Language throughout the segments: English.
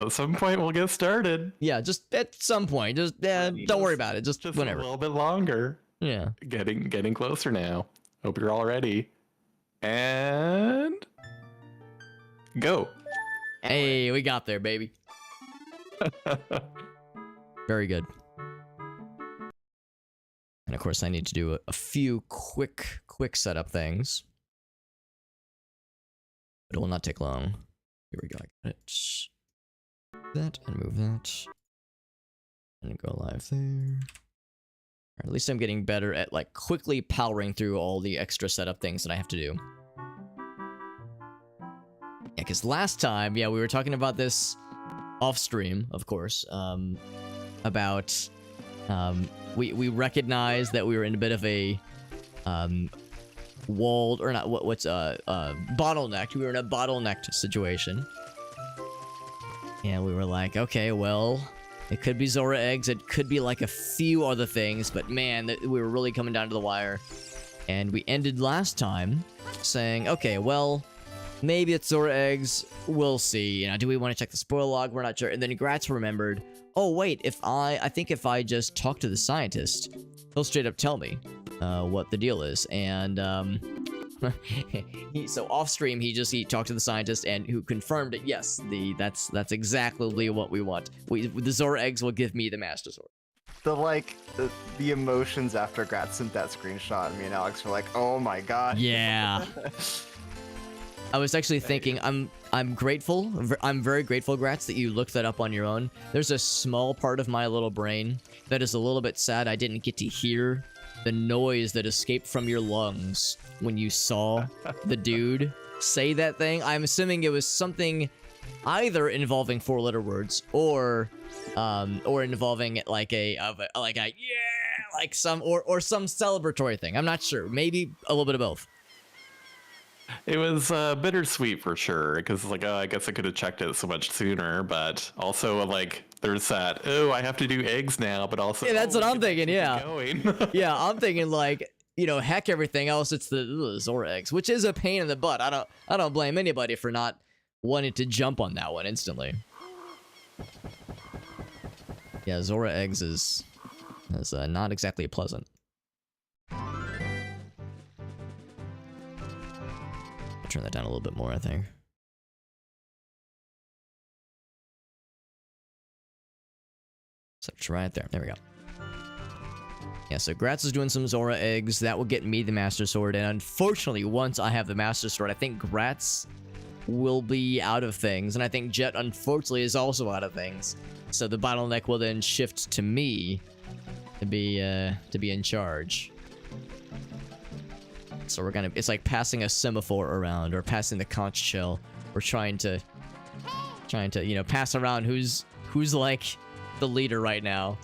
At some point, we'll get started. Yeah, just at some point. Just don't worry about it. Just whenever. A little bit longer. Yeah. Getting closer now. Hope you're all ready. And go. Hey, we got there, baby. Very good. And of course, I need to do a few quick setup things. But it will not take long. Here we go. I got it. That and move that. And go live there. Or at least I'm getting better at like quickly powering through all the extra setup things that I have to do. Yeah, because last time, yeah, we were talking about this off stream, of course. About we recognized that we were in a bit of a walled or not bottlenecked. We were in a bottlenecked situation. And we were like, okay, well, it could be Zora eggs, it could be like a few other things, but man, we were really coming down to the wire. And we ended last time saying, okay, well, maybe it's Zora eggs, we'll see. You know, do we want to check the spoiler log? We're not sure. And then Gratz remembered, oh wait, I think if I just talk to the scientist, he'll straight up tell me what the deal is. And so off stream he talked to the scientist and who confirmed it. Yes, that's exactly what we want. The Zora eggs will give me the Master Sword. The emotions after Gratz sent that screenshot, me and Alex were like, oh my god. Yeah. I was actually thinking, I'm grateful. I'm very grateful, Gratz, that you looked that up on your own. There's a small part of my little brain that is a little bit sad I didn't get to hear the noise that escaped from your lungs when you saw the dude say that thing. I'm assuming it was something either involving 4-letter words or involving like some celebratory thing. I'm not sure. Maybe a little bit of both. It was bittersweet for sure, because like, oh, I guess I could have checked it so much sooner, but also like there's that, oh, I have to do eggs now, but also yeah, that's what I'm thinking. Yeah, going. Yeah, I'm thinking like, you know, heck everything else. It's the Zora eggs, which is a pain in the butt. I don't blame anybody for not wanting to jump on that one instantly. Yeah, Zora eggs is not exactly pleasant. Turn that down a little bit more, I think. So it's right there. There we go. Yeah, so Gratz is doing some Zora eggs. That will get me the Master Sword. And unfortunately, once I have the Master Sword, I think Gratz will be out of things. And I think Jet, unfortunately, is also out of things. So the bottleneck will then shift to me to be in charge. So we're gonna, it's like passing a semaphore around or passing the conch shell. We're trying to, you know, pass around who's like the leader right now.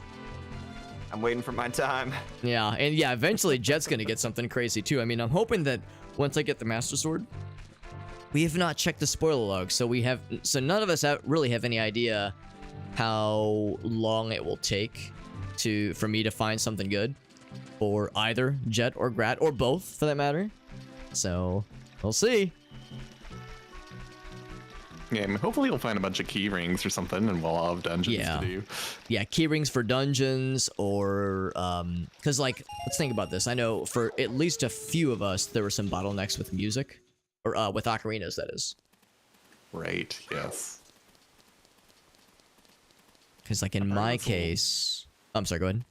I'm waiting for my time. Yeah, and yeah, eventually Jet's gonna get something crazy too. I mean, I'm hoping that once I get the Master Sword, we have not checked the spoiler log, so none of us really have any idea how long it will take for me to find something good. For either Jet or Grat, or both, for that matter. So, we'll see. Yeah, I mean, hopefully we'll find a bunch of key rings or something, and we'll all have dungeons to do. Yeah, key rings for dungeons, or, because, like, let's think about this. I know for at least a few of us, there were some bottlenecks with music. Or, with ocarinas, that is. Right, yes. Because, like, in my case... I'm sorry, go ahead.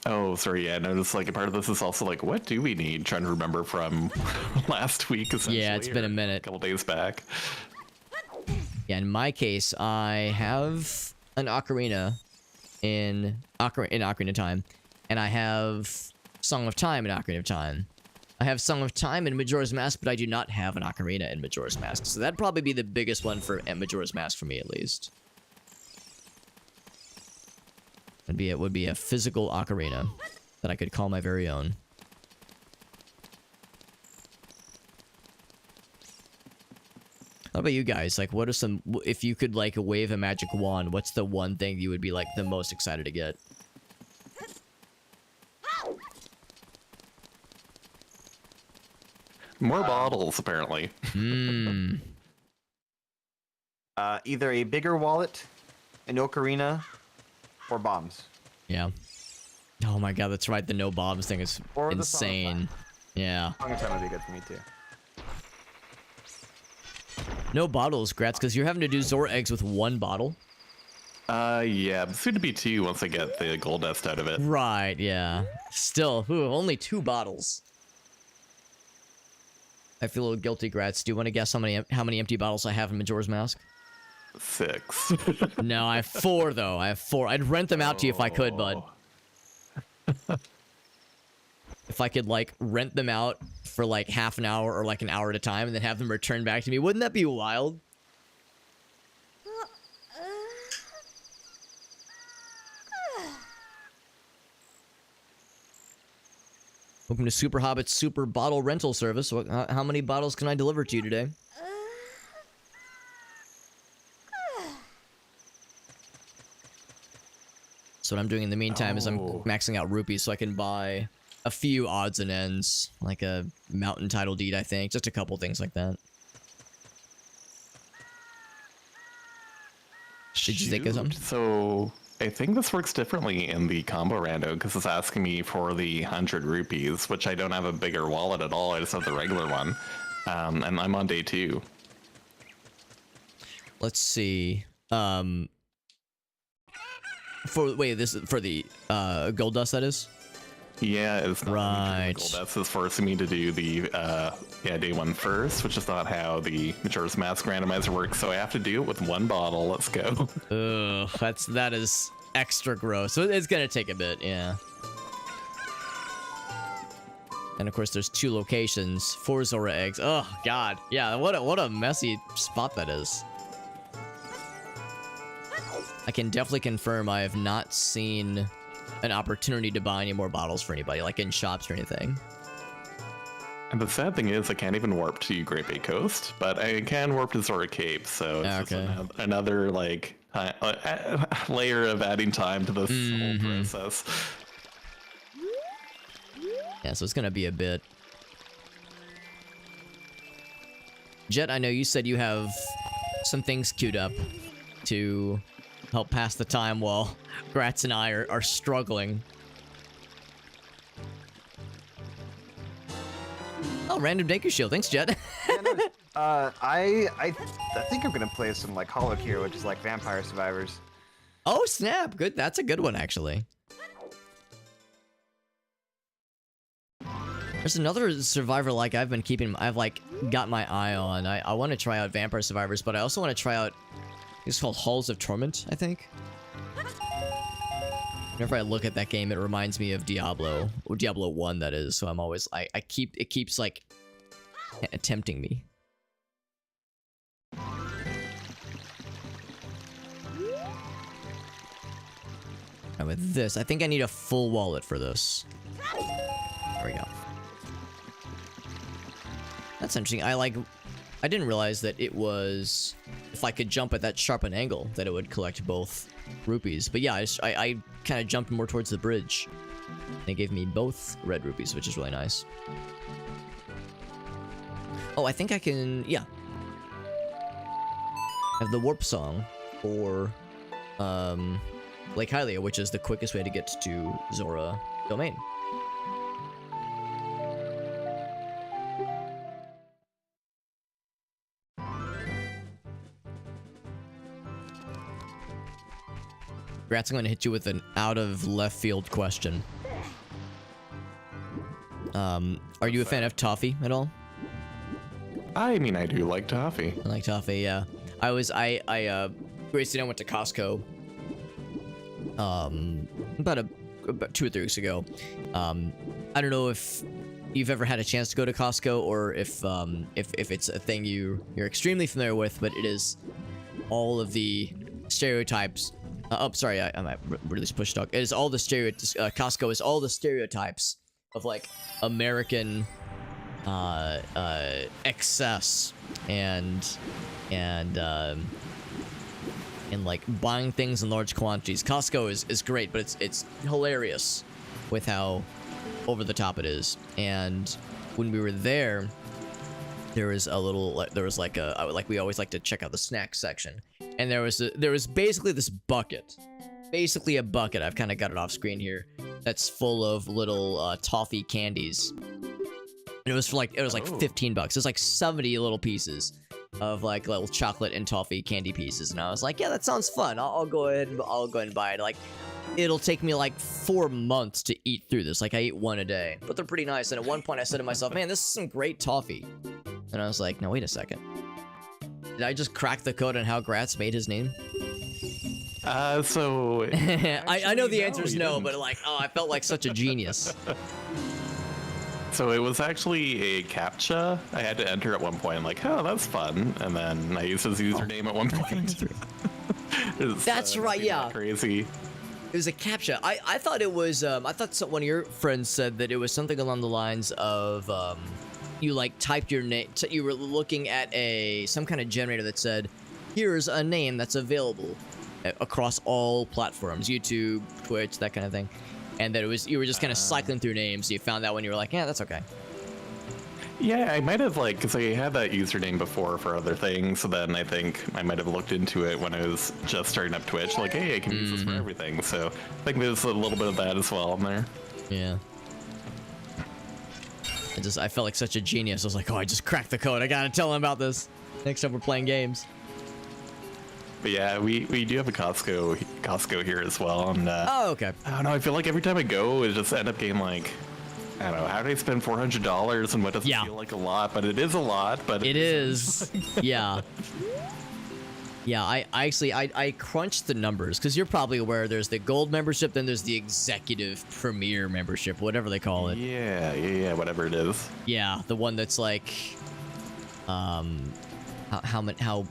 Oh, sorry, yeah, no, it's like a part of this is also like, what do we need? Trying to remember from last week, essentially. Yeah, it's been a minute. A couple days back. Yeah, in my case, I have an ocarina in Ocarina of Time, and I have Song of Time in Ocarina of Time. I have Song of Time in Majora's Mask, but I do not have an ocarina in Majora's Mask. So that'd probably be the biggest one for Majora's Mask for me, at least. It would be a physical ocarina that I could call my very own. How about you guys? Like, what are some... If you could, like, wave a magic wand, what's the one thing you would be, like, the most excited to get? More bottles, apparently. Hmm. Either a bigger wallet, an ocarina, or bombs. Yeah. Oh my god, that's right. The no bombs thing is Or the Song of insane. Time. Yeah. Song of Time would be good for me too. No bottles, Grats, because you're having to do Zora eggs with one bottle. Yeah, but soon to be 2 once I get the gold dust out of it. Right, yeah. Still, only 2 bottles. I feel a little guilty, Grats. Do you want to guess how many empty bottles I have in Majora's Mask? 6. No, I have 4 though. I have 4. I'd rent them out to you if I could, bud. If I could like rent them out for like half an hour or like an hour at a time and then have them returned back to me, wouldn't that be wild? Welcome to Super Hobbit's Super Bottle Rental Service. How many bottles can I deliver to you today? So what I'm doing in the meantime is I'm maxing out rupees so I can buy a few odds and ends, like a mountain title deed, I think. Just a couple things like that. Did you think of something? So I think this works differently in the combo rando because it's asking me for the 100 rupees, which I don't have a bigger wallet at all. I just have the regular one. And I'm on day 2. Let's see. This is for the gold dust, that is? Yeah, it's not right. gold dust is forcing me to do the day 1 first, which is not how the Majora's Mask randomizer works. So I have to do it with 1 bottle. Let's go. Ugh, that is extra gross. So it's gonna take a bit, yeah. And of course, there's 2 locations for Zora eggs. Oh god, yeah. What a messy spot that is. I can definitely confirm I have not seen an opportunity to buy any more bottles for anybody, like in shops or anything. And the sad thing is, I can't even warp to Great Bay Coast, but I can warp to Zora Cape, so it's just another like layer of adding time to this whole process. Yeah, so it's gonna be a bit. Jet, I know you said you have some things queued up to help pass the time while Gratz and I are struggling. Oh, random Deku Shield. Thanks, Jet. Yeah, no, I think I'm gonna play some like Hollow here, which is like Vampire Survivors. Oh, snap. Good. That's a good one, actually. There's another survivor like I've like got my eye on. I want to try out Vampire Survivors, but I also want to try out, it's called Halls of Torment, I think. Whenever I look at that game, it reminds me of Diablo, or Diablo 1, that is. So I'm always, it keeps like tempting me. And with this, I think I need a full wallet for this. There we go. That's interesting. I didn't realize that it was, if I could jump at that sharp an angle, that it would collect both rupees. But yeah, I kind of jumped more towards the bridge. They gave me both red rupees, which is really nice. Oh, I think I can, yeah. I have the warp song for Lake Hylia, which is the quickest way to get to Zora Domain. Grats, I'm going to hit you with an out-of-left-field question. Are you a fan of toffee at all? I mean, I do like toffee. I like toffee, yeah. Gracie and I went to Costco, about 2 or 3 weeks ago. I don't know if you've ever had a chance to go to Costco, or if it's a thing you're extremely familiar with, but it is all of the stereotypes. Oh, sorry, I might release push talk. It is all the Costco is all the stereotypes of like American excess and like buying things in large quantities. Costco is great, but it's hilarious with how over the top it is. And when we were there, there was a little there was like we always like to check out the snack section, and there was basically this bucket, basically a bucket. I've kind of got it off screen here. That's full of little toffee candies. And it was like 15 bucks. It was like 70 little pieces of like little chocolate and toffee candy pieces, and I was like, yeah, that sounds fun. I'll go ahead and buy it. Like, it'll take me like 4 months to eat through this. Like, I eat one a day, but they're pretty nice. And at one point I said to myself, man, this is some great toffee. And I was like, no, wait a second. Did I just crack the code on how Gratz made his name? So I know the answer is no, but like, oh, I felt like such a genius. So it was actually a CAPTCHA I had to enter at one point. I'm like, oh, that's fun. And then I used his username at one point. That's right, yeah. Crazy. It was a CAPTCHA. I thought it was, I thought one of your friends said that it was something along the lines of, you like typed your name, you were looking at some kind of generator that said, here's a name that's available across all platforms, YouTube, Twitch, that kind of thing. And that you were just kind of cycling through names. You found that one, you were like, yeah, that's okay. Yeah, I might have because I had that username before for other things. So then I think I might have looked into it when I was just starting up Twitch. Like, hey, I can use this for everything. So I think there's a little bit of that as well in there. Yeah. I felt like such a genius. I was like, oh, I just cracked the code. I gotta tell him about this next time we're playing games. But yeah, we do have a Costco here as well. And oh, okay. I don't know. I feel like every time I go, it just end up getting like, I don't know, how do I spend $400 and what doesn't feel like a lot, but it is a lot. But it is. Yeah. Yeah, I crunched the numbers because you're probably aware there's the gold membership, then there's the executive premier membership, whatever they call it. Yeah, whatever it is. Yeah, the one that's like, how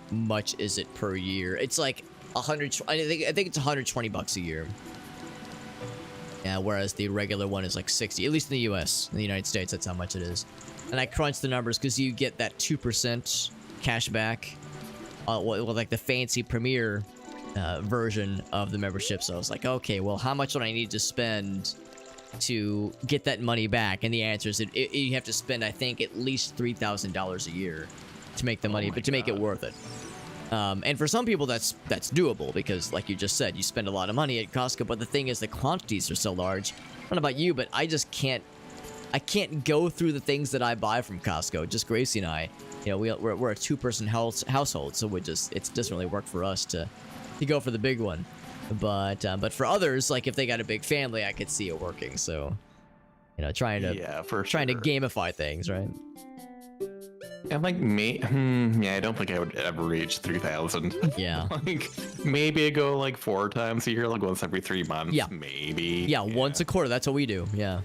much is it per year? It's like 100. I think it's $120 a year. Yeah, whereas the regular one is like 60. At least in the U.S. In the United States, that's how much it is. And I crunched the numbers because you get that 2% cash back, with like the fancy premier version of the membership. So I was like, okay, well, how much would I need to spend to get that money back? And the answer is you have to spend, I think, at least $3,000 a year to make the money, but to make it worth it. And for some people, that's doable because, like you just said, you spend a lot of money at Costco. But the thing is, the quantities are so large. I don't know about you, but I just can't. I can't go through the things that I buy from Costco. Just Gracie and I, you know, we're a two-person household, so it doesn't really work for us to go for the big one. But for others, like if they got a big family, I could see it working. So, you know, trying to gamify things, right? And like me, I don't think I would ever reach 3,000. Yeah. Like maybe I go like 4 times a year, like once every 3 months. Yeah. Maybe. Yeah, once a quarter. That's what we do. Yeah.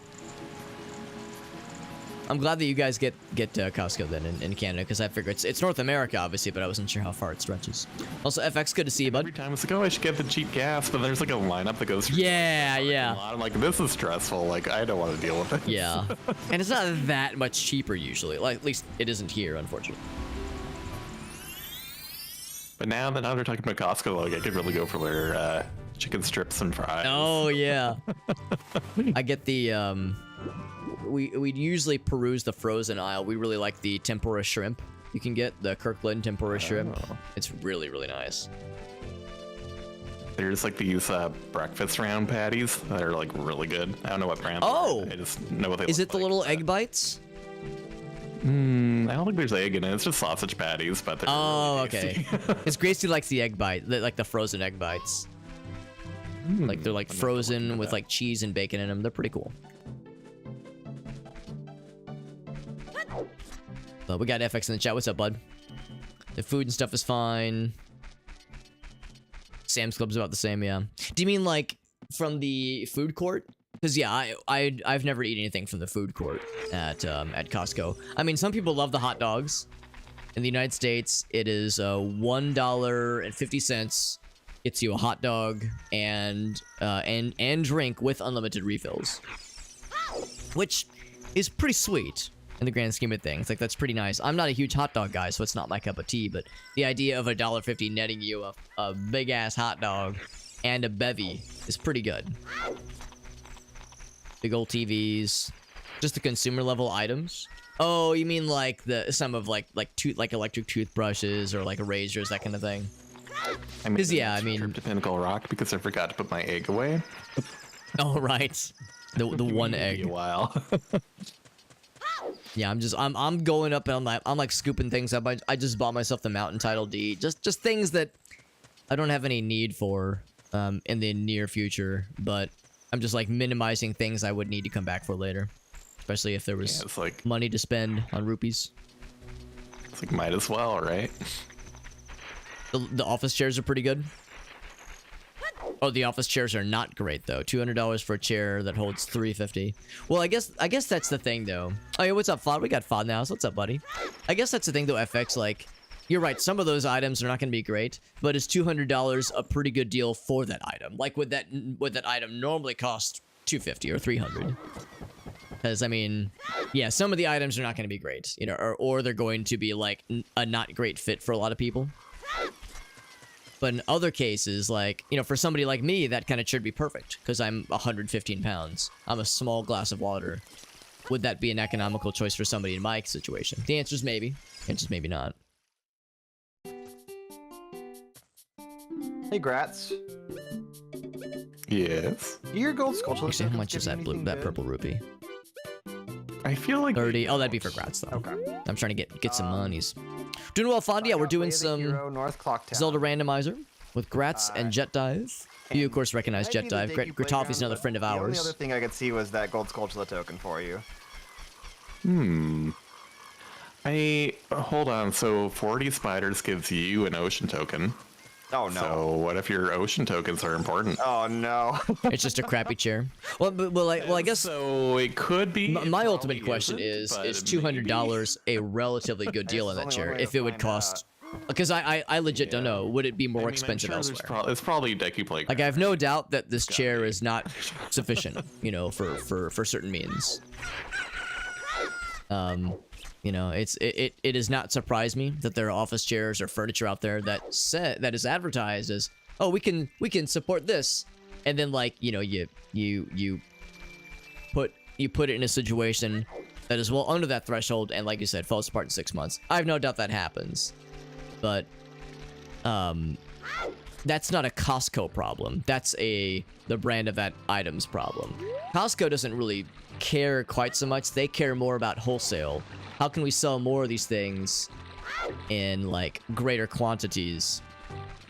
I'm glad that you guys get Costco then in Canada, because I figure it's North America, obviously, but I wasn't sure how far it stretches. Also, FX, good to see you, bud. Every time it's like, oh, I should get the cheap gas, but there's like a lineup that goes through. Yeah. I'm like, this is stressful. Like, I don't want to deal with it. Yeah. And it's not that much cheaper usually. Like, at least it isn't here, unfortunately. But now that they're talking about Costco, like I could really go for their chicken strips and fries. Oh yeah. I get the we usually peruse the frozen aisle. We really like the tempura shrimp. You can get the Kirkland tempura shrimp. It's really, really nice. There's like these breakfast round patties that are like really good. I don't know what brand. Oh, I just know what they. Is look it the like, little egg bites? I don't think there's egg in it. It's just sausage patties, but they're really okay. Because Gracie likes the egg bite, like the frozen egg bites. Like they're like frozen with like cheese and bacon in them. They're pretty cool. But we got FX in the chat. What's up, bud? The food and stuff is fine. Sam's Club's about the same, yeah. Do you mean like from the food court? Because yeah, I've never eaten anything from the food court at Costco. I mean, some people love the hot dogs. In the United States, it is $1.50. Gets you a hot dog and drink with unlimited refills, which is pretty sweet in the grand scheme of things. Like, that's pretty nice. I'm not a huge hot dog guy, so it's not my cup of tea, but the idea of $1.50 netting you a big ass hot dog and a bevy is pretty good. Big old TVs, just the consumer level items Oh, you mean like some of like electric toothbrushes or like razors, that kind of thing? I mean, yeah, I mean, trip to Pinnacle Rock because I forgot to put my egg away. Oh right, the one egg. A while. Yeah, I'm going up and I'm like scooping things up. I just bought myself the Mountain Title D. Just things that I don't have any need for in the near future, but I'm just like minimizing things I would need to come back for later, especially if there was like, money to spend on rupees. It's like might as well, right? The office chairs are pretty good. Oh, the office chairs are not great though. $200 for a chair that holds 350. Well, I guess that's the thing though. Oh yeah, what's up, Fod? We got Fod now. So what's up, buddy? I guess that's the thing though, FX. Like, you're right. Some of those items are not going to be great, but is $200 a pretty good deal for that item? Like, would that item normally cost 250 or 300? Because I mean, yeah, some of the items are not going to be great, you know, or they're going to be like a not great fit for a lot of people. But in other cases, like, you know, for somebody like me, that kind of should be perfect because I'm 115 pounds. I'm a small glass of water. Would that be an economical choice for somebody in my situation? The answer is maybe. The answer is maybe not. Hey, Grats. Yes. Your gold sculpture. Actually, how much is that purple rupee? I feel like 30. Oh, that'd be for Grats though. Okay. I'm trying to get some monies. Doing well, Fond. Yeah, we're doing some North Clocktown. Zelda randomizer with Grats and JetDive. You of course recognize JetDive. Gratoffie's another friend of ours. The only other thing I could see was that gold sculpture token for you. Hold on. So 40 spiders gives you an ocean token. Oh no. So what if your ocean tokens are important? Oh no. It's just a crappy chair. Well, I guess. So it could be. My ultimate question is $200 a relatively good deal on that chair? If it would cost, because I legit don't know. Would it be more expensive elsewhere? It's probably Deku Play. Like, I have no doubt that this chair is not sufficient, you know, for certain means. You know, it does not surprise me that there are office chairs or furniture out there that is advertised as, oh, we can support this, and then, like, you know, you put it in a situation that is well under that threshold, and like you said, falls apart in 6 months. I have no doubt that happens, but that's not a Costco problem. That's the brand of that item's problem. Costco doesn't really care quite so much. They care more about wholesale. How can we sell more of these things in like greater quantities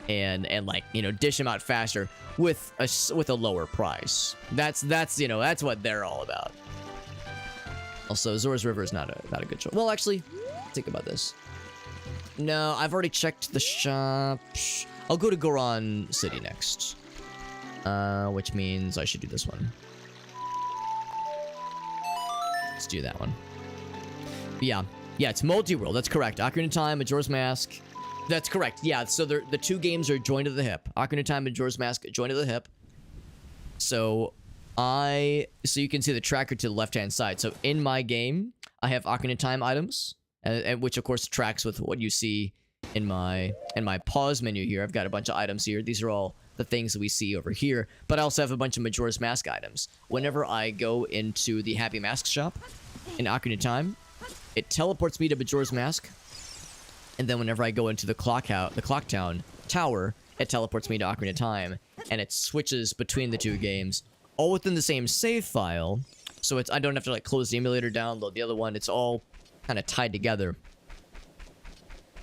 and like, you know, dish them out faster with a lower price? That's you know, that's what they're all about. Also, Zora's River is not a good choice. Well, actually, think about this. No, I've already checked the shop. I'll go to Goron City next, which means I should do this one. Let's do that one. Yeah, it's multi-world. That's correct. Ocarina of Time, Majora's Mask. That's correct. Yeah, so the two games are joined at the hip. Ocarina of Time, Majora's Mask, joined at the hip. So you can see the tracker to the left-hand side. So in my game, I have Ocarina of Time items, and which of course tracks with what you see in my pause menu here. I've got a bunch of items here. These are all the things that we see over here. But I also have a bunch of Majora's Mask items. Whenever I go into the Happy Mask shop in Ocarina of Time, it teleports me to Majora's Mask, and then whenever I go into the Clocktown Tower, it teleports me to Ocarina of Time, and it switches between the two games, all within the same save file. So I don't have to like close the emulator, download the other one. It's all kind of tied together.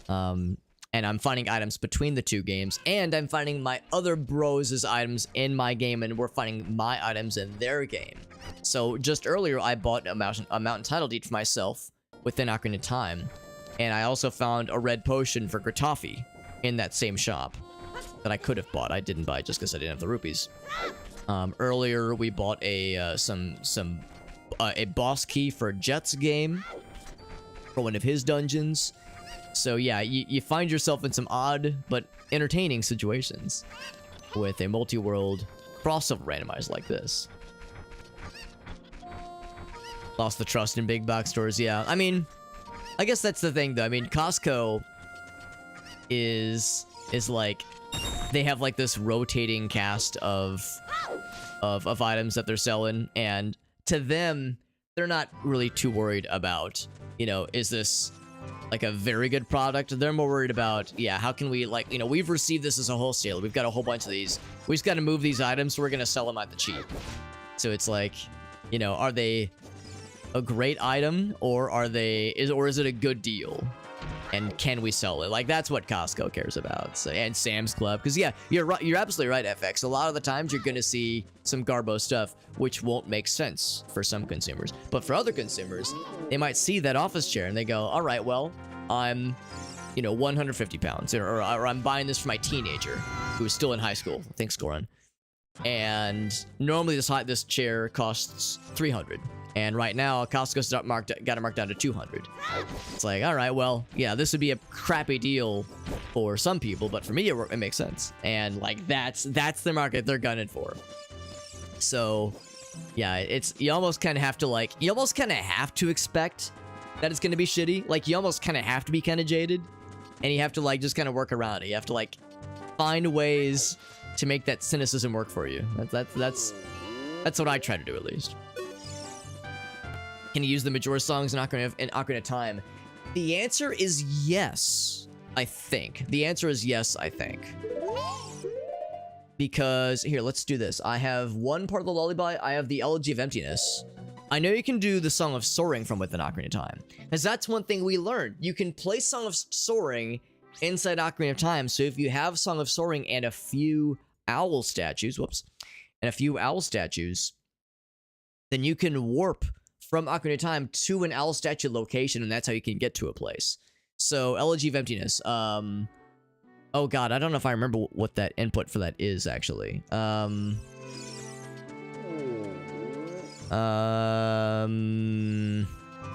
And I'm finding items between the two games, and I'm finding my other bros' items in my game, and we're finding my items in their game. So just earlier, I bought a Mountain Title Deed for myself within Ocarina of Time, and I also found a red potion for Gratoffie in that same shop that I could have bought. I didn't buy just because I didn't have the rupees. Earlier we bought a boss key for Jet's game for one of his dungeons. So yeah, you find yourself in some odd but entertaining situations with a multi-world crossover randomizer like this. Lost the trust in big box stores. Yeah, I mean, I guess that's the thing though. I mean, Costco is like, they have like this rotating cast of items that they're selling, and to them they're not really too worried about, you know, is this like a very good product? They're more worried about, yeah, how can we, like, you know, we've received this as a wholesaler. We've got a whole bunch of these. We just got to move these items, so we're going to sell them at the cheap. So it's like, you know, are they a great item, or are they, is it a good deal? And can we sell it? Like, that's what Costco cares about. So, and Sam's Club. Because, yeah, you're right, you're absolutely right, FX. A lot of the times you're going to see some garbo stuff, which won't make sense for some consumers. But for other consumers, they might see that office chair and they go, all right, well, I'm, you know, 150 pounds. Or I'm buying this for my teenager who is still in high school. Thanks, Goran. And normally this chair costs 300. And right now, Costco's got it marked down to 200. It's like, all right, well, yeah, this would be a crappy deal for some people, but for me, it makes sense. And like, that's the market they're gunning for. So, yeah, you almost kind of have to expect that it's going to be shitty. Like, you almost kind of have to be kind of jaded, and you have to like just kind of work around it. You have to like find ways to make that cynicism work for you. That's what I try to do, at least. Can you use the Majora songs in Ocarina of Time? The answer is yes, I think. The answer is yes, I think. Because, here, let's do this. I have one part of the lullaby. I have the Elegy of Emptiness. I know you can do the Song of Soaring from within Ocarina of Time, because that's one thing we learned. You can play Song of Soaring inside Ocarina of Time, so if you have Song of Soaring and a few owl statues, then you can warp from Ocarina of Time to an owl statue location, and that's how you can get to a place. So, Elegy of Emptiness. Oh god, I don't know if I remember what that input for that is, actually.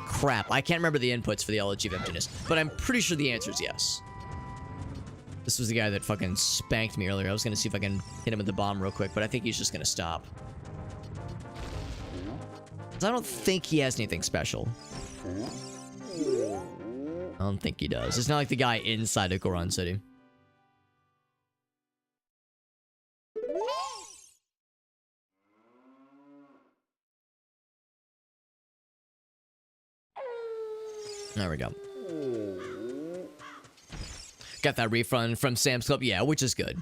Crap, I can't remember the inputs for the Elegy of Emptiness, but I'm pretty sure the answer is yes. This was the guy that fucking spanked me earlier. I was gonna see if I can hit him with the bomb real quick, but I think he's just gonna stop. I don't think he has anything special. I don't think he does. It's not like the guy inside of Goron City. There we go. Got that refund from Sam's Club. Yeah, which is good.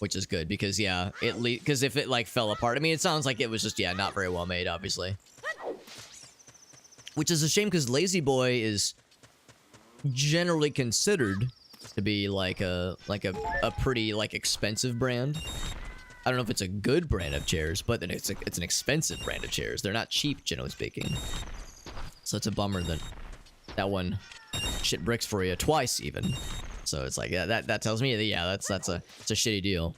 Which is good because, yeah, because if it like fell apart, I mean, it sounds like it was just, yeah, not very well made, obviously. Which is a shame because Lazy Boy is generally considered to be like a pretty like expensive brand. I don't know if it's a good brand of chairs, but then it's an expensive brand of chairs. They're not cheap, generally speaking. So it's a bummer that that one shit bricks for you twice even. So it's like, yeah, that tells me that, yeah, it's a shitty deal.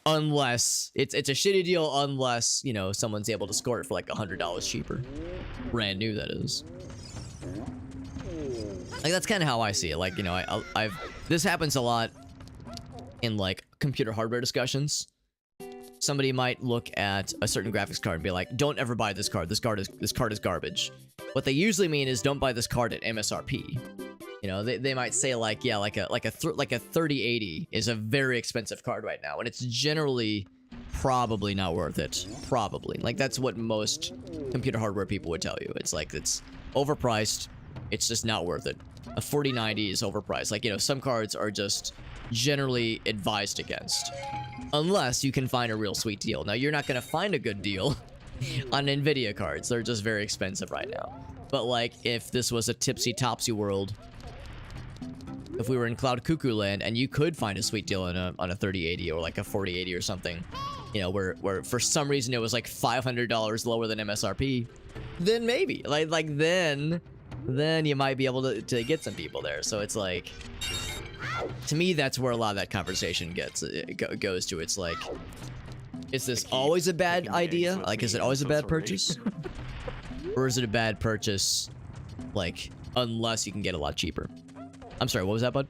Unless it's a shitty deal unless, you know, someone's able to score it for like $100 cheaper. Brand new, that is. Like, that's kind of how I see it. Like, you know, this happens a lot in like computer hardware discussions. Somebody might look at a certain graphics card and be like, don't ever buy this card. This card is garbage. What they usually mean is don't buy this card at MSRP. You know, they might say like, yeah, like a 3080 is a very expensive card right now, and it's generally probably not worth it. Probably. Like, that's what most computer hardware people would tell you. It's like, it's overpriced. It's just not worth it. A 4090 is overpriced. Like, you know, some cards are just generally advised against. Unless you can find a real sweet deal. Now, you're not going to find a good deal on NVIDIA cards. They're just very expensive right now. But, like, if this was a tipsy-topsy world, if we were in Cloud Cuckoo Land and you could find a sweet deal on a 3080 or like a 4080 or something, you know, where for some reason it was like $500 lower than MSRP, then maybe like then you might be able to get some people there. So it's like, to me, that's where a lot of that conversation goes to. It's like, is this always a bad idea? Like, is it always a bad purchase? Or is it a bad purchase, like, unless you can get a lot cheaper? I'm sorry, what was that, bud?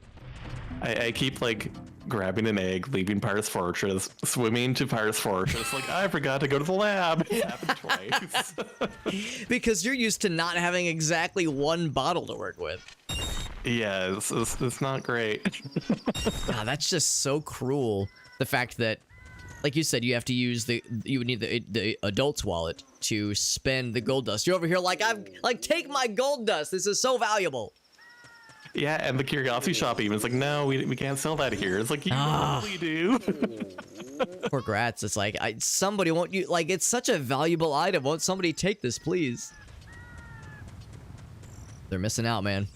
I keep, like, grabbing an egg, leaving Pyre's Fortress, swimming to Pyre's Fortress, like, I forgot to go to the lab. It's happened twice. Because you're used to not having exactly one bottle to work with. Yeah, it's not great. Wow, that's just so cruel. The fact that like you said, you have to use you would need the adult's wallet to spend the gold dust. You're over here like, take my gold dust. This is so valuable. Yeah, and the curiosity shop even is like, no, we can't sell that here. It's like, you really do. Poor Grats. It's like, somebody won't you like, it's such a valuable item. Won't somebody take this, please? They're missing out, man.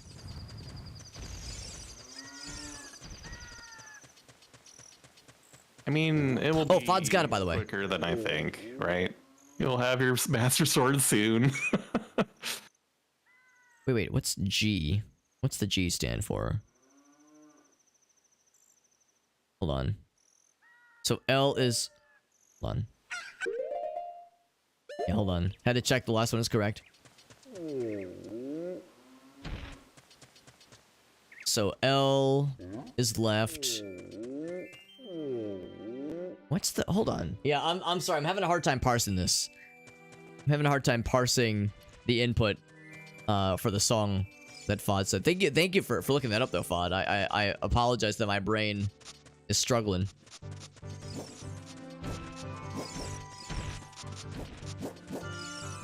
I mean, it will. Oh, be Fod's got it, by the way. Quicker than I think, right? You'll have your master sword soon. Wait. What's G? What's the G stand for? Hold on. So L is... Hold on. Yeah, hold on. Had to check the last one is correct. So L is left. What's the... Hold on. Yeah, I'm sorry. I'm having a hard time parsing this. I'm having a hard time parsing the input for the song that Fod said. Thank you for looking that up, though, Fod. I apologize that my brain is struggling.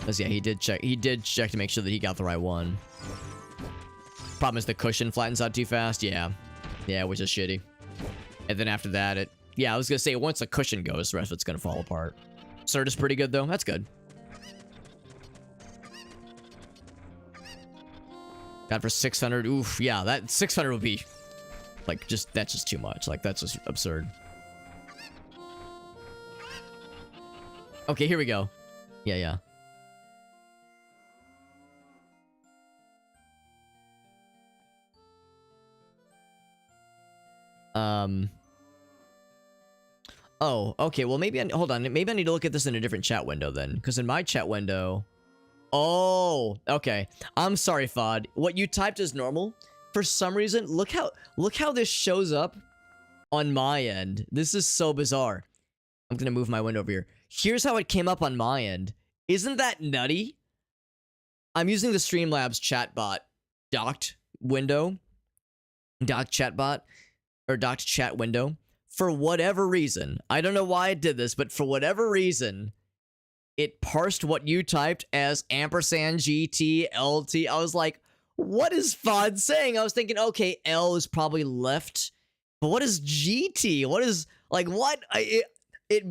Because, yeah, he did check to make sure that he got the right one. Problem is the cushion flattens out too fast. Yeah, which is shitty. And then after that, yeah, I was gonna say once the cushion goes, the rest of it's gonna fall apart. Cert is pretty good though. That's good. Got for 600. Oof, yeah, that 600 would be like that's just too much. Like that's just absurd. Okay, here we go. Yeah. Oh, okay. Well, maybe hold on. Maybe I need to look at this in a different chat window then, because in my chat window. Oh, okay. I'm sorry, Fod. What you typed is normal. For some reason, look how this shows up on my end. This is so bizarre. I'm gonna move my window over here. Here's how it came up on my end. Isn't that nutty? I'm using the Streamlabs chatbot docked window, docked chatbot, or docked chat window. For whatever reason, I don't know why it did this, but for whatever reason, it parsed what you typed as ampersand GT LT. I was like, what is Fod saying? I was thinking, okay, L is probably left, but what is GT? What is, like, what?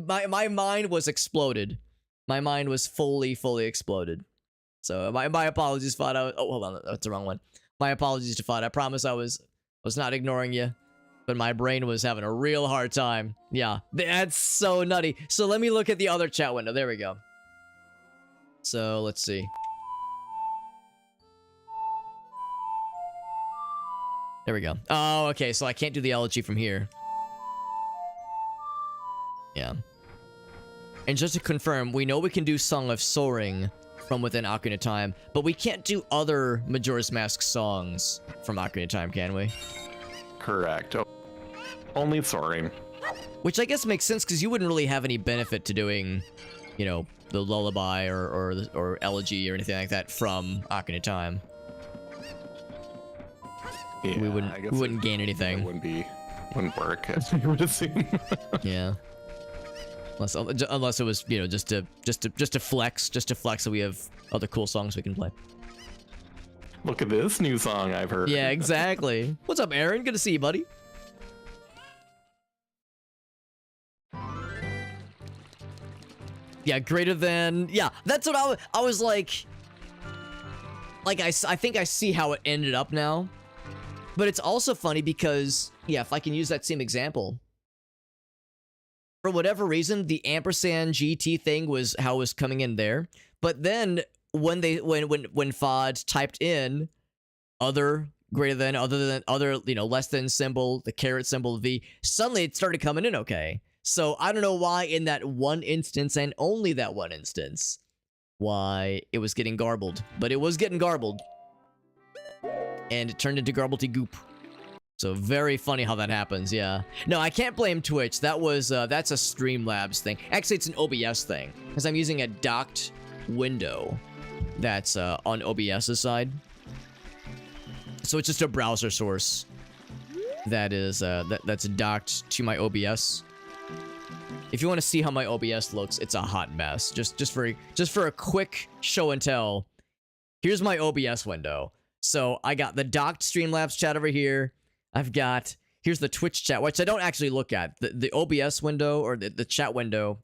My mind was exploded. My mind was fully exploded. So my apologies, Fod. Oh, hold on, that's the wrong one. My apologies to Fod. I promise I was not ignoring you. But my brain was having a real hard time. Yeah, that's so nutty. So let me look at the other chat window. There we go. So let's see. There we go. Oh, okay. So I can't do the elegy from here. Yeah. And just to confirm, we know we can do Song of Soaring from within Ocarina of Time, but we can't do other Majora's Mask songs from Ocarina of Time, can we? Correct. Only Soaring. Which I guess makes sense because you wouldn't really have any benefit to doing, you know, the lullaby or elegy or anything like that from Ocarina of Time. Yeah, we wouldn't gain anything. It wouldn't work, as you would assume. Yeah. Unless it was, you know, just to flex that we have other cool songs we can play. Look at this new song I've heard. Yeah, exactly. What's up, Aaron? Good to see you, buddy. Yeah, greater than... Yeah, that's what I was like... Like, I think I see how it ended up now. But it's also funny because... Yeah, if I can use that same example. For whatever reason, the ampersand GT thing was how it was coming in there. But then, when Fod typed in other, greater than, other, you know, less than symbol, the caret symbol, V, suddenly it started coming in okay. So I don't know why in that one instance, and only that one instance, why it was getting garbled. But it was getting garbled. And it turned into garbledy goop. So very funny how that happens, yeah. No, I can't blame Twitch. That was, that's a Streamlabs thing. Actually, it's an OBS thing. Because I'm using a docked window that's on OBS's side. So it's just a browser source that is, that's docked to my OBS. If you want to see how my OBS looks, it's a hot mess. Just for a quick show and tell, here's my OBS window. So I got the docked Streamlabs chat over here. Here's the Twitch chat, which I don't actually look at. The OBS window, or the chat window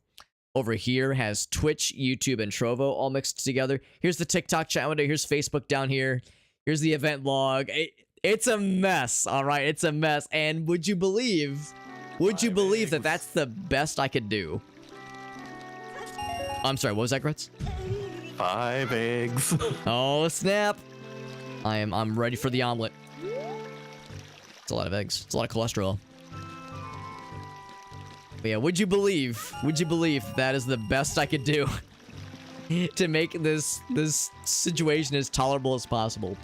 over here, has Twitch, YouTube, and Trovo all mixed together. Here's the TikTok chat window. Here's Facebook down here. Here's the event log. It's a mess, all right? It's a mess. And would you believe that that's the best I could do? I'm sorry, what was that, Grits? 5 eggs. Oh, snap. I'm ready for the omelet. It's a lot of eggs. It's a lot of cholesterol. But yeah, would you believe that is the best I could do to make this situation as tolerable as possible?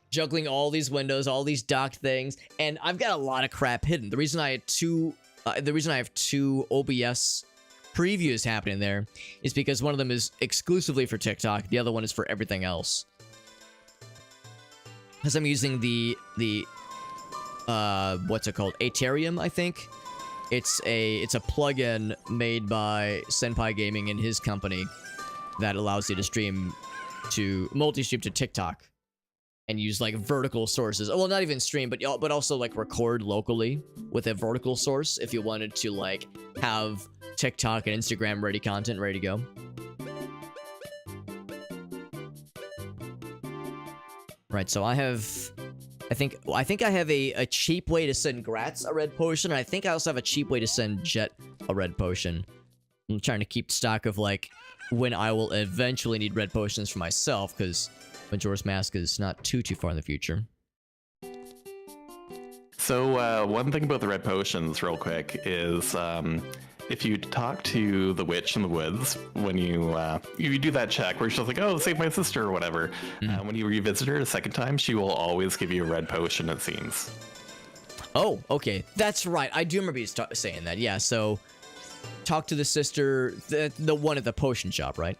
Juggling all these windows, all these docked things, and I've got a lot of crap hidden. The reason I have two OBS previews happening there is because one of them is exclusively for TikTok, the other one is for everything else. Because I'm using the what's it called? Aterium, I think. It's a plugin made by Senpai Gaming and his company that allows you to multi-stream to TikTok and use like vertical sources. Well, not even stream, but also like record locally with a vertical source if you wanted to like have TikTok and Instagram ready content ready to go. Right, so I think I have a cheap way to send Gratz a red potion, and I think I also have a cheap way to send Jet a red potion. I'm trying to keep stock of like when I will eventually need red potions for myself, because Majora's Mask is not too far in the future. So one thing about the red potions, real quick, is if you talk to the witch in the woods, when you do that check where she's like, oh, save my sister or whatever, when you revisit her a second time, she will always give you a red potion, it seems. Oh, okay. That's right. I do remember you saying that. Yeah, so talk to the sister, the one at the potion shop, right?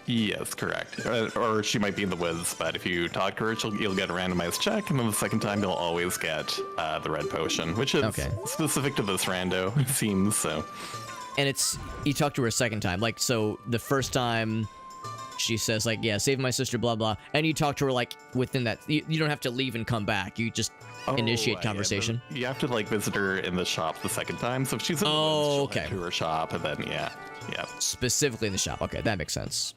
Yes, correct. Or she might be in the woods, but if you talk to her, you'll get a randomized check, and then the second time you'll always get the red potion, which is specific to this rando, it seems, so. And you talk to her a second time, like, so the first time she says, like, yeah, save my sister, blah, blah, and you talk to her, like, within that, you don't have to leave and come back, you just initiate conversation. Yeah, you have to, like, visit her in the shop the second time, so if she's in the woods, she'll head to her shop, and then, yeah. Specifically in the shop, okay, that makes sense.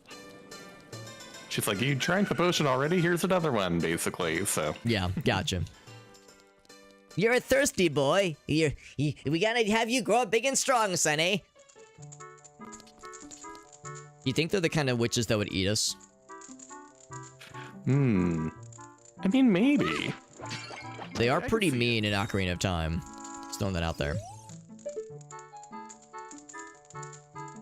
She's like, you drank the potion already? Here's another one, basically, so. Yeah, gotcha. You're a thirsty boy. We gotta have you grow up big and strong, Sonny. You think they're the kind of witches that would eat us? I mean, maybe. They are pretty mean in Ocarina of Time. Just throwing that out there.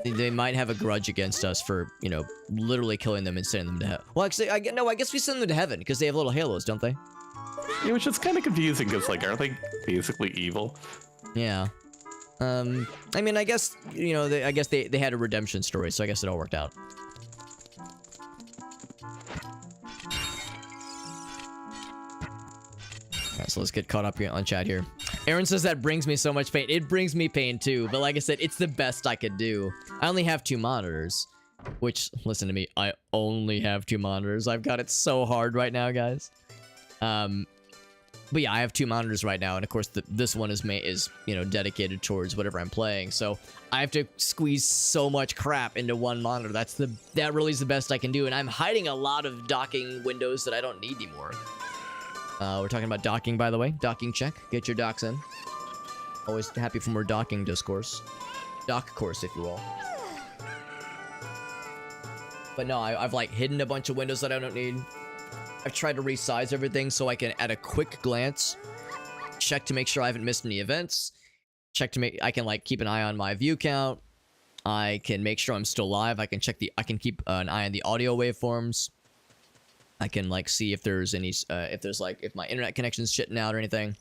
They might have a grudge against us for, you know, literally killing them and sending them to heaven. Well, actually, I guess we send them to heaven because they have little halos, don't they? Yeah, which is kind of confusing because, like, aren't they basically evil? Yeah. I mean, I guess, you know, I guess they had a redemption story, so I guess it all worked out. Alright, so let's get caught up here on chat here. Aaron says that brings me so much pain. It brings me pain too, but like I said, it's the best I could do. I only have 2 monitors, which, listen to me, I only have 2 monitors. I've got it so hard right now, guys. But yeah, I have 2 monitors right now, and of course this one is you know, dedicated towards whatever I'm playing. So I have to squeeze so much crap into one monitor. That really is the best I can do, and I'm hiding a lot of docking windows that I don't need anymore. We're talking about docking, by the way. Docking check. Get your docks in. Always happy for more docking discourse. Dock course, if you will. But no, I've like hidden a bunch of windows that I don't need. I've tried to resize everything so I can, at a quick glance, check to make sure I haven't missed any events. Check to make I can like keep an eye on my view count. I can make sure I'm still live. I can keep an eye on the audio waveforms. I can like see if there's any if my internet connection's shitting out or anything.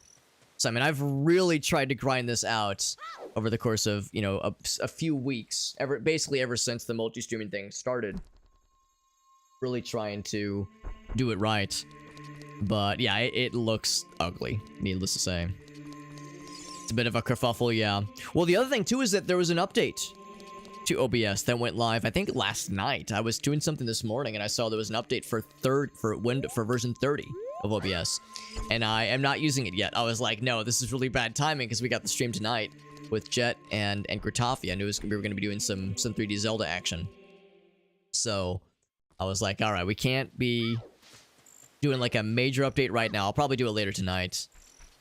So I mean, I've really tried to grind this out over the course of, you know, a few weeks, basically ever since the multi-streaming thing started. Really trying to do it right. But yeah, it looks ugly, needless to say. It's a bit of a kerfuffle, yeah. Well, the other thing too is that there was an update to OBS that went live, I think last night. I was doing something this morning and I saw there was an update for version 30 of OBS, and I am not using it yet. I was like, no, this is really bad timing because we got the stream tonight with Jet and Gratoffie. I knew we were going to be doing some 3D Zelda action. So I was like, all right, we can't be doing like a major update right now. I'll probably do it later tonight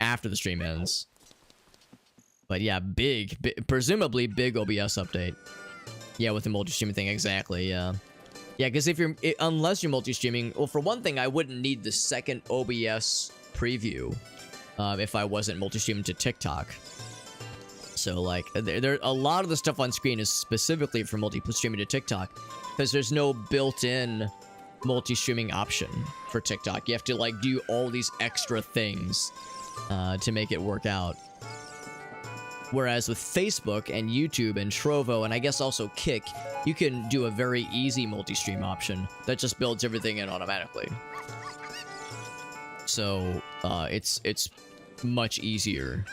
after the stream ends. But yeah, presumably big OBS update. Yeah, with the multi-streaming thing, exactly, yeah. Yeah, because unless you're multi-streaming, well, for one thing, I wouldn't need the second OBS preview if I wasn't multi-streaming to TikTok. So, like, there a lot of the stuff on screen is specifically for multi-streaming to TikTok, because there's no built-in multi-streaming option for TikTok. You have to, like, do all these extra things to make it work out. Whereas with Facebook and YouTube and Trovo, and I guess also Kick, you can do a very easy multi-stream option that just builds everything in automatically. So, it's much easier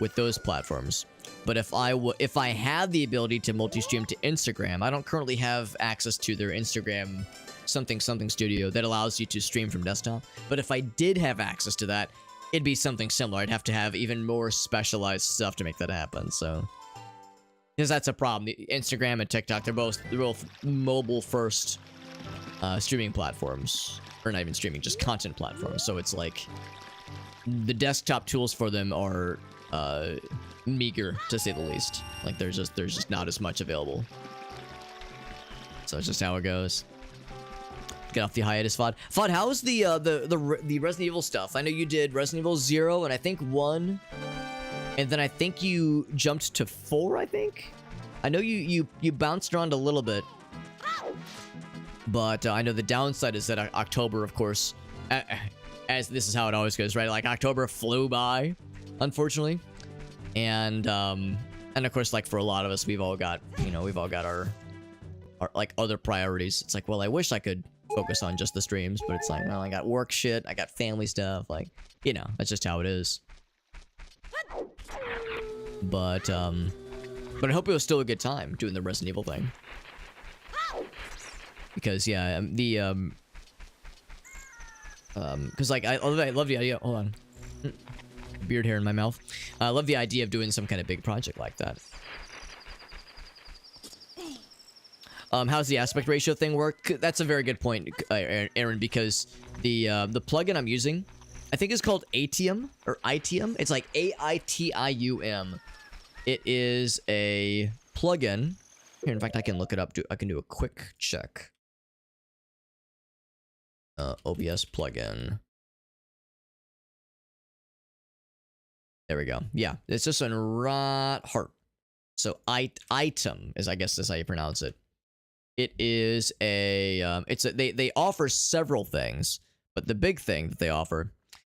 with those platforms. But if I had the ability to multi-stream to Instagram, I don't currently have access to their Instagram something studio that allows you to stream from desktop. But if I did have access to that, it'd be something similar. I'd have to have even more specialized stuff to make that happen, so. Because that's a problem. The Instagram and TikTok, they're both mobile-first streaming platforms. Or not even streaming, just content platforms. So it's like, the desktop tools for them are meager, to say the least. Like, there's just not as much available. So it's just how it goes. Get off the hiatus, Fod. Fod, how was the Resident Evil stuff? I know you did Resident Evil 0 and I think 1. And then I think you jumped to 4, I think? I know you bounced around a little bit. But I know the downside is that October, of course, as this is how it always goes, right? Like, October flew by, unfortunately. And of course, like, for a lot of us, we've all got our like, other priorities. It's like, well, I wish I could focus on just the streams, but it's like, well, I got work shit, I got family stuff, like, you know, that's just how it is. But I hope it was still a good time doing the Resident Evil thing. Because, yeah, because, like, I love the idea, hold on. Beard hair in my mouth. I love the idea of doing some kind of big project like that. How's the aspect ratio thing work? That's a very good point, Aaron, because the plugin I'm using, I think it's called Atium, or Itium. It's like A-I-T-I-U-M. It is a plugin. Here, in fact, I can look it up. I can do a quick check. OBS plugin. There we go. Yeah, it's just on Rot Heart. So Item is, I guess, that's how you pronounce it. It is a they offer several things, but the big thing that they offer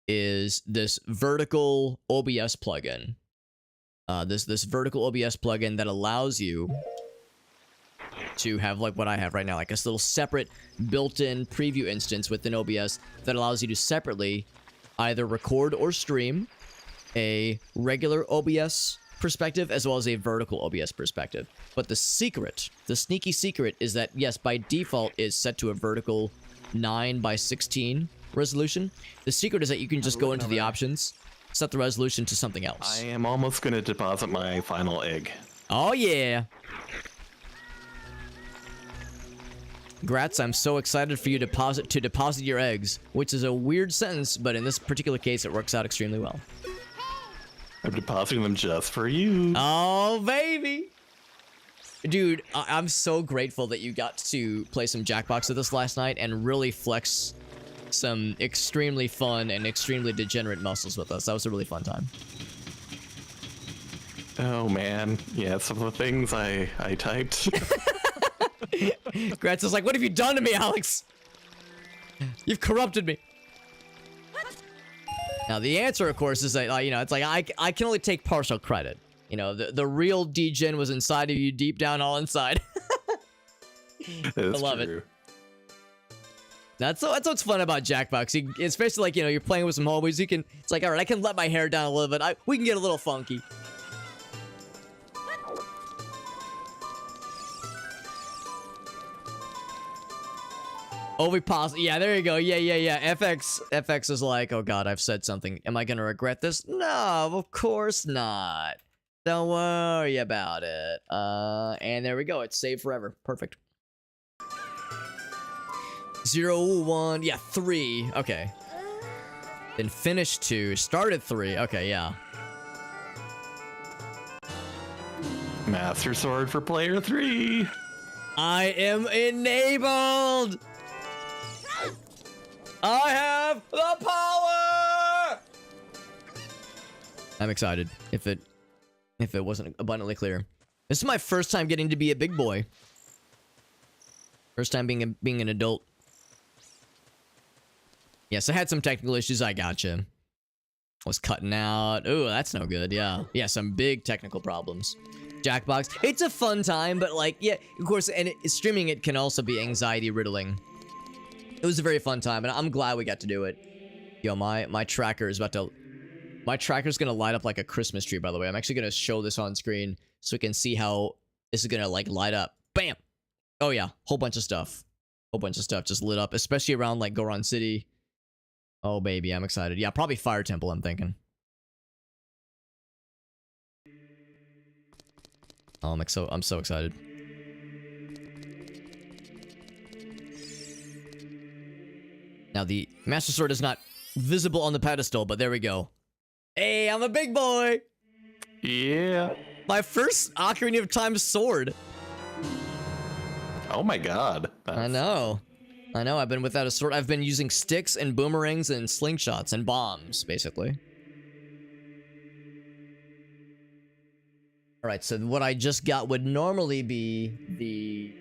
is this vertical OBS plugin. This vertical OBS plugin that allows you to have, like, what I have right now, like a little separate built-in preview instance within OBS that allows you to separately either record or stream a regular OBS perspective as well as a vertical OBS perspective. But the secret, the sneaky secret, is that, yes, by default is set to a vertical 9:16 resolution. The secret is that you can just go into the options, set the resolution to something else. I am almost going to deposit my final egg. Oh, yeah. Grats, I'm so excited for you to deposit your eggs, which is a weird sentence, but in this particular case, it works out extremely well. I'm depositing them just for you. Oh, baby. Dude, I'm so grateful that you got to play some Jackbox with us last night and really flex some extremely fun and extremely degenerate muscles with us. That was a really fun time. Oh, man. Yeah, some of the things I typed. Gratz is like, what have you done to me, Alex? You've corrupted me. Now, the answer, of course, is that, you know, it's like, I can only take partial credit. You know, the real degen was inside of you, deep down, all inside. I love it. That's what's fun about Jackbox. Especially like, you know, you're playing with some homies. You can, it's like, all right, I can let my hair down a little bit. We can get a little funky. Ovipositor. Yeah, there you go. Yeah. FX is like, oh god, I've said something. Am I gonna regret this? No, of course not. Don't worry about it. And there we go. It's saved forever. Perfect. 0, 1, yeah, 3. Okay. Then finished 2, started 3. Okay, yeah. Master Sword for player 3. I am enabled. I have the power. I'm excited. If it wasn't abundantly clear, this is my first time getting to be a big boy. First time being an adult. Yes, I had some technical issues. I gotcha. Was cutting out. Ooh, that's no good. Yeah, some big technical problems. Jackbox. It's a fun time, but like, yeah, of course, and streaming it can also be anxiety riddling. It was a very fun time, and I'm glad we got to do it. Yo, my tracker is about to... My tracker's gonna light up like a Christmas tree, by the way. I'm actually gonna show this on screen so we can see how this is gonna, like, light up. Bam! Oh, yeah. Whole bunch of stuff. Whole bunch of stuff just lit up, especially around, like, Goron City. Oh, baby, I'm excited. Yeah, probably Fire Temple, I'm thinking. Oh, I'm so excited. Now, the Master Sword is not visible on the pedestal, but there we go. Hey, I'm a big boy! Yeah. My first Ocarina of Time sword. Oh my god. I know. I've been without a sword. I've been using sticks and boomerangs and slingshots and bombs, basically. Alright, so what I just got would normally be the...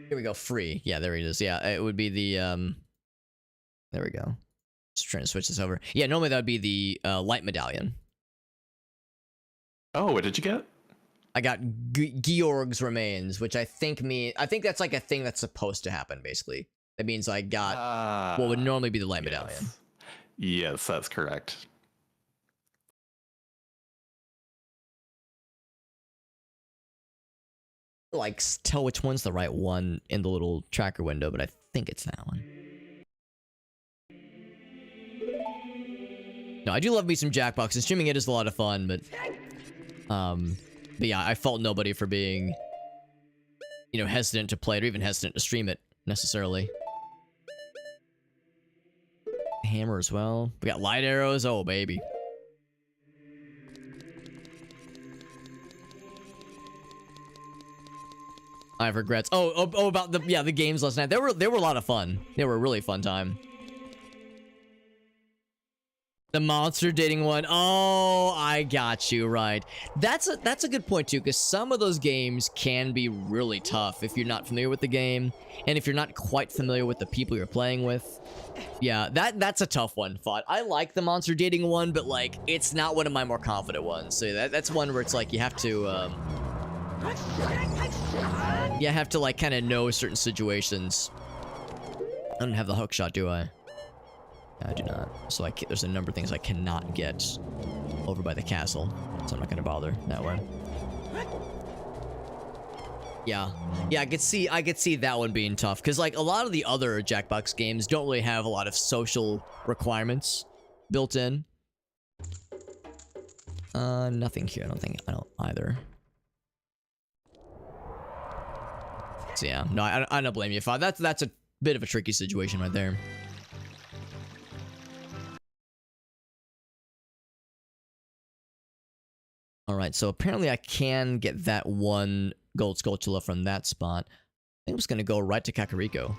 Here we go, free. Yeah, there it is. Yeah, it would be the... There we go. Just trying to switch this over. Yeah, normally that would be the light medallion. Oh, what did you get? I got Georg's remains, which I think that's like a thing that's supposed to happen, basically. That means I got what would normally be the light medallion. Yes, that's correct. Like, tell which one's the right one in the little tracker window, but I think it's that one. No, I do love me some Jackbox, and streaming it is a lot of fun, but yeah, I fault nobody for being, you know, hesitant to play it or even hesitant to stream it, necessarily. Hammer as well. We got light arrows. Oh, baby. I have regrets. Oh, about the games last night. They were a lot of fun. They were a really fun time. The monster dating one. Oh, I got you right. That's a good point too, because some of those games can be really tough if you're not familiar with the game, and if you're not quite familiar with the people you're playing with. Yeah, that's a tough one, Fought. I like the monster dating one, but like it's not one of my more confident ones. So that's one where it's like you have to like kind of know certain situations. I don't have the hook shot, do I? I do not. So there's a number of things I cannot get over by the castle. So I'm not gonna bother that way. Yeah, I could see that one being tough, because like a lot of the other Jackbox games don't really have a lot of social requirements built in. Nothing here. I don't either. So yeah, no, I don't blame you, Fod. That's a bit of a tricky situation right there. Alright, so apparently I can get that one gold Skulltula from that spot. I think I'm just going to go right to Kakariko.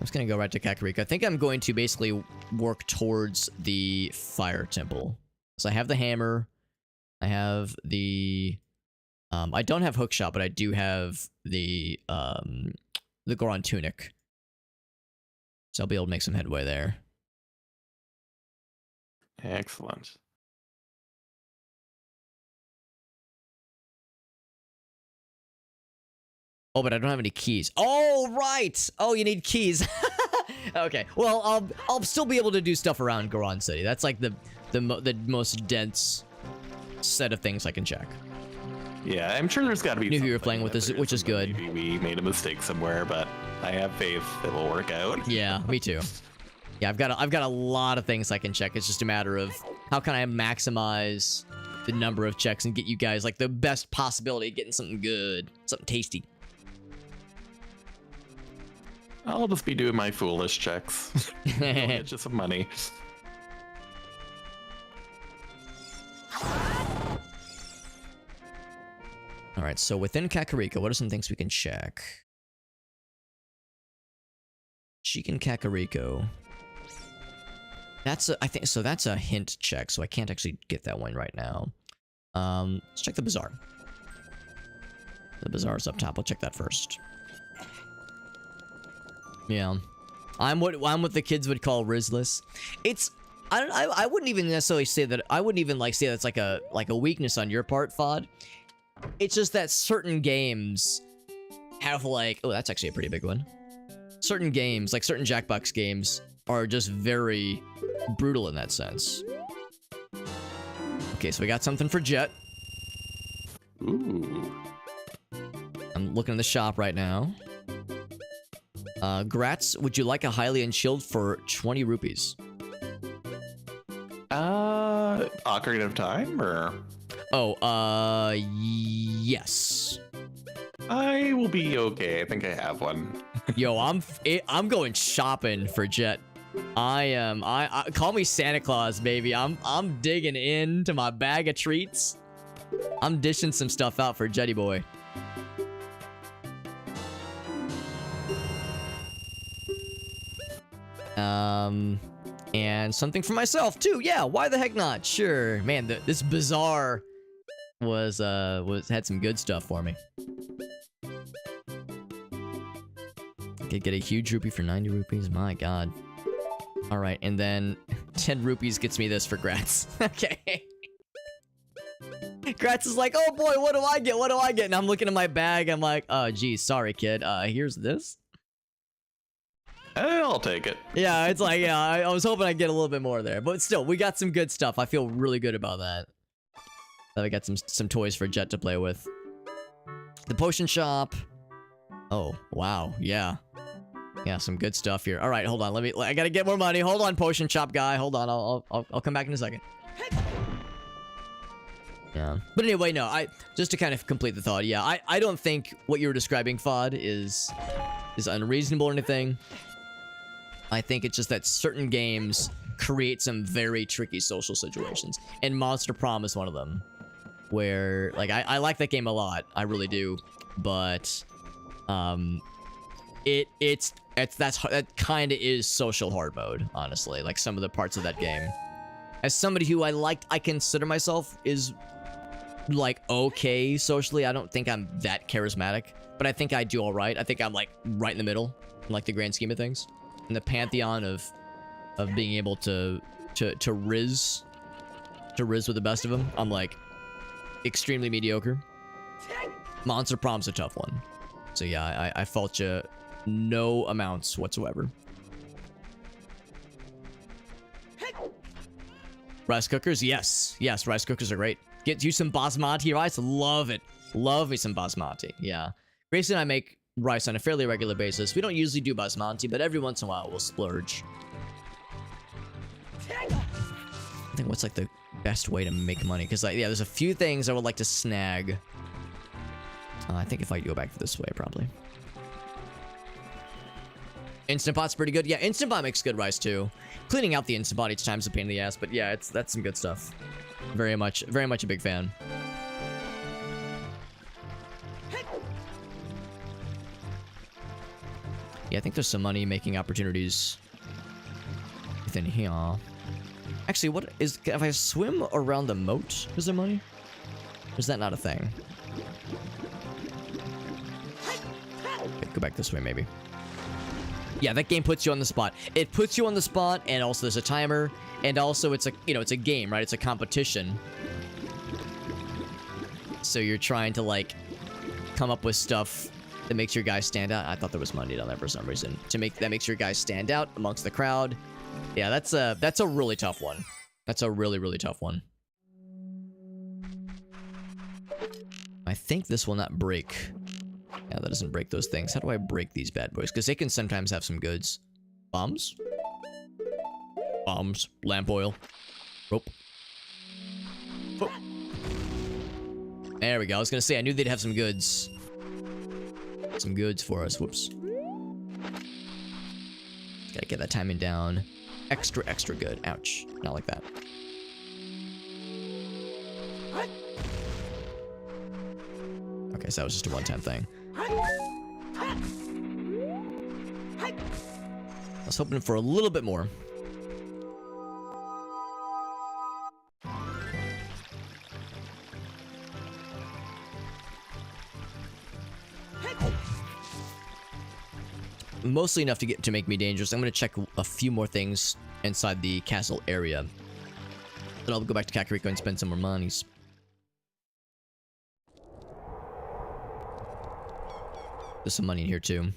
I think I'm going to basically work towards the Fire Temple. So I have the hammer. I have the... I don't have Hookshot, but I do have the Goron Tunic. So I'll be able to make some headway there. Excellent. Oh, but I don't have any keys. Oh, right. Oh, you need keys. Okay. Well, I'll still be able to do stuff around Goron City. That's like the most dense set of things I can check. Yeah, I'm sure there's got to be. Knew who you were playing with this, which is good. Maybe we made a mistake somewhere, but I have faith it will work out. Yeah, me too. Yeah, I've got a lot of things I can check. It's just a matter of how can I maximize the number of checks and get you guys like the best possibility of getting something good, something tasty. I'll just be doing my foolish checks. Get you some money. All right, so within Kakariko, what are some things we can check? Chicken Kakariko. That's I think so. That's a hint check, so I can't actually get that one right now. Let's check the bazaar. The bazaar's up top. We'll check that first. Yeah, I'm what the kids would call Rizless. It's I wouldn't even necessarily say that. I wouldn't even say that's like a weakness on your part, Fod. It's just that certain games have like, oh, that's actually a pretty big one. Certain games, like certain Jackbox games, are just very brutal in that sense. Okay, so we got something for Jet. Ooh. I'm looking in the shop right now. Gratz, would you like a highly unchilled for 20 rupees? Ocarina of Time, or? Oh, yes. I will be okay. I think I have one. Yo, I'm going shopping for Jet. I call me Santa Claus, baby. I'm digging into my bag of treats. I'm dishing some stuff out for Jetty boy. And something for myself too. Yeah, why the heck not? Sure, man. This bazaar had some good stuff for me. Could get a huge rupee for 90 rupees. My God. All right, and then 10 rupees gets me this for Gratz. Okay. Gratz is like, oh boy, what do I get? What do I get? And I'm looking at my bag. I'm like, oh geez, sorry kid. Here's this. I'll take it. Yeah, it's like, yeah, I was hoping I'd get a little bit more there. But still, we got some good stuff. I feel really good about that. I got some toys for Jet to play with. The potion shop. Oh, wow. Yeah. Yeah, some good stuff here. All right, hold on. I gotta get more money. Hold on, potion shop guy. Hold on. I'll come back in a second. Yeah. But anyway, no, just to kind of complete the thought, yeah, I don't think what you were describing, Fod, is unreasonable or anything. I think it's just that certain games create some very tricky social situations, and Monster Prom is one of them. Where, like, I like that game a lot, I really do, but that kind of is social hard mode, honestly. Like some of the parts of that game. As somebody who I consider myself is like okay socially. I don't think I'm that charismatic, but I think I do all right. I think I'm like right in the middle, in like the grand scheme of things. In the pantheon of being able to riz with the best of them, I'm like extremely mediocre. Monster Prom's a tough one. So yeah, I fault you no amounts whatsoever. Rice cookers, yes. Yes, rice cookers are great. Get you some basmati rice, love it. Love me some basmati, yeah. Gracie and I make rice on a fairly regular basis. We don't usually do basmati, but every once in a while we'll splurge. I think what's like the best way to make money? Because like, yeah, there's a few things I would like to snag. I think if I go back this way, probably. Instant Pot's pretty good. Yeah, Instant Pot makes good rice too. Cleaning out the Instant Pot each time's a pain in the ass, but yeah, that's some good stuff. Very much a big fan. Yeah, I think there's some money-making opportunities within here. Actually, what is... If I swim around the moat, is there money? Or is that not a thing? Okay, go back this way, maybe. Yeah, that game puts you on the spot. It puts you on the spot, and also there's a timer, and also it's a, it's a game, right? It's a competition. So you're trying to, like, come up with stuff that makes your guys stand out. I thought there was money down there for some reason. That makes your guys stand out amongst the crowd. Yeah, that's a really tough one. That's a really, really tough one. I think this will not break. Yeah, that doesn't break those things. How do I break these bad boys? Because they can sometimes have some goods. Bombs? Bombs. Lamp oil. Rope. Oh. There we go. I was going to say, I knew they'd have some goods. Some goods for us. Whoops. Gotta get that timing down. Extra, extra good. Ouch. Not like that. Okay, so that was just a one-time thing. I was hoping for a little bit more. Mostly enough to make me dangerous. I'm gonna check a few more things inside the castle area. Then I'll go back to Kakariko and spend some more monies. There's some money in here too.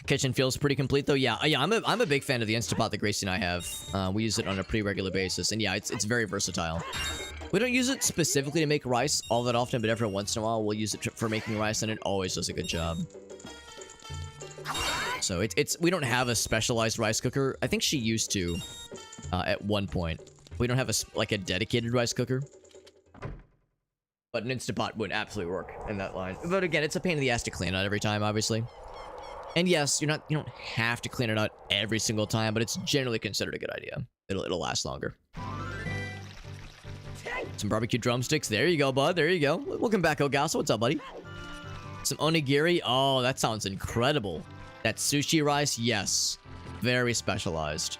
Kitchen feels pretty complete though. Yeah, I'm a big fan of the Instapot that Gracie and I have. We use it on a pretty regular basis, and yeah, it's very versatile. We don't use it specifically to make rice all that often, but every once in a while we'll use it for making rice, and it always does a good job. So we don't have a specialized rice cooker. I think she used to at one point. We don't have a dedicated rice cooker. But an Instapot would absolutely work in that line. But again, it's a pain in the ass to clean out every time, obviously. And yes, you don't have to clean it out every single time, but it's generally considered a good idea. It'll last longer. Some barbecue drumsticks. There you go, bud. There you go. Welcome back, Ogasa. What's up, buddy? Some onigiri. Oh, that sounds incredible. That sushi rice, yes. Very specialized.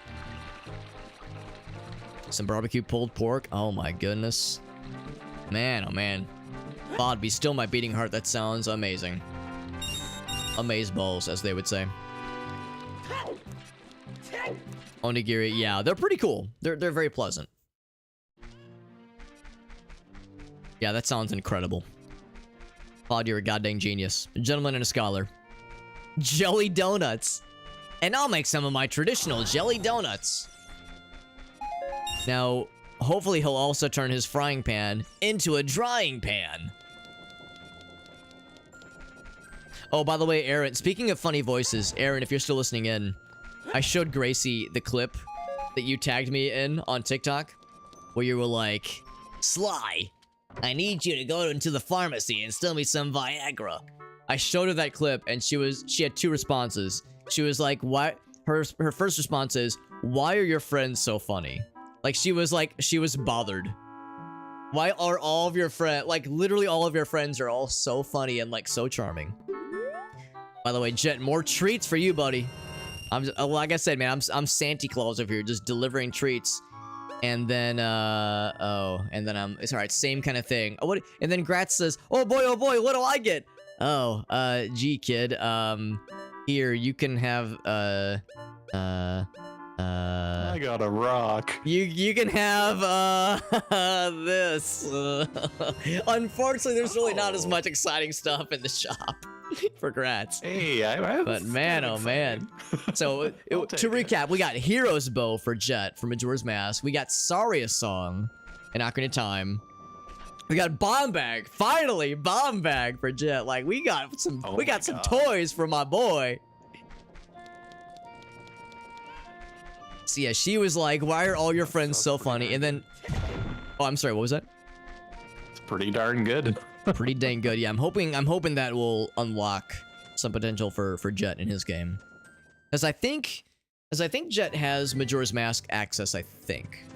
Some barbecue pulled pork. Oh my goodness. Man, oh man. Bod, be still my beating heart. That sounds amazing. Amazeballs, as they would say. Onigiri, yeah, they're pretty cool. They're very pleasant. Yeah, that sounds incredible. Bod, you're a goddamn genius. A gentleman and a scholar. Jelly donuts. And I'll make some of my traditional jelly donuts. Now, hopefully he'll also turn his frying pan into a drying pan. Oh, by the way, Aaron, speaking of funny voices, Aaron, if you're still listening in, I showed Gracie the clip that you tagged me in on TikTok, where you were like, Sly, I need you to go into the pharmacy and steal me some Viagra. I showed her that clip, and she had two responses. She was like, "Why?" Her first response is, "Why are your friends so funny?" Like, she was bothered. Why are all of your friends, like, literally all of your friends are all so funny and, like, so charming. By the way, Jet, more treats for you, buddy. Like I said, man, I'm Santa Claus over here, just delivering treats. And then, it's alright, same kind of thing. Oh, what? And then Gratz says, oh boy, what do I get? Oh, gee, kid, here, you can have, I got a rock. You can have, this. Unfortunately, there's really not as much exciting stuff in the shop for Gratz. Hey, but man, oh man. So, to recap, we got Hero's Bow for Jet from Majora's Mask. We got Saria's Song in Ocarina of Time. We got Bomb Bag, finally, Bomb Bag for Jet. Like, we got some toys for my boy. So yeah, she was like, why are all your friends so funny? And then, oh, I'm sorry, what was that? It's pretty darn good. Pretty dang good. Yeah, I'm hoping that will unlock some potential for Jet in his game. As I think Jet has Majora's Mask access, I think.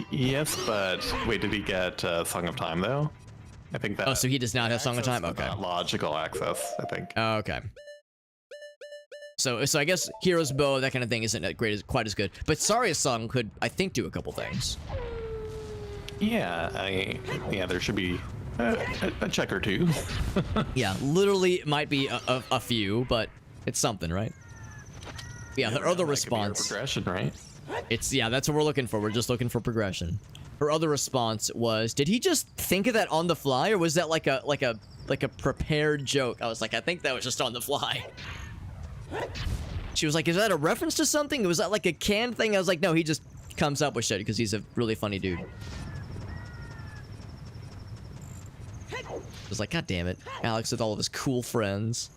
Yes, but wait, did he get Song of Time though? I think that. Oh, so he does not have Song of Time? Okay. Logical access, I think. Oh, okay. So I guess Hero's Bow, that kind of thing, isn't quite as good. But Saria's Song could, I think, do a couple things. Yeah, there should be a check or two. Yeah, literally might be a few, but it's something, right? Yeah, her other response. Progression, right? Yeah, that's what we're looking for. We're just looking for progression. Her other response was, did he just think of that on the fly, or was that like a like a prepared joke. I was like, I think that was just on the fly. She was like, is that a reference to something? Was that like a canned thing? I was like, no, he just comes up with shit because he's a really funny dude. I was like, God damn it. Alex with all of his cool friends.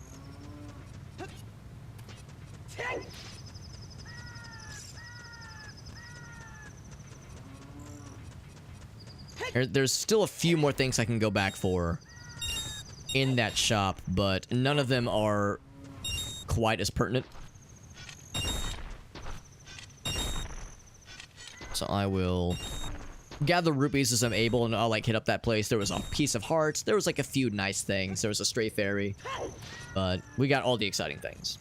There's still a few more things I can go back for in that shop, but none of them are quite as pertinent. So I will gather rupees as I'm able, and I'll like hit up that place. There was a piece of hearts. There was like a few nice things. There was a stray fairy, but we got all the exciting things.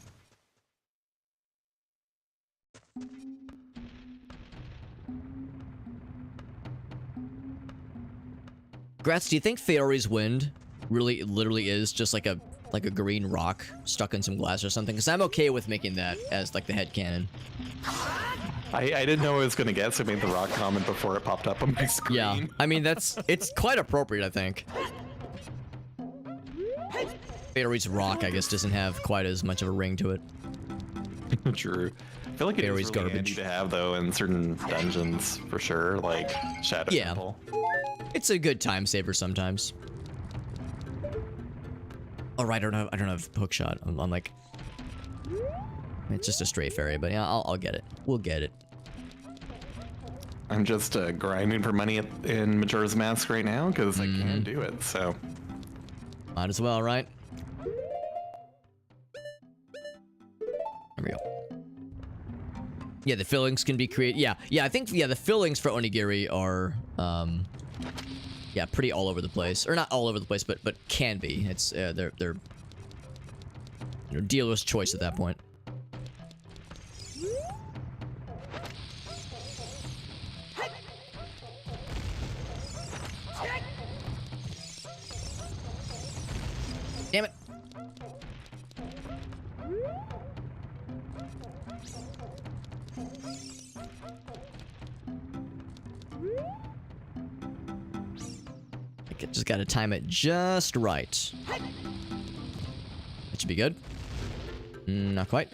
Gratz, do you think Faori's wind really literally is just like a green rock stuck in some glass or something? Because I'm okay with making that as like the headcanon. I didn't know I was gonna guess. I made the rock comment before it popped up on my screen. Yeah, I mean it's quite appropriate, I think. Faori's rock, I guess, doesn't have quite as much of a ring to it. True. I feel like it is really handy to have though in certain dungeons for sure, like Shadow Temple. It's a good time saver sometimes. Oh right, I don't have hookshot. I'm like, it's just a stray fairy, but yeah, I'll get it. We'll get it. I'm just grinding for money in Majora's Mask right now because I can't do it. So might as well, right? There we go. Yeah, the fillings can be created. Yeah, I think the fillings for onigiri are yeah, pretty all over the place, or not all over the place, but can be. It's they're dealer's choice at that point. Damn it. I just gotta time it just right. That should be good. Not quite.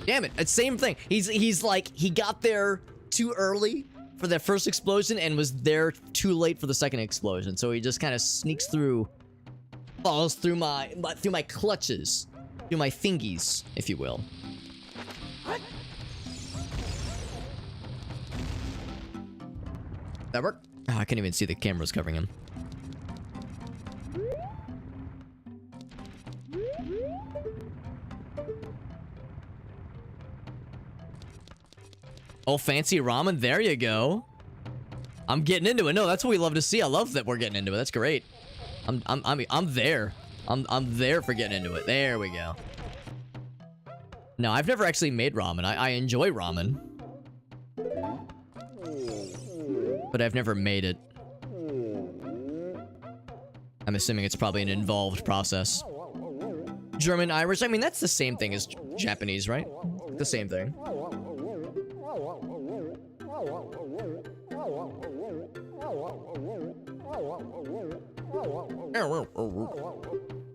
Damn it, it's same thing. He's like, he got there too early for that first explosion and was there too late for the second explosion. So he just kind of sneaks through, falls through my clutches, through my fingies, if you will. That work? Oh, I can't even see the cameras covering him. Oh, fancy ramen. There you go. I'm getting into it. No, that's what we love to see. I love that we're getting into it. That's great. I'm there. I'm there for getting into it. There we go. No, I've never actually made ramen. I enjoy ramen, but I've never made it. I'm assuming it's probably an involved process. German, Irish. I mean, that's the same thing as Japanese, right? The same thing.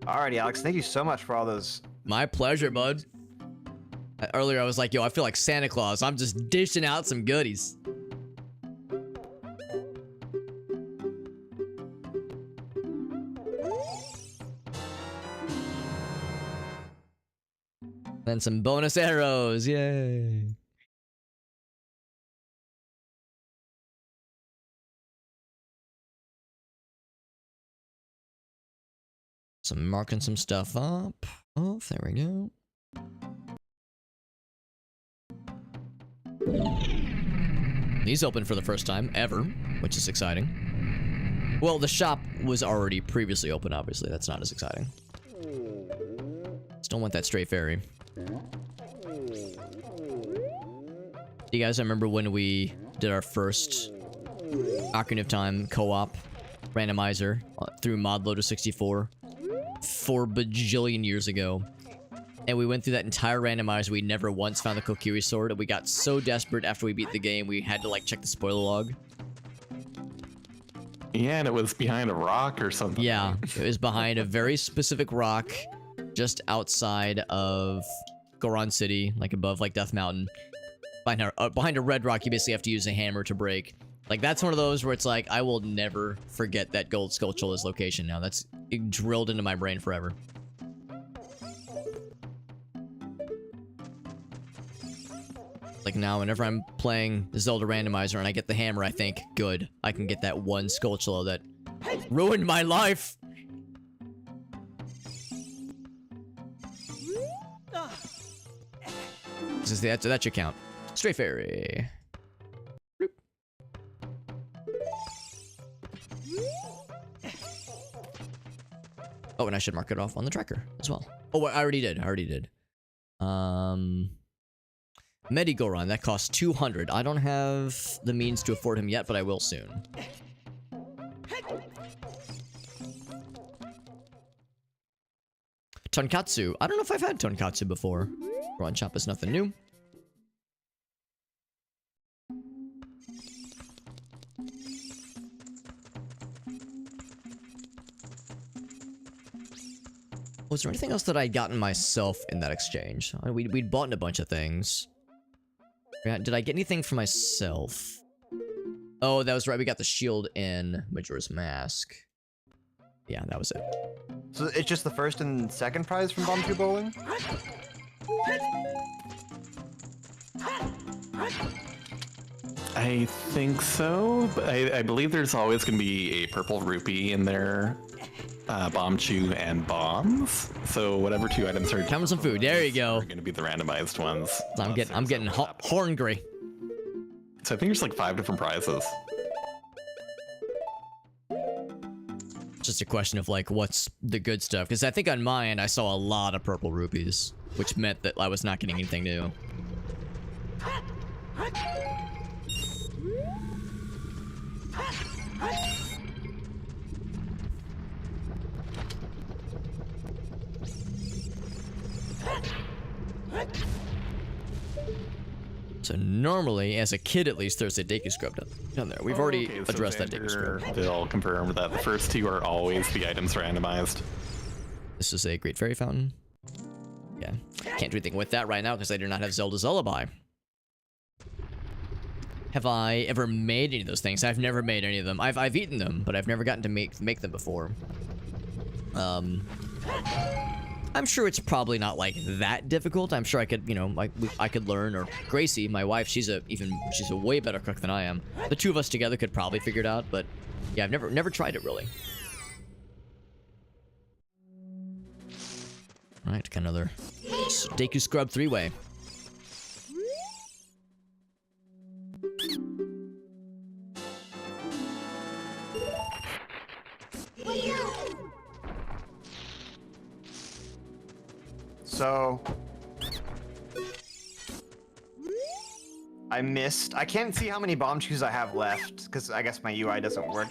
Alrighty, Alex, thank you so much for all those. My pleasure, bud. Earlier, I was like, yo, I feel like Santa Claus. I'm just dishing out some goodies. Then some bonus arrows. Yay. Some marking some stuff up. Oh, there we go. These open for the first time ever, which is exciting. Well, the shop was already previously open, obviously. That's not as exciting. Just don't want that stray fairy. Do you guys remember when we did our first Ocarina of Time co-op randomizer through Mod Loader 64 4 bajillion years ago? And we went through that entire randomizer. We never once found the Kokiri sword, and we got so desperate after we beat the game, we had to like check the spoiler log. Yeah, and it was behind a rock or something. Yeah, it was behind a very specific rock, just outside of Goron City, like above like Death Mountain. Behind a red rock, you basically have to use a hammer to break. Like, that's one of those where it's like, I will never forget that gold Skulltula's location now. That's drilled into my brain forever. Like now, whenever I'm playing Zelda Randomizer and I get the hammer, I think, good, I can get that one Skulltula that ruined my life. That should count. Stray Fairy. Bloop. Oh, and I should mark it off on the tracker as well. Oh, I already did. Medigoron, that costs 200. I don't have the means to afford him yet, but I will soon. Tonkatsu. I don't know if I've had Tonkatsu before. Prawn chop is nothing new. Was there anything else that I'd gotten myself in that exchange? We'd bought a bunch of things. Did I get anything for myself? Oh, that was right. We got the shield in Majora's Mask. Yeah, that was it. So it's just the first and second prize from Bomb 2 Bowling? I think so. But I believe there's always going to be a purple rupee in there. Bomb Chew and bombs. So whatever 2 items are come with some food. There you go. Are going to be the randomized ones. I'm getting horngry. So I think there's like 5 different prizes. Just a question of like what's the good stuff, because I think on my end I saw a lot of purple rupees, which meant that I was not getting anything new. So normally, as a kid at least, there's a Deku Scrub down there. We've already addressed that Deku Scrub. They'll confirm that the first 2 are always the items randomized. This is a Great Fairy Fountain. Yeah, can't do anything with that right now because I do not have Zelda's Lullaby. Have I ever made any of those things? I've never made any of them. I've eaten them, but I've never gotten to make them before. I'm sure it's probably not like that difficult. I'm sure I could, you know, like I could learn. Or Gracie, my wife, she's a way better cook than I am. The 2 of us together could probably figure it out, but yeah, I've never tried it really. All right, got another Deku Scrub 3-way. So I can't see how many bomb chews I have left because I guess my UI doesn't work.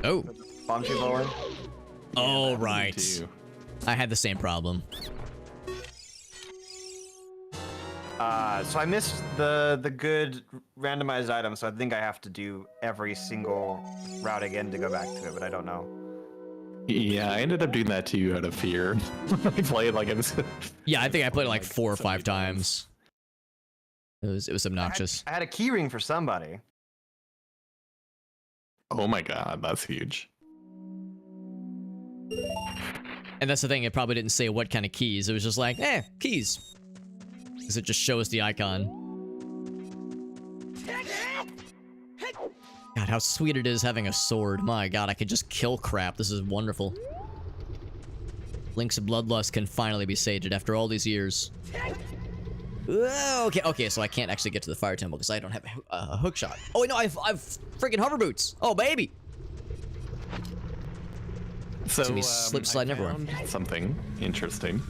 Oh. Bomb chew bowling. Oh, right. I had the same problem. So I missed the good randomized item, so I think I have to do every single route again to go back to it, but I don't know. Yeah, I ended up doing that too out of fear. I played like it was. Yeah, I think I played it like 4 or 5 times. It was obnoxious. I had a key ring for somebody. Oh my god, that's huge. And that's the thing, it probably didn't say what kind of keys. It was just like, keys. Because it just shows the icon. God, how sweet it is having a sword. My god, I could just kill crap. This is wonderful. Link's bloodlust can finally be sated after all these years. Okay, so I can't actually get to the fire temple because I don't have a hook shot. Oh, wait, no, I've freaking hover boots. Oh, baby. So, me slip sliding everywhere. Something interesting.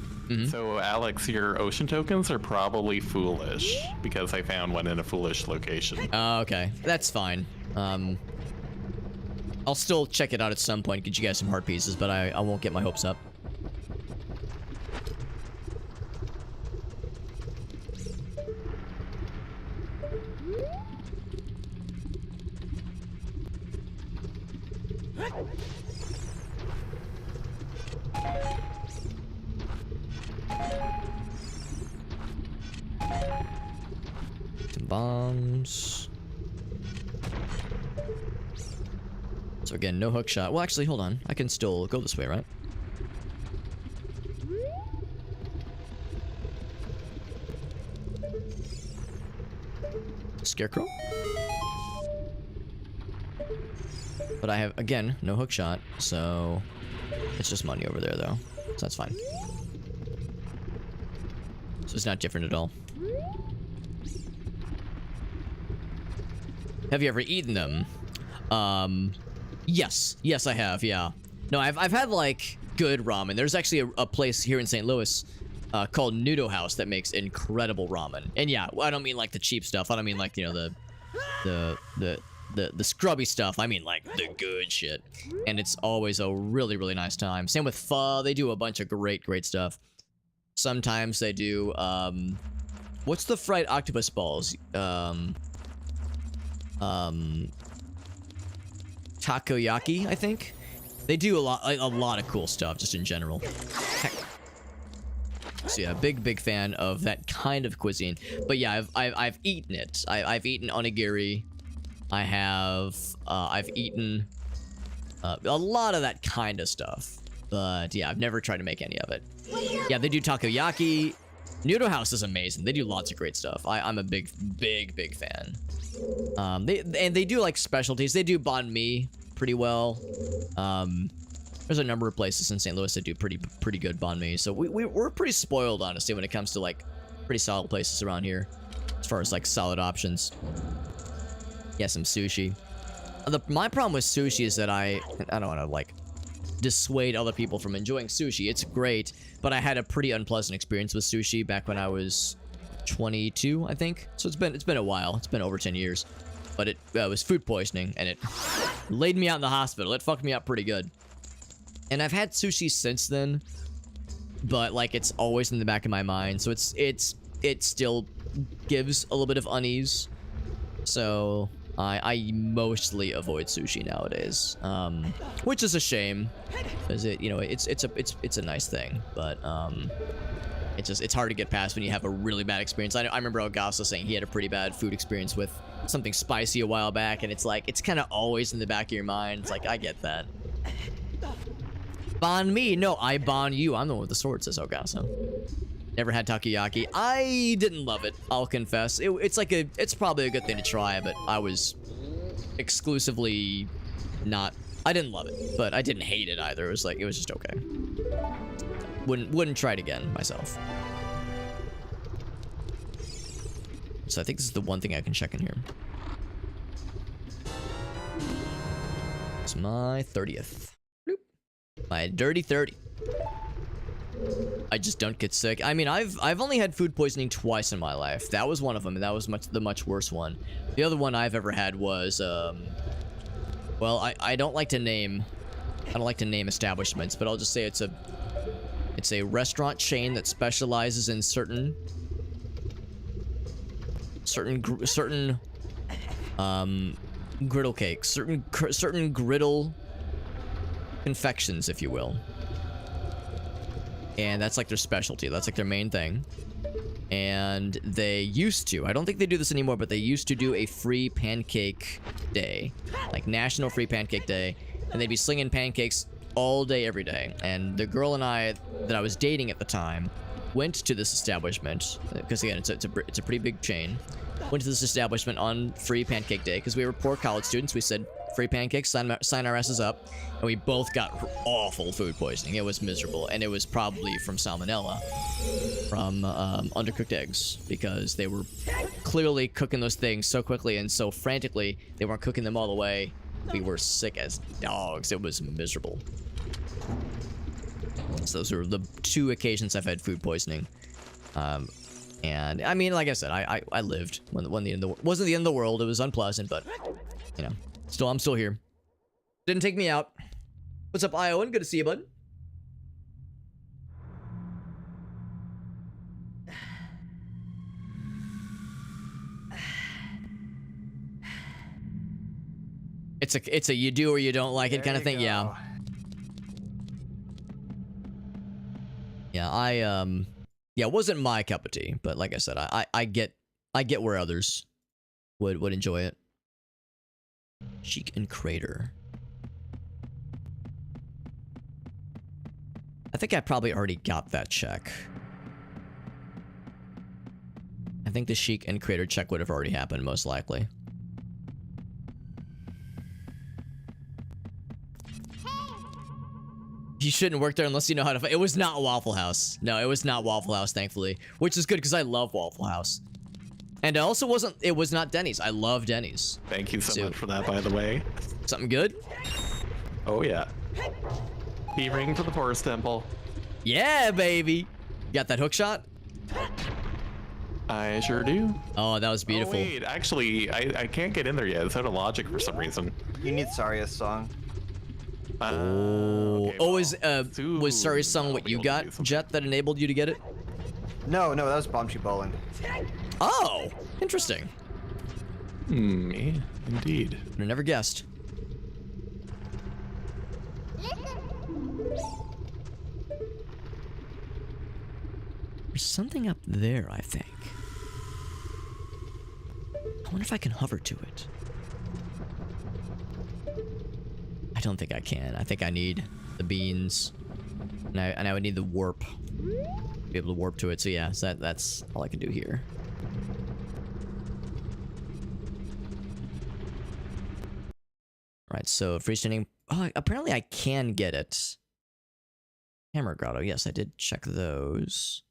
So, Alex, your ocean tokens are probably foolish because I found one in a foolish location. Okay, that's fine. I'll still check it out at some point, get you guys some heart pieces, but I won't get my hopes up. Some bombs. So again, no hook shot. Well, actually, hold on. I can still go this way, right? Scarecrow? But I have, again, no hook shot, so it's just money over there, though. So that's fine. So it's not different at all. Have you ever eaten them? Yes. Yes, I have, yeah. No, I've had, like, good ramen. There's actually a place here in St. Louis called Noodle House that makes incredible ramen. And yeah, I don't mean, like, the cheap stuff. I don't mean, like, you know, the scrubby stuff. I mean, like, the good shit. And it's always a really, really nice time. Same with pho. They do a bunch of great stuff. Sometimes they do, what's the fried octopus balls? Takoyaki, I think. They do a lot of cool stuff just in general. Heck. So yeah, big fan of that kind of cuisine. But yeah, I've eaten it. I've eaten onigiri. I've eaten a lot of that kind of stuff. But yeah, I've never tried to make any of it. Yeah, they do takoyaki. Noodle House is amazing. They do lots of great stuff. I'm a big fan. They do like specialties. They do banh mi pretty well. There's a number of places in St. Louis that do pretty good banh mi. So we're pretty spoiled, honestly, when it comes to like pretty solid places around here, as far as like solid options. Yeah, some sushi. My problem with sushi is that I don't want to like dissuade other people from enjoying sushi. It's great, but I had a pretty unpleasant experience with sushi back when I was 22, I think. So it's been a while. It's been over 10 years. But it was food poisoning, and it laid me out in the hospital. It fucked me up pretty good. And I've had sushi since then, but like it's always in the back of my mind. So it still gives a little bit of unease. So I mostly avoid sushi nowadays, which is a shame, because it's a nice thing, but it's hard to get past when you have a really bad experience. I remember Augusta saying he had a pretty bad food experience with something spicy a while back, and it's like it's kind of always in the back of your mind. It's like, I get that. Banh mi, no, I banh you. I'm the one with the sword, says Augusta. Never had takoyaki. I didn't love it, I'll confess. It's probably a good thing to try, but I was exclusively not. I didn't love it, but I didn't hate it either. It was just okay. Wouldn't try it again myself. So I think this is the one thing I can check in here. It's my 30th. Bloop. My dirty 30. I just don't get sick. I mean, I've only had food poisoning twice in my life. That was one of them, and that was the much worse one. The other one I've ever had was well, I don't like to name establishments, but I'll just say it's a restaurant chain that specializes in certain griddle cakes, certain griddle confections, if you will. And that's like their specialty. That's like their main thing. And they used to, I don't think they do this anymore, but they used to do a free pancake day, like National Free Pancake Day, and they'd be slinging pancakes all day, every day. And the girl and I that I was dating at the time went to this establishment, because again, it's a pretty big chain. Went to this establishment on Free Pancake Day because we were poor college students. We said, free pancakes, sign our asses up, and we both got awful food poisoning. It was miserable, and it was probably from salmonella, from undercooked eggs, because they were clearly cooking those things so quickly and so frantically. They weren't cooking them all the way. We were sick as dogs. It was miserable. So those are the two occasions I've had food poisoning. And I mean, like I said, I lived when the end of the wasn't the end of the world. It was unpleasant, but you know, I'm still here. Didn't take me out. What's up, Iowan? Good to see you, bud. It's a you do or you don't like it kind of thing. Yeah. Yeah, yeah, it wasn't my cup of tea, but like I said, I get where others would enjoy it. Sheik and Crater. I think I probably already got that check. I think the Sheik and Crater check would have already happened, most likely. You shouldn't work there unless you know how to fight. It was not Waffle House. No, it was not Waffle House, thankfully. Which is good, because I love Waffle House. And it also wasn't... It was not Denny's. I love Denny's. Thank you so much for that, by the way. Something good? Oh, yeah. Key ring to the Forest Temple. Yeah, baby! Got that hook shot? I sure do. Oh, that was beautiful. Oh, wait, actually, I can't get in there yet. It's out of logic for some reason. You need Saria's song. Okay, well, was Sari's song what you got, Jet, that enabled you to get it? No, that was Bombshy Bowling. Oh, interesting. Yeah, indeed. I never guessed. There's something up there, I think. I wonder if I can hover to it. I don't think I can. I think I need the beans. And I would need the warp. To be able to warp to it. So yeah, so that's all I can do here. Alright, so freestanding. Oh, apparently I can get it. Hammer Grotto. Yes, I did check those.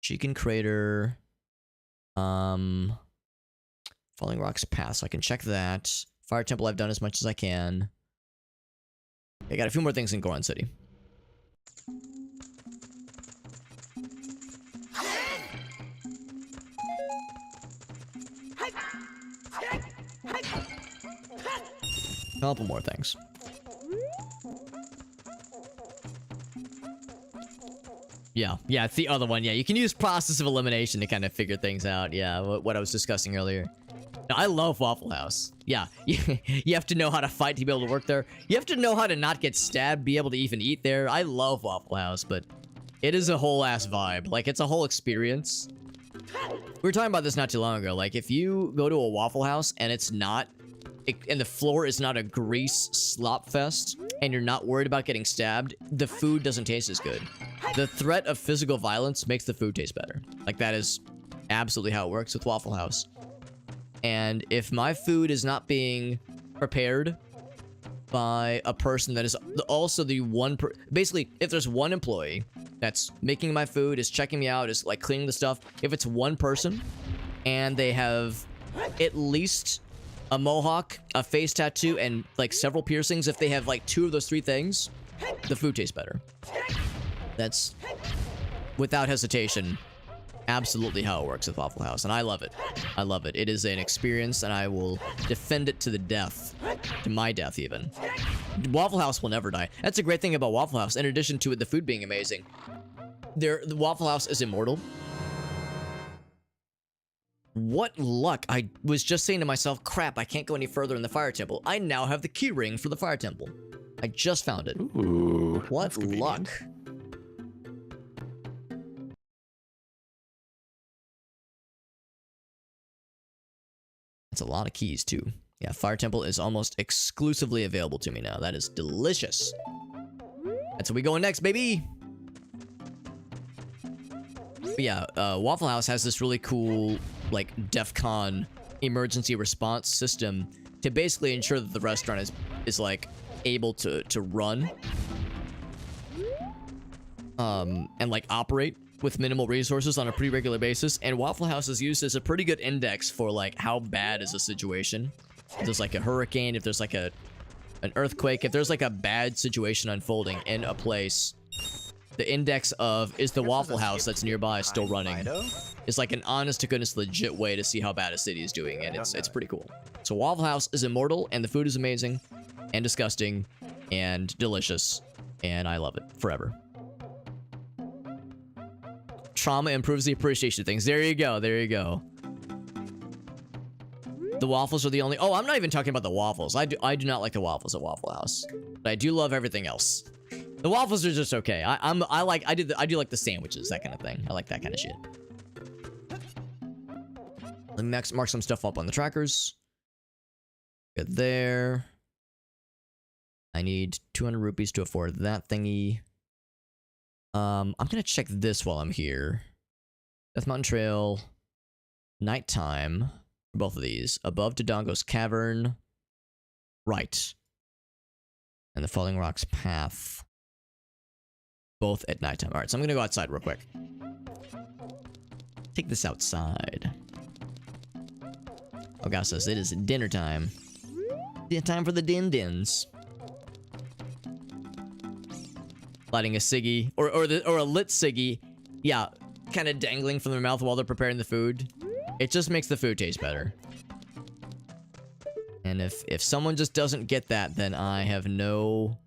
Chicken Crater. Falling Rocks Pass. So I can check that. Fire Temple, I've done as much as I can. I got a few more things in Goron City. A couple more things. Yeah, it's the other one. Yeah, you can use process of elimination to kind of figure things out. Yeah, what I was discussing earlier. Now, I love Waffle House. Yeah, you have to know how to fight to be able to work there. You have to know how to not get stabbed, be able to even eat there. I love Waffle House, but it is a whole ass vibe. Like, it's a whole experience. We were talking about this not too long ago. Like, if you go to a Waffle House and it's not... and the floor is not a grease slop fest, and you're not worried about getting stabbed, the food doesn't taste as good. The threat of physical violence makes the food taste better. Like, that is absolutely how it works with Waffle House. And if my food is not being prepared by a person that is also the one basically, if there's one employee that's making my food, is checking me out, is like cleaning the stuff, if it's one person and they have at least a mohawk, a face tattoo, and like several piercings, if they have like 2 of those 3 things, the food tastes better. That's, without hesitation, absolutely how it works with Waffle House, and I love it. I love it. It is an experience, and I will defend it to the death. To my death, even. Waffle House will never die. That's a great thing about Waffle House, in addition to the food being amazing. The Waffle House is immortal. What luck. I was just saying to myself, crap, I can't go any further in the Fire Temple. I now have the key ring for the Fire Temple. I just found it. Ooh, what luck. That's a lot of keys, too. Yeah, Fire Temple is almost exclusively available to me now. That is delicious. That's where we going next, baby! But yeah, Waffle House has this really cool, like, DEF CON emergency response system to basically ensure that the restaurant is like, able to run. And, like, operate with minimal resources on a pretty regular basis, and Waffle House is used as a pretty good index for, like, how bad is a situation. If there's, like, a hurricane, if there's, like, an earthquake, if there's, like, a bad situation unfolding in a place, the index of, is the Waffle House that's nearby still running? It's, like, an honest-to-goodness legit way to see how bad a city is doing, and it's pretty cool. So Waffle House is immortal, and the food is amazing, and disgusting, and delicious, and I love it forever. Trauma improves the appreciation of things. There you go. There you go. The waffles are the only... Oh, I'm not even talking about the waffles. I do not like the waffles at Waffle House. But I do love everything else. The waffles are just okay. I do like the sandwiches, that kind of thing. I like that kind of shit. Let me mark some stuff up on the trackers. Good there. I need 200 rupees to afford that thingy. I'm gonna check this while I'm here. Death Mountain Trail. Nighttime. For both of these. Above Dodongo's Cavern. Right. And the Falling Rocks Path. Both at nighttime. Alright, so I'm gonna go outside real quick. Take this outside. Oh gosh, says it is dinner time. Time for the din-dins. Lighting a ciggy. Or a lit ciggy. Yeah, kind of dangling from their mouth while they're preparing the food. It just makes the food taste better. And if someone just doesn't get that, then I have no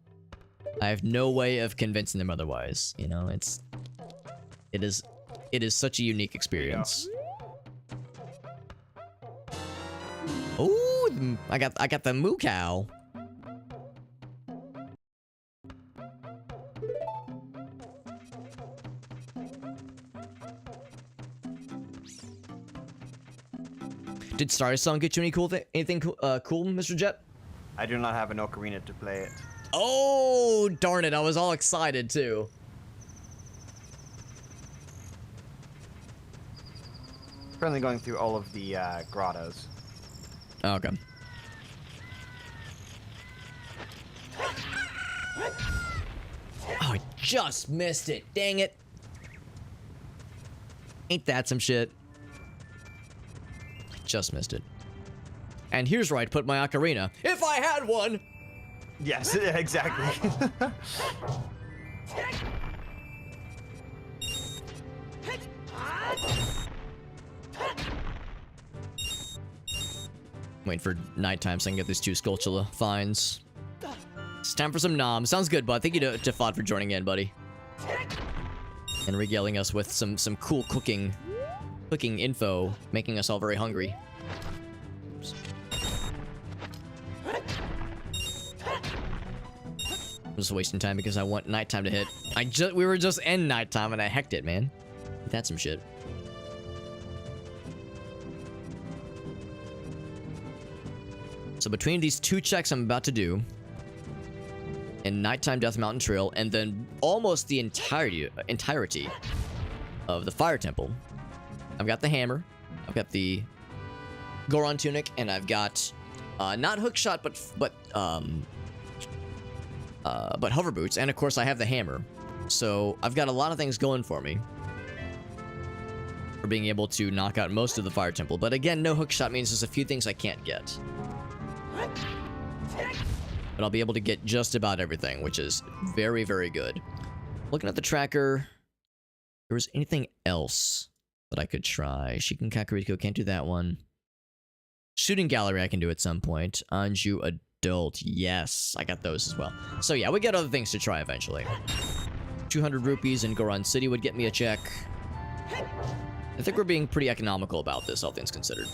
way of convincing them otherwise. You know, it is such a unique experience. Ooh, I got the moo cow. Did Star Song get you anything cool, Mr. Jet? I do not have an ocarina to play it. Oh, darn it. I was all excited, too. Currently going through all of the grottos. Oh, okay. Oh, I just missed it. Dang it. Ain't that some shit? I just missed it. And here's where I'd put my ocarina. If I had one! Yes, exactly. Waiting for nighttime so I can get these 2 Skulltula finds. It's time for some nom. Sounds good, bud. Thank you to Fod for joining in, buddy. And regaling us with some cool cooking info, making us all very hungry. Oops. I'm just wasting time because I want nighttime to hit. We were just in nighttime and I hecked it, man. That's some shit. So between these 2 checks I'm about to do, and Nighttime Death Mountain Trail, and then almost the entirety of the Fire Temple, I've got the hammer, I've got the Goron tunic, and I've got not hookshot, but hover boots, and of course I have the hammer. So I've got a lot of things going for me for being able to knock out most of the Fire Temple. But again, no hookshot means there's a few things I can't get. But I'll be able to get just about everything, which is very, very good. Looking at the tracker, there was anything else that I could try. Shikin Kakariko, can't do that one. Shooting Gallery I can do at some point. Anju Adult, yes, I got those as well. So yeah, we got other things to try eventually. 200 rupees in Goron City would get me a check. I think we're being pretty economical about this, all things considered.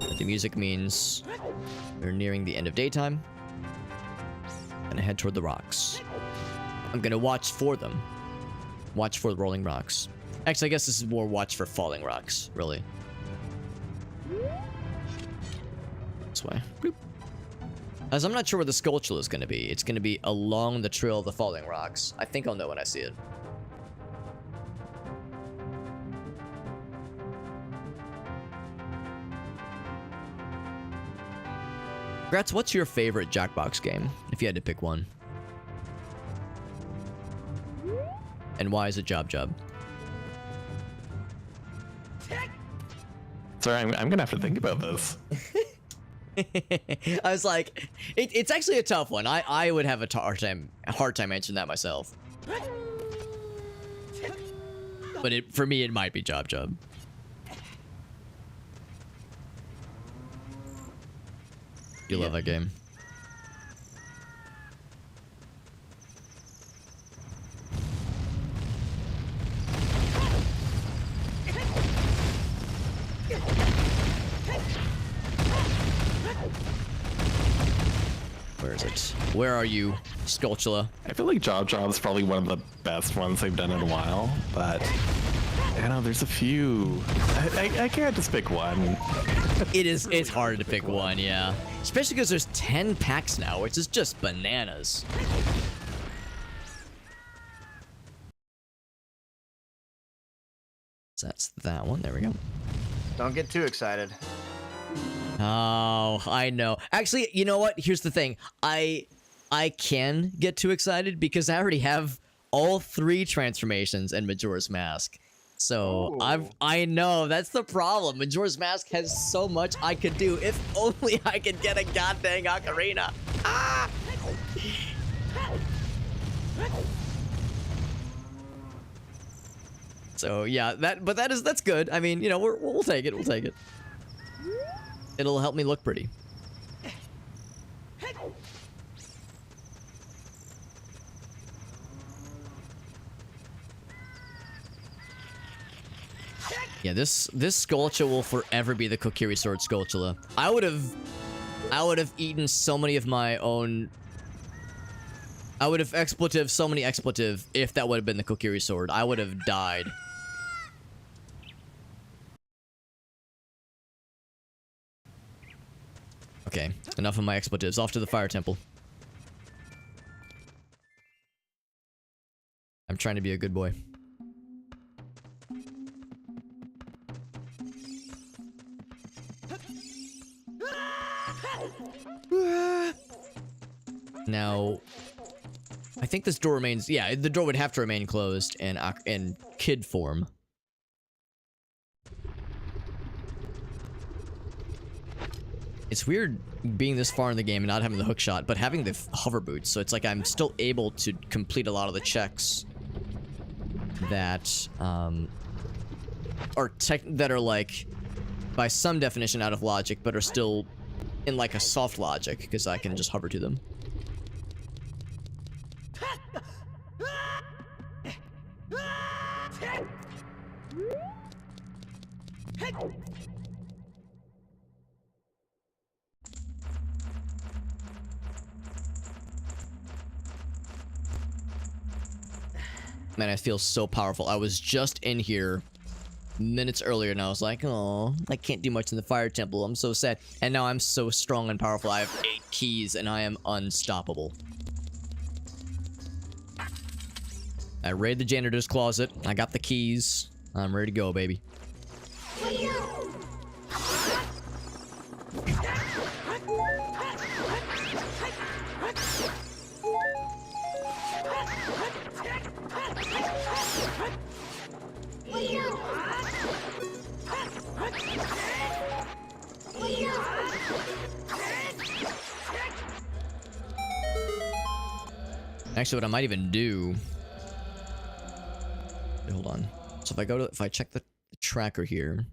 But the music means we're nearing the end of daytime. Gonna head toward the rocks. I'm gonna watch for them. Watch for the rolling rocks. Actually, I guess this is more watch for falling rocks, really. This way. Boop. As I'm not sure where the Skulltula is gonna be. It's gonna be along the trail of the falling rocks. I think I'll know when I see it. Grats, what's your favorite Jackbox game, if you had to pick one? And why is it Job Job? Sorry, I'm gonna have to think about this. I was like, it's actually a tough one. I would have a hard time answering that myself. But for me, it might be Job Job. You love that game. Where is it? Where are you, Skulltula? I feel like Job is probably one of the best ones they've done in a while, but I don't know, there's a few. I can't just pick one. It's hard to pick one, yeah. Especially because there's 10 packs now, which is just bananas. So that's that one. There we go. Don't get too excited. Oh, I know. Actually, you know what? Here's the thing. I can get too excited because I already have all 3 transformations in Majora's Mask. So Ooh. I know that's the problem. Majora's Mask has so much I could do. If only I could get a goddamn ocarina. Ah! So yeah, that's good. I mean, you know, we'll take it. We'll take it. It'll help me look pretty. Yeah, this Skulltula will forever be the Kokiri Sword Skulltula. I would have eaten so many of my own. I would have expletive so many expletive if that would have been the Kokiri Sword. I would have died. Okay, enough of my expletives. Off to the fire temple. I'm trying to be a good boy. Now, I think this door remains... Yeah, the door would have to remain closed in kid form. It's weird being this far in the game and not having the hook shot, but having the hover boots, so it's like I'm still able to complete a lot of the checks that are like, by some definition, out of logic, but are still in like a soft logic, because I can just hover to them. Man, I feel so powerful. I was just in here minutes earlier and I was like, oh, I can't do much in the fire temple. I'm so sad. And now I'm so strong and powerful. I have 8 keys and I am unstoppable. I raid the janitor's closet. I got the keys. I'm ready to go, baby. Actually, what I might even do... Wait, hold on. So if I check the tracker here...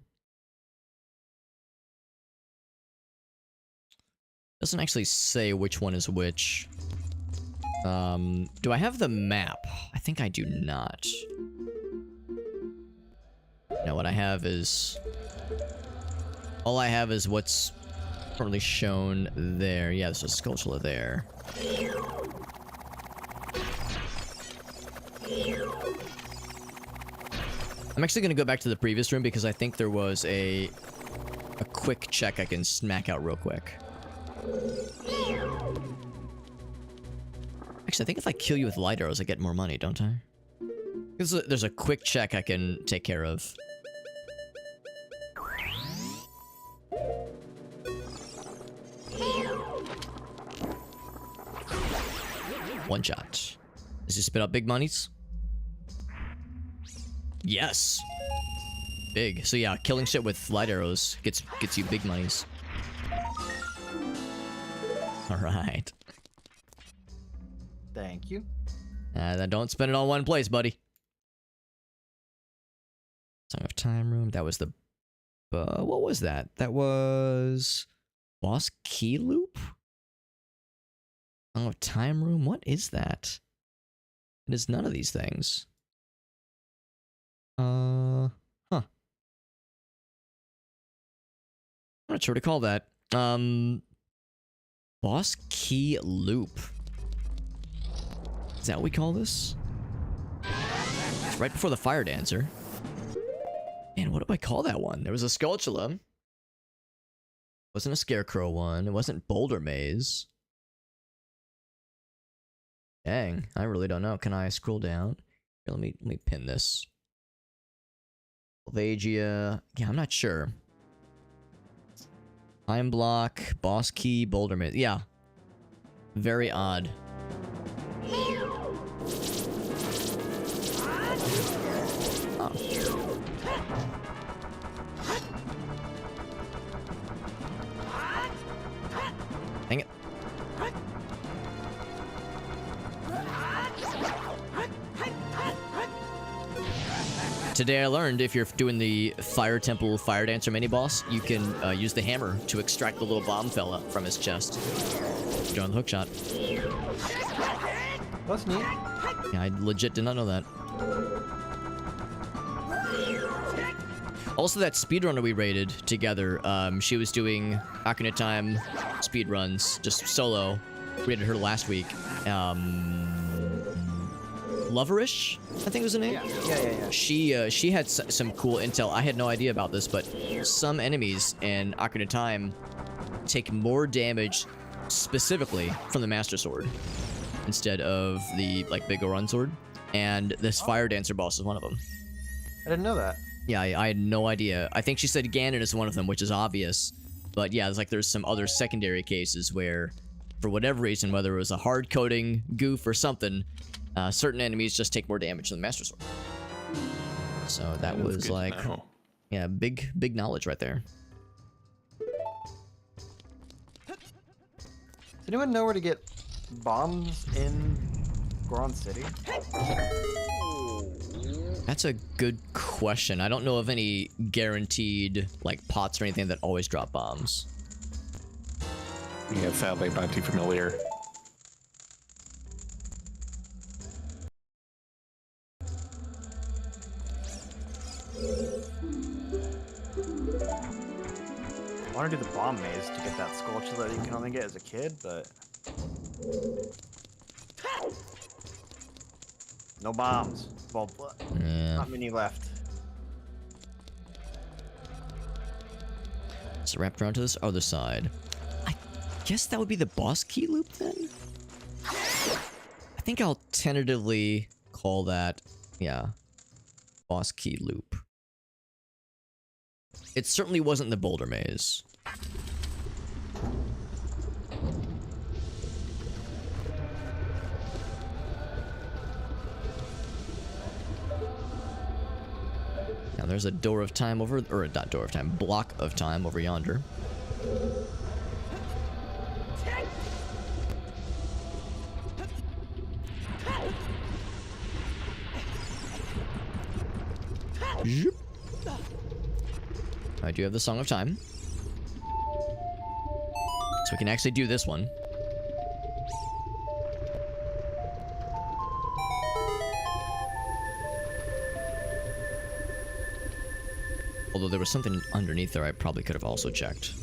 Doesn't actually say which one is which. Do I have the map? I think I do not. No, what I have is... All I have is what's currently shown there. Yeah, there's a Skulltula there. I'm actually gonna go back to the previous room because I think there was a quick check I can smack out real quick. Actually, I think if I kill you with light arrows, I get more money, don't I? There's a quick check I can take care of. One shot. Does he spit out big monies? Yes. Big. So yeah, killing shit with light arrows gets you big monies. All right. Thank you. Then don't spend it all one place, buddy. Song of Time room. That was the... what was that? That was... Boss Key Loop? Song of Time room? What is that? It is none of these things. Huh. I'm not sure what to call that. Boss key loop. Is that what we call this? It's right before the fire dancer. Man, what do I call that one? There was a Skulltula. Wasn't a Scarecrow one. It wasn't Boulder Maze. Dang, I really don't know. Can I scroll down? Here, let me pin this. Salvagia. Yeah, I'm not sure. Time block, boss key, Boulder Maze. Yeah. Very odd. Oh. Dang it. Today I learned if you're doing the Fire Temple Fire Dancer mini-boss, you can use the hammer to extract the little bomb fella from his chest. Join the hookshot. That's neat. Yeah, I legit did not know that. Also, that speedrunner we raided together, she was doing Ocarina of Time speedruns, just solo. Raided her last week. Loverish, I think was the name. Yeah. She had some cool intel. I had no idea about this, but some enemies in Ocarina of Time take more damage specifically from the Master Sword instead of the like big Goron sword. And this Fire Dancer boss is one of them. I didn't know that. Yeah, I had no idea. I think she said Ganon is one of them, which is obvious. But yeah, there's some other secondary cases where, for whatever reason, whether it was a hard coding goof or something, certain enemies just take more damage than the Master Sword. So that was like, yeah, big knowledge right there. Does anyone know where to get bombs in Goron City? That's a good question. I don't know of any guaranteed like pots or anything that always drop bombs. Yeah, sadly, I'm not too familiar. I want to do the bomb maze to get that Skulltula that you can only get as a kid, but no bombs. Well, Yeah. not many left. So wrapped around to this other side. I guess that would be the boss key loop then? I think I'll tentatively call that, yeah, boss key loop. It certainly wasn't the Boulder Maze. Now there's a door of time over, or not door of time, block of time over yonder. Zoop. I do have the Song of Time. So we can actually do this one. Although there was something underneath there I probably could have also checked.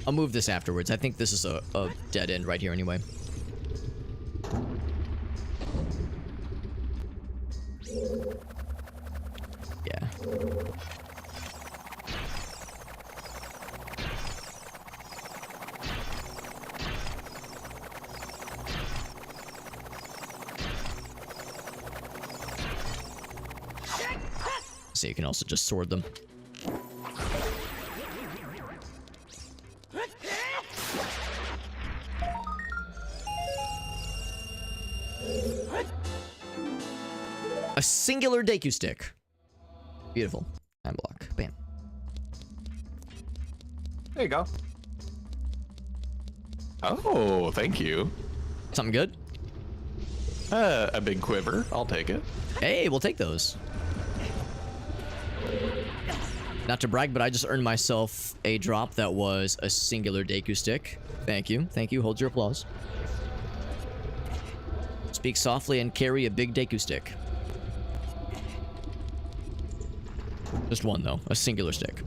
I'll move this afterwards. I think this is a dead end right here anyway. Yeah. So you can also just sword them. A singular Deku stick. Beautiful. Time block. Bam. There you go. Oh, thank you. Something good? A big quiver. I'll take it. Hey, we'll take those. Not to brag, but I just earned myself a drop that was a singular Deku stick. Thank you. Thank you. Hold your applause. Speak softly and carry a big Deku stick. Just one, though. A singular stick.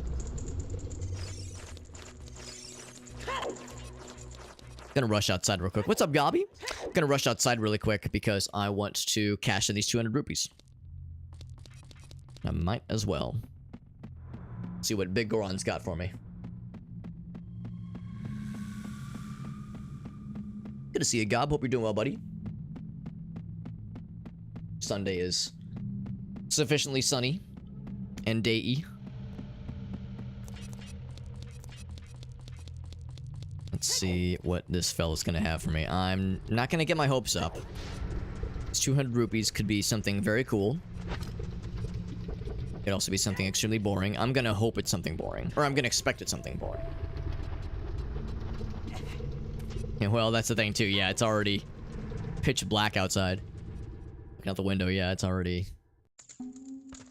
Gonna rush outside real quick. What's up, Gobby? Gonna rush outside really quick because I want to cash in these 200 rupees. I might as well. See what Big Goron's got for me. Good to see you, Gob. Hope you're doing well, buddy. Sunday is sufficiently sunny and day-y. Let's see what this fella's gonna have for me. I'm not gonna get my hopes up. This 200 rupees could be something very cool. Could also be something extremely boring. I'm gonna hope it's something boring. Or I'm gonna expect it's something boring. Yeah, well, that's the thing too. Yeah, it's already pitch black outside. Looking out the window, yeah, it's already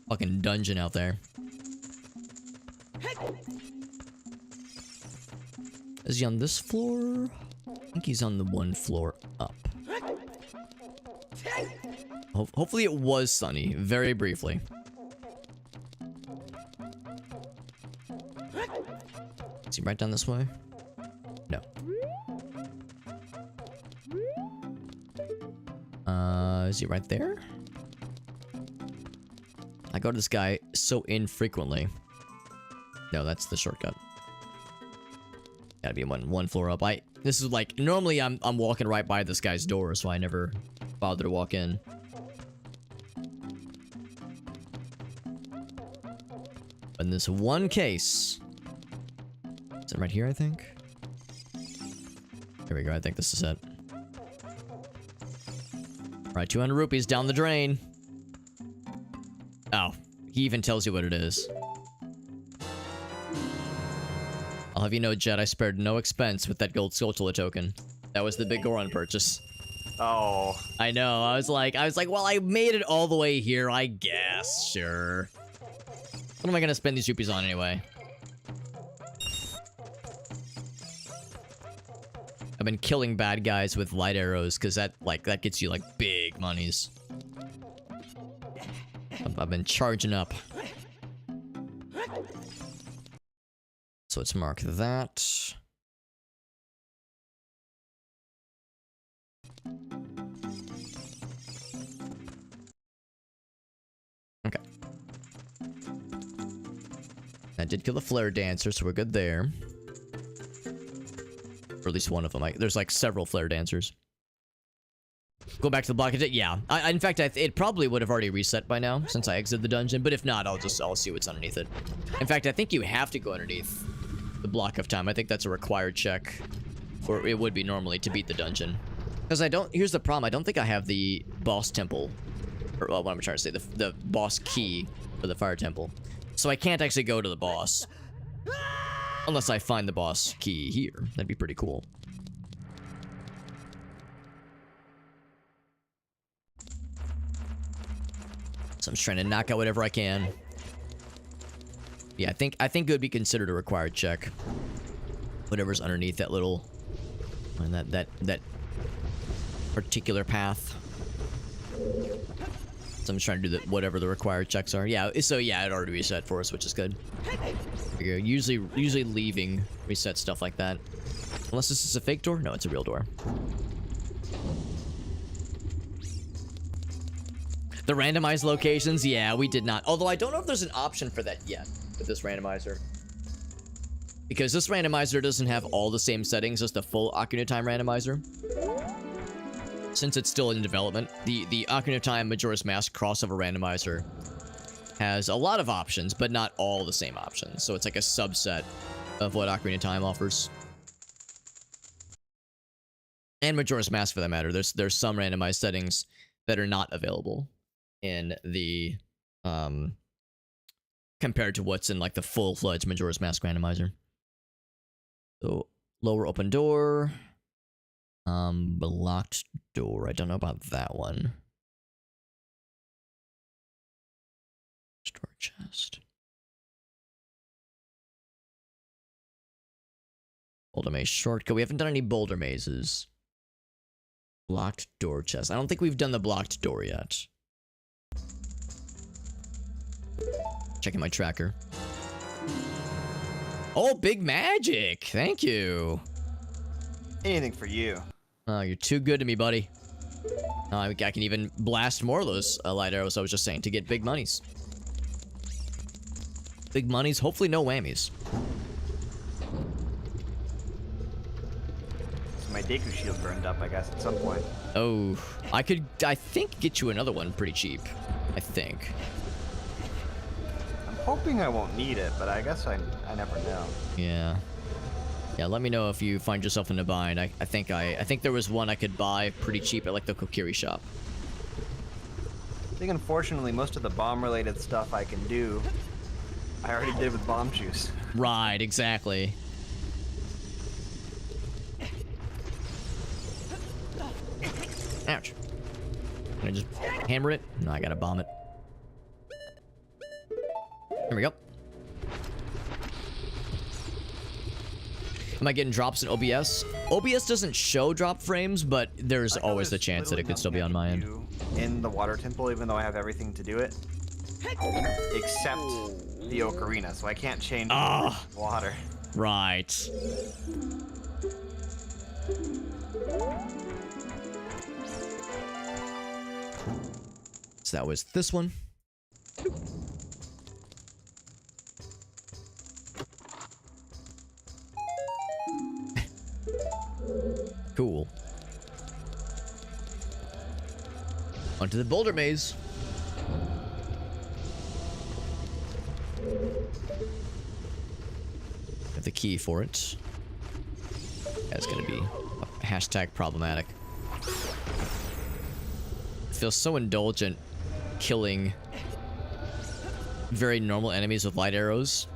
fucking dungeon out there. Is he on this floor? I think he's on the one floor up. Hopefully it was sunny, very briefly. Is he right down this way? No. Is he right there? I go to this guy so infrequently. No, that's the shortcut. Gotta be one floor up. This is like, normally I'm walking right by this guy's door, so I never bother to walk in. But in this one case, is it right here, I think? Here we go, I think this is it. Alright, 200 rupees down the drain. Oh, he even tells you what it is. I'll have you know, Jet, I spared no expense with that gold Skulltula token. That was the big Goron purchase. Oh. I know, I was like, well, I made it all the way here, I guess, sure. What am I gonna spend these rupees on anyway? I've been killing bad guys with light arrows, because that gets you, like, big monies. I've been charging up. So let's mark that. Okay. I did kill the flare dancer, so we're good there. Or at least one of them. There's like several flare dancers. Go back to the block. Yeah. In fact, it probably would have already reset by now since I exited the dungeon. But if not, I'll see what's underneath it. In fact, I think you have to go underneath the block of time. I think that's a required check, or it would be normally to beat the dungeon. Because here's the problem. I don't think I have the boss temple, or well, what I'm trying to say, the boss key for the fire temple. So I can't actually go to the boss. Unless I find the boss key here. That'd be pretty cool. So I'm just trying to knock out whatever I can. Yeah, I think it would be considered a required check. Whatever's underneath that little, and that particular path. So I'm just trying to do whatever the required checks are. Yeah, so yeah, it already reset for us, which is good. Usually leaving reset stuff like that. Unless this is a fake door? No, it's a real door. The randomized locations? Yeah, we did not. Although I don't know if there's an option for that yet with this randomizer. Because this randomizer doesn't have all the same settings as the full Ocarina of Time randomizer. Since it's still in development, the Ocarina of Time Majora's Mask crossover randomizer has a lot of options, but not all the same options. So it's like a subset of what Ocarina of Time offers. And Majora's Mask, for that matter. There's some randomized settings that are not available in the compared to what's in like the full-fledged Majora's Mask randomizer. So lower open door, blocked door. I don't know about that one. Store chest. Boulder maze shortcut. We haven't done any boulder mazes. Blocked door chest. I don't think we've done the blocked door yet. Checking my tracker. Oh, big magic! Thank you. Anything for you. Oh, you're too good to me, buddy. I can even blast more of those light arrows I was just saying to get big monies. Big monies, hopefully no whammies. So my Deku shield burned up, I guess, at some point. Oh, I think, get you another one pretty cheap. I think. I'm hoping I won't need it, but I guess I never know. Yeah. Yeah, let me know if you find yourself in a bind. I think there was one I could buy pretty cheap at like the Kokiri shop. I think unfortunately most of the bomb-related stuff I can do, I already did with bomb juice. Right, exactly. Ouch. Can I just hammer it? No, I gotta bomb it. Here we go. Am I getting drops in OBS? OBS doesn't show drop frames, but there's always the chance that it could still be on my end. In the water temple, even though I have everything to do it, except the ocarina, so I can't change water. Right. So that was this one. Cool. Onto the boulder maze. Have the key for it. That's gonna be hashtag problematic. It feels so indulgent killing very normal enemies with light arrows.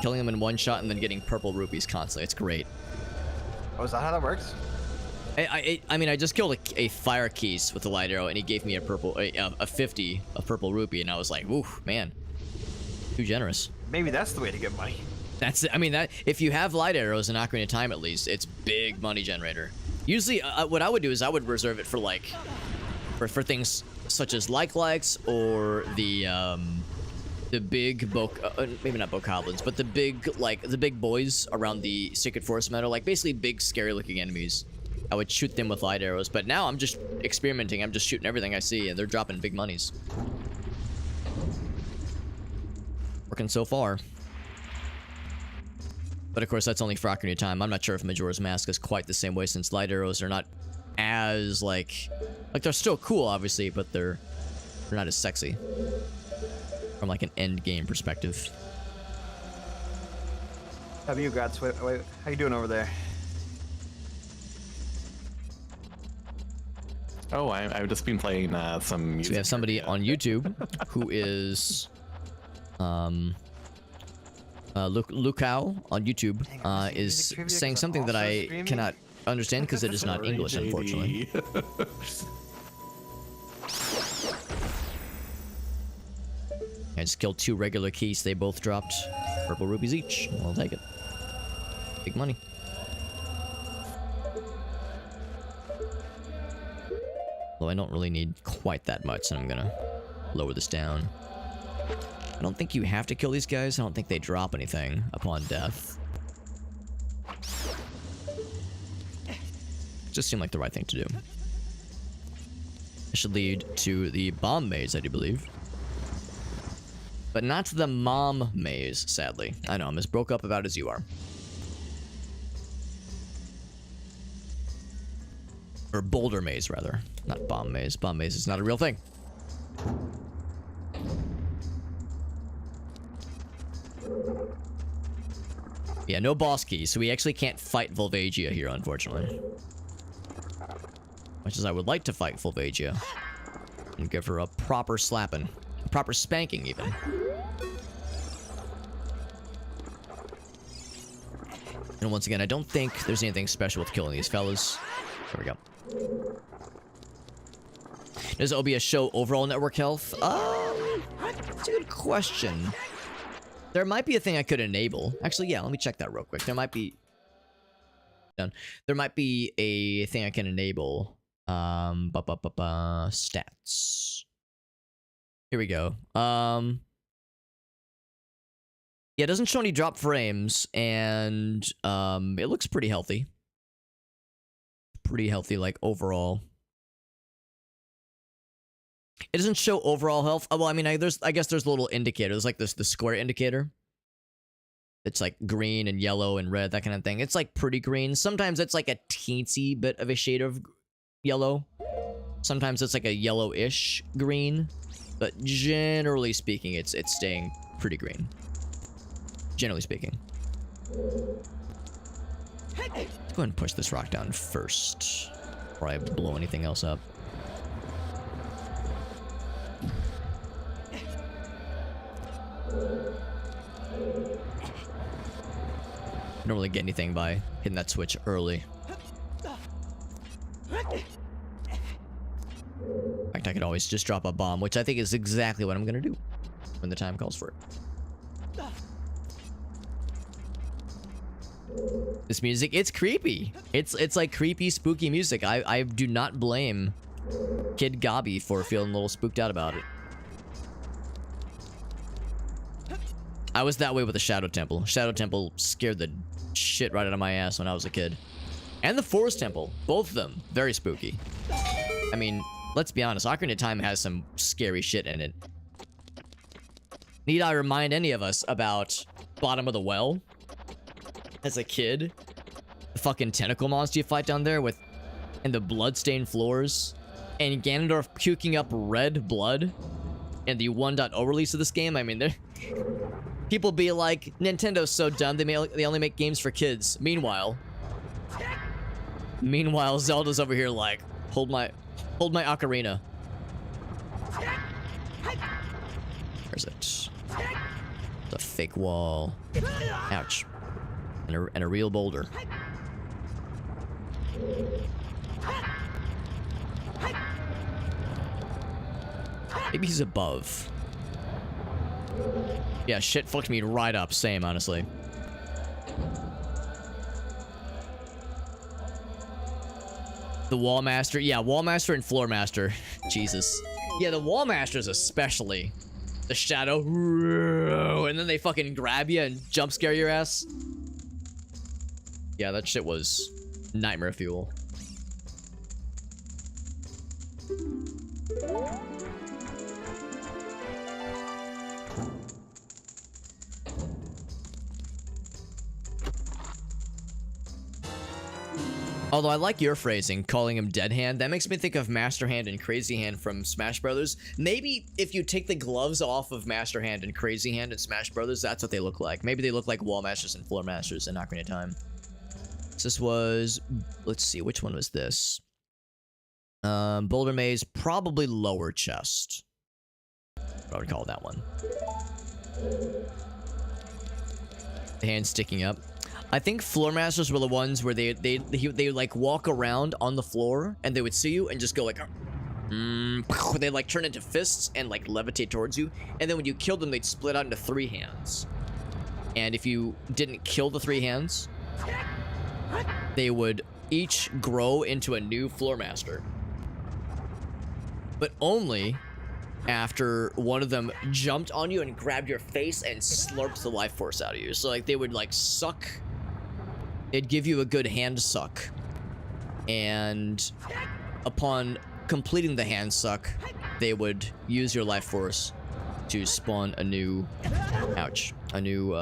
Killing them in one shot and then getting purple rupees constantly. It's great. Oh, is that how that works? I mean, I just killed a fire keys with a light arrow, and he gave me a 50 of purple rupee, and I was like, ooh, man, too generous. Maybe that's the way to get money. That's it. I mean, that if you have light arrows in Ocarina of Time, at least it's big money generator. Usually, what I would do is I would reserve it for like, for things such as likes or the big maybe not bokoblins, but the big boys around the Sacred Forest Meadow, like basically big scary looking enemies. I would shoot them with light arrows, but now I'm just experimenting. I'm just shooting everything I see, and they're dropping big monies. Working so far. But of course, that's only for Ocarina of Time. I'm not sure if Majora's Mask is quite the same way, since light arrows are not as like they're still cool, obviously, but they're not as sexy from like an end game perspective. How about you, Grats? Wait, how you doing over there? Oh, I've just been playing some music. So we have somebody on YouTube who is Lukao on YouTube is saying something that I cannot understand because it is not English, unfortunately. I just killed 2 regular keys. They both dropped purple rupees each. I'll take it. Big money. Though I don't really need quite that much, and I'm gonna lower this down. I don't think you have to kill these guys. I don't think they drop anything upon death. Just seemed like the right thing to do. It should lead to the bomb maze, I do believe. But not the mom maze, sadly. I know, I'm as broke up about as you are. Or boulder maze, rather. Not bomb maze. Bomb maze is not a real thing. Yeah, no boss keys, so we actually can't fight Volvagia here, unfortunately. Much as I would like to fight Volvagia. And give her a proper slapping. A proper spanking, even. And once again, I don't think there's anything special with killing these fellas. There we go. Does OBS show overall network health? That's a good question. There might be a thing I could enable. Actually, yeah, let me check that real quick. There might be... There might be a thing I can enable. Stats. Here we go. Yeah, it doesn't show any drop frames, and it looks pretty healthy. pretty healthy, like, overall. It doesn't show overall health. Oh, well, I mean, I guess there's a little indicator. There's like the square indicator. It's like green and yellow and red, that kind of thing. It's like pretty green. Sometimes it's like a teensy bit of a shade of yellow. Sometimes it's like a yellowish green. But generally speaking, it's staying pretty green. Generally speaking. Let's go ahead and push this rock down first before I blow anything else up. I don't really get anything by hitting that switch early. In fact, I could always just drop a bomb, which I think is exactly what I'm gonna do when the time calls for it. This music, it's creepy. It's like creepy, spooky music. I do not blame Kid Gobby for feeling a little spooked out about it. I was that way with the Shadow Temple. Shadow Temple scared the shit right out of my ass when I was a kid. And the Forest Temple. Both of them. Very spooky. I mean, let's be honest. Ocarina of Time has some scary shit in it. Need I remind any of us about Bottom of the Well? As a kid? The fucking tentacle monster you fight down there with... And the blood-stained floors. And Ganondorf puking up red blood. And the 1.0 release of this game. I mean, they're... People be like, Nintendo's so dumb, they only make games for kids. Meanwhile, Zelda's over here like, hold my ocarina. Where's it? It's a fake wall. Ouch. And a real boulder. Maybe he's above. Yeah, shit fucked me right up. Same, honestly. The Wall Master. Yeah, Wall Master and Floor Master. Jesus. Yeah, the Wall Masters especially. The shadow. And then they fucking grab you and jump scare your ass. Yeah, that shit was nightmare fuel. Although I like your phrasing, calling him Dead Hand. That makes me think of Master Hand and Crazy Hand from Smash Brothers. Maybe if you take the gloves off of Master Hand and Crazy Hand in Smash Brothers, that's what they look like. Maybe they look like Wall Masters and Floor Masters in Ocarina of Time. So this was... Let's see, which one was this? Boulder Maze, probably lower chest. What I would call that one. The hand sticking up. I think Floor Masters were the ones where they like walk around on the floor and they would see you and just go like, they like turn into fists and like levitate towards you. And then when you killed them, they'd split out into 3 hands. And if you didn't kill the 3 hands, they would each grow into a new Floor Master. But only after one of them jumped on you and grabbed your face and slurped the life force out of you. So like they would like suck. It'd give you a good hand suck. And upon completing the hand suck, they would use your life force to spawn a new, ouch, a new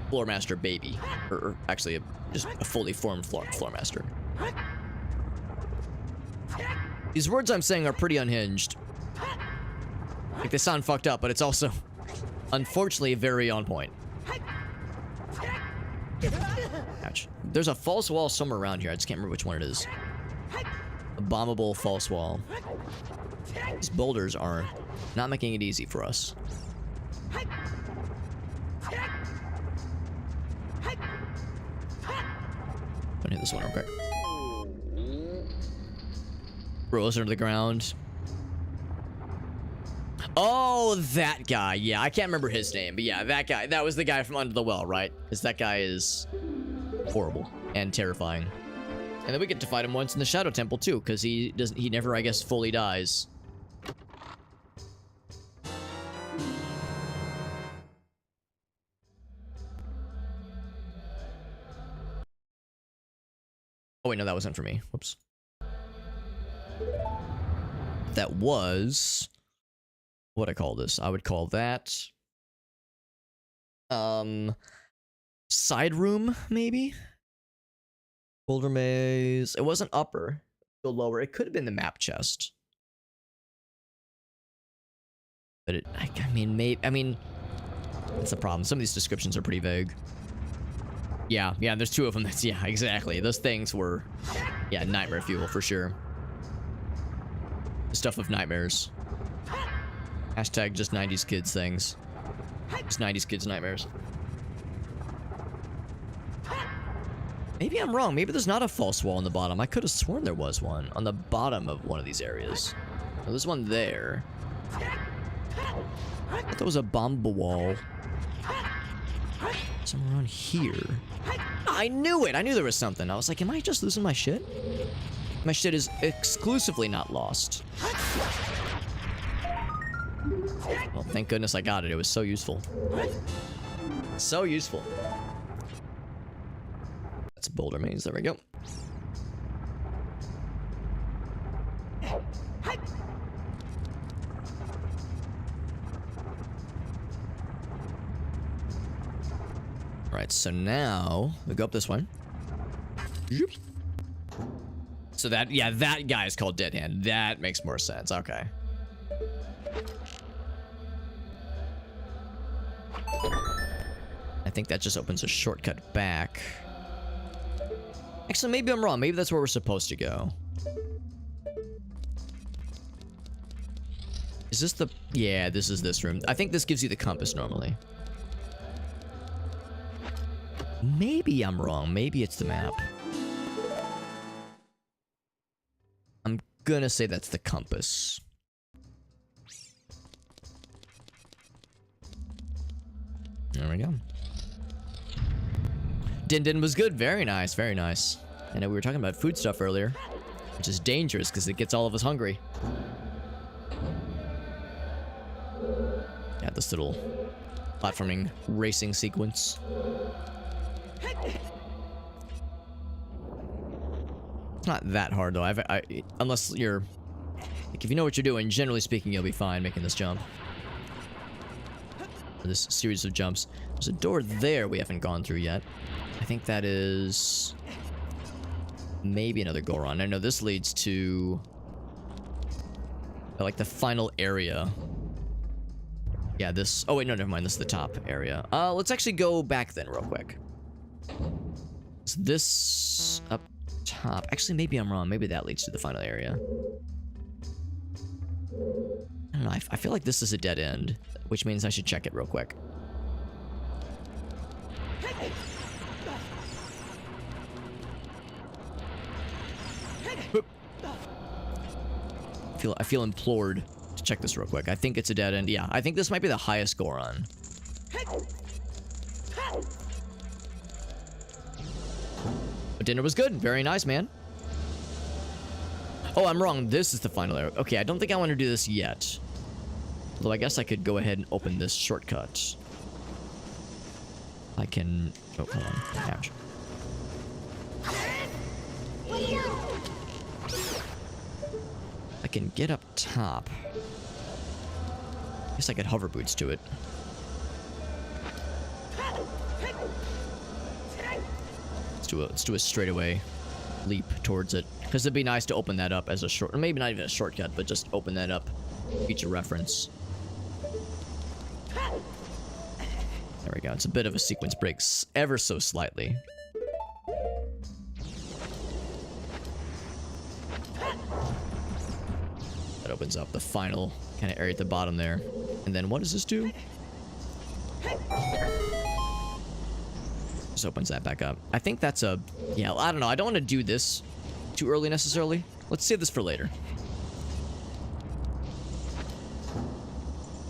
Floor Master baby. Or actually just a fully formed Floor Master. These words I'm saying are pretty unhinged. Like they sound fucked up, but it's also, unfortunately, very on point. Ouch. There's a false wall somewhere around here. I just can't remember which one it is. A bombable false wall. These boulders are not making it easy for us. Gonna hit this one real quick. Rolls under the ground. Oh, that guy. Yeah, I can't remember his name, but yeah, that guy. That was the guy from Under the Well, right? Because that guy is horrible and terrifying. And then we get to fight him once in the Shadow Temple too, because he never, I guess, fully dies. Oh wait, no, that wasn't for me. Whoops. That was... what I call this? I would call that... side room, maybe? Boulder maze. It wasn't upper. Go lower. It could have been the map chest. But it... I mean, maybe... I mean... that's the problem. Some of these descriptions are pretty vague. Yeah, there's two of them. That's... yeah, exactly. Those things were... yeah, nightmare fuel, for sure. The stuff of nightmares. Hashtag just 90s kids things. Just 90s kids nightmares. Maybe I'm wrong. Maybe there's not a false wall on the bottom. I could have sworn there was one on the bottom of one of these areas. Oh, there's one there. I thought there was a bomb wall somewhere around here. I knew it! I knew there was something. I was like, am I just losing my shit? My shit is exclusively not lost. Well, thank goodness I got it. It was so useful. So useful. That's a boulder maze. There we go. Alright, so now we go up this one. So that, yeah, that guy is called Dead Hand. That makes more sense. Okay. I think that just opens a shortcut back. Actually, maybe I'm wrong. Maybe that's where we're supposed to go. Is this the... yeah, this is this room. I think this gives you the compass normally. Maybe I'm wrong. Maybe it's the map. I'm gonna say that's the compass. There we go. Din Din was good. Very nice. Very nice. I know we were talking about food stuff earlier, which is dangerous because it gets all of us hungry. Yeah, this little platforming racing sequence. It's not that hard though. Unless you're, like, if you know what you're doing, generally speaking, you'll be fine making this jump. This series of jumps. There's a door there we haven't gone through yet. I think that is maybe another Goron. I know this leads to like the final area. Yeah, this... oh wait, no, never mind. This is the top area. Let's actually go back then real quick. Is this up top? Actually, maybe I'm wrong. Maybe that leads to the final area. I don't know. I feel like this is a dead end, which means I should check it real quick. I feel implored to check this real quick. I think it's a dead end. Yeah, I think this might be the highest Goron. But dinner was good. Very nice, man. Oh, I'm wrong. This is the final area. Okay, I don't think I want to do this yet. Although I guess I could go ahead and open this shortcut. I can... oh, hold on. Ouch. I can get up top. Guess I could hover boots to it. Let's do a straightaway leap towards it. Because it'd be nice to open that up as a short... or maybe not even a shortcut, but just open that up. Feature reference. There we go. It's a bit of a sequence break, ever so slightly. That opens up the final kind of area at the bottom there. And then what does this do? Just opens that back up. I think that's a... yeah, I don't know. I don't want to do this too early necessarily. Let's save this for later.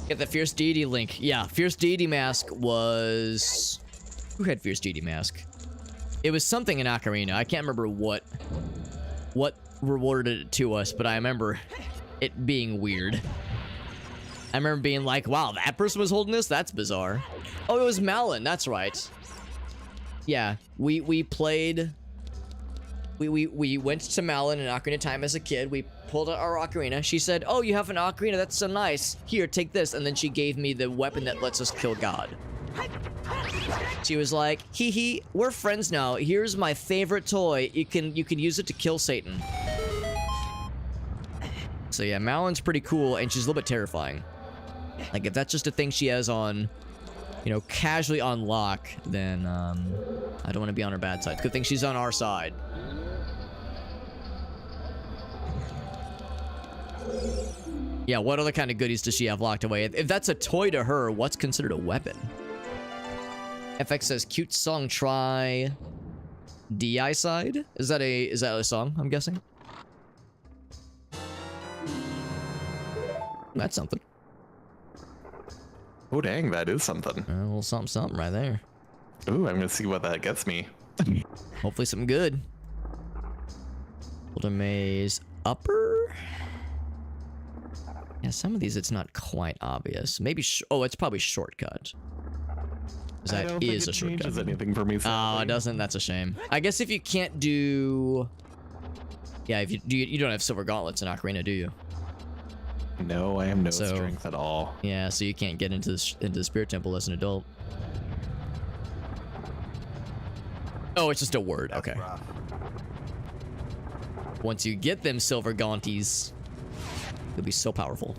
Get the Fierce Deity link. Yeah, Fierce Deity mask was... who had Fierce Deity mask? It was something in Ocarina. I can't remember what rewarded it to us, but I remember it being weird. I remember being like, wow, that person was holding this? That's bizarre. Oh, it was Malin. That's right. Yeah, we played We went to Malin in Ocarina of Time as a kid. We pulled out our ocarina. She said, "Oh, you have an ocarina. That's so nice. Here, take this." And then she gave me the weapon that lets us kill God. She was like, "Hee hee, we're friends now. Here's my favorite toy. You can use it to kill Satan." So yeah, Malin's pretty cool, and she's a little bit terrifying. Like, if that's just a thing she has on, you know, casually on lock, then I don't want to be on her bad side. Good thing she's on our side. Yeah, what other kind of goodies does she have locked away? If that's a toy to her, what's considered a weapon? FX says, cute song, try DI side? Is that a song, I'm guessing? That's something. Oh, dang, that is something. A little something right there. Ooh, I'm gonna see what that gets me. Hopefully something good. Golden Maze upper? Yeah, some of these it's not quite obvious. Maybe, oh, it's probably shortcut. That is a shortcut. Changes anything for me. Oh, it doesn't? That's a shame. I guess if you can't do... Yeah, if you don't have silver gauntlets in Ocarina, do you? No, I have no strength at all. Yeah, so you can't get into the Spirit Temple as an adult. Oh, it's just a word. That's okay. rough. Once you get them silver gaunties, you'll be so powerful.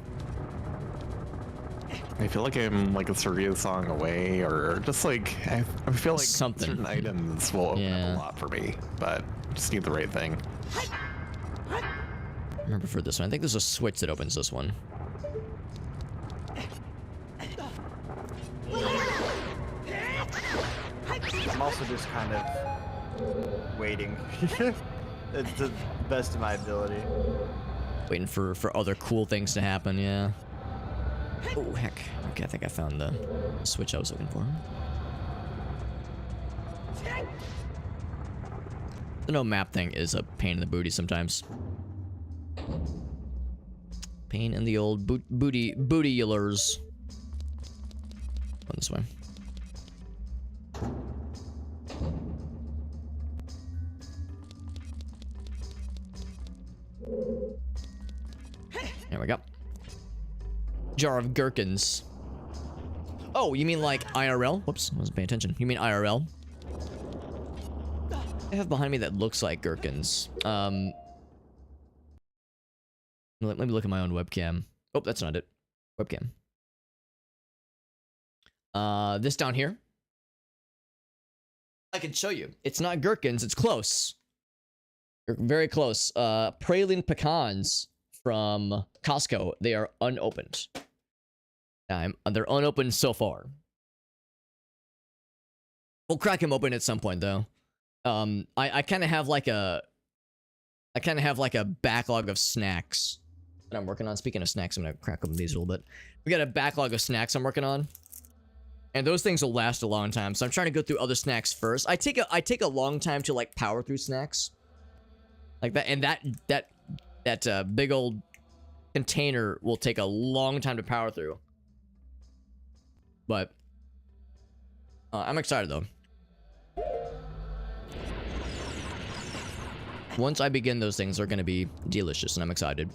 I feel like I'm like a Surya song away, or just like I feel like Something. certain items will open up a lot for me, but just need the right thing. I remember for this one. I think there's a switch that opens this one. I'm also just kind of waiting. It's the best of my ability. Waiting for other cool things to happen, yeah. Oh, heck. Okay, I think I found the switch I was looking for. The no map thing is a pain in the booty sometimes. Pain in the old bootylers. Going this way. There we go. Jar of gherkins. Oh, you mean like IRL? Whoops, I wasn't paying attention. You mean IRL? I have behind me that looks like gherkins. Let me look at my own webcam. Oh, that's not it. Webcam. This down here. I can show you. It's not gherkins, it's close. You're very close. Praline pecans from Costco. They are unopened. They're unopened so far. We'll crack them open at some point though. I kind of have like a backlog of snacks that I'm working on. Speaking of snacks, I'm gonna crack open these a little bit. We got a backlog of snacks I'm working on, and those things will last a long time. So I'm trying to go through other snacks first. I take a long time to like power through snacks, like that, and that big old container will take a long time to power through. But I'm excited though. Once I begin those things, they're gonna be delicious, and I'm excited.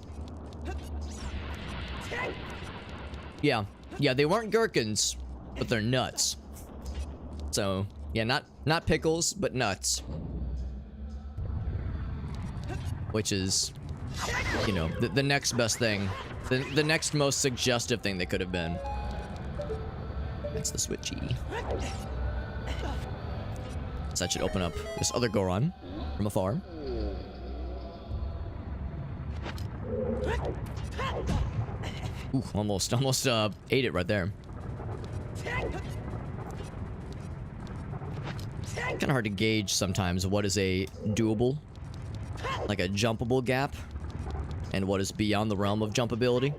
Yeah, they weren't gherkins, but they're nuts. So, yeah, not pickles, but nuts. Which is, you know, the next best thing. The next most suggestive thing they could have been. That's the switchy. So that should open up this other Goron from afar. Ooh, almost ate it right there. Kind of hard to gauge sometimes what is a doable, like a jumpable gap, and what is beyond the realm of jumpability.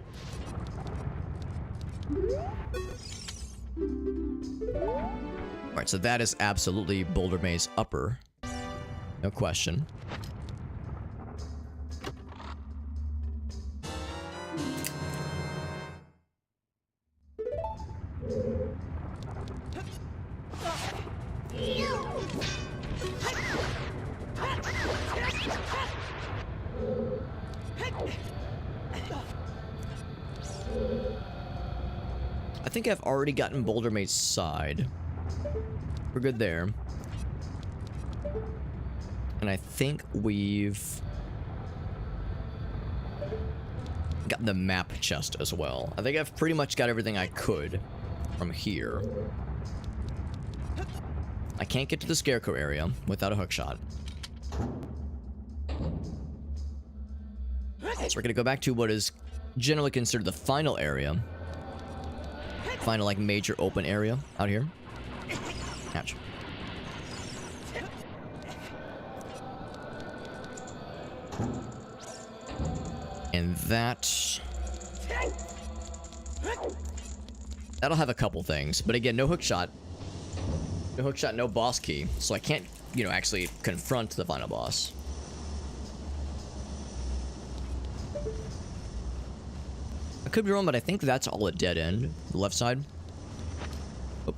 Alright, so that is absolutely Boulder Maze upper. No question. think I've already gotten Boulder Mate's side. We're good there. And I think we've got the map chest as well. I think I've pretty much got everything I could from here. I can't get to the Scarecrow area without a hookshot. So we're gonna go back to what is generally considered the final area. Final, like, major open area out here. Ouch. And that'll have a couple things, but again, no hookshot. No hookshot, no boss key, so I can't, you know, actually confront the final boss. I could be wrong, but I think that's all a dead end. The left side. Oh.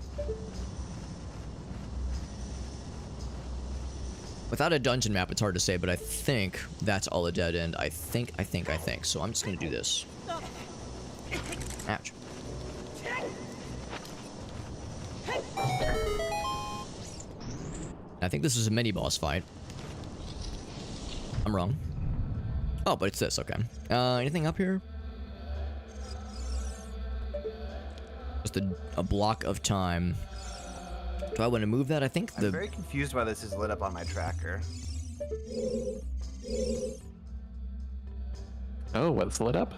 Without a dungeon map, it's hard to say, but I think that's all a dead end. I think. So I'm just gonna do this. Ouch. I think this is a mini boss fight. I'm wrong. Oh, but it's this, okay. Anything up here? Just a block of time. Do I want to move that? I think I'm very confused why this is lit up on my tracker. Oh, what's lit up?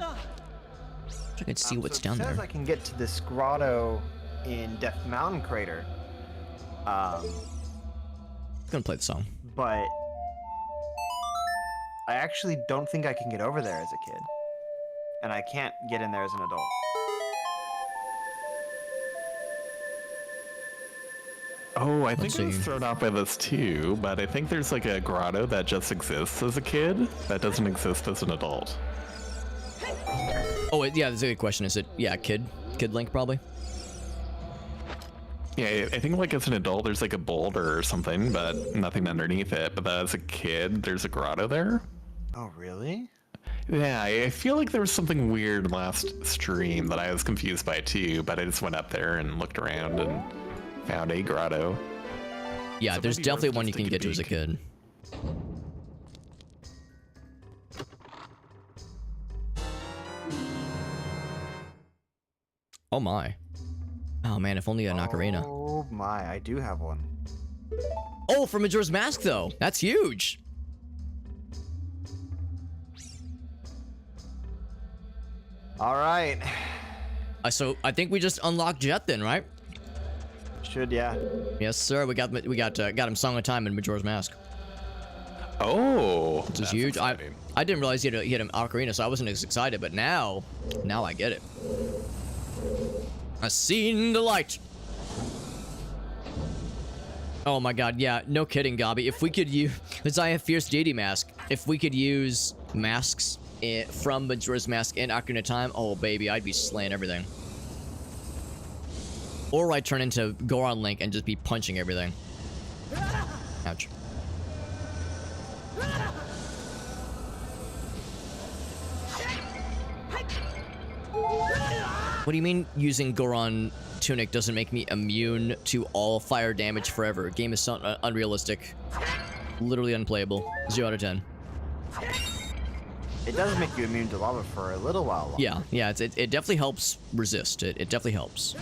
I can see what's so down there. It says I can get to this grotto in Death Mountain Crater. I'm gonna play the song. But I actually don't think I can get over there as a kid. And I can't get in there as an adult. Oh, I think I was thrown off by this too, but I think there's like a grotto that just exists as a kid that doesn't exist as an adult. Oh, yeah, that's a good question. Is it, yeah, Kid Link, probably? Yeah, I think like as an adult, there's like a boulder or something, but nothing underneath it. But as a kid, there's a grotto there. Oh, really? Yeah, I feel like there was something weird last stream that I was confused by too, but I just went up there and looked around and found a grotto. Yeah, so there's definitely one you can get to as a kid. Oh my. Oh man, if only an ocarina. Oh my, I do have one. Oh, for Majora's Mask though. That's huge. All right. So I think we just unlocked Jet then, right? Should, yeah. Yes, sir. We got him Song of Time in Majora's Mask. Oh, which is huge. Exciting. I didn't realize he had an ocarina, so I wasn't as excited. But now I get it. I've seen the light. Oh my god, yeah, no kidding, Gobby. If we could use the I have Fierce Deity mask, if we could use masks from Majora's Mask in Ocarina of Time, oh baby, I'd be slaying everything. Or I'd turn into Goron Link and just be punching everything. Ouch. What do you mean using Goron Tunic doesn't make me immune to all fire damage forever? Game is so unrealistic. Literally unplayable. 0 out of 10. It does make you immune to lava for a little while longer. Yeah, it definitely helps resist. It definitely helps.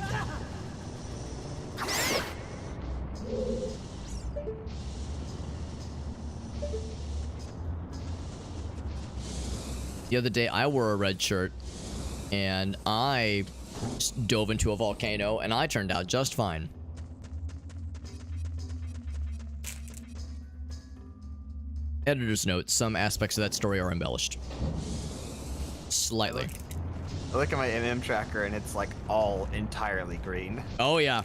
The other day, I wore a red shirt, and I just dove into a volcano, and I turned out just fine. Editor's note, some aspects of that story are embellished. Slightly. I look at my MM tracker, and it's like all entirely green. Oh, yeah.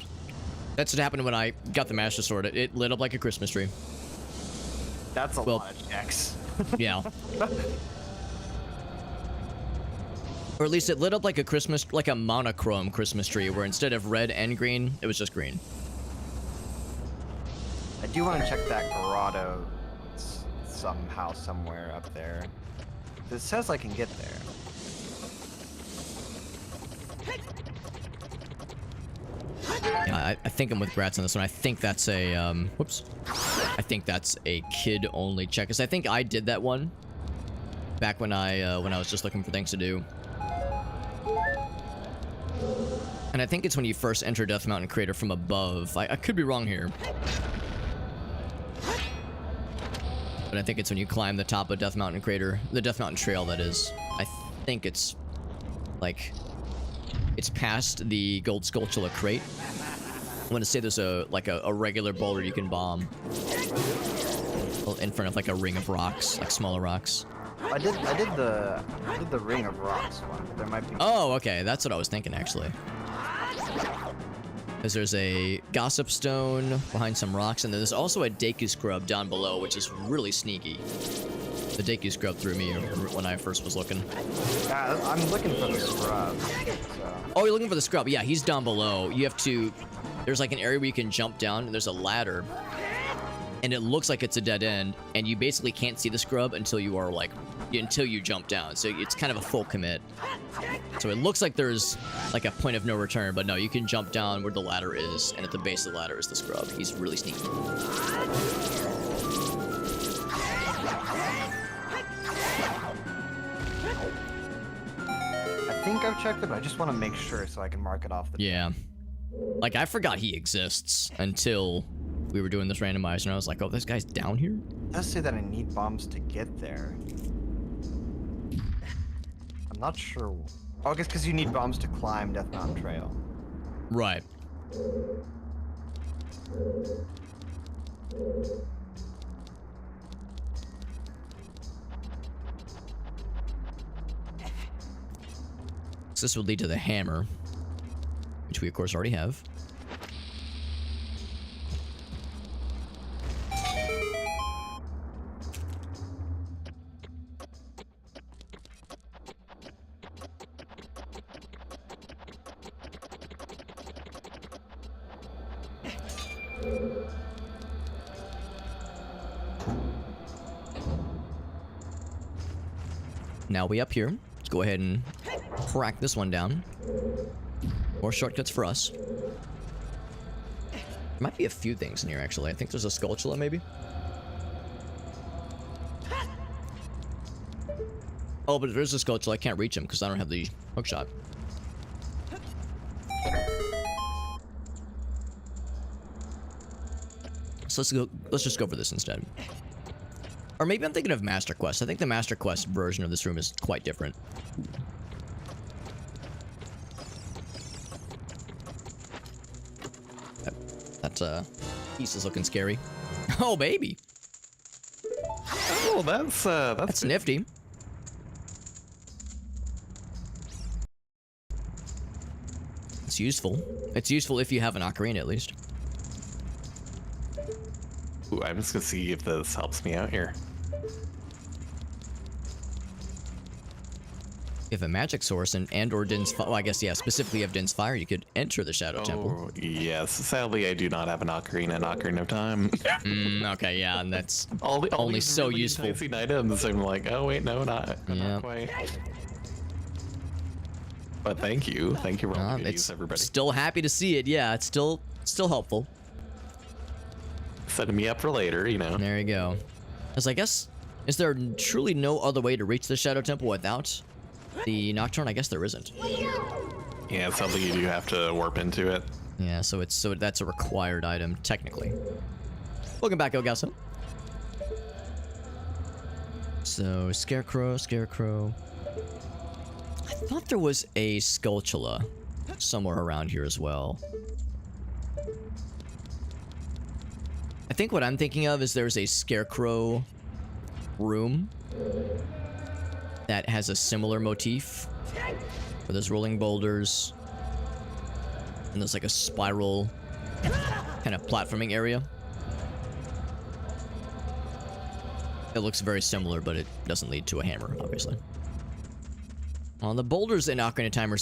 That's what happened when I got the Master Sword. It lit up like a Christmas tree. That's a lot of checks. Yeah. Or at least it lit up like a monochrome Christmas tree, where instead of red and green, it was just green. I do want to check that grotto somehow, somewhere up there. It says I can get there. Yeah, I think I'm with Grats on this one. I think that's a, whoops. I think that's a kid-only check. Because I think I did that one back when I was just looking for things to do. And I think it's when you first enter Death Mountain Crater from above. I could be wrong here. But I think it's when you climb the top of Death Mountain Crater. The Death Mountain Trail, that is. I think it's, like, it's past the Gold Skulltula crate. I'm gonna say there's a regular boulder you can bomb in front of like a ring of rocks, like smaller rocks. I did the ring of rocks one. There might be. Oh, okay, that's what I was thinking actually. Because there's a gossip stone behind some rocks, and there's also a Deku scrub down below, which is really sneaky. The Deku scrub threw me when I first was looking. Yeah, I'm looking for the scrub. So. Oh, you're looking for the scrub? Yeah, he's down below. You have to. There's like an area where you can jump down, and there's a ladder, and it looks like it's a dead end, and you basically can't see the scrub until you are like, until you jump down. So it's kind of a full commit. So it looks like there's like a point of no return, but no, you can jump down where the ladder is, and at the base of the ladder is the scrub. He's really sneaky. I think I've checked it, but I just want to make sure so I can mark it off the. Yeah. Like, I forgot he exists until we were doing this randomizer, and I was like, oh, this guy's down here? It does say that I need bombs to get there. I'm not sure. Oh, I guess because you need bombs to climb Death Mountain Trail. Right. So this would lead to the hammer, which we of course already have. Now we up here. Let's go ahead and crack this one down. More shortcuts for us. There might be a few things in here, actually. I think there's a Skulltula, maybe? Oh, but there's a Skulltula. I can't reach him because I don't have the hookshot. So let's just go for this instead. Or maybe I'm thinking of Master Quest. I think the Master Quest version of this room is quite different. That piece is looking scary. Oh, baby. Oh, that's nifty. It's useful. It's useful if you have an ocarina, at least. Ooh, I'm just gonna see if this helps me out here. If a magic source and or Din's Fire, well, I guess, yeah, specifically if Din's Fire, you could enter the Shadow Temple. Yes. Sadly, I do not have an Ocarina in Ocarina of Time. Okay, yeah, and that's all only these so really useful. enticing items. I'm like, oh wait, no, not quite. But thank you for all the videos, everybody. Still happy to see it. Yeah, it's still helpful. Setting me up for later, you know. There you go. Because I guess, is there truly no other way to reach the Shadow Temple without the Nocturne? I guess there isn't. Yeah, sadly you do have to warp into it. Yeah, so that's a required item technically. Welcome back, Elgaso. So Scarecrow. I thought there was a Skulltula somewhere around here as well. I think what I'm thinking of is there's a Scarecrow room that has a similar motif, where there's rolling boulders, and there's like a spiral kind of platforming area. It looks very similar, but it doesn't lead to a hammer, obviously. The boulders in Ocarina of Time are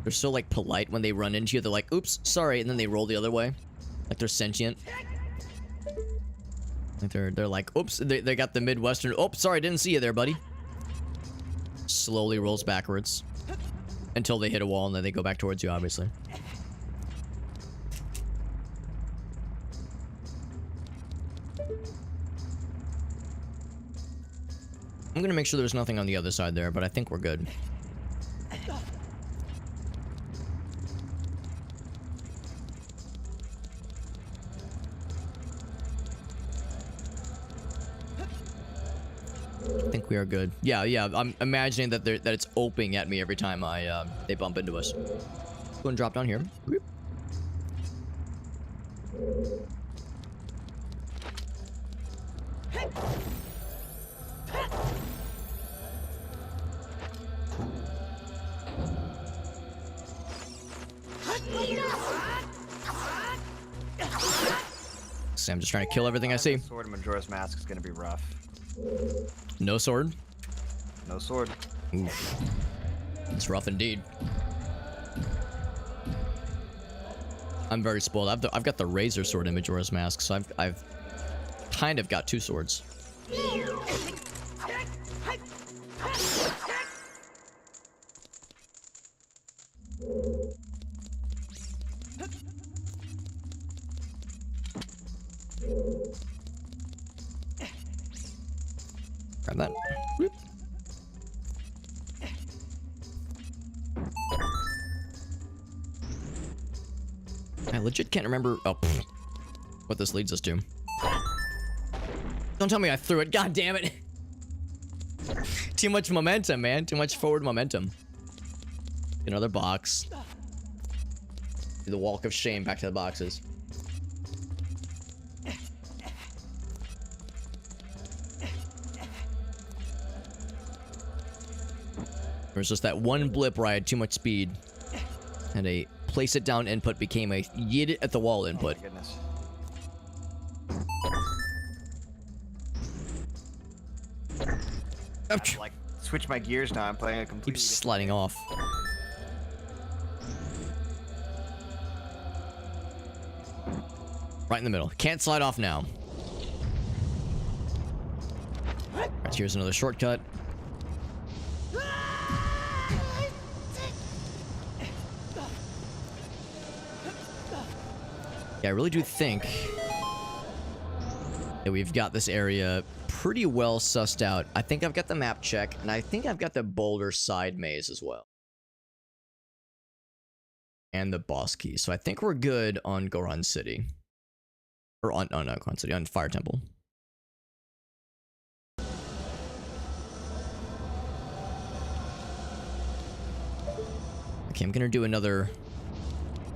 they're so like polite when they run into you. They're like, oops, sorry, and then they roll the other way. Like they're sentient. Like they're like, oops, they got the Midwestern, oh, sorry, didn't see you there, buddy. Slowly rolls backwards until they hit a wall, and then they go back towards you, obviously. I'm gonna make sure there's nothing on the other side there, but I think we're good. I think we are good. Yeah, I'm imagining that it's opening at me every time they bump into us. Go and drop down here. Whoop. See, I'm just trying to kill everything I see. Sword and Majora's Mask is gonna be rough. No sword? No sword. Oof. It's rough indeed. I'm very spoiled. I've got the Razor Sword in Majora's Mask, so I've kind of got 2 swords. Grab that. Whoop. I legit can't remember what this leads us to. Don't tell me I threw it. God damn it. Too much momentum, man. Too much forward momentum. Another box. Do the walk of shame back to the boxes. There was just that one blip where I had too much speed. And a place it down input became a yeet it at the wall input. Oh my goodness. I have to, like, switch my gears now. I'm playing a completely Keeps sliding off. Right in the middle. Can't slide off now. Alright, here's another shortcut. Yeah, I really do think that we've got this area pretty well sussed out. I think I've got the map check, and I think I've got the boulder side maze as well. And the boss key. So I think we're good on Goron City. Or on, oh no, Goron City, on Fire Temple. Okay, I'm gonna do another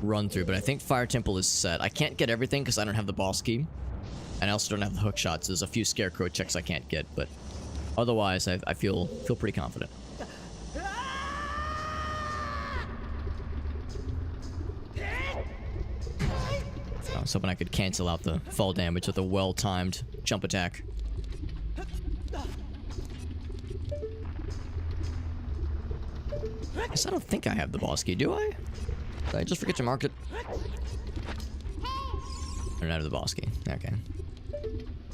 run through, but I think Fire Temple is set. I can't get everything because I don't have the boss key. And I also don't have the hook shots. There's a few scarecrow checks I can't get, but otherwise I feel pretty confident. I was hoping I could cancel out the fall damage with a well-timed jump attack. I guess I don't think I have the boss key, do I? Did I just forget to mark it? I don't have the boss key. Okay.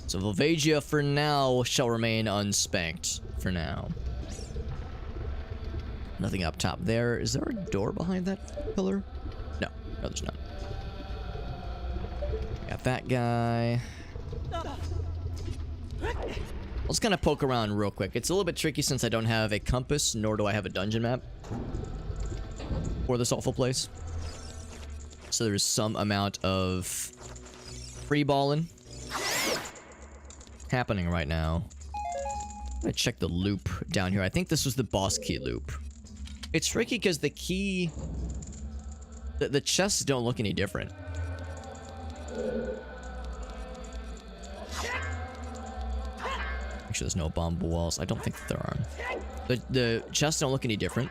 So Volvagia for now shall remain unspanked. For now. Nothing up top there. Is there a door behind that pillar? No. No, there's not. Got that guy. Let's kind of poke around real quick. It's a little bit tricky since I don't have a compass, nor do I have a dungeon map for this awful place. So there's some amount of free-balling happening right now. I'm gonna check the loop down here. I think this was the boss key loop. It's tricky because the key... The chests don't look any different. Make sure there's no bomb walls. I don't think there are. The chests don't look any different.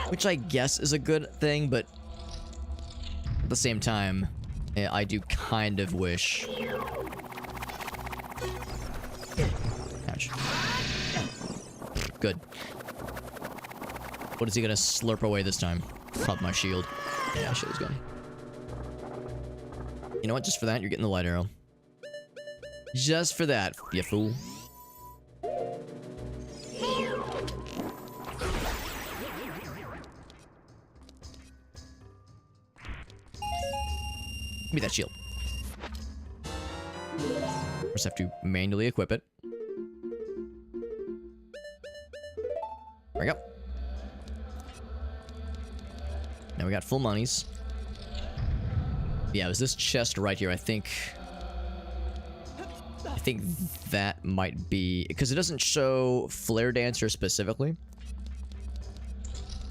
Which I guess is a good thing, but at the same time, I do kind of wish... Ouch. Good. What is he gonna slurp away this time? Pop my shield. Yeah, shield's gone. You know what? Just for that, you're getting the light arrow. Just for that, you fool. Give me that shield. Just have to manually equip it. we go. Now we got full monies. Yeah, it was this chest right here, I think that might be... Because it doesn't show Flare Dancer specifically.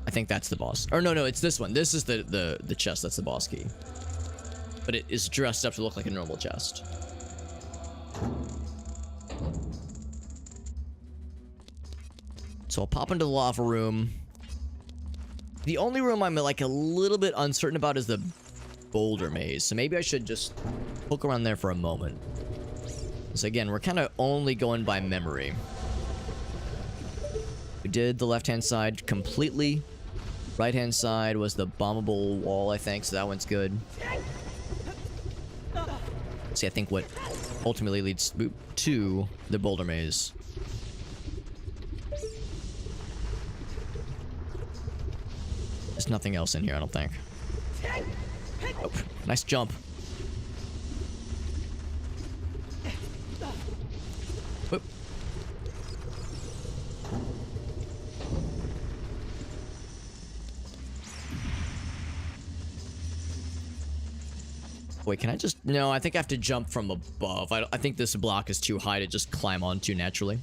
I think that's the boss. Or no, it's this one. This is the chest that's the boss key. But it is dressed up to look like a normal chest. So I'll pop into the lava room. The only room I'm like a little bit uncertain about is the boulder maze. So maybe I should just poke around there for a moment. So again, we're kind of only going by memory. We did the left-hand side completely. Right-hand side was the bombable wall, I think, so that one's good. See, I think what ultimately leads to the boulder maze. There's nothing else in here, I don't think. Oh, nice jump. Whoop. Wait, can I just... No, I think I have to jump from above. I think this block is too high to just climb onto naturally.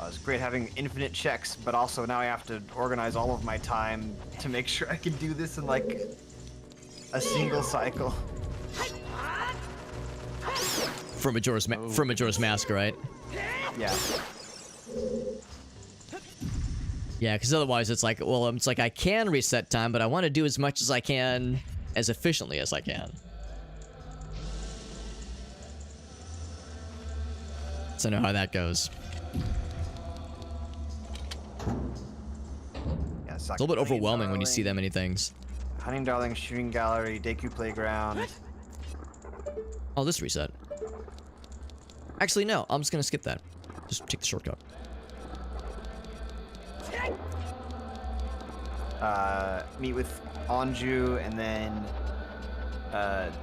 It's great having infinite checks, but also now I have to organize all of my time to make sure I can do this in like a single cycle. For Majora's Mask, right? Yeah. Yeah, because otherwise it's like, well, it's like I can reset time, but I want to do as much as I can, as efficiently as I can. So I know how that goes. Yeah, it's a little bit overwhelming when you see that many things. Hunting Darling, Shooting Gallery, Deku Playground. Oh, this reset. Actually, no. I'm just gonna skip that. Just take the shortcut. Meet with Anju and then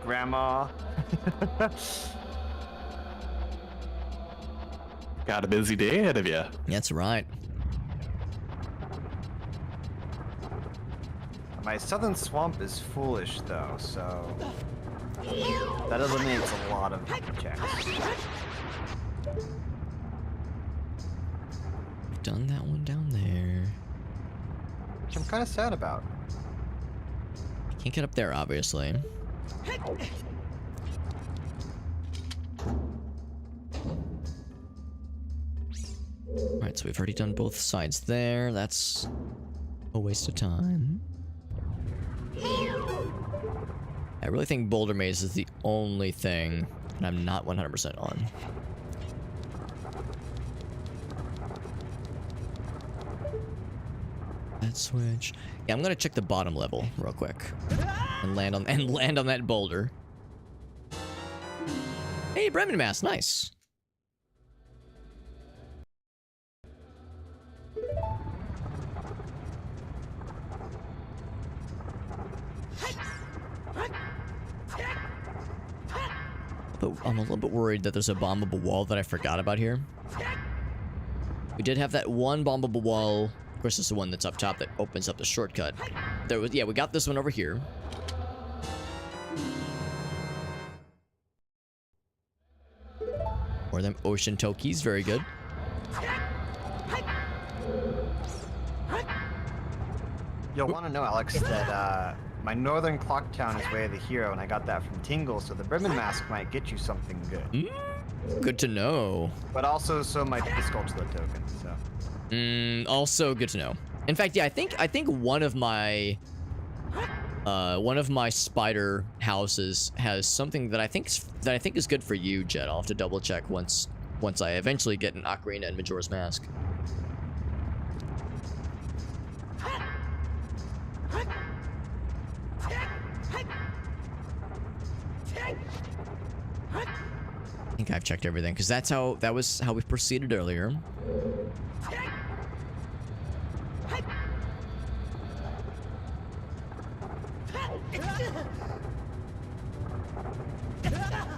Grandma. Got a busy day ahead of you. That's right. My southern swamp is foolish though, so that eliminates a lot of checks. Done that one down there. Which I'm kind of sad about. Can't get up there, obviously. Alright, so we've already done both sides there. That's a waste of time. I really think Boulder Maze is the only thing that I'm not 100% on. That switch. Yeah, I'm gonna check the bottom level real quick and land on that boulder. Hey, Bremen Mask, nice. But I'm a little bit worried that there's a bombable wall that I forgot about here. We did have that one bombable wall. Of course, it's the one that's up top that opens up the shortcut. There was, yeah, we got this one over here. Or them ocean Tokis, very good. You'll want to know, Alex, that my northern clock town is way of the hero, and I got that from Tingle, so the Bremen Mask might get you something good. Good to know. But also, so might the Skulltula token, so. Also good to know. In fact, yeah, I think one of my spider houses has something that I think is good for you, Jet. I'll have to double check once I eventually get an Ocarina and Majora's Mask. I think I've checked everything because that was how we proceeded earlier.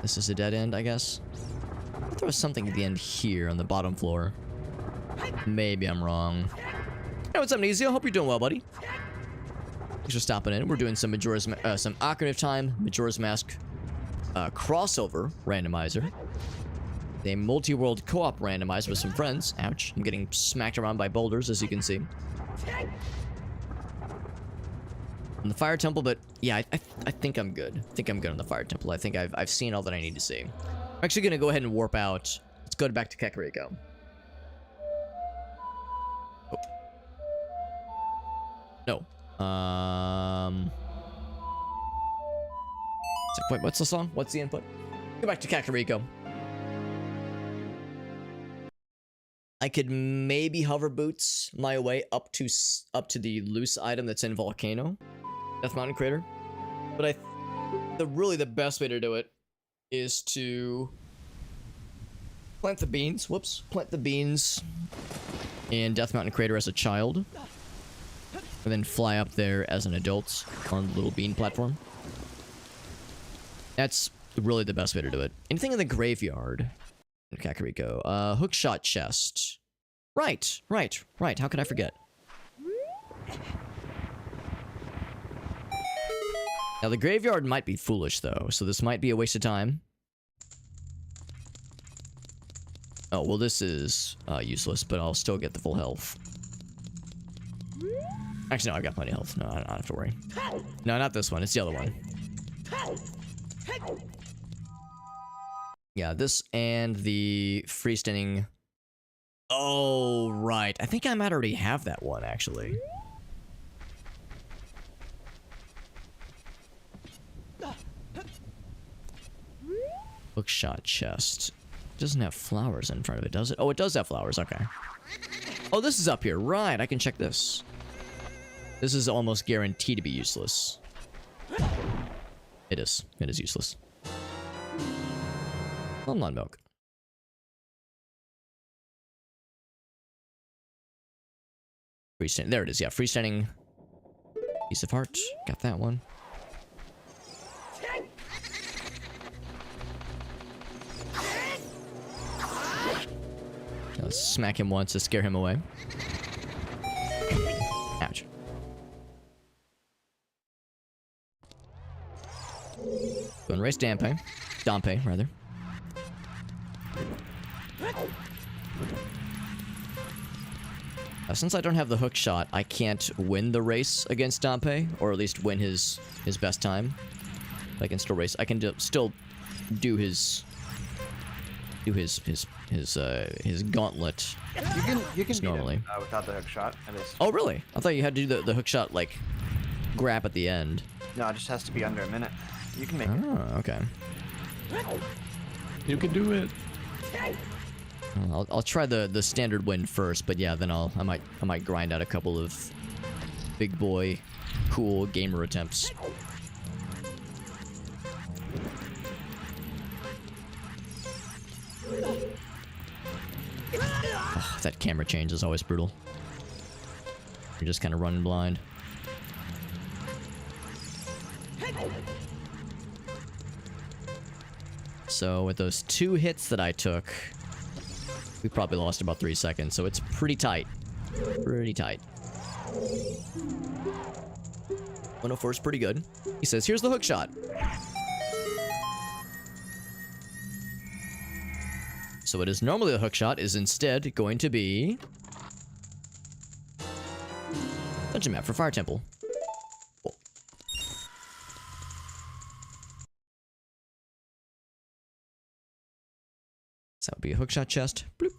This is a dead end, I guess. I thought there was something at the end here on the bottom floor. Maybe I'm wrong. Hey, what's up, Nezio? Hope you're doing well, buddy. Thanks for stopping in. We're doing some some Ocarina of Time, Majora's Mask crossover randomizer. A multi-world co-op randomizer with some friends. Ouch. I'm getting smacked around by boulders, as you can see. On the Fire Temple, but yeah, I think I'm good. I think I'm good on the Fire Temple. I think I've seen all that I need to see. I'm actually going to go ahead and warp out. Let's go back to Kakariko. Oh. No. It's like, wait, what's the song? What's the input? Go back to Kakariko. I could maybe hover boots my way up to the loose item that's in Volcano, Death Mountain Crater. But really the best way to do it is to plant the beans. Whoops, plant the beans in Death Mountain Crater as a child, and then fly up there as an adult on the little bean platform. That's really the best way to do it. Anything in the graveyard in Kakariko. Hookshot chest. Right. How could I forget? Now, the graveyard might be foolish, though, so this might be a waste of time. Oh, well, this is useless, but I'll still get the full health. Actually, no, I've got plenty of health. No, I don't have to worry. No, not this one. It's the other one. Yeah, this and the freestanding... Oh, right. I think I might already have that one, actually. Hookshot chest. Doesn't have flowers in front of it, does it? Oh, it does have flowers. Okay. Oh, this is up here. Right, I can check this. This is almost guaranteed to be useless. It is. It is useless. Plumlon milk. Freestanding. There it is. Yeah, freestanding piece of heart. Got that one. Let's smack him once to scare him away. Ouch. Go and race Dampe, rather. Since I don't have the hook shot, I can't win the race against Dampe, or at least win his best time. I can still race. I can still do his gauntlet. You can normally beat him, without the hook shot. Oh really? I thought you had to do the hook shot like grab at the end. No, it just has to be under a minute. You can make it. Oh, okay. You can do it. I'll try the standard win first, but yeah, then I might grind out a couple of big boy cool gamer attempts. Oh, that camera change is always brutal. You're just kind of running blind. So with those 2 hits that I took, we probably lost about 3 seconds, so it's pretty tight. Pretty tight. 104 is pretty good. He says, here's the hook shot. So what is normally the hook shot is instead going to be... Dungeon map for Fire Temple. Cool. So that would be a hookshot chest. Bloop.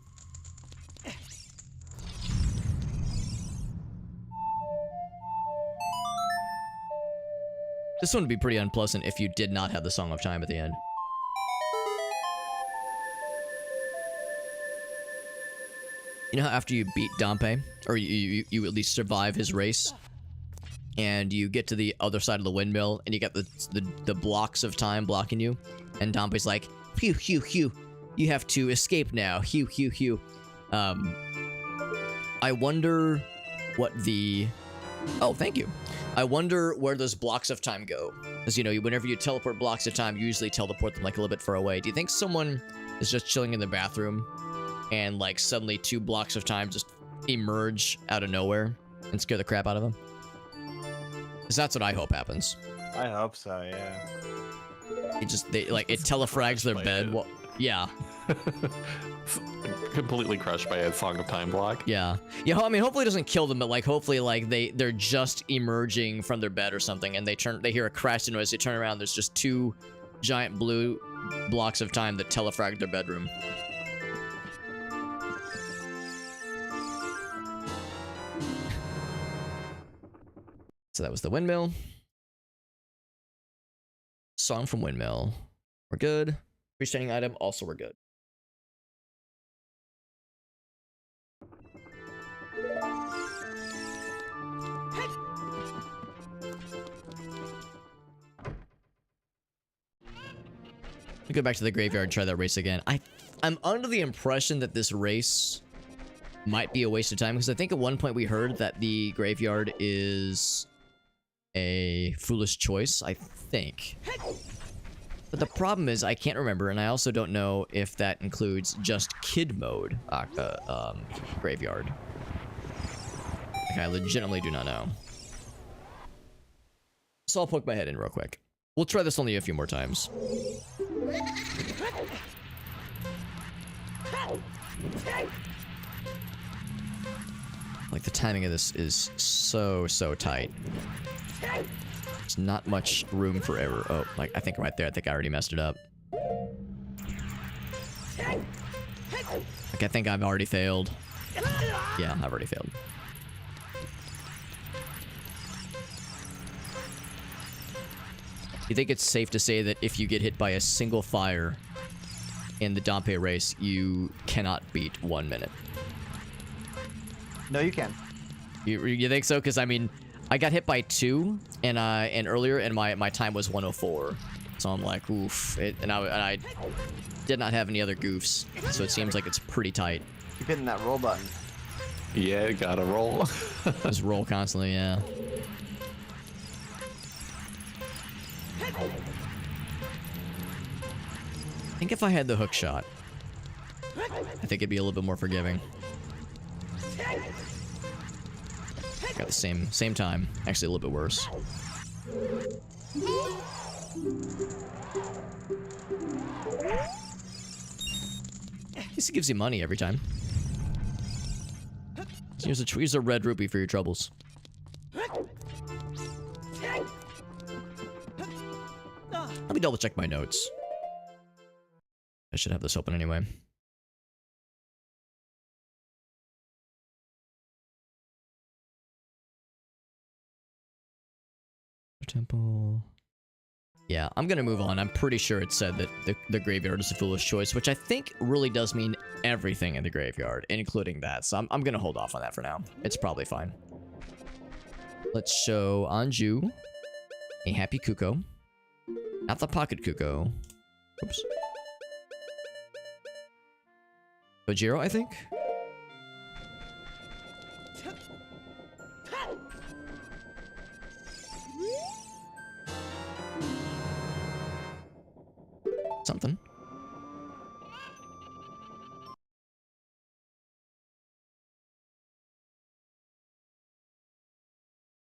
This one would be pretty unpleasant if you did not have the Song of Time at the end. You know how after you beat Dampe, or you at least survive his race, and you get to the other side of the windmill, and you got the blocks of time blocking you, and Dampe's like, "Phew, phew, phew, you have to escape now, hew, hew, hew." I wonder what the... Oh, thank you. I wonder where those blocks of time go. Because, you know, whenever you teleport blocks of time, you usually teleport them, like, a little bit far away. Do you think someone is just chilling in the bathroom, and, like, suddenly 2 blocks of time just emerge out of nowhere? and scare the crap out of them. Because that's what I hope happens. I hope so, yeah. It telefrags their bed. Well, yeah. Completely crushed by a Song of Time block. Yeah. Yeah, I mean, hopefully it doesn't kill them, but like hopefully like they're just emerging from their bed or something and they hear a crash noise, they turn around, there's just 2 giant blue blocks of time that telefrag their bedroom. So that was the windmill. Song from Windmill. We're good. Freestanding item, also we're good. We go back to the graveyard and try that race again. I'm under the impression that this race might be a waste of time because I think at one point we heard that the graveyard is a foolish choice, I think. But the problem is I can't remember, and I also don't know if that includes just kid mode graveyard. Like, I legitimately do not know. So I'll poke my head in real quick. We'll try this only a few more times. Like, the timing of this is so tight. There's not much room for error. Oh, like, I think right there, I think I already messed it up. Like, I think I've already failed. Yeah, I've already failed. You think it's safe to say that if you get hit by a single fire in the Dompe race, you cannot beat 1 minute? No, you can. You think so? Because, I mean, I got hit by 2 and earlier, and my time was 104. So I'm like, oof. And I did not have any other goofs, so it seems like it's pretty tight. Keep hitting that roll button. Yeah, gotta roll. Just roll constantly, yeah. I think if I had the hook shot, I think it'd be a little bit more forgiving. Got the same time. Actually, a little bit worse. At least it gives you money every time. Here's a red rupee for your troubles. Let me double check my notes. I should have this open anyway. Temple. Yeah, I'm gonna move on. I'm pretty sure it said that the graveyard is a foolish choice, which I think really does mean everything in the graveyard, including that. So I'm gonna hold off on that for now. It's probably fine. Let's show Anju a happy Kuko. Not the pocket Kuko. Oops. Majora, I think? Something.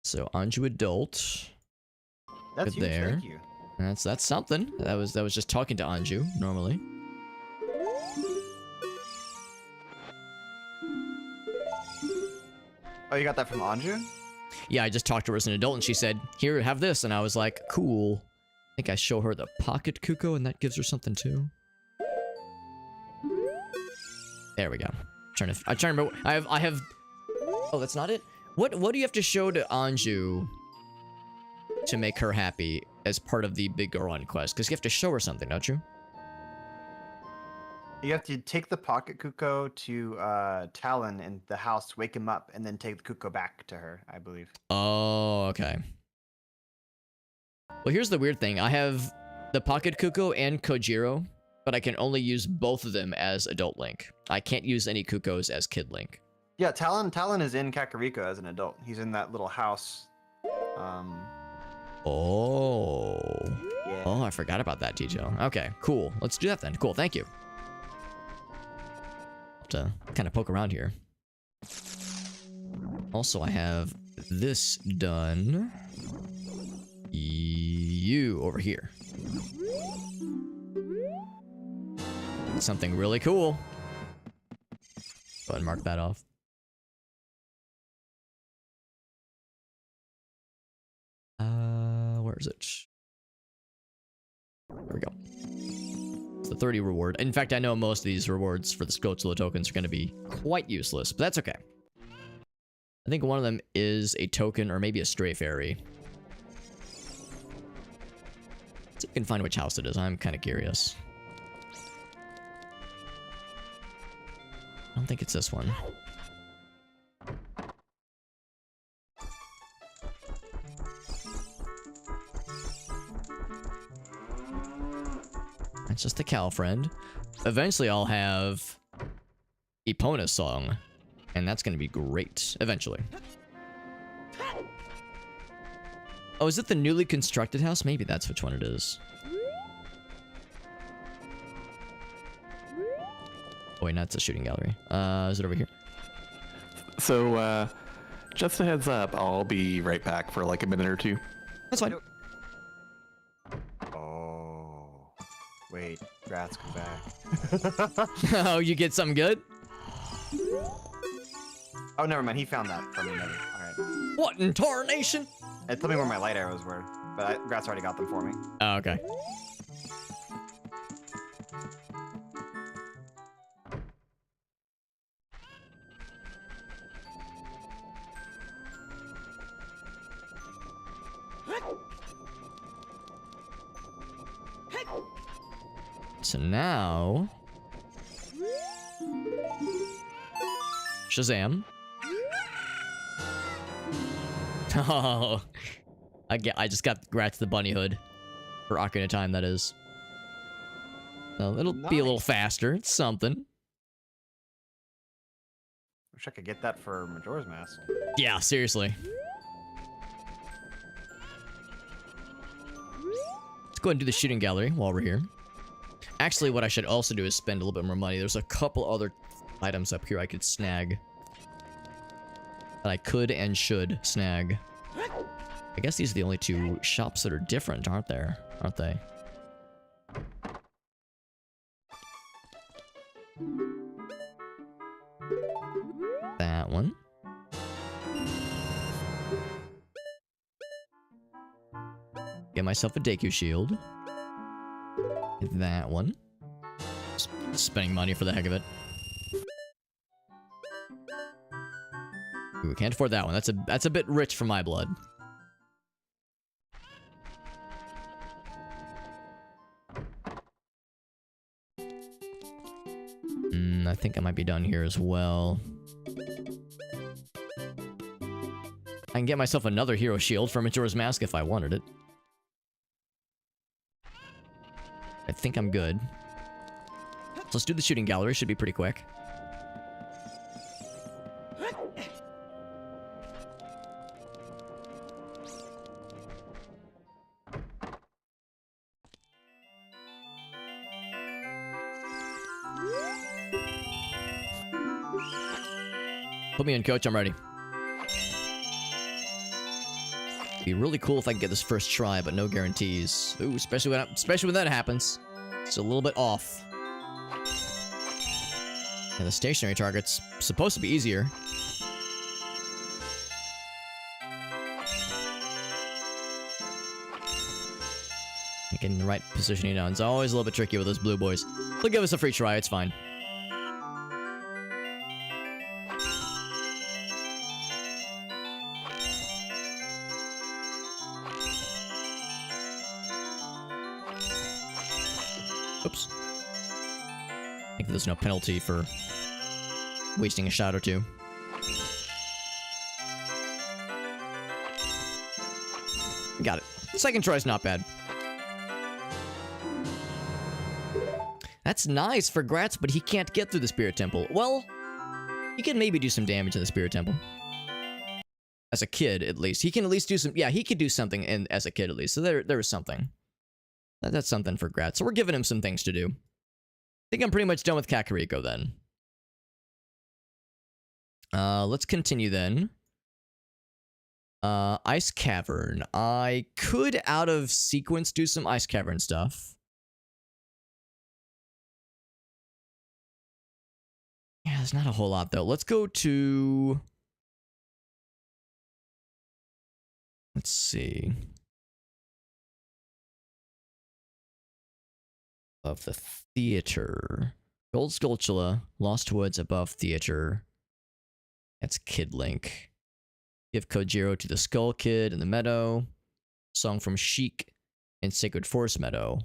So Anju adult. That's Good huge, there. thank you. That's something. That was just talking to Anju normally. Oh, you got that from Anju? Yeah, I just talked to her as an adult and she said, "Here, have this," and I was like, "Cool." I think I show her the pocket Kuko and that gives her something too. There we go. I'm trying to remember. I have. Oh, that's not it. What do you have to show to Anju to make her happy as part of the Big Goron quest? Because you have to show her something, don't you? You have to take the pocket Kuko to Talon in the house, wake him up, and then take the Kuko back to her, I believe. Oh, okay. Well, here's the weird thing. I have the pocket Kuko and Kojiro, but I can only use both of them as adult Link. I can't use any Kukos as kid Link. Yeah, Talon is in Kakariko as an adult. He's in that little house. Oh. Yeah. Oh, I forgot about that detail. Okay, cool. Let's do that then. Cool, thank you. I'll have to kind of poke around here. Also, I have this done. You over here. Something really cool. Go ahead and mark that off. Where is it? There we go. It's the 30 reward. In fact, I know most of these rewards for the Scotsula tokens are going to be quite useless, but that's okay. I think one of them is a token or maybe a stray fairy. Let's see if we can find which house it is. I'm kind of curious. I don't think it's this one. It's just a cow friend. Eventually I'll have Epona's song, and that's gonna be great. Eventually. Oh, is it the newly constructed house? Maybe that's which one it is. Oh wait, no, it's a shooting gallery. Is it over here? So, just a heads up, I'll be right back for like a minute or two. That's fine. Oh, wait, rats come back. Oh, you get something good? Oh, never mind. He found that from me. All right. What in tarnation? It told me where my light arrows were, but Gratz already got them for me. Oh, okay. So now... Shazam. Oh, I just got Gratz the bunny hood for Ocarina of Time, that is. So it'll be a little faster. It's something. Wish I could get that for Majora's Mask. Yeah, seriously. Let's go ahead and do the shooting gallery while we're here. Actually, what I should also do is spend a little bit more money. There's a couple other items up here I could snag. That I could and should snag. I guess these are the only two shops that are different, aren't there? Aren't they? That one. Get myself a Deku shield. That one. Spending money for the heck of it. Ooh, we can't afford that one. That's a bit rich for my blood. I think I might be done here as well. I can get myself another hero shield from Majora's Mask if I wanted it. I think I'm good. So let's do the shooting gallery. Should be pretty quick. Put me in, coach. I'm ready. Be really cool if I can get this first try, but no guarantees. Ooh, especially when that happens. It's a little bit off. Yeah, the stationary target's supposed to be easier. Getting the right positioning down. It's always a little bit tricky with those blue boys. They'll give us a free try. It's fine. Oops. I think there's no penalty for wasting a shot or two. Got it. Second try's not bad. That's nice for Gratz, but he can't get through the Spirit Temple. Well, he can maybe do some damage in the Spirit Temple. As a kid, at least. He can at least do some... Yeah, he could do something as a kid, at least. So there is something. That's something for Gratz. So we're giving him some things to do. I think I'm pretty much done with Kakariko, then. Let's continue, then. Ice Cavern. I could, out of sequence, do some Ice Cavern stuff. Yeah, there's not a whole lot, though. Let's go to... Let's see. Above the theater. Gold Skulltula, Lost Woods above theater. That's Kid Link. Give Kojiro to the Skull Kid in the meadow. Song from Sheik in Sacred Forest Meadow.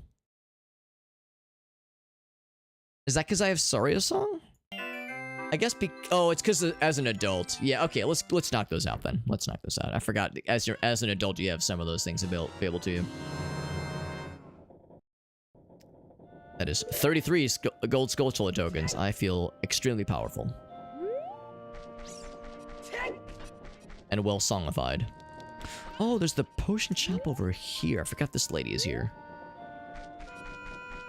Is that because I have Saria's song? I guess oh, it's because as an adult. Yeah, okay, let's knock those out then. Let's knock those out. I forgot as an adult you have some of those things available to you. That is 33 gold Skulltula tokens. I feel extremely powerful. And well songified. Oh, there's the potion shop over here. I forgot this lady is here.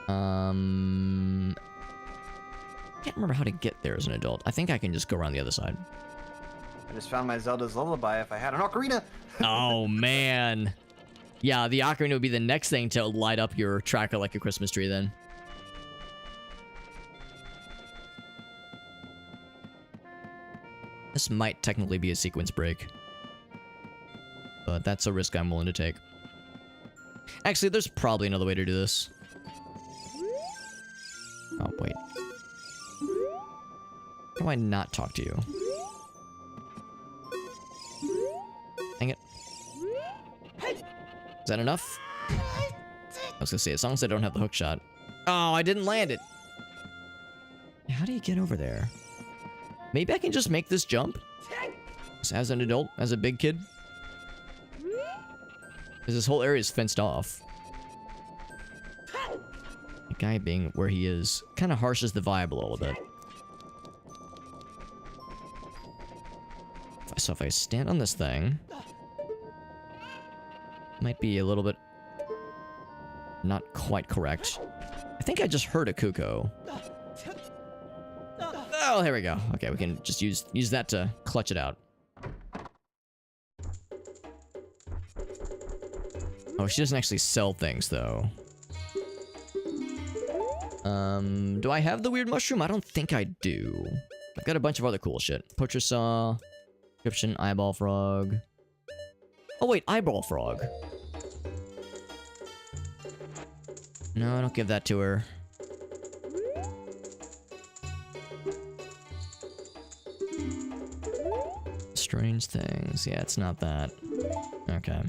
Can't remember how to get there as an adult. I think I can just go around the other side. I just found my Zelda's Lullaby if I had an ocarina. Oh, man. Yeah, the ocarina would be the next thing to light up your tracker like a Christmas tree then. This might technically be a sequence break. But that's a risk I'm willing to take. Actually, there's probably another way to do this. Oh, wait. How do I not talk to you? Dang it. Is that enough? I was gonna say, as long as I don't have the hook shot. Oh, I didn't land it. How do you get over there? Maybe I can just make this jump? As an adult, as a big kid? Because this whole area is fenced off. The guy being where he is kind of harshes the vibe a little bit. So if I stand on this thing... Might be a little bit... not quite correct. I think I just heard a cuckoo. Oh, here we go. Okay, we can just use that to clutch it out. Oh, she doesn't actually sell things, though. Do I have the weird mushroom? I don't think I do. I've got a bunch of other cool shit. Poacher saw, description, eyeball frog. Oh wait, eyeball frog. No, don't give that to her. Strange things. Yeah, it's not that. Okay.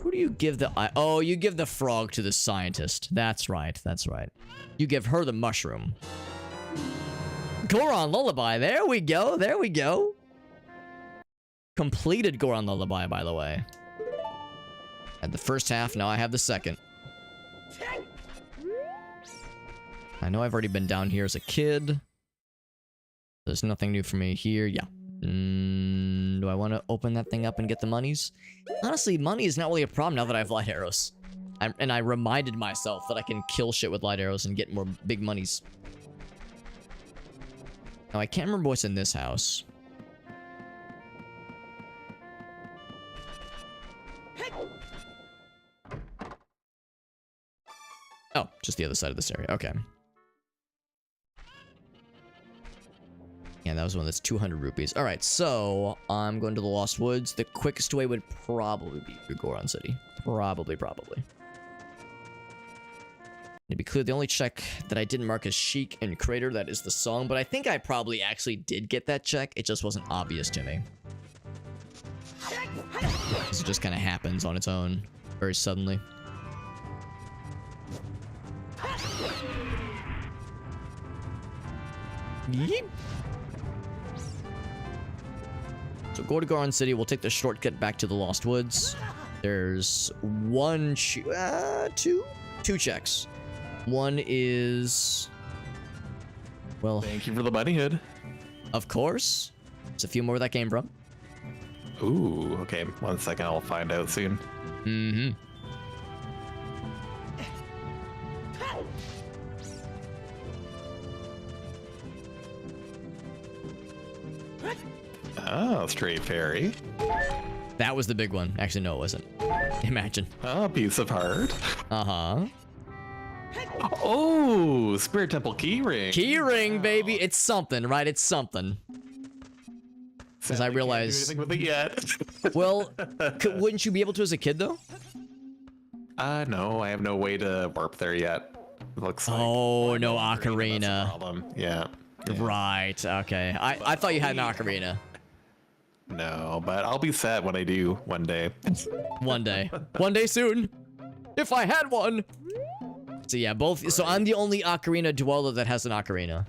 Who do you give the eye? Oh, you give the frog to the scientist. That's right. That's right. You give her the mushroom. Goron Lullaby. There we go. There we go. Completed Goron Lullaby, by the way. Had the first half. Now I have the second. I know I've already been down here as a kid. There's nothing new for me here. Yeah. Do I want to open that thing up and get the monies? Honestly, money is not really a problem now that I have light arrows. And I reminded myself that I can kill shit with light arrows and get more big monies. Now, I can't remember what's in this house. Oh, just the other side of this area. Okay. Yeah, that was one that's 200 rupees. All right, so I'm going to the Lost Woods. The quickest way would probably be through Goron City. Probably. To be clear, the only check that I didn't mark as Sheik and Crater, that is the song, but I think I probably actually did get that check. It just wasn't obvious to me. Because it just kind of happens on its own very suddenly. Yeep. So go to Goron City. We'll take the shortcut back to the Lost Woods. There's two checks. One is... well... thank you for the bunny hood. Of course. There's a few more where that came from. Ooh, okay. 1 second, I'll find out soon. Mm-hmm. Oh, straight fairy. That was the big one. Actually, no, it wasn't. Imagine. Oh, piece of heart. Uh-huh. Oh, Spirit Temple keyring. Keyring, baby. It's something, right? It's something. Because I realize... Can't do anything with it yet. Well, wouldn't you be able to as a kid, though? No, I have no way to warp there yet. It looks like. Oh, no That's the ocarina. problem. Yeah. Right, okay. I thought you had an ocarina. No, but I'll be sad when I do one day. One day. One day soon. If I had one. So yeah, both. So I'm the only ocarina dweller that has an ocarina.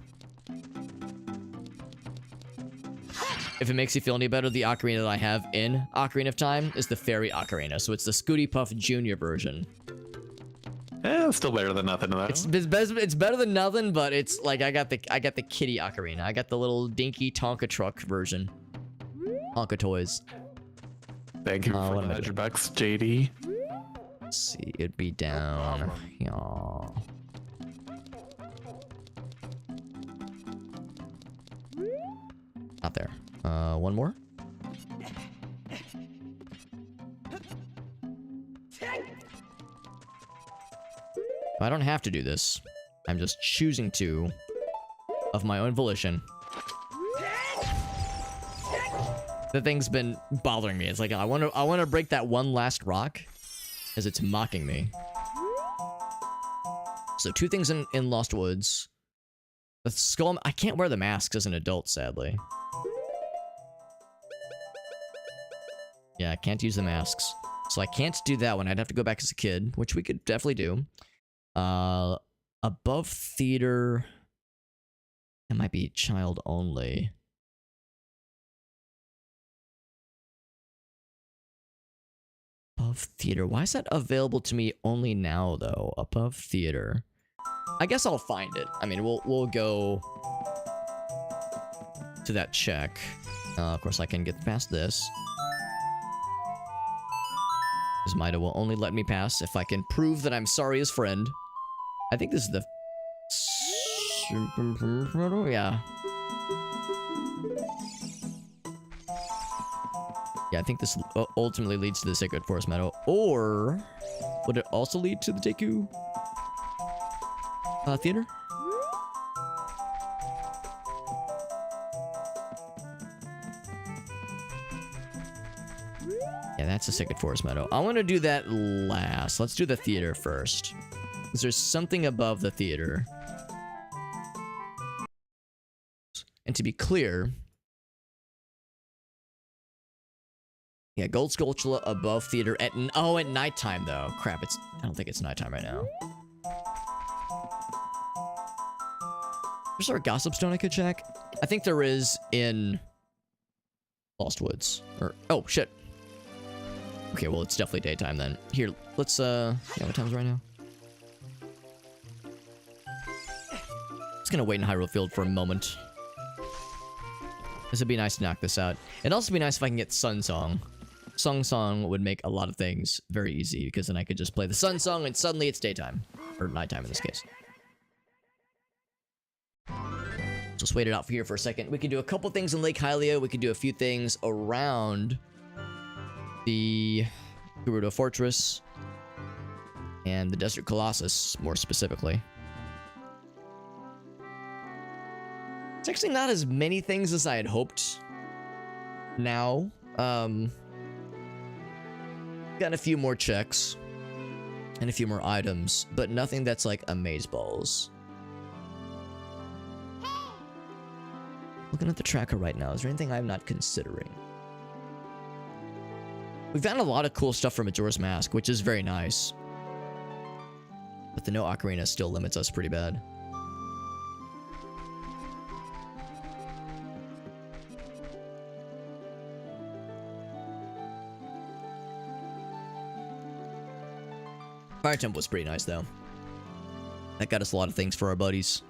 If it makes you feel any better, the ocarina that I have in Ocarina of Time is the Fairy Ocarina. So it's the Scooty Puff Jr. version. Still better than nothing though. It's better than nothing, but it's like I got the kitty ocarina. I got the little dinky Tonka truck version. Tonka toys. Thank you for the $100, JD. Let's see, it'd be down. Yeah. Not there. One more. I don't have to do this. I'm just choosing to, of my own volition. The thing's been bothering me. It's like I want to break that one last rock, as it's mocking me. So 2 things in Lost Woods. The skull. I can't wear the masks as an adult, sadly. Yeah, I can't use the masks. So I can't do that one. I'd have to go back as a kid, which we could definitely do. Above theater. It might be child only. Above theater. Why is that available to me only now, though? Above theater. I guess I'll find it. I mean, we'll go to that check. Of course, I can get past this. Because Mida will only let me pass if I can prove that I'm sorry as friend. I think this is the... Yeah. Yeah, I think this ultimately leads to the Sacred Forest Meadow. Or... would it also lead to the Deku... theater? Yeah, that's the Sacred Forest Meadow. I want to do that last. Let's do the theater first. Because there's something above the theater. And to be clear... yeah, Gold Skulltula above theater at... oh, at nighttime, though. Crap, it's... I don't think it's nighttime right now. Is there a Gossip Stone I could check? I think there is in... Lost Woods. Or... oh, shit. Okay, well, it's definitely daytime then. Here, let's, yeah, what time is it right now? Just gonna wait in Hyrule Field for a moment. This would be nice to knock this out. It'd also be nice if I can get Sun Song. Song would make a lot of things very easy, because then I could just play the Sun Song and suddenly it's daytime. Or nighttime in this case. Just wait it out here for a second. We can do a couple things in Lake Hylia. We can do a few things around the Gerudo Fortress and the Desert Colossus, more specifically. It's actually not as many things as I had hoped now. Got a few more checks and a few more items, but nothing that's like amazeballs. Looking at the tracker right now, is there anything I'm not considering? We've gotten a lot of cool stuff from Majora's Mask, which is very nice. But the no ocarina still limits us pretty bad. Fire Temple was pretty nice, though. That got us a lot of things for our buddies.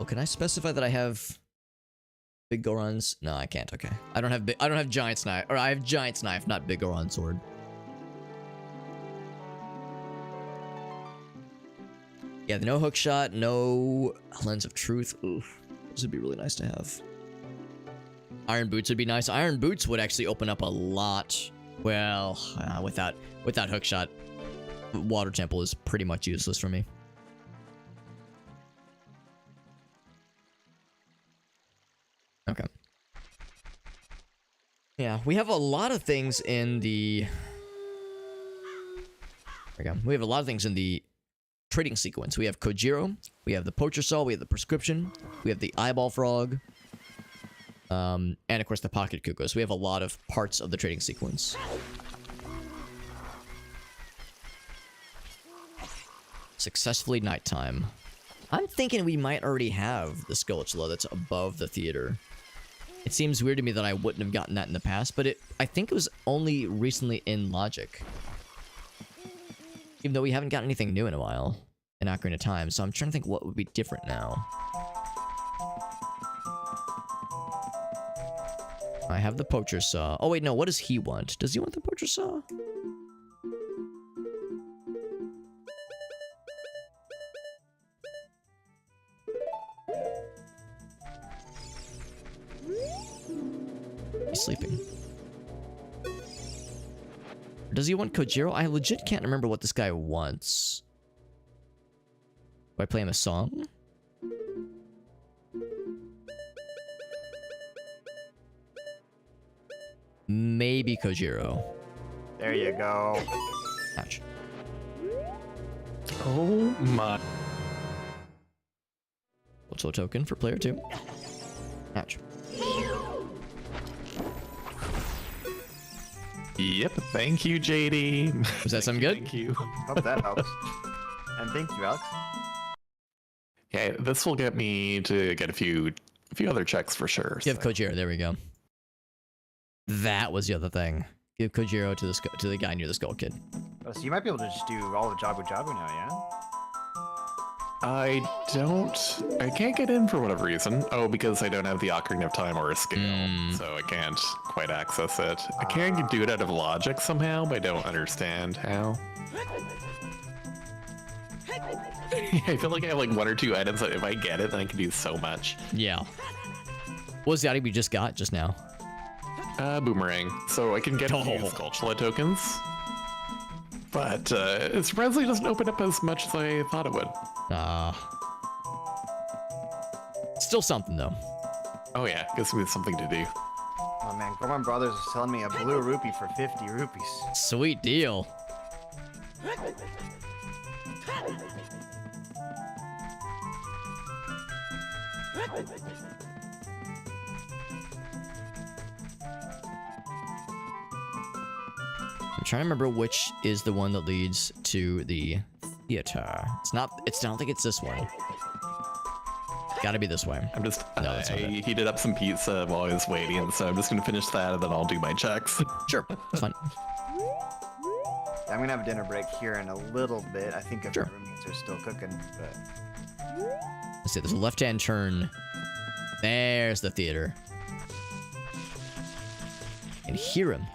Oh, can I specify that I have big Goron's? No, I can't. Okay, I don't have Giant's Knife, or I have Giant's Knife, not big Goron Sword. Yeah, the no hook shot, no Lens of Truth. Oof, this would be really nice to have. Iron boots would be nice. Iron boots would actually open up a lot. Well, without hookshot, water temple is pretty much useless for me. Okay. Yeah, we have a lot of things in the... There we go. We have a lot of things in the trading sequence. We have Kojiro, we have the Poacher Saw, we have the Prescription, we have the Eyeball Frog, and of course the Pocket Cuckoo. So we have a lot of parts of the trading sequence. Successfully nighttime. I'm thinking we might already have the Skulltula that's above the theater. It seems weird to me that I wouldn't have gotten that in the past, but I think it was only recently in Logic. Even though we haven't got anything new in a while in Ocarina of Time, so I'm trying to think what would be different now. I have the Poacher Saw. Oh wait, no, what does he want? Does he want the Poacher Saw? He's sleeping. Does he want Kojiro? I legit can't remember what this guy wants. Do I play him a song? Maybe Kojiro. There you go. Ouch. Oh my. Also a token for player 2. Ouch. Yep, thank you, JD. Was that something good? Thank you. Hope that helps. And thank you, Alex. Okay, this will get me to get a few other checks for sure. Give Kojiro, there we go. That was the other thing. Give Kojiro to the guy near the Skull Kid. Oh, so you might be able to just do all the Jabu Jabu now, yeah? I can't get in for whatever reason. Oh, because I don't have the Ocarina of Time or a scale, so I can't quite access it. I can do it out of logic somehow, but I don't understand how. I feel like I have like 1 or 2 items that if I get it, then I can do so much. Yeah. What was the item we just got just now? Boomerang. So I can get a few Skulltula tokens. But it surprisingly doesn't open up as much as I thought it would. Still something though. Oh yeah, gives me something to do. Oh man, Gorman Brothers is telling me a blue rupee for 50 rupees. Sweet deal. I'm trying to remember which is the one that leads to the theater. It's not. I don't think it's this one. Gotta be this way. I'm just. No, that's not I it. heated up some pizza while I was waiting, so I'm just gonna finish that and then I'll do my checks. Sure, that's fine. I'm gonna have a dinner break here in a little bit. I think if Sure. the roommates are still cooking, but Let's see. There's a left-hand turn. There's the theater. And hear him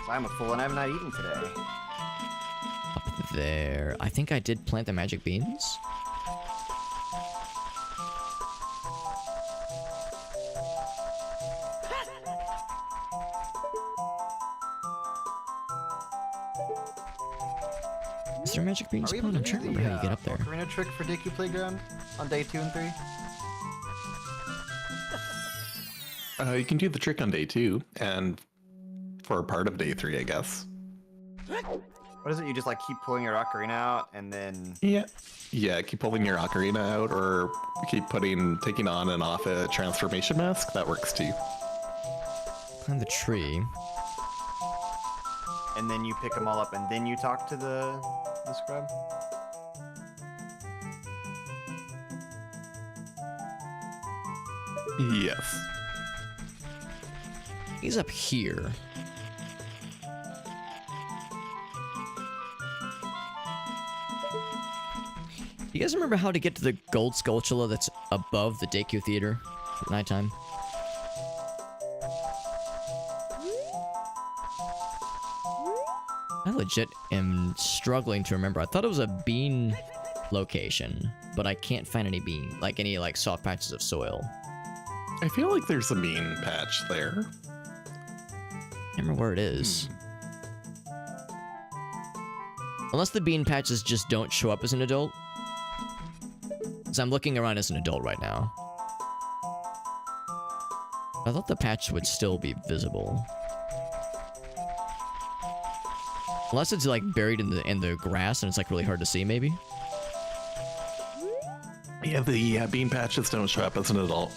I'm a fool and I'm not eating today. up there. I think I did plant the magic beans. Is there magic beans Are we spawn? able I'm to trying to do remember how you the get up there. Ocarina trick for Deku Playground on day 2 and 3? You can do the trick on day 2 and for a part of day 3, I guess. What is it? You just like keep pulling your ocarina out and then... Yeah, keep pulling your ocarina out or keep taking on and off a transformation mask. That works too. Climb the tree. And then you pick them all up and then you talk to the scrub? Yes. He's up here. You guys remember how to get to the gold Skulltula that's above the Deku Theater at nighttime? I legit am struggling to remember. I thought it was a bean location, but I can't find any bean, like any like soft patches of soil. I feel like there's a bean patch there. Can't remember where it is. Unless the bean patches just don't show up as an adult. Because I'm looking around as an adult right now. I thought the patch would still be visible. Unless it's like buried in the grass and it's like really hard to see, maybe. Yeah, the bean patches don't show up as an adult.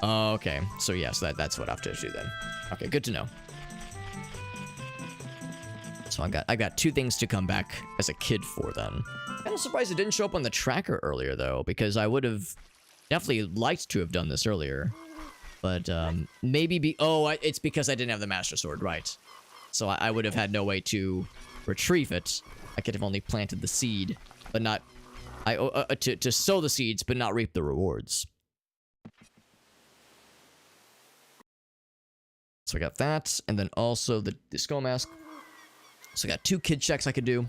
Oh, okay. So yes, that's what I have to do then. Okay, good to know. So I got 2 things to come back as a kid for then. I'm surprised it didn't show up on the tracker earlier though, because I would have definitely liked to have done this earlier. But maybe it's because I didn't have the Master Sword, right? So I would have had no way to retrieve it. I could have only planted the seed, but not to sow the seeds, but not reap the rewards. So I got that, and then also the skull mask. So I got 2 kid checks I could do.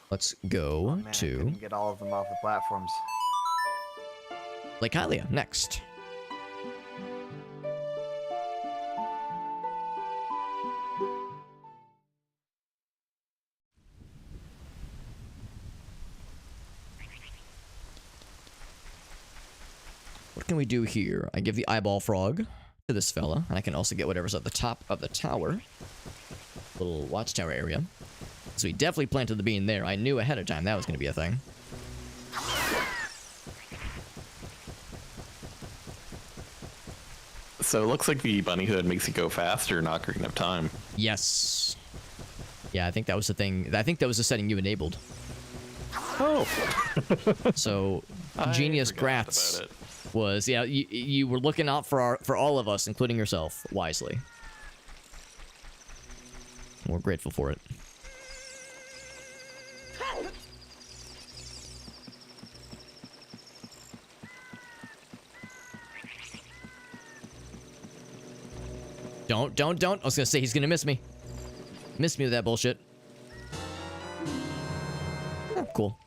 Let's go I to couldn't get all of them off the platforms. Lake Hylia next. What can we do here? I give the eyeball frog to this fella, and I can also get whatever's at the top of the tower. Little watchtower area. So he definitely planted the bean there. I knew ahead of time that was going to be a thing. So it looks like the bunny hood makes you go faster in Ocarina of Time. Yes. Yeah, I think that was the thing. I think that was the setting you enabled. Oh. So, Genius Grats was, yeah, you were looking out for all of us, including yourself, wisely. We're grateful for it. Don't. I was gonna say he's gonna miss me. Miss me with that bullshit. Oh, cool.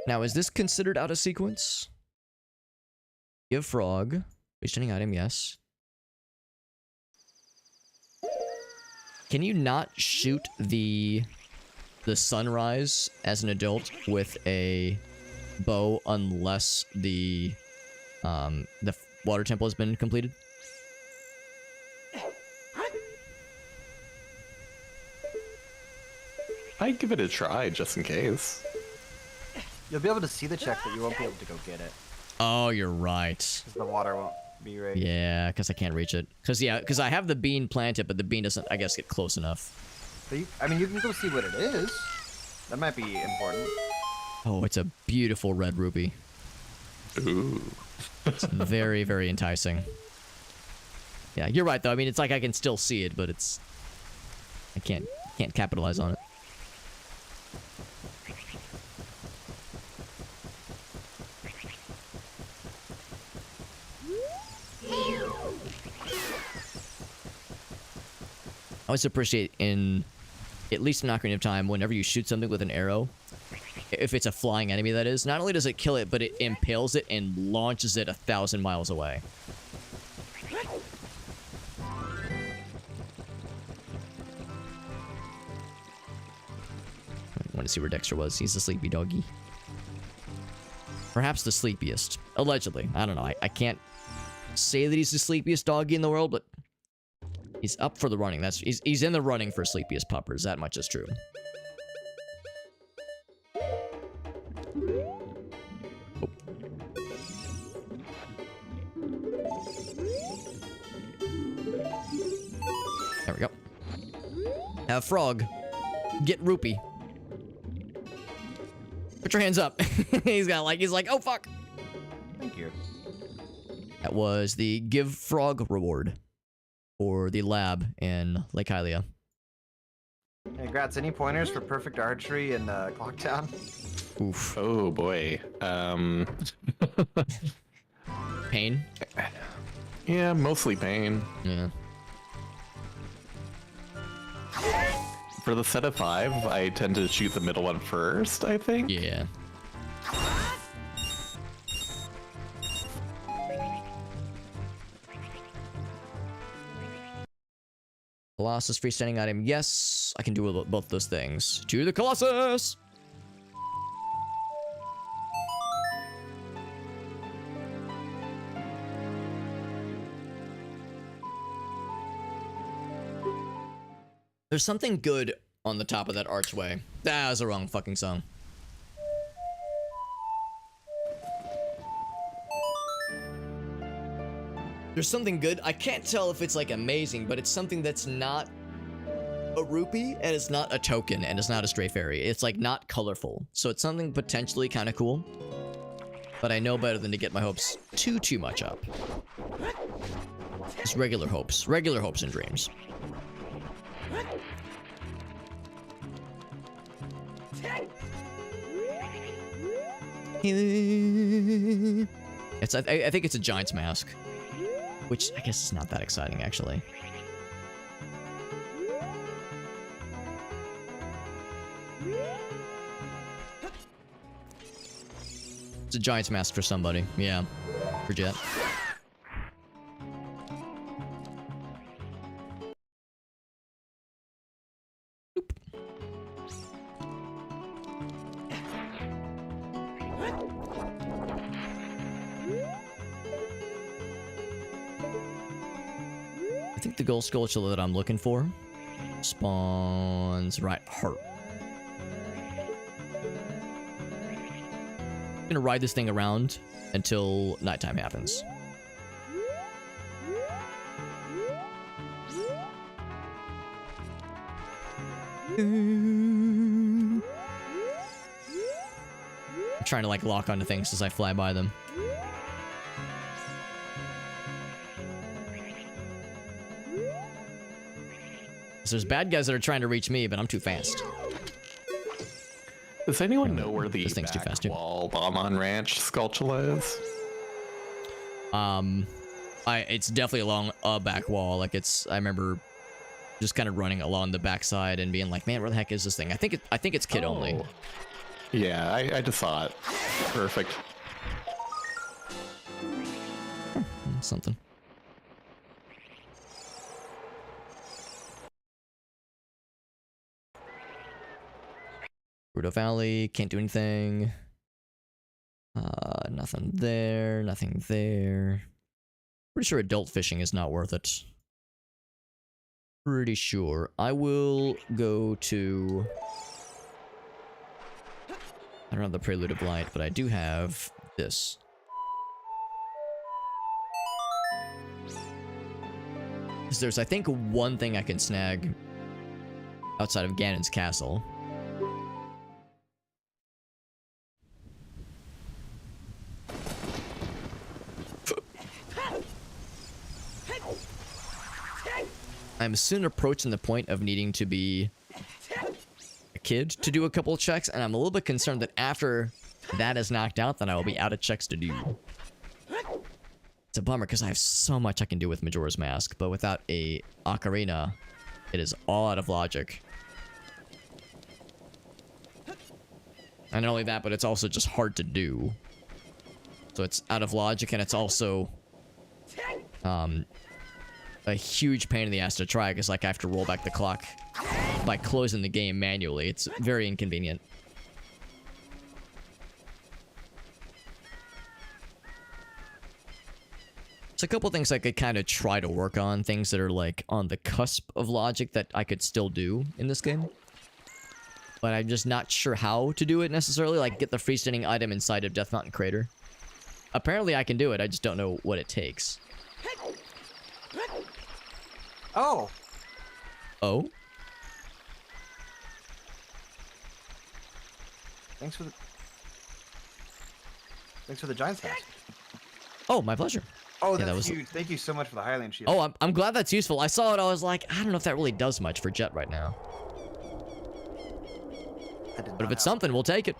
Now, is this considered out of sequence? Give frog. Wasting item, yes. Can you not shoot the sunrise as an adult with a bow unless the water temple has been completed? I'd give it a try just in case. You'll be able to see the check, but you won't be able to go get it. Oh, you're right. Because the water won't be right. Yeah, because I can't reach it. Because I have the bean planted, but the bean doesn't, I guess, get close enough. But I mean, you can go see what it is. That might be important. Oh, it's a beautiful red ruby. Ooh. It's very, very enticing. Yeah, you're right, though. I mean, it's like I can still see it, but it's... I can't capitalize on it. I always appreciate at least in Ocarina of Time, whenever you shoot something with an arrow, if it's a flying enemy that is, not only does it kill it, but it impales it and launches it 1,000 miles away. I want to see where Dexter was. He's a sleepy doggy. Perhaps the sleepiest. Allegedly. I don't know. I can't say that he's the sleepiest doggy in the world, but he's up for the running. He's in the running for sleepiest puppers. That much is true. Oh. There we go. Frog, get rupee. Put your hands up. he's like, oh fuck. Thank you. That was the give frog reward for the lab in Lake Hylia. Hey, Grats, any pointers for perfect archery in Clocktown? Oof. Oh boy. Pain. Yeah, mostly pain. Yeah. For the set of 5, I tend to shoot the middle one first, I think. Yeah. Colossus freestanding item. Yes, I can do both those things. To the Colossus! There's something good on the top of that archway. That was the wrong fucking song. There's something good. I can't tell if it's like amazing, but it's something that's not a rupee and it's not a token and it's not a stray fairy. It's like not colorful. So it's something potentially kind of cool. But I know better than to get my hopes too much up. Just regular hopes and dreams. I think it's a giant's mask. Which I guess is not that exciting, actually. It's a giant's mask for somebody. Yeah. For Jet. I think the gold skulltula that I'm looking for spawns right heart. I'm gonna ride this thing around until nighttime happens. I'm trying to like lock onto things as I fly by them. There's bad guys that are trying to reach me, but I'm too fast. Does anyone know where the This thing's too back fast, too. wall Bomb Ranch Skulltula is? It's definitely along a back wall. Like I remember just kind of running along the backside and being like, man, where the heck is this thing? I think it's kid only. Yeah, I just saw it. Perfect. Something. Rudo Valley, can't do anything. Nothing there, nothing there. Pretty sure adult fishing is not worth it. Pretty sure. I will go to... I don't have the Prelude of Light, but I do have this. There's, I think, one thing I can snag outside of Ganon's castle. I'm soon approaching the point of needing to be a kid to do a couple of checks, and I'm a little bit concerned that after that is knocked out, then I will be out of checks to do. It's a bummer because I have so much I can do with Majora's Mask, but without a Ocarina, it is all out of logic. And not only that, but it's also just hard to do. So it's out of logic, and it's also a huge pain in the ass to try, because like I have to roll back the clock by closing the game manually. It's very inconvenient. There's a couple things I could kind of try to work on, things that are like on the cusp of logic that I could still do in this game. But I'm just not sure how to do it necessarily, like get the freestanding item inside of Death Mountain Crater. Apparently I can do it, I just don't know what it takes. Oh! Oh? Thanks for the giant's mask. Oh, my pleasure. Oh, Yeah, that's that was- huge. Thank you so much for the Highland shield. Oh, I'm glad that's useful. I saw it, I was like, I don't know if that really does much for Jet right now. But if it's something, we'll take it.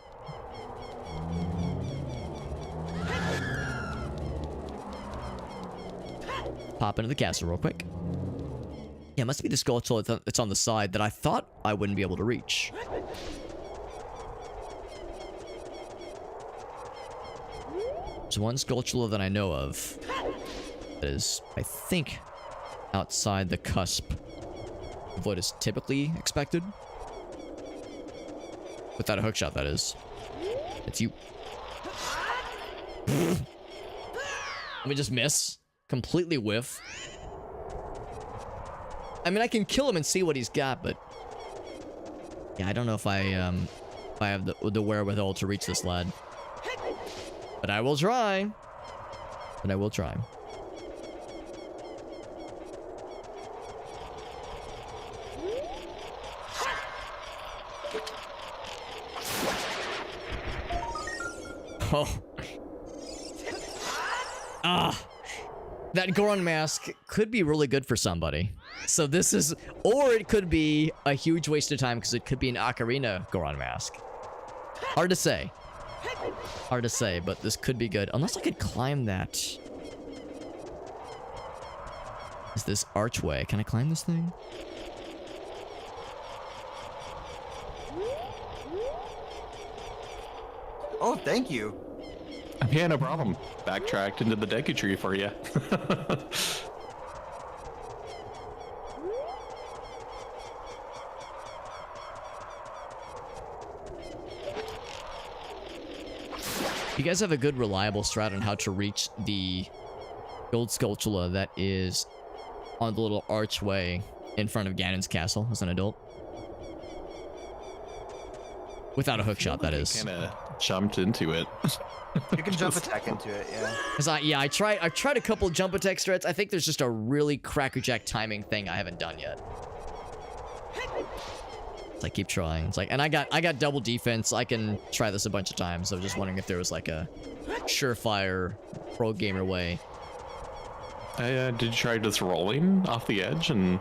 pop into the castle real quick. Yeah, it must be the skull that's on the side that I thought I wouldn't be able to reach. There's one skulltula that I know of that is, I think, outside the cusp of what is typically expected. Without a hookshot, that is. It's you. Let me just miss. Completely whiff. I mean, I can kill him and see what he's got, but... yeah, I don't know if I have the wherewithal to reach this lad. But I will try. But I will try. Oh. Ah. That Goron mask could be really good for somebody. So this is... or it could be a huge waste of time because it could be an Ocarina Goron mask. Hard to say. Hard to say, but this could be good. Unless I could climb that. Is this archway? Can I climb this thing? Oh, thank you. Yeah, no problem. Backtracked into the Deku Tree for you. You guys have a good, reliable strat on how to reach the gold skulltula that is on the little archway in front of Ganon's castle as an adult? Without a hookshot, that is. Kind of jumped into it. You can jump attack into it, yeah. Cause I tried a couple jump attack strats. I think there's just a really crackerjack timing thing I haven't done yet. It's like, keep trying. It's like, and I got double defense. I can try this a bunch of times. I was just wondering if there was like a surefire pro gamer way. Did you try just rolling off the edge and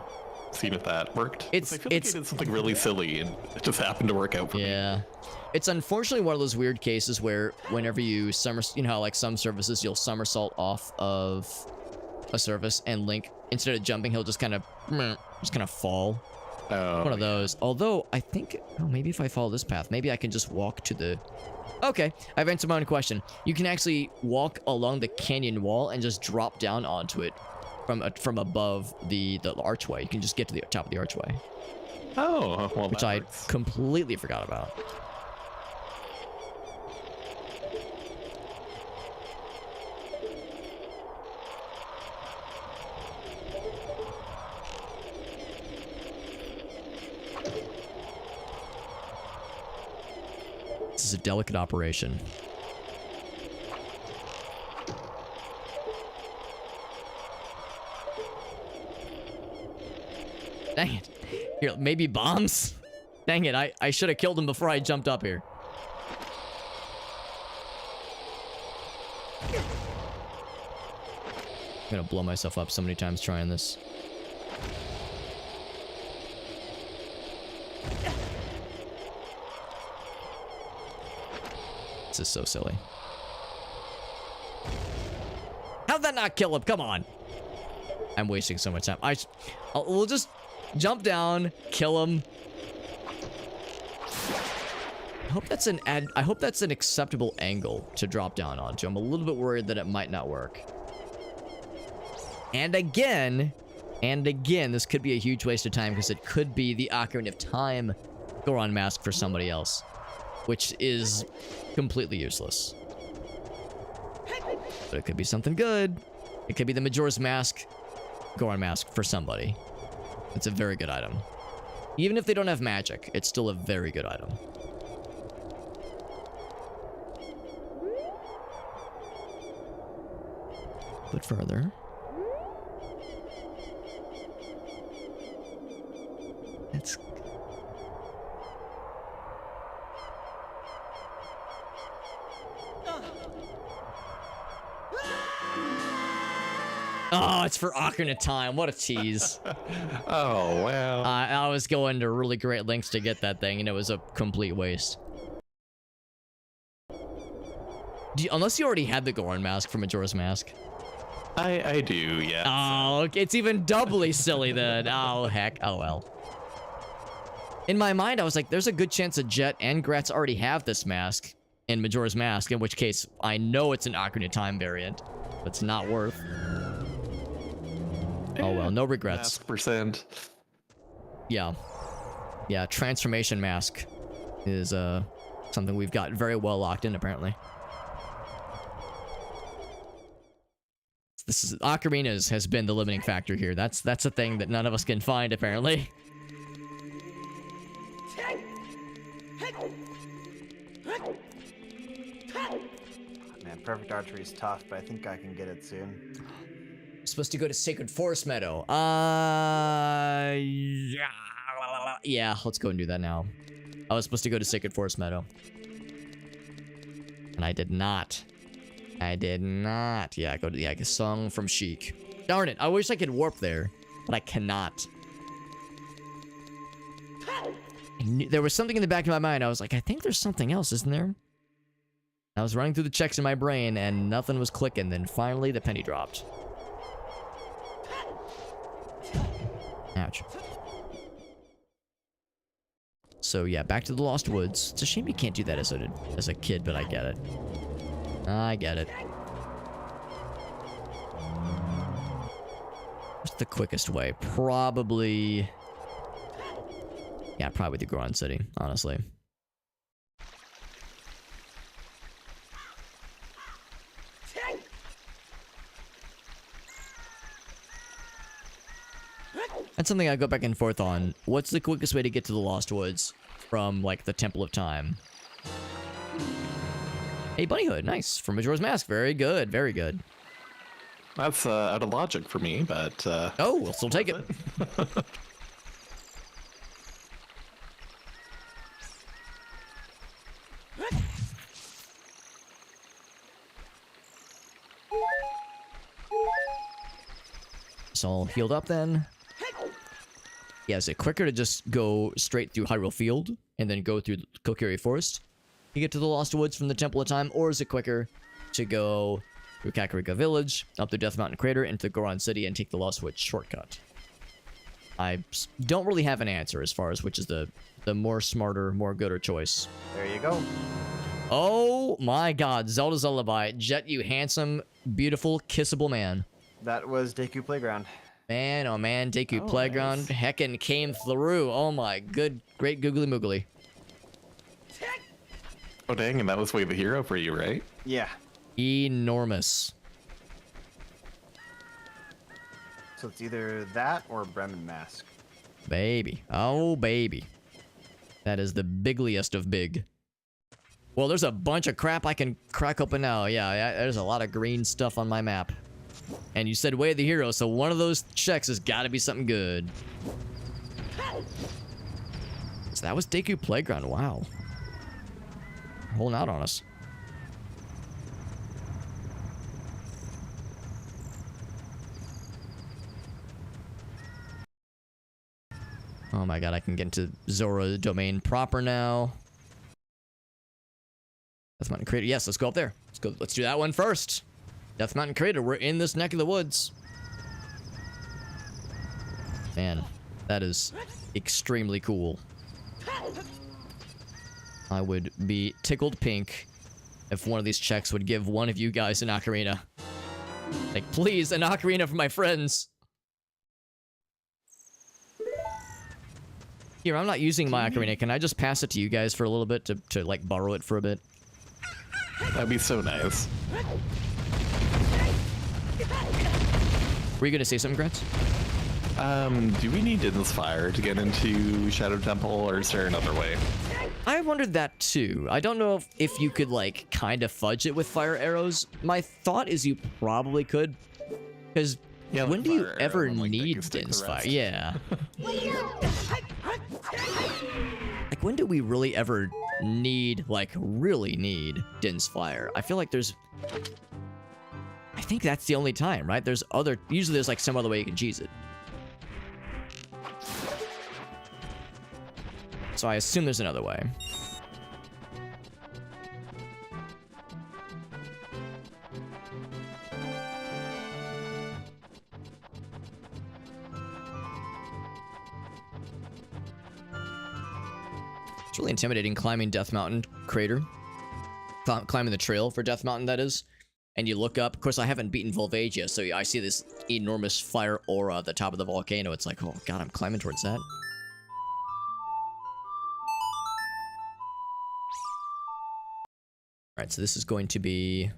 seeing if that worked? I feel like it did something really silly and it just happened to work out for me. Yeah. It's unfortunately one of those weird cases where whenever you you know how like some services you'll somersault off of a surface and Link, instead of jumping, he'll just kind of fall. Oh, One of those. Although I think, oh, maybe if I follow this path, maybe I can just walk to the... Okay, I've answered my own question. You can actually walk along the canyon wall and just drop down onto it from above the archway. You can just get to the top of the archway. Oh, well, which I completely forgot about. This is a delicate operation. Dang it. Here, maybe bombs? Dang it, I should have killed him before I jumped up here. I'm gonna blow myself up so many times trying this. This is so silly. How'd that not kill him? Come on. I'm wasting so much time. We'll just jump down, kill him. I hope that's an acceptable angle to drop down onto. I'm a little bit worried that it might not work. And again, this could be a huge waste of time because it could be the Ocarina of Time Goron mask for somebody else, which is completely useless. But it could be something good. It could be the Majora's Mask Goron mask for somebody. It's a very good item. Even if they don't have magic, it's still a very good item. A bit further. It's... Oh, it's for Ocarina of Time. What a tease. Oh, wow. I was going to really great lengths to get that thing, and it was a complete waste. Unless you already had the Goron mask from Majora's Mask. I do, yeah. Oh, it's even doubly silly then. Oh, heck. Oh, well. In my mind, I was like, there's a good chance that Jet and Gratz already have this mask in Majora's Mask, in which case I know it's an Ocarina of Time variant. But it's not worth. Oh, well, no regrets. Mask percent. Yeah. Yeah, transformation mask is something we've got very well locked in, apparently. This is Ocarinas has been the limiting factor here. That's a thing that none of us can find, apparently. Man, perfect archery is tough, but I think I can get it soon. Supposed to go to Sacred Forest Meadow. Yeah, let's go and do that now. I was supposed to go to Sacred Forest Meadow. And I did not. I did not. Yeah, go to the song from Sheik. Darn it, I wish I could warp there, but I cannot. There was something in the back of my mind. I was like, I think there's something else, isn't there? I was running through the checks in my brain and nothing was clicking. Then finally the penny dropped. Ouch. So yeah, back to the Lost Woods. It's a shame you can't do that as a kid, but I get it. I get it. What's the quickest way? Probably... Yeah, probably the Goron City, honestly. That's something I go back and forth on. What's the quickest way to get to the Lost Woods from, like, the Temple of Time? Hey, Bunny Hood, nice. From Majora's Mask, very good, very good. That's out of logic for me, but... Oh, we'll still take it. It's all healed up then. Yeah, is it quicker to just go straight through Hyrule Field and then go through Kokiri Forest to get to the Lost Woods from the Temple of Time, or is it quicker to go through Kakariko Village, up the Death Mountain Crater, into Goron City, and take the Lost Woods shortcut? I don't really have an answer as far as which is the more smarter, more gooder choice. There you go. Oh my god, Zelda's Lullaby. Jet, you handsome, beautiful, kissable man. That was Deku Playground. Man, oh man, Deku Playground heckin' came through. Oh my great googly moogly. Oh dang, and that was Way the Hero for you, right? Yeah. Enormous. So it's either that or Bremen Mask. Baby. Oh, baby. That is the bigliest of big. Well, there's a bunch of crap I can crack open now. Yeah, there's a lot of green stuff on my map. And you said Way of the Hero, so one of those checks has got to be something good. So that was Deku Playground. Wow. Holding out on us. Oh my god, I can get into Zora domain proper now. Death Mountain Crater. Yes, let's go up there. Let's go. Let's do that one first. Death Mountain Crater. We're in this neck of the woods. Man, that is extremely cool. I would be tickled pink if one of these checks would give one of you guys an ocarina. Like, please, an ocarina for my friends. Here, I'm not using my ocarina. Can I just pass it to you guys for a little bit to like, borrow it for a bit? That'd be so nice. Were you gonna say something, Gratz? Do we need Din's Fire to get into Shadow Temple, or is there another way? I wondered that too. I don't know if you could, like, kind of fudge it with fire arrows. My thought is you probably could. Because when do you ever need Din's Fire? Yeah. Like, when do we really ever need, like, really need Din's Fire? I feel like there's... I think that's the only time, right? There's other... Usually there's, like, some other way you can cheese it. So I assume there's another way. It's really intimidating climbing Death Mountain crater. Climbing the trail for Death Mountain, that is. And you look up. Of course, I haven't beaten Volvagia, so I see this enormous fire aura at the top of the volcano. It's like, oh god, I'm climbing towards that. Alright, so this is going to be...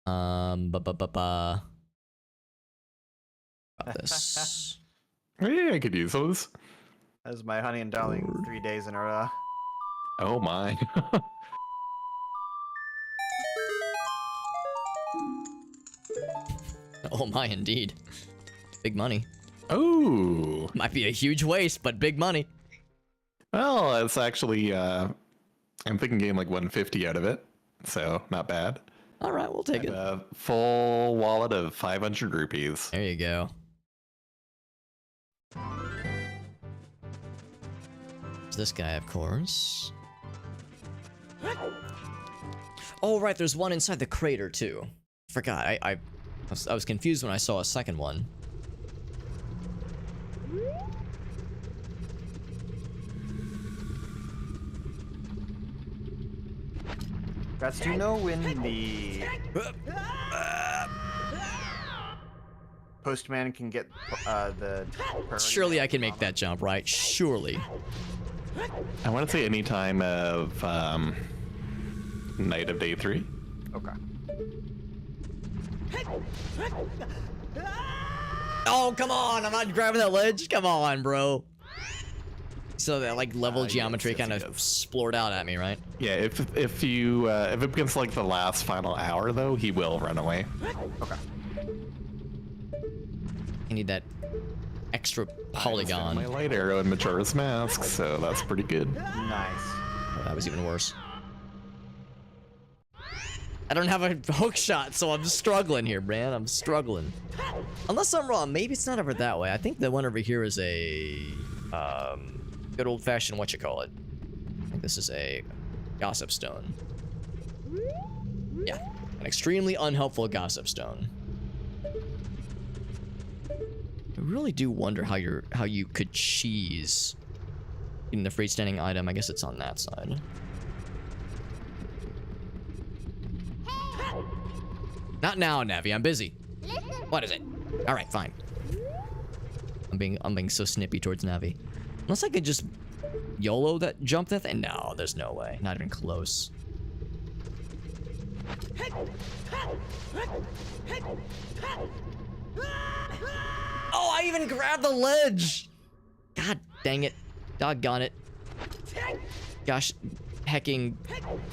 About this. Yeah, I could use those. That's my honey and darling 3 days in a row. Oh my. Oh my, indeed. Big money. Oh. Might be a huge waste, but big money. Well, it's actually, I'm thinking getting like 150 out of it. So, not bad. Alright, we'll take it. A full wallet of 500 rupees. There you go. There's this guy, of course. Oh, right, there's one inside the crater, too. Forgot, I was confused when I saw a second one. Guys, do you know when the postman can get the priority? Surely I can make that jump, right? Surely. I want to say any time of night of day 3. Okay. Oh, come on! I'm not grabbing that ledge. Come on, bro. So that like level geometry kind of splored out at me, right? Yeah, if it becomes like the last final hour though, he will run away. Okay. I need that extra polygon. My light arrow and Majora's Mask, so that's pretty good. Nice. Oh, that was even worse. I don't have a hook shot, so I'm struggling here, man. I'm struggling. Unless I'm wrong, maybe it's not over that way. I think the one over here is a good old-fashioned whatchamacallit. I think this is a gossip stone. Yeah, an extremely unhelpful gossip stone. I really do wonder how you could cheese in the freestanding item. I guess it's on that side. Not now, Navi. I'm busy. What is it? All right, fine. I'm being so snippy towards Navi. Unless I could just YOLO that jump that thing. No, there's no way. Not even close. Oh, I even grabbed the ledge. God dang it. Doggone it. Gosh, hecking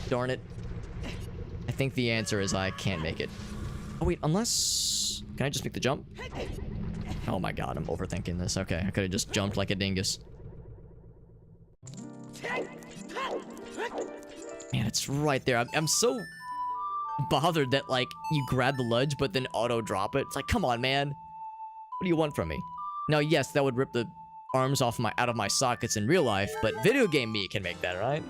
darn it. I think the answer is I can't make it. Oh wait, unless... Can I just make the jump? Oh my god, I'm overthinking this. Okay, I could have just jumped like a dingus. Man, it's right there. I'm so bothered that, like, you grab the ledge, but then auto-drop it. It's like, come on, man. What do you want from me? Now, yes, that would rip the arms out of my sockets in real life, but video game me can make that, right?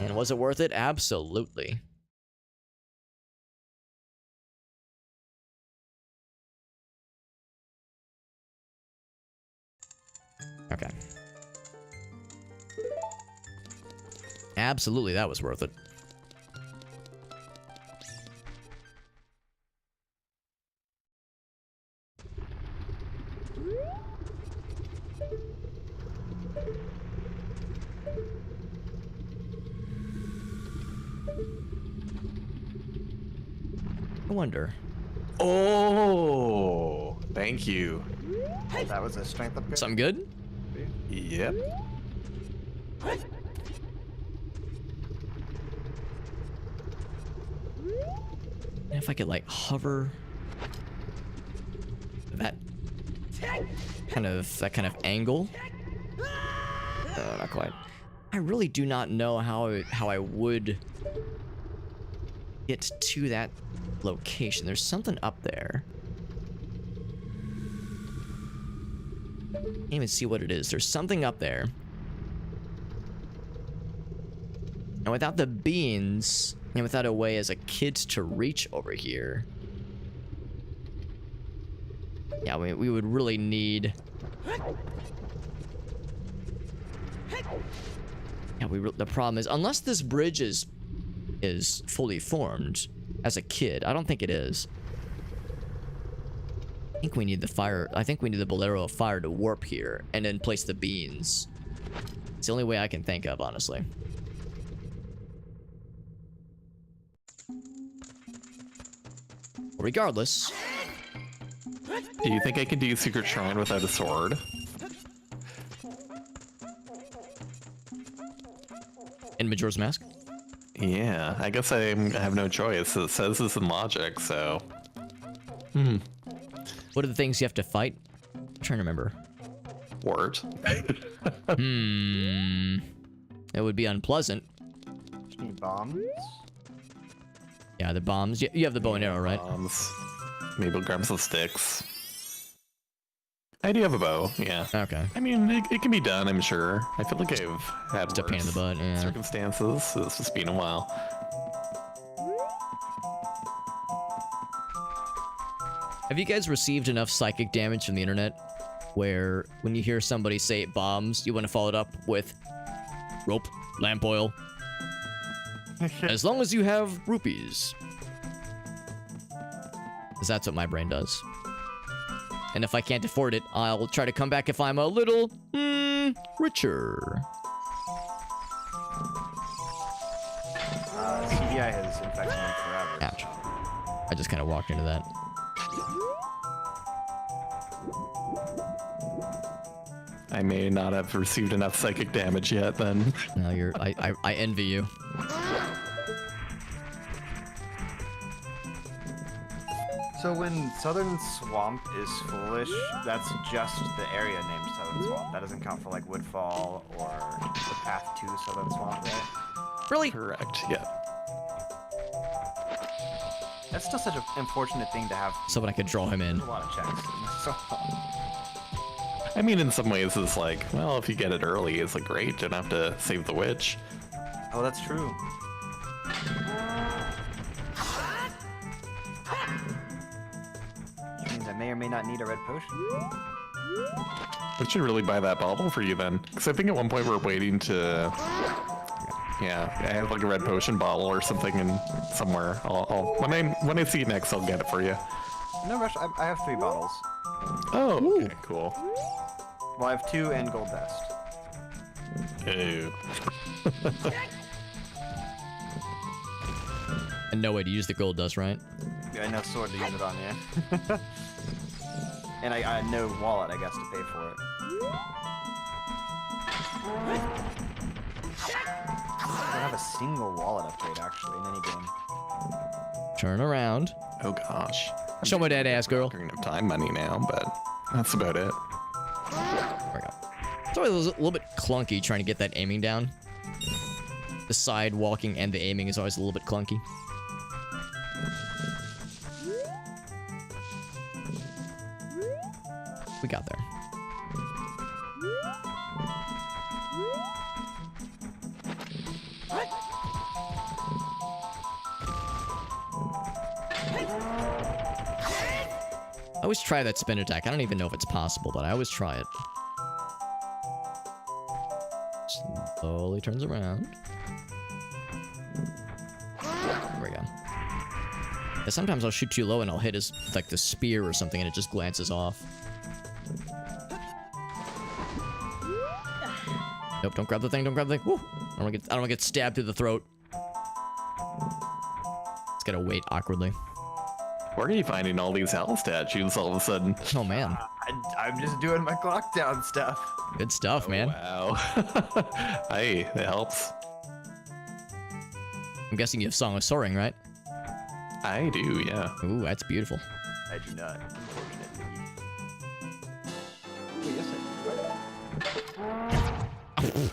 And was it worth it? Absolutely. Okay. Absolutely, that was worth it. I wonder. Oh, thank you. That was a strength upgrade. Something good? Yep. And if I could like hover that kind of angle. Not quite. I really do not know how I would get to that location. There's something up there. Can't even see what it is. There's something up there. And without the beans, and without a way as a kid to reach over here, yeah, we would really need Yeah, the problem is, unless this bridge is fully formed as a kid, I don't think it is. I think we need the fire. I think we need the Bolero of fire to warp here and then place the beans. It's the only way I can think of, honestly. Regardless. Do you think I can do Secret Shrine without a sword? In Majora's Mask? Yeah, I guess I have no choice. It says this in logic, so... What are the things you have to fight? I'm trying to remember. Wart. It would be unpleasant. Any bombs? Yeah, the bombs. You have the bow and arrow, right? Bombs. Maybe grab some sticks. I do have a bow, yeah. Okay. I mean, it can be done, I'm sure. I feel like I've had Just a pain in the butt, yeah. circumstances. It's just been a while. Have you guys received enough psychic damage from the internet where when you hear somebody say bombs, you want to follow it up with rope, lamp oil? As long as you have rupees. Because that's what my brain does. And if I can't afford it, I'll try to come back if I'm a little, richer. CDI has infected me forever. Ouch. I just kind of walked into that. I may not have received enough psychic damage yet, then. No, I envy you. So when Southern Swamp is foolish, that's just the area named Southern Swamp. That doesn't count for like Woodfall or the path to Southern Swamp, right? Really? Correct, yeah. That's still such an unfortunate thing to have. Someone I could draw him in. A lot of checks. So I mean, in some ways, it's like, well, if you get it early, it's like, great, don't have to save the witch. oh, that's true. Which means I may or may not need a red potion. We should really buy that bauble for you then. Because I think at one point we're waiting to... Yeah, I have like a red potion bottle or something in somewhere. When I see it next, I'll get it for you. No rush. I have 3 bottles. Oh, okay, cool. Well, I have 2 and gold dust. Ew. And no way to use the gold dust, right? Yeah, no sword to use it on, yeah. And I had no wallet, I guess, to pay for it. I don't have a single wallet upgrade, actually, in any game. Turn around. Oh gosh. Show my dad ass, girl. Ocarina of Time money now, but that's about it. There we go. It's always a little bit clunky trying to get that aiming down. The side walking and the aiming is always a little bit clunky. We got there. I always try that spin attack. I don't even know if it's possible, but I always try it. Slowly turns around. There we go. Yeah, sometimes I'll shoot too low and I'll hit his, like, the spear or something and it just glances off. Nope, don't grab the thing, don't grab the thing. Woo! I don't wanna get stabbed through the throat. It's gotta wait awkwardly. Where are you finding all these hell statues all of a sudden? Oh man. I'm just doing my clock down stuff. Good stuff, man. Wow. Hey, that helps. I'm guessing you have Song of Soaring, right? I do, yeah. Ooh, that's beautiful. I do not, unfortunately. Wait, yes, I do.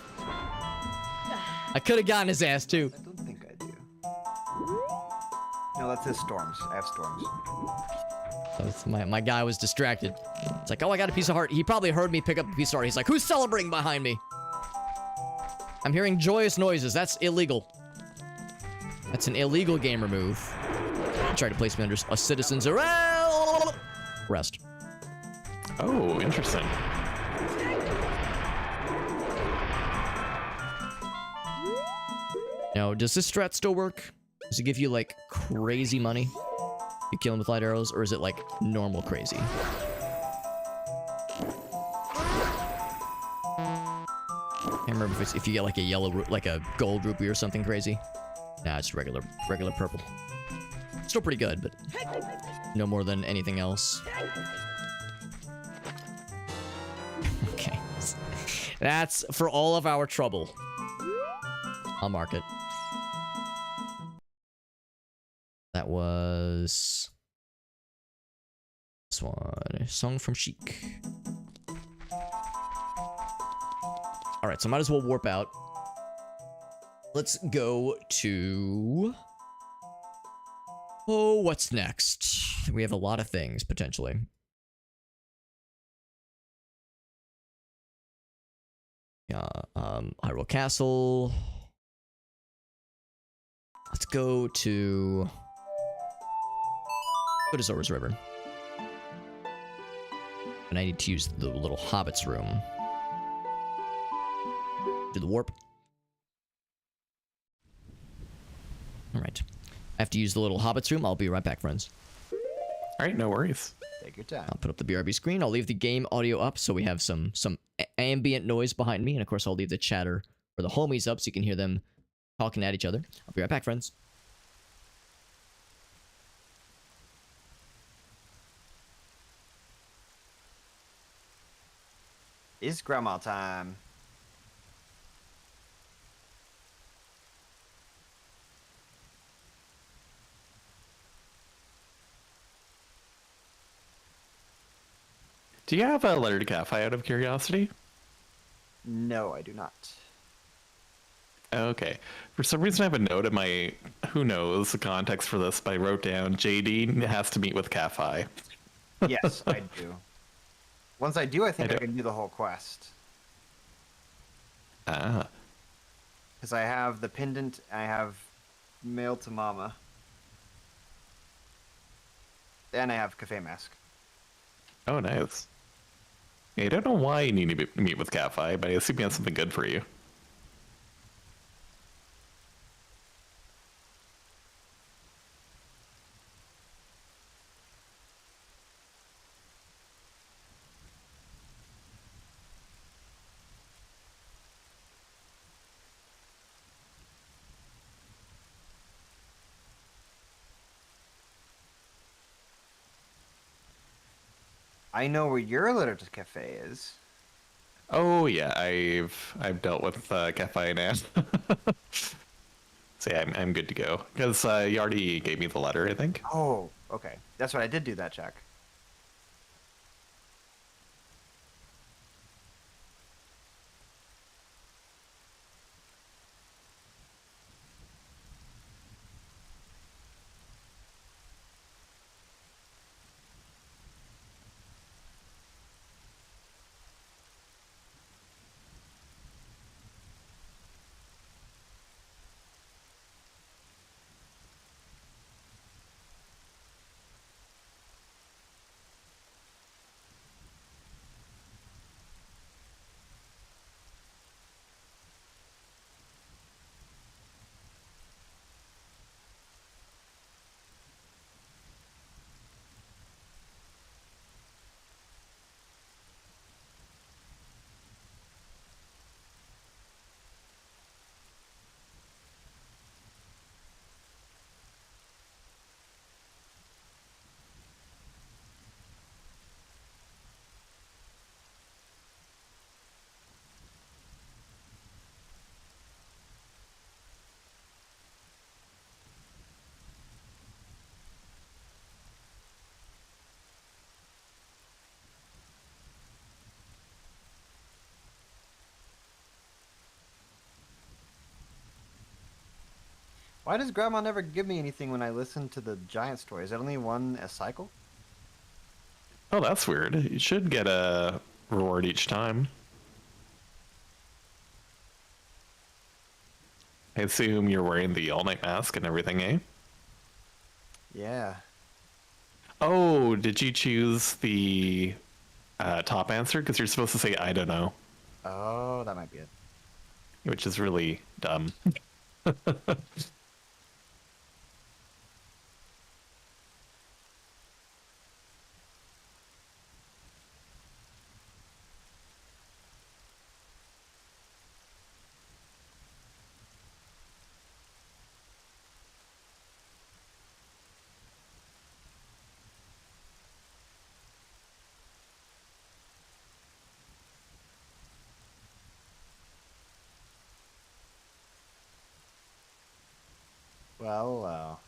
I could have gotten his ass too. I don't think I do. No, that's his storms. I have storms. So my guy was distracted. It's like, oh, I got a piece of heart. He probably heard me pick up a piece of heart. He's like, who's celebrating behind me? I'm hearing joyous noises. That's illegal. That's an illegal gamer move. He tried to place me under a citizen's arrest. Oh, interesting. Now, does this strat still work? Does it give you, like, crazy money? You kill him with light arrows, or is it, like, normal crazy? I can't remember if you get, like, a yellow, like a gold rupee or something crazy. Nah, it's regular purple. Still pretty good, but no more than anything else. Okay. That's for all of our trouble. I'll mark it. That was... this one. Song from Chic. Alright, so might as well warp out. Let's go to... oh, what's next? We have a lot of things, potentially. Yeah, Hyrule Castle. Let's go to Zora's River. And I need to use the little hobbit's room. Do the warp. Alright. I have to use the little hobbit's room. I'll be right back, friends. Alright, no worries. Take your time. I'll put up the BRB screen. I'll leave the game audio up so we have some ambient noise behind me. And of course, I'll leave the chatter for the homies up so you can hear them talking at each other. I'll be right back, friends. It's grandma time. Do you have a letter to Cafe out of curiosity? No, I do not. Okay. For some reason, I have a note in my, who knows, the context for this, but I wrote down JD has to meet with Cafe. Yes, I do. Once I do, I think I can do the whole quest. Ah. Because I have the pendant, I have mail to mama. And I have cafe mask. Oh, nice. Yeah, I don't know why you need to meet with Cafe, but I assume he has something good for you. I know where your letter to cafe is. Oh yeah, I've dealt with Cafe now. So yeah, I'm good to go because you already gave me the letter, I think. Oh, okay. That's right. I did do that check. Why does Grandma never give me anything when I listen to the giant story? Is it only one a cycle? Oh, that's weird. You should get a reward each time. I assume you're wearing the all-night mask and everything, eh? Yeah. Oh, did you choose the top answer? Because you're supposed to say, I don't know. Oh, that might be it. Which is really dumb. Well,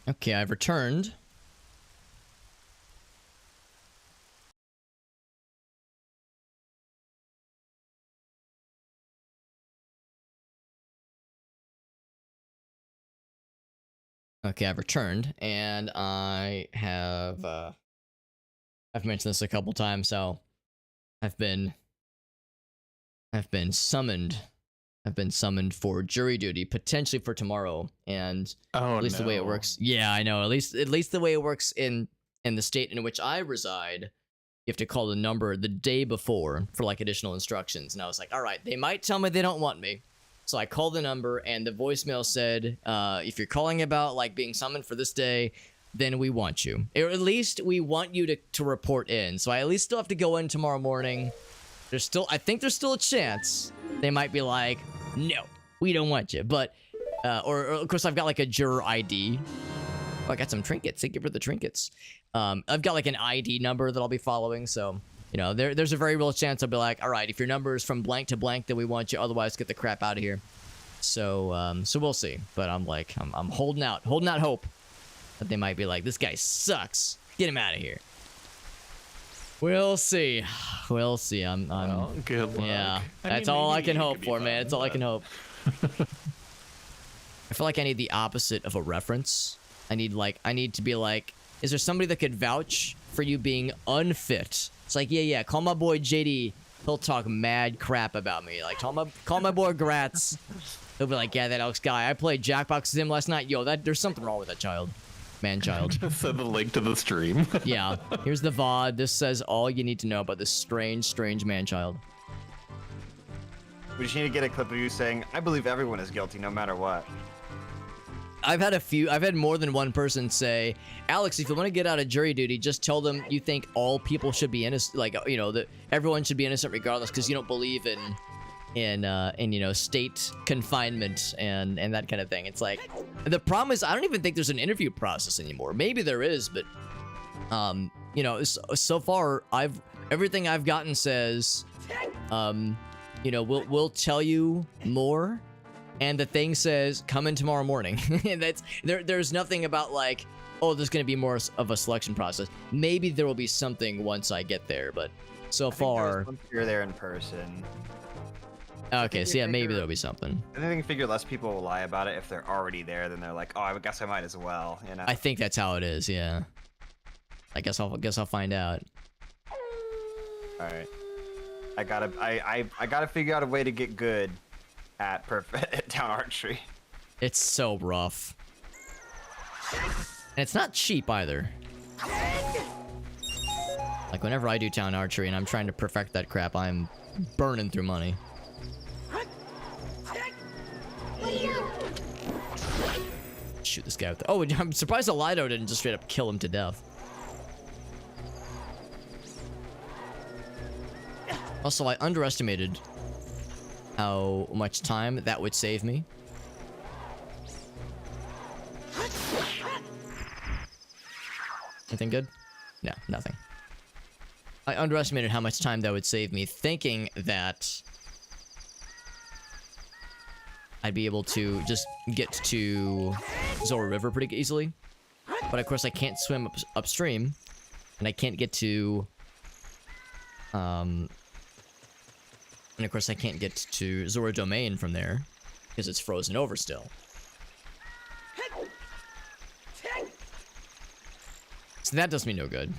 Okay, I've returned. Okay, I've returned, and I have, I've mentioned this a couple times, so I've been summoned. I've been summoned for jury duty, potentially for tomorrow, and at least the way it works. Yeah, I know. At least the way it works in the state in which I reside, you have to call the number the day before for like additional instructions. And I was like, all right, they might tell me they don't want me. So I called the number, and the voicemail said, if you're calling about like being summoned for this day, then we want you. Or at least we want you to report in. So I at least still have to go in tomorrow morning. I think there's still a chance they might be like, no, we don't want you. But, or of course I've got like a juror ID. Oh, I got some trinkets. Thank you for the trinkets. I've got like an ID number that I'll be following. So, you know, there's a very real chance I'll be like, all right, if your number is from blank to blank, then we want you. Otherwise, get the crap out of here. So, so we'll see. But I'm like, I'm holding out hope that they might be like, this guy sucks. Get him out of here. We'll see. We'll see. Well, good luck. Yeah, that's all I can hope for, man. That's all I can hope. I feel like I need the opposite of a reference. I need to be like, is there somebody that could vouch for you being unfit? It's like, yeah, call my boy JD. He'll talk mad crap about me. Like, call my boy Gratz. He'll be like, yeah, that Alex guy. I played Jackbox with him last night. Yo, there's something wrong with that child. Man-child. Just send the link to the stream. Yeah. Here's the VOD. This says all you need to know about this strange man-child. We just need to get a clip of you saying, I believe everyone is guilty no matter what. I've had more than one person say, Alex, if you want to get out of jury duty, just tell them you think all people should be innocent, like, you know, that everyone should be innocent regardless, because you don't believe in you know, state confinement and that kind of thing. It's like, the problem is I don't even think there's an interview process anymore. Maybe there is, but you know, so far everything I've gotten says, you know, we'll tell you more. And the thing says, come in tomorrow morning. And there's nothing about like, oh, there's going to be more of a selection process. Maybe there will be something once I get there, but so far... Once you're there in person. Okay, so yeah, maybe there'll be something. I think you figure less people will lie about it if they're already there, then they're like, oh, I guess I might as well, you know? I think that's how it is, yeah. I guess I'll find out. Alright. I gotta figure out a way to get good at town archery. It's so rough. And it's not cheap either. Like whenever I do town archery and I'm trying to perfect that crap, I'm burning through money. Shoot this guy with the... Oh, I'm surprised the Lido didn't just straight up kill him to death. Also, I underestimated how much time that would save me. Anything good? No, nothing. I underestimated how much time that would save me, thinking that I'd be able to just get to Zora River pretty easily. But of course I can't swim upstream, and I can't get to... And of course I can't get to Zora Domain from there, because it's frozen over still. So that does me no good.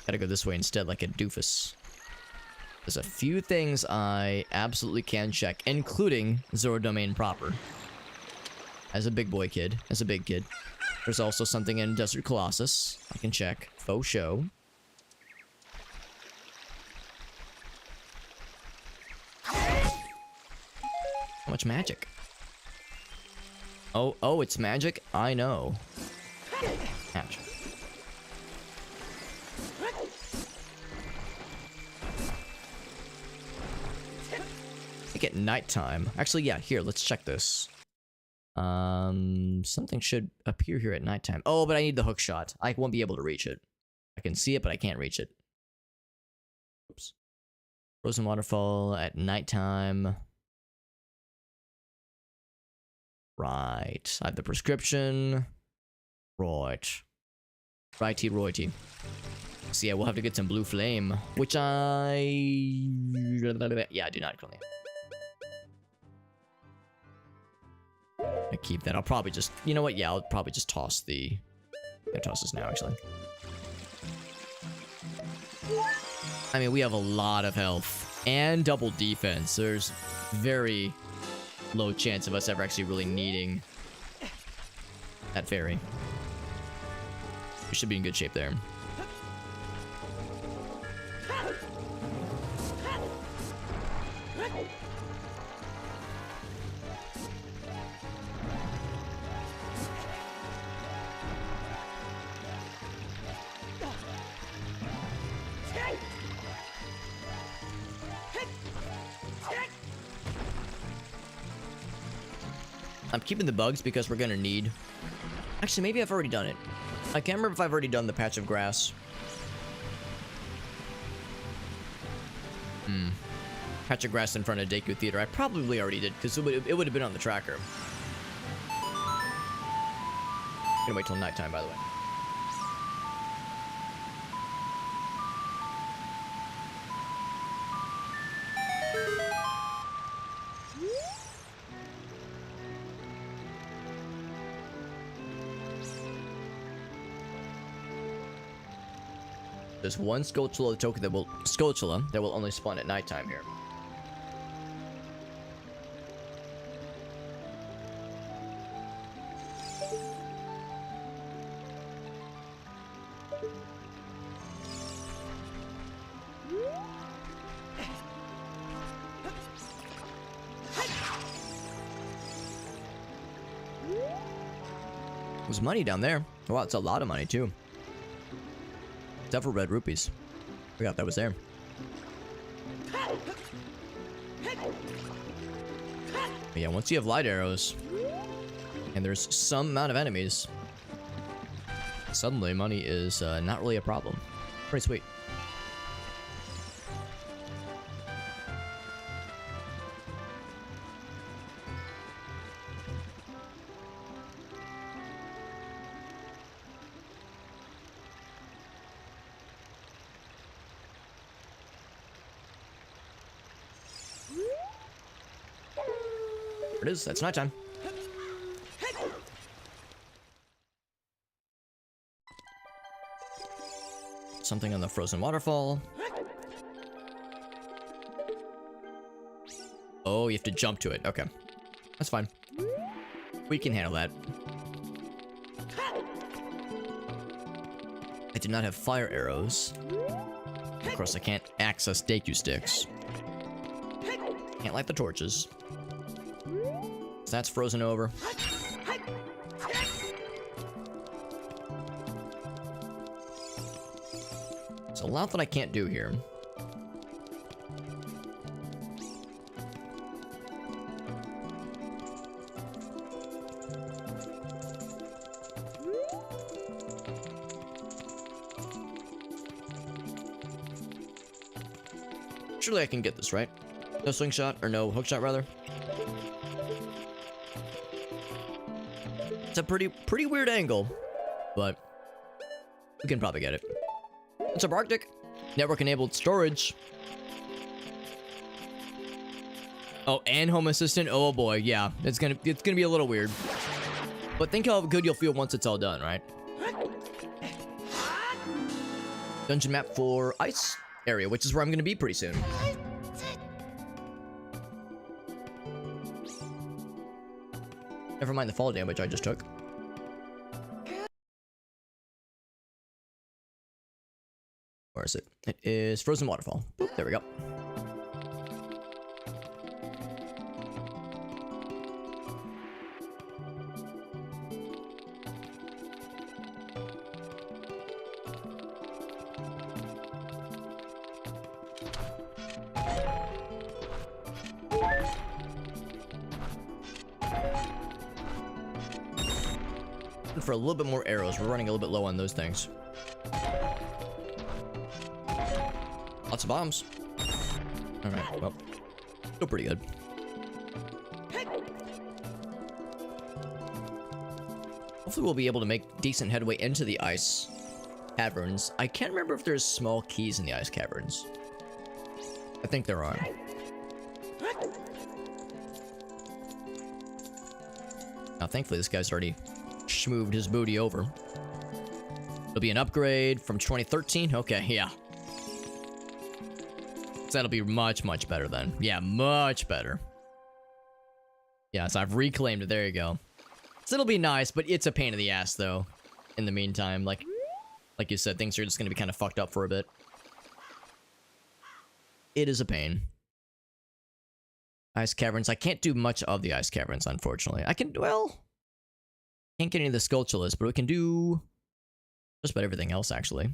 Gotta go this way instead like a doofus. There's a few things I absolutely can check, including Zora Domain proper. As a big boy kid, as a big kid. There's also something in Desert Colossus I can check. Faux show. How much magic? Oh, it's magic? I know. Ouch. I think at nighttime. Actually, yeah, here, let's check this. Something should appear here at nighttime. Oh, but I need the hook shot. I won't be able to reach it. I can see it, but I can't reach it. Oops. Frozen waterfall at nighttime. Right. I have the prescription. Right. Righty, righty. So yeah, we'll have to get some blue flame, which yeah, I do not currently. I keep that. I'll probably just, you know what? Yeah, I'll probably just toss the. Yeah, toss this now, actually. I mean, we have a lot of health and double defense. There's very low chance of us ever actually really needing that fairy. We should be in good shape there. I'm keeping the bugs because we're gonna need... Actually, maybe I've already done it. I can't remember if I've already done the patch of grass. Patch of grass in front of Deku Theater. I probably already did, because it would have been on the tracker. I'm gonna wait till nighttime, by the way. There's one Skulltula token that will only spawn at nighttime here. There's money down there. Wow, it's a lot of money too. Several red rupees. Forgot that was there. But yeah, once you have light arrows, and there's some amount of enemies, suddenly money is not really a problem. Pretty sweet. There it is. That's nighttime. Something on the frozen waterfall. Oh, you have to jump to it. Okay. That's fine. We can handle that. I do not have fire arrows. Of course, I can't access Deku sticks. Can't light the torches. So that's frozen over. There's a lot that I can't do here. Surely I can get this, right? No slingshot, or no hookshot, rather. It's a pretty weird angle, but we can probably get it. What's up, Arctic? Network-enabled storage. Oh, and Home Assistant. Oh boy, yeah, it's gonna be a little weird. But think how good you'll feel once it's all done, right? Dungeon map for ice area, which is where I'm gonna be pretty soon. Never mind the fall damage I just took. Where is it? It is Frozen Waterfall. Boop, there we go. For a little bit more arrows. We're running a little bit low on those things. Lots of bombs. Alright, well, still pretty good. hopefully we'll be able to make decent headway into the ice caverns. I can't remember if there's small keys in the ice caverns. I think there are. Now, thankfully, this guy's already schmooved his booty over. It'll be an upgrade from 2013. Okay, yeah. So that'll be much, much better then. Yeah, much better. Yeah, so I've reclaimed it. There you go. So it'll be nice, but it's a pain in the ass, though. In the meantime, like you said, things are just going to be kind of fucked up for a bit. It is a pain. Ice caverns. I can't do much of the ice caverns, unfortunately. I can, well... Can't get any of the Skulltulas, but we can do... just about everything else, actually.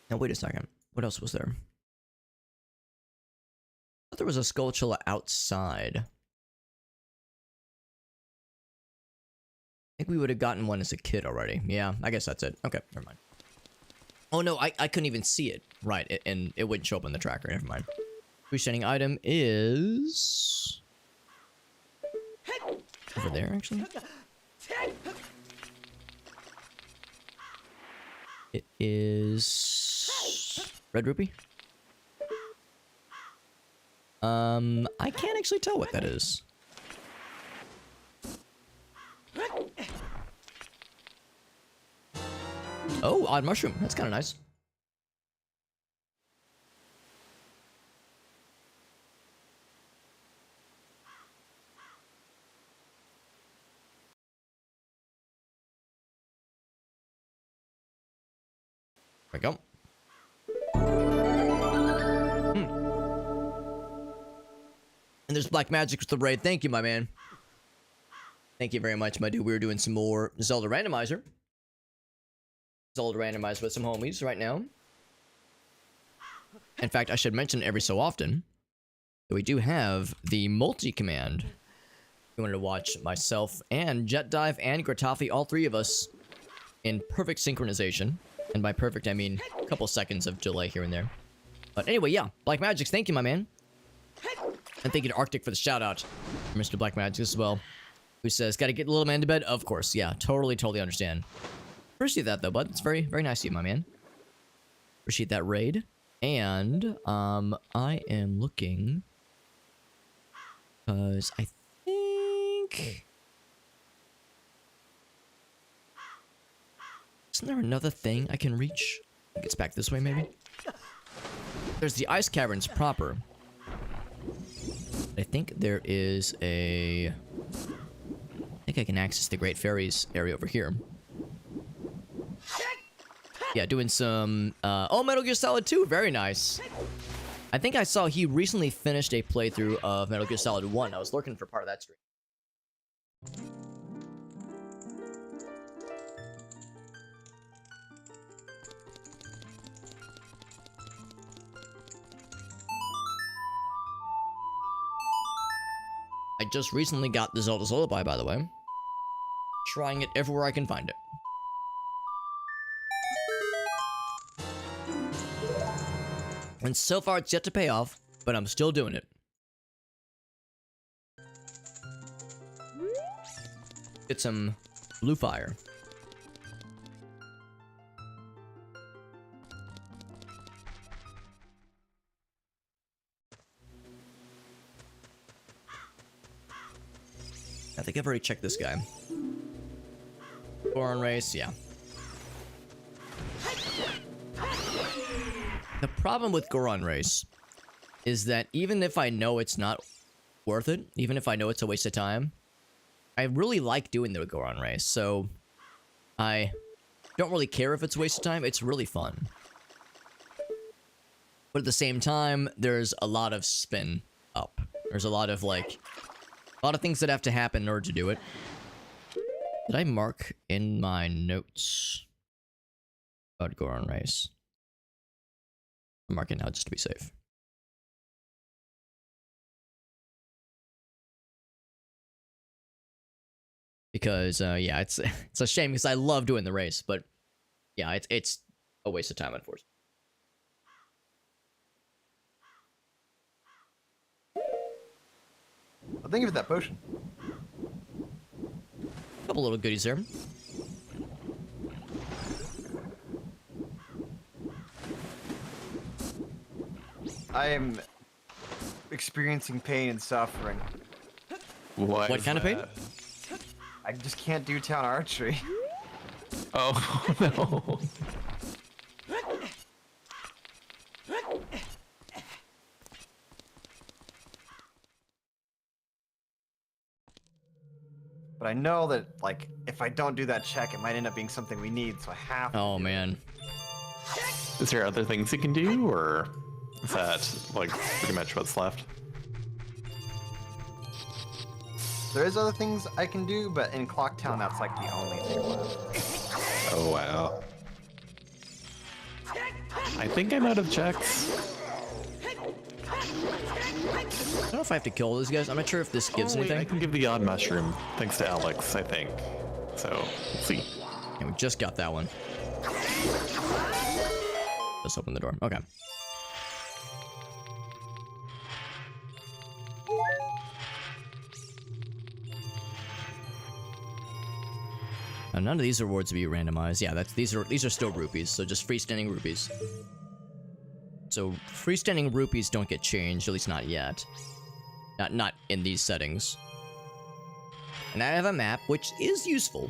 Now, wait a second. What else was there? I thought there was a Skulltula outside. I think we would have gotten one as a kid already. Yeah, I guess that's it. Okay, never mind. Oh no, I couldn't even see it. Right, and it wouldn't show up on the tracker. Never mind. Freestanding item is... over there, actually. It is... red rupee? I can't actually tell what that is. Oh, odd mushroom. That's kind of nice. There we go. And there's black magic with the raid. Thank you, my man. Thank you very much, my dude. We're doing some more Zelda randomizer. Zelda randomizer with some homies right now. In fact, I should mention every so often that we do have the multi-command. You wanted to watch myself and JetDive and Gratoffie, all three of us, in perfect synchronization. And by perfect, I mean a couple seconds of delay here and there. But anyway, yeah. Black Magics, thank you, my man. And thank you to Arctic for the shout-out. Mr. Black Magic as well. Who says, gotta get the little man to bed? Of course, yeah. Totally understand. Appreciate that, though, bud. It's very, very nice of you, my man. Appreciate that raid. And, I am looking... because I think... isn't there another thing I can reach? I think it's back this way, maybe? There's the ice caverns proper. I think there is a... I think I can access the Great Fairies area over here. Yeah, doing some... oh, Metal Gear Solid 2! Very nice. I think I saw he recently finished a playthrough of Metal Gear Solid 1. I was looking for part of that stream. I just recently got the Zelda's Lullaby, by the way. Trying it everywhere I can find it. And so far, it's yet to pay off, but I'm still doing it. Get some blue fire. I think I've already checked this guy. Goron race, yeah. The problem with Goron race is that even if I know it's not worth it, even if I know it's a waste of time, I really like doing the Goron race, so I don't really care if it's a waste of time. It's really fun. But at the same time, there's a lot of spin up. There's a lot of, like, a lot of things that have to happen in order to do it. Did I mark in my notes about Goron race? I'm marking now just to be safe. Because, yeah, it's a shame because I love doing the race, but yeah, it's a waste of time, unfortunately. Well, thank you for that potion. Couple little goodies there. I am experiencing pain and suffering. What kind of pain? I just can't do town archery. Oh no. But I know that, like, if I don't do that check, it might end up being something we need, so I have to. Oh man. Is there other things you can do, or is that like pretty much what's left? There is other things I can do, but in Clocktown, that's like the only thing left. Oh wow. I think I'm out of checks. I don't know if I have to kill these guys. I'm not sure if this gives Wait, anything. I can give the odd mushroom, thanks to Alex, I think. So, let's see. And we just got that one. Let's open the door. Okay. Now, none of these rewards will be randomized. Yeah, these are still rupees, so just freestanding rupees. So freestanding rupees don't get changed, at least not yet. Not in these settings. And I have a map, which is useful.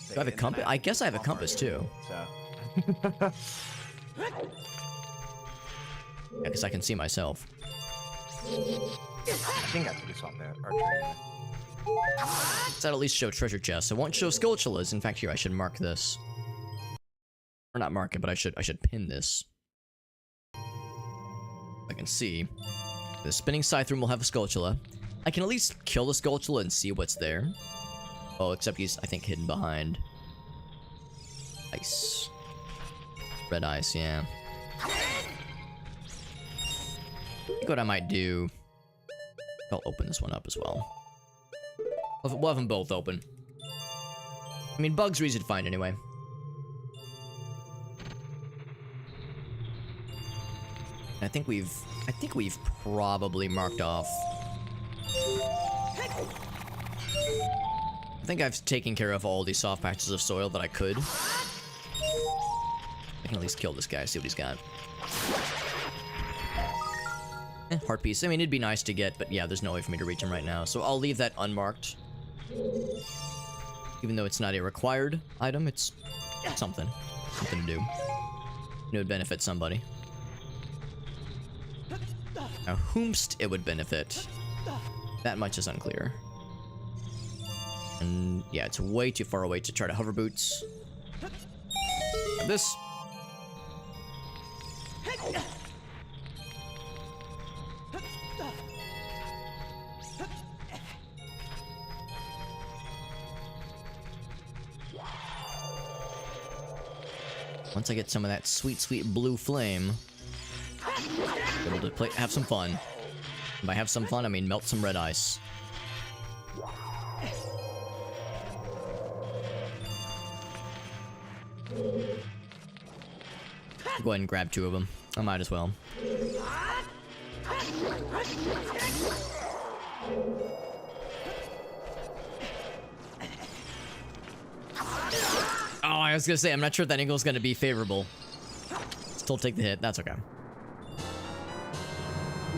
Do I have a compass? I guess I have a compass too. So. Yeah, because I can see myself. I think I have to do something there. Archery. That'll at least show treasure chests. It won't show skulltulas. In fact, here I should mark this. Or not mark it, but I should pin this. I can see. The spinning scythe room will have a skulltula. I can at least kill the skulltula and see what's there. Oh, except he's, I think, hidden behind ice. Red ice, yeah. I think what I might do, I'll open this one up as well. We'll have them both open. I mean, bugs are easy to find anyway. And I think we've probably marked off. I think I've taken care of all these soft patches of soil that I could. I can at least kill this guy, see what he's got. Heart piece. I mean, it'd be nice to get, but yeah, there's no way for me to reach him right now. So I'll leave that unmarked. Even though it's not a required item, it's something. Something to do. It would benefit somebody. Now, whomst it would benefit, that much is unclear. And yeah, it's way too far away to try to hover boots. This. Once I get some of that sweet, sweet blue flame, be able to have some fun. And by have some fun, I mean melt some red ice. Go ahead and grab 2 of them. I might as well. Oh, I was gonna say, I'm not sure if that angle's gonna be favorable. Still take the hit, that's okay.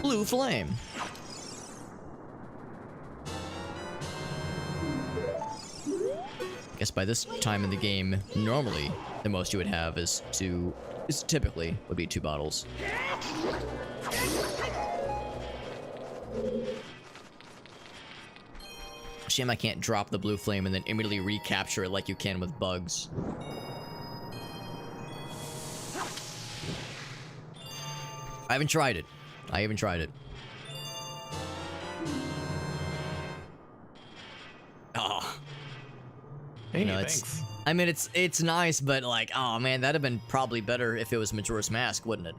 Blue flame. I guess by this time in the game, normally the most you would have is typically would be 2 bottles. Shame I can't drop the blue flame and then immediately recapture it like you can with bugs. I haven't tried it. Oh. Hey, No, thanks. I mean, it's nice, but like, oh man, that'd have been probably better if it was Majora's Mask, wouldn't it?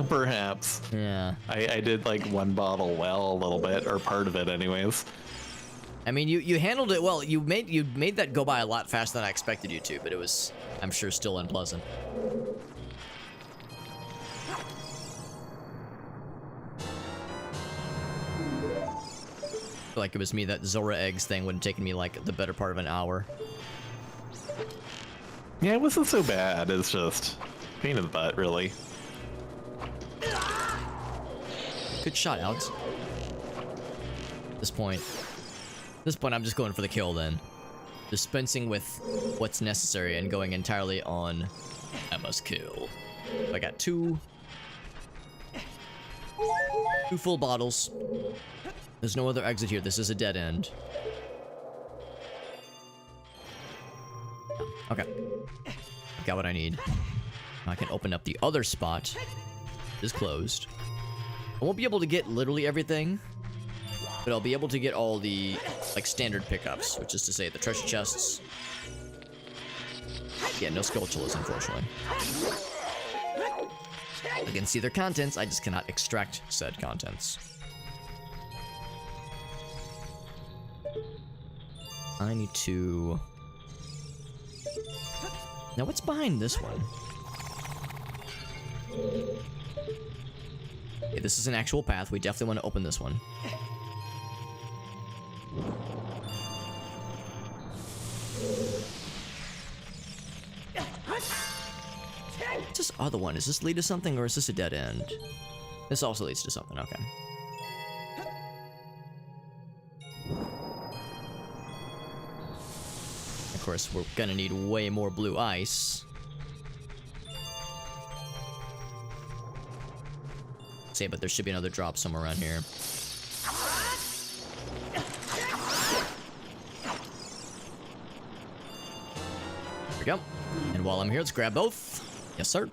Perhaps. Yeah. I did like 1 bottle well a little bit, or part of it anyways. I mean, you handled it well. You made that go by a lot faster than I expected you to, but it was, I'm sure, still unpleasant. I feel like it was me, that Zora eggs thing would have taken me like the better part of an hour. Yeah, it wasn't so bad. It's just pain in the butt, really. Good shot, Alex. At this point, I'm just going for the kill then. Dispensing with what's necessary and going entirely on I must kill. I got two full bottles. There's no other exit here. This is a dead end. Okay. I got what I need. I can open up the other spot. It is closed. I won't be able to get literally everything, but I'll be able to get all the, like, standard pickups, which is to say the treasure chests. Yeah, no skulltulas, unfortunately. I can see their contents, I just cannot extract said contents. I need to... Now, what's behind this one? Okay, this is an actual path. We definitely want to open this one. What's this other one? Does this lead to something, or is this a dead end? This also leads to something, okay. Of course, we're gonna need way more blue ice. Say, but there should be another drop somewhere around here. There we go. And while I'm here, let's grab both. Yes, sir.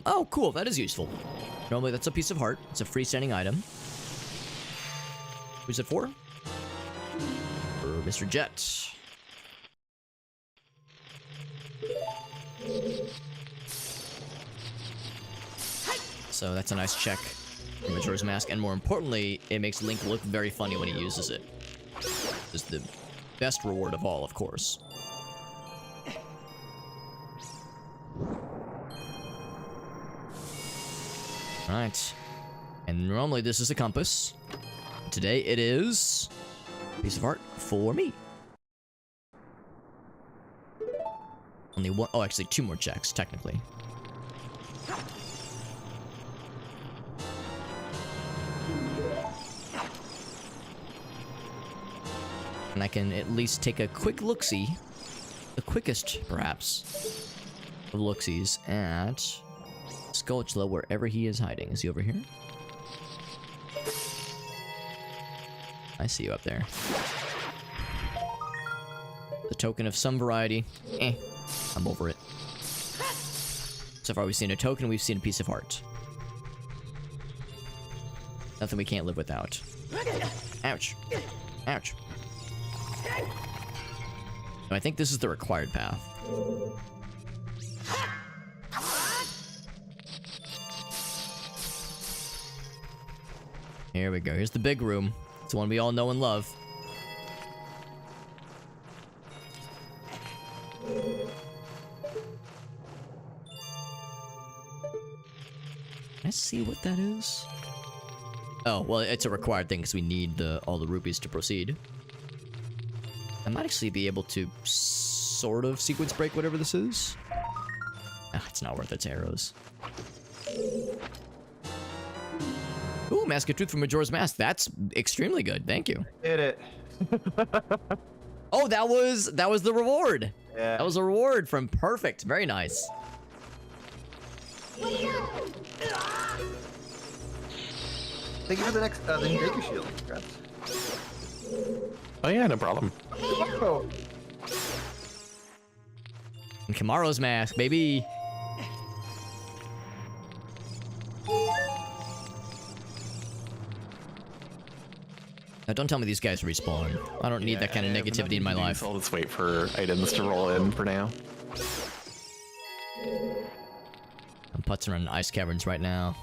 Oh, cool. That is useful. Normally, that's a piece of heart. It's a freestanding item. Who's it for? For Mr. Jet. So that's a nice check for Majora's Mask, and more importantly, it makes Link look very funny when he uses it. It's the best reward of all, of course. Right. And normally this is a compass. Today it is a piece of art for me. Only one, oh, actually two more checks, technically. And I can at least take a quick look-see, the quickest, perhaps, of look-sees at Skulltula, wherever he is hiding. Is he over here? I see you up there. The token of some variety. I'm over it. So far we've seen a token, we've seen a piece of art. Nothing we can't live without. Ouch. Ouch. No, I think this is the required path. Here we go. Here's the big room. It's the one we all know and love. Can I see what that is? Oh, well, it's a required thing because we need all the rupees to proceed. I might actually be able to sort of sequence break whatever this is. Ah, it's not worth its arrows. Ooh, Mask of Truth from Majora's Mask. That's extremely good. Thank you. Did it. Oh, that was the reward. Yeah. That was a reward from Perfect. Very nice. Thank you for the next the new Baker Shield. Congrats. Oh yeah, no problem. Oh. And Kamaro's Mask, baby. Now, don't tell me these guys respawn. I don't need that kind of negativity in my life. I'll just wait for items to roll in for now. putzing around ice caverns right now.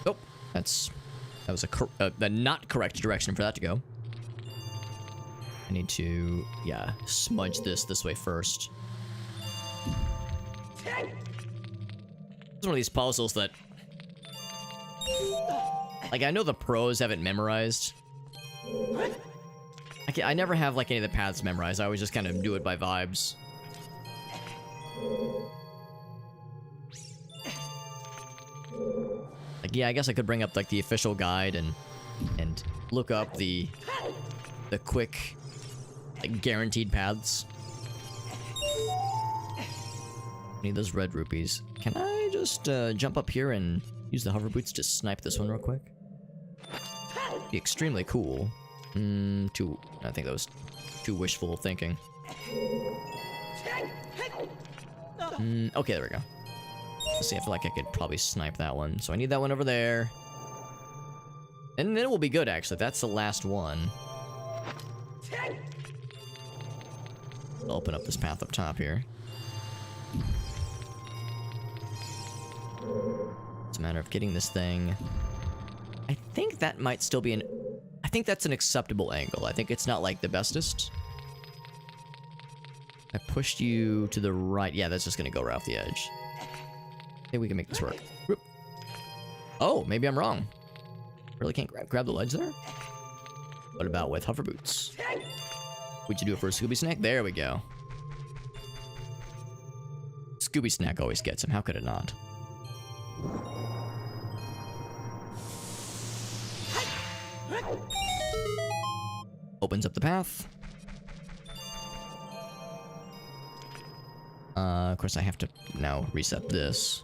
Oh, that was the not correct direction for that to go. I need to, yeah, smudge this way first. It's one of these puzzles that, like, I know the pros have it memorized. I never have, like, any of the paths memorized. I always just kind of do it by vibes. Like, yeah, I guess I could bring up, like, the official guide and look up the quick, like, guaranteed paths. Need those red rupees. Can I just jump up here and use the hover boots to snipe this one real quick? Be extremely cool. I think that was too wishful thinking. Okay, there we go. Let's see, I feel like I could probably snipe that one. So I need that one over there. And then it will be good, actually. That's the last one. I'll open up this path up top here. It's a matter of getting this thing. I think that might still be I think that's an acceptable angle. I think it's not like the bestest. I pushed you to the right. Yeah, that's just gonna go right off the edge. I think we can make this work. Whoop. Oh, maybe I'm wrong. Really can't grab the ledge there? What about with hover boots? Would you do it for a Scooby Snack? There we go. Scooby Snack always gets him. How could it not? Opens up the path. Of course I have to now reset this.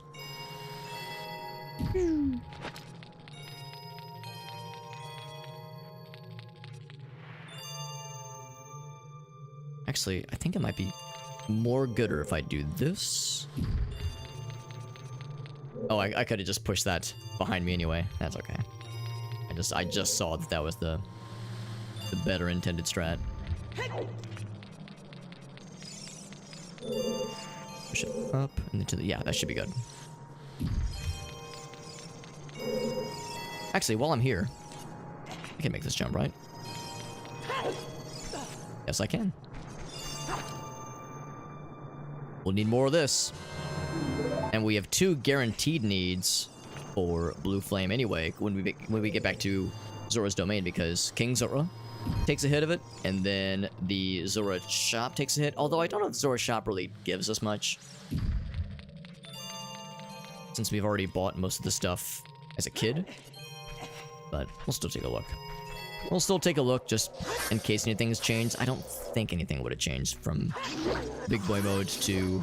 Actually, I think it might be more gooder if I do this. Oh, I could have just pushed that behind me anyway. That's okay. I just saw that that was the better intended strat. Push it up and then to the, yeah, that should be good. Actually, while I'm here, I can make this jump, right? Yes, I can. We'll need more of this. And we have 2 guaranteed needs for Blue Flame anyway when we get back to Zora's Domain, because King Zora takes a hit of it, and then the Zora shop takes a hit. Although I don't know if Zora shop really gives us much, since we've already bought most of the stuff as a kid. But we'll still take a look. We'll still take a look just in case anything has changed. I don't think anything would have changed from Big Boy mode to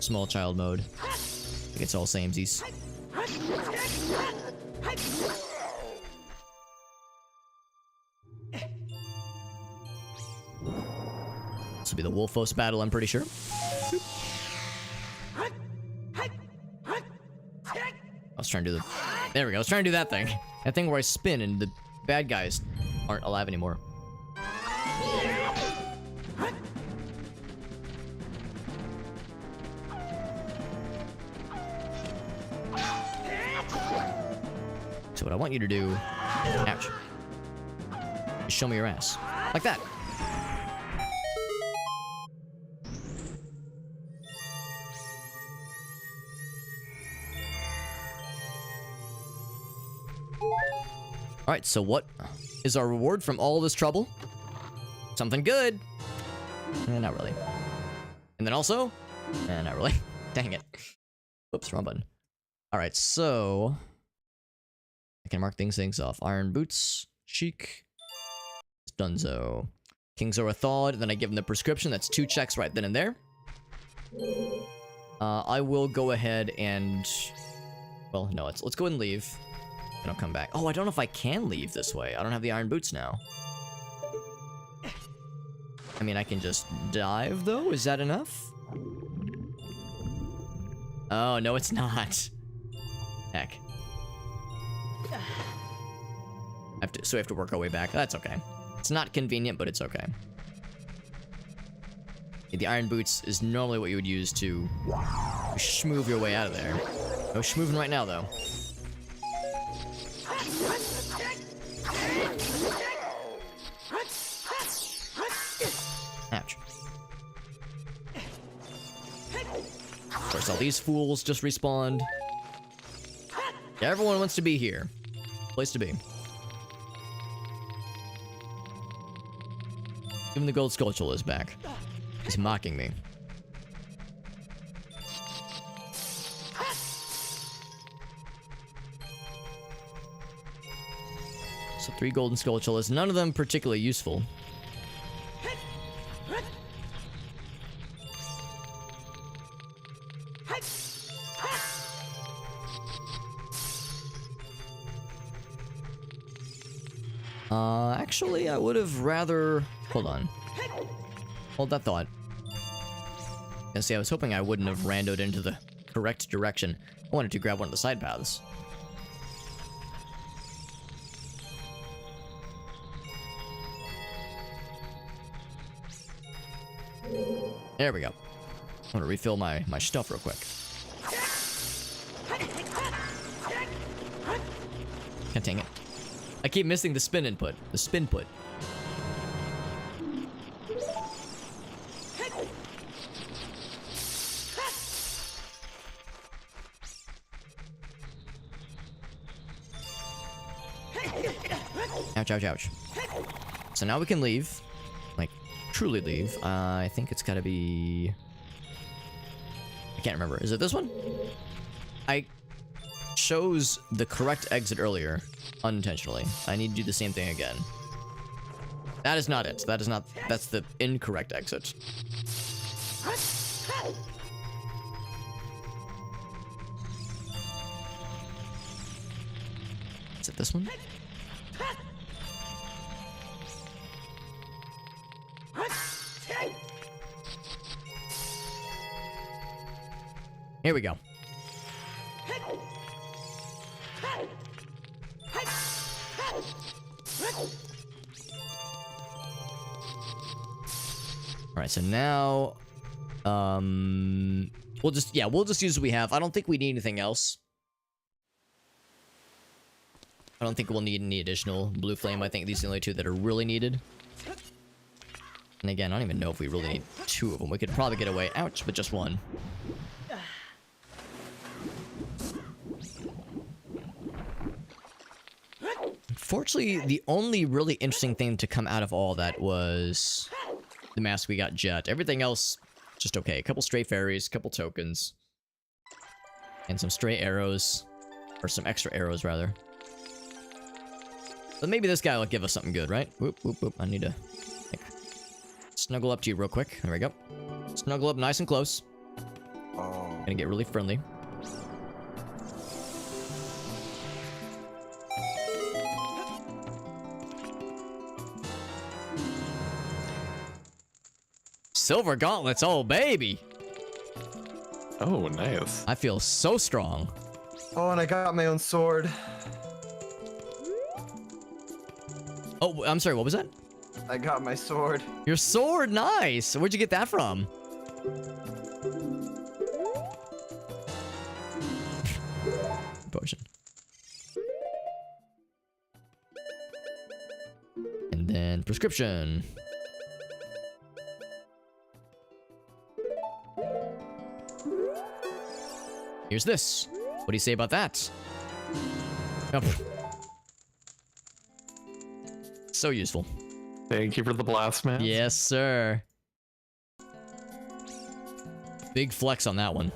Small Child mode. I think it's all samesies. This will be the Wolfos battle, I'm pretty sure. I was trying to do the... There we go, I was trying to do that thing. That thing where I spin and the bad guys aren't alive anymore. So what I want you to do... Ouch. Is show me your ass. Like that. Alright, so what is our reward from all this trouble? Something good. Not really. And then also... not really. Dang it. Whoops, wrong button. Alright, so... I can mark things off. Iron Boots. Chic. Dunzo. King Zora thawed. Then I give him the prescription. That's 2 checks right then and there. I will go ahead and... Well, no, let's go ahead and leave. And I'll come back. Oh, I don't know if I can leave this way. I don't have the iron boots now. I mean, I can just dive, though? Is that enough? Oh, no, it's not. Heck. So we have to work our way back. That's okay. It's not convenient, but it's okay. The iron boots is normally what you would use to schmoove your way out of there. No schmooving right now, though. Ouch. Of course, all these fools just respawned. Everyone wants to be here. Place to be. Even the gold skulltula is back. He's mocking me. So 3 golden skulltulas, none of them particularly useful. Actually, I would have rather... Hold on. Hold that thought. Yeah, see, I was hoping I wouldn't have randoed into the correct direction. I wanted to grab one of the side paths. There we go. I'm gonna refill my stuff real quick. God dang it. I keep missing the spin input. The spin put. Ouch, ouch, ouch. So now we can leave. Like, truly leave. I think it's gotta be... I can't remember. Is it this one? I chose the correct exit earlier, unintentionally. I need to do the same thing again. That is not it. That is not... That's the incorrect exit. Is it this one? Here we go. Alright, so now... we'll just use what we have. I don't think we need anything else. I don't think we'll need any additional blue flame. I think these are the only 2 that are really needed. And again, I don't even know if we really need 2 of them. We could probably get away, ouch, with just 1. Unfortunately, the only really interesting thing to come out of all that was the mask we got Jet. Everything else, just okay. A couple stray fairies, a couple tokens, and some stray arrows, or some extra arrows, rather. But maybe this guy will give us something good, right? Whoop, whoop, whoop. I need to snuggle up to you real quick. There we go. Snuggle up nice and close. Oh. Gonna get really friendly. Silver gauntlets, oh baby! Oh, nice. I feel so strong. Oh, and I got my own sword. Oh, I'm sorry, what was that? I got my sword. Your sword, nice! Where'd you get that from? Potion. And then prescription. Here's this. What do you say about that? Oh. So useful. Thank you for the blast, man. Yes, sir. Big flex on that one.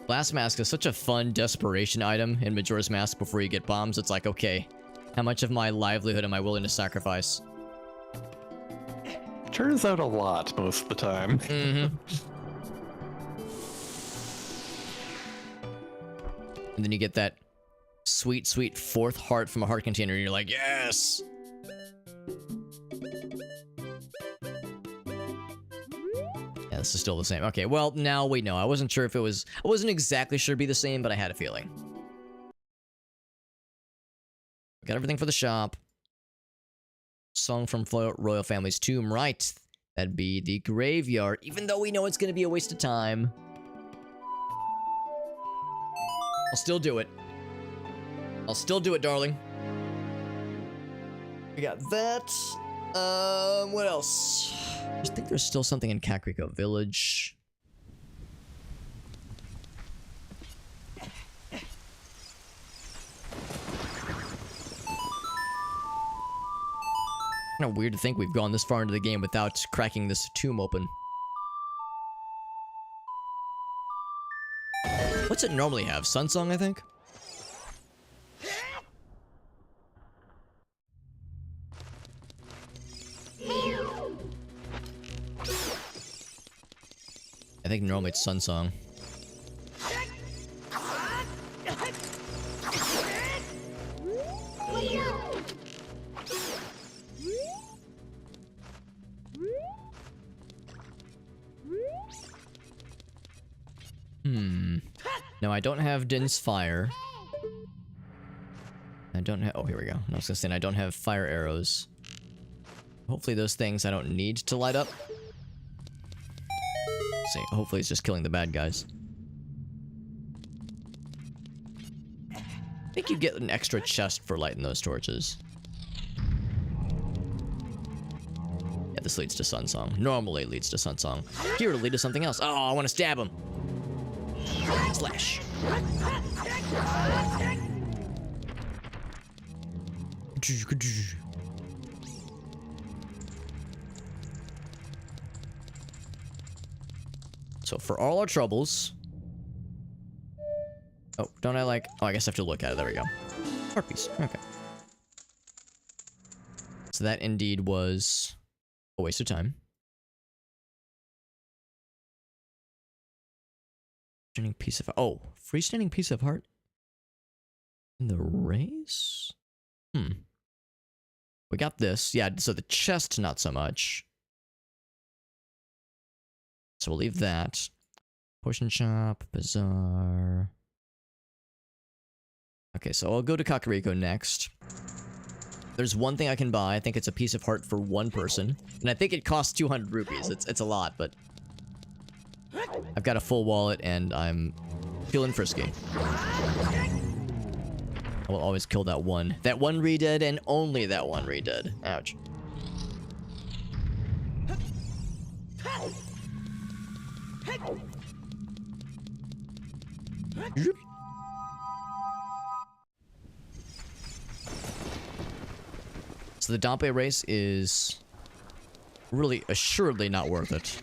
Blast mask is such a fun desperation item in Majora's Mask before you get bombs. It's like, okay, how much of my livelihood am I willing to sacrifice? Turns out a lot most of the time. Mm-hmm. And then you get that sweet, sweet 4th heart from a heart container, and you're like, yes! this is still the same. Okay, well, now we know. I wasn't sure if it was... I wasn't exactly sure it'd be the same, but I had a feeling. Got everything for the shop. Song from Royal Family's tomb. Right. That'd be the graveyard, even though we know it's going to be a waste of time. I'll still do it. I'll still do it, darling. We got that. What else? I think there's still something in Kakariko Village. Kind of weird to think we've gone this far into the game without cracking this tomb open. What's it normally have? Sunsong, I think? I think normally it's Sunsong. No, I don't have Din's fire. I don't have... Oh, here we go. I was gonna say, I don't have fire arrows. Hopefully those things I don't need to light up. See, hopefully it's just killing the bad guys. I think you get an extra chest for lighting those torches. Yeah, this leads to Sunsong. Normally it leads to Sunsong. Here it'll lead to something else. Oh, I want to stab him. Slash. So for all our troubles... Oh, don't I like... Oh, I guess I have to look at it. There we go. Heart piece. Okay. So that indeed was a waste of time. Freestanding piece of... Oh, freestanding piece of heart? In the race? We got this. Yeah, so the chest, not so much. So we'll leave that. Potion shop, bazaar. Okay, so I'll go to Kakariko next. There's one thing I can buy. I think it's a piece of heart for one person. And I think it costs 200 rupees. It's a lot, but... I've got a full wallet and I'm feeling frisky. I will always kill that one. That one re-dead and only that one re-dead. Ouch. So the Dompe race is really assuredly not worth it.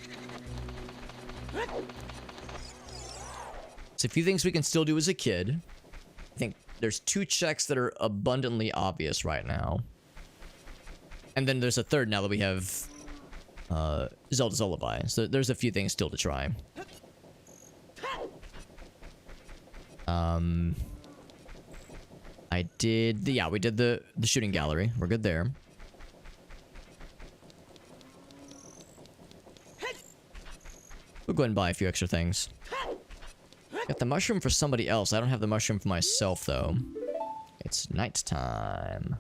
So a few things we can still do as a kid. I think there's 2 checks that are abundantly obvious right now. And then there's a third now that we have Zelda's Lullaby. So there's a few things still to try. I did... Yeah, we did the shooting gallery. We're good there. We'll go ahead and buy a few extra things. Got the mushroom for somebody else. I don't have the mushroom for myself, though. It's nighttime.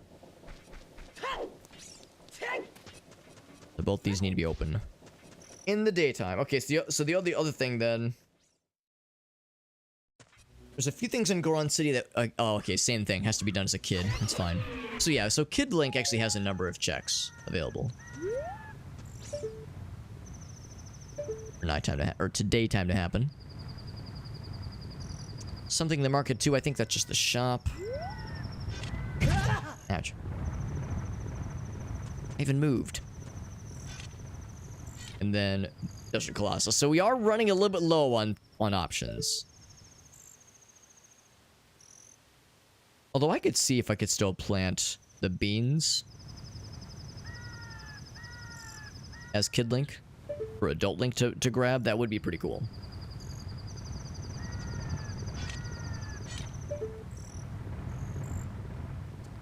So both these need to be open. In the daytime. Okay, so the other thing, then... There's a few things in Goron City that... oh, okay, same thing. Has to be done as a kid. That's fine. So yeah, so Kid Link actually has a number of checks available. For nighttime to or to daytime to happen. Something in the market too. I think that's just the shop. Ouch. I even moved. And then Desert Colossus. So we are running a little bit low on options. Although I could see if I could still plant the beans as Kid Link. For Adult Link to grab, that would be pretty cool.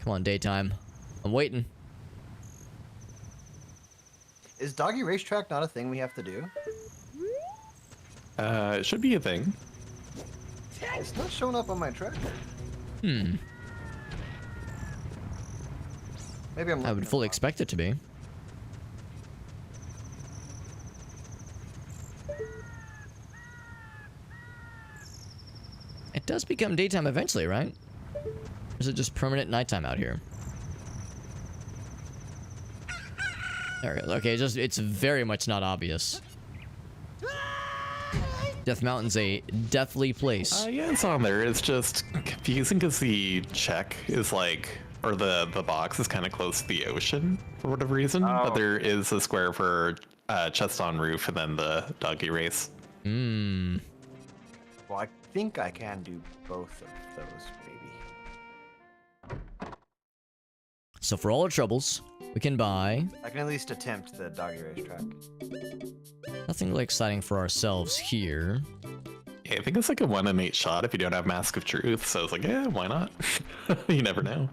Come on, daytime. I'm waiting. Is Doggy Racetrack not a thing we have to do? It should be a thing. It's not showing up on my tracker. Hmm. Maybe I'm. I would fully expect it to be. It does become daytime eventually, right? Or is it just permanent nighttime out here? There it is. Okay, it's very much not obvious. Death Mountain's a deathly place. Yeah, it's on there. It's just confusing because the check is like, or the box is kind of close to the ocean for whatever reason. But there is a square for chest on roof and then the doggy race. Hmm. Well, I think I can do both of those, maybe. So for all our troubles, we can buy I can at least attempt the doggy racetrack. nothing really exciting for ourselves here. Yeah, I think it's like a 1 in 8 shot if you don't have Mask of Truth. So it's like, yeah, why not? You never know.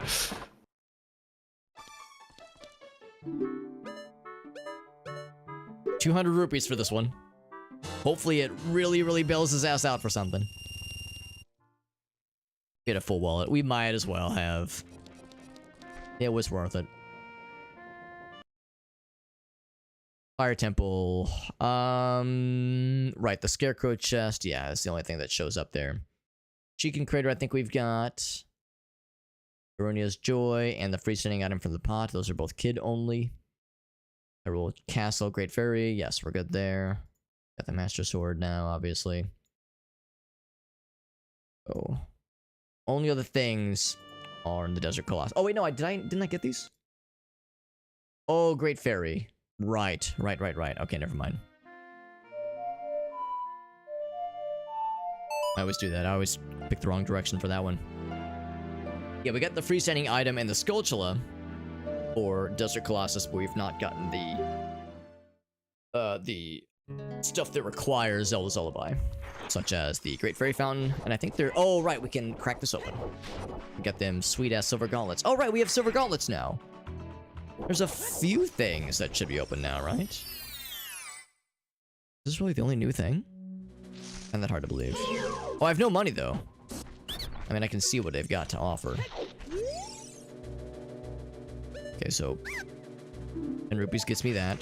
$200 rupees for this one. Hopefully it really, really bails his ass out for something. Get a full wallet. We might as well have. It was worth it. Fire Temple. Right, the Scarecrow chest. Yeah, that's the only thing that shows up there. Chicken Crater, I think we've got. Veronia's Joy and the freestanding item from the pot. Those are both kid only. Hyrule Castle, Great Fairy. Yes, we're good there. Got the Master Sword now, obviously. Oh. Only other things are in the Desert Colossus. Oh, wait, no, didn't I get these? Oh, Great Fairy. Right. Okay, never mind. I always do that. I always pick the wrong direction for that one. Yeah, we got the freestanding item and the Skulltula for Desert Colossus, but we've not gotten the stuff that requires Zelda's Lullaby, such as the Great Fairy Fountain, and I think they're... Oh, right, we can crack this open. We got them sweet-ass silver gauntlets. Oh, right, we have silver gauntlets now. There's a few things that should be open now, right? Is this really the only new thing? Not that hard to believe. Oh, I have no money, though. I mean, I can see what they've got to offer. Okay, so 10 rupees gets me that.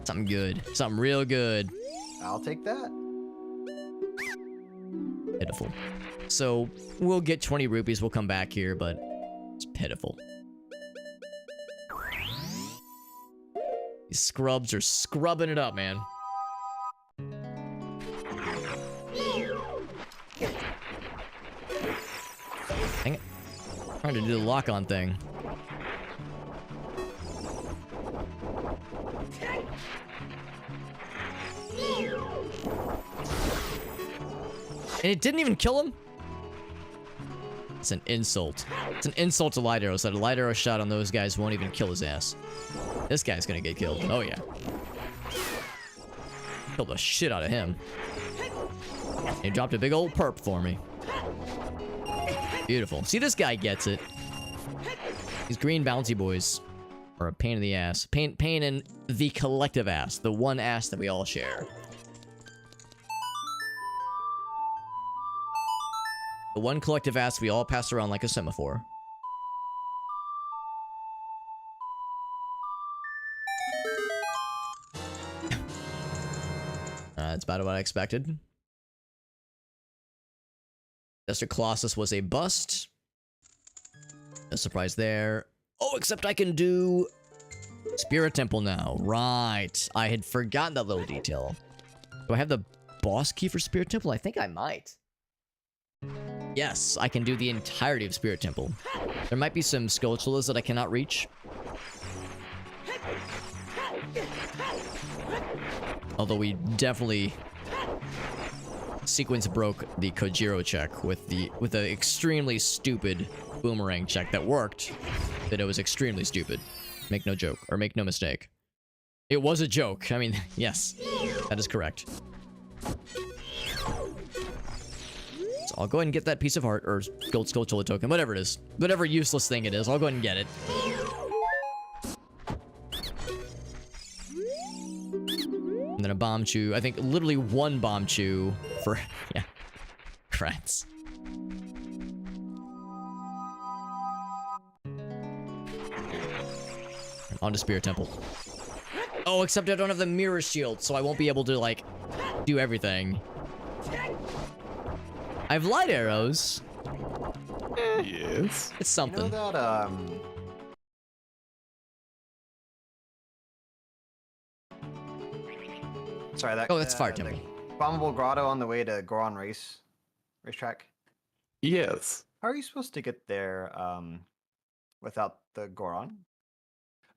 Something good. Something real good. I'll take that. Pitiful. So, we'll get 20 rupees. We'll come back here, but it's pitiful. These scrubs are scrubbing it up, man. Dang it. Trying to do the lock-on thing. And it didn't even kill him? It's an insult. It's an insult to light arrows that a light arrow shot on those guys won't even kill his ass. This guy's gonna get killed. Oh, yeah. Killed the shit out of him. He dropped a big old perp for me. Beautiful. See, this guy gets it. These green bouncy boys are a pain in the ass. Pain in the collective ass. The one ass that we all share. The one collective ass we all pass around like a semaphore. That's about what I expected. Desert Colossus was a bust. No surprise there. Oh, except I can do Spirit Temple now. Right. I had forgotten that little detail. Do I have the boss key for Spirit Temple? I think I might. Yes, I can do the entirety of Spirit Temple. There might be some Skulltulas that I cannot reach. Although we definitely sequence broke the Kojiro check with the extremely stupid boomerang check that worked, but it was extremely stupid. Make no joke, or make no mistake. It was a joke. I mean, yes, that is correct. So I'll go ahead and get that piece of heart, or gold Skulltula token, whatever it is. Whatever useless thing it is, I'll go ahead and get it. And then a bomb chew. I think literally one bomb chew for, yeah, crats. On to Spirit Temple. Oh, except I don't have the mirror shield, so I won't be able to, like, do everything. I have light arrows. Yes. It's something. You know that, Sorry, that. Oh, that's Fire Temple. Bombable grotto on the way to Goron racetrack. Yes. How are you supposed to get there without the Goron?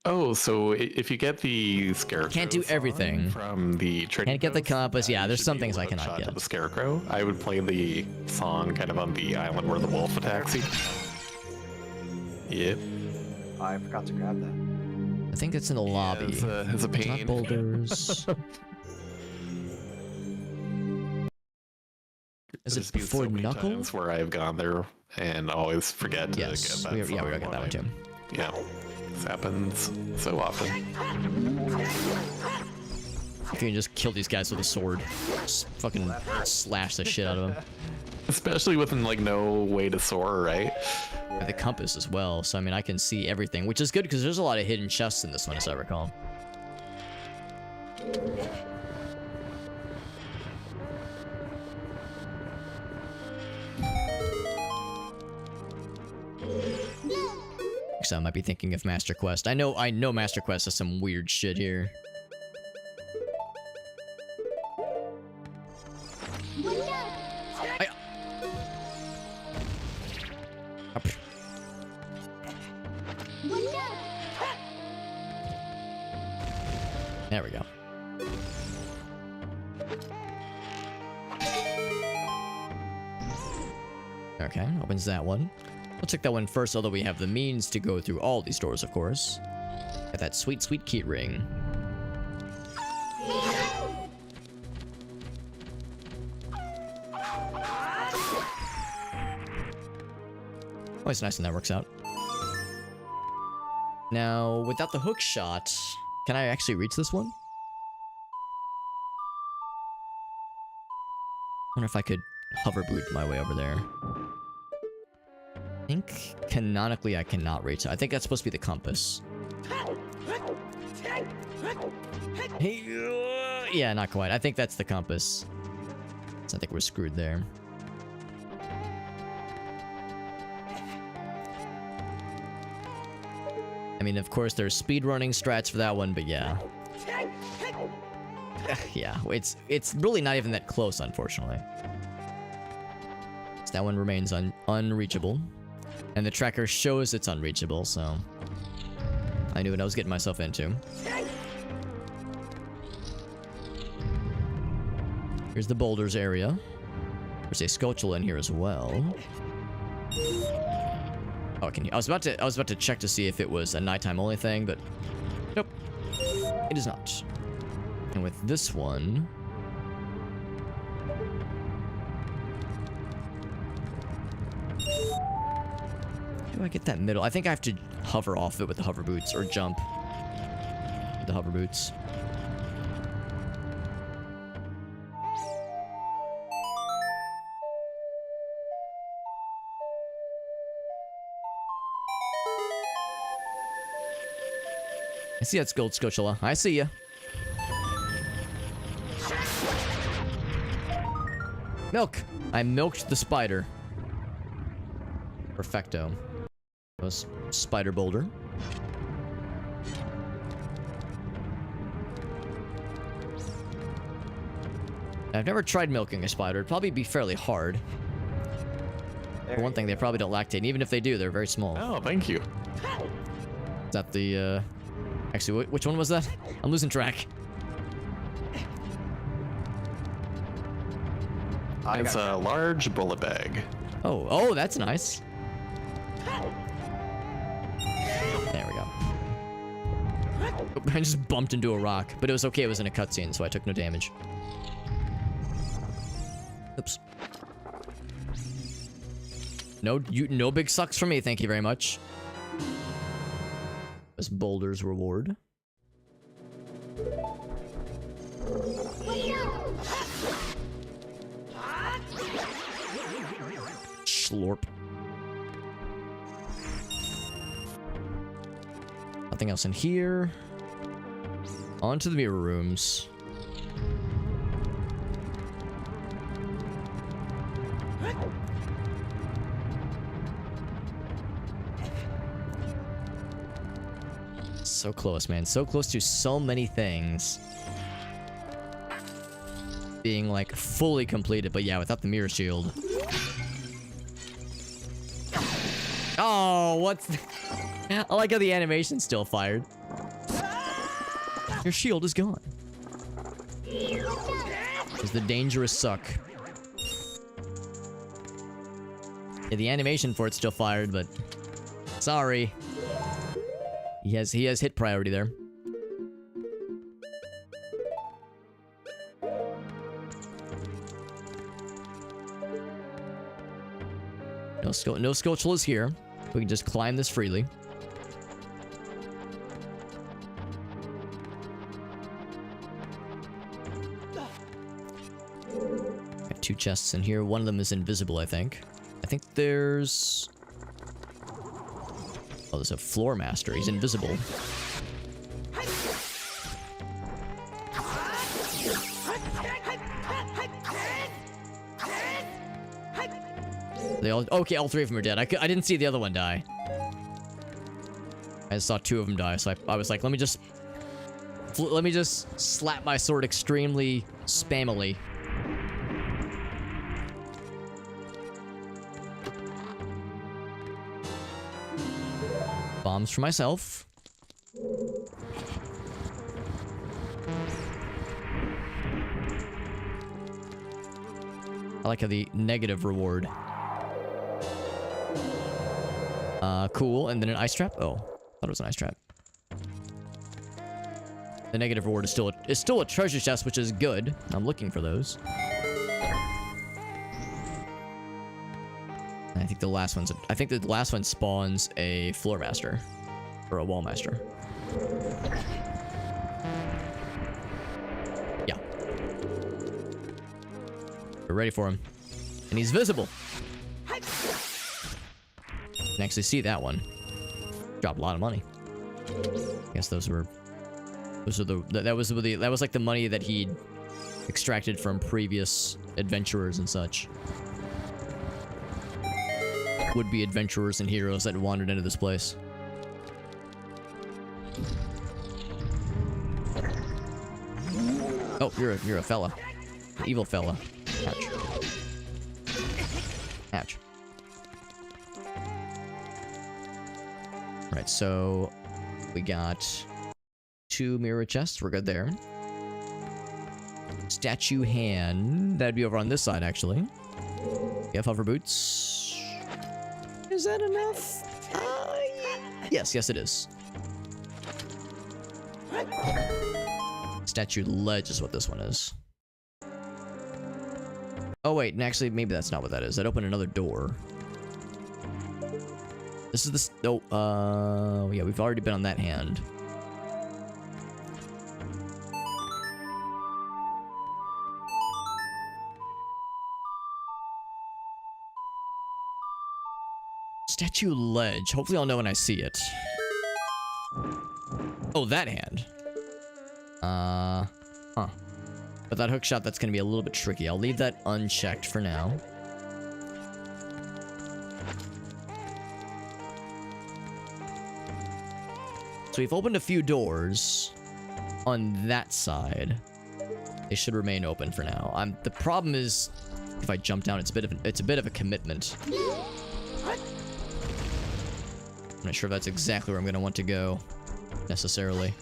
Oh, so if you get the Scarecrow, Can't do everything from the trading Can't get the post, compass. Yeah, you there's should some be things able I to cannot shot get. to the Scarecrow. I would play the song kind of on the island where the wolf attacks you. Yep. I forgot to grab that. I think it's in the lobby. It's a It's pain. not boulders. Is There's it been before so many Knuckle? times where I've gone there and always forget to Yes. get that Yeah, we song got that one too. Yeah. This happens so often. You can just kill these guys with a sword. Just fucking slash the shit out of them. Especially with like no way to soar, right? With the compass as well, so I mean I can see everything, which is good because there's a lot of hidden chests in this one, as I recall. So I might be thinking of Master Quest. I know Master Quest has some weird shit here. Up. There we go. Okay, opens that one. We'll check that one first, although we have the means to go through all these doors, of course. Got that sweet, sweet key ring. Always nice when that works out. Now, without the hook shot, can I actually reach this one? I wonder if I could hover boot my way over there. I think canonically I cannot reach it. I think that's supposed to be the compass. Yeah, not quite. I think that's the compass. So I think we're screwed there. I mean, of course, there's speedrunning strats for that one, but yeah. Yeah, it's really not even that close, unfortunately. So that one remains unreachable. And the tracker shows it's unreachable, so... I knew what I was getting myself into. Here's the boulders area. There's a Sculpture in here as well. Oh, I was about to check to see if it was a nighttime only thing, but nope. It is not. And with this one, how do I get that middle? I think I have to hover off it with the hover boots or jump with the hover boots. I see that gold Scotia. I see ya. Milk! I milked the spider. Perfecto. That was spider boulder. I've never tried milking a spider. It'd probably be fairly hard. For one thing, they probably don't lactate. And even if they do, they're very small. Oh, thank you. Is that the, Actually, which one was that? I'm losing track. It's a large bullet bag. Oh, that's nice. There we go. I just bumped into a rock, but it was okay. It was in a cutscene, so I took no damage. Oops. No big sucks for me. Thank you very much. This boulder's reward. Slurp. Nothing else in here. On to the mirror rooms. So close, man. So close to so many things being, like, fully completed. But yeah, without the mirror shield. Oh, what's... I like how the animation's still fired. Your shield is gone. It's the dangerous suck. Yeah, the animation for it's still fired, but... Sorry. He has hit priority there. No Skulltulas here. We can just climb this freely. Got 2 chests in here. One of them is invisible, I think. I think there's... Oh, there's a floor master. He's invisible. They all... Okay, all 3 of them are dead. I didn't see the other one die. I just saw 2 of them die, so I was like, let me just slap my sword extremely spammily. Bombs for myself. I like how the negative reward. Cool. And then an ice trap. Oh, thought it was an ice trap. The negative reward is still a treasure chest, which is good. I'm looking for those. I think the last one spawns a floor master or a wall master. Yeah. We're ready for him. And he's visible. You can actually see that one. Dropped a lot of money. I guess that was like the money that he'd extracted from previous adventurers and such. Would-be adventurers and heroes that wandered into this place. Oh, you're a fella. An evil fella. Ouch. Ouch. Right, so we got 2 mirror chests. We're good there. Statue hand. That'd be over on this side, actually. Yeah, hover boots. Is that enough? Yes, it is. Statue ledge is what this one is. Oh wait, and actually maybe that's not what that is. That opened another door. This is the... Oh, yeah, we've already been on that hand. Statue ledge. Hopefully I'll know when I see it. Oh, that hand. Huh. But that hook shot, that's gonna be a little bit tricky. I'll leave that unchecked for now. So we've opened a few doors on that side. They should remain open for now. The problem is, if I jump down, it's a bit of a commitment. I'm not sure if that's exactly where I'm gonna want to go, necessarily.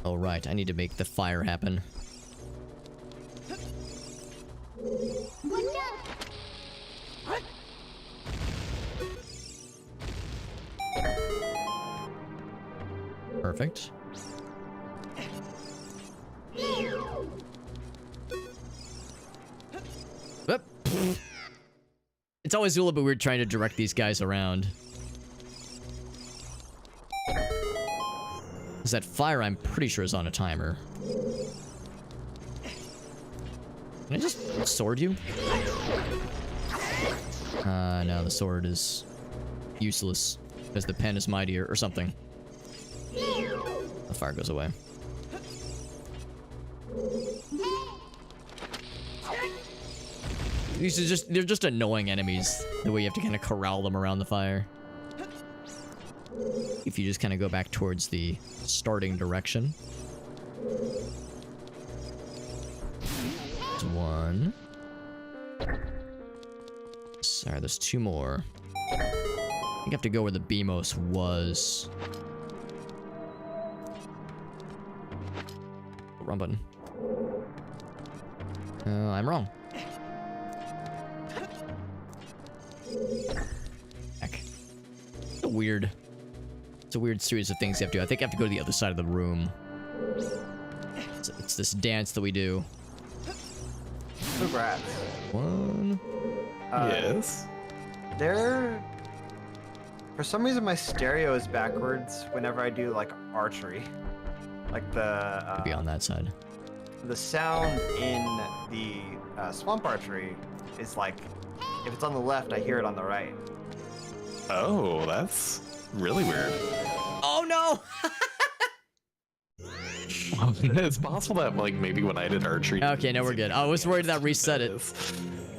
Oh right, I need to make the fire happen. Perfect. It's always a little bit weird trying to direct these guys around. Because that fire, I'm pretty sure, is on a timer. Can I just sword you? No, the sword is useless. Because the pen is mightier, or something. The fire goes away. These are just, they're just annoying enemies. The way you have to kind of corral them around the fire. If you just kind of go back towards the starting direction. There's one. Sorry, there's two more. I think I have to go where the Beamos was. Wrong button. I'm wrong. Heck. It's a weird series of things you have to do. I think I have to go to the other side of the room. It's this dance that we do. Congrats. One. Yes. For some reason, my stereo is backwards whenever I do like archery. Like Could be on that side. the sound in the swamp archery is like, if it's on the left, I hear it on the right. Oh, that's really weird. Oh no! It's possible that like maybe when I did archery. Okay, now we're good. I was worried that reset it.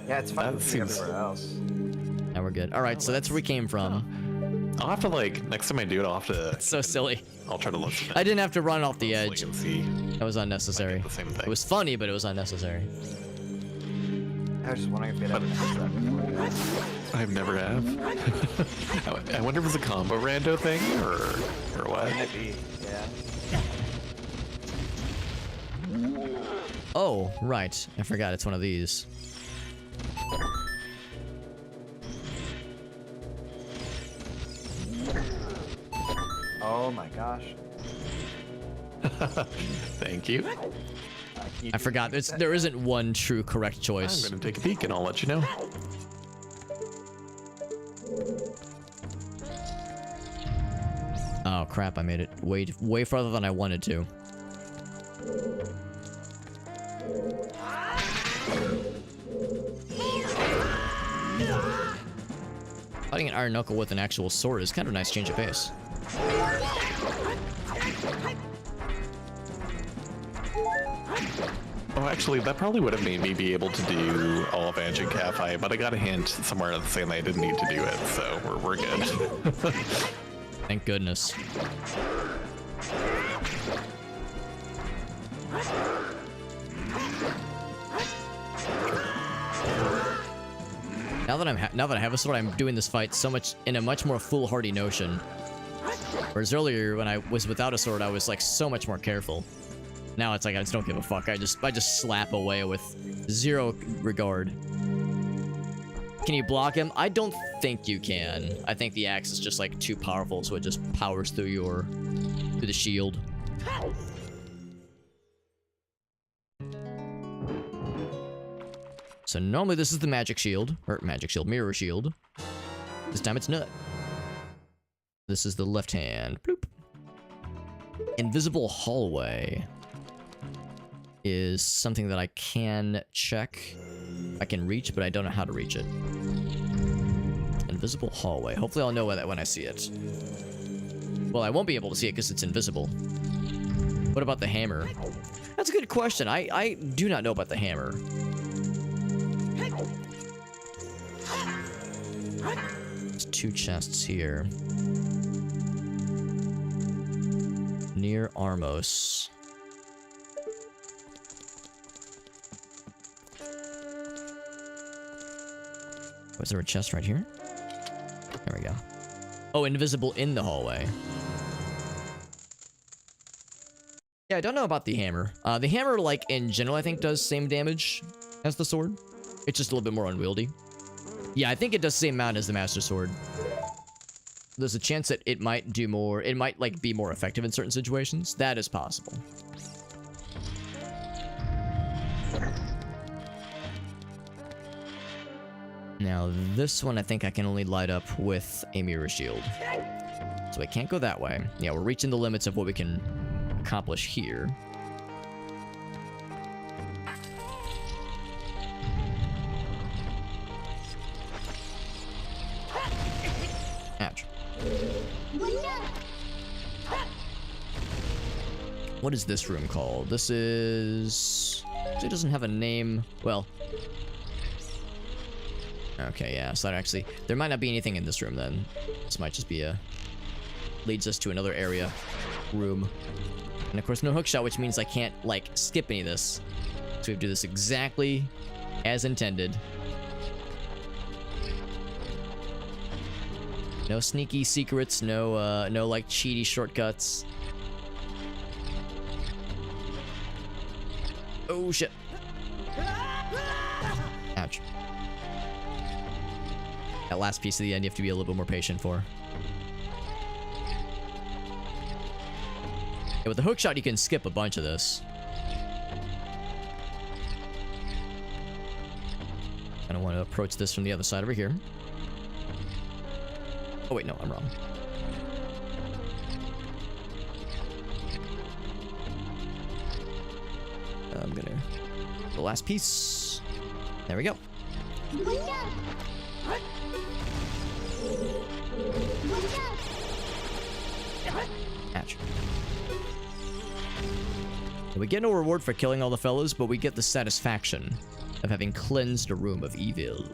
Yeah, it's fine That to see seems- everywhere else. Now we're good. All right, so that's where we came from. I'll have to like next time I do it, I'll have to. So silly. I'll try to look. at it I didn't have to run off the edge. and see. That was unnecessary. The same thing. It was funny, but it was unnecessary. I was just wondering if it ever does that before. I've never have. I wonder if it's a combo rando thing or what. Might be, yeah. Oh, right. I forgot it's one of these. Oh my gosh. Thank you. I forgot. There isn't one true correct I'm choice. gonna take a peek and I'll let you know. Oh crap! I made it way farther than I wanted to. Fighting an iron knuckle with an actual sword is kind of a nice change of pace. Oh, actually, that probably would have made me be able to do all of Magic Cafe, but I got a hint somewhere saying I didn't need to do it, so we're good. Thank goodness. Now that I have a sword, I'm doing this fight so much in a much more foolhardy notion. Whereas earlier, when I was without a sword, I was like so much more careful. Now it's like I just don't give a fuck. I just slap away with zero regard. Can you block him? I don't think you can. I think the axe is just like too powerful, so it just powers through the shield. So normally this is the magic shield, or mirror shield. This time it's nut. This is the left hand. Bloop. Invisible hallway is something that I can check. I can reach, but I don't know how to reach it. Invisible hallway. Hopefully I'll know that when I see it. Well, I won't be able to see it because it's invisible. What about the hammer? That's a good question. I do not know about the hammer. There's two chests here. Near Armos. Was there a chest right here? There we go. Oh, invisible in the hallway. Yeah, I don't know about the hammer. The hammer, like, in general, I think does same damage as the sword. It's just a little bit more unwieldy. Yeah, I think it does the same amount as the Master Sword. There's a chance that it might do more. It might, like, be more effective in certain situations. That is possible. Now, this one I think I can only light up with a mirror shield. So I can't go that way. Yeah, we're reaching the limits of what we can accomplish here. Ouch. What is this room called? This is... It doesn't have a name. Well... Okay, yeah, so that actually... There might not be anything in this room, then. This might just be a... Leads us to another area. Room. And of course, no hookshot, which means I can't, like, skip any of this. So we have to do this exactly as intended. No sneaky secrets, no, no, like, cheaty shortcuts. Oh, shit. Ouch. That last piece of the end you have to be a little bit more patient for. Yeah, with the hookshot, you can skip a bunch of this. I don't want to approach this from the other side over here. Oh, wait, no, I'm wrong. I'm gonna... The last piece. There we go. Ouch. We get no reward for killing all the fellows, but we get the satisfaction of having cleansed a room of evil.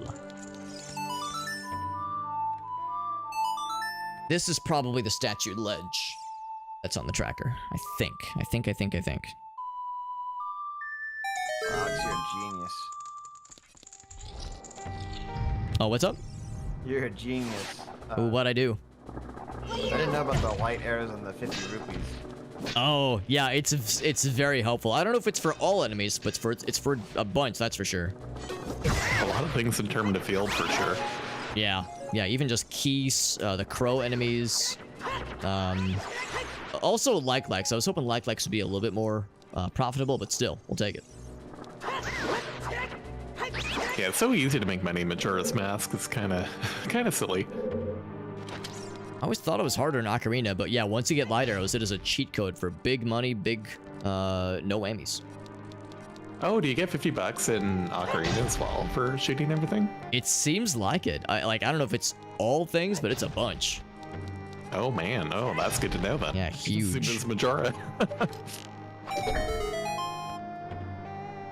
This is probably the statue ledge that's on the tracker. I think. Alex, you're a genius. Oh, what's up? You're a genius. Ooh, what'd I do? I didn't know about the light arrows and the 50 rupees. Oh, yeah, it's very helpful. I don't know if it's for all enemies, but it's for a bunch, that's for sure. A lot of things determine the field for sure. Yeah, even just keys, the crow enemies. Also like-likes. I was hoping like-likes would be a little bit more profitable, but still, we'll take it. Yeah, it's so easy to make many Majora's Mask. It's kind of silly. I always thought it was harder in Ocarina, but yeah, once you get light arrows, it is a cheat code for big money, big, no whammies. Oh, do you get $50 in Ocarina as well for shooting everything? It seems like it. I don't know if it's all things, but it's a bunch. Oh man, oh, that's good to know then. Yeah, huge. Same as Majora.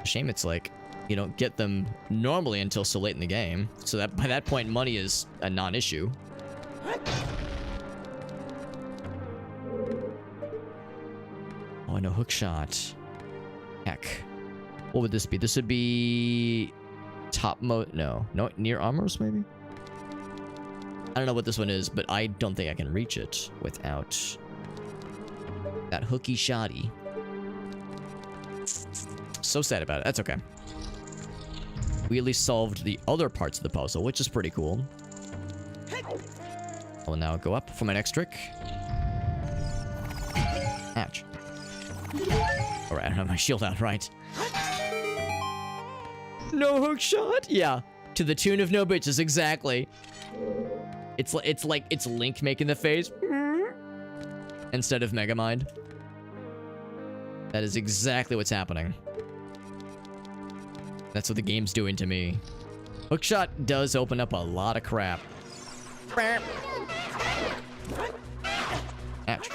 Shame it's like, you don't get them normally until so late in the game, so that by that point, money is a non-issue. Oh, no hookshot. Heck. What would this be? This would be... top mode? No, near armors, maybe? I don't know what this one is, but I don't think I can reach it without that hooky shotty. So sad about it. That's okay. We at least solved the other parts of the puzzle, which is pretty cool. I will now go up for my next trick. Ouch. Alright, I don't have my shield out, right? No hook shot? Yeah. To the tune of no bitches, exactly. It's like it's Link making the face instead of Megamind. That is exactly what's happening. That's what the game's doing to me. Hookshot does open up a lot of crap. Ouch.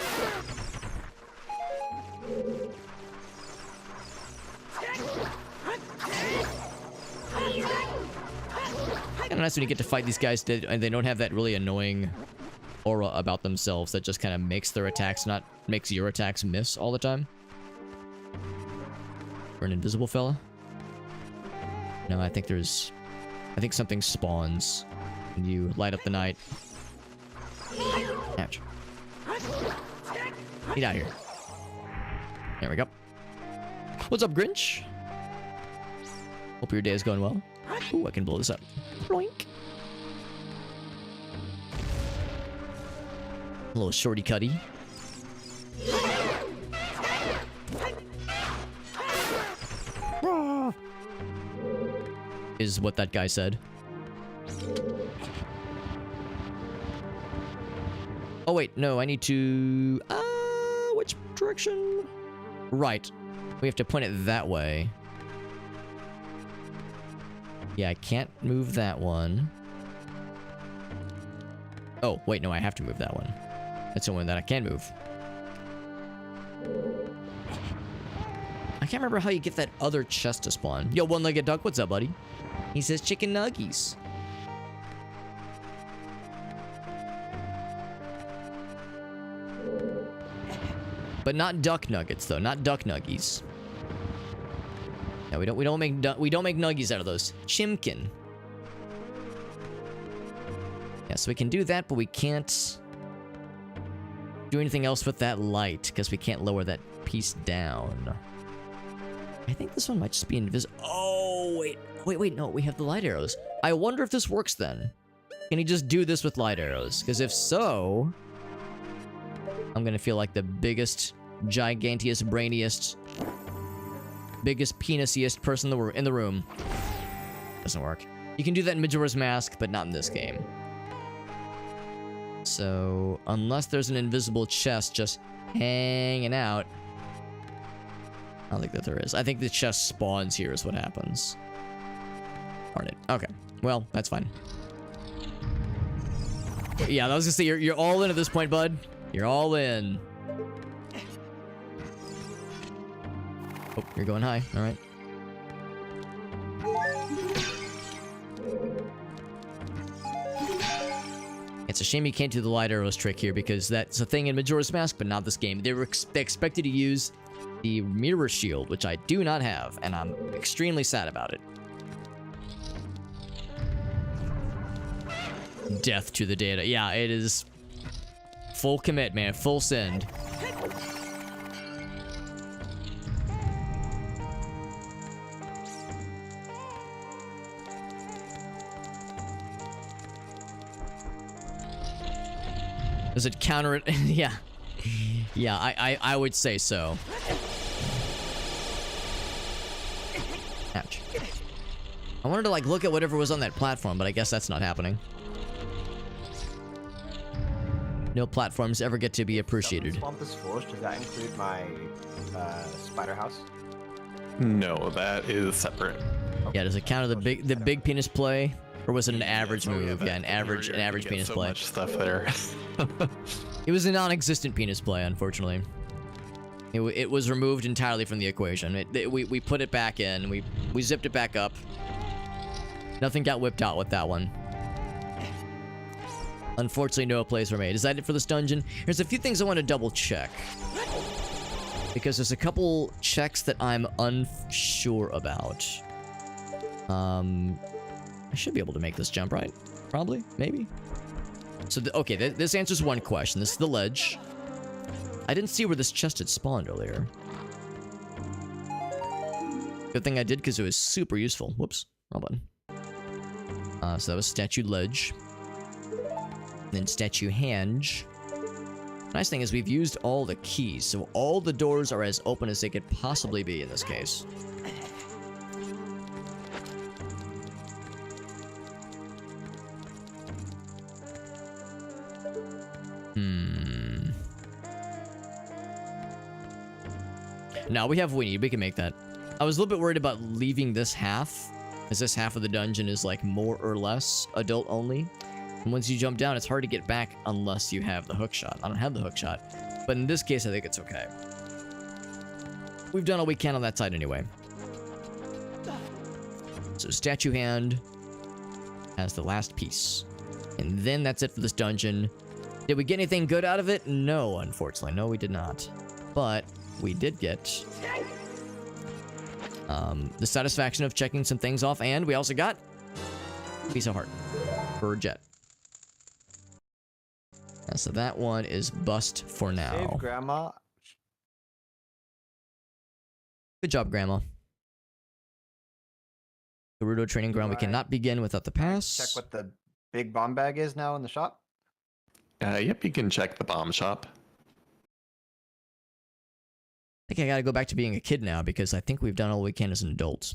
And nice when you get to fight these guys and they don't have that really annoying aura about themselves that just kind of makes their attacks makes your attacks miss all the time. For an invisible fella? No, I think something spawns when you light up the night. Ouch. Get out of here. There we go. What's up, Grinch? Hope your day is going well. Ooh, I can blow this up. Bloink. A little shorty cutty. Is what that guy said. Oh wait, no, I need to... which direction? Right. We have to point it that way. Yeah, I can't move that one. Oh, wait, no, I have to move that one. That's the one that I can move. I can't remember how you get that other chest to spawn. Yo, one-legged duck, what's up, buddy? He says chicken nuggies. But not duck nuggets though, not duck nuggies. No, we don't make nuggies out of those. Chimkin. Yeah, so we can do that, but we can't do anything else with that light because we can't lower that piece down. I think this one might just be invisible. Oh, wait, no, we have the light arrows. I wonder if this works then. Can he just do this with light arrows? Because if so, I'm gonna feel like the biggest, gigantiest, brainiest, biggest penisiest person in the room. Doesn't work. You can do that in Majora's Mask, but not in this game. So, unless there's an invisible chest just hanging out, I don't think that there is. I think the chest spawns here is what happens. Darn it. Okay. Well, that's fine. Yeah, I was gonna say, you're all in at this point, bud. You're all in. Oh, you're going high. All right. It's a shame you can't do the light arrows trick here because that's a thing in Majora's Mask, but not this game. They expected to use the mirror shield, which I do not have, and I'm extremely sad about it. Death to the data. Yeah, it is full commit, man. Full send. Does it counter it? Yeah. Yeah, I would say so. Ouch. I wanted to, like, look at whatever was on that platform, but I guess that's not happening. No platforms ever get to be appreciated. Swamp is foolish. Does that include my spider house? No, that is separate. Yeah, does it count as the big penis play? Or was it an average move? Yeah, an average penis so play. Much stuff there. It was a non-existent penis play, unfortunately. It was removed entirely from the equation. We put it back in. We zipped it back up. Nothing got whipped out with that one. Unfortunately, no plays were made. Is that it for this dungeon? There's a few things I want to double check. Because there's a couple checks that I'm unsure about. I should be able to make this jump, right? Probably? Maybe? So, okay, this answers one question. This is the ledge. I didn't see where this chest had spawned earlier. Good thing I did, because it was super useful. Whoops. Wrong button. So that was statue ledge. Then statue hinge. Nice thing is we've used all the keys, so all the doors are as open as they could possibly be in this case. No, we have what we need. We can make that. I was a little bit worried about leaving this half, as this half of the dungeon is like more or less adult only. And once you jump down, it's hard to get back unless you have the hook shot. I don't have the hook shot, but in this case, I think it's okay. We've done all we can on that side anyway. So statue hand has the last piece. And then that's it for this dungeon. Did we get anything good out of it? No, unfortunately. No, we did not. But we did get the satisfaction of checking some things off, and we also got a piece of heart for Jet. So that one is bust for now. Save Grandma. Good job, Grandma. Gerudo training ground. We cannot begin without the pass. Check what the big bomb bag is now in the shop. Yep, you can check the bomb shop. I think I gotta go back to being a kid now because I think we've done all we can as an adult.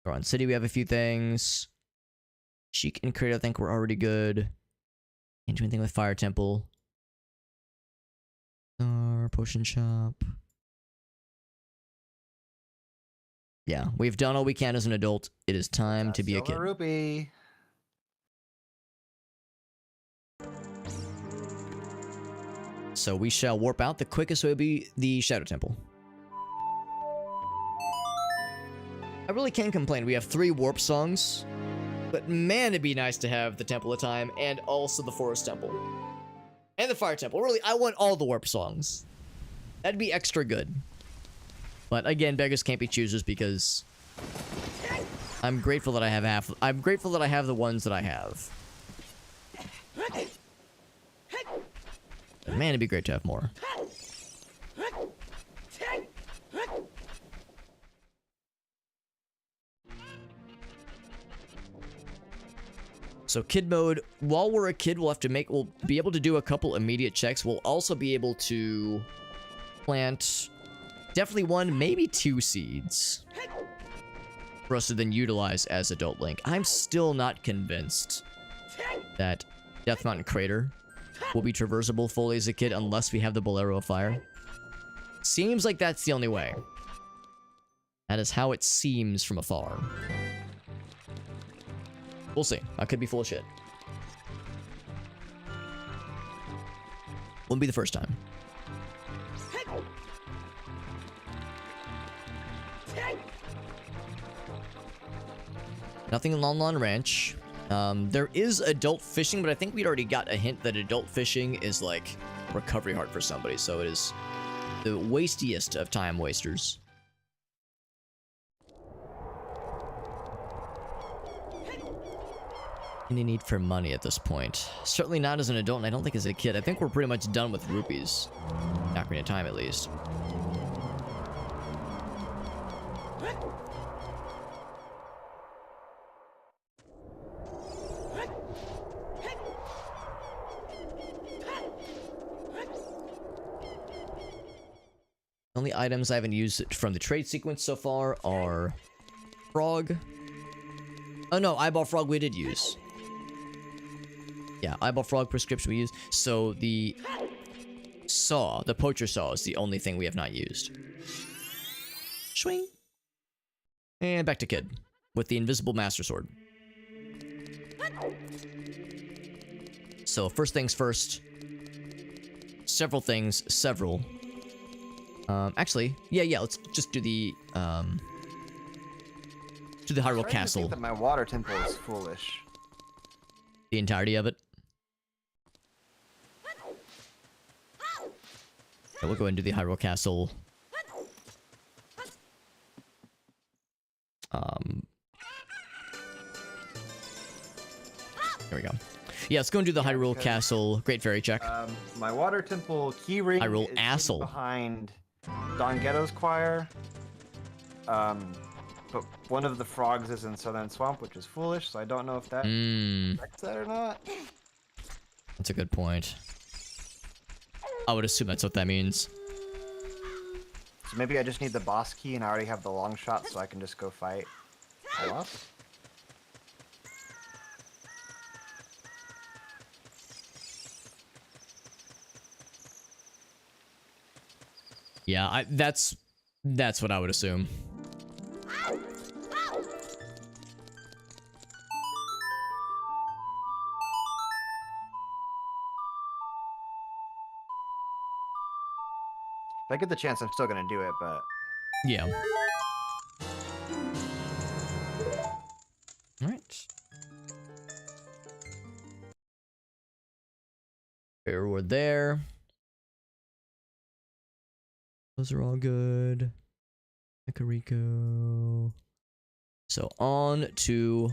Goron City, we have a few things. Sheik and Crater, I think we're already good. Can't do anything with Fire Temple. Potion Shop. Yeah, we've done all we can as an adult. It is time to be a kid. Rupee. So we shall warp out. The quickest way will be the Shadow Temple. I really can't complain. We have 3 warp songs. But man, it'd be nice to have the Temple of Time and also the Forest Temple. And the Fire Temple. Really, I want all the warp songs. That'd be extra good. But again, beggars can't be choosers because I'm grateful that I have half. I'm grateful that I have the ones that I have. But man, it'd be great to have more. So kid mode, while we're a kid, we'll be able to do a couple immediate checks. We'll also be able to plant definitely 1, maybe 2 seeds for us to then utilize as adult Link. I'm still not convinced that Death Mountain Crater will be traversable fully as a kid unless we have the Bolero of Fire. Seems like that's the only way. That is how it seems from afar. We'll see. I could be full of shit. Wouldn't be the first time. Nothing in Lon Lon Ranch. There is adult fishing, but I think we'd already got a hint that adult fishing is like recovery hard for somebody, so it is the wastiest of time wasters. Any need for money at this point? Certainly not as an adult, and I don't think as a kid. I think we're pretty much done with rupees. Ocarina of Time, at least. The only items I haven't used from the trade sequence so far are frog. Oh no, eyeball frog we did use. Yeah, eyeball frog prescription we used. So the saw, the poacher saw, is the only thing we have not used. Swing. And back to kid with the invisible master sword. So first things first. Several things, several. Actually, yeah, let's just do the Hyrule Castle. I think that my water temple is foolish. The entirety of it. Okay, we'll go ahead and do the Hyrule Castle. There we go. Yeah, let's go and do the Hyrule Castle Great Fairy check. My water temple keyring Hyrule is Asshole behind Don Ghetto's choir. But one of the frogs is in Southern Swamp, which is foolish, so I don't know if that affects that or not. That's a good point. I would assume that's what that means. So maybe I just need the boss key and I already have the long shot, so I can just go fight the boss. Yeah, that's what I would assume. If I get the chance, I'm still gonna do it, but... Yeah. Alright. Here we're there. Those are all good. Kakariko. So on to...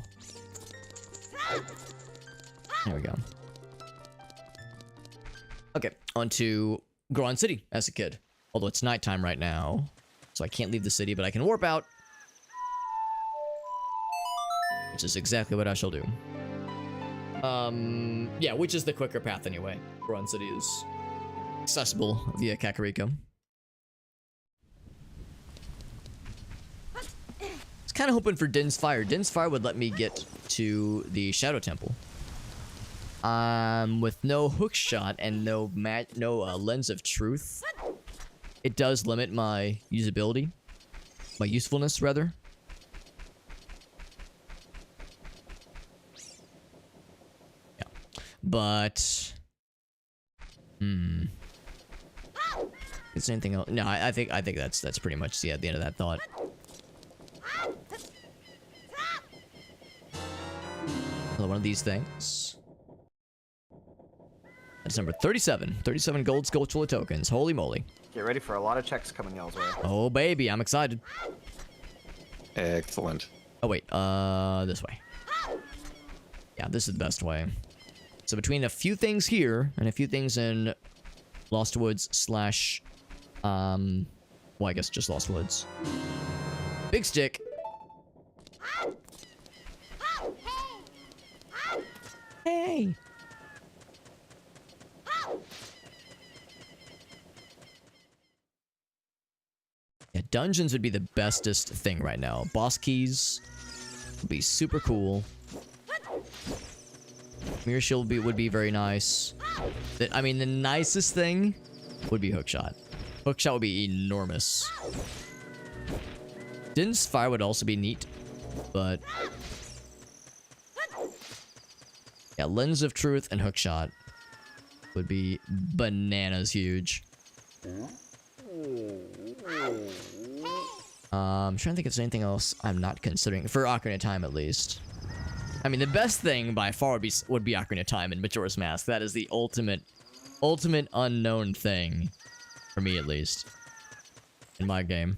There we go. Okay, on to Goron City as a kid. Although it's nighttime right now, so I can't leave the city, but I can warp out. Which is exactly what I shall do. Yeah, which is the quicker path anyway. Goron City is accessible via Kakariko. It's kind of hoping for Din's Fire. Din's Fire would let me get to the Shadow Temple. With no hook shot and no Lens of Truth, it does limit my usability. My usefulness, rather. Yeah. But... Is there anything else? No, I think that's pretty much the end of that thought. Another one of these things. That's number 37. 37 gold Skulltula tokens. Holy moly. Get ready for a lot of checks coming y'all's way. Oh baby, I'm excited. Excellent. Oh wait, this way. Yeah, this is the best way. So between a few things here and a few things in Lost Woods slash well, I guess just Lost Woods. Big stick. Hey. Yeah, dungeons would be the bestest thing right now. Boss keys would be super cool. Mirror shield would be very nice. I mean, the nicest thing would be hookshot. Hookshot would be enormous. Din's Fire would also be neat, but yeah, Lens of Truth and hookshot would be bananas huge. I'm trying to think if there's anything else I'm not considering for Ocarina of Time, at least. I mean, the best thing by far would be Ocarina of Time and Majora's Mask. That is the ultimate unknown thing for me, at least, in my game.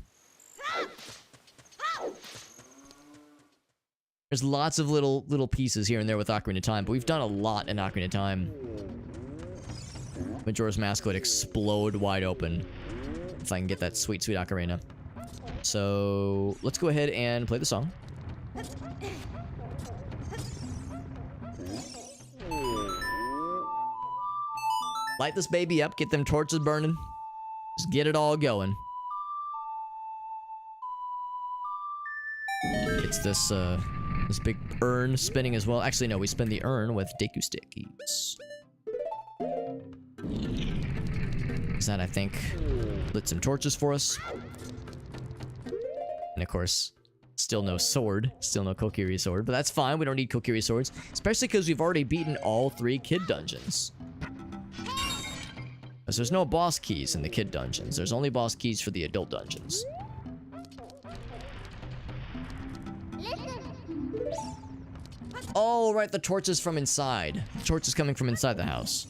There's lots of little pieces here and there with Ocarina of Time, but we've done a lot in Ocarina of Time. Majora's Mask would explode wide open if I can get that sweet, sweet Ocarina. So let's go ahead and play the song. Light this baby up, get them torches burning. Just get it all going. It's this big urn spinning as well. Actually, no, we spin the urn with Deku Stickies. That, I think, lit some torches for us. And of course, still no sword. Still no Kokiri sword. But that's fine, we don't need Kokiri swords. Especially because we've already beaten all 3 kid dungeons. Because there's no boss keys in the kid dungeons. There's only boss keys for the adult dungeons. Oh, right, the torch is from inside. The torch is coming from inside the house.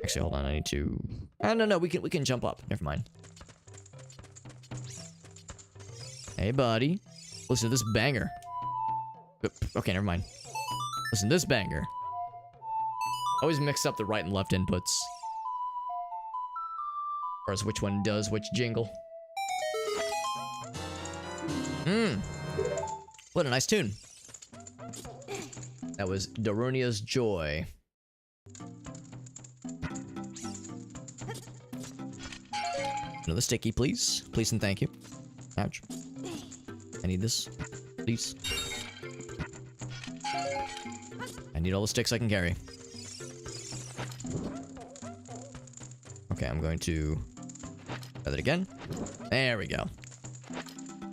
Actually, hold on, I need to... Oh, no, we can jump up. Never mind. Hey, buddy. Listen to this banger. Okay, never mind. Listen to this banger. Always mix up the right and left inputs. Or as which one does which jingle. What a nice tune. That was Darunia's Joy. Another sticky, please. Please and thank you. Ouch. I need this. Please. I need all the sticks I can carry. Okay, I'm going to try that again. There we go.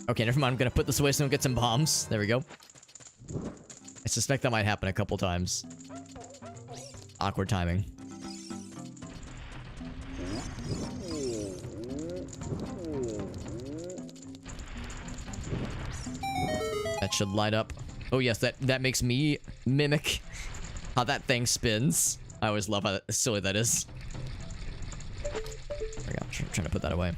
Okay, never mind. I'm gonna put this away so we don't get some bombs. There we go. I suspect that might happen a couple times. Awkward timing. That should light up. Oh yes, that makes me mimic how that thing spins. I always love how silly that is. There we go. I'm trying to put that away.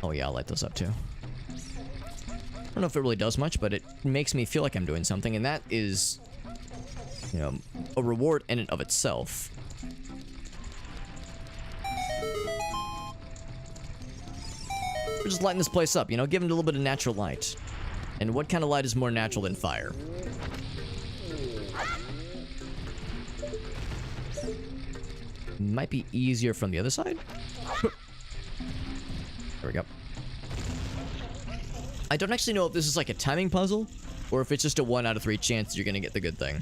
Oh yeah, I'll light those up too. I don't know if it really does much, but it makes me feel like I'm doing something, and that is, you know, a reward in and of itself. We're just lighting this place up, you know, giving it a little bit of natural light. And what kind of light is more natural than fire? might be easier from the other side. There we go. I don't actually know if this is like a timing puzzle, or if it's just a 1 out of 3 chance you're gonna get the good thing.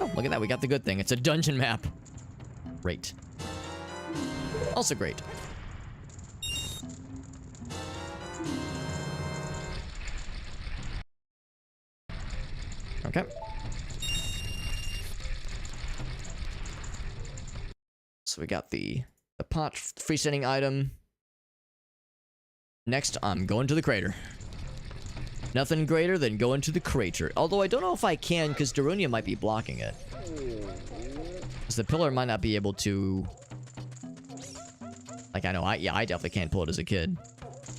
Oh, look at that. We got the good thing. It's a dungeon map. Great. Also great. Okay. So we got the pot freestanding item. Next, I'm going to the crater. Nothing greater than going to the crater. Although I don't know if I can, because Darunia might be blocking it. Because the pillar might not be able to... Like, I know, I definitely can't pull it as a kid.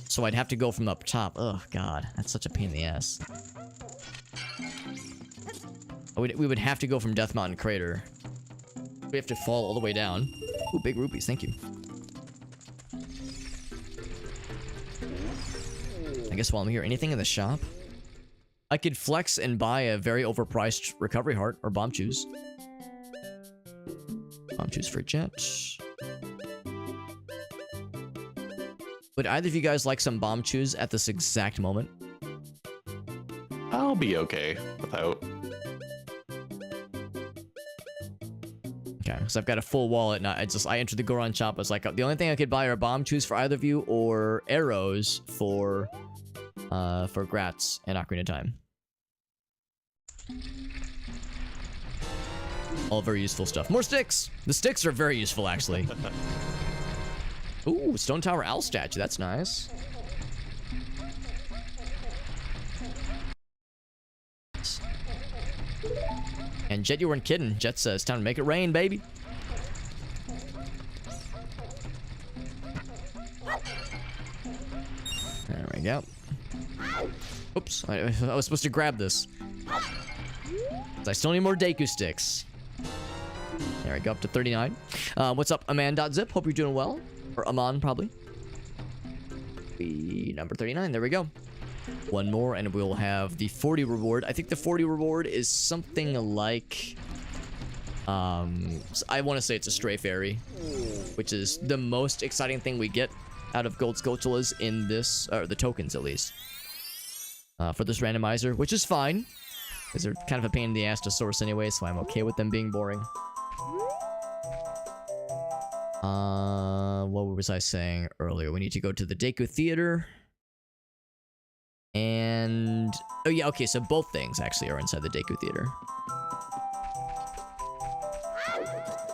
So I'd have to go from up top. Oh, God. That's such a pain in the ass. We would have to go from Death Mountain Crater. We have to fall all the way down. Ooh, big rupees. Thank you. I guess while I'm here, anything in the shop? I could flex and buy a very overpriced recovery heart or bomb chews. Bomb chews for Jet. Would either of you guys like some bomb chews at this exact moment? I'll be okay without. Okay, so I've got a full wallet now. I entered the Goron shop. I was like, the only thing I could buy are bomb chews for either of you or arrows for Grats and Ocarina of Time. All very useful stuff. More sticks! The sticks are very useful, actually. Ooh, Stone Tower Owl statue. That's nice. And Jet, you weren't kidding. Jet says, time to make it rain, baby. There we go. Oops, I was supposed to grab this. I still need more Deku sticks. There we go, up to 39. What's up, Aman.zip? Hope you're doing well. Or Aman, probably. Number 39, there we go. One more, and we'll have the 40 reward. I think the 40 reward is something like... I want to say it's a Stray Fairy, which is the most exciting thing we get out of Gold Skulltulas in this, or the tokens at least. For this randomizer, which is fine, because they're kind of a pain in the ass to source anyway, so I'm okay with them being boring. What was I saying earlier? We need to go to the Deku Theater. And... oh yeah, okay, so both things actually are inside the Deku Theater.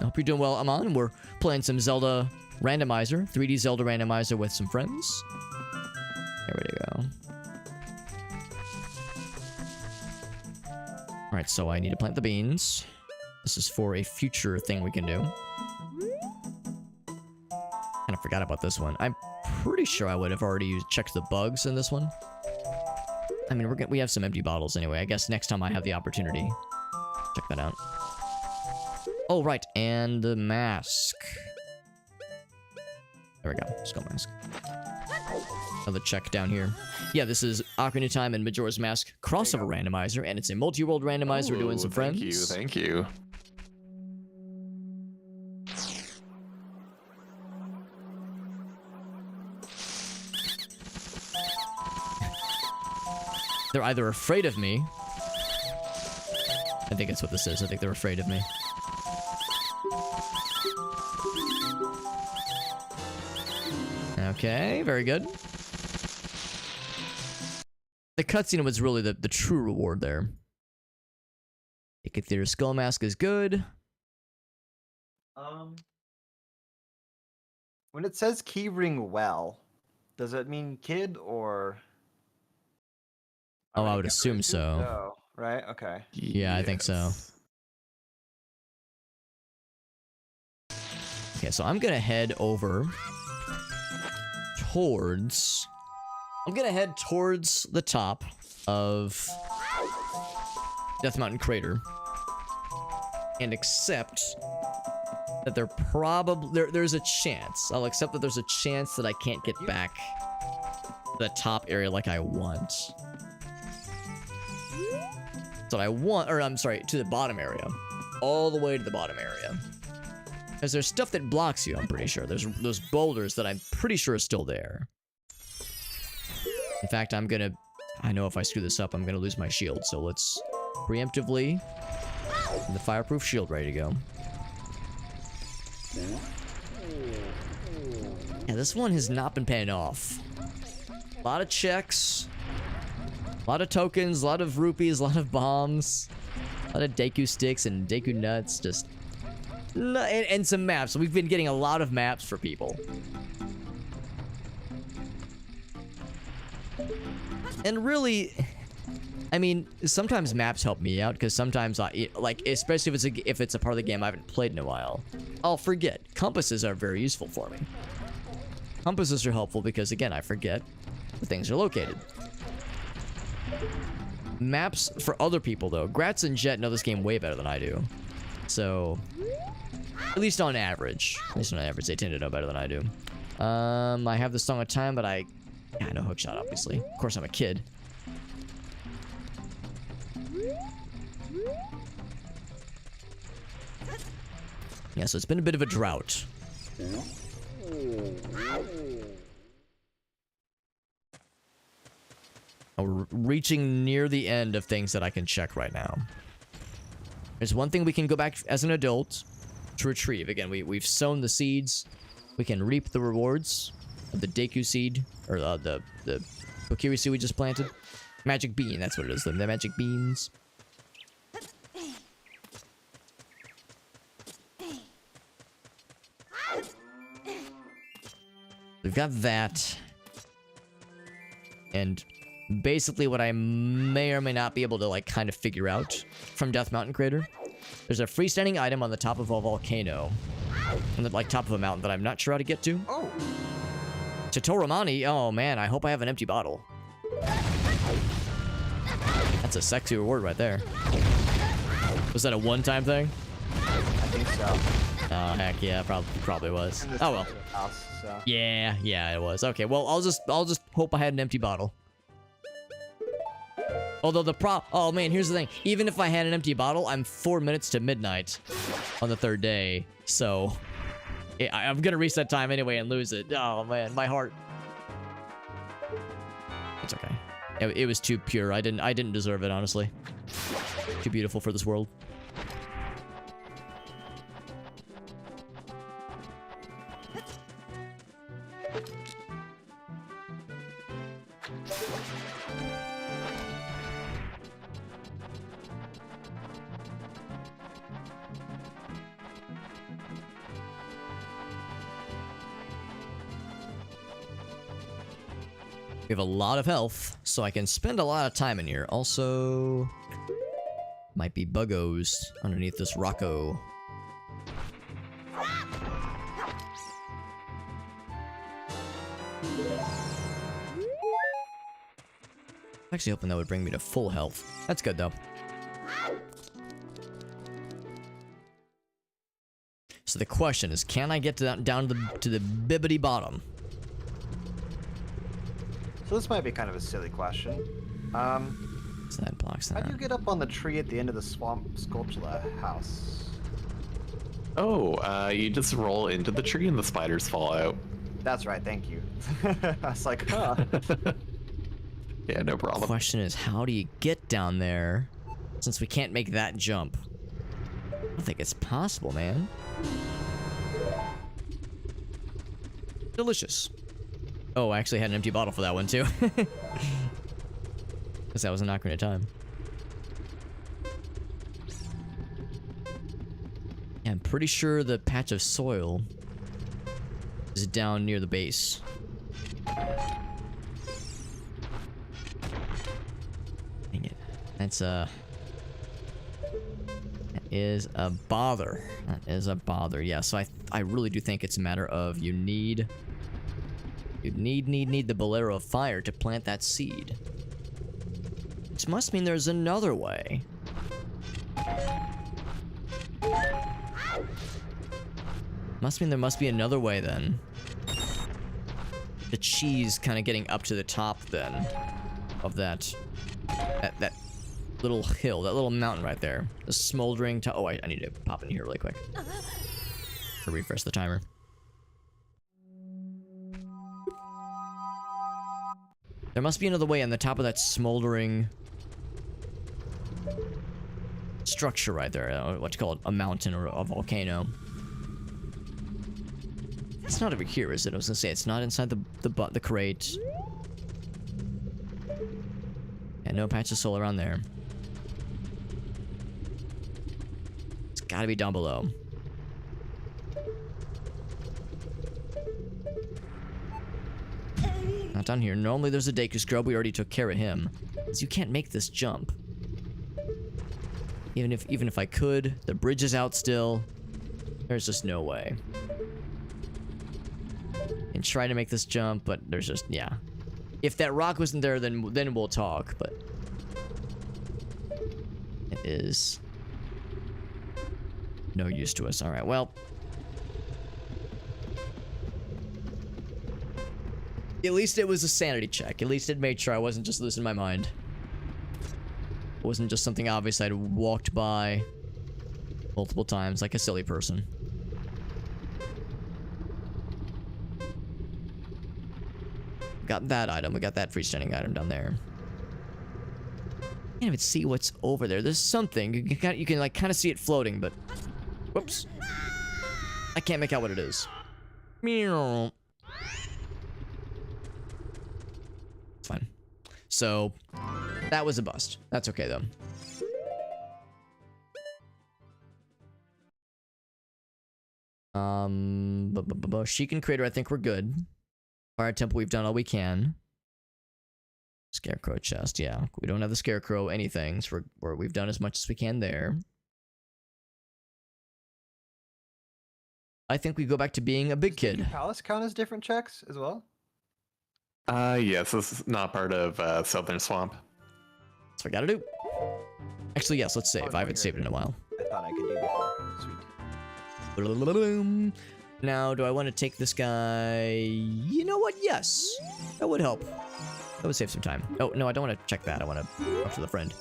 I hope you're doing well, Aman. We're playing some Zelda Randomizer, 3D Zelda Randomizer with some friends. There we go. Alright, so I need to plant the beans. This is for a future thing we can do. Kind of forgot about this one. I'm pretty sure I would have already checked the bugs in this one. I mean, we have some empty bottles anyway. I guess next time I have the opportunity. Check that out. Oh, right. And the mask. There we go. Skull mask. Another check down here. Yeah, this is Ocarina of Time and Majora's Mask crossover randomizer, and it's a multi-world randomizer. We're doing some friends. Thank you. They're either afraid of me. I think that's what this is. I think they're afraid of me. Okay, very good. The cutscene was really the true reward there. Deku Theater Skull Mask is good. When it says keyring well, does it mean kid or... Oh, I would assume so. No, right? Okay. Yeah, I think so. Okay, so I'm gonna head over towards... I'm gonna head towards the top of Death Mountain Crater and accept that there's a chance. I'll accept that there's a chance that I can't get back to the top area like I want. So I want, or I'm sorry, to the bottom area. all the way to the bottom area. Because there's stuff that blocks you, I'm pretty sure. There's those boulders that I'm pretty sure are still there. In fact, I know if I screw this up, I'm gonna lose my shield. So let's preemptively the fireproof shield ready to go. Yeah, this one has not been paying off. A lot of checks, a lot of tokens, a lot of rupees, a lot of bombs, a lot of Deku sticks and Deku nuts, just... And some maps. We've been getting a lot of maps for people. And really, I mean, sometimes maps help me out, because sometimes like, especially if it's a part of the game I haven't played in a while, I'll forget. Compasses are very useful for me. Compasses are helpful because, again, I forget where things are located. Maps for other people, though. Grats and Jet know this game way better than I do. So, at least on average. They tend to know better than I do. I have the Song of Time, but I know Hookshot, obviously. Of course, I'm a kid. Yeah, so it's been a bit of a drought. We're reaching near the end of things that I can check right now. There's one thing we can go back as an adult to retrieve. Again, we've sown the seeds. We can reap the rewards of the Deku seed, or the Kokiri seed we just planted. Magic bean, that's what it is. The magic beans. We've got that. And basically what I may or may not be able to, like, kind of figure out from Death Mountain Crater. There's a freestanding item on the top of a volcano. On the, like, top of a mountain that I'm not sure how to get to. Oh! Chitoramani? Oh, man, I hope I have an empty bottle. That's a sexy reward right there. Was that a one-time thing? I think so. Oh, heck yeah, probably was. Oh, well. House, so. Yeah, it was. Okay, well, I'll just hope I had an empty bottle. Although oh man, here's the thing. Even if I had an empty bottle, I'm 4 minutes to midnight on the third day. So, I'm gonna reset time anyway and lose it. Oh man, my heart. It's okay. It was too pure. I didn't deserve it, honestly. Too beautiful for this world. We have a lot of health, so I can spend a lot of time in here. Also, might be buggos underneath this rocco. Actually hoping that would bring me to full health. That's good, though. So the question is, can I get to down to the bibbity bottom? So this might be kind of a silly question. So that blocks that. How do you get up on the tree at the end of the swamp sculpture house? Oh, you just roll into the tree and the spiders fall out. That's right, thank you. I was like, huh. Yeah, no The problem. question is, how do you get down there since we can't make that jump? I don't think it's possible, man. Delicious. Oh, I actually had an empty bottle for that one, too. Because that was an Ocarina of Time. Yeah, I'm pretty sure the patch of soil is down near the base. Dang it. That is a bother. That is a bother. Yeah, so I really do think it's a matter of you need the Bolero of Fire to plant that seed. Which must mean there's another way. Must mean there must be another way then. The cheese kind of getting up to the top then of that little hill, that little mountain right there. The smoldering oh, I need to pop in here really quick. To refresh the timer. There must be another way on the top of that smoldering structure right there. What you call it? A mountain or a volcano. It's not over here, is it? I was gonna say, it's not inside the crate. And no patch of soul around there. It's gotta be down below. Not down here. Normally there's a Deku Scrub. We already took care of him. So you can't make this jump. Even if I could, the bridge is out still. There's just no way. And try to make this jump, but there's just, yeah. If that rock wasn't there, then we'll talk, but it is no use to us. All right, well, at least it was a sanity check. At least it made sure I wasn't just losing my mind. It wasn't just something obvious I'd walked by multiple times like a silly person. Got that item. We got that freestanding item down there. Can't even see what's over there. There's something. You can like kind of see it floating, but whoops. I can't make out what it is. Meow. Fine. So that was a bust. That's okay though. Sheik and Crater, I think we're good. Fire Temple, we've done all we can. Scarecrow chest, yeah. We don't have the Scarecrow anything, so we've done as much as we can there. I think we go back to being a big kid. Palace count as different checks as well? Yes, this is not part of Southern Swamp. That's what I gotta do. Actually, yes, let's save. I haven't saved in a while. I thought I could do before. Sweet. Now, do I want to take this guy? You know what? Yes. That would help. That would save some time. Oh, no, I don't want to check that. I want to go for the friend.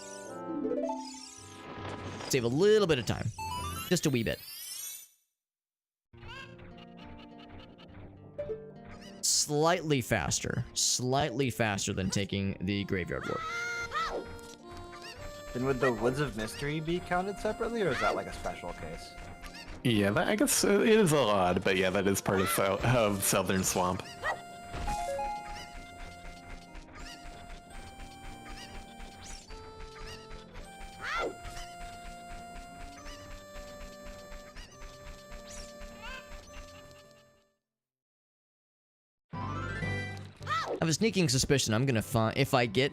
Save a little bit of time. Just a wee bit. Slightly faster than taking the Graveyard Warp. Then would the Woods of Mystery be counted separately, or is that like a special case? Yeah, I guess it is a lot, but yeah, that is part of Southern Swamp. I have a sneaking suspicion I'm gonna find, if I get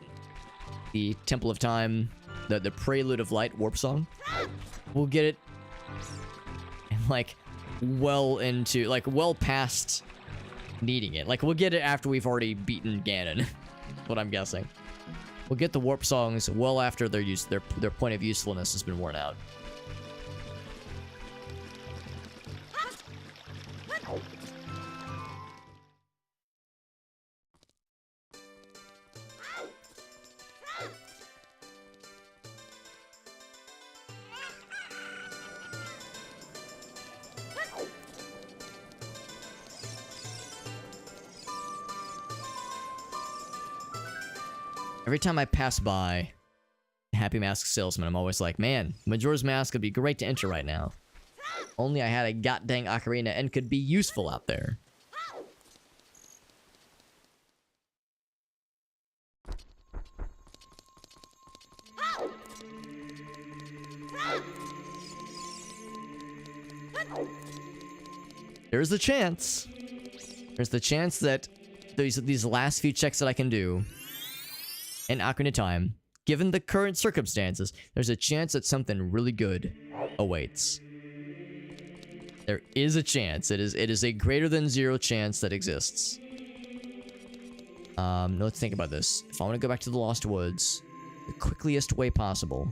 the Temple of Time, the Prelude of Light warp song, we'll get it like well past needing it. Like we'll get it after we've already beaten Ganon. What I'm guessing. We'll get the warp songs well after their point of usefulness has been worn out. Every time I pass by Happy Mask Salesman, I'm always like, man, Majora's Mask would be great to enter right now. Only I had a goddamn ocarina and could be useful out there. There's the chance. There's the chance that these last few checks that I can do in Ocarina of Time, given the current circumstances, there's a chance that something really good awaits. There is a chance. It is a greater than zero chance that exists. Let's think about this. If I want to go back to the Lost Woods, the quickest way possible.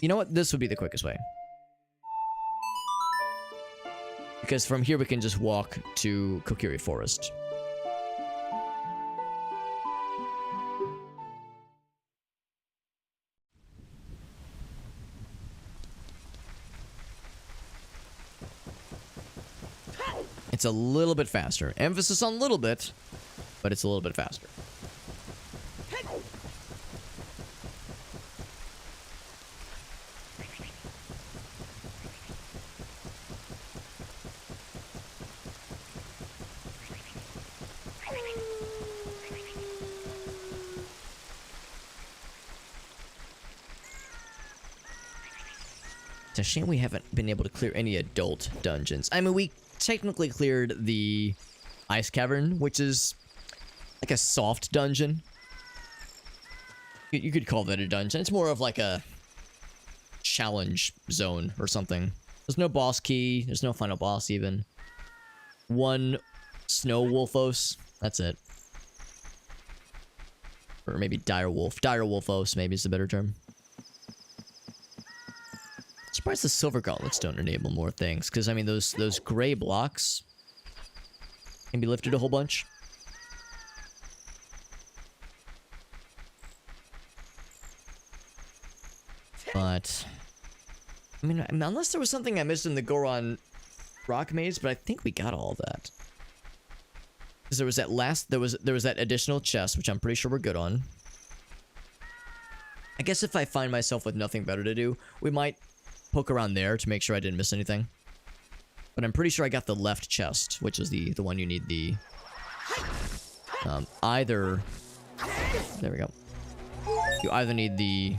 You know what? This would be the quickest way. Because from here we can just walk to Kokiri Forest. It's a little bit faster. Emphasis on little bit, but it's a little bit faster. It's a shame we haven't been able to clear any adult dungeons. I mean, we technically cleared the ice cavern, which is like a soft dungeon. You could call that a dungeon. It's more of like a challenge zone or something. There's no boss key. There's no final boss even. One snow wolfos. That's it. Or maybe dire wolf. Dire wolfos maybe is the better term. Surprised the silver gauntlets don't enable more things, because I mean those gray blocks can be lifted a whole bunch. But I mean unless there was something I missed in the Goron rock maze, but I think we got all of that. Because there was that there was that additional chest, which I'm pretty sure we're good on. I guess if I find myself with nothing better to do, we might poke around there to make sure I didn't miss anything. But I'm pretty sure I got the left chest, which is the one you need the either. There we go. You either need the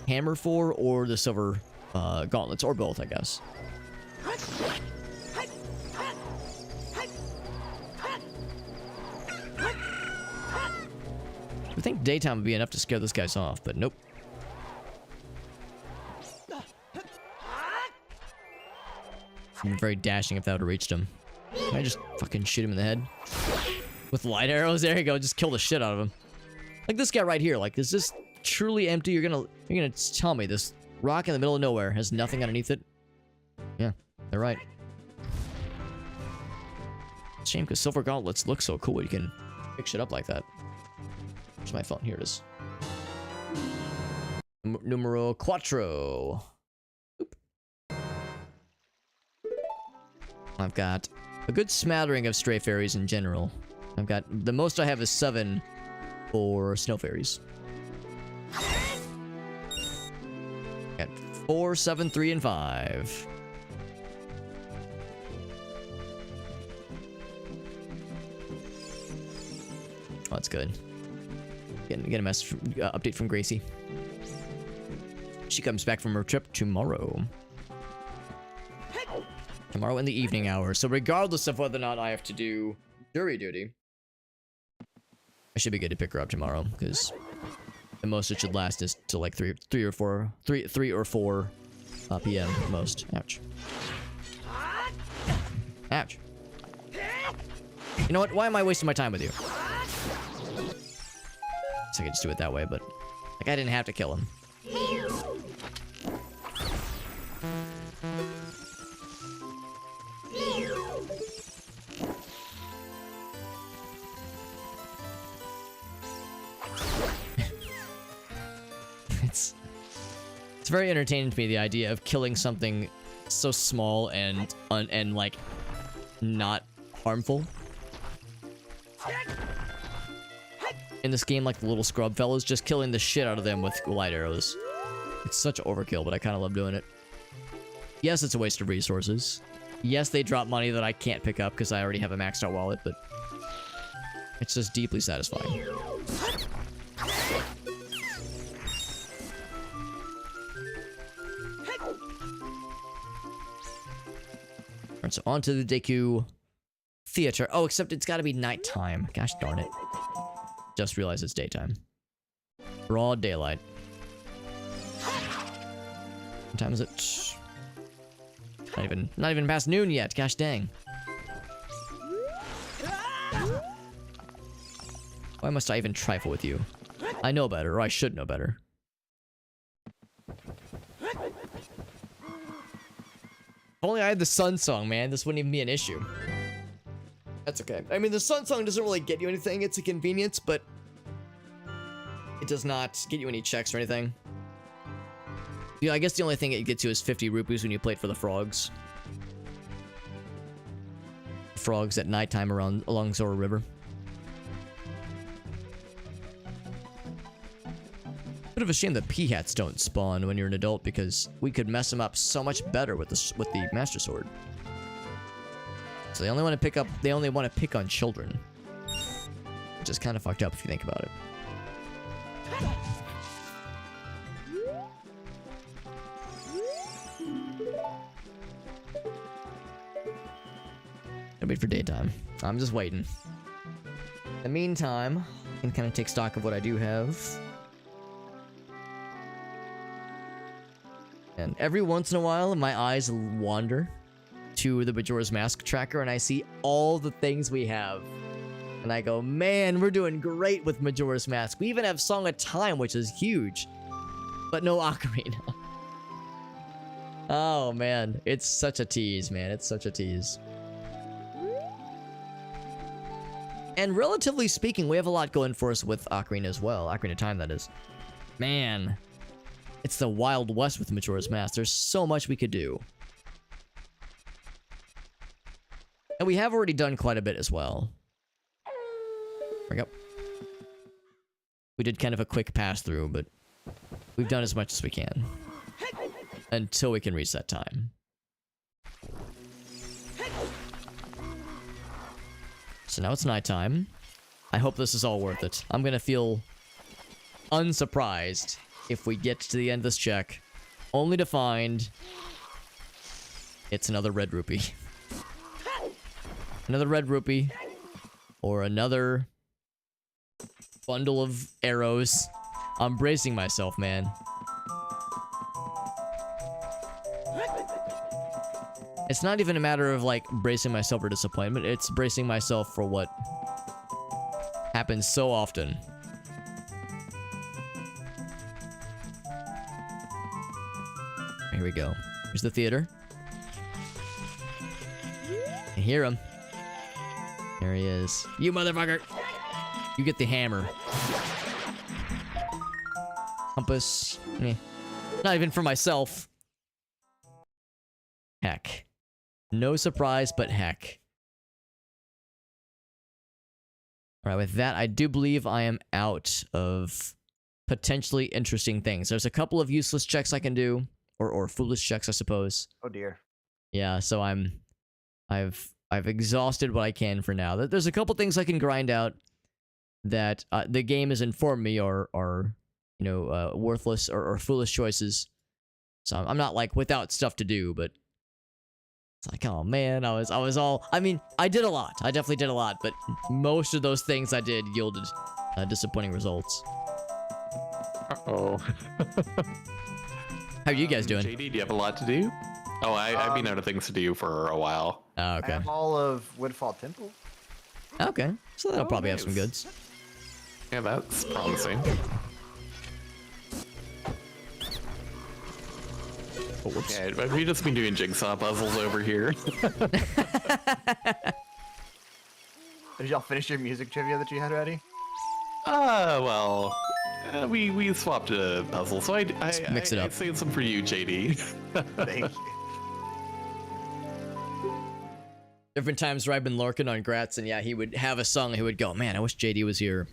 hammer for or the silver gauntlets, or both, I guess. I think daytime would be enough to scare those guys off, but nope. I'm very dashing if that would have reached him. Can I just fucking shoot him in the head? With light arrows? There you go, just kill the shit out of him. Like this guy right here, like, is this truly empty? You're gonna tell me this rock in the middle of nowhere has nothing underneath it? Yeah, they're right. Shame, because silver gauntlets look so cool. You can pick shit up like that. Where's my phone? Here it is. Numero cuatro. I've got a good smattering of stray fairies in general. I've got, the most I have is 7 for snow fairies. Got 4, 7, 3, and 5. Oh, that's good. Get a message from, update from Gracie. She comes back from her trip tomorrow. Tomorrow in the evening hours. So regardless of whether or not I have to do jury duty, I should be good to pick her up tomorrow, because the most it should last is till like 3 or 4 p.m. at most. Ouch. Ouch. You know what? Why am I wasting my time with you? So I could just do it that way, but like I didn't have to kill him. It's very entertaining to me, the idea of killing something so small and like not harmful. In this game, like the little scrub fellas, just killing the shit out of them with light arrows. It's such overkill, but I kind of love doing it. Yes, it's a waste of resources. Yes, they drop money that I can't pick up because I already have a maxed out wallet, but it's just deeply satisfying. Alright, so on to the Deku Theater. Oh, except it's gotta be nighttime. Gosh darn it. Just realized it's daytime. Broad daylight. What time is it? Not even past noon yet. Gosh dang. Why must I even trifle with you? I know better, or I should know better. If only I had the Sun Song, man. This wouldn't even be an issue. That's okay. I mean, the Sun Song doesn't really get you anything. It's a convenience, but it does not get you any checks or anything. Yeah, I guess the only thing it gets you is 50 rupees when you play it for the frogs. frogs at nighttime along Zora River. Bit of a shame that peahats don't spawn when you're an adult, because we could mess them up so much better with the Master Sword. So they only want to pick on children, which is kind of fucked up if you think about it. I'll wait for daytime. I'm just waiting. In the meantime, I can kind of take stock of what I do have. And every once in a while, my eyes wander to the Majora's Mask tracker, and I see all the things we have. And I go, man, we're doing great with Majora's Mask. We even have Song of Time, which is huge. But no Ocarina. Oh, man. It's such a tease, man. It's such a tease. And relatively speaking, we have a lot going for us with Ocarina as well. Ocarina of Time, that is. Man. It's the Wild West with Majora's Mask. There's so much we could do. And we have already done quite a bit as well. There we go. We did kind of a quick pass through, but we've done as much as we can. Until we can reset time. So now it's nighttime. I hope this is all worth it. I'm gonna feel unsurprised if we get to the end of this check, only to find it's another red rupee. Another red rupee. Or another bundle of arrows. I'm bracing myself, man. It's not even a matter of, like, bracing myself for disappointment. It's bracing myself for what happens so often. Here we go. Here's the theater. I hear him. There he is. You motherfucker! You get the hammer. Compass. Not even for myself. Heck. No surprise, but heck. Alright, with that, I do believe I am out of potentially interesting things. There's a couple of useless checks I can do. Or foolish checks, I suppose. Oh dear. Yeah, so I've exhausted what I can for now. There's a couple things I can grind out that the game has informed me are you know, worthless or foolish choices. So I'm not like without stuff to do, but it's like, oh man, I was all, I mean, I did a lot. I definitely did a lot, but most of those things I did yielded disappointing results. Uh-oh. How are you guys doing? JD, do you have a lot to do? Oh, I've been out of things to do for a while. Oh, okay. I have all of Woodfall Temple. Okay, so that'll probably nice. have some goods. Yeah, that's promising. Oh, whoops. Yeah, we've just been doing jigsaw puzzles over here. Did y'all finish your music trivia that you had ready? Well, we swapped a puzzle, so I mix it up. I saved some for you, JD. Thank you. Different times where I've been lurking on Gratz, and yeah, he would have a song, and he would go, man, I wish JD was here.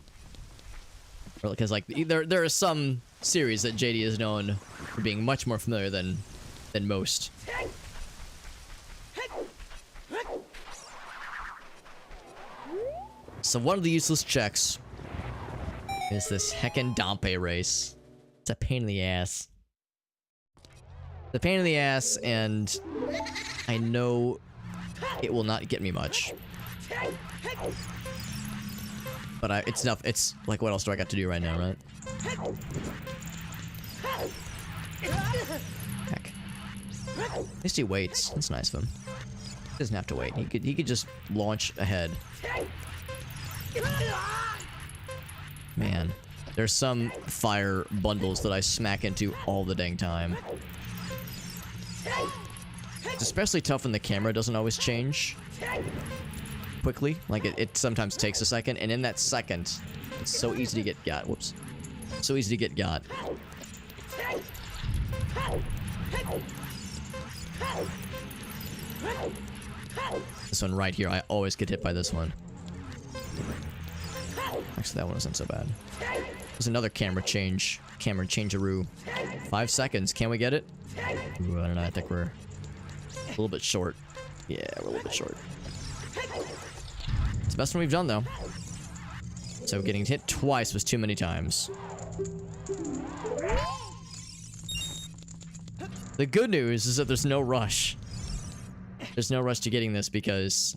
Because, like, there are some series that JD is known for being much more familiar than most. So one of the useless checks is this heckin' Dompe race. It's a pain in the ass. It's a pain in the ass, and I know it will not get me much. But it's enough. It's like, what else do I got to do right now, right? Heck. At least he waits. That's nice of him. He doesn't have to wait. He could just launch ahead. Man, there's some fire bundles that I smack into all the dang time. It's especially tough when the camera doesn't always change quickly. Like, it sometimes takes a second, and in that second, it's so easy to get got. Whoops. So easy to get got. This one right here, I always get hit by this one. Actually, that one wasn't so bad. There's another camera changeroo. 5 seconds. Can we get it? Ooh, I don't know. I think we're a little bit short. Yeah, we're a little bit short. It's the best one we've done, though. So getting hit twice was too many times. The good news is that there's no rush. There's no rush to getting this because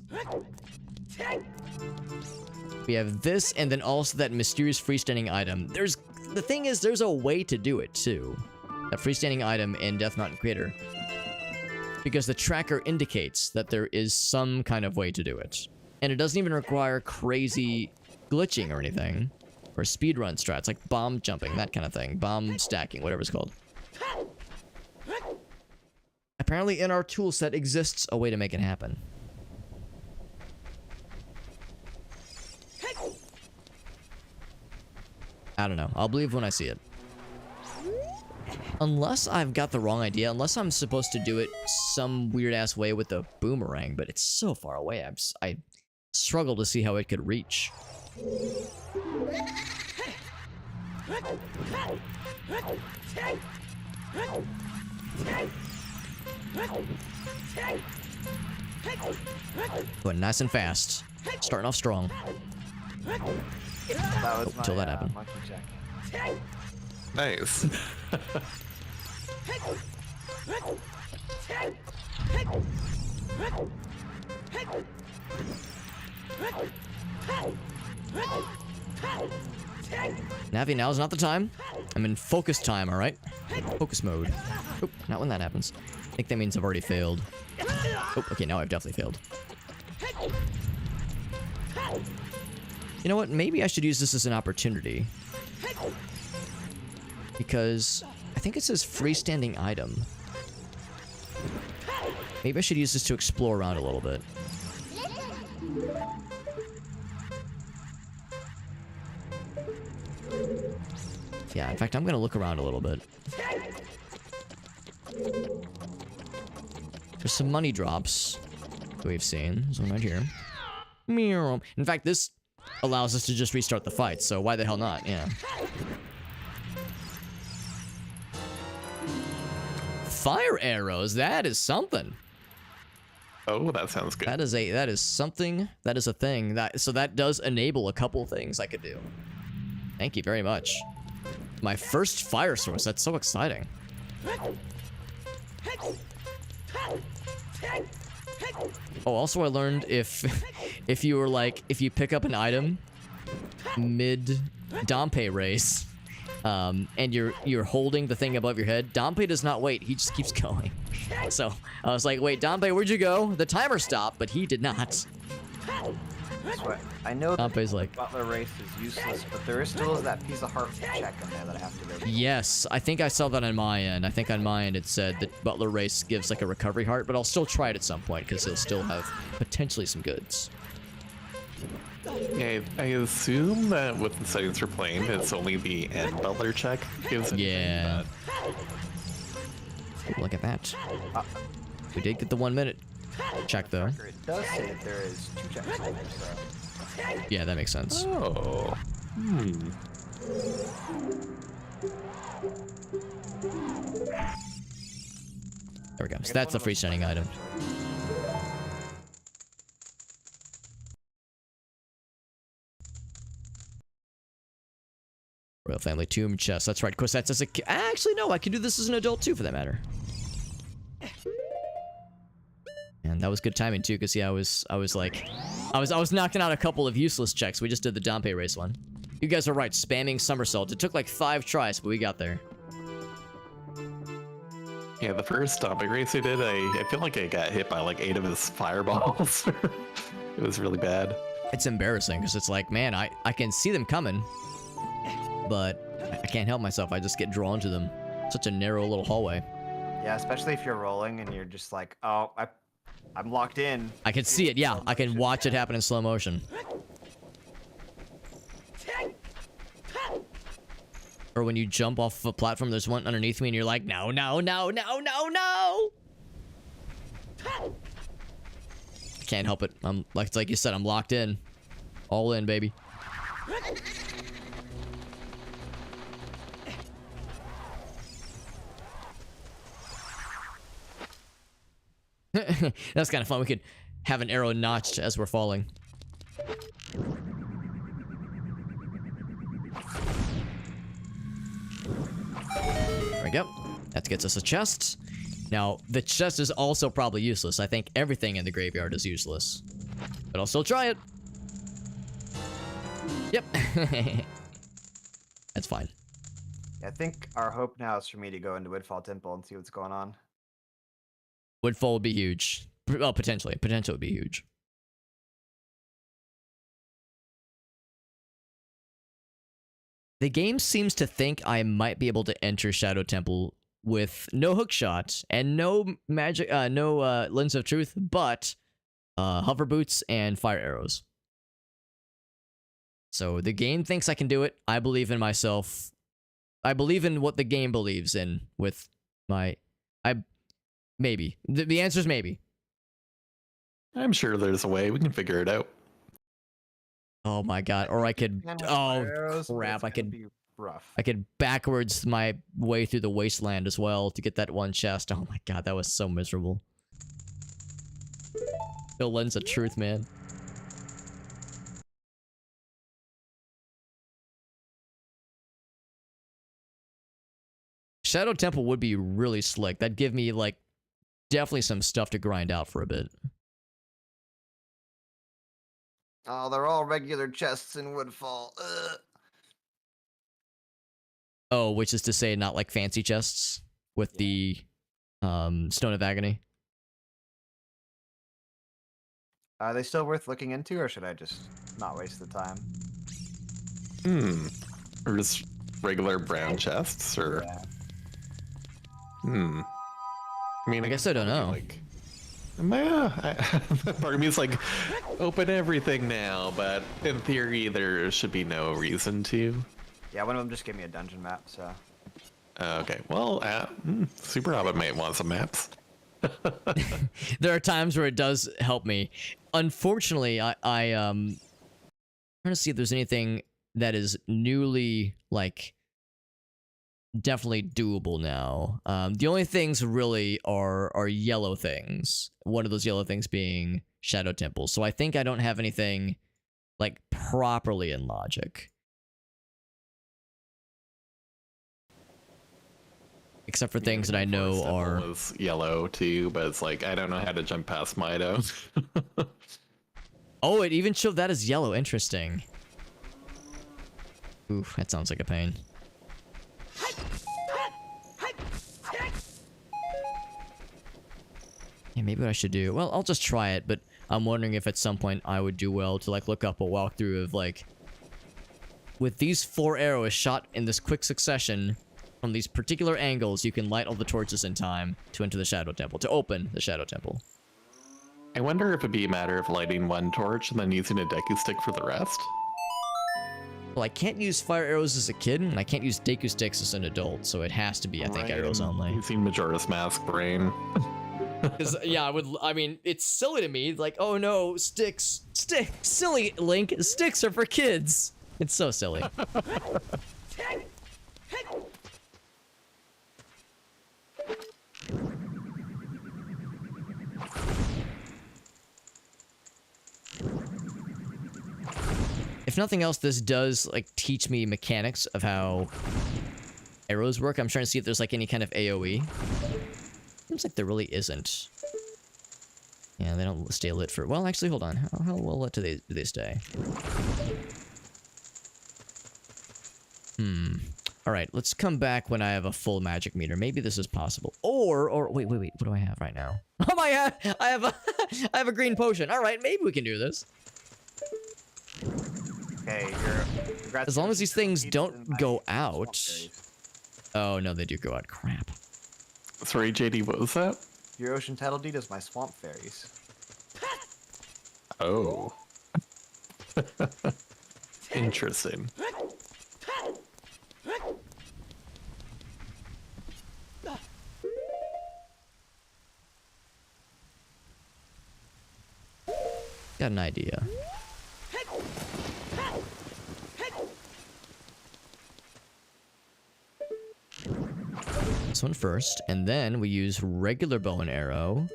we have this and then also that mysterious freestanding item. The thing is, there's a way to do it too. That freestanding item in Death Mountain Crater. Because the tracker indicates that there is some kind of way to do it. And it doesn't even require crazy glitching or anything. Or speedrun strats, like bomb jumping, that kind of thing. Bomb stacking, whatever it's called. Apparently in our toolset exists a way to make it happen. I don't know. I'll believe when I see it. Unless I've got the wrong idea. Unless I'm supposed to do it some weird-ass way with the boomerang. But it's so far away. I struggle to see how it could reach. Going nice and fast. Starting off strong. That was Until that happened. monkey check. Nice. Navi, now's not the time. I'm in focus time, alright? Focus mode. Oop, not when that happens. I think that means I've already failed. Oh, okay, now I've definitely failed. You know what? Maybe I should use this as an opportunity. Because I think it says freestanding item. Maybe I should use this to explore around a little bit. Yeah, in fact, I'm gonna look around a little bit. There's some money drops that we've seen. There's one right here. In fact, this allows us to just restart the fight, so why the hell not? Yeah. Fire arrows, that is something. Oh, that sounds good. That is something. That is a thing. So that does enable a couple things I could do. Thank you very much. My first fire source. That's so exciting. Oh, also I learned if you pick up an item mid Dompe race, and you're holding the thing above your head, Dompe does not wait. He just keeps going. So I was like, wait, Dompe, where'd you go? The timer stopped, but he did not. So I know that Dompe's the like, butler race is useless, but there is still that piece of heart check in there that I have to go do. yes, I think I saw that on my end. I think on my end it said that Butler Race gives like a recovery heart, but I'll still try it at some point because it'll still have potentially some goods. Yeah, I assume that with the settings for playing, it's only the end butler check gives it. Yeah. Look at that. We did get the 1 minute check though. It does say that there is 2 checks in there, so. Yeah, that makes sense. Oh. There we go. So that's the freestanding item. Royal Family Tomb Chest. That's right. Of course, that's as a kid. Actually, no. I can do this as an adult too, for that matter. And that was good timing too, because yeah, I was knocking out a couple of useless checks. We just did the Dompe race one. You guys are right. Spamming somersault. It took like 5 tries, but we got there. Yeah, the first Dompe race we did, I feel like I got hit by like 8 of his fireballs. It was really bad. It's embarrassing because it's like, man, I can see them coming, but I can't help myself. I just get drawn to them. Such a narrow little hallway. Yeah, especially if you're rolling and you're just like, oh, I'm locked in. I can see it, yeah. I can watch it happen in slow motion. Or when you jump off of a platform, there's one underneath me and you're like, no, no, no, no, no, no! Can't help it. I'm like you said, I'm locked in. All in, baby. That's kind of fun. We could have an arrow notched as we're falling. There we go. That gets us a chest. Now, the chest is also probably useless. I think everything in the graveyard is useless. But I'll still try it. Yep. That's fine. I think our hope now is for me to go into Woodfall Temple and see what's going on. Woodfall would be huge. Well, potentially. Potential would be huge. The game seems to think I might be able to enter Shadow Temple with no hookshot and no magic, no lens of truth, but hover boots and fire arrows. So the game thinks I can do it. I believe in myself. I believe in what the game believes in with my... Maybe. The answer is maybe. I'm sure there's a way. We can figure it out. Oh my god. Or I could... Oh, crap. I could... Rough. I could backwards my way through the wasteland as well to get that one chest. Oh my god, that was so miserable. No lens of truth, man. Shadow Temple would be really slick. That'd give me, like, definitely some stuff to grind out for a bit. Oh, they're all regular chests in Woodfall. Ugh. Oh, which is to say not like fancy chests with the Stone of Agony. Are they still worth looking into, or should I just not waste the time? Or just regular brown chests, or... Yeah. I mean, I guess I don't know. Like, part of me is like, open everything now, but in theory, there should be no reason to. Yeah, one of them just gave me a dungeon map, so... Okay, well, Super Hobbit might want some maps. There are times where it does help me. Unfortunately, I'm trying to see if there's anything that is newly, like, definitely doable now. The only things really are yellow things. One of those yellow things being Shadow Temple. So I think I don't have anything, like, properly in logic. Except for things that I know are... Was yellow too, but it's like, I don't know how to jump past Mido. Oh, it even showed that as yellow. Interesting. Oof, that sounds like a pain. Yeah, maybe what I should do... Well, I'll just try it, but I'm wondering if at some point I would do well to, like, look up a walkthrough of, like... With these 4 arrows shot in this quick succession... From these particular angles, you can light all the torches in time to enter the Shadow Temple, to open the Shadow Temple. I wonder if it'd be a matter of lighting one torch and then using a Deku Stick for the rest. Well, I can't use fire arrows as a kid, and I can't use Deku Sticks as an adult, so it has to be, I think, arrows only. Using Majora's Mask brain. Yeah, I mean, it's silly to me, like, oh no, silly, Link, sticks are for kids. It's so silly. If nothing else, this does, like, teach me mechanics of how arrows work. I'm trying to see if there's, like, any kind of AoE. Seems like there really isn't. Yeah, they don't stay lit for... Well, actually, hold on. How well lit do they stay? Alright, let's come back when I have a full magic meter. Maybe this is possible. Or wait, what do I have right now? Oh my god! I have a green potion. Alright, maybe we can do this. Okay, as long as these things don't go out. Oh, no, they do go out. Crap. Sorry, JD, what was that? Your ocean title deed is my swamp fairies. Oh. Interesting. Got an idea. This one first, and then we use regular bow and arrow.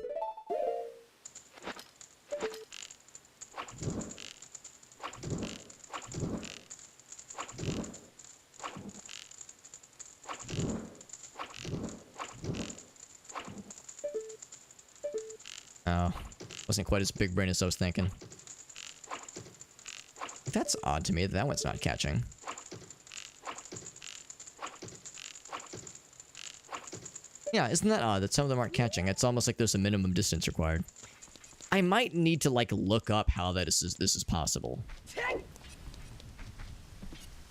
Oh, wasn't quite as big brain as I was thinking. That's odd to me that one's not catching. Yeah, isn't that odd that some of them aren't catching? It's almost like there's a minimum distance required. I might need to like look up how this is possible.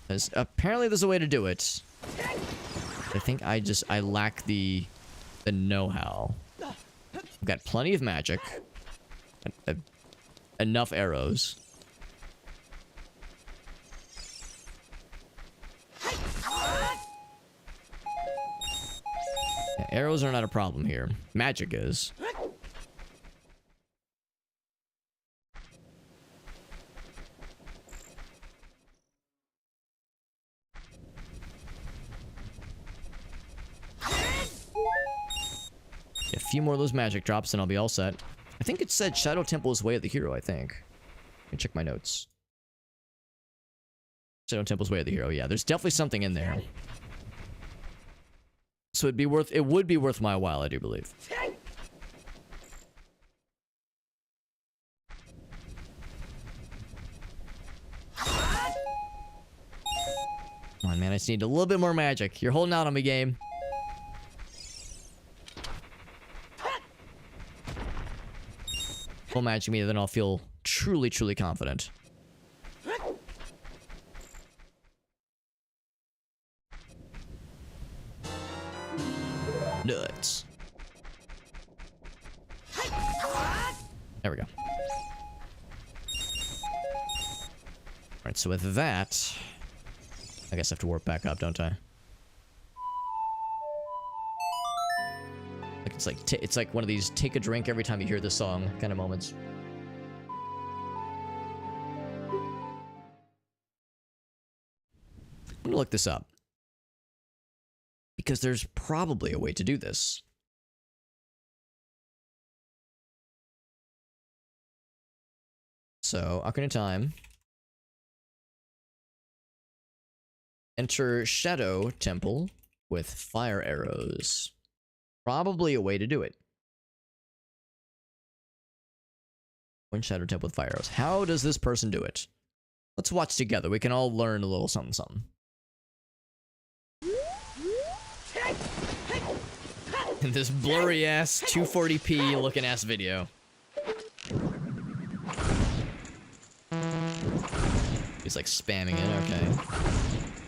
Because apparently there's a way to do it. I think I lack the know-how. I've got plenty of magic. Enough arrows. Yeah, arrows are not a problem here. Magic is. A few more of those magic drops and I'll be all set. I think it said Shadow Temple is Way of the Hero, I think. Let me check my notes. Shadow Temple's Way of the Hero, yeah. There's definitely something in there. So it would be worth my while, I do believe. Come on, man, I just need a little bit more magic. You're holding out on me, game. Full magic me, then I'll feel truly, truly confident. Nuts. There we go. Alright, so with that, I guess I have to warp back up, don't I? Like it's like one of these take a drink every time you hear this song kind of moments. I'm gonna look this up. Because there's probably a way to do this. So, Ocarina of Time. Enter Shadow Temple with fire arrows. Probably a way to do it. One Shadow Temple with fire arrows. How does this person do it? Let's watch together. We can all learn a little something something. In this blurry ass 240p looking ass video. He's like spamming it, okay.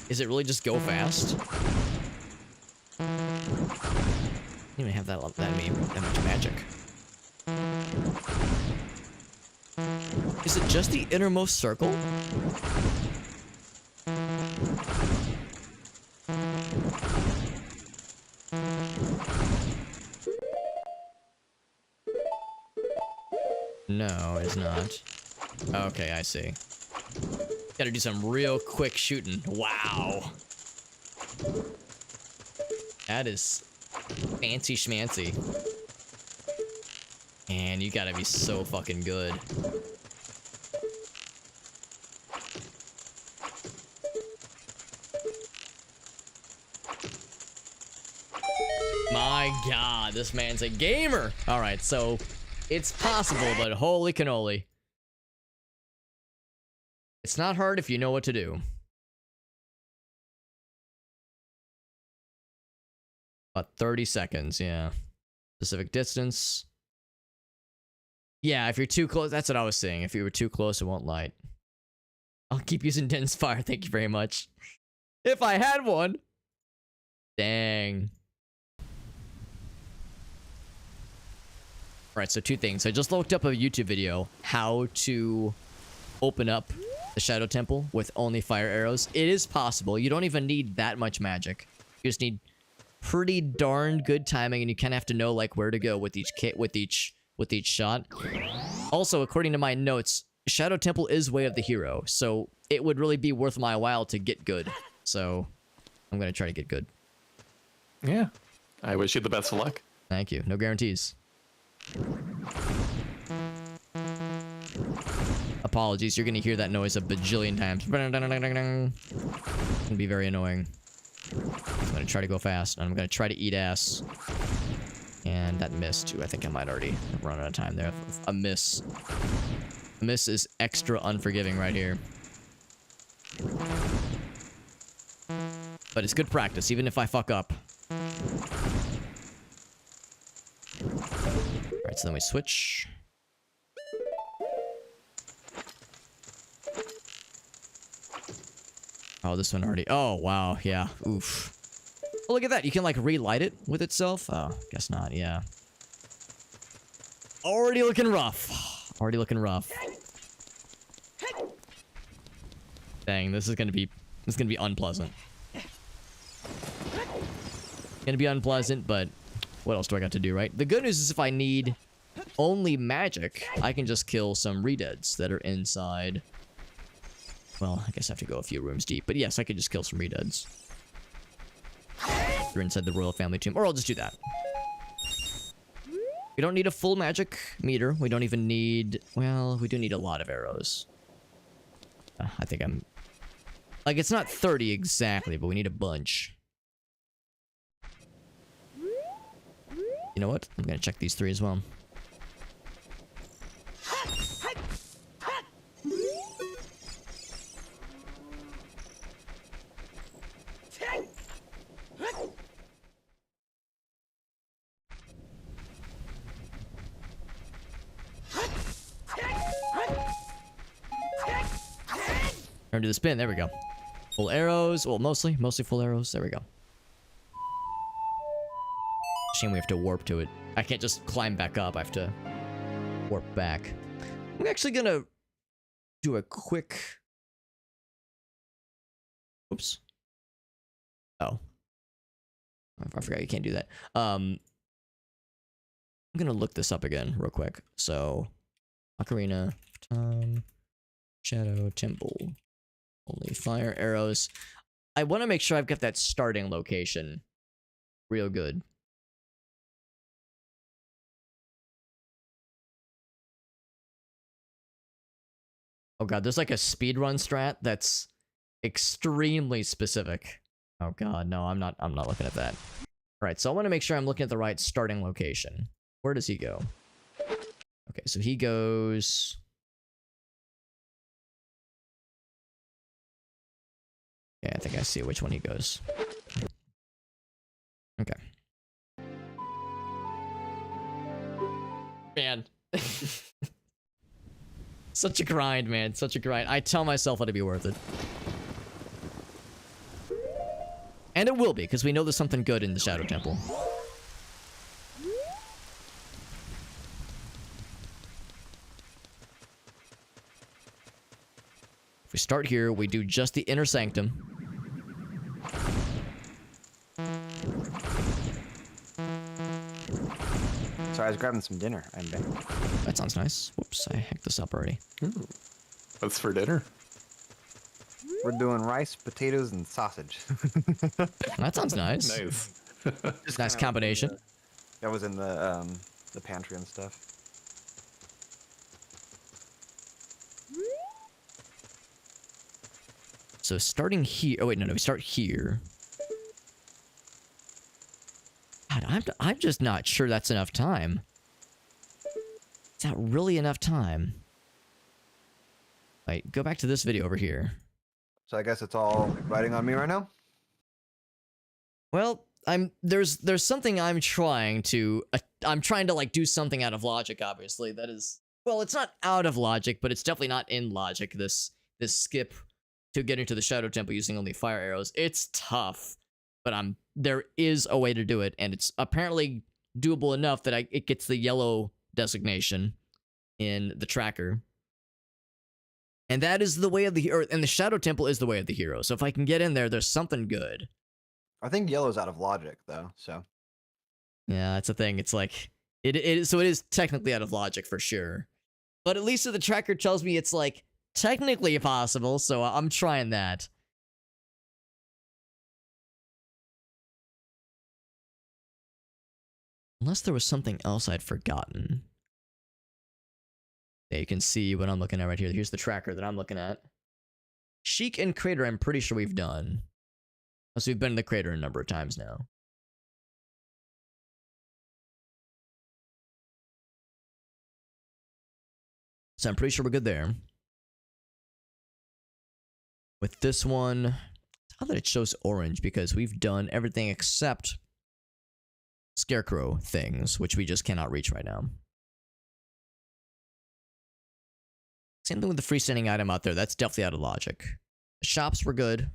Is it really just go fast? I don't even have that much magic. Is it just the innermost circle? No, it's not. Okay, I see. Gotta do some real quick shooting. Wow. That is fancy schmancy. And you gotta be so fucking good. My god, this man's a gamer! Alright, so it's possible, but holy cannoli. It's not hard if you know what to do. About 30 seconds, yeah. Specific distance. Yeah, if you're too close, that's what I was saying. If you were too close, it won't light. I'll keep using dense fire, thank you very much. If I had one! Dang. Alright, so two things. I just looked up a YouTube video, how to open up the Shadow Temple with only fire arrows. It is possible. You don't even need that much magic. You just need pretty darn good timing, and you kind of have to know like where to go with each shot. Also, according to my notes, Shadow Temple is Way of the Hero, so it would really be worth my while to get good. So, I'm gonna try to get good. Yeah. I wish you the best of luck. Thank you. No guarantees. Apologies, you're gonna hear that noise a bajillion times. It's gonna be very annoying. I'm gonna try to go fast, and I'm gonna try to eat ass. And that missed too. I think I might already run out of time there. A miss. A miss is extra unforgiving right here. But it's good practice, even if I fuck up. Alright, so then we switch. Oh, this one already. Oh, wow. Yeah. Oof. Oh, look at that. You can, like, relight it with itself? Oh, guess not. Yeah. Already looking rough. Already looking rough. Dang, this is gonna be unpleasant. Gonna be unpleasant, but what else do I got to do, right? The good news is if I need only magic, I can just kill some redeads that are inside. Well, I guess I have to go a few rooms deep, but yes, I could just kill some redeads. They're inside the royal family tomb, or I'll just do that. We don't need a full magic meter. We don't even need... Well, we do need a lot of arrows. I think I'm... Like, it's not 30 exactly, but we need a bunch. You know what? I'm gonna check these 3 as well. Turn to the spin. There we go. Full arrows. Well, mostly full arrows. There we go. Shame we have to warp to it. I can't just climb back up. I have to warp back. I'm actually gonna do a quick... Oops. Oh. I forgot you can't do that. I'm gonna look this up again real quick. So, Ocarina of Time, Shadow Temple. Only fire arrows. I want to make sure I've got that starting location real good. Oh god, there's like a speedrun strat that's extremely specific. Oh god, no, I'm not looking at that. Alright, so I want to make sure I'm looking at the right starting location. Where does he go? Okay, so he goes... Yeah, I think I see which one he goes. Okay. Man. Such a grind, man. Such a grind. I tell myself it'll be worth it. And it will be, because we know there's something good in the Shadow Temple. If we start here, we do just the Inner Sanctum. Sorry, I was grabbing some dinner. I'm back. That sounds nice. Whoops, I hacked this up already. Ooh. What's for dinner? We're doing rice, potatoes, and sausage. That sounds nice. Nice. Nice combination. That was in the pantry and stuff. So starting here... Oh, wait, no, we start here. God, I'm just not sure that's enough time. Is that really enough time? Wait, go back to this video over here. So I guess it's all riding on me right now? Well, there's something I'm trying to like do something out of logic, obviously. That is, well, it's not out of logic, but it's definitely not in logic. This skip to getting to the Shadow Temple using only fire arrows. It's tough, but there is a way to do it, and it's apparently doable enough that it gets the yellow designation in the tracker. And that is the way of the hero, and the Shadow Temple is the way of the hero. So if I can get in there, there's something good. I think yellow's out of logic, though, so. Yeah, that's the thing. It's like, so it is technically out of logic for sure. But at least the tracker tells me it's, like, technically possible, so I'm trying that. Unless there was something else I'd forgotten. Yeah, you can see what I'm looking at right here. Here's the tracker that I'm looking at. Sheik and Crater, I'm pretty sure we've done. So we've been in the crater a number of times now. So I'm pretty sure we're good there. With this one, it's odd that it shows orange because we've done everything except scarecrow things, which we just cannot reach right now. Same thing with the freestanding item out there. That's definitely out of logic. The shops were good.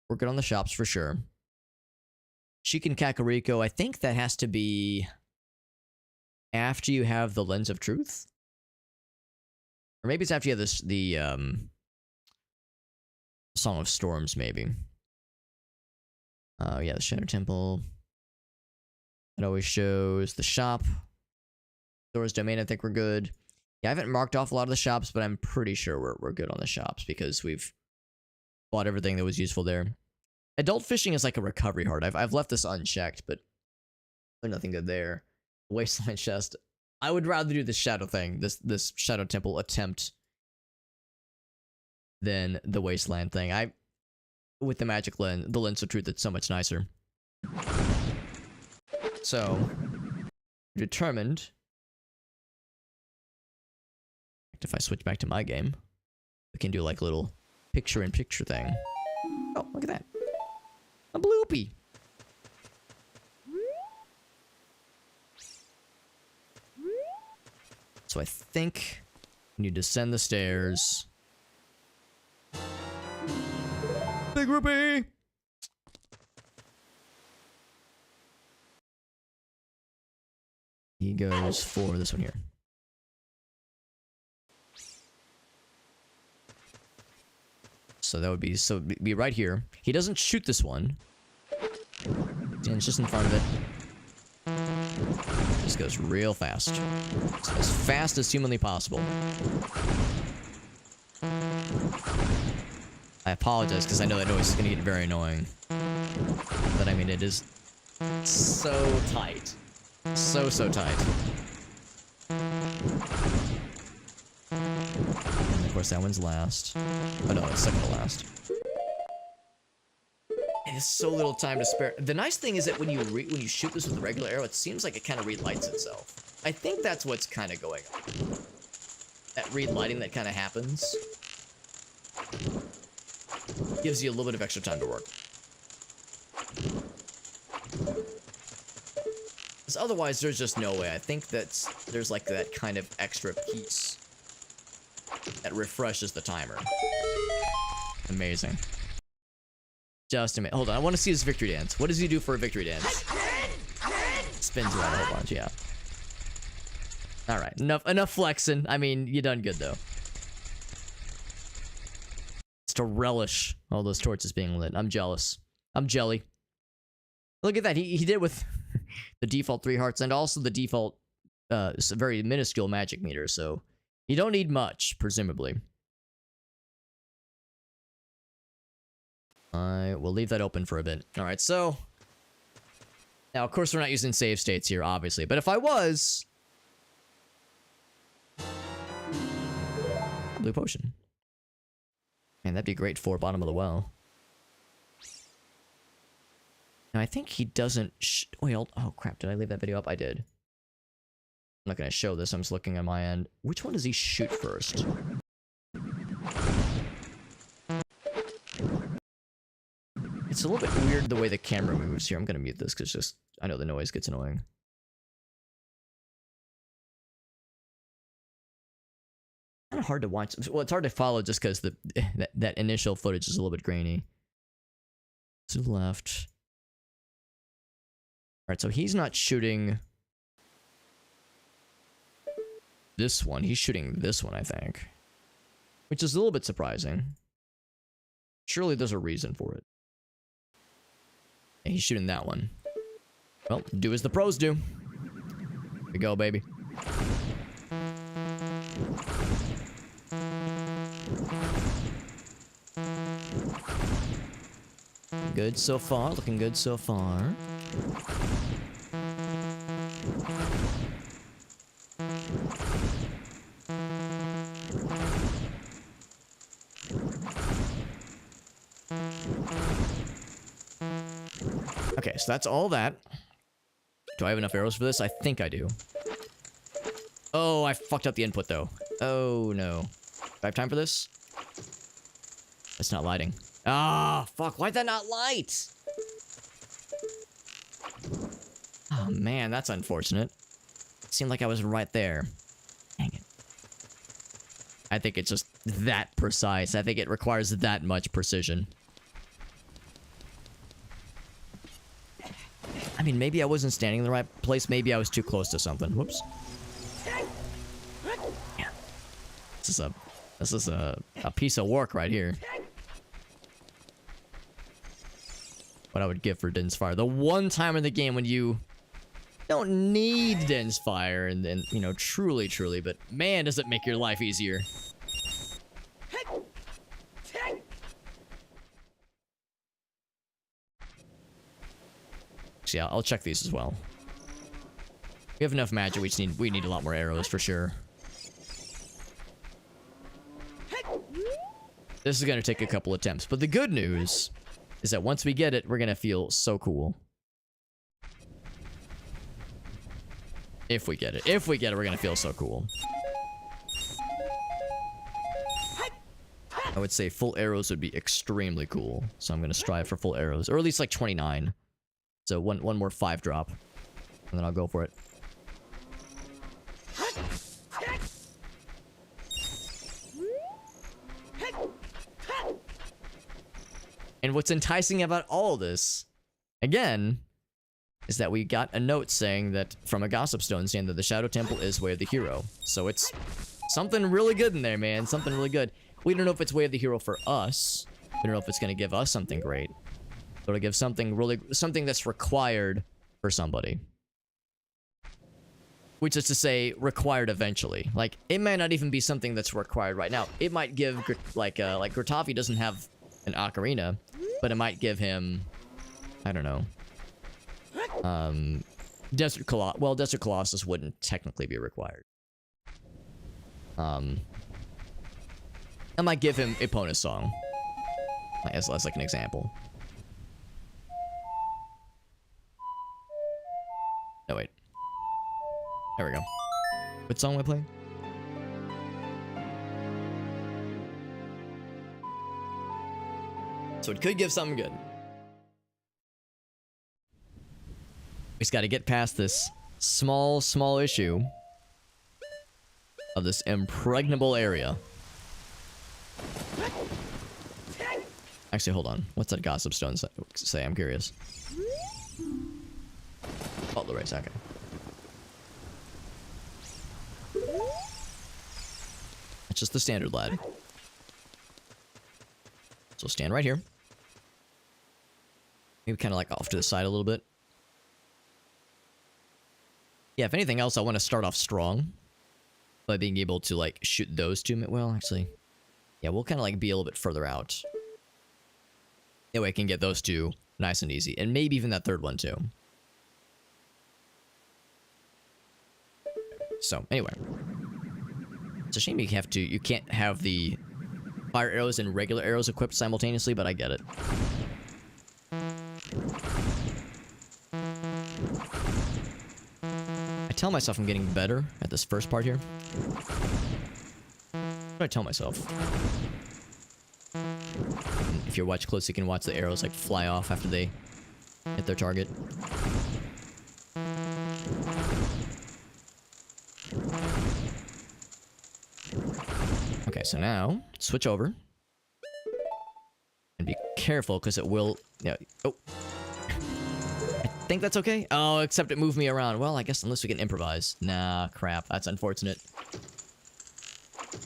We're good on the shops for sure. Sheik and Kakariko, I think that has to be after you have the Lens of Truth? Or maybe it's after you have this, the Song of Storms, maybe. Yeah, the Shadow Temple. It always shows the shop. Dora's Domain, I think we're good. Yeah, I haven't marked off a lot of the shops, but I'm pretty sure we're good on the shops because we've bought everything that was useful there. Adult fishing is like a recovery heart. I've left this unchecked, but there's nothing good there. Wasteland chest. I would rather do the shadow thing, this Shadow Temple attempt, than the Wasteland thing. With the magic lens, the Lens of Truth, it's so much nicer. So, determined. If I switch back to my game, we can do like a little picture-in-picture thing. Oh, look at that. A bloopy. So I think we need to descend the stairs. Big rupee! He goes for this one here. So that would be right here. He doesn't shoot this one. And it's just in front of it. Just goes real fast. As fast as humanly possible. I apologize because I know that noise is going to get very annoying. But I mean, it is so tight. So tight. And of course, that one's last. Oh no, it's second to last. And it's so little time to spare. The nice thing is that when you shoot this with a regular arrow, it seems like it kind of relights itself. I think that's what's kind of going on. That relighting that kind of happens gives you a little bit of extra time to work. Because otherwise, there's just no way. I think there's like that kind of extra piece that refreshes the timer. Amazing. Just a minute. Hold on. I want to see his victory dance. What does he do for a victory dance? Spins around a whole bunch. Yeah. All right. Enough flexing. I mean, you done good though. It's to relish all those torches being lit. I'm jealous. I'm jelly. Look at that. He did with the default 3 hearts and also the default very minuscule magic meter. So you don't need much, presumably. I will leave that open for a bit. All right, so now, of course, we're not using save states here, obviously. But if I was, blue potion. Man, that'd be great for bottom of the well. Now, I think he doesn't. Wait, oh crap! Did I leave that video up? I did. I'm not gonna show this. I'm just looking at my end. Which one does he shoot first? It's a little bit weird the way the camera moves here. I'm gonna mute this because just I know the noise gets annoying. Kind of hard to watch. Well, it's hard to follow just because that initial footage is a little bit grainy. To the left. All right, so he's not shooting this one. He's shooting this one, I think, which is a little bit surprising. Surely there's a reason for it. And he's shooting that one. Well, do as the pros do. Here we go, baby. good so far. Looking good so far. Okay, so that's all that. Do I have enough arrows for this? I think I do. Oh, I fucked up the input, though. Oh, no. Do I have time for this? It's not lighting. Ah, fuck. Why'd that not light? Oh, man, that's unfortunate. It seemed like I was right there. Dang it. I think it's just that precise. I think it requires that much precision. I mean, maybe I wasn't standing in the right place. Maybe I was too close to something. Whoops. Yeah. This is a piece of work right here. What I would give for Dense Fire. The one time in the game when you don't need Dense Fire, and you know, truly, but man, does it make your life easier. Yeah, I'll check these as well. We have enough magic. We need a lot more arrows for sure. This is gonna take a couple attempts, but the good news is that once we get it, we're gonna feel so cool. If we get it, we're gonna feel so cool. I would say full arrows would be extremely cool, so I'm gonna strive for full arrows, or at least like 29. So one more 5-drop, and then I'll go for it. And what's enticing about all this, again, is that we got a note saying that from a gossip stone saying that the Shadow Temple is Way of the Hero. So it's something really good in there, man. Something really good. We don't know if it's Way of the Hero for us. We don't know if it's going to give us something great. Or to give something that's required for somebody. Which is to say, required eventually. Like, it might not even be something that's required right now. It might give, like Gratoffie doesn't have an ocarina, but it might give him, I don't know. Desert Colossus wouldn't technically be required. I might give him Epona's song. As like an example. No, wait. There we go. What song am I playing? So it could give something good. We just got to get past this small issue of this impregnable area. Actually, hold on. What's that gossip stone say? I'm curious. Oh, the race. Okay. It's just the standard lad. So stand right here. Maybe kind of like off to the side a little bit. Yeah, if anything else, I want to start off strong by being able to like shoot those two. Well, actually, yeah, we'll kind of like be a little bit further out. That way I can get those two nice and easy, and maybe even that third one too. So anyway, it's a shame you can't have the fire arrows and regular arrows equipped simultaneously, but I get it. I tell myself I'm getting better at this first part here. What do I tell myself? If you watch close, you can watch the arrows like fly off after they hit their target. Okay, so now switch over and be careful because it will. Yeah. Oh, I think that's okay. Oh, except it moved me around. Well, I guess unless we can improvise. Nah, crap. That's unfortunate.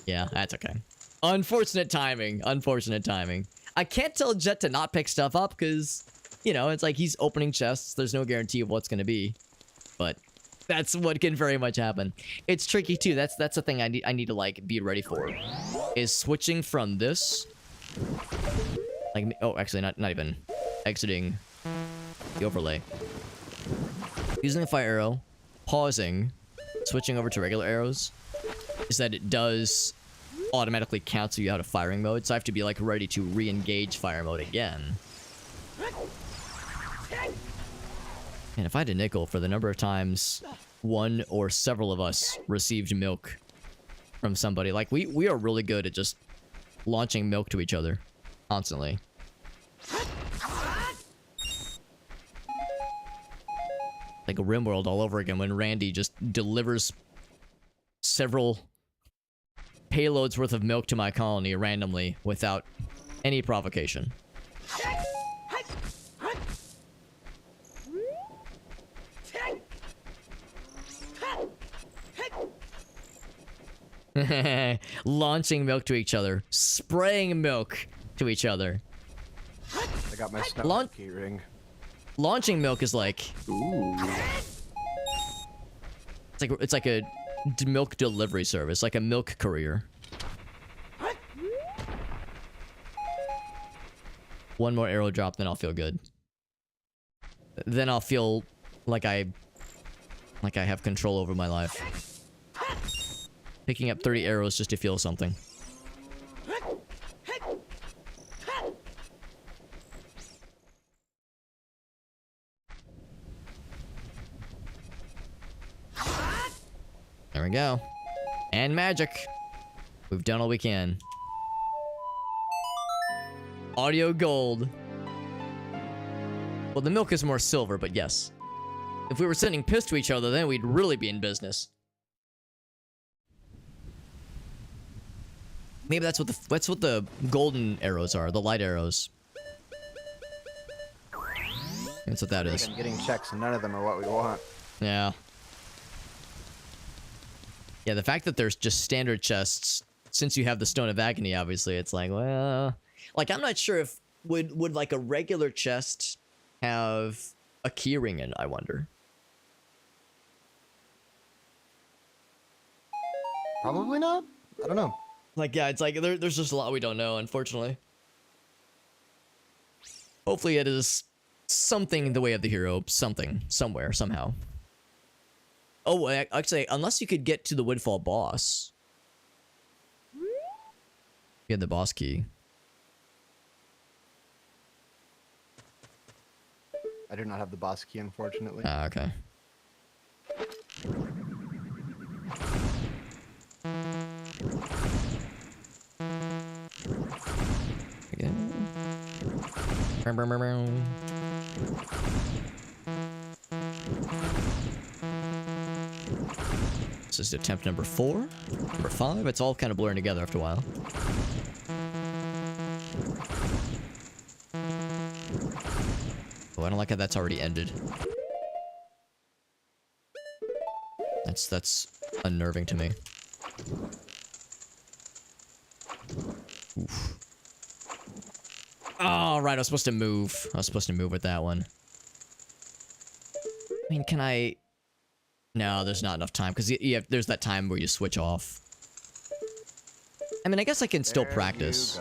Yeah, that's okay. Unfortunate timing. Unfortunate timing. I can't tell Jet to not pick stuff up because, you know, it's like he's opening chests. There's no guarantee of what's going to be. But that's what can very much happen. It's tricky too. That's the thing I need to like be ready for. Is switching from this. Like, oh, actually not even. exiting the overlay. Using the fire arrow, pausing, switching over to regular arrows, is that it does automatically cancel you out of firing mode, so I have to be like ready to re-engage fire mode again. And if I had a nickel for the number of times one or several of us received milk from somebody, like we are really good at just launching milk to each other constantly. Like a RimWorld all over again when Randy just delivers several payloads worth of milk to my colony randomly without any provocation. Launching milk to each other. Spraying milk to each other. I got my snow key ring. Launching milk is like... Ooh. It's like a milk delivery service, like a milk courier. One more arrow drop, then I'll feel good. Then I'll feel like I have control over my life. Picking up 30 arrows just to feel something. There we go. And magic. We've done all we can. Audio gold. Well, the milk is more silver, but yes. If we were sending piss to each other, then we'd really be in business. Maybe that's what the golden arrows are, the light arrows. That's what that is. I'm getting checks, and none of them are what we want. Yeah. Yeah, the fact that there's just standard chests, since you have the Stone of Agony, obviously, it's like, well... Like, I'm not sure if... Would like, a regular chest have a keyring in it, I wonder? Probably not. I don't know. Like, yeah, it's like, there's just a lot we don't know, unfortunately. Hopefully it is something in the way of the hero. Something. Somewhere. Somehow. Oh, actually, unless you could get to the Woodfall boss. You had the boss key. I do not have the boss key, unfortunately. Ah, okay. This is attempt number 4, number 5. It's all kind of blurring together after a while. Oh, I don't like how that's already ended. That's unnerving to me. Oof. Oh, right, I was supposed to move. I was supposed to move with that one. I mean, can I... No, there's not enough time, because there's that time where you switch off. I mean, I guess I can still practice.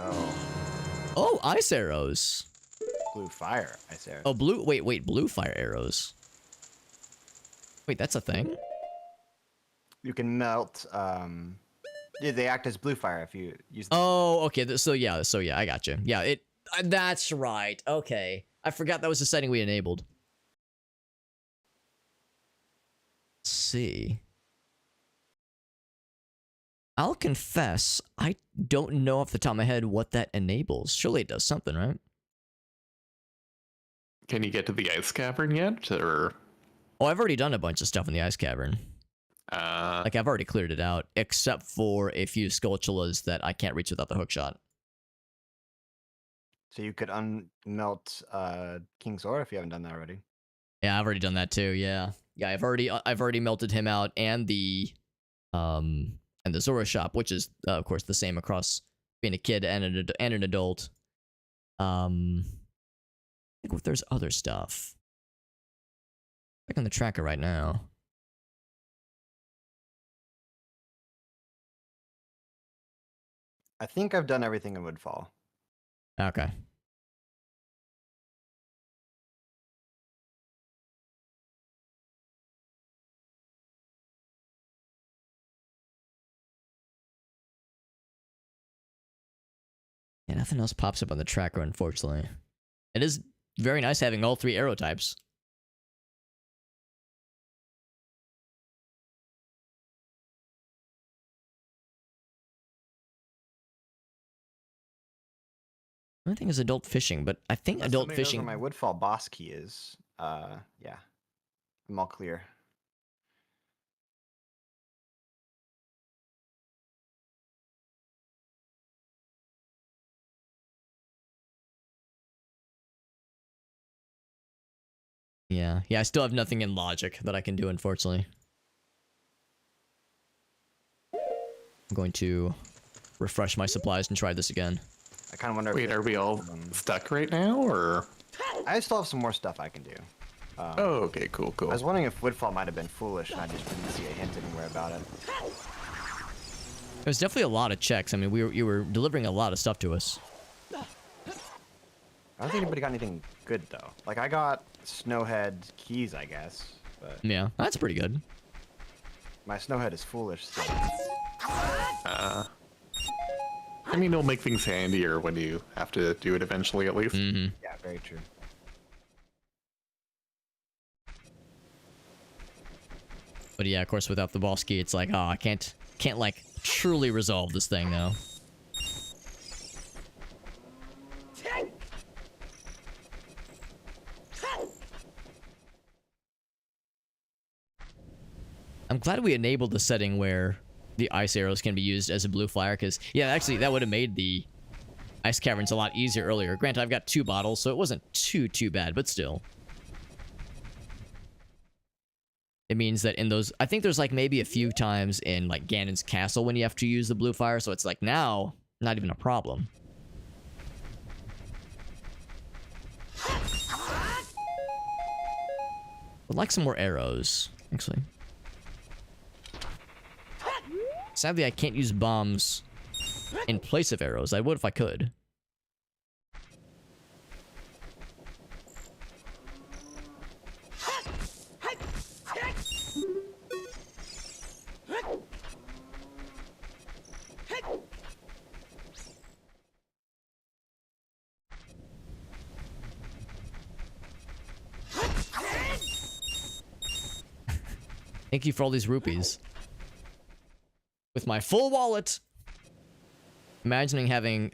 Oh, ice arrows. Blue fire ice arrows. Oh, blue... Wait, blue fire arrows. Wait, that's a thing? You can melt, yeah, they act as blue fire if you use them. Oh, okay, so yeah, I got you. Yeah, that's right. Okay. I forgot that was the setting we enabled. Let's see. I'll confess, I don't know off the top of my head what that enables. Surely it does something, right? Can you get to the ice cavern yet, or? Oh, I've already done a bunch of stuff in the ice cavern. Like, I've already cleared it out, except for a few Skulltulas that I can't reach without the hookshot. So you could unmelt King Zora if you haven't done that already. Yeah, I've already done that too. Yeah, I've already melted him out, and the Zora shop, which is of course the same across being a kid and an adult. I think if there's other stuff. Check on the tracker right now. I think I've done everything in Woodfall. Okay. Yeah, nothing else pops up on the tracker, unfortunately. It is very nice having all 3 arrow types. The only thing is adult fishing, but I think adult Somebody knows fishing... where my Woodfall boss key is. Yeah. I'm all clear. Yeah, I still have nothing in logic that I can do, unfortunately. I'm going to refresh my supplies and try this again. I kind of wonder. Wait, are we all stuck right now, or? I still have some more stuff I can do. Oh, okay, cool. I was wondering if Woodfall might have been foolish, and I just didn't see a hint anywhere about it. There's definitely a lot of checks. I mean, you were delivering a lot of stuff to us. I don't think anybody got anything good though. Like I got Snowhead keys, I guess. But Yeah, that's pretty good. my Snowhead is foolish. So. I mean, it'll make things handier when you have to do it eventually, at least. Mm-hmm. Yeah, very true. But yeah, of course, without the boss key, it's like, oh, I can't like truly resolve this thing now. I'm glad we enabled the setting where the ice arrows can be used as a blue flyer, because, yeah, actually, that would have made the ice caverns a lot easier earlier. Granted, I've got 2 bottles, so it wasn't too bad, but still. It means that in those... I think there's, like, maybe a few times in, like, Ganon's castle when you have to use the blue fire, so it's like, now, not even a problem. I'd like some more arrows, actually. Sadly, I can't use bombs in place of arrows. I would if I could. Thank you for all these rupees. With my full wallet. Imagining having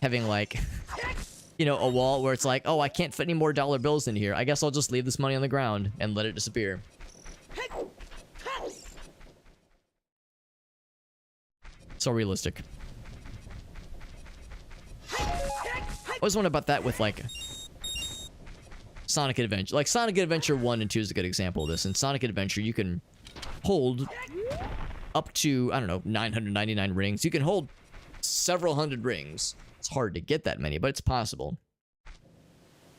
like, you know, a wall where it's like, oh, I can't fit any more dollar bills in here. I guess I'll just leave this money on the ground and let it disappear. So realistic. I always wonder about that with, like, Sonic Adventure. Like, Sonic Adventure 1 and 2 is a good example of this. In Sonic Adventure, you can hold up to, I don't know, 999 rings. You can hold several hundred rings. It's hard to get that many, but it's possible.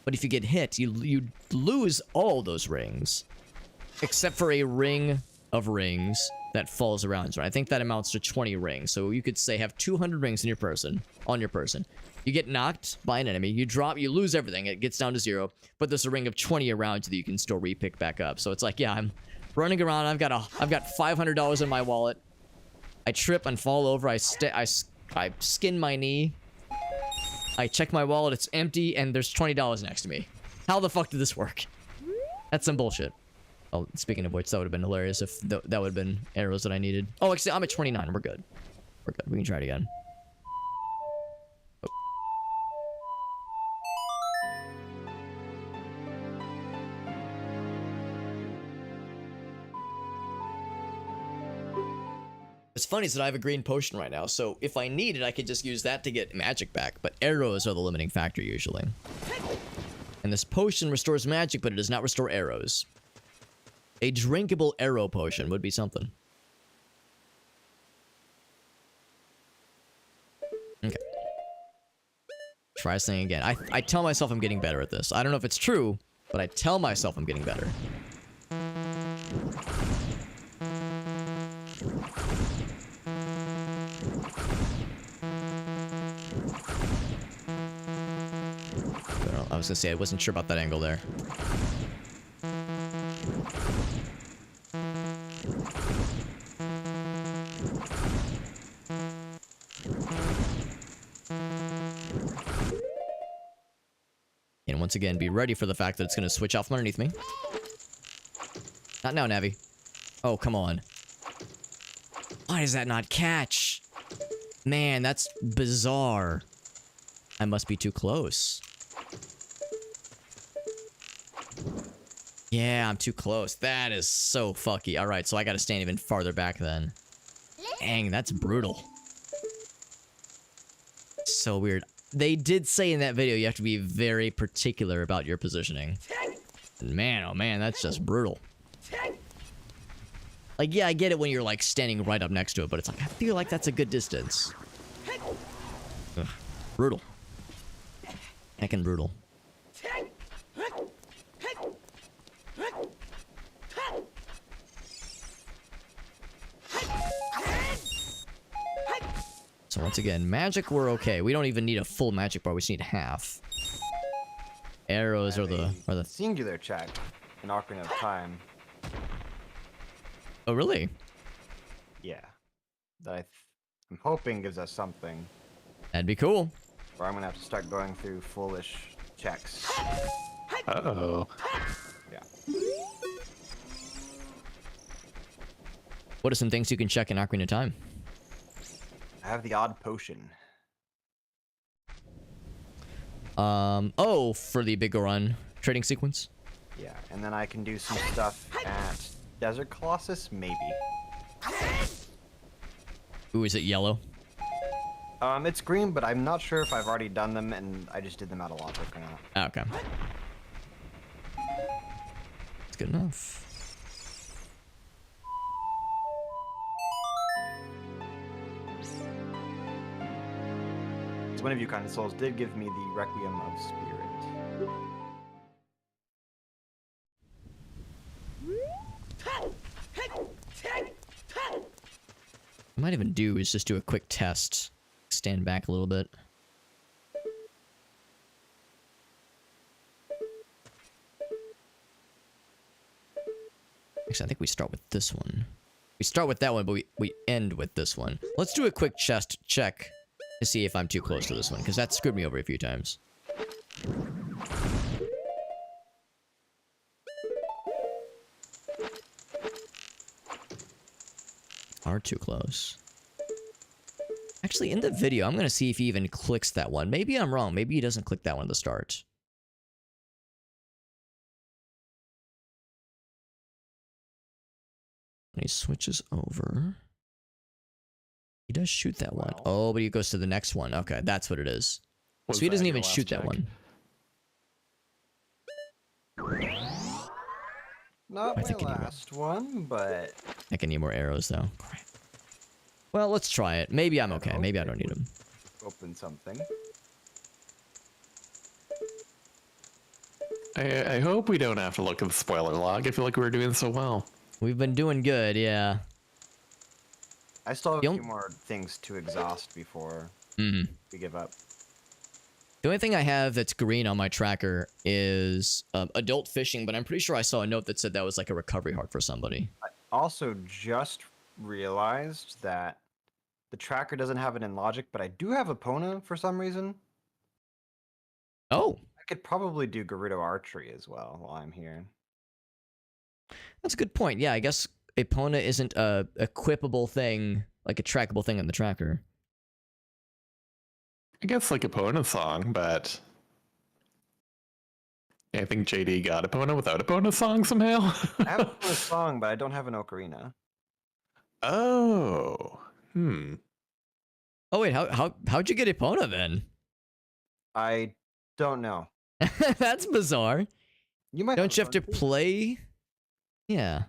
But if you get hit, you lose all those rings. Except for a ring of rings that falls around. So I think that amounts to 20 rings. So you could say have 200 rings in your person, on your person. You get knocked by an enemy, you drop, you lose everything, it gets down to 0, but there's a ring of 20 around you that you can still re-pick back up. So it's like, yeah, I'm running around, I've got $500 in my wallet. I trip and fall over, I skin my knee. I check my wallet, it's empty, and there's $20 next to me. How the fuck did this work? That's some bullshit. Oh, speaking of which, that would have been hilarious if that would have been arrows that I needed. Oh, actually, I'm at 29. We're good. We're good. We can try it again. Oh. What's funny is that I have a green potion right now, so if I need it, I could just use that to get magic back, but arrows are the limiting factor usually. And this potion restores magic, but it does not restore arrows. A drinkable arrow potion would be something. Okay. Try this thing again. I tell myself I'm getting better at this. I don't know if it's true, but I tell myself I'm getting better. I was gonna say I wasn't sure about that angle there. And once again, be ready for the fact that it's going to switch off from underneath me. Not now, Navi. Oh, come on. Why does that not catch? Man, that's bizarre. I must be too close. Yeah, I'm too close. That is so fucky. Alright, so I gotta stand even farther back then. Dang, that's brutal. So weird. They did say in that video you have to be very particular about your positioning. Man, oh man, that's just brutal. Like, yeah, I get it when you're, like, standing right up next to it, but it's like, I feel like that's a good distance. Ugh, brutal. Heckin' brutal. So once again, magic, we're okay. We don't even need a full magic bar. We just need half. Arrows are the singular check in Ocarina of Time. Oh, really? Yeah. That I'm hoping gives us something. That'd be cool. Or I'm gonna have to start going through foolish checks. Uh-oh. Yeah. What are some things you can check in Ocarina of Time? I have the odd potion. Oh, for the Big Run trading sequence? Yeah, and then I can do some stuff at Desert Colossus, maybe. Ooh, is it yellow? It's green, but I'm not sure if I've already done them, and I just did them out of logic or not. Oh, okay. That's good enough. So one of you kind souls did give me the Requiem of Spirit. What I might even do is just do a quick test. Stand back a little bit. Actually, I think we start with this one. We start with that one, but we end with this one. Let's do a quick chest check to see if I'm too close to this one, because that screwed me over a few times. Are too close. Actually, in the video, I'm going to see if he even clicks that one. Maybe I'm wrong. Maybe he doesn't click that one at the start. And he switches over. He does shoot that one. Oh, but he goes to the next one. Okay, that's what it is. So he doesn't even shoot that one. Not my last one, but... I can need more arrows, though. Crap. Well, let's try it. Maybe I'm okay. Maybe I don't need them. Open something. I hope we don't have to look at the spoiler log. I feel like we were doing so well. We've been doing good, yeah. I still have a few more things to exhaust before we give up. The only thing I have that's green on my tracker is adult fishing, but I'm pretty sure I saw a note that said that was like a recovery heart for somebody. I also just realized that the tracker doesn't have it in logic, but I do have Epona for some reason. Oh. I could probably do Gerudo archery as well while I'm here. That's a good point. Yeah, I guess Epona isn't a equipable thing, like a trackable thing on the tracker. I guess like Epona song, but I think JD got Epona without Epona song somehow. I have a song, but I don't have an ocarina. Oh. Oh wait, how'd you get Epona then? I don't know. That's bizarre. You might don't you have to play? Yeah.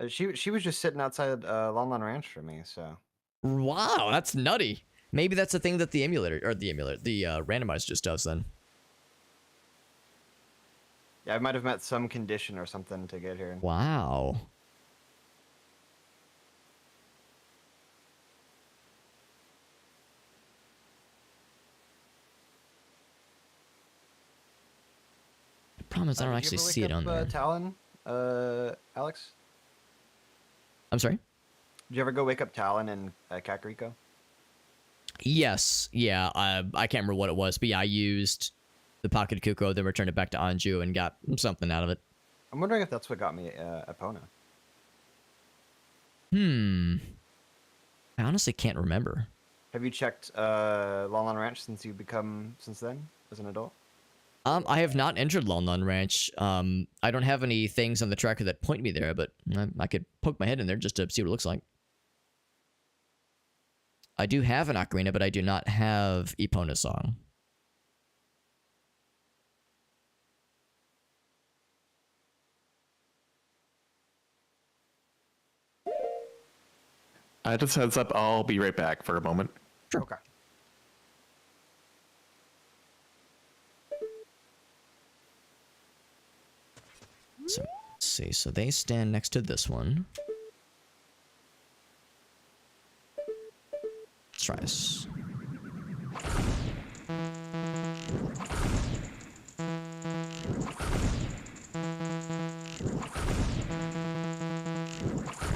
She was just sitting outside Lon Lon Ranch for me, so. Wow, that's nutty. Maybe that's the thing that the randomizer just does then. Yeah, I might have met some condition or something to get here. Wow. The problem is I don't actually see it on there. Talon, Alex? I'm sorry? Did you ever go wake up Talon in Kakariko? Yes, yeah, I can't remember what it was, but yeah, I used the Pocket Kuko, then returned it back to Anju and got something out of it. I'm wondering if that's what got me Epona. I honestly can't remember. Have you checked Lon Lon Ranch since then as an adult? I have not entered Lon Lon Ranch. I don't have any things on the tracker that point me there, but I could poke my head in there just to see what it looks like. I do have an ocarina, but I do not have Epona Song. Just heads up, I'll be right back for a moment. Sure. Okay. So, let's see. So they stand next to this one. Let's try this.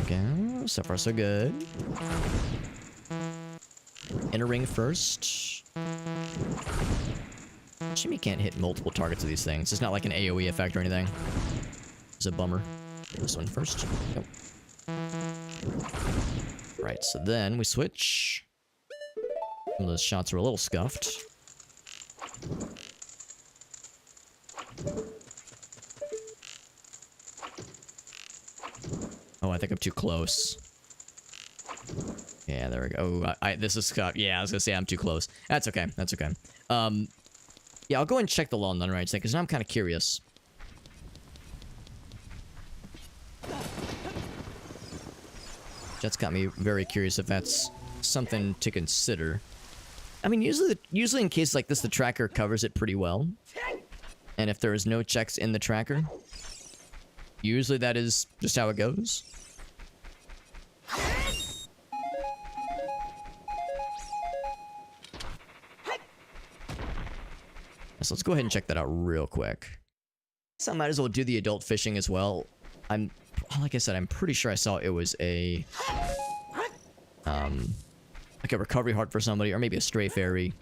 Okay, so far so good. Entering first. Jimmy can't hit multiple targets of these things. It's not like an AoE effect or anything. It's a bummer. This one first. Nope. Right, so then we switch. Some of those shots were a little scuffed. Oh, I think I'm too close. Yeah, there we go. Oh, this is Scott. Yeah, I was gonna say I'm too close. That's okay. That's okay. Yeah, I'll go and check the Lon Lon Ranch thing because now I'm kind of curious. That's got me very curious if that's something to consider. I mean, usually in cases like this, the tracker covers it pretty well. And if there is no checks in the tracker, usually that is just how it goes. So let's go ahead and check that out real quick. So I might as well do the adult fishing as well. Like I said, I'm pretty sure I saw it was a like a recovery heart for somebody, or maybe a stray fairy.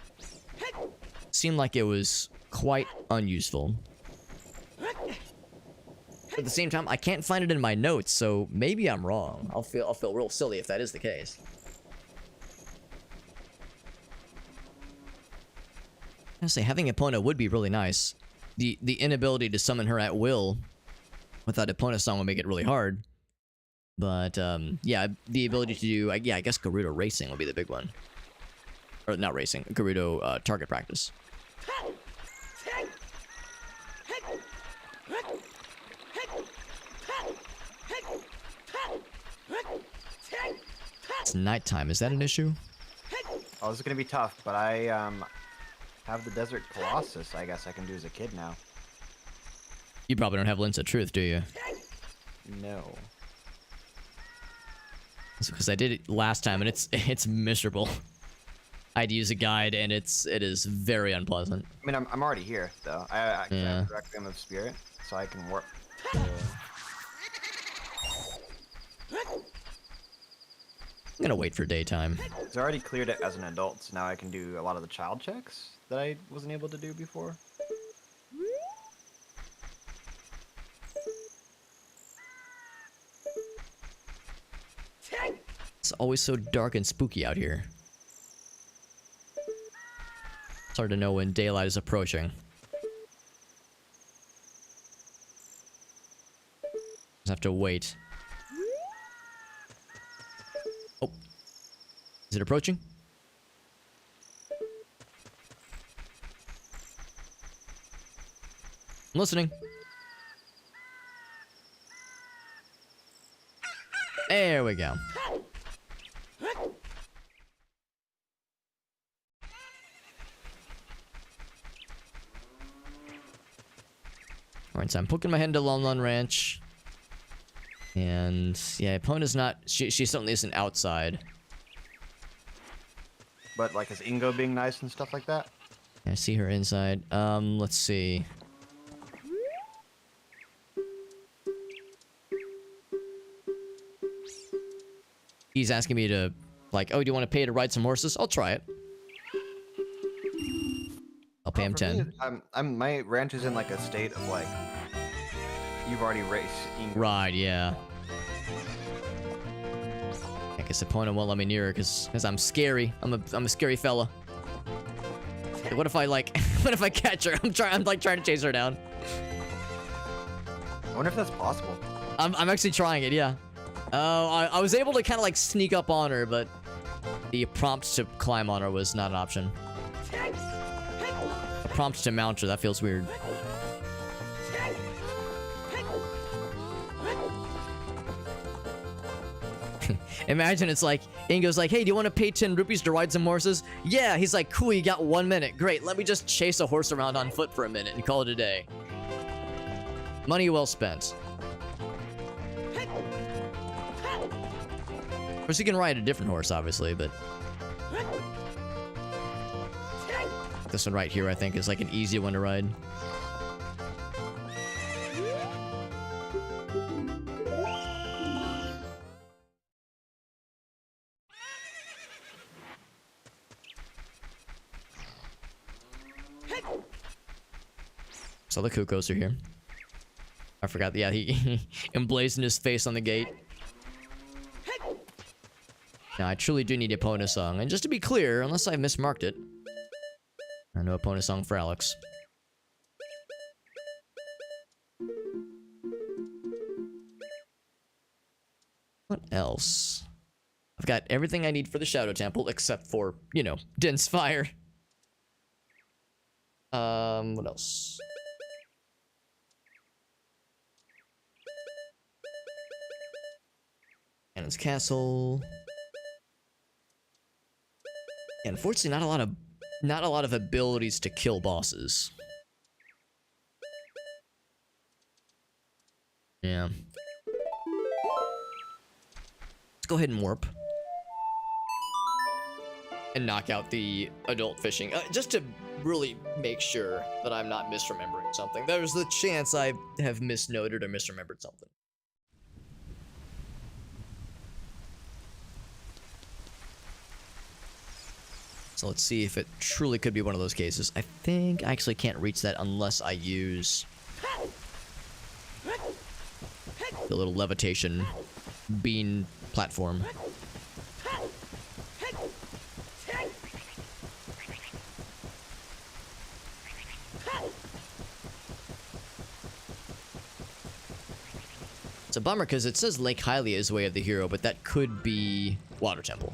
Seemed like it was quite unuseful. But at the same time, I can't find it in my notes, so maybe I'm wrong. I'll feel real silly if that is the case. I say having Epona would be really nice. The inability to summon her at will without Epona Song would make it really hard. But yeah, the ability to do yeah, I guess Gerudo racing would be the big one. Or not racing, Gerudo target practice. It's nighttime. Is that an issue? Oh, this is gonna be tough, but I have the Desert Colossus. I guess I can do as a kid now. You probably don't have Lens of Truth, do you? No. Because I did it last time and it's miserable. I had to use a guide and it is very unpleasant. I mean, I'm already here though. I have Requiem of Spirit, so I can warp. I'm gonna wait for daytime. It's already cleared it as an adult, so now I can do a lot of the child checks that I wasn't able to do before. It's always so dark and spooky out here. It's hard to know when daylight is approaching. Just have to wait. Oh. Is it approaching? I'm listening. There we go. Alright, so I'm poking my head into Lon Lon Ranch. And yeah, Epona's not she certainly isn't outside. But like, is Ingo being nice and stuff like that? I see her inside. Let's see. He's asking me to, like, oh, do you want to pay to ride some horses? I'll try it. I'll pay him For me, 10. my ranch is in like a state of like you've already raced. Right, yeah. I guess opponent won't let me near her because I'm scary. I'm a scary fella. What if I like what if I catch her? I'm like trying to chase her down. I wonder if that's possible. I'm actually trying it, yeah. Oh, I was able to kind of like sneak up on her, but the prompt to climb on her was not an option. The prompt to mount her, that feels weird. Imagine it's like, Ingo's like, hey, do you want to pay 10 rupees to ride some horses? Yeah, he's like, cool, you got 1 minute. Great, let me just chase a horse around on foot for a minute and call it a day. Money well spent. Of course, you can ride a different horse, obviously, but... this one right here, I think, is like an easy one to ride. So the Kukos are here. I forgot, yeah, he emblazoned his face on the gate. Now, I truly do need a Epona song. And just to be clear, unless I mismarked it, no Epona song for Alex. What else? I've got everything I need for the Shadow Temple, except for, you know, Dense Fire. What else? Cannon's Castle. Yeah, unfortunately, not a lot of abilities to kill bosses. Yeah. Let's go ahead and warp. And knock out the adult fishing. Just to really make sure that I'm not misremembering something. There's the chance I have misnoted or misremembered something. So let's see if it truly could be one of those cases. I think I actually can't reach that unless I use the little levitation bean platform. It's a bummer because it says Lake Hylia is Way of the Hero, but that could be Water Temple.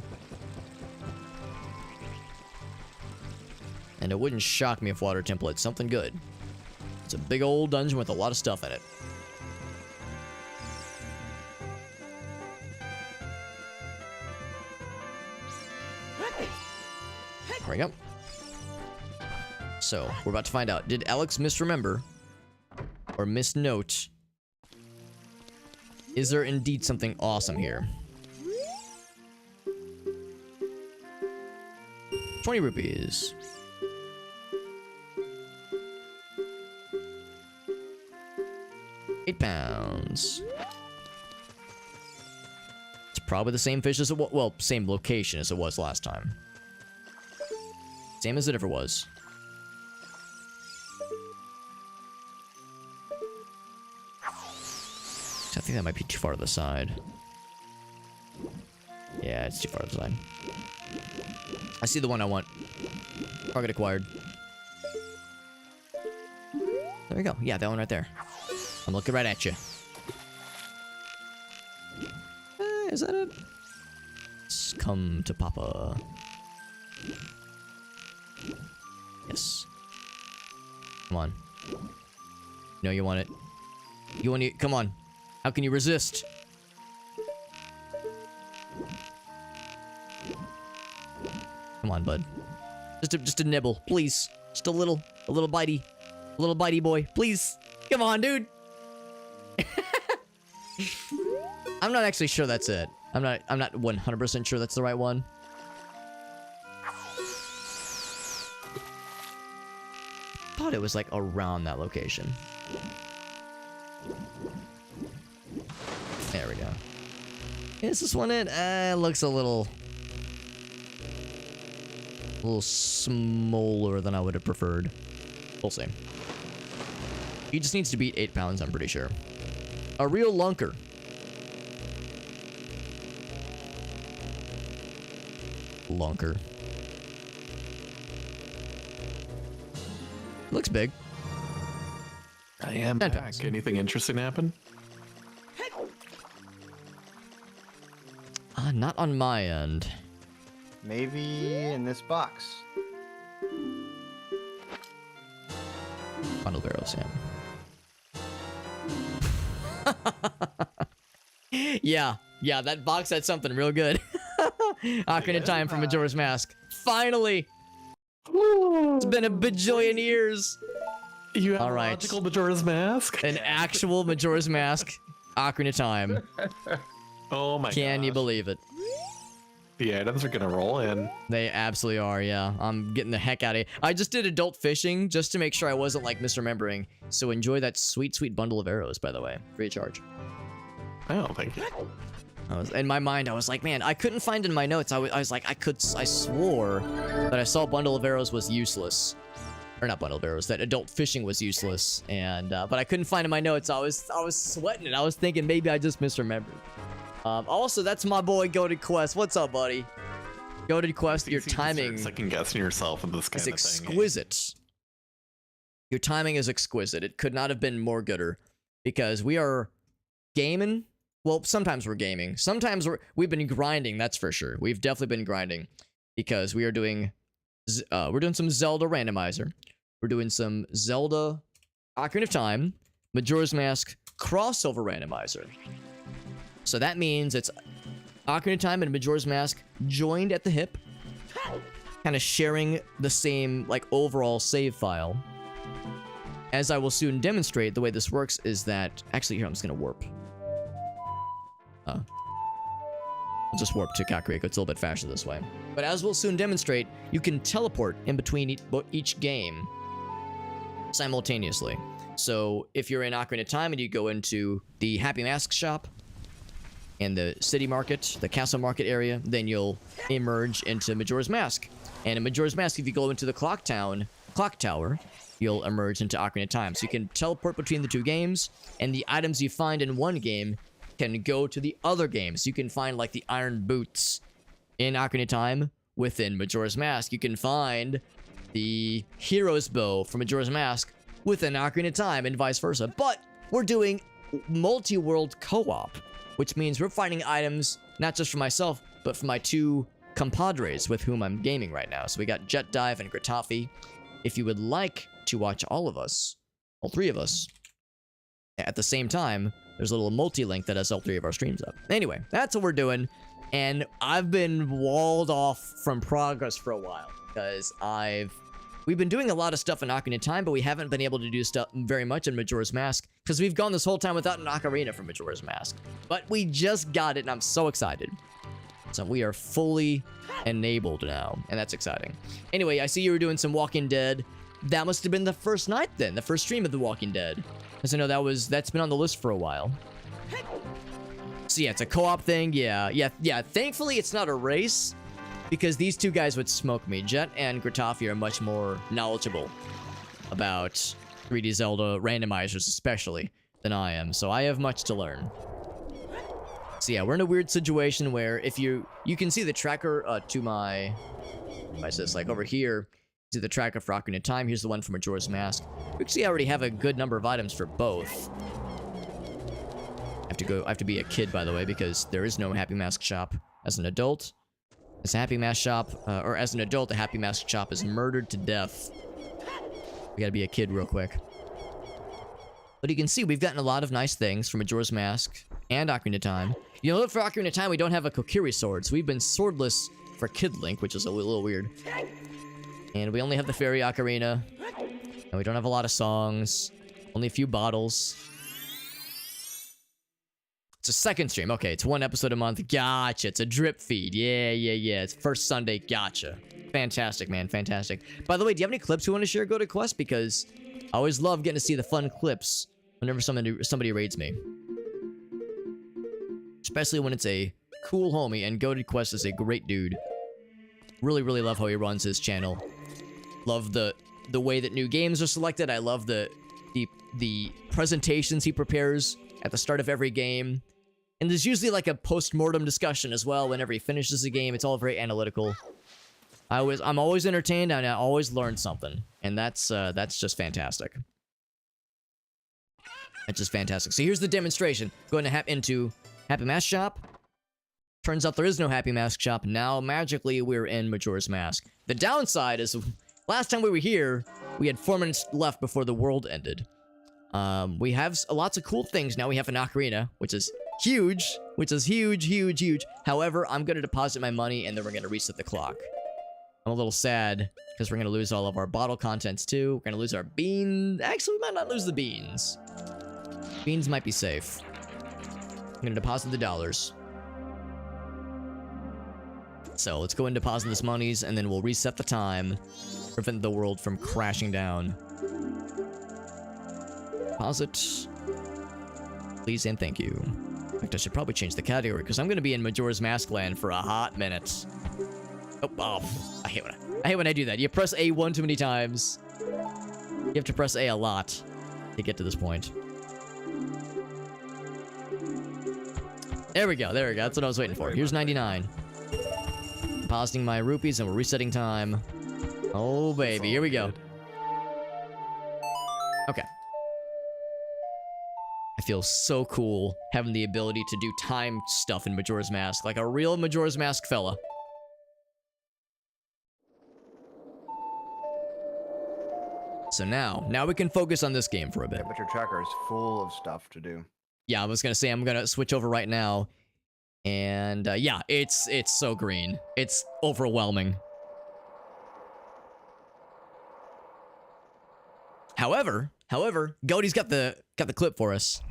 And it wouldn't shock me if Water Temple had something good. It's a big old dungeon with a lot of stuff in it. There we go. So, we're about to find out. Did Alex misremember? Or misnote? Is there indeed something awesome here? 20 rupees. £8. It's probably the same fish as it was. Well, same location as it was last time. Same as it ever was. I think that might be too far to the side. Yeah, it's too far to the side. I see the one I want. Target acquired. There we go. Yeah, that one right there. I'm looking right at you. Is that it? Let's come to Papa. Yes. Come on. No, you want it. You want it. Come on. How can you resist? Come on, bud. Just a nibble, please. Just a little bitey boy, please. Come on, dude. I'm not actually sure that's it. I'm not 100% sure that's the right one. Thought it was like around that location. There we go. Is this one it? Looks a little A little smaller than I would have preferred. We'll see. He just needs to beat 8 pounds, I'm pretty sure. A real lunker. Lunker. Looks big. I am 10 back. pounds. Anything interesting happen? Not on my end. Maybe in this box. Bundle barrels, yeah. Yeah, that box had something real good. Ocarina of Time from Majora's Mask. Finally! It's been a bajillion years. You have All a right. logical Majora's Mask? An actual Majora's Mask. Ocarina of Time. Oh my god. Can you believe it? The items are gonna roll in. They absolutely are, yeah. I'm getting the heck out of it. I just did adult fishing just to make sure I wasn't like misremembering. So enjoy that sweet, sweet bundle of arrows, by the way. Free of charge. Oh, thank you. In my mind, I was like, man, I couldn't find in my notes. I was like, I swore that I saw bundle of arrows was useless. Or not bundle of arrows, that adult fishing was useless. And, but I couldn't find in my notes. I was sweating it. I was thinking maybe I just misremembered. Also, that's my boy Goated Quest. What's up, buddy? Goated Quest, your timing Second guessing yourself with this kind is of thing. exquisite. Your timing is exquisite. It could not have been more gooder. Because we are gaming. Well, sometimes we're gaming. Sometimes we've been grinding, that's for sure. We've definitely been grinding. Because we are doing some Zelda randomizer. We're doing some Zelda Ocarina of Time, Majora's Mask crossover randomizer. So that means it's Ocarina of Time and Majora's Mask joined at the hip, kind of sharing the same like overall save file. As I will soon demonstrate, the way this works is that actually here I'm just gonna warp. I'll just warp to Kakariko. It's a little bit faster this way. But as we'll soon demonstrate, you can teleport in between each game simultaneously. So if you're in Ocarina of Time and you go into the Happy Mask shop and the city market, the castle market area, then you'll emerge into Majora's Mask. And in Majora's Mask, if you go into the clock tower, you'll emerge into Ocarina of Time. So you can teleport between the two games, and the items you find in one game can go to the other games. You can find like the iron boots in Ocarina of Time within Majora's Mask. You can find the hero's bow from Majora's Mask within Ocarina of Time, and vice versa. But we're doing multi-world co-op, which means we're finding items not just for myself, but for my 2 compadres with whom I'm gaming right now. So we got JetDive and Gratoffie. If you would like to watch all 3 of us, at the same time, there's a little multi-link that has all 3 of our streams up. Anyway, that's what we're doing. And I've been walled off from progress for a while because we've been doing a lot of stuff in Ocarina of Time, but we haven't been able to do stuff very much in Majora's Mask because we've gone this whole time without an Ocarina from Majora's Mask. But we just got it, and I'm so excited. So we are fully enabled now, and that's exciting. Anyway, I see you were doing some Walking Dead. That must have been the first night then, the first stream of The Walking Dead. Because I know that's been on the list for a while. So yeah, it's a co-op thing. Yeah. Thankfully, it's not a race, because these 2 guys would smoke me. Jet and Gratoffie are much more knowledgeable about 3D Zelda randomizers, especially, than I am. So I have much to learn. So yeah, we're in a weird situation where if you can see the tracker to my like over here. See the tracker for Ocarina of Time. Here's the one for Majora's Mask. We actually already have a good number of items for both. I have to be a kid, by the way, because there is no Happy Mask shop. As an adult, as a Happy Mask shop, or as an adult, the Happy Mask shop is murdered to death. We gotta be a kid real quick. But you can see we've gotten a lot of nice things from Majora's Mask and Ocarina of Time. You know, for Ocarina of Time, we don't have a Kokiri sword, so we've been swordless for Kid Link, which is a little weird. And we only have the Fairy Ocarina. And we don't have a lot of songs. Only a few bottles. It's a second stream. Okay, it's 1 episode a month. Gotcha. It's a drip feed. Yeah. It's first Sunday. Gotcha. Fantastic, man. Fantastic. By the way, do you have any clips you want to share, Go to Quest? Because I always love getting to see the fun clips whenever somebody raids me. Especially when it's a cool homie, and Goated Quest is a great dude. Really love how he runs his channel. Love the way that new games are selected. I love the presentations he prepares at the start of every game. And there's usually like a post-mortem discussion as well whenever he finishes a game. It's all very analytical. I'm always entertained and I always learn something. And that's just fantastic. That's just fantastic. So here's the demonstration. Going to into Happy Mask Shop. Turns out there is no Happy Mask Shop. Now, magically, we're in Majora's Mask. The downside is, last time we were here, we had 4 minutes left before the world ended. We have lots of cool things. Now we have an ocarina, which is huge. Huge. However, I'm going to deposit my money, and then we're going to reset the clock. I'm a little sad, because we're going to lose all of our bottle contents, too. We're going to lose our beans. Actually, we might not lose the beans. Beans might be safe. I'm going to deposit the dollars. So let's go and deposit this monies, and then we'll reset the time. Prevent the world from crashing down. Deposit. Please and thank you. In fact, I should probably change the category, because I'm going to be in Majora's Mask land for a hot minute. Oh, I hate when I do that. You press A one too many times. You have to press A a lot to get to this point. There we go. That's what I was waiting for. Here's 99. Depositing my rupees, and we're resetting time. Oh, baby. Here we go. Okay. I feel so cool having the ability to do time stuff in Majora's Mask. Like a real Majora's Mask fella. So now we can focus on this game for a bit. Yeah, but your tracker is full of stuff to do. Yeah, I was gonna say I'm gonna switch over right now. And yeah, it's so green. It's overwhelming. However, Goaty's got the clip for us.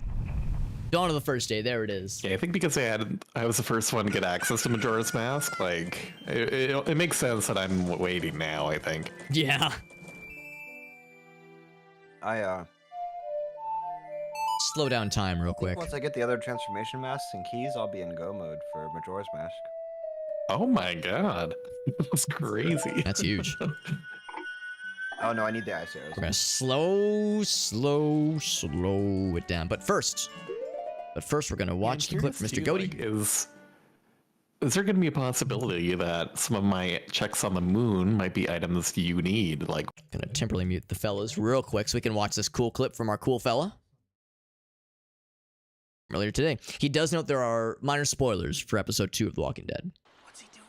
Dawn of the First Day, there it is. Yeah, I think because I was the first one to get access to Majora's Mask, like it makes sense that I'm waiting now, I think. Yeah. Slow down time real quick. Once I get the other transformation masks and keys, I'll be in go mode for Majora's Mask. Oh my god. That's crazy. That's huge. Oh no, I need the ice arrows. We're gonna slow it down. But first we're gonna watch the clip from Mr. Goaty. Like, is there gonna be a possibility that some of my checks on the moon might be items you need? Like, Gonna temporarily mute the fellas real quick so we can watch this cool clip from our cool fella. Earlier today. He does note there are minor spoilers for episode 2 of The Walking Dead. What's he doing?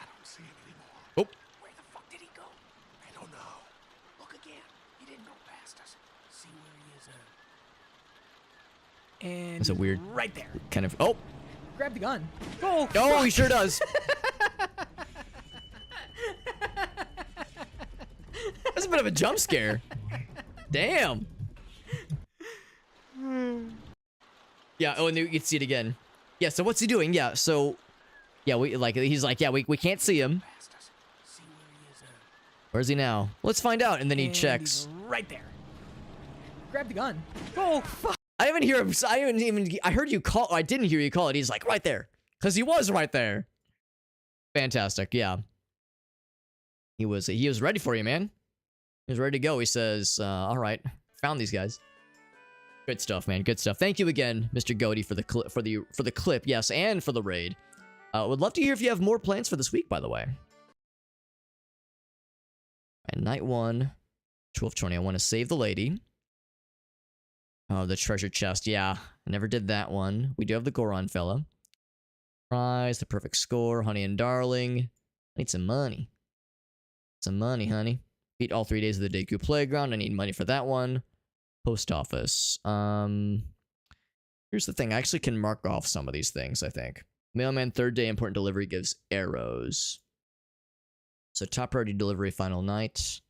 I don't see him anymore. Oh. Where the fuck did he go? I don't know. Look again. He didn't go past us. See where he is. And It's a weird right there. kind of... Oh! Grab the gun. Oh, Oh, he sure does! That's a bit of a jump scare. Damn! Yeah, oh, and you can see it again. Yeah, so what's he doing? Yeah, so... Yeah, he's like, yeah, we can't see him. past us. See where he is. Where's he now? Let's find out. And then he And checks. he's right there. Grab the gun. Oh, fuck. I haven't hear him. I heard you call. I didn't hear you call it. He's like right there, because he was right there. Fantastic. Yeah. He was ready for you, man. He was ready to go. He says, "All right, found these guys." Good stuff, man. Good stuff. Thank you again, Mr. Goaty, for the clip. Yes, and for the raid. Would love to hear if you have more plans for this week, by the way. And night 1, 12:20. I want to save the lady. Oh, the treasure chest. Yeah, I never did that one. We do have the Goron fella. Prize, the perfect score, honey and darling. I need some money. Some money, honey. Beat all 3 days of the Deku Playground. I need money for that one. Post office. Here's the thing. I actually can mark off some of these things, I think. Mailman, 3rd day, important delivery gives arrows. So top priority delivery, final night.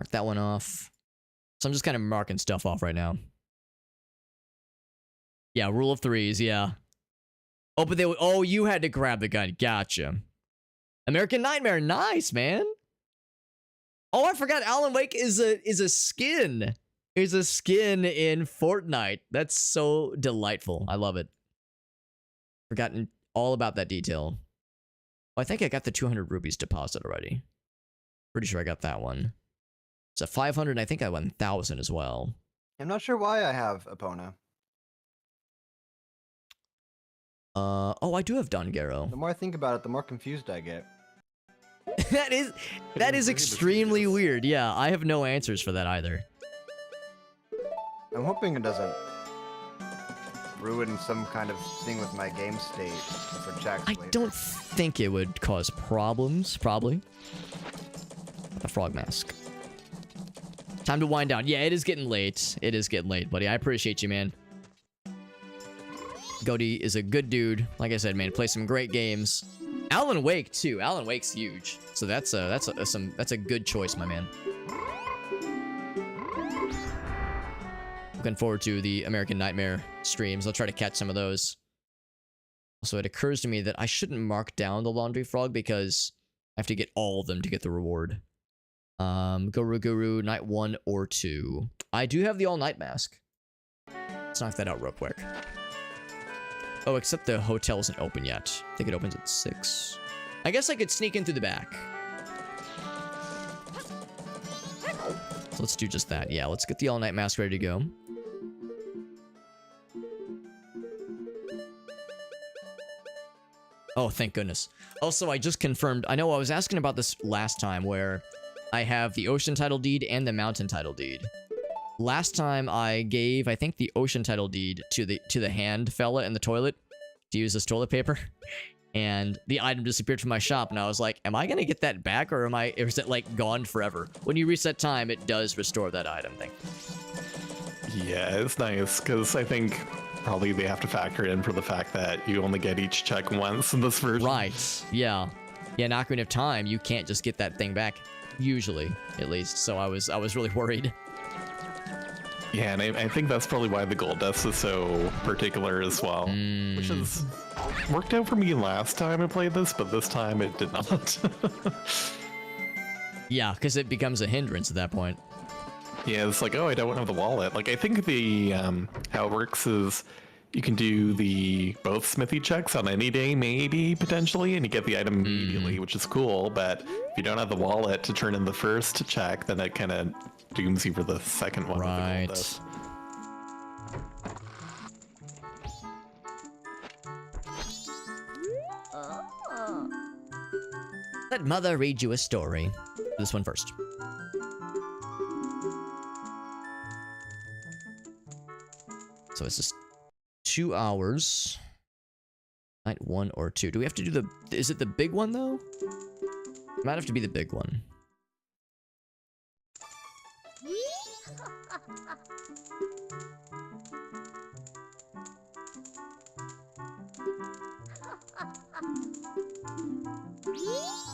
Mark that one off. So I'm just kind of marking stuff off right now. Yeah, rule of 3s, yeah. Oh, but you had to grab the gun. Gotcha. American Nightmare, nice, man. Oh, I forgot Alan Wake is a skin. Is a skin in Fortnite. That's so delightful. I love it. Forgotten all about that detail. Well, I think I got the 200 rupees deposit already. Pretty sure I got that one. So 500, and I think I won 1,000 as well. I'm not sure why I have Epona. Oh, I do have Don Garo. The more I think about it, the more confused I get. that is extremely weird. Yeah, I have no answers for that either. I'm hoping it doesn't ruin some kind of thing with my game state for checks later. I don't think it would cause problems, probably. The frog mask. Time to wind down. Yeah, it is getting late. It is getting late, buddy. I appreciate you, man. Goaty is a good dude. Like I said, man, play some great games. Alan Wake too. Alan Wake's huge. So that's a good choice, my man. Looking forward to the American Nightmare streams. I'll try to catch some of those. Also, it occurs to me that I shouldn't mark down the laundry frog because I have to get all of them to get the reward. Guru Guru, night 1 or 2. I do have the all-night mask. Let's knock that out real quick. Oh, except the hotel isn't open yet. I think it opens at 6. I guess I could sneak in through the back. So let's do just that. Yeah, let's get the all-night mask ready to go. Oh, thank goodness. Also, I just confirmed. I know I was asking about this last time where I have the ocean title deed and the mountain title deed. Last time I gave, I think, the ocean title deed to the hand fella in the toilet to use as toilet paper, and the item disappeared from my shop, and I was like, am I gonna get that back, or is it like gone forever? When you reset time, it does restore that item thing. Yeah, it's nice, because I think probably they have to factor in for the fact that you only get each check once in this version. Right, yeah. Yeah, in Ocarina of Time, you can't just get that thing back, usually, at least, so I was really worried. Yeah, and I think that's probably why the gold dust is so particular as well. Which has worked out for me last time I played this, but this time it did not. Yeah, because it becomes a hindrance at that point. Yeah, it's like, oh, I don't have the wallet. Like, I think the how it works is you can do the both smithy checks on any day, maybe, potentially, and you get the item immediately, which is cool, but if you don't have the wallet to turn in the first check, then it kind of dooms you for the second one. Right. Let mother read you a story. This one first. So it's just 2 hours. Night 1 or 2. Do we have to do the... Is it the big one, though? Might have to be the big one.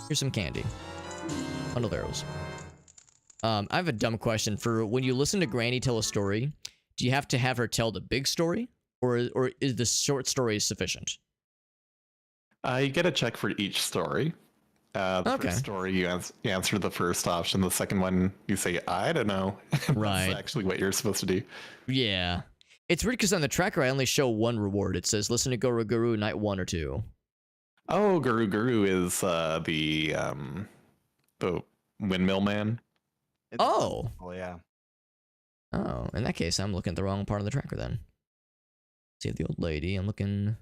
Here's some candy. Bundle of arrows. I have a dumb question. For when you listen to Granny tell a story, do you have to have her tell the big story? Or is the short story sufficient? You get a check for each story. The first story, you answer the first option. The second one, you say, I don't know. Right. That's actually what you're supposed to do. Yeah. It's weird because on the tracker, I only show one reward. It says, listen to Guru Guru, night 1 or 2. Oh, Guru Guru is the windmill man. Oh, yeah. Oh, in that case, I'm looking at the wrong part of the tracker then. Save the old lady. I'm looking...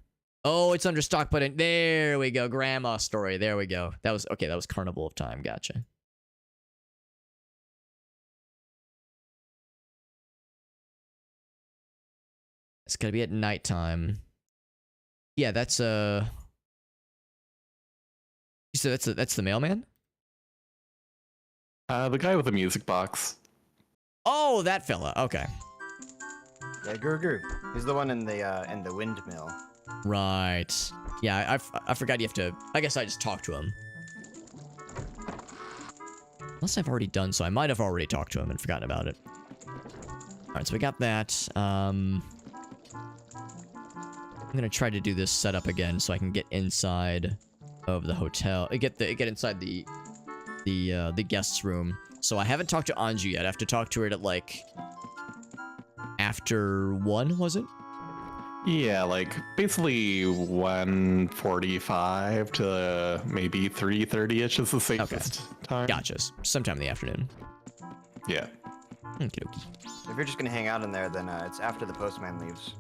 Oh, it's under stock, but there we go. Grandma story. There we go. That was... Okay, that was Carnival of Time. Gotcha. It's gotta be at nighttime. Yeah, that's You said that's the mailman? The guy with the music box. Oh, that fella. Okay. Yeah, Guru Guru. He's the one in the windmill. Right. Yeah, I forgot you have to... I guess I just talked to him. Unless I've already done so. I might have already talked to him and forgotten about it. Alright, so we got that. I'm gonna try to do this setup again so I can get inside of the hotel. Get inside the guest's room. So I haven't talked to Anju yet. I have to talk to her at like... After 1, was it? Yeah, like basically 1:45 to maybe 3:30ish is the safest time. Gotcha. Sometime in the afternoon. Yeah. Okie dokie. If you're just gonna hang out in there, then it's after the postman leaves.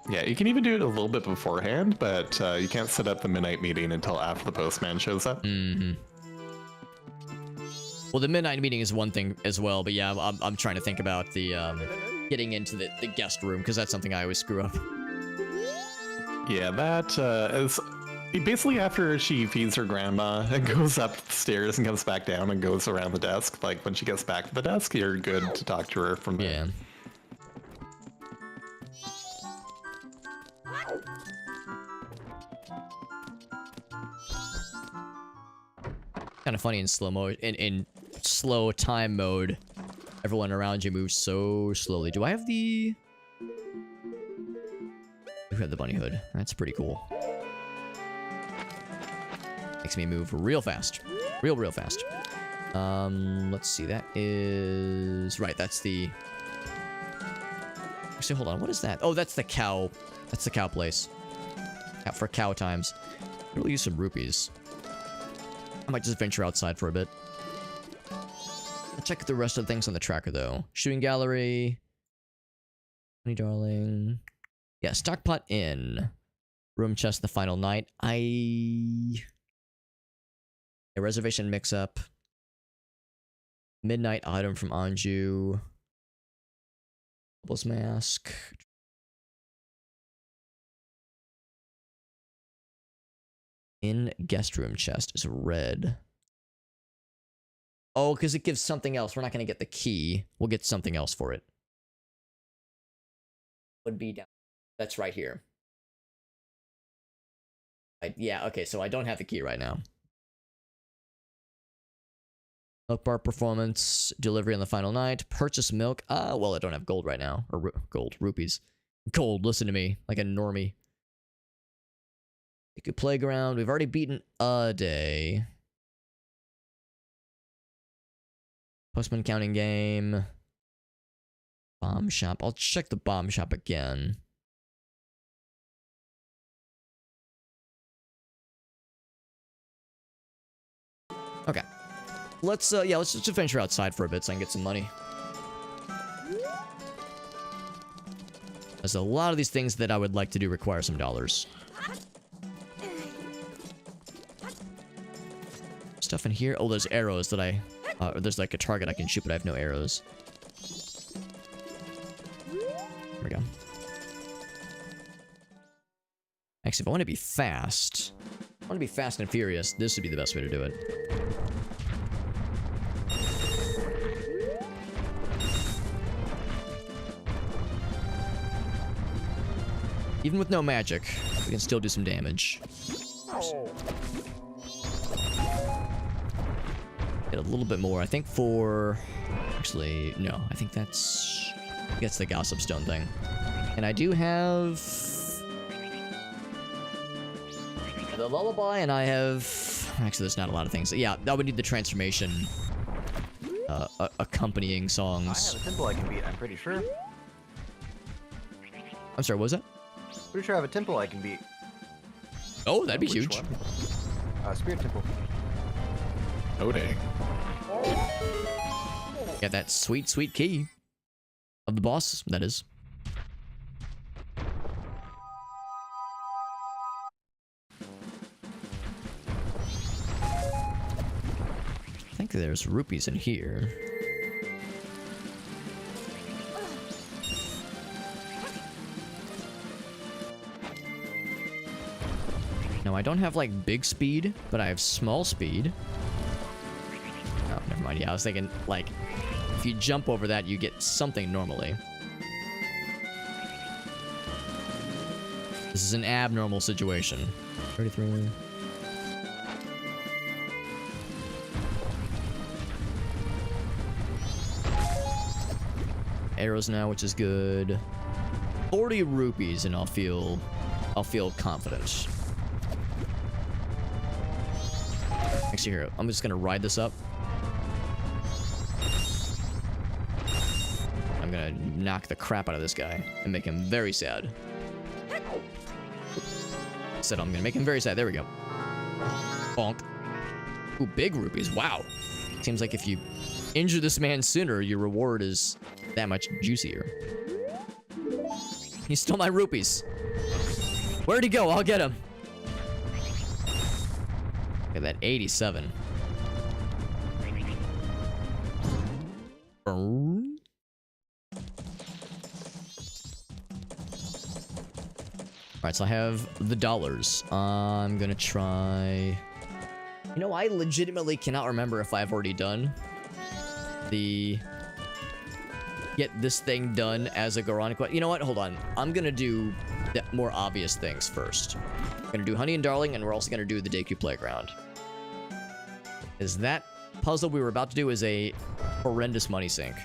Yeah, you can even do it a little bit beforehand, but you can't set up the midnight meeting until after the postman shows up. Mm-hmm. Well, the midnight meeting is one thing as well, but yeah, I'm trying to think about the getting into the guest room, because that's something I always screw up. Yeah, that is basically after she feeds her grandma and goes upstairs and comes back down and goes around the desk. Like when she gets back to the desk, you're good to talk to her from there. Yeah. Kind of funny in slow mode, in slow time mode, everyone around you moves so slowly. Do I have the... I have the bunny hood. That's pretty cool. Makes me move real fast. Real fast. Let's see. That is... Right, that's the... Actually, hold on. What is that? Oh, that's the cow. That's the cow place. For cow times. I'll use some rupees. I might just venture outside for a bit. I'll check the rest of the things on the tracker, though. Shooting gallery. Honey darling. Yeah, Stockpot Inn. Room chest the final night. A reservation mix-up. Midnight item from Anju. Bubbles mask. In guest room chest is red. Oh, because it gives something else. We're not going to get the key. We'll get something else for it. Would be down. That's right here. Yeah, okay, so I don't have the key right now. Milk bar performance. Delivery on the final night. Purchase milk. Well, I don't have gold right now. Or gold. Rupees. Gold, listen to me. Like a normie. Take a playground. We've already beaten a day. Postman counting game. Bomb shop. I'll check the bomb shop again. Okay. Let's just venture outside for a bit so I can get some money. There's a lot of these things that I would like to do require some dollars. Stuff in here. Oh, there's arrows that I... there's like a target I can shoot, but I have no arrows. There we go. Actually, if I want to be fast... I want to be fast and furious. This would be the best way to do it. Even with no magic, we can still do some damage. Get a little bit more. I think for... Actually, no. I think that's the Gossip Stone thing. And I do have... the Lullaby, and I have... Actually, there's not a lot of things. Yeah, I would need the transformation. Accompanying songs. I have a temple I can beat, I'm pretty sure. I'm sorry, what was that? Pretty sure I have a temple I can beat. Oh, that'd be huge. Spirit Temple. Oh, dang. Got that sweet, sweet key. Of the boss, that is. I think there's rupees in here. No, I don't have, like, big speed, but I have small speed. Oh, never mind. Yeah, I was thinking, like, if you jump over that, you get something normally. This is an abnormal situation. 33. Arrows now, which is good. 40 rupees, and I'll feel confident. Actually, here, I'm just gonna ride this up. I'm gonna knock the crap out of this guy and make him very sad. Said I'm gonna make him very sad. There we go. Bonk. Ooh, big rupees. Wow. Seems like if you injure this man sooner, your reward is that much juicier. He stole my rupees. Where'd he go? I'll get him. Look at that 87. Burn. Alright, so I have the dollars. I'm gonna try... You know, I legitimately cannot remember if I've already done the... Get this thing done as a Goronic. You know what? Hold on. I'm gonna do the more obvious things first. I'm gonna do Honey and Darling, and we're also gonna do the Deku Playground. Is that puzzle we were about to do is a horrendous money sink.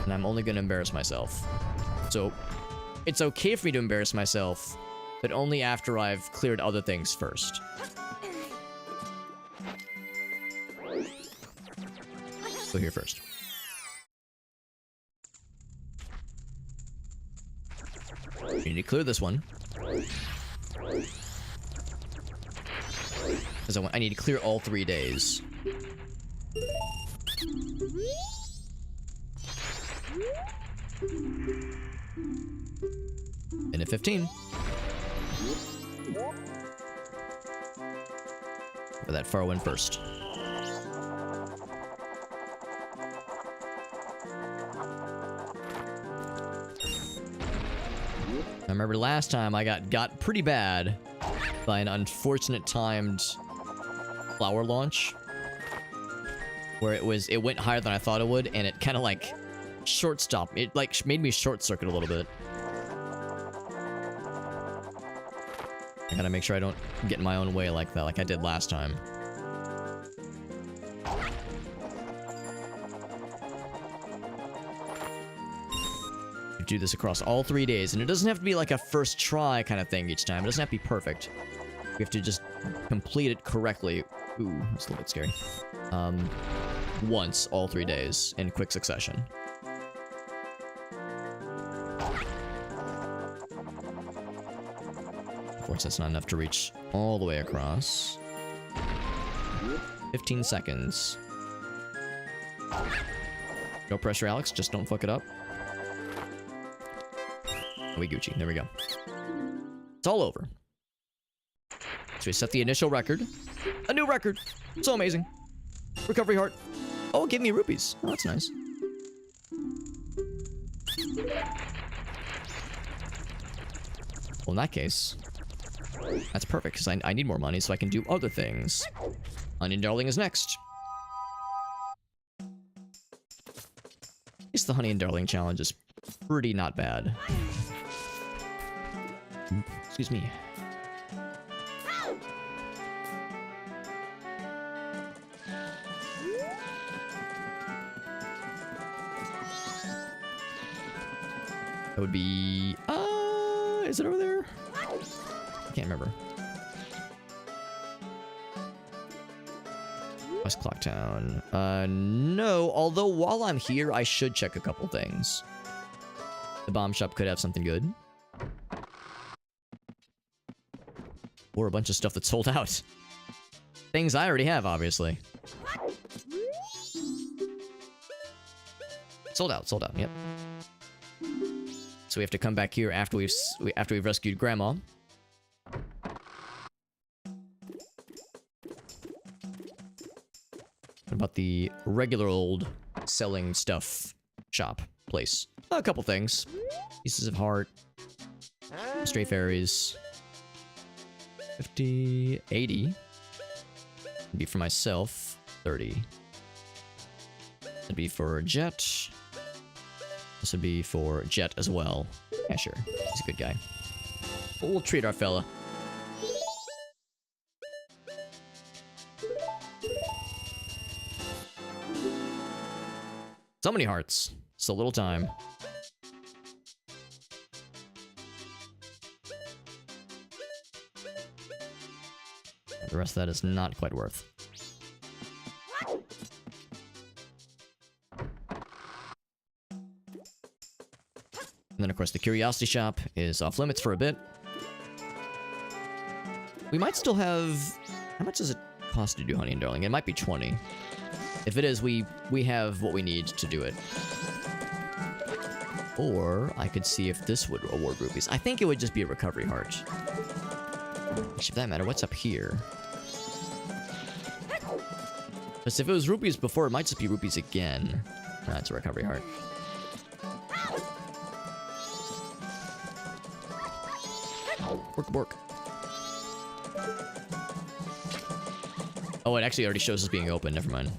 And I'm only gonna embarrass myself. So, it's okay for me to embarrass myself, but only after I've cleared other things first. Go here first. You need to clear this one. Because I need to clear all 3 days. Minute 15. For that far one first. I remember last time I got pretty bad by an unfortunate timed flower launch, where it went higher than I thought it would, and it kind of like short stopped. It like made me short circuit a little bit. I gotta make sure I don't get in my own way like that, like I did last time. Do this across all 3 days, and it doesn't have to be like a first try kind of thing each time. It doesn't have to be perfect. We have to just complete it correctly. Ooh, that's a little bit scary. Once all 3 days in quick succession. Of course, that's not enough to reach all the way across. 15 seconds. No pressure, Alex. Just don't fuck it up. We Gucci. There we go. It's all over. So we set the initial record. A new record. So amazing. Recovery heart. Oh, give me rupees. Oh, that's nice. Well, in that case, that's perfect, because I need more money so I can do other things. Onion Darling is next. I guess the Honey and Darling challenge is pretty not bad. Excuse me. That would be... is it over there? I can't remember. West Clocktown. No. Although, while I'm here, I should check a couple things. The bomb shop could have something good. Or a bunch of stuff that's sold out. Things I already have, obviously. Sold out, yep. So we have to come back here after we've rescued Grandma. What about the regular old selling stuff shop place? A couple things. Pieces of heart. Stray fairies. 50, 80. It'd be for myself. 30. It'd be for Jet. This would be for Jet as well. Yeah, sure. He's a good guy. But we'll treat our fella. So many hearts. So little time. The rest of that is not quite worth. then, of course, the Curiosity Shop is off limits for a bit. We might still have... How much does it cost to do Honey and Darling? It might be 20. If it is, we have what we need to do it. Or I could see if this would award rupees. I think it would just be a recovery heart. Actually, for that matter, what's up here? Because if it was rupees before, it might just be rupees again. That's a recovery heart. Work, work. Oh, it actually already shows us being open. Never mind.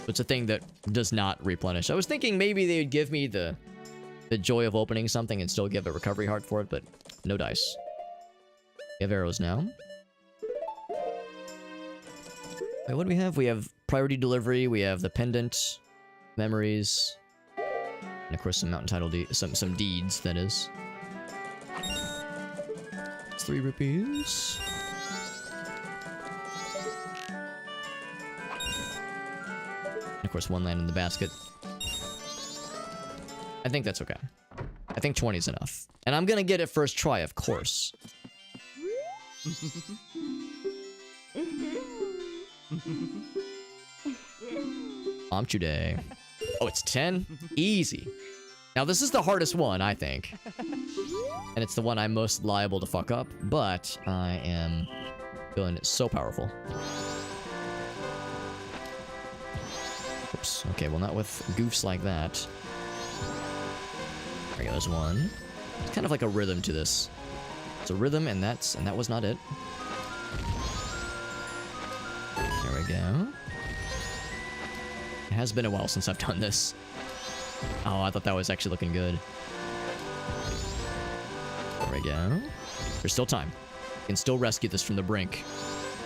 It's a thing that does not replenish. I was thinking maybe they would give me the joy of opening something and still give a recovery heart for it, but no dice. We have arrows now. Wait, what do we have? We have priority delivery. We have the pendant, memories, and of course some mountain title some deeds. That is. It's 3 rupees. And of course, 1 land in the basket. I think that's okay. I think 20 is enough. And I'm gonna get it first try, of course. Amchu Day. Oh, it's 10? Easy. Now, this is the hardest one, I think. And it's the one I'm most liable to fuck up, but I am feeling it so powerful. Oops. Okay, well, not with goofs like that. There goes 1. It's kind of like a rhythm to this. It's a rhythm, and that was not it. There we go. It has been a while since I've done this. Oh, I thought that was actually looking good. There we go. There's still time. You can still rescue this from the brink.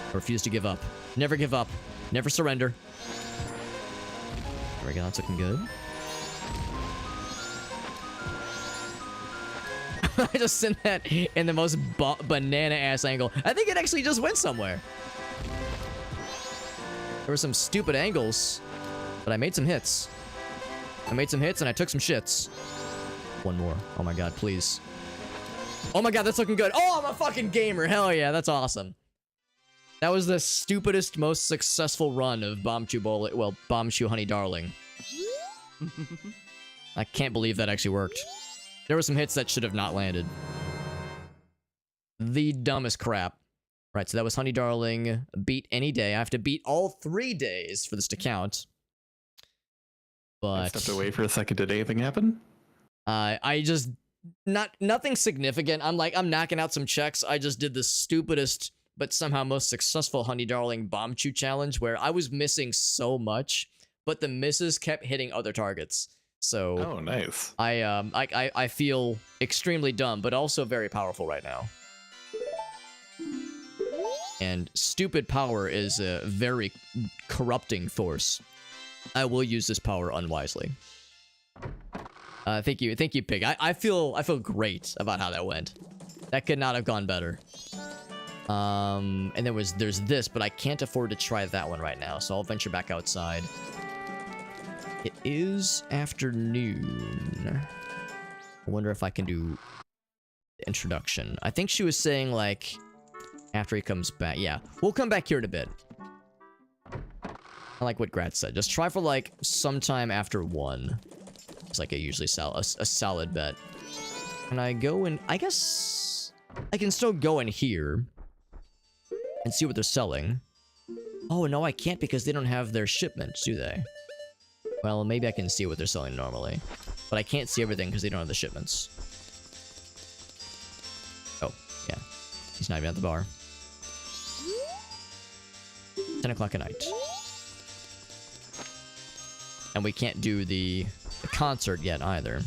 I refuse to give up. Never give up. Never surrender. There we go. That's looking good. I just sent that in the most banana-ass angle. I think it actually just went somewhere. There were some stupid angles, but I made some hits. I made some hits and I took some shits. 1 more. Oh my god, please. Oh my god, that's looking good. Oh, I'm a fucking gamer. Hell yeah, that's awesome. That was the stupidest, most successful run of Bombchu Honey Darling. I can't believe that actually worked. There were some hits that should have not landed. The dumbest crap. Right, so that was Honey Darling. Beat any day. I have to beat all 3 days for this to count. But I stepped away for a second. Did anything happen? I just nothing significant. I'm knocking out some checks. I just did the stupidest but somehow most successful Honey Darling Bombchu challenge where I was missing so much, but the misses kept hitting other targets. So oh, nice. I feel extremely dumb, but also very powerful right now. And stupid power is a very corrupting force. I will use this power unwisely. Thank you, Pig. I feel great about how that went. That could not have gone better. And there's this, but I can't afford to try that one right now, so I'll venture back outside. It is afternoon. I wonder if I can do the introduction. I think she was saying, like, after he comes back. Yeah, we'll come back here in a bit. I like what Grat said. Just try for, like, sometime after 1. It's like usually a solid bet. Can I go in? I guess I can still go in here and see what they're selling. Oh, no, I can't because they don't have their shipments, do they? Well, maybe I can see what they're selling normally. But I can't see everything because they don't have the shipments. Oh, yeah. He's not even at the bar. 10 o'clock at night. And we can't do the concert yet either.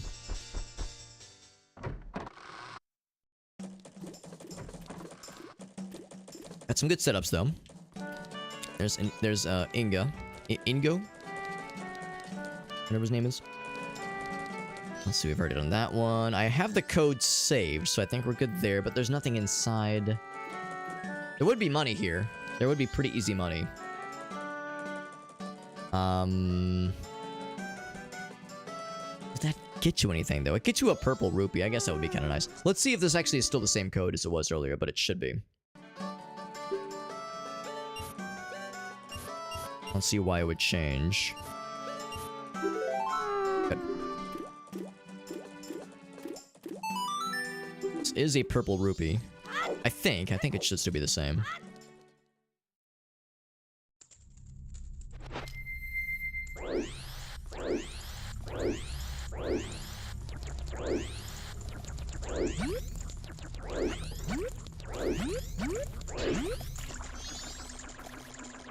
Got some good setups though. There's Ingo, whatever his name is. Let's see, we've already done that one. I have the code saved, so I think we're good there, but there's nothing inside. There would be money here. There would be pretty easy money. Is get you anything, though. It gets you a purple rupee. I guess that would be kind of nice. Let's see if this actually is still the same code as it was earlier, but it should be. Let's see why it would change. Good. This is a purple rupee. I think it should still be the same.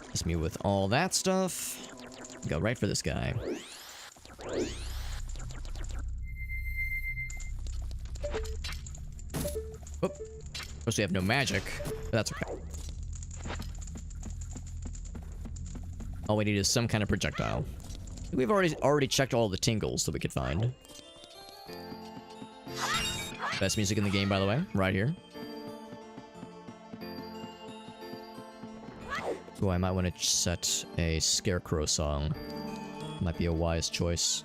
Miss me with all that stuff. Go right for this guy. Oop. Of course we have no magic, but that's okay. All we need is some kind of projectile. We've already checked all the tingles that we could find. Best music in the game, by the way, right here. Ooh, I might want to set a Scarecrow song. Might be a wise choice.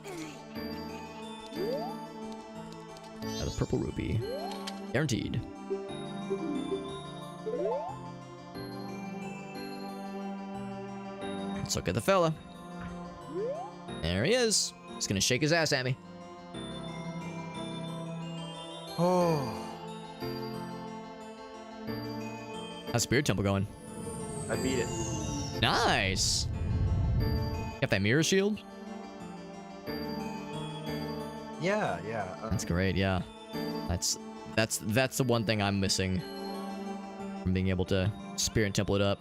The purple rupee. Guaranteed. Let's look at the fella. There he is. He's gonna shake his ass at me. Oh. How's Spirit Temple going? I beat it. Nice. Got that mirror shield? Yeah. That's great, yeah. That's the one thing I'm missing from being able to Spirit Temple it up.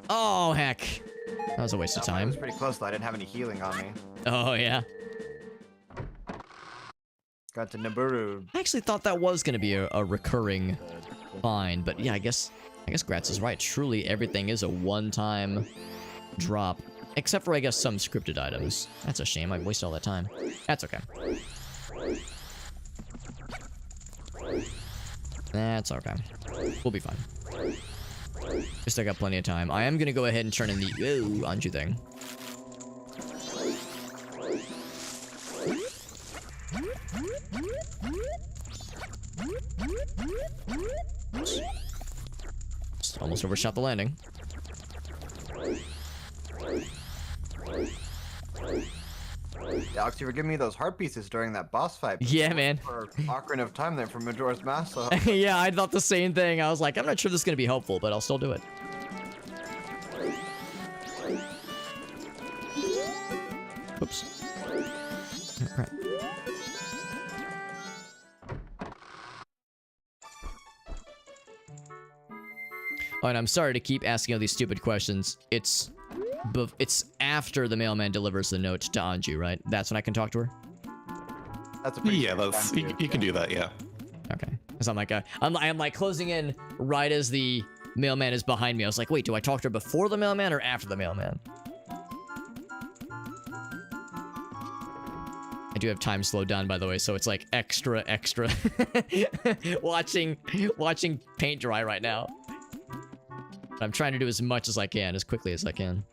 Oh, heck. That was a waste of It time. was pretty close though. I didn't have any healing on me. Oh, yeah. Got to Nibiru. I actually thought that was going to be a recurring find, but yeah, I guess Gratz is right. Truly, everything is a one-time drop. Except for, I guess, some scripted items. That's a shame. I wasted all that time. That's okay. That's okay. We'll be fine. Just I got plenty of time. I am going to go ahead and turn in the Anju thing. Just almost overshot the landing. Alex, you were giving me those heart pieces during that boss fight. Yeah, man. For Ocarina of Time there from Majora's Mask. So Yeah, I thought the same thing. I was like, I'm not sure this is going to be helpful, but I'll still do it. Oops. Alright. Oh, and I'm sorry to keep asking all these stupid questions. It's after the mailman delivers the note to Anju, right? That's when I can talk to her? that's a pretty Yeah, good that's time you can do that. Yeah. Okay. Because I'm like, I'm like closing in right as the mailman is behind me. I was like, wait, do I talk to her before the mailman or after the mailman? I do have time slowed down, by the way, so it's like extra watching paint dry right now. But I'm trying to do as much as I can, as quickly as I can.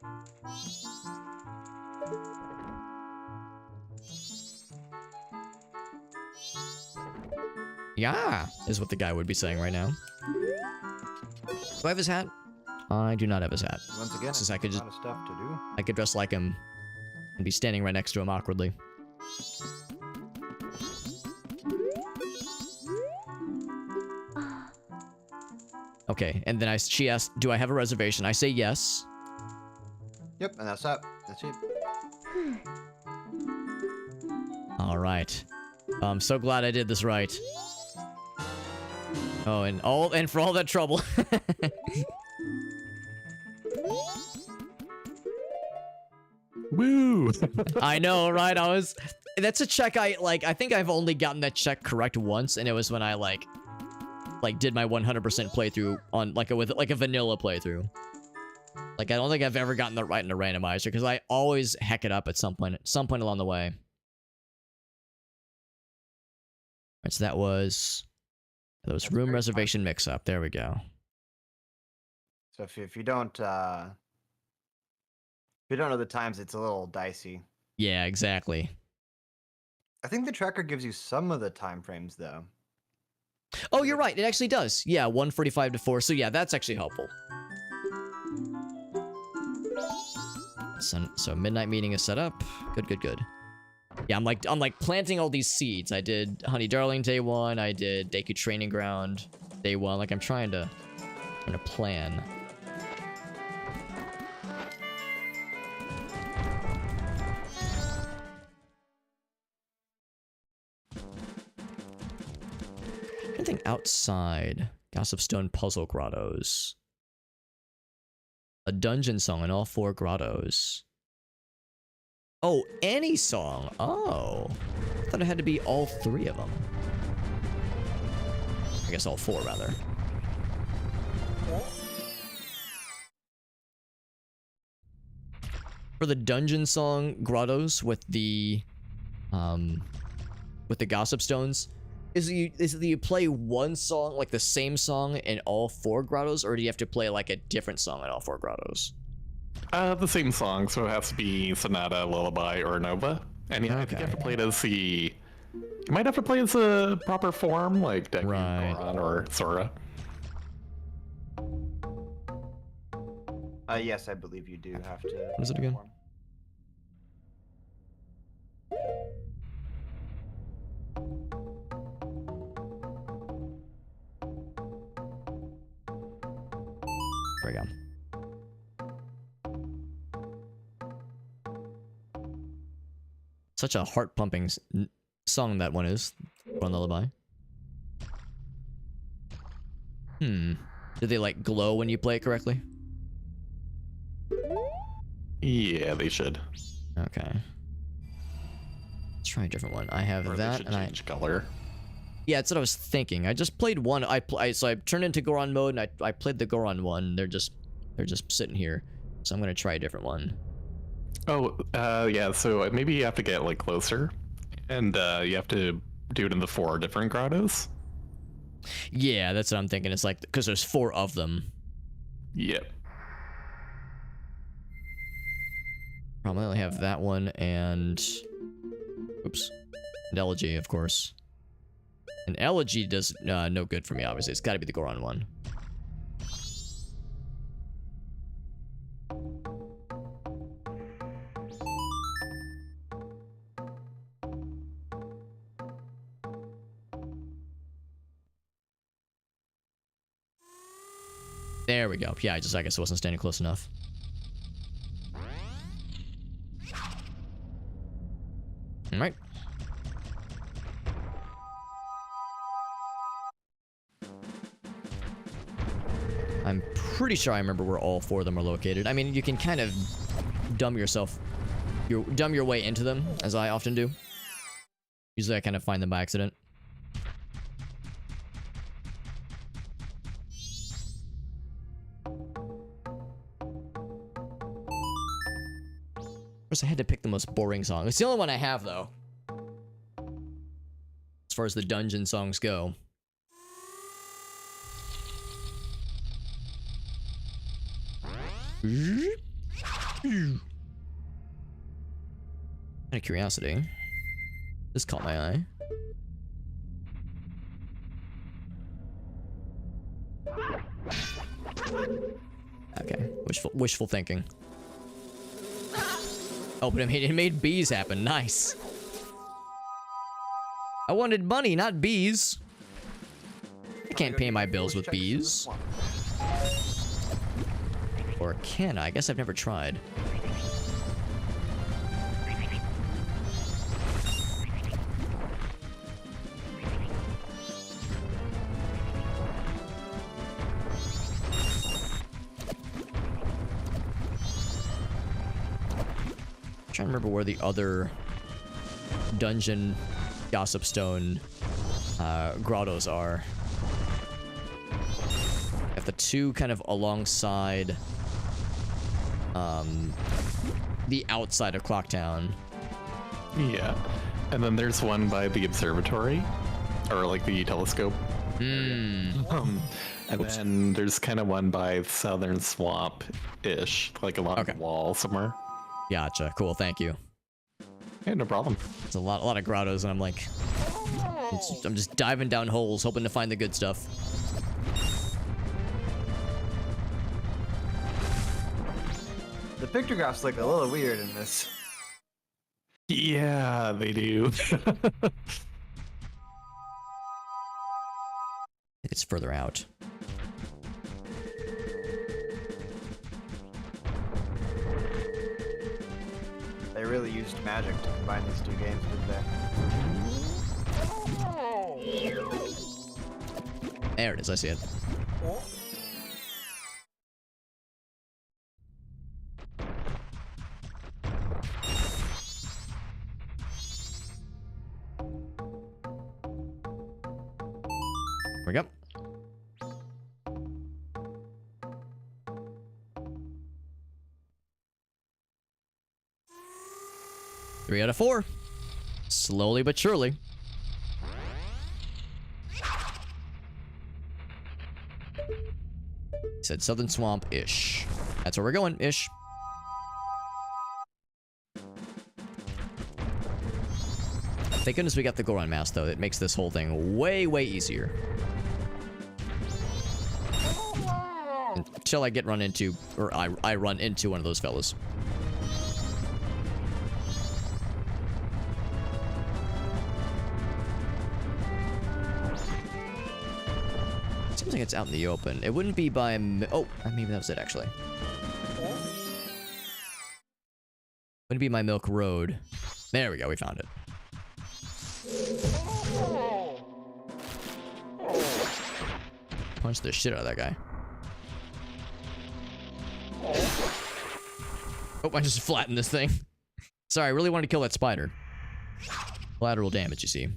Yeah, is what the guy would be saying right now. Do I have his hat? I do not have his hat. Once again, Since it's I could a just- lot of stuff to do. I could dress like him and be standing right next to him awkwardly. Okay, and then she asked, do I have a reservation? I say yes. Yep, and that's that. That's it. All right. I'm so glad I did this right. Oh, and for all that trouble. Woo! I know, right? That's a check I think I've only gotten that check correct once, and it was when I like did my 100% playthrough on with a vanilla playthrough. Like I don't think I've ever gotten that right in a randomizer because I always heck it up at some point along the way. Alright, so that was room reservation mix-up. There we go. So if you don't know the times, it's a little dicey. Yeah, exactly. I think the tracker gives you some of the time frames though. Oh, you're right. It actually does. Yeah, 1:45 to 4. So yeah, that's actually helpful. So midnight meeting is set up. Good. Yeah, I'm like planting all these seeds. I did Honey Darling day 1. I did Deku Training Ground day 1. Like I'm trying to plan. Anything outside Gossip Stone Puzzle Grottos? A dungeon song in all 4 grottos. Oh, any song. Oh. I thought it had to be all 3 of them. I guess all 4, rather. For the dungeon song grottos with the Gossip Stones, is it that you play one song, like the same song in all 4 grottos, or do you have to play like a different song in all 4 grottos? The same song, so it has to be Sonata, Lullaby, or Nova. And yeah, I think you have to play it as the... You might have to play as a proper form, like Deku, Goron, or Sora. Yes, I believe you do have to. What is it again? There we go. Such a heart-pumping song that one is. Run Lullaby. Do they like glow when you play it correctly? Yeah, they should. Okay. Let's try a different one. I have or that, they should and change color. Yeah, that's what I was thinking. I just played one. So I turned into Goron mode, and I played the Goron one. They're just sitting here. So I'm gonna try a different one. Oh, yeah, so maybe you have to get, like, closer, and, you have to do it in the 4 different grottos. Yeah, that's what I'm thinking. It's like, because there's 4 of them. Yep. Probably only have that one and... Oops. And Elegy, of course. And Elegy does no good for me, obviously. It's gotta be the Goron one. There we go. Yeah, I guess I wasn't standing close enough. Alright. I'm pretty sure I remember where all 4 of them are located. I mean, you can kind of dumb your way into them, as I often do. Usually I kind of find them by accident. Of course, I had to pick the most boring song. It's the only one I have, though. As far as the dungeon songs go. Out of curiosity, this caught my eye. Okay, wishful thinking. Oh, but it made bees happen. Nice. I wanted money, not bees. I can't pay my bills with bees. Or can I? I guess I've never tried. I'm trying to remember where the other dungeon Gossip Stone grottos are. Got the 2 kind of alongside the outside of Clocktown. Yeah. And then there's one by the observatory, or like the telescope And then there's kind of one by Southern Swamp-ish, like along the wall somewhere. Gotcha. Cool. Thank you. Yeah, no problem. It's a lot of grottos, and I'm like, I'm just diving down holes, hoping to find the good stuff. The pictographs look a little weird in this. Yeah, they do. It's further out. They really used magic to combine these two games, didn't they? There it is, I see it. There we go. 3 out of 4. Slowly but surely. Said Southern Swamp-ish. That's where we're going, ish. Thank goodness we got the Goron mask, though. It makes this whole thing way, way easier. Until I get run into, or I run into one of those fellas. Seems like it's out in the open. It wouldn't be by... Oh, maybe that was it, actually. Wouldn't be my Milk Road. There we go, we found it. Punch the shit out of that guy. Oh, I just flattened this thing. Sorry, I really wanted to kill that spider. Collateral damage, you see.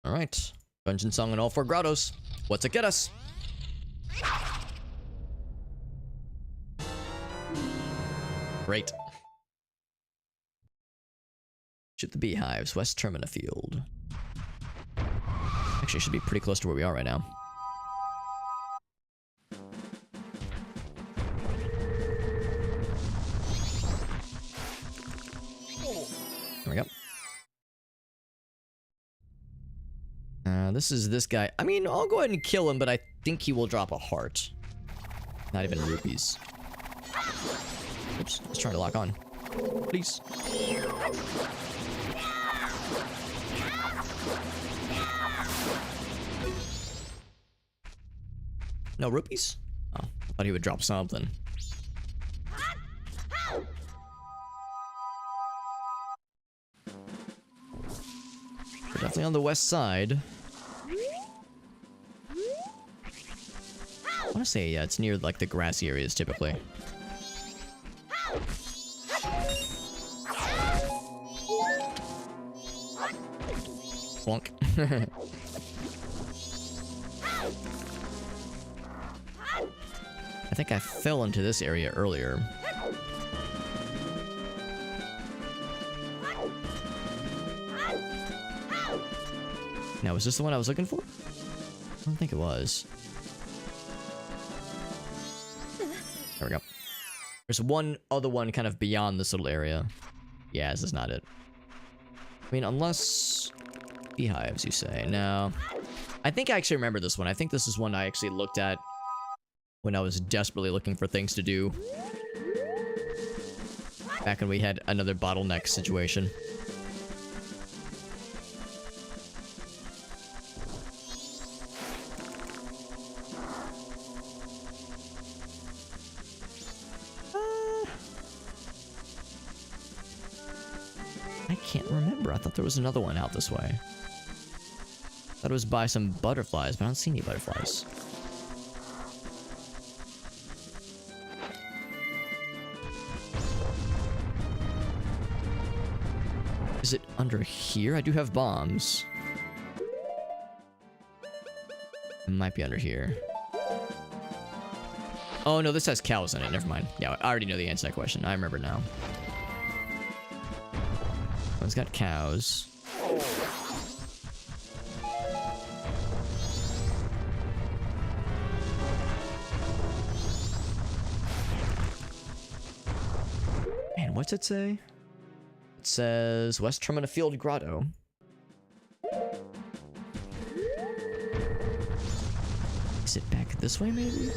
Alright. Dungeon Song on all 4 grottos. What's it get us? Great. Shoot the beehives, West Termina Field. Actually, should be pretty close to where we are right now. There we go. This is this guy. I mean, I'll go ahead and kill him, but I think he will drop a heart. Not even rupees. Oops, let's try to lock on. Please. No rupees? Oh, I thought he would drop something. We're definitely on the west side. I want to say, yeah, it's near, like, the grassy areas, typically. Plunk. I think I fell into this area earlier. Now, was this the one I was looking for? I don't think it was. There we go. There's one other one kind of beyond this little area. Yeah, this is not it. I mean, unless... beehives, you say? No. I think I actually remember this one. I think this is one I actually looked at when I was desperately looking for things to do. Back when we had another bottleneck situation. I can't remember. I thought there was another one out this way. Thought it was by some butterflies, but I don't see any butterflies. Is it under here? I do have bombs. It might be under here. Oh no, this has cows in it. Never mind. Yeah, I already know the answer to that question. I remember now. One's got cows. Man, what's it say? It says West Termina Field Grotto. Is it back this way, maybe?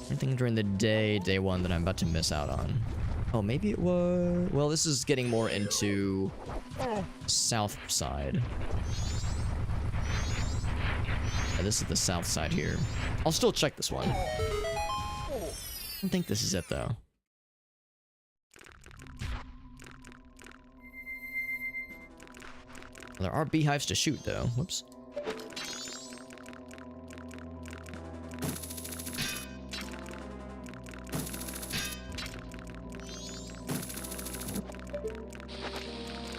Anything during the day one that I'm about to miss out on? Oh, maybe it was... Well, this is getting more into south side. Yeah, this is the south side here. I'll still check this one. I don't think this is it, though. There are beehives to shoot, though. Whoops.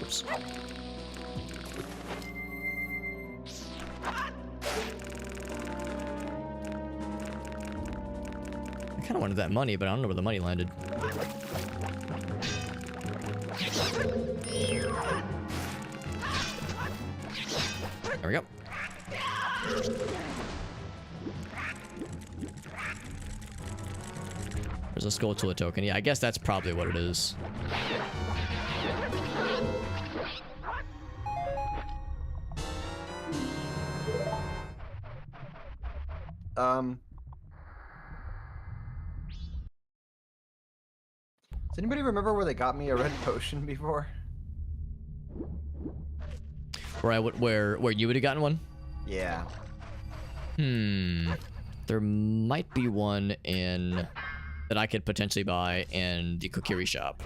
Oops. I kind of wanted that money, but I don't know where the money landed. There we go. There's a skull tool token. Yeah, I guess that's probably what it is. Does anybody remember where they got me a red potion before? Where you would have gotten one? Yeah. There might be one in that I could potentially buy in the Kokiri shop.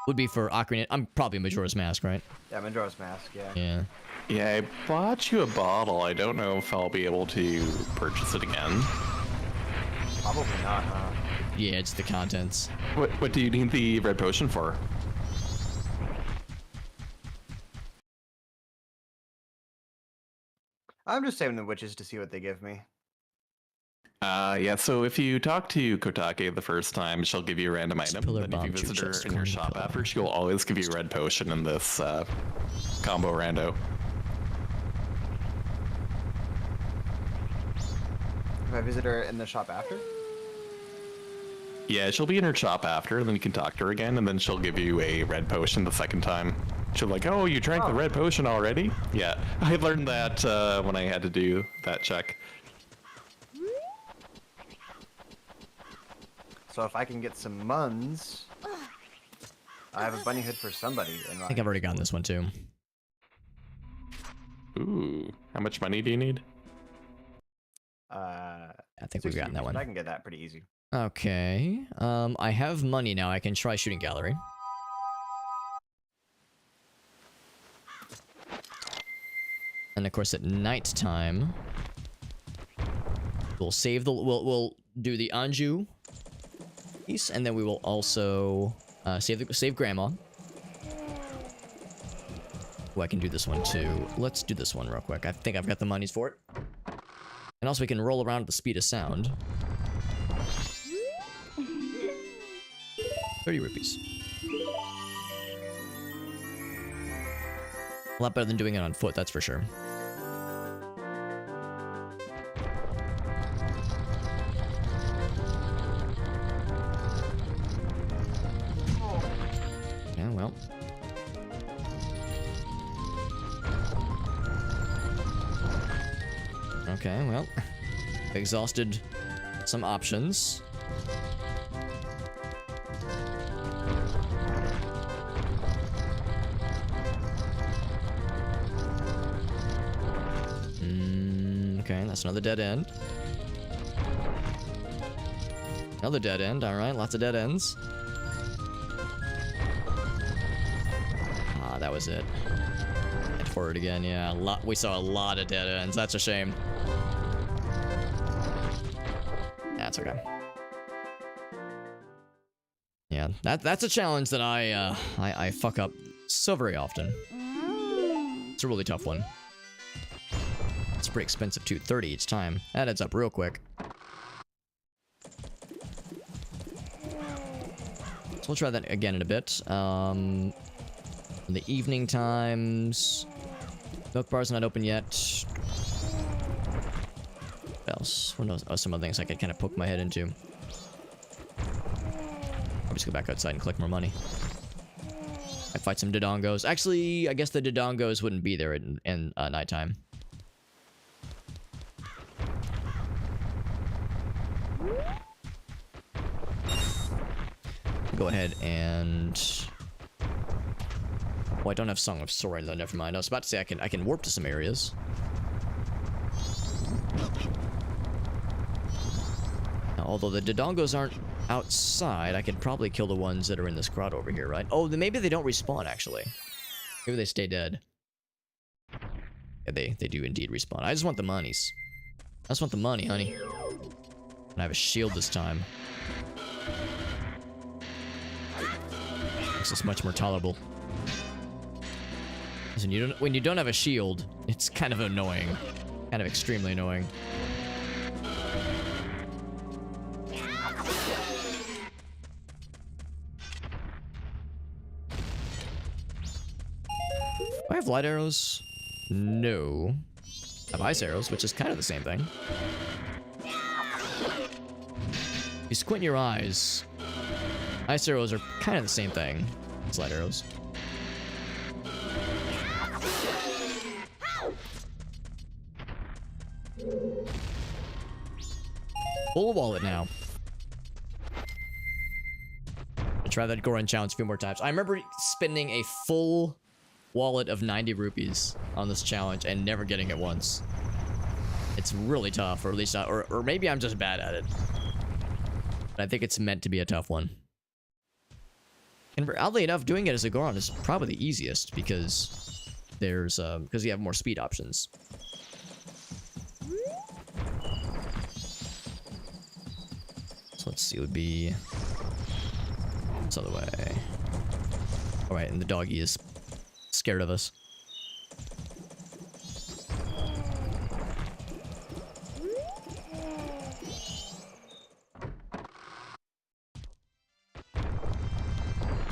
Would be for Ocarina. I'm probably Majora's Mask, right? Yeah, Majora's Mask, yeah. Yeah. Yeah, I bought you a bottle. I don't know if I'll be able to purchase it again. Probably not, huh? Yeah, it's the contents. What do you need the red potion for? I'm just saving the witches to see what they give me. Yeah, so if you talk to Kotake the first time, she'll give you a random item. Pillar And if you bomb, visit two her chests, in your coin shop pillar. after, she'll always give you a red potion in this combo rando. If I visit her in the shop after? Yeah, she'll be in her shop after, and then you can talk to her again, and then she'll give you a red potion the second time. She'll be like, oh, you drank the red potion already? Yeah, I learned that when I had to do that check. So if I can get some muns, I have a bunny hood for somebody. I think I've already gotten this one too. Ooh, how much money do you need? I think we've gotten that one. I can get that pretty easy. Okay. I have money now. I can try shooting gallery. And of course, at night time, we'll save the. We'll do the Anju piece, and then we will also save Grandma. Oh, I can do this one too. Let's do this one real quick. I think I've got the monies for it. And also, we can roll around at the speed of sound. 30 rupees. A lot better than doing it on foot, that's for sure. Yeah, well. Okay, well. Exhausted some options. Okay, that's another dead end. Another dead end, alright, lots of dead ends. that was it. Head forward again. Yeah, we saw a lot of dead ends. That's a shame. That's okay. Yeah, that's a challenge that I fuck up so very often. It's a really tough one. It's pretty expensive too, 30 each time. That adds up real quick. So we'll try that again in a bit. In the evening times, milk bar's not open yet. What else? What else? Oh, some other things I could kind of poke my head into. I'll just go back outside and collect more money. I fight some Dodongos. Actually, I guess the Dodongos wouldn't be there in nighttime. Go ahead and... Oh, I don't have Song of Soaring though, never mind. I was about to say I can warp to some areas. Now, although the Dodongos aren't outside, I could probably kill the ones that are in this grotto over here, right? Oh, then maybe they don't respawn, actually. Maybe they stay dead. Yeah, they do indeed respawn. I just want the monies. I just want the money, honey. And I have a shield this time. Makes this much more tolerable. Listen, when you don't have a shield, it's kind of annoying. Kind of extremely annoying. Do I have light arrows? No. I have ice arrows, which is kind of the same thing. If you squint your eyes, ice arrows are kind of the same thing as light arrows. Full wallet now. I'll try that Goron challenge a few more times. I remember spending a full wallet of 90 rupees on this challenge and never getting it once. It's really tough, or at least not, or maybe I'm just bad at it. But I think it's meant to be a tough one. And oddly enough, doing it as a Goron is probably the easiest because because you have more speed options. So let's see, it would be this other way. All right, and the doggy is scared of us.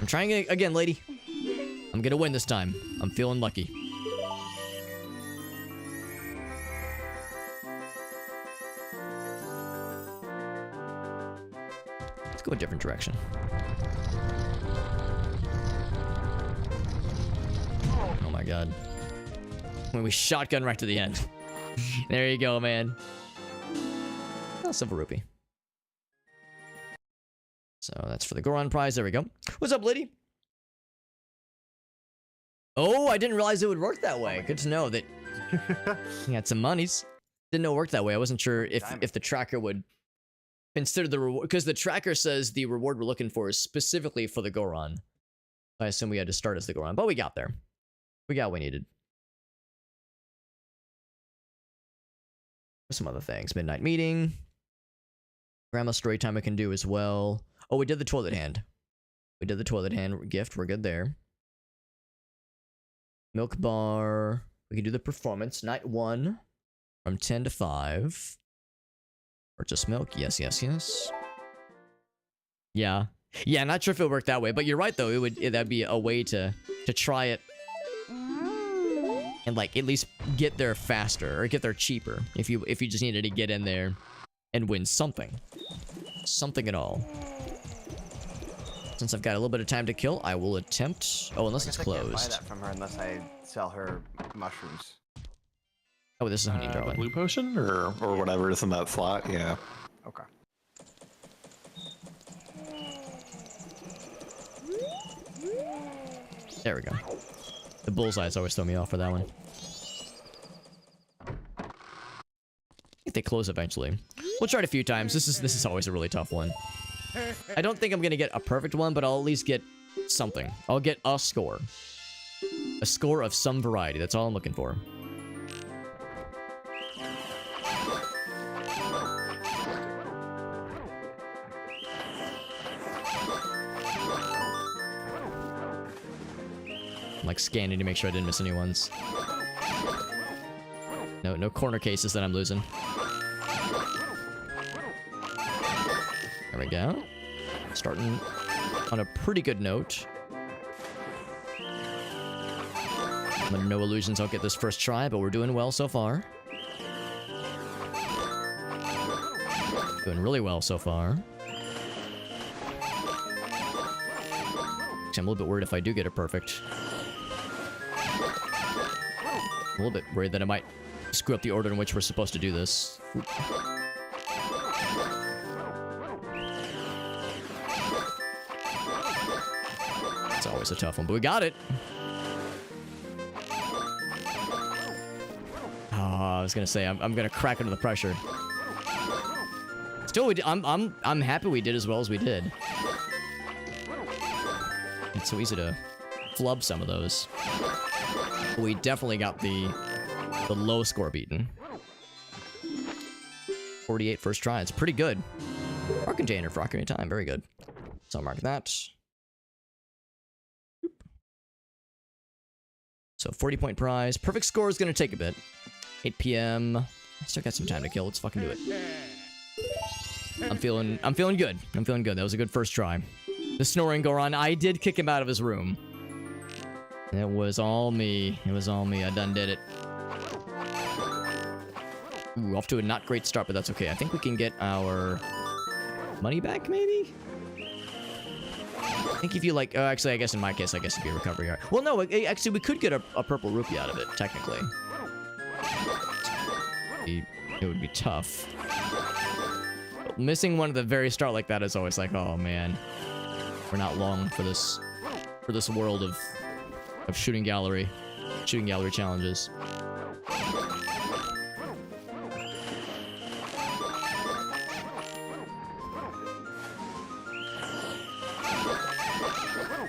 I'm trying it again, lady. I'm gonna win this time. I'm feeling lucky. Let's go a different direction. Oh my god. When we shotgun right to the end. There you go, man. Oh, silver rupee. So that's for the Goron prize. There we go. What's up, lady? Oh, I didn't realize it would work that way. Good to know that you had some monies. Didn't know it worked that way. I wasn't sure if the tracker would consider the reward, because the tracker says the reward we're looking for is specifically for the Goron. I assume we had to start as the Goron, but we got there. We got what we needed. Some other things. Midnight meeting. Grandma story time I can do as well. Oh, we did the toilet hand. We did the toilet hand gift. We're good there. Milk bar. We can do the performance. Night 1 from 10 to 5. Purchase milk. Yes, yes, yes. Yeah. Yeah, not sure if it would work that way, but you're right though. That'd be a way to try it and like at least get there faster or get there cheaper if you just needed to get in there and win something. Something at all. Since I've got a little bit of time to kill, I will attempt. Oh, unless it's closed. I can't buy that from her unless I sell her mushrooms. Oh, this is honey, darling. Blue potion or whatever is in that slot. Yeah. Okay. There we go. The bullseyes always throw me off for that one. I think they close eventually. We'll try it a few times. This is always a really tough one. I don't think I'm gonna get a perfect one, but I'll at least get something. I'll get a score. A score of some variety. That's all I'm looking for. I'm like scanning to make sure I didn't miss any ones. No corner cases that I'm losing. There we go. Starting on a pretty good note. No illusions I'll get this first try, but we're doing well so far. Doing really well so far. Actually, I'm a little bit worried if I do get it perfect. A little bit worried that I might screw up the order in which we're supposed to do this. It's always a tough one, but we got it. I was gonna say I'm gonna crack under the pressure. Still, I'm happy we did as well as we did. It's so easy to flub some of those. But we definitely got the low score beaten. 48 first try. It's pretty good. Our container for Ocarina of Time. Very good. So I'll mark that. So 40-point prize. Perfect score is gonna take a bit. 8 p.m. I still got some time to kill. Let's fucking do it. I'm feeling good. I'm feeling good. That was a good first try. The snoring Goron, I did kick him out of his room. It was all me. It was all me. I done did it. Ooh, off to a not great start, but that's okay. I think we can get our money back, maybe? I think if you like... actually, I guess in my case, I guess it'd be a recovery art. Well, no, actually, we could get a purple rupee out of it, technically. It would be tough. But missing one at the very start like that is always like, oh man, we're not long for this world of shooting gallery challenges.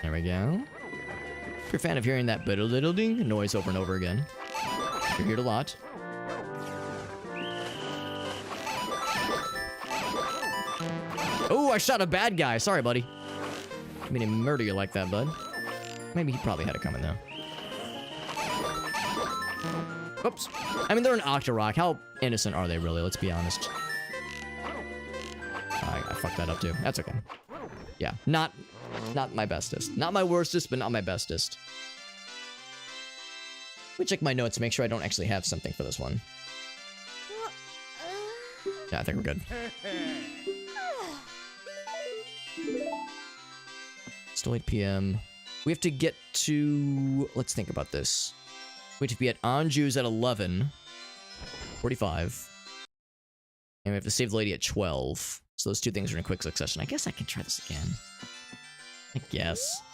There we go. If you're a fan of hearing that little ding noise over and over again, you're here a lot. Oh, I shot a bad guy. Sorry, buddy. I mean, he murder you like that, bud. Maybe he probably had it coming, though. Oops. I mean, they're an Octorok. How innocent are they, really? Let's be honest. I fucked that up, too. That's okay. Yeah, not my bestest. Not my worstest, but not my bestest. Let me check my notes to make sure I don't actually have something for this one. Yeah, I think we're good. Still 8 p.m. We have to get to... Let's think about this. We have to be at Anju's at 11:45. And we have to save the lady at 12. So those two things are in quick succession. I guess I can try this again.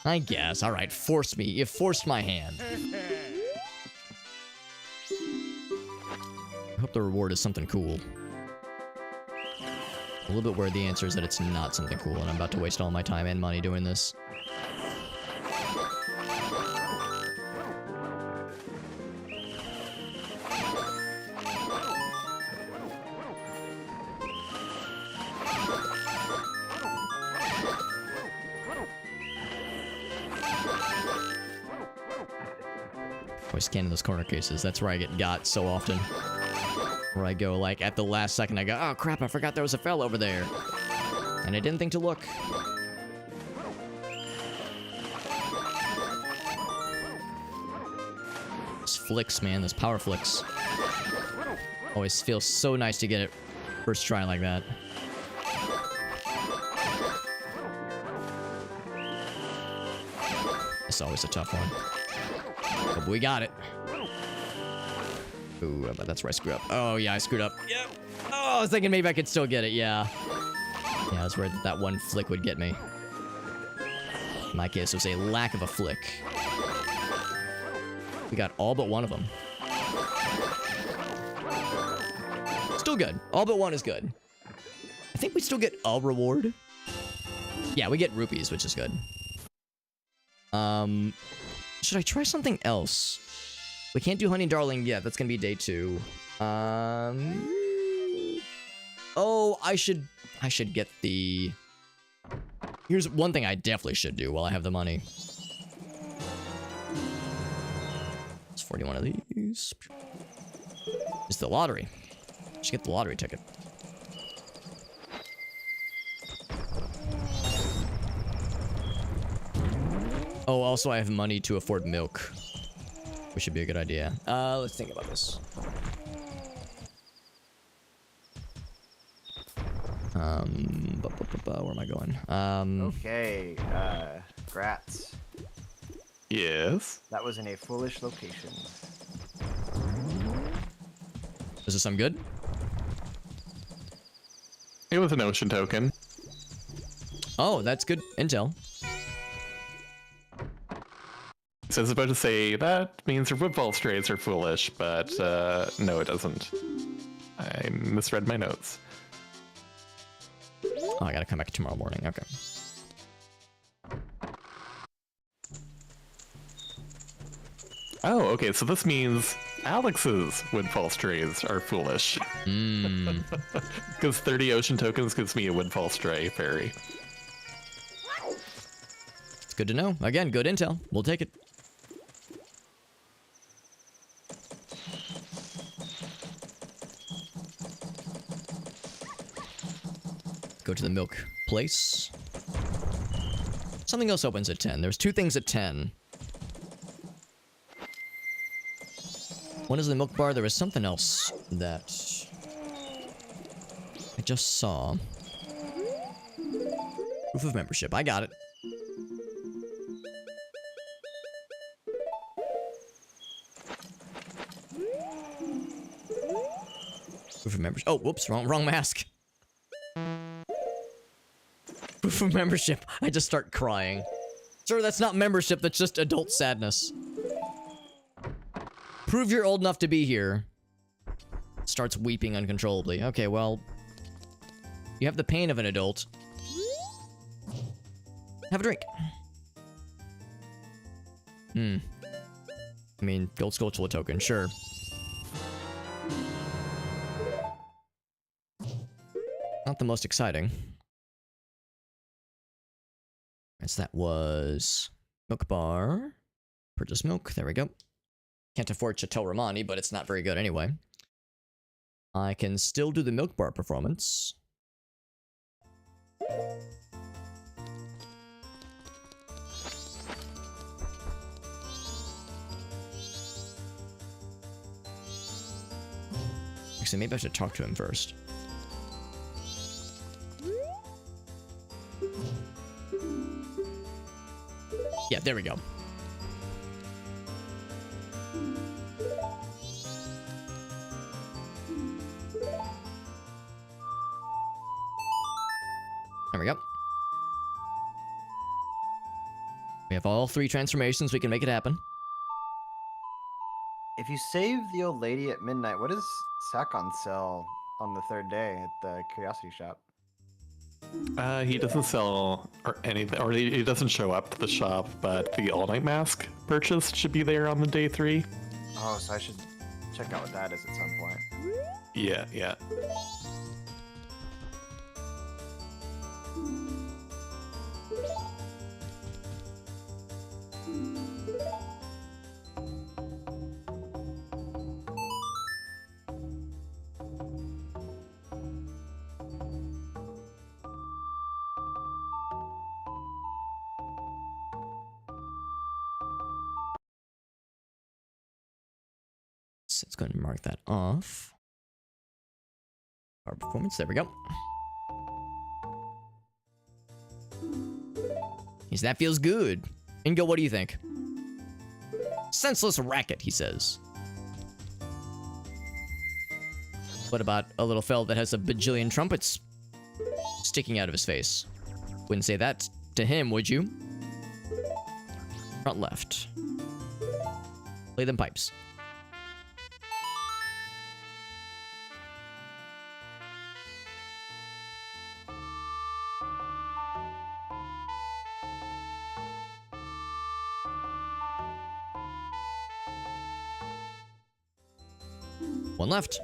I guess. Alright, force me. You forced my hand. I hope the reward is something cool. A little bit worried the answer is that it's not something cool, and I'm about to waste all my time and money doing this. Always scanning those corner cases. That's where I get got so often. Where I go, like, at the last second, I go, oh crap, I forgot there was a fella over there. And I didn't think to look. Those flicks, man, those power flicks. Always feels so nice to get it first try like that. It's always a tough one. But we got it. Ooh, but that's where I screwed up. Oh, yeah, I screwed up. Yep. Oh, I was thinking maybe I could still get it, yeah. Yeah, I was worried that one flick would get me. In my case, it was a lack of a flick. We got all but one of them. Still good. All but one is good. I think we still get a reward. Yeah, we get rupees, which is good. Should I try something else? We can't do Honey Darling yet. That's gonna be day 2. Oh, I should get the... Here's one thing I definitely should do while I have the money. It's 41 of these. It's the lottery. Should get the lottery ticket. Oh, also I have money to afford milk, which should be a good idea. Let's think about this. Where am I going? Okay, Grats. Yes. That was in a foolish location. Does this sound good? It was an ocean token. Oh, that's good intel. So I was about to say, that means your woodfall strays are foolish, but no, it doesn't. I misread my notes. Oh, I gotta come back tomorrow morning. Okay. Oh, okay, so this means Alex's woodfall strays are foolish. Because 30 ocean tokens gives me a woodfall stray fairy. It's good to know. Again, good intel. We'll take it. Go to the milk place. Something else opens at 10. There's 2 things at 10. One is the milk bar. There was something else that I just saw. Proof of membership. I got it. Proof of membership. Oh, whoops. Wrong mask. Proof of membership. I just start crying. Sir, that's not membership. That's just adult sadness. Prove you're old enough to be here. Starts weeping uncontrollably. Okay, well, you have the pain of an adult. Have a drink. I mean, gold sculpture token, sure. Not the most exciting. As that was milk bar. Purchase milk. There we go. Can't afford Chateau Romani, but it's not very good anyway. I can still do the milk bar performance. Actually, maybe I should talk to him first. Yeah, there we go. There we go. We have all 3 transformations. We can make it happen. If you save the old lady at midnight, what does Sakon sell on the 3rd day at the curiosity shop? He doesn't sell or anything, or he doesn't show up to the shop, but the all-night mask purchase should be there on the day 3. Oh, so I should check out what that is at some point. Yeah, yeah. So it's going to mark that off. Our performance, there we go. Yes, that feels good. Ingo, what do you think? Senseless racket, he says. What about a little fella that has a bajillion trumpets sticking out of his face? Wouldn't say that to him, would you? Front left. Play them pipes. One left.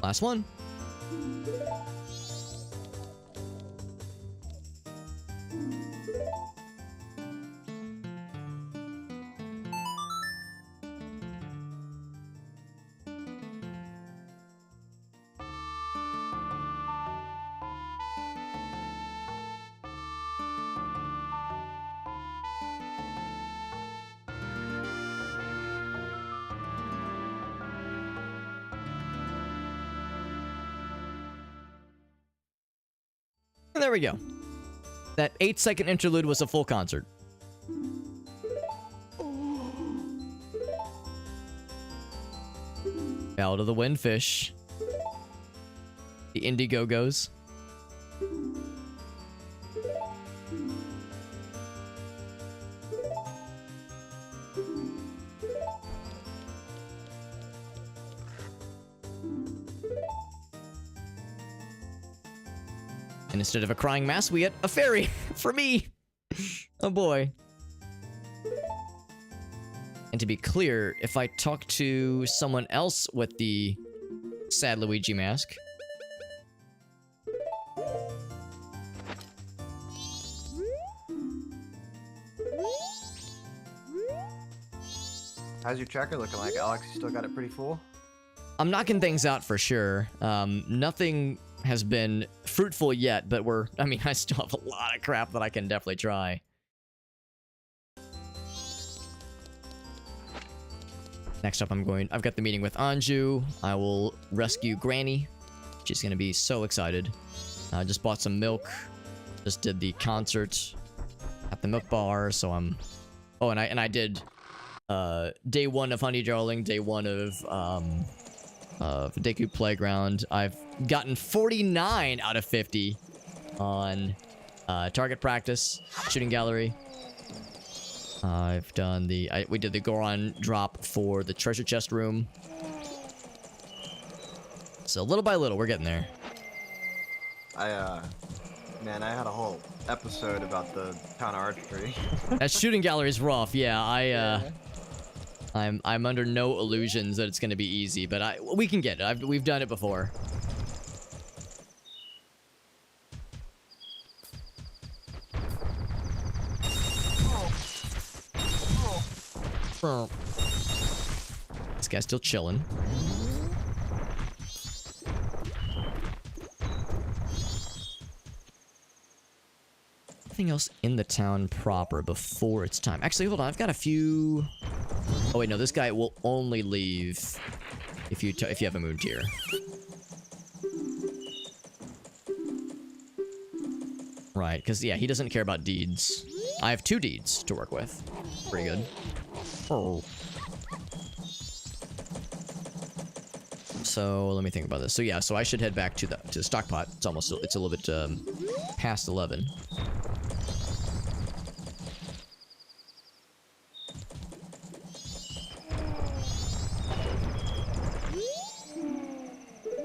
Last one. And there we go. That 8-second interlude was a full concert. Out of the Windfish. The Indiegogos. And instead of a crying mass, we get a fairy for me. Oh boy. And to be clear, if I talk to someone else with the sad Luigi mask, How's your tracker looking like, Alex? You still got it pretty full? I'm knocking things out for sure. Nothing has been fruitful yet, but I still have a lot of crap that I can definitely try. Next up, I've got the meeting with Anju. I will rescue Granny. She's gonna be so excited. I just bought some milk. Just did the concert at the milk bar, so I'm... Oh, and I did day 1 of Honey Darling, day 1 of Deku Playground. I've gotten 49 out of 50 on target practice, shooting gallery. I've done we did the Goron drop for the treasure chest room. So little by little, we're getting there. Man, I had a whole episode about the counter archery. That shooting gallery is rough. Yeah, I'm under no illusions that it's going to be easy, but we can get it. We've done it before. This guy's still chilling. Anything else in the town proper before it's time? Actually, hold on. I've got a few... Oh, wait, no. This guy will only leave if you have a moon tier. Right, because, yeah, he doesn't care about deeds. I have 2 deeds to work with. Pretty good. Oh. So, let me think about this. So, yeah, so I should head back to the stockpot. It's a little bit past 11.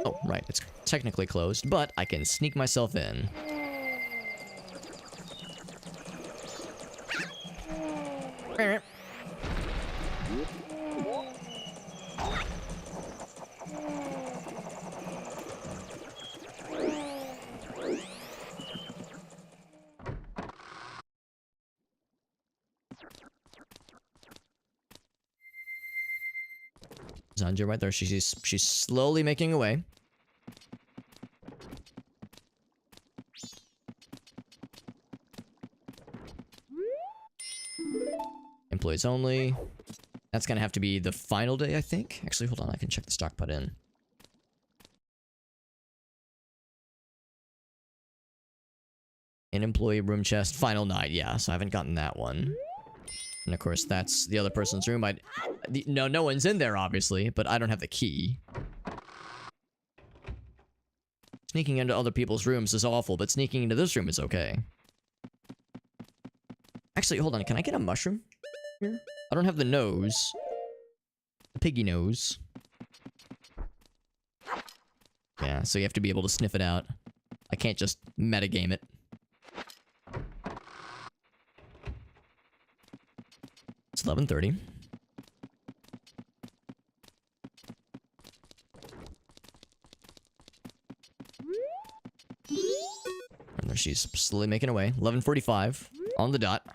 Oh, right. It's technically closed, but I can sneak myself in. Zanja right there. She's slowly making away. Employees only. That's gonna have to be the final day, I think. Actually, hold on. I can check the stockpot in. An employee room chest. Final night. Yeah, so I haven't gotten that one. And of course, that's the other person's room. No one's in there, obviously, but I don't have the key. Sneaking into other people's rooms is awful, but sneaking into this room is okay. Actually, hold on. Can I get a mushroom here? I don't have the nose. The piggy nose. Yeah, so you have to be able to sniff it out. I can't just metagame it. It's 11:30. And there she's slowly making her way. 11:45 on the dot.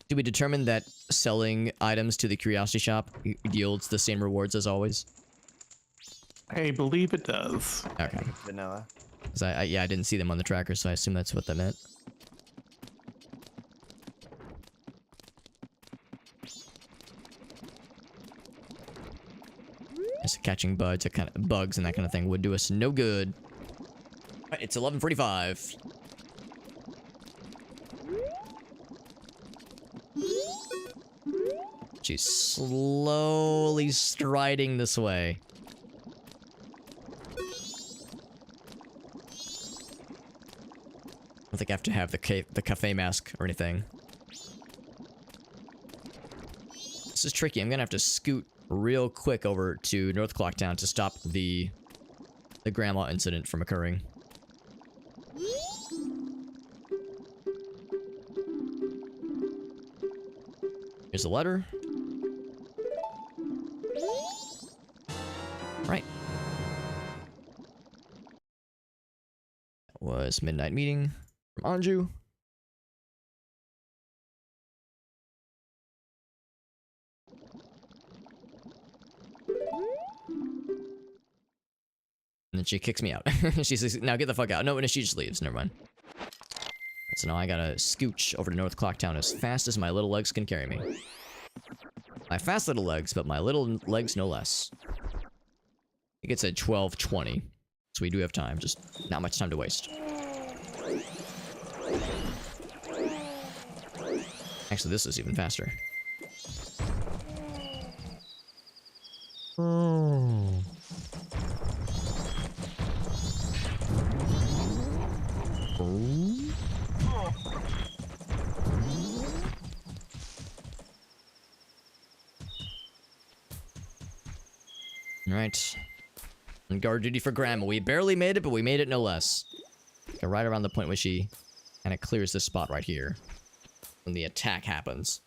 Do we determine that selling items to the curiosity shop yields the same rewards as always? I believe it does. I Okay. think it's vanilla. 'Cause I didn't see them on the tracker, so I assume that's what that meant. Just catching bugs, bugs and that kind of thing would do us no good. Alright, it's 11:45. She's slowly striding this way. I don't think I have to have the cafe mask or anything. This is tricky. I'm gonna have to scoot real quick over to North Clocktown to stop the grandma incident from occurring. Here's a letter. Right. That was midnight meeting from Anju. And then she kicks me out. She says, now get the fuck out. No, she just leaves. Never mind. So now I gotta scooch over to North Clocktown as fast as my little legs can carry me. My fast little legs, but my little legs no less. I think it's at 12:20. So we do have time. Just not much time to waste. Actually, this is even faster. Oh. Alright. On guard duty for Grandma. We barely made it, but we made it no less. Okay, right around the point where she kind of clears this spot right here. When the attack happens.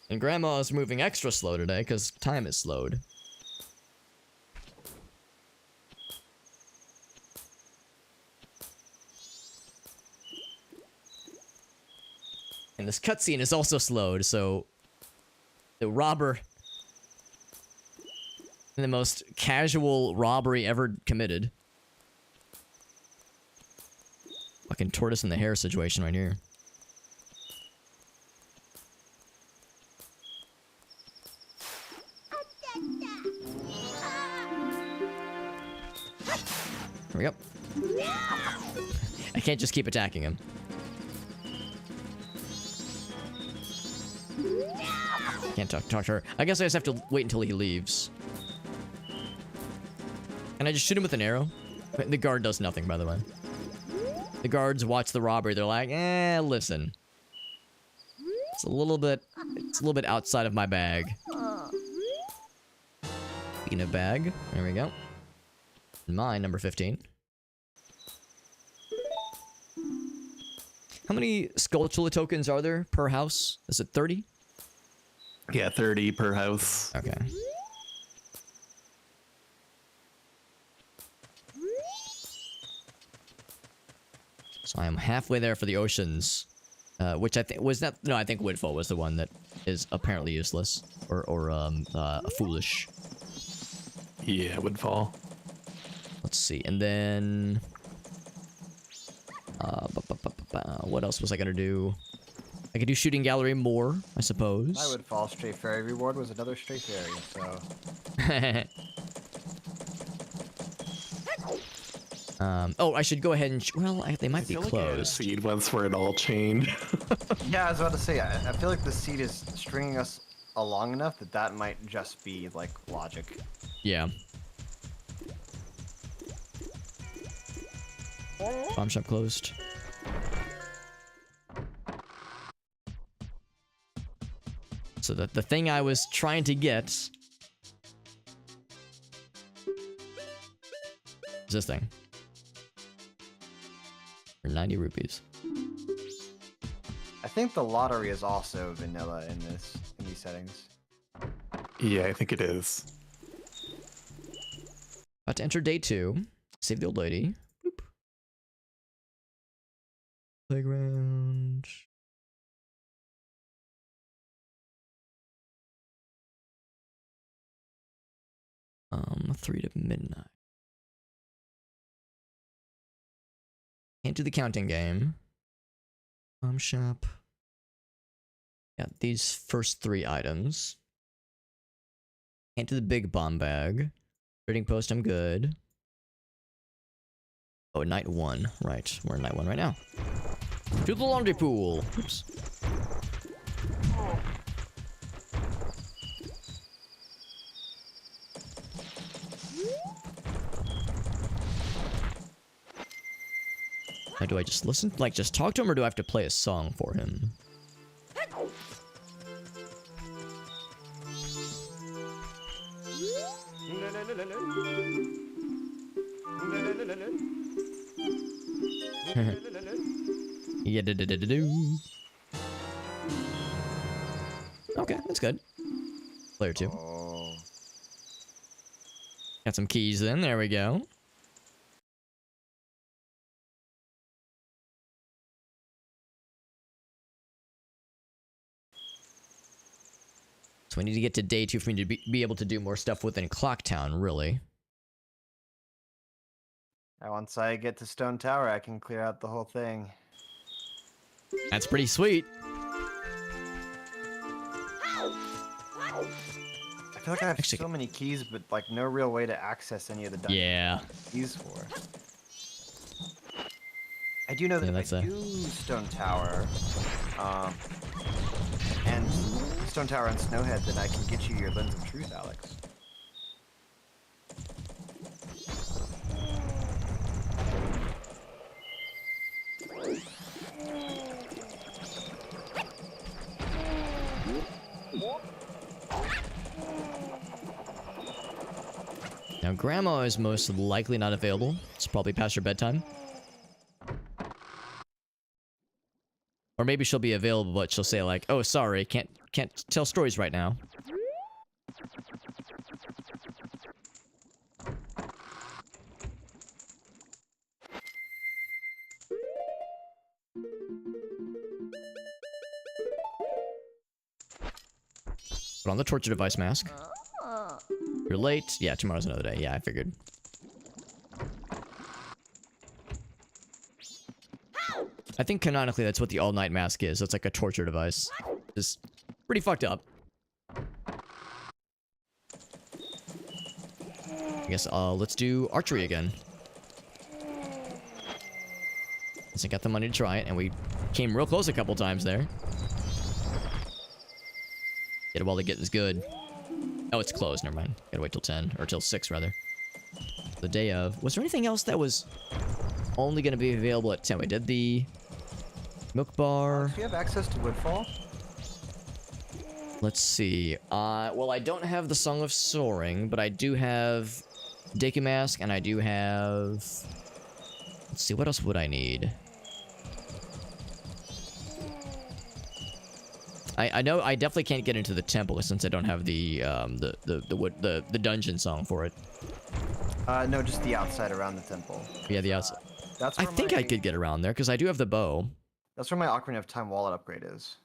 And Grandma is moving extra slow today, because time is slowed. And this cutscene is also slowed, so... The robber... the most casual robbery ever committed. Fucking tortoise in the hare situation right here. Here we go. I can't just keep attacking him. Can't talk to her. I guess I just have to wait until he leaves. Can I just shoot him with an arrow? The guard does nothing, by the way. The guards watch the robbery. They're like, listen. It's a little bit outside of my bag. Peanut bag. There we go. Mine, number 15. How many Skulltula tokens are there per house? Is it 30? Yeah, 30 per house. Okay. So I am halfway there for the oceans, which I think was not. No, I think Woodfall was the one that is apparently useless or foolish. Yeah, Woodfall. Let's see, and then what else was I gonna do? I could do shooting gallery more, I suppose. My Woodfall Stray Fairy reward was another Stray Fairy, so... Oh, I should go ahead and... Well, they might be Like I had a closed. seed once where it all chained. Yeah, I was about to say, I feel like the seed is stringing us along enough that that might just be, like, logic. Yeah. Bomb shop closed. So the thing I was trying to get What's this thing? For 90 rupees. I think the lottery is also vanilla in these settings. Yeah, I think it is. About to enter day 2. Save the old lady. Boop. Playground. Um, 3 to midnight. Can't do the counting game. Shop. Yeah, these first 3 items. Can't do the big bomb bag. Trading post, I'm good. Oh, night 1. Right, we're in night 1 right now. To the laundry pool. Oops. Now, do I just listen, like just talk to him, or do I have to play a song for him? Yeah, do. Okay, that's good. Player 2. Oh. Got some keys in. There we go. So we need to get to day 2 for me to be able to do more stuff within Clocktown, really. And once I get to Stone Tower, I can clear out the whole thing. That's pretty sweet. I feel like I have so many keys, but like no real way to access any of the dungeons. Yeah. Keys for. I do know that if I do Stone Tower, and Stone Tower and Snowhead, then I can get you your Lens of Truth, Alex. Now, Grandma is most likely not available. It's probably past her bedtime. Or maybe she'll be available, but she'll say like, "Oh, sorry, can't tell stories right now." Put on the torture device mask. You're late. Yeah, tomorrow's another day. Yeah, I figured. I think canonically that's what the all-night mask is. It's like a torture device. It's pretty fucked up. I guess let's do archery again. Since I got the money to try it, and we came real close a couple times there. Get it while the getting's good. Oh, it's closed. Never mind. Gotta wait till 10, or till 6 rather. The day of. Was there anything else that was only gonna be available at 10? We did the milk bar. Do you have access to Woodfall? Let's see. Well, I don't have the Song of Soaring, but I do have Deku Mask, and I do have... Let's see, what else would I need? I know I definitely can't get into the temple since I don't have the dungeon song for it. No, just the outside around the temple. Yeah, the outside. That's I think I could get around there because I do have the bow. That's where my Ocarina of Time wallet upgrade is.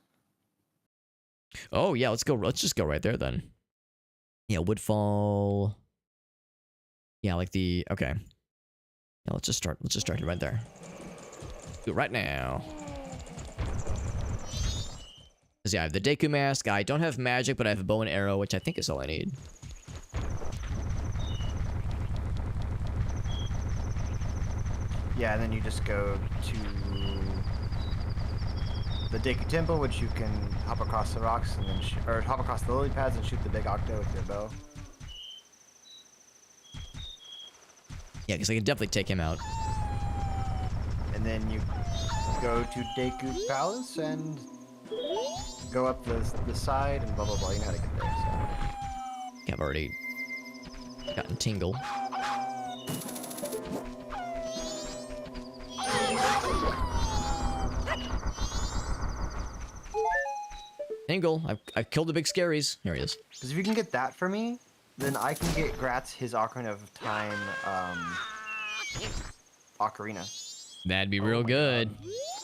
Oh yeah, let's go. Let's just go right there then. Yeah, Woodfall. Yeah, like the okay. Yeah, let's just start. Let's just start it right there. Do it right now. Yeah, I have the Deku Mask. I don't have magic, but I have a bow and arrow, which I think is all I need. Yeah, and then you just go to the Deku Temple, which you can hop across the rocks and then or hop across the lily pads and shoot the big octo with your bow. Yeah, because I can definitely take him out. And then you go to Deku Palace and go up the side and blah blah blah. You know how to get there. So. I've already gotten Tingle. Angle. I've killed the big scaries. Here he is. Because if you can get that for me, then I can get Gratz his Ocarina of Time, Ocarina. That'd be real good.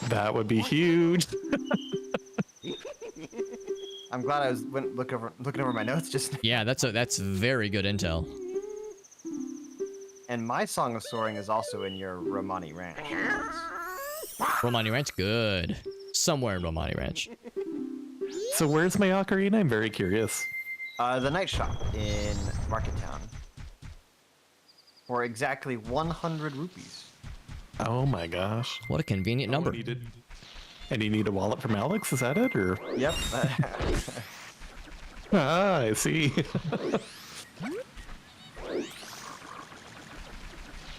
That would be huge. I'm glad I was looking over my notes just now. Yeah, that's very good intel. And my Song of Soaring is also in your Romani Ranch. Romani Ranch, good. Somewhere in Romani Ranch. So where's my ocarina? I'm very curious. The night shop in Market Town. For exactly 100 rupees. Oh my gosh. What a convenient number. And you need a wallet from Alex, is that it? Or Yep. ah, I see.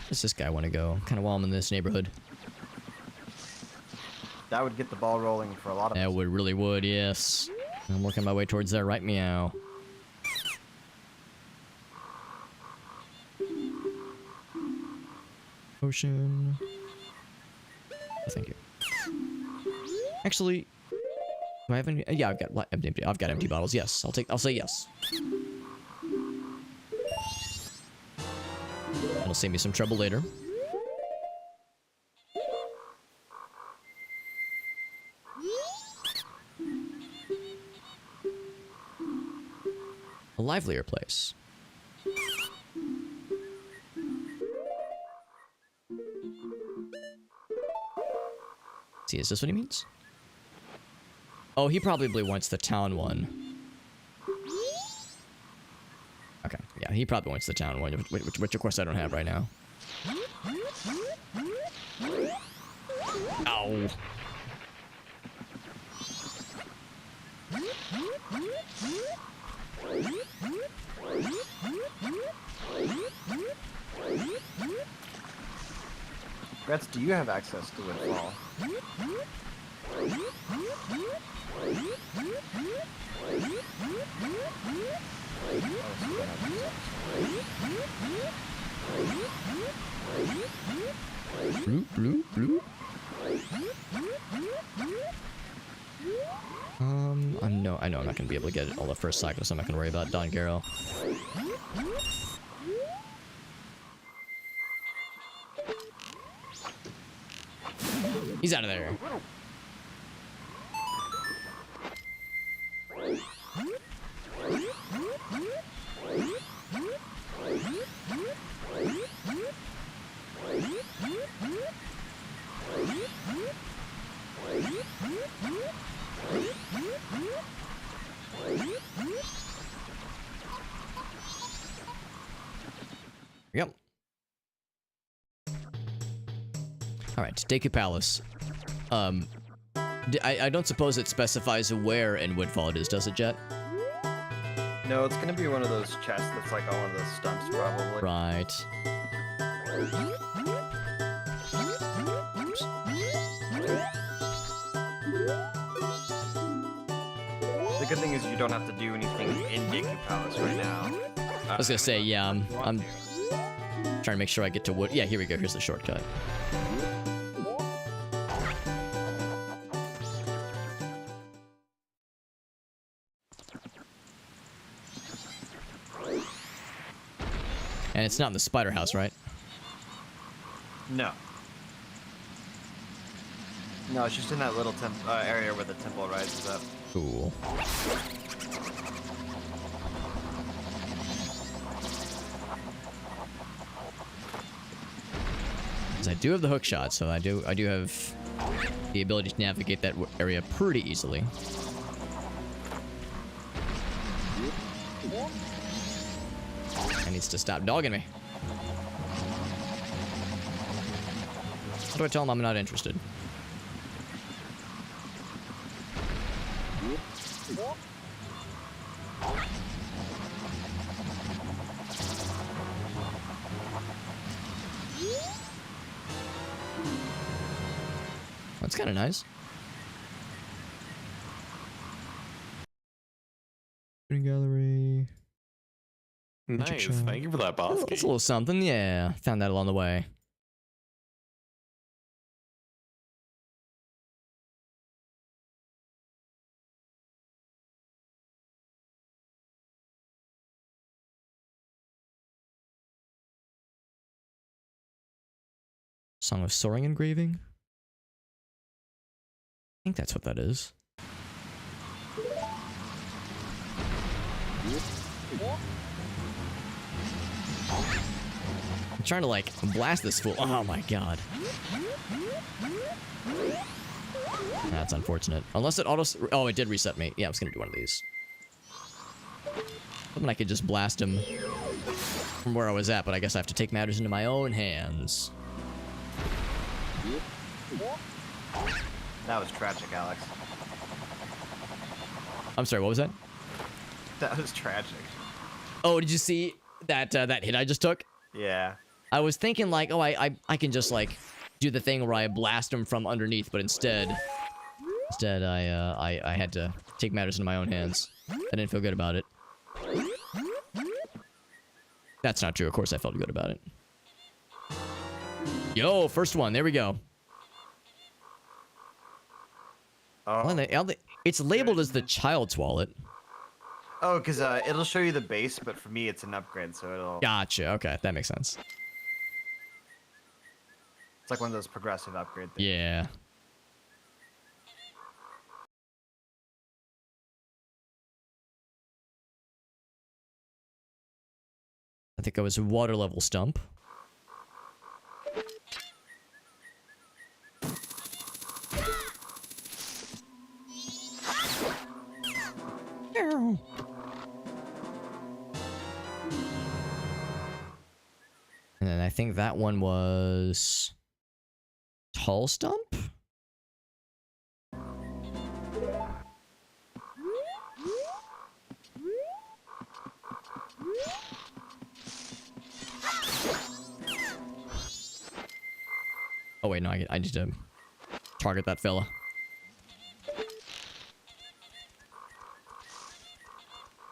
Where's this guy want to go? Kind of while I'm in this neighborhood. That would get the ball rolling for a lot of That us. really would, yes. I'm working my way towards there, right meow. Potion. Oh, thank you. Actually, do I have any? Yeah, I've got empty bottles. Yes, I'll say yes. That'll save me some trouble later. A livelier place. See, is this what he means? Oh, he probably wants the town one. Okay, yeah, he probably wants the town one, which of course I don't have right now. Ow. Gratz, do you have access to Windfall? Bloop, bloop, bloop. I know I'm not gonna be able to get it all the first cycle, so I'm not gonna worry about Don Garo. He's out of there. Yep. Alright, Deku Palace. I don't suppose it specifies where in Woodfall it is, does it, Jet? No, it's gonna be one of those chests that's like on one of those stumps, probably. Right. The good thing is you don't have to do anything in Deku Palace right now. I was gonna say, yeah, I'm trying to make sure I get to Wood. Yeah, here we go. Here's the shortcut. And it's not in the spider house, right? No. No, it's just in that little area where the temple rises up. Cool. I do have the hook shot, so I do have the ability to navigate that area pretty easily. He needs to stop dogging me. How do I tell him I'm not interested? That's kind of nice. Gallery. Nice. Thank you for that, boss. That's a little something. Yeah, found that along the way. Song of Soaring engraving? I think that's what that is. I'm trying to like blast this fool. Oh my god. That's unfortunate. Unless it auto. Oh, it did reset me. Yeah, I was gonna do one of these. Hoping I could just blast him from where I was at, but I guess I have to take matters into my own hands. That was tragic, Alex. I'm sorry, what was that? That was tragic. Oh, did you see that that hit I just took? Yeah. I was thinking like, oh, I can just like do the thing where I blast him from underneath, but instead I had to take matters into my own hands. I didn't feel good about it. That's not true. Of course I felt good about it. Yo, first one. There we go. Oh. Well, it's labeled as the child's wallet. Oh, because it'll show you the base, but for me it's an upgrade, so it'll... Gotcha. Okay, that makes sense. It's like one of those progressive upgrade things. Yeah. I think I was water level stump. And then I think that one was tall stump? Oh wait, no, I need to target that fella.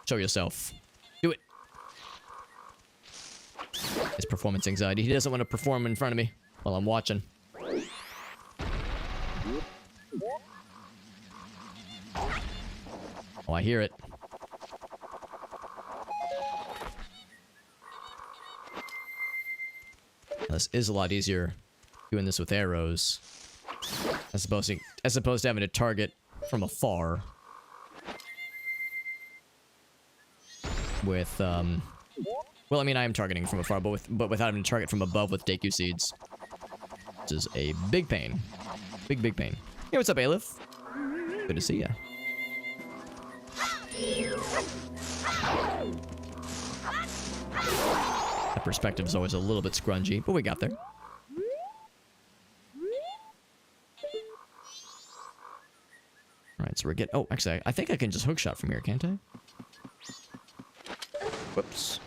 Show yourself. Do it. His performance anxiety. He doesn't want to perform in front of me while I'm watching. Oh, I hear it. This is a lot easier doing this with arrows as opposed to having to target from afar with well, I mean, I am targeting from afar, but without having to target from above with Deku seeds, which is a big pain. Big pain. Hey, what's up, Aleph? Good to see ya. That perspective is always a little bit scrungy, but we got there. Alright, so we're getting... Oh, actually, I think I can just hookshot from here, can't I? Whoops.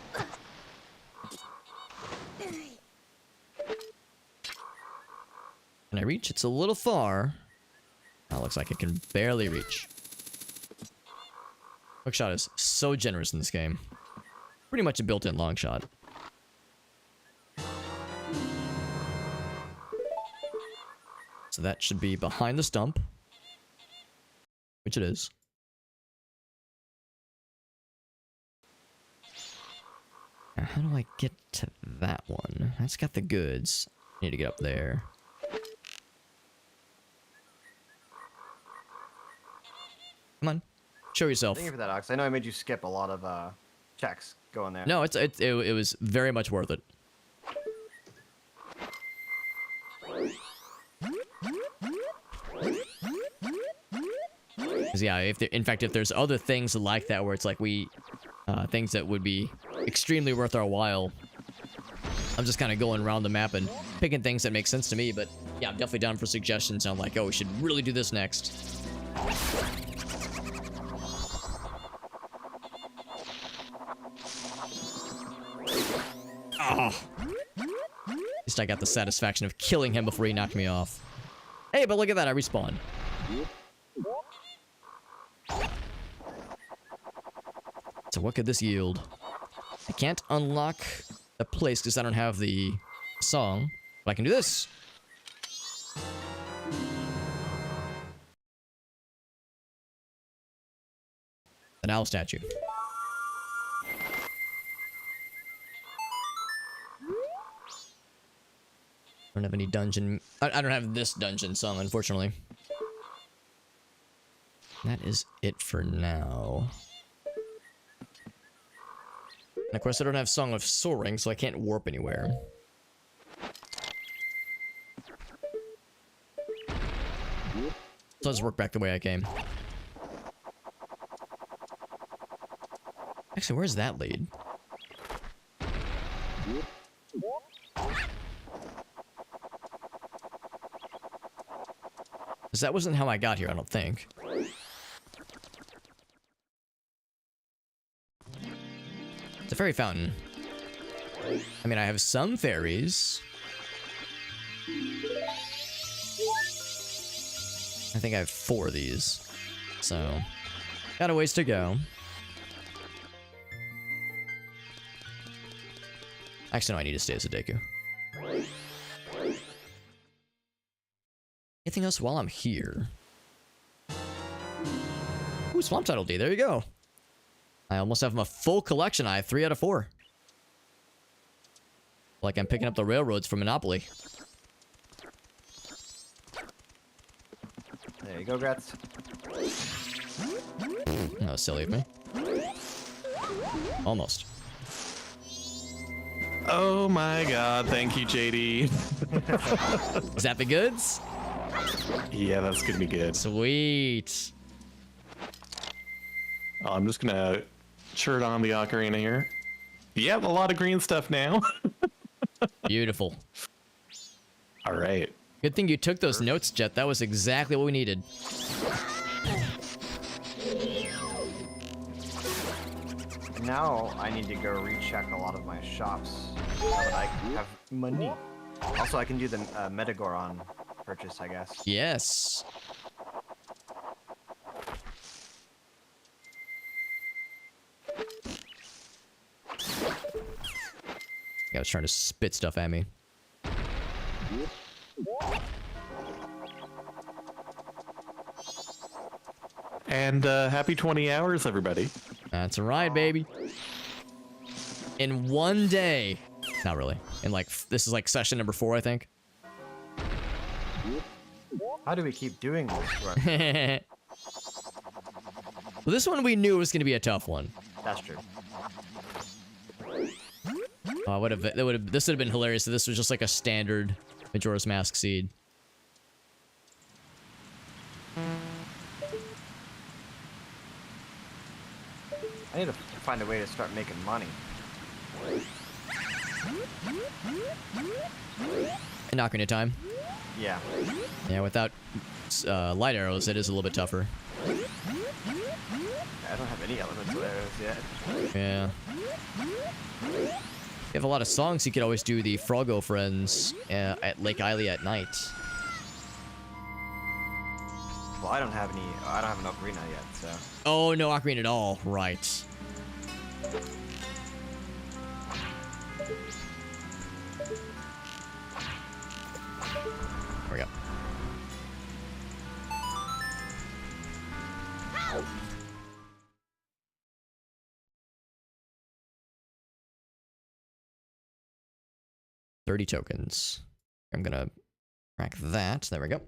Can I reach? It's a little far. That looks like it can barely reach. Hookshot is so generous in this game. Pretty much a built-in long shot. So that should be behind the stump. Which it is. Now, how do I get to that one? That's got the goods. I need to get up there. Come on. Show yourself. Thank you for that, Ox. I know I made you skip a lot of checks going there. No, it was very much worth it. Because yeah, in fact, if there's other things like that where it's like things that would be extremely worth our while, I'm just kind of going around the map and picking things that make sense to me. But yeah, I'm definitely down for suggestions on like, oh, we should really do this next. Oh. At least I got the satisfaction of killing him before he knocked me off. Hey, but look at that, I respawned. So what could this yield? I can't unlock the place because I don't have the song, but I can do this. An owl statue. don't have any dungeon. I don't have this dungeon song, unfortunately. That is it for now. And of course, I don't have Song of Soaring, so I can't warp anywhere. So I'll just work back the way I came. Actually, where's that lead? Because that wasn't how I got here, I don't think. It's a fairy fountain. I mean, I have some fairies. I think I have 4 of these. So, got a ways to go. Actually, no, I need to stay as a Deku. Anything else while I'm here? Ooh, Swamp Tidal D, there you go. I almost have a full collection. I have 3 out of 4. Like I'm picking up the railroads from Monopoly. There you go, Grats. That was silly of me. Almost. Oh my god, thank you, JD. Is that the goods? Yeah, that's gonna be good. Sweet. Oh, I'm just gonna churn on the ocarina here. Yep, a lot of green stuff now. Beautiful. All right. Good thing you took those notes, Jet. That was exactly what we needed. Now I need to go recheck a lot of my shops so that I can have money. Also, I can do the Metagoron purchase, I guess. Yes. I was trying to spit stuff at me. And happy 20 hours, everybody. That's right, baby. In one day. Not really. In like, this is like session number 4, I think. How do we keep doing this? Well, this one we knew was going to be a tough one. That's true. Oh, this would have been hilarious if this was just like a standard Majora's Mask seed. I need to find a way to start making money. In Ocarina of Time. Yeah. Yeah, without light arrows, it is a little bit tougher. I don't have any elemental arrows yet. Yeah. You have a lot of songs, you could always do the Froggo Friends at Lake Eiley at night. Well, I don't have any. I don't have an ocarina yet, so. Oh, no Ocarina at all. Right. There we go. $30 tokens. I'm gonna crack that. There we go.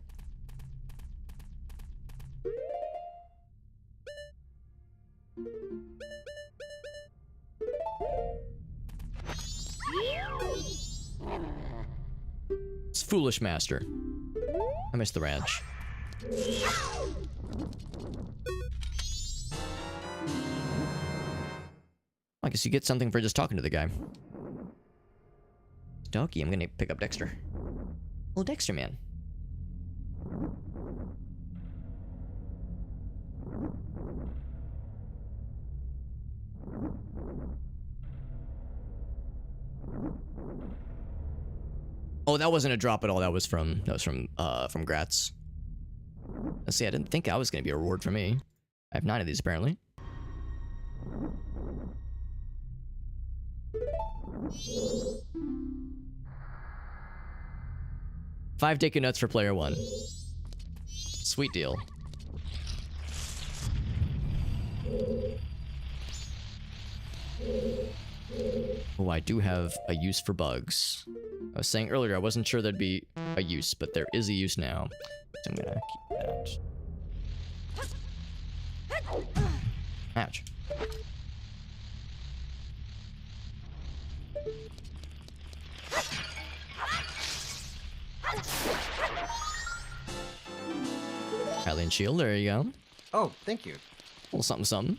It's Foolish Master. I missed the ranch. I guess you get something for just talking to the guy. Donkey, I'm gonna pick up Dexter. Oh, Dexter, man. Oh, that wasn't a drop at all. That was from Gratz. Let's see, I didn't think that was gonna be a reward for me. I have 9 of these apparently. $5 Deku Nuts for player 1. Sweet deal. Oh, I do have a use for bugs. I was saying earlier I wasn't sure there'd be a use, but there is a use now. So I'm gonna keep that. Ouch. Alien shield, there you go. Oh, thank you. A little something something.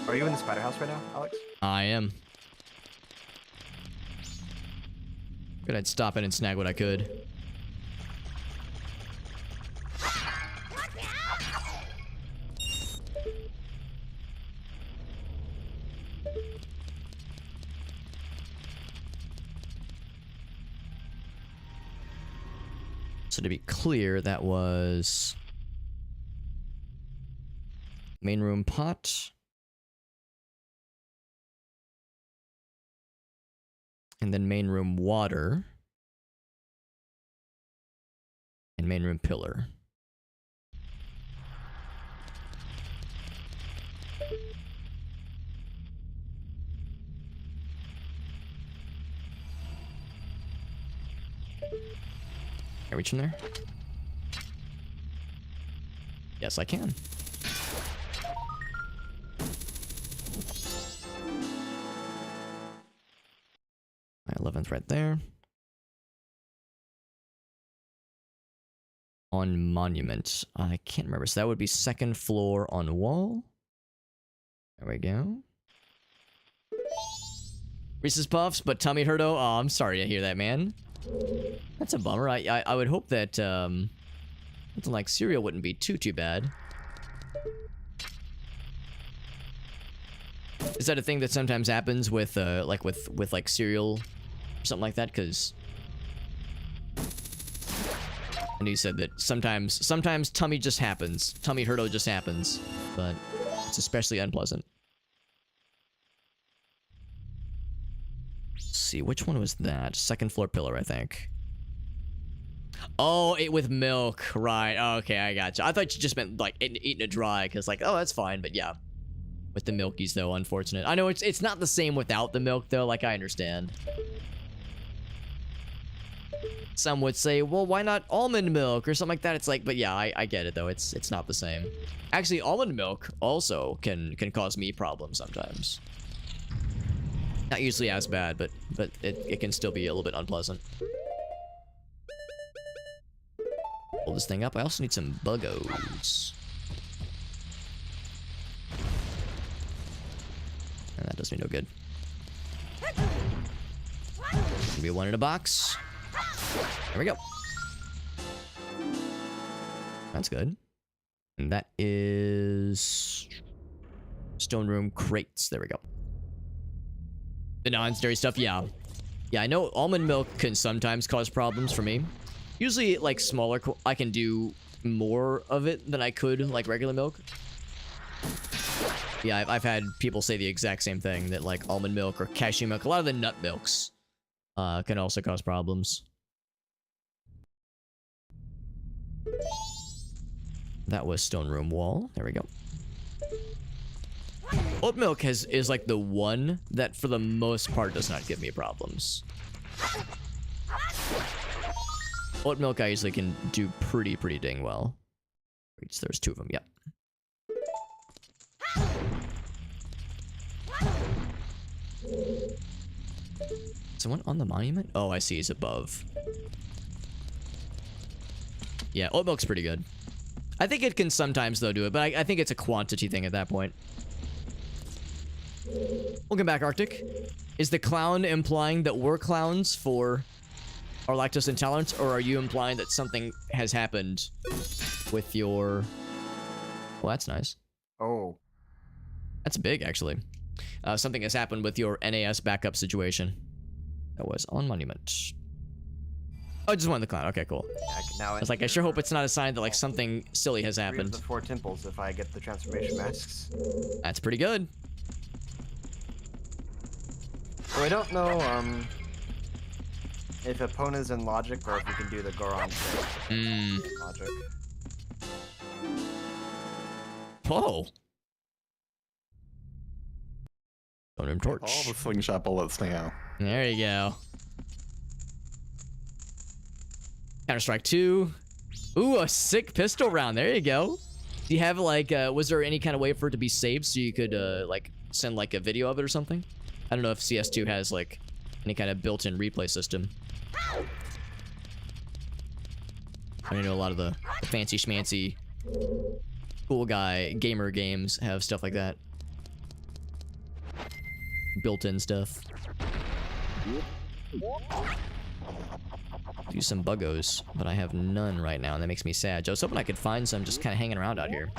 Are you in the spider house right now, Alex? I am. Good, I'd stop in and snag what I could. So to be clear, that was main room pot. And then main room water. And main room pillar. Can I reach in there? Yes, I can. My 11th right there. On monument. I can't remember. So that would be second floor on wall. There we go. Reese's Puffs, but tummy hurto. Oh, I'm sorry to hear that, man. That's a bummer. I would hope that something like cereal wouldn't be too bad. Is that a thing that sometimes happens with like cereal or something like that? Because I know you said that sometimes tummy just happens. Tummy hurto just happens, but it's especially unpleasant. Let's see, which one was that? Second floor pillar, I think. Oh, it with milk, right? Okay, I gotcha. I thought you just meant like eating it dry, because like, oh, that's fine, but yeah, with the milkies though, unfortunate. I know it's not the same without the milk though. Like I understand. Some would say, well, why not almond milk or something like that? It's like, but yeah, I get it though. It's not the same. Actually, almond milk also can cause me problems sometimes. Not usually as bad, but it can still be a little bit unpleasant. Pull this thing up. I also need some buggos. And that does me no good. Maybe one in a box. There we go. That's good. And that is stone room crates. There we go. The non-dairy stuff, yeah. Yeah, I know almond milk can sometimes cause problems for me. Usually, like, smaller, I can do more of it than I could, like, regular milk. Yeah, I've had people say the exact same thing, that, like, almond milk or cashew milk, a lot of the nut milks, can also cause problems. That was stone room wall. There we go. Oat milk is like the one that for the most part does not give me problems. Oat milk I usually can do pretty dang well. There's two of them, yep. Someone on the monument? Oh, I see, he's above. Yeah, oat milk's pretty good. I think it can sometimes, though, do it, but I think it's a quantity thing at that point. Welcome back, Arctic. Is the clown implying that we're clowns for our lactose intolerance, or are you implying that something has happened with your... Well, that's nice. Oh. That's big, actually. Something has happened with your NAS backup situation. That was on monument. Oh, just one of the clown. Okay, cool. Yeah, I can now I was like, I sure hope it's not a sign that like something silly has 3 of happened. the 4 temples if I get the transformation masks. That's pretty good. So I don't know if Epona's in logic or if you can do the Goron thing. Logic. Whoa. Totem torch. All the slingshot bullets now. There you go. Counter-Strike 2. Ooh, a sick pistol round. There you go. Do you have like, was there any kind of way for it to be saved so you could like send like a video of it or something? I don't know if CS2 has like any kind of built-in replay system. I know a lot of the fancy schmancy cool guy gamer games have stuff like that. Built-in stuff. Do some buggos, but I have none right now, and that makes me sad. I was hoping I could find some just kind of hanging around out here.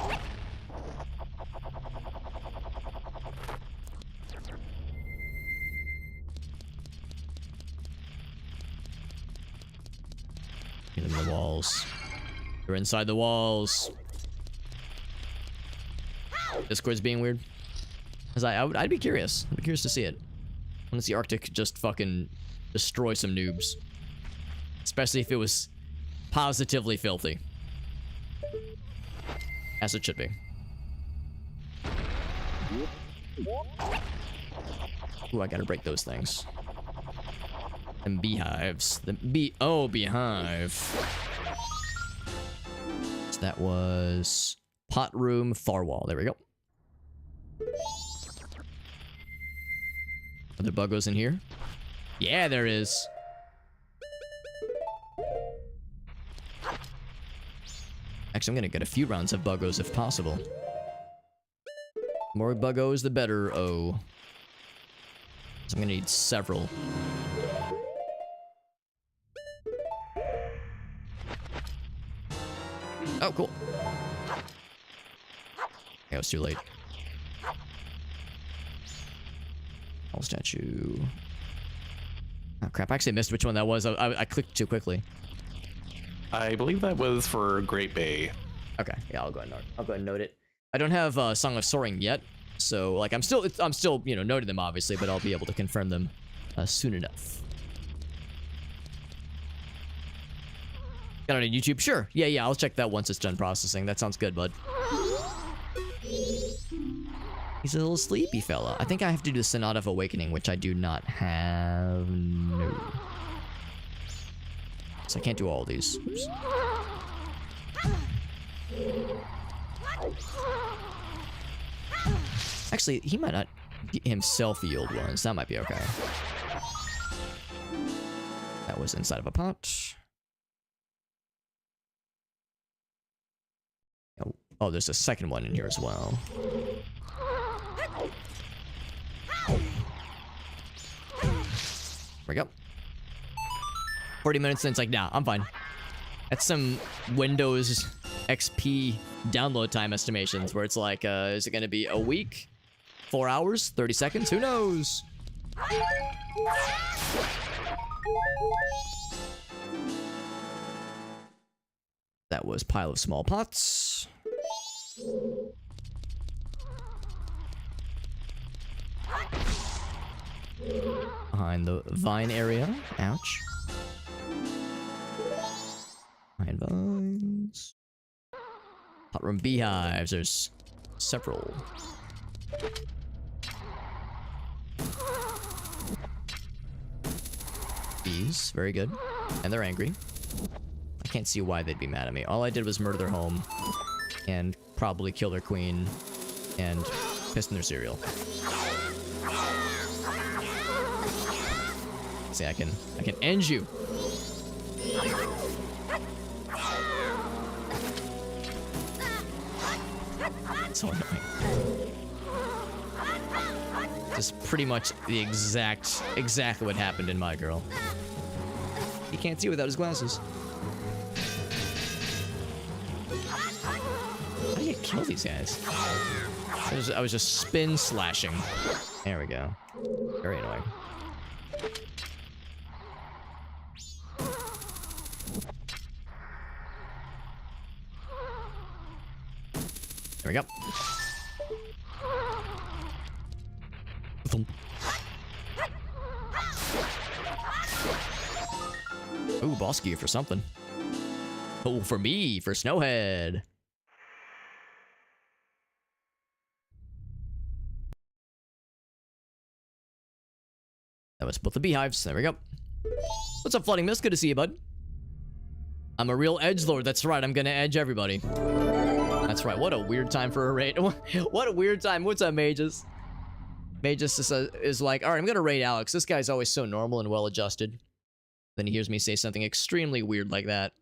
Get in the walls. You're inside the walls. Discord's being weird. Cause I'd be curious. I'd be curious to see it. I want to see Arctic just fucking destroy some noobs. Especially if it was positively filthy. As it should be. Ooh, I gotta break those things. And beehives. Oh, beehive. So that was pot room, far wall. There we go. Are there buggos in here? Yeah, there is. Actually, I'm gonna get a few rounds of buggos if possible. More buggos, the better. Oh. So I'm gonna need several. Oh, cool. Yeah, it was too late. Wall statue. Oh crap! I actually missed which one that was. I clicked too quickly. I believe that was for Great Bay. Okay, yeah, I'll go ahead and note it. I don't have Song of Soaring yet, so like I'm still you know noting them obviously, but I'll be able to confirm them soon enough. Got it on YouTube? Sure. Yeah, I'll check that once it's done processing. That sounds good, bud. He's a little sleepy fella. I think I have to do the Sonata of Awakening, which I do not have. No. So I can't do all these. Oops. Actually, he might not himself yield ones. That might be okay. That was inside of a pot. Oh, there's a second one in here as well. There we go. 40 minutes and it's like, nah, I'm fine. That's some Windows XP download time estimations where it's like, is it gonna be a week? 4 hours? 30 seconds? Who knows? That was pile of small pots. Behind the vine area. Ouch. Behind vines. Hot room beehives. There's several. Bees. Very good. And they're angry. I can't see why they'd be mad at me. All I did was murder their home. And probably kill their queen. And piss in their cereal. See, I can end you. So annoying. This is pretty much the exactly what happened in My Girl. He can't see without his glasses. How do you kill these guys? I was just spin slashing. There we go. Very annoying. we go. Thump. Ooh, boss gear for something. Oh, for me, for Snowhead. That was both the beehives. There we go. What's up, Flooding Mist? Good to see you, bud. I'm a real edgelord. That's right. I'm gonna edge everybody. That's right. What a weird time for a raid. What a weird time. What's up, Mages? Mages is like, all right, I'm gonna raid Alex. This guy's always so normal and well-adjusted. Then he hears me say something extremely weird like that.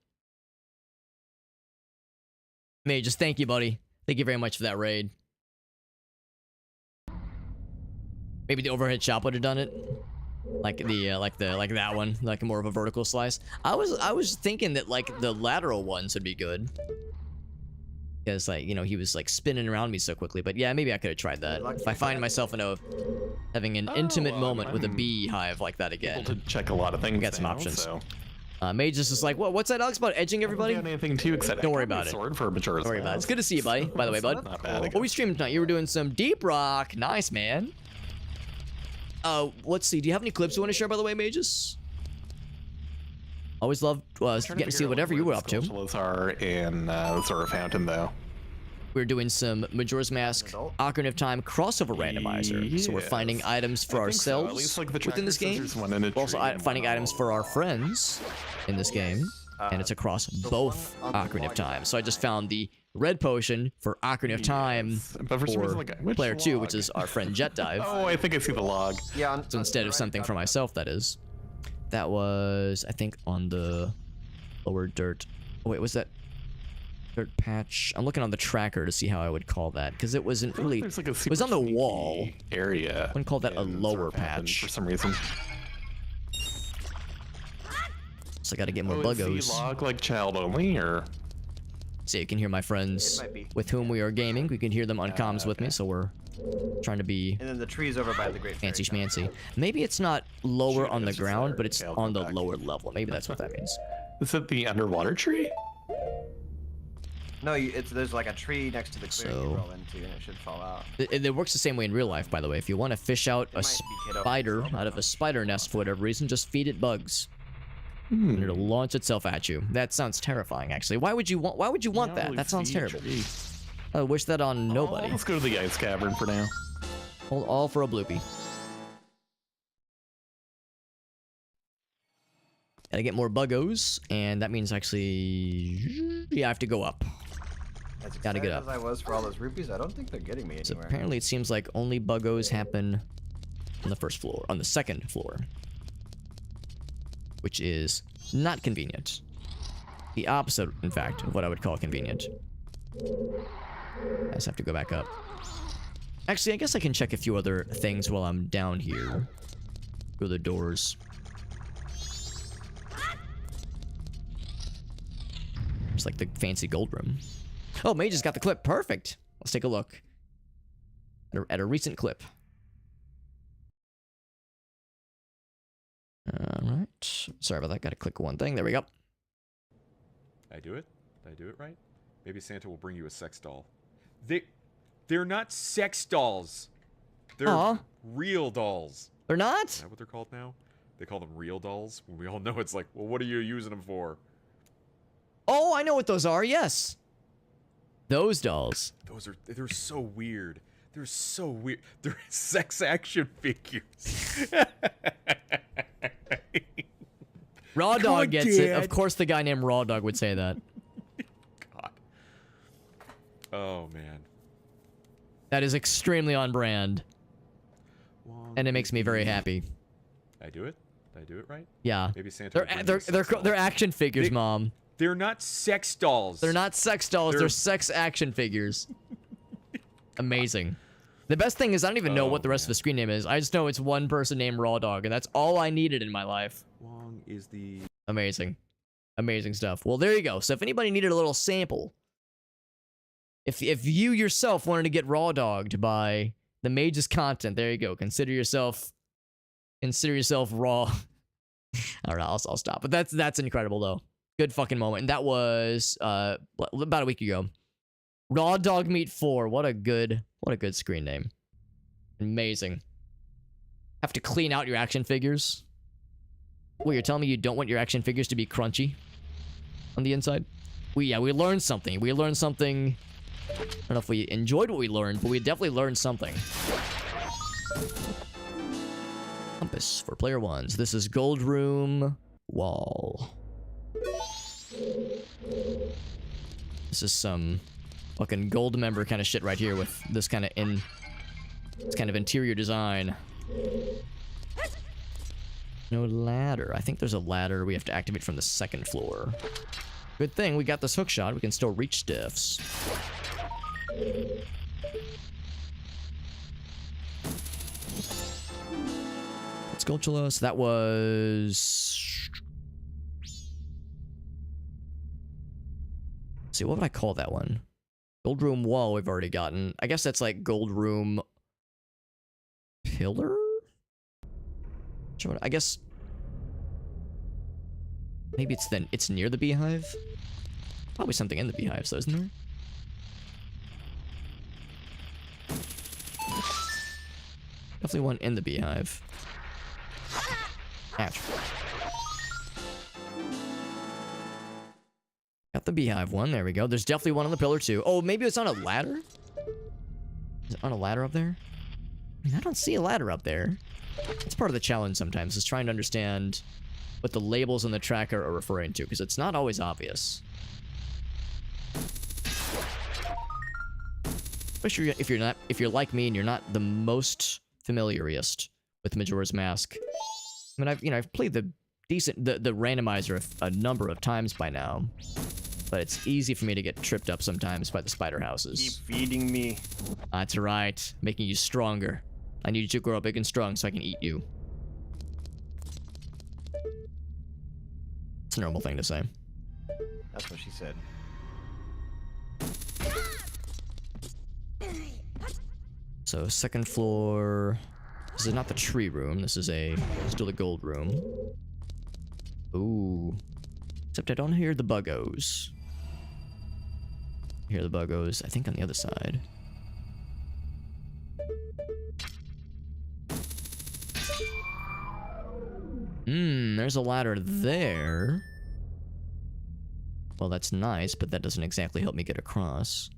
Mages, thank you, buddy. Thank you very much for that raid. Maybe the overhead chop would have done it. Like that one, like more of a vertical slice. I was thinking that like the lateral ones would be good. Because like, you know, he was like spinning around me so quickly, but yeah, maybe I could have tried that. If I find myself having an intimate moment with a beehive like that again. Able to check a lot of things. Got some options. So. Mages is like, what's that, Alex, about edging everybody? I don't got anything too exciting. Don't worry about it. Sword for Majora's Don't worry about it. It's good to see you, buddy. By the way, bud. Not bad. What were we streaming tonight? You were doing some Deep Rock. Nice, man. Let's see. Do you have any clips you want to share, by the way, Mages? Always love getting to see whatever you were up to. Are in Zora Fountain, though. We're doing some Majora's Mask Ocarina of Time crossover randomizer. Yes. So we're finding items for ourselves At least, like, the within this game. We're also finding items for our friends in this game. And it's across both Ocarina of Time. So I just found the red potion for Ocarina of Time but for some reason, for player 2, which is our friend JetDive. Oh, I think I see the log. Yeah. So instead of something for myself, that is. That was, I think, on the lower dirt. Oh, wait, was that dirt patch? I'm looking on the tracker to see how I would call that, because it wasn't really. Like it was on the wall. Area. I wouldn't call that a lower patch. For some reason. So I gotta get more Is buggos. the log like child only, or? So you can hear my friends It might be. with whom we are gaming. We can hear them on comms with me, so we're trying to be And then the trees over by the Great fancy Fairy schmancy. Maybe it's not lower Shoot, on the it's just ground, there. but it's Okay, I'll go on the back. lower level. Maybe that's what that means. Is it the underwater tree? No, there's like a tree next to the clearing So- you roll into, and it should fall out. It works the same way in real life, by the way. If you want to fish out a might be hit over spider the out of a spider nest for whatever reason, just feed it bugs. Hmm. And it'll launch itself at you. That sounds terrifying, actually. Why would you want that? That sounds terrible. I wish that on nobody. Let's go to the ice cavern for now. All for a bloopy. Gotta get more buggos, and that means actually, yeah, I have to go up. As Gotta get excited up. as I was for all those rupees, I don't think they're getting me So anywhere. apparently it seems like only buggos happen on the first floor, on the second floor. Which is not convenient. The opposite, in fact, of what I would call convenient. I just have to go back up. Actually, I guess I can check a few other things while I'm down here. Go to the doors. It's like the fancy gold room. Oh, Mage has got the clip. Perfect. Let's take a look. At a recent clip. Alright. Sorry about that. Gotta click one thing. There we go. Did I do it? Did I do it right? Maybe Santa will bring you a sex doll. They're not sex dolls. They're Aw. real dolls. They're Is not? that what they're called now? They call them real dolls? When we all know it's like, well, what are you using them for? Oh, I know what those are. Yes. Those dolls. They're so weird. They're so weird. They're sex action figures. Raw Come Dog on, gets it. Of Dad. course the guy named Raw Dog would say that. God. Oh, man. That is extremely on brand. And it makes me very happy. Did I do it? Did I do it right? Yeah. Maybe Santa will bring you a sex doll. They're action figures, They- Mom. They're not sex dolls. They're not sex dolls. They're They're- sex action figures. Amazing. The best thing is I don't even know Oh, what the rest of man. the screen name is. I just know it's one person named Raw Dog, and that's all I needed in my life. Long is the... Amazing. Amazing stuff. Well, there you go. So if anybody needed a little sample, if you yourself wanted to get Raw Dogged by the Mage's content, there you go. Consider yourself raw. All right, I'll stop. But that's incredible though. Good fucking moment. And that was about a week ago. Raw Dog Meat 4. What a good screen name. Amazing. Have to clean out your action figures. Wait, you're telling me you don't want your action figures to be crunchy on the inside? We learned something. We learned something. I don't know if we enjoyed what we learned, but we definitely learned something. Compass for player ones. This is Gold Room Wall. This is some fucking gold member kind of shit right here with this kind of interior design. No ladder. I think there's a ladder we have to activate from the second floor. Good thing we got this hook shot. We can still reach stiffs. Sculptula. So that was... Let's see, what would I call that one? Gold Room Wall we've already gotten. I guess that's like Gold Room... Pillar? I guess... Maybe it's near the beehive? Probably something in the beehive, so isn't there? Definitely one in the beehive. Ouch. Got the beehive one, there we go. There's definitely one on the pillar too. Oh, maybe it's on a ladder? Is it on a ladder up there? I mean, I don't see a ladder up there. It's part of the challenge sometimes, is trying to understand what the labels on the tracker are referring to, because it's not always obvious. Especially if you're like me and you're not the most familiarist with Majora's Mask. I mean, I've played the randomizer a number of times by now, but it's easy for me to get tripped up sometimes by the spider houses. Keep feeding me. That's right, making you stronger. I need you to grow big and strong so I can eat you. It's a normal thing to say. That's what she said. So, second floor... This is not the tree room. This is still the gold room. Ooh. Except I don't hear the buggos. I hear the buggos, I think, on the other side. There's a ladder there. Well, that's nice, but that doesn't exactly help me get across.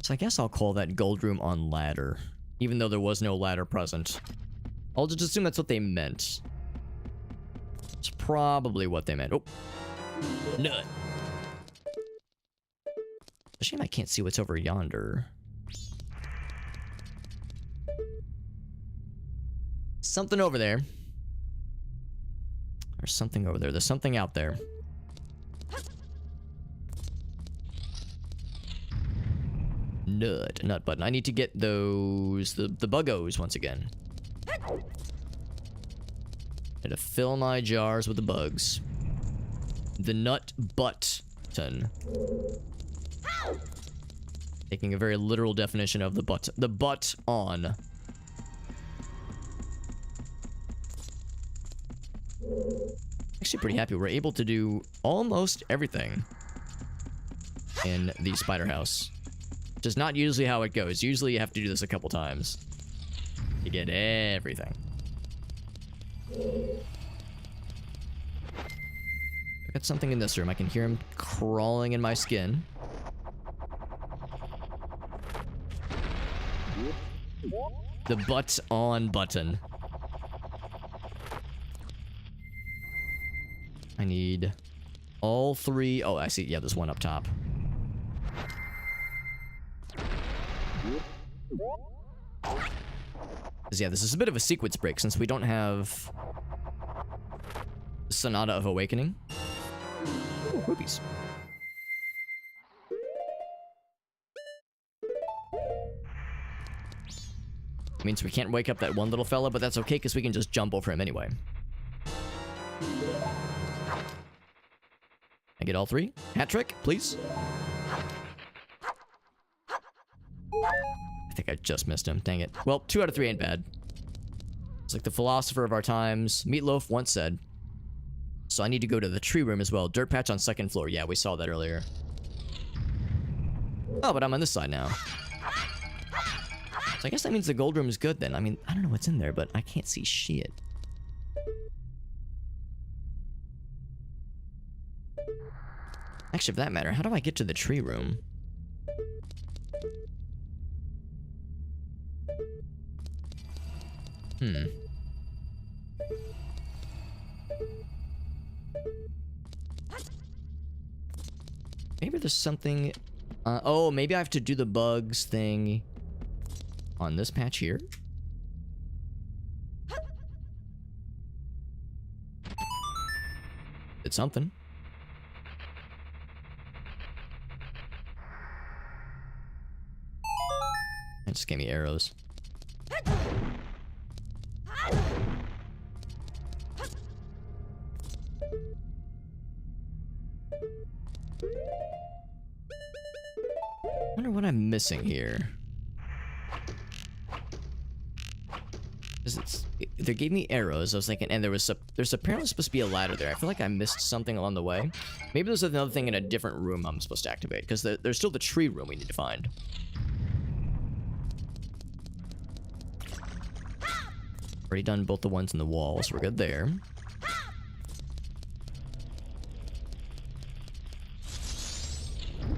So I guess I'll call that gold room on ladder, even though there was no ladder present. I'll just assume that's what they meant. It's probably what they meant. Oh. Nut. It's a shame I can't see what's over yonder. Something over there. There's something over there. There's something out there. Nut button. I need to get those, the buggos once again. I had to fill my jars with the bugs. The nut button. Taking a very literal definition of the butt on. Actually pretty happy. We're able to do almost everything in the spider house. Which is not usually how it goes. Usually you have to do this a couple times to get everything. I got something in this room. I can hear him crawling in my skin. The butt on button. I need all three. Oh, I see. Yeah, there's one up top. Yeah, this is a bit of a sequence break since we don't have Sonata of Awakening. Ooh, rupees. Means we can't wake up that one little fella, but that's okay because we can just jump over him anyway. I get all three? Hat trick, please. I think I just missed him. Dang it. Well, 2 out of 3 ain't bad. It's like the philosopher of our times, Meatloaf, once said. So I need to go to the tree room as well. Dirt patch on 2nd floor. Yeah, we saw that earlier. Oh, but I'm on this side now. So I guess that means the gold room is good then. I mean, I don't know what's in there, but I can't see shit. Actually, for that matter, how do I get to the tree room? Maybe there's something... oh, maybe I have to do the bugs thing on this patch here. It's something. It just gave me arrows. I wonder what I'm missing here. They gave me arrows. I was thinking, and there's apparently supposed to be a ladder there. I feel like I missed something along the way. Maybe there's another thing in a different room I'm supposed to activate, because there's still the tree room we need to find. Already done both the ones in the wall, so we're good there.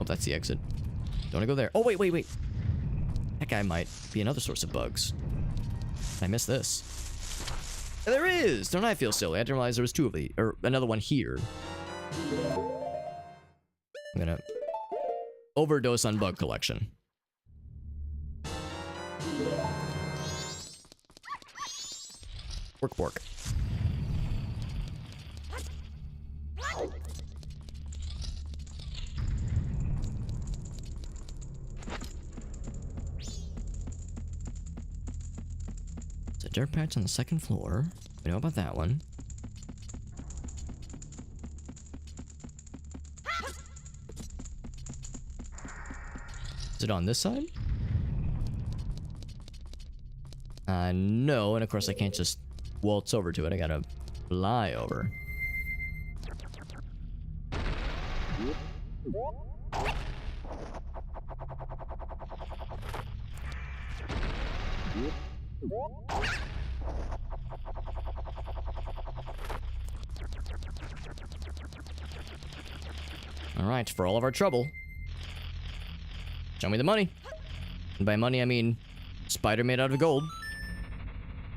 Oh, that's the exit. Don't wanna go there. Oh, wait. That guy might be another source of bugs. I missed this. There is! Don't I feel silly? I didn't realize there was two of these. Or another one here. I'm gonna overdose on bug collection. Work. It's a dirt patch on the 2nd floor. We know about that one. Is it on this side? No, and of course I can't just waltz over to it. I gotta fly over. Alright, for all of our trouble, show me the money. And by money, I mean spider made out of gold,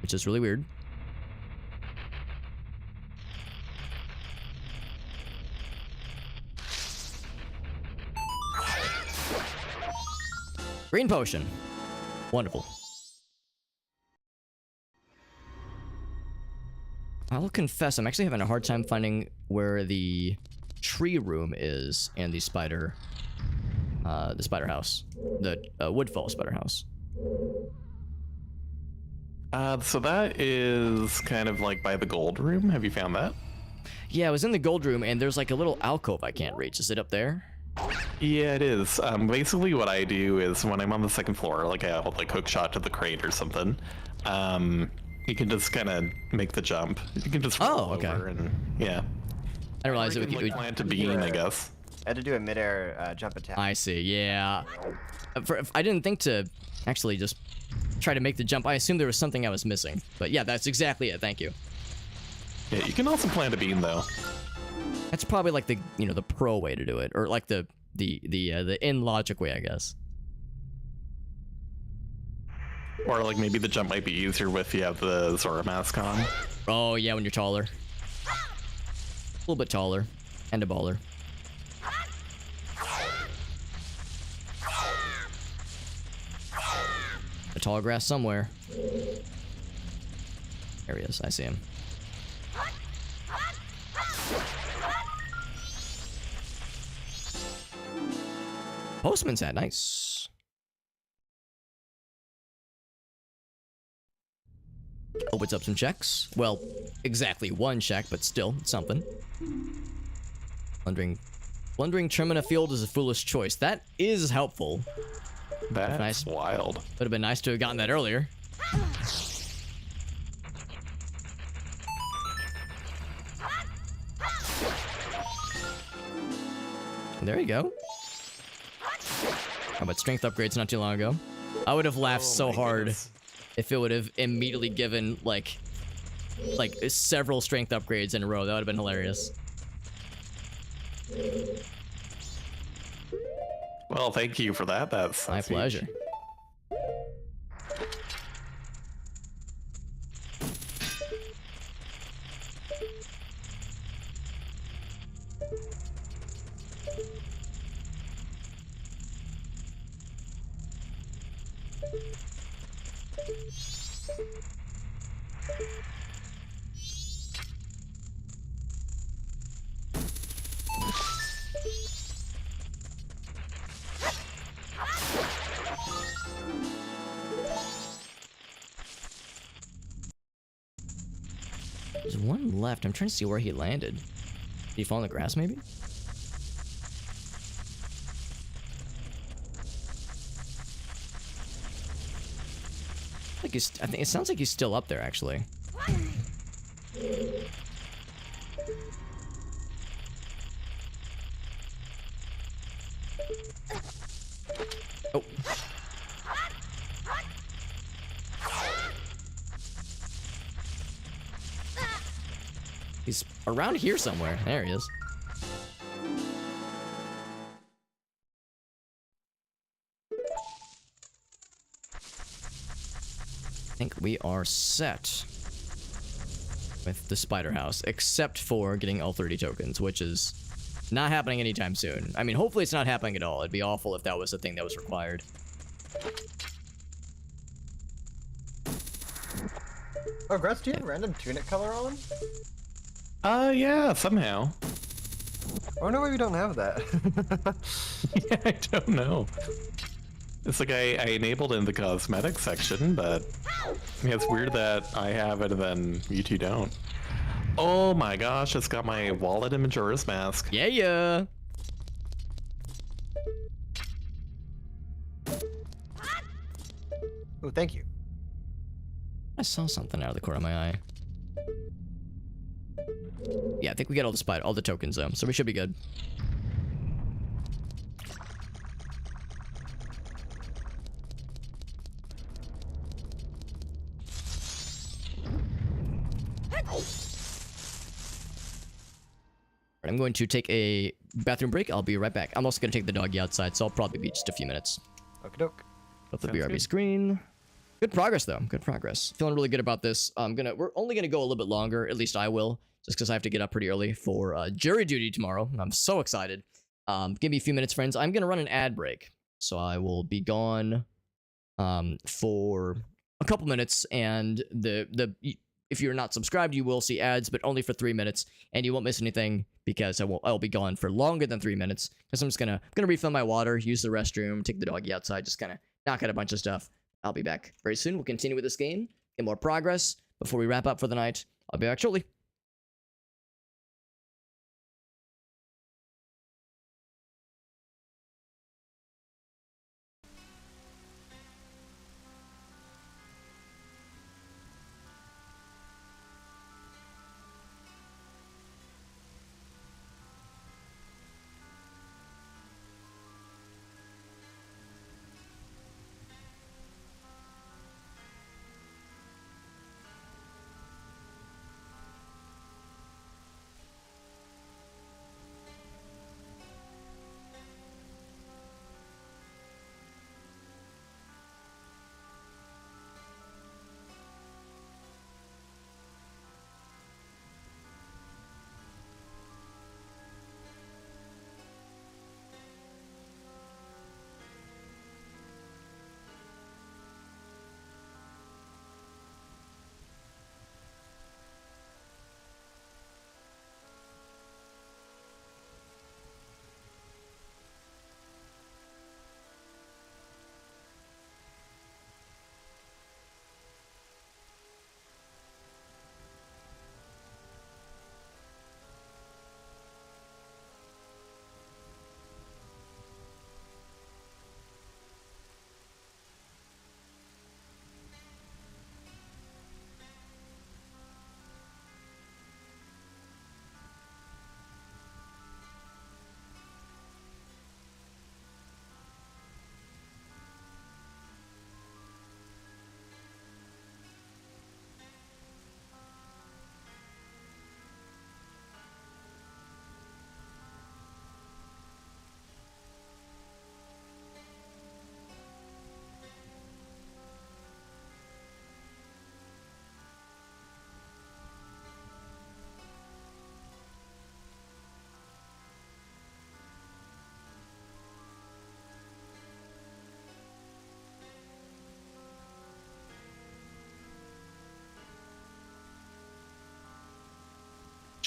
which is really weird. Green potion. Wonderful. I'll confess, I'm actually having a hard time finding where the tree room is and the spider house. The Woodfall spider house. So that is kind of like by the gold room. Have you found that? Yeah, I was in the gold room and there's like a little alcove I can't reach. Is it up there? Yeah, it is. Basically what I do is when I'm on the 2nd floor, like I hold like hook shot to the crate or something, you can just kind of make the jump. You can just roll over and yeah. I didn't realize it would plant a bean, I guess. I had to do a midair jump attack. I see, yeah. I didn't think to actually just try to make the jump. I assumed there was something I was missing. But yeah, that's exactly it, thank you. Yeah, you can also plant a bean though. That's probably like the, you know, the pro way to do it, or like the in logic way, I guess. Or like maybe the jump might be easier if you have the Zora mask on. Oh yeah, when you're taller. A little bit taller, and a baller. A tall grass somewhere. There he is, I see him. Postman's hat, nice. Opens up some checks. Well, exactly one check, but still, it's something. Plundering trim in a field is a foolish choice. That is helpful. That's wild. Would have been nice to have gotten that earlier. There you go. Oh, but strength upgrades not too long ago. I would have laughed so hard if it would have immediately given, like several strength upgrades in a row. That would have been hilarious. Well, thank you for that. That's My huge. pleasure. There's one left. I'm trying to see where he landed. Did he fall in the grass, maybe? I think it sounds like he's still up there, actually. Oh. He's around here somewhere. There he is. I think we are set with the spider house, except for getting all 30 tokens, which is not happening anytime soon. I mean, hopefully it's not happening at all. It'd be awful if that was the thing that was required. Oh, Grats, do you have random tunic color on? Yeah, somehow. I wonder why we don't have that. Yeah, I don't know. It's like I enabled in the cosmetic section, but yeah, it's weird that I have it and then you two don't. Oh my gosh, it's got my wallet and Majora's Mask. Yeah, yeah. Oh, thank you. I saw something out of the corner of my eye. Yeah, I think we got all the tokens though, so we should be good. I'm going to take a bathroom break. I'll be right back. I'm also going to take the doggy outside, so I'll probably be just a few minutes. Okie doke. Up the Sounds BRB good. screen. Good progress, though. Good progress. Feeling really good about this. We're only gonna go a little bit longer. At least I will, just because I have to get up pretty early for jury duty tomorrow. I'm so excited. Give me a few minutes, friends. I'm gonna run an ad break, so I will be gone for a couple minutes. And if you're not subscribed, you will see ads, but only for 3 minutes, and you won't miss anything because I'll be gone for longer than 3 minutes. Because I'm just gonna refill my water, use the restroom, take the doggy outside, just kind of knock out a bunch of stuff. I'll be back very soon. We'll continue with this game, get more progress before we wrap up for the night. I'll be back shortly.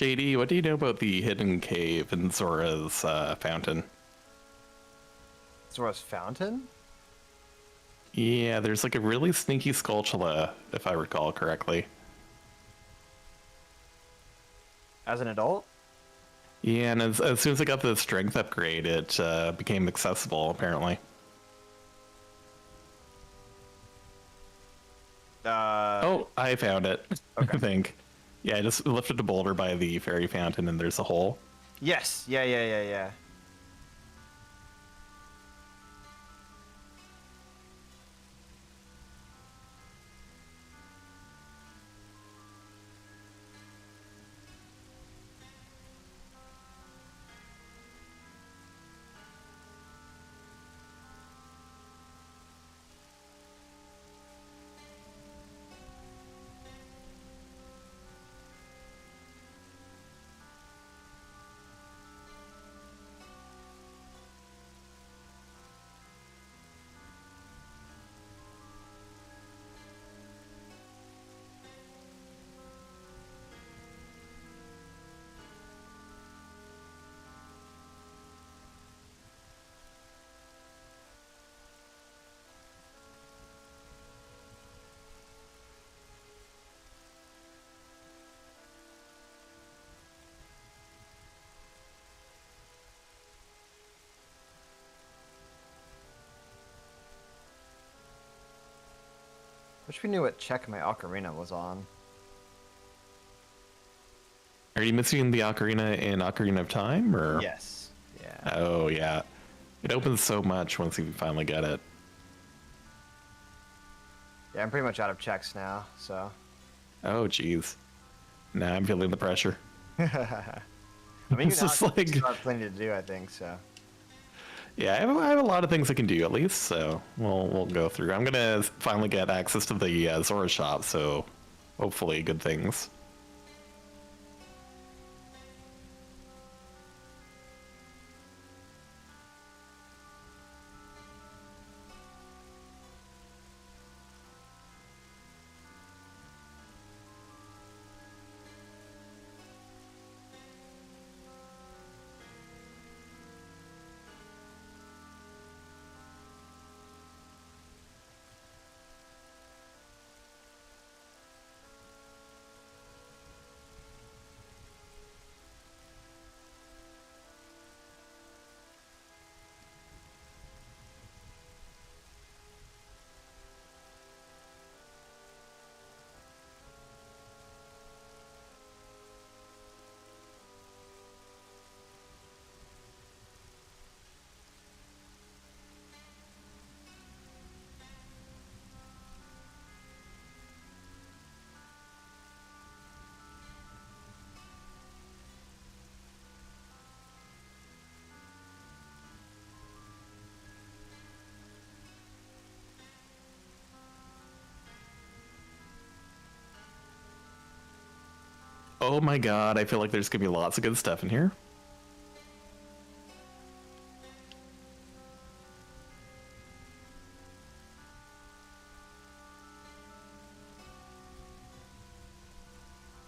JD, what do you know about the hidden cave in Zora's fountain? Zora's fountain? Yeah, there's like a really sneaky Skulltula, if I recall correctly. As an adult? Yeah, and as soon as I got the strength upgrade, it became accessible, apparently. Oh, I found it, Okay. I think. Yeah, I just lifted a boulder by the fairy fountain, and there's a hole. Yes. Yeah. Wish we knew what check my ocarina was on. Are you missing the ocarina in Ocarina of Time, or? Yes. Yeah. Oh, yeah. It opens so much once you finally get it. Yeah, I'm pretty much out of checks now, so. Oh, jeez. Now I'm feeling the pressure. I mean, It's you just still like- have plenty to do, I think, so. Yeah, I have a lot of things I can do at least, so we'll go through. I'm gonna finally get access to the Zora shop, so hopefully good things. Oh my god, I feel like there's gonna be lots of good stuff in here.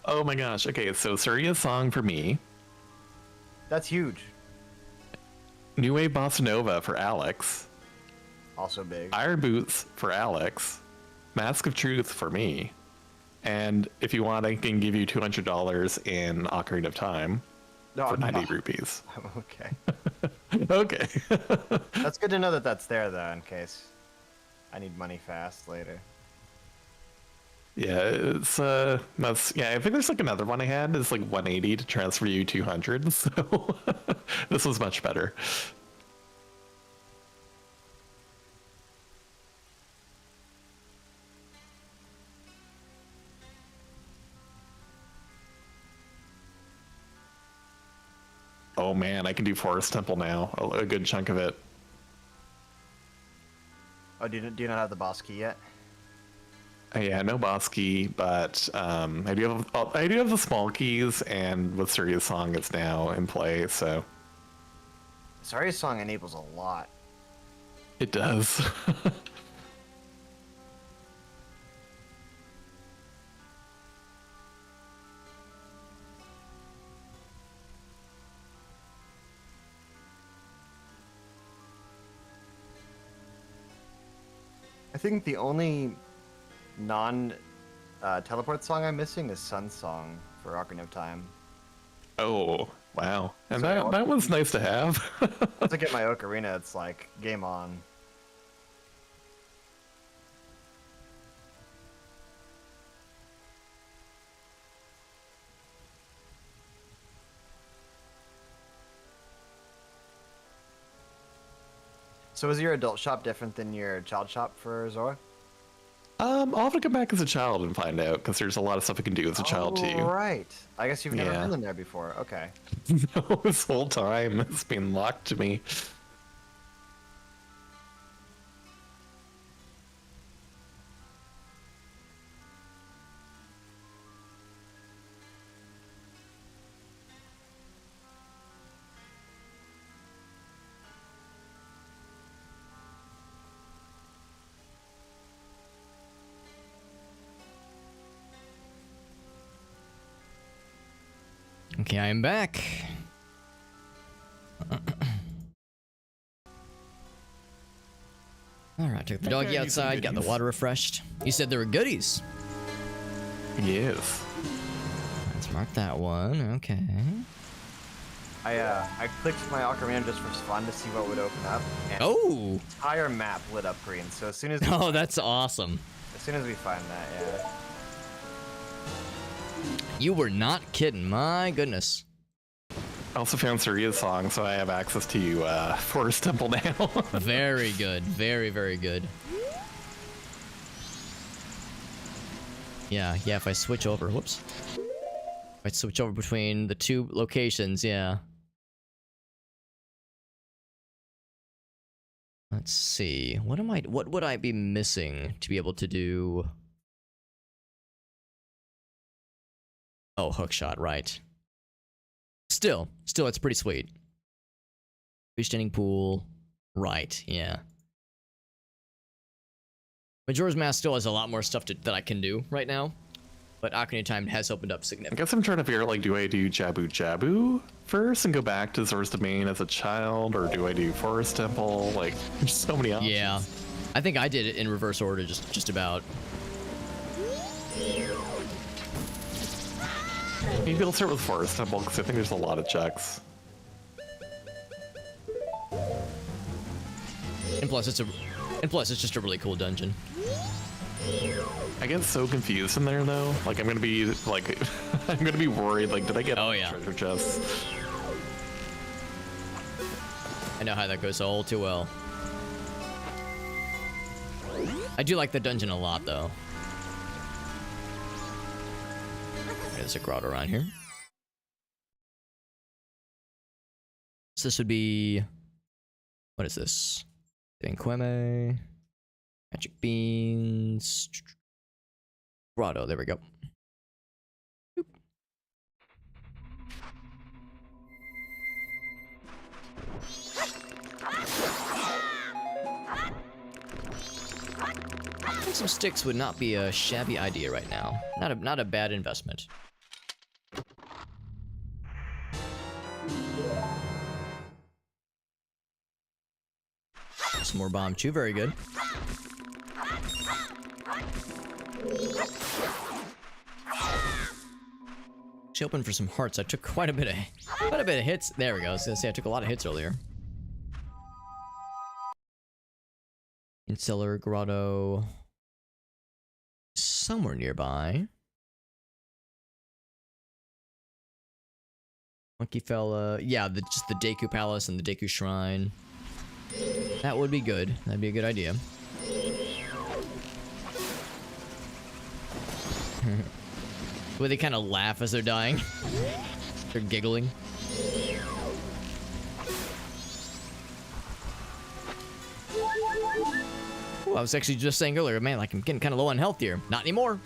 Oh my gosh, okay, so Surya's Song for me, That's huge. New Wave Bossa Nova for Alex, Also big. Iron Boots for Alex, Mask of Truth for me, and if you want, I can give you $200 in Ocarina of Time No, for I'm 90 not. rupees. I'm okay. Okay. That's good to know that that's there, though, in case I need money fast later. Yeah, it's that's yeah, I think there's like another one I had is like 180 to transfer you 200, so this was much better. Oh man, I can do Forest Temple now, a good chunk of it. Oh, do you not have the boss key yet? Yeah, no boss key, but I do have the small keys, and with Surya's Song, it's now in play, so Sorry's song enables a lot. it does. I think the only non teleport song I'm missing is Sun Song for Ocarina of Time. Oh, wow. And So that was nice to have. Once I get my Ocarina, it's like game on. So is your adult shop different than your child shop for Zora? I'll have to come back as a child and find out, because there's a lot of stuff I can do as a child too. Right. I guess you've never Yeah. been in there before. Okay. No, this whole time it's been locked to me. Okay, I am back. Alright, took the doggy outside, got the water refreshed. You said there were goodies. Yes. Let's mark that one, okay. I clicked my Ocarina just for fun to see what would open up. And Oh! the entire map lit up green. So as soon as Oh, that's awesome. we find that, yeah. You were not kidding, my goodness. I also found Suria's song, so I have access to Forest Temple now. Very good, very, very good. Yeah, if I switch over, whoops. If I switch over between the two locations, yeah. Let's see, what would I be missing to be able to do? Oh, hookshot, right. Still, it's pretty sweet. Freestanding pool, right, yeah. Majora's Mask still has a lot more stuff that I can do right now, but Ocarina of Time has opened up I significantly. guess I'm trying to figure out, like, do I do Jabu Jabu first and go back to Zora's Domain as a child, or do I do Forest Temple? Like, there's so many options. Yeah, I think I did it in reverse order, just about. Maybe I'll start with Forest Temple, because I think there's a lot of checks. And plus, it's just a really cool dungeon. I get so confused in there, though. Like, I'm gonna be, like, I'm gonna be worried, like, did I get Oh, yeah. treasure chests? I know how that goes all too well. I do like the dungeon a lot, though. There's a grotto around here. So this would be... What is this? Queme, magic beans, grotto. There we go. Boop. I think some sticks would not be a shabby idea right now. Not a bad investment. Some more bomb chew, very good. She opened for some hearts. I took quite a bit of hits. There we go. I was gonna say I took a lot of hits earlier. Incellar grotto, somewhere nearby. Monkey fella, yeah, just the Deku Palace and the Deku Shrine. That would be good. That'd be a good idea. Where they kind of laugh as they're dying. They're giggling. Ooh, I was actually just saying earlier, man, like I'm getting kind of low on health here. Not anymore.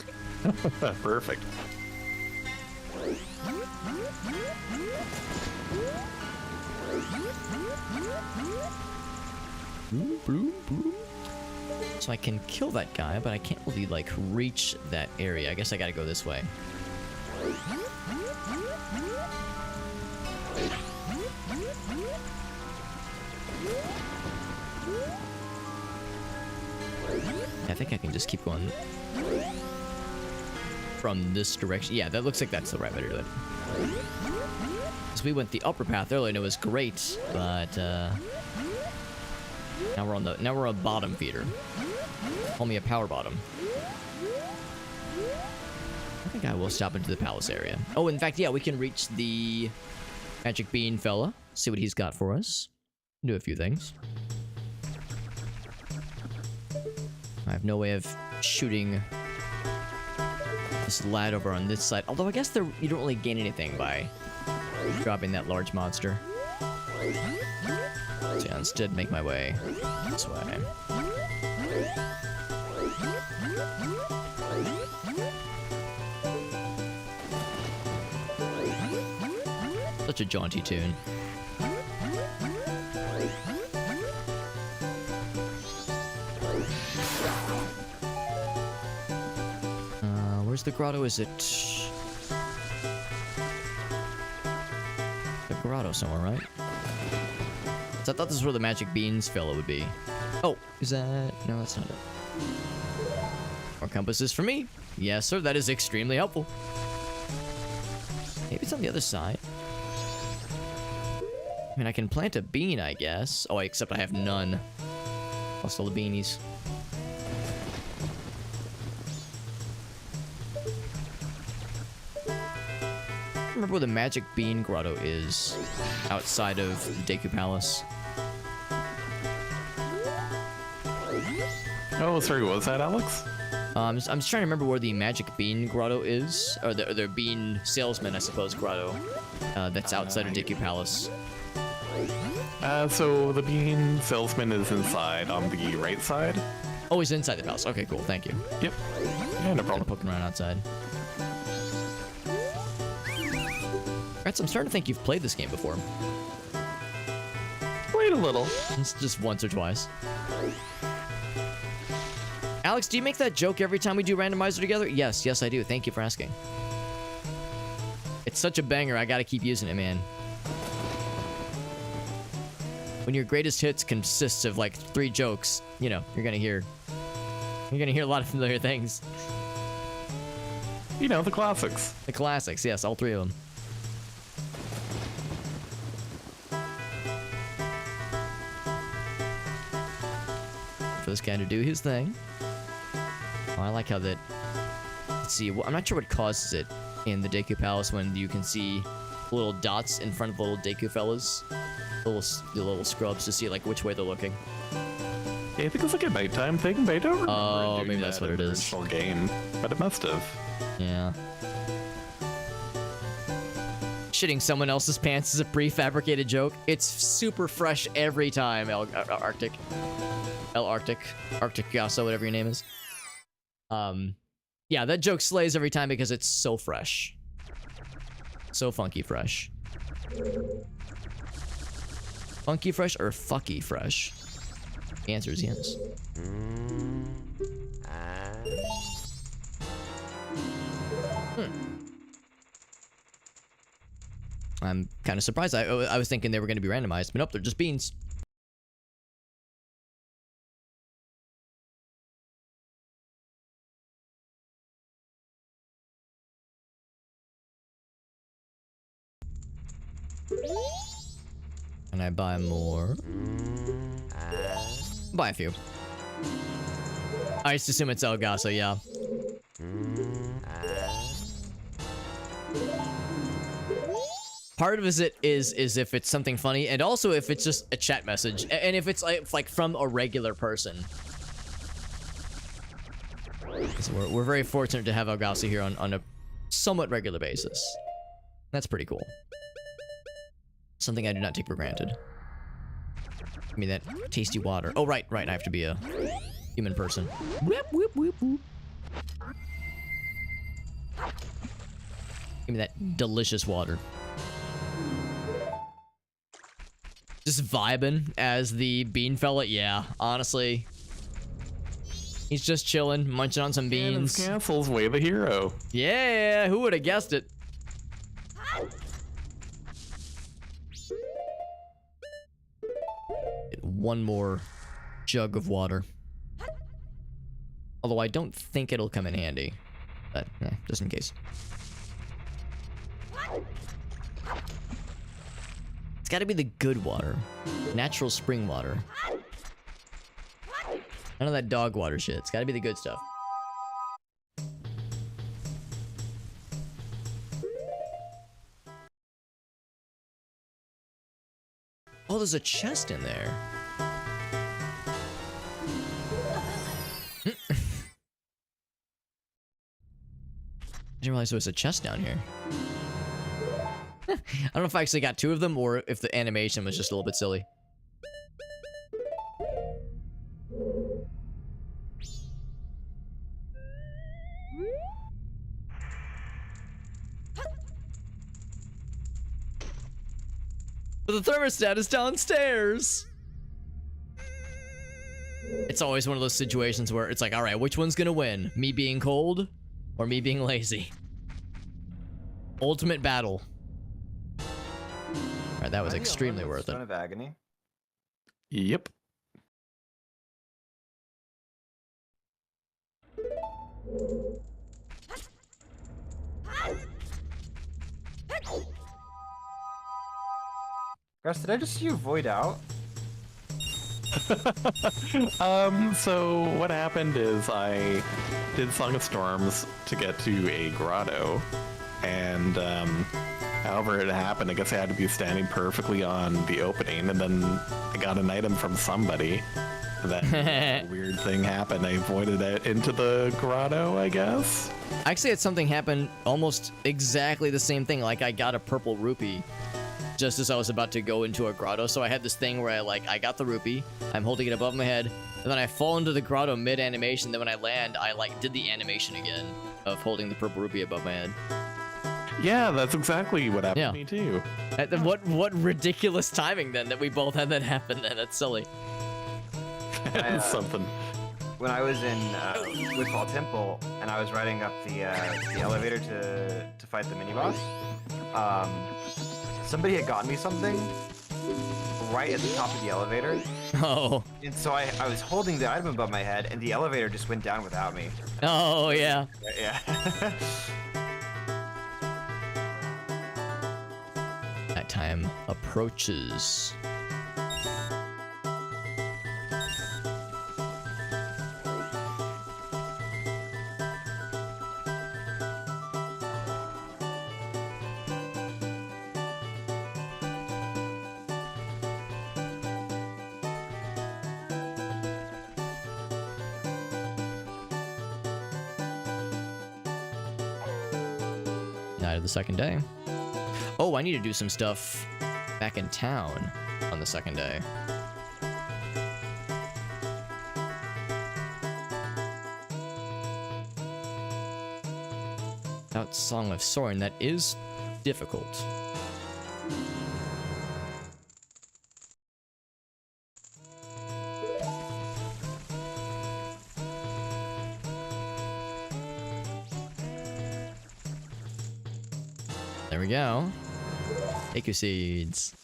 Perfect. So I can kill that guy, but I can't really, like, reach that area. I guess I gotta go this way. I think I can just keep going from this direction. Yeah, that looks like that's the right way to do it. So we went the upper path earlier and it was great, but now we're on bottom feeder. Call me a power bottom. I think I will stop into the palace area. Oh, in fact, yeah, we can reach the magic bean fella. See what he's got for us. Do a few things. I have no way of shooting this lad over on this side. Although I guess you don't really gain anything by dropping that large monster. So yeah, instead make my way this way. Such a jaunty tune. Where's the grotto? Is it the grotto somewhere, right? So I thought this is where the magic beans fella would be. Oh, is that? No, that's not it. More compasses for me. Yes, sir. That is extremely helpful. Maybe it's on the other side. I mean, I can plant a bean, I guess. Oh, except I have none. Lost all the beanies. Remember where the magic bean grotto is outside of Deku Palace. Oh, sorry, what was that, Alex? I'm just trying to remember where the magic bean grotto is, or the bean salesman, I suppose, grotto. That's outside of Deku Palace. So the bean salesman is inside on the right side. Oh, he's inside the palace. Okay, cool. Thank you. Yep. Yeah, no problem. Poking around outside. Alright, so I'm starting to think you've played this game before. Wait a little. It's just once or twice. Alex, do you make that joke every time we do randomizer together? Yes, I do. Thank you for asking. It's such a banger. I gotta keep using it, man. When your greatest hits consists of like 3 jokes, you know, you're gonna hear a lot of familiar things. You know, the classics. The classics, yes, all 3 of them. For this guy to do his thing. Oh, I like how that... Let's see, I'm not sure what causes it in the Deku Palace when you can see little dots in front of little Deku fellas. The little scrubs to see like which way they're looking. Yeah, I think it's like a nighttime thing, but I don't remember. Oh, doing maybe that's that what in it the is. original game, but it must have. Yeah. Shitting someone else's pants is a prefabricated joke. It's super fresh every time, Arctic Gasso, whatever your name is. Yeah, that joke slays every time because it's so fresh. So funky fresh. Funky fresh or fucky fresh? The answer is yes. I'm kind of surprised. I was thinking they were going to be randomized, but nope, they're just beans. Can I buy more? Buy a few. I just assume it's Elgaso, yeah. Part of it is if it's something funny, and also if it's just a chat message, and if it's like from a regular person. So we're very fortunate to have Elgaso here on a somewhat regular basis. That's pretty cool. Something I do not take for granted. Give me that tasty water. Oh, right. I have to be a human person. Whoop, whoop, whoop, whoop. Give me that delicious water. Just vibing as the bean fella. Yeah, honestly. He's just chilling, munching on some beans. And Cancel's way the hero. Yeah, who would have guessed it? Get one more jug of water. Although I don't think it'll come in handy. But, just in case. It's gotta be the good water. Natural spring water. None of that dog water shit. It's gotta be the good stuff. Oh, there's a chest in there. Didn't realize there was a chest down here. I don't know if I actually got 2 of them or if the animation was just a little bit silly. But the thermostat is downstairs. It's always one of those situations where it's like, all right, which one's gonna win? Me being cold or me being lazy? Ultimate battle. All right, that was extremely worth it. Stone of Agony. Yep. Gus, did I just see you void out? So what happened is I did Song of Storms to get to a grotto, and however it happened, I guess I had to be standing perfectly on the opening, and then I got an item from somebody. That weird thing happened. I voided it into the grotto, I guess. Actually, had something happen almost exactly the same thing. Like I got a purple rupee just as I was about to go into a grotto. So I had this thing where I got the rupee, I'm holding it above my head, and then I fall into the grotto mid-animation. Then when I land, I did the animation again of holding the purple rupee above my head. Yeah, that's exactly what happened to me too. What ridiculous timing then that we both had that happen then. That's silly. Something. When I was in Woodfall Temple and I was riding up the elevator to fight the mini boss, somebody had gotten me something right at the top of the elevator. Oh. And so I was holding the item above my head, and the elevator just went down without me. Oh yeah. Yeah. That time approaches. Night of the second day. Oh, I need to do some stuff back in town on the second day. Without Song of Soaring, that is difficult. There we go. Take your seeds.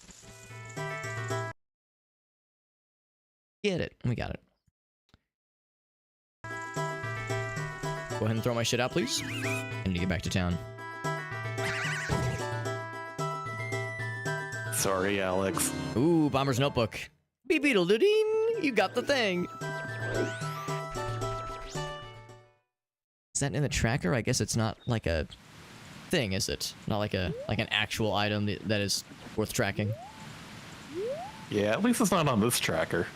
Get it. We got it. Go ahead and throw my shit out, please. I need to get back to town. Sorry, Alex. Ooh, Bomber's Notebook. Beep beetle doo ding. You got the thing. Is that in the tracker? I guess it's not like a thing, is it? Not like an actual item that is worth tracking. Yeah, at least it's not on this tracker.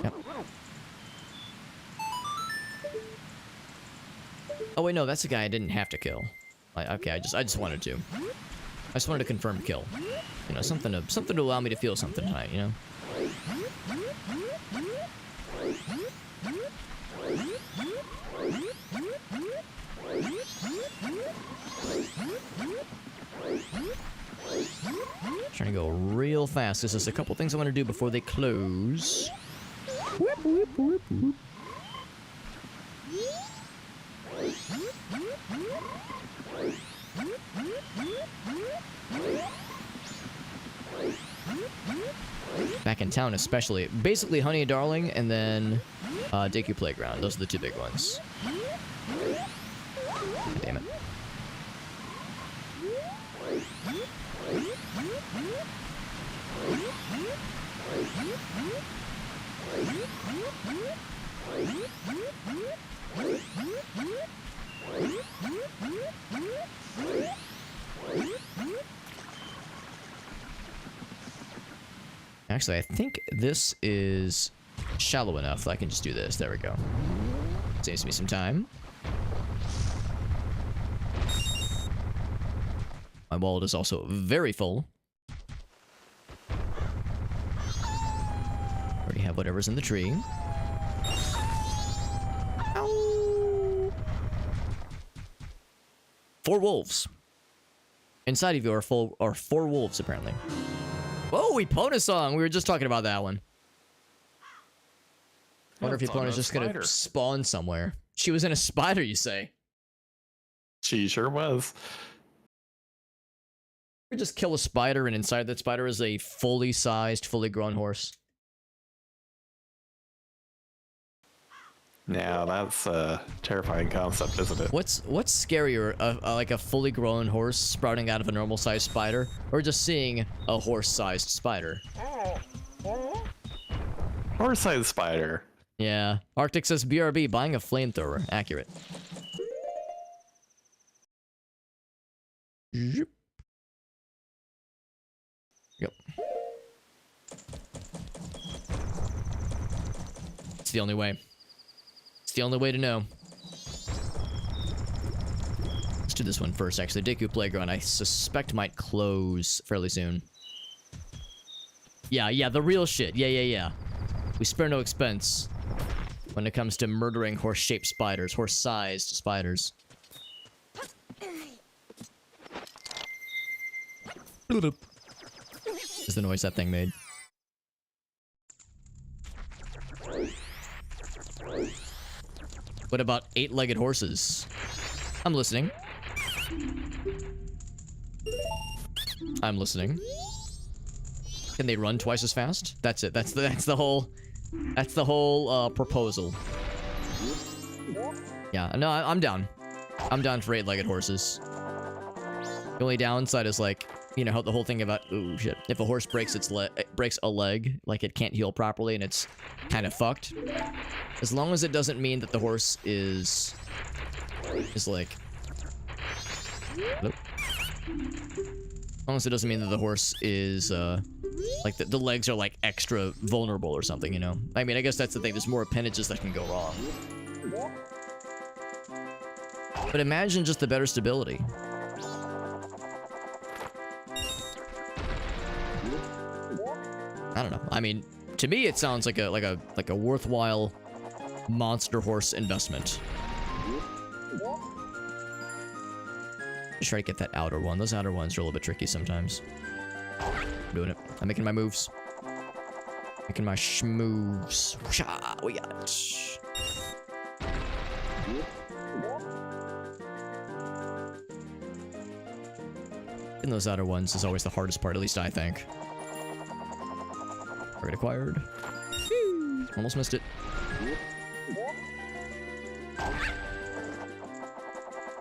Yep. Oh wait, no, that's a guy I didn't have to kill. Okay, I just wanted to. I just wanted to confirm kill. You know, something to allow me to feel something tonight, you know? Trying to go real fast. There's just a couple things I want to do before they close. Whoop, whoop, whoop, whoop. Back in town, especially. Basically, Honey and Darling, and then Deku Playground. Those are the two big ones. Damn it. Actually, I think this is shallow enough that I can just do this. There we go. Saves me some time. My wallet is also very full. Already have whatever's in the tree. Ow. 4 wolves. Inside of you are 4 wolves, apparently. Oh, Epona song! We were just talking about that one. Wonder if Epona's just gonna spawn somewhere. She was in a spider, you say? She sure was. We just kill a spider, and inside that spider is a fully sized, fully grown horse. Now that's a terrifying concept, isn't it? What's scarier, like a fully grown horse sprouting out of a normal sized spider, or just seeing a horse-sized spider? Horse-sized spider. Yeah. Arctic says BRB buying a flamethrower. Accurate. Yep. It's the only way. It's the only way to know. Let's do this one first, actually. Deku Playground, I suspect, might close fairly soon. Yeah, the real shit. Yeah. We spare no expense when it comes to murdering horse-shaped spiders, horse-sized spiders. Is the noise that thing made. What about 8-legged horses? I'm listening. I'm listening. Can they run twice as fast? That's it. That's the whole proposal. Yeah, no, I'm down. I'm down for 8-legged horses. The only downside is, like, you know, the whole thing about, ooh, shit. If a horse breaks breaks a leg, like it can't heal properly and it's kind of fucked. As long as it doesn't mean that the horse is like... Nope. As long as it doesn't mean that the horse is, like, the legs are, like, extra vulnerable or something, you know? I mean, I guess that's the thing. There's more appendages that can go wrong. But imagine just the better stability. I don't know. I mean, to me, it sounds like a worthwhile monster horse investment. Just try to get that outer one. Those outer ones are a little bit tricky sometimes. I'm doing it. I'm making my moves. Making my schmoves. We got it. Getting those outer ones is always the hardest part, at least I think. Target acquired. Almost missed it.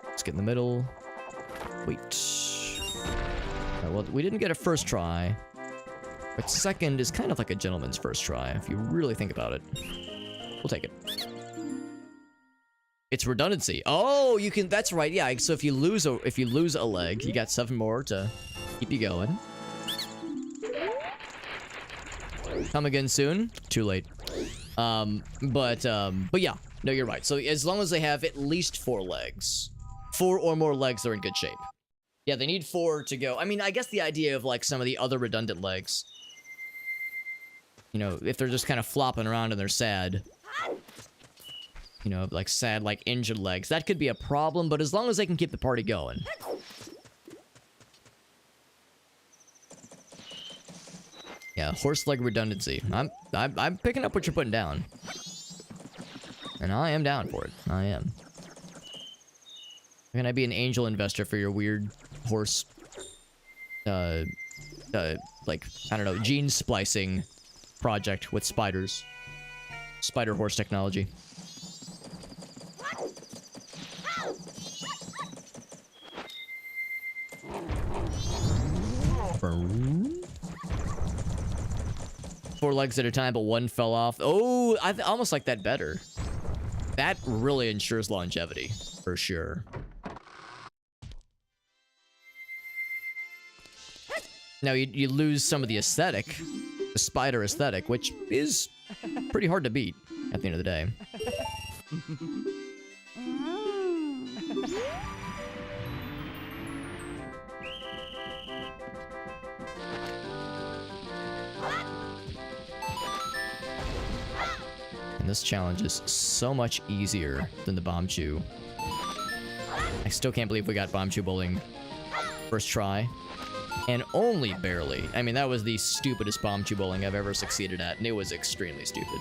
Let's get in the middle. Wait. Right, well, we didn't get a first try. But second is kind of like a gentleman's first try, if you really think about it. We'll take it. It's redundancy. Oh, you can. That's right. Yeah. So if you lose a leg, you got 7 more to keep you going. Come again soon. Too late. But yeah. No, you're right. So as long as they have at least 4 legs, 4 or more legs, they're in good shape. Yeah, they need 4 to go. I mean, I guess the idea of, like, some of the other redundant legs, you know, if they're just kind of flopping around and they're sad, you know, like sad, like injured legs, that could be a problem, but as long as they can keep the party going. Yeah, horse leg redundancy. I'm picking up what you're putting down. And I am down for it. I am. Can I be an angel investor for your weird horse like, I don't know, gene splicing project with spiders. Spider horse technology. Four legs at a time, but one fell off. Oh, I almost like that better. That really ensures longevity, for sure. Now, you lose some of the aesthetic, the spider aesthetic, which is pretty hard to beat at the end of the day. And this challenge is so much easier than the bomb chew. I still can't believe we got bomb chew bowling first try. And only barely. I mean, that was the stupidest bomb chew bowling I've ever succeeded at, and it was extremely stupid.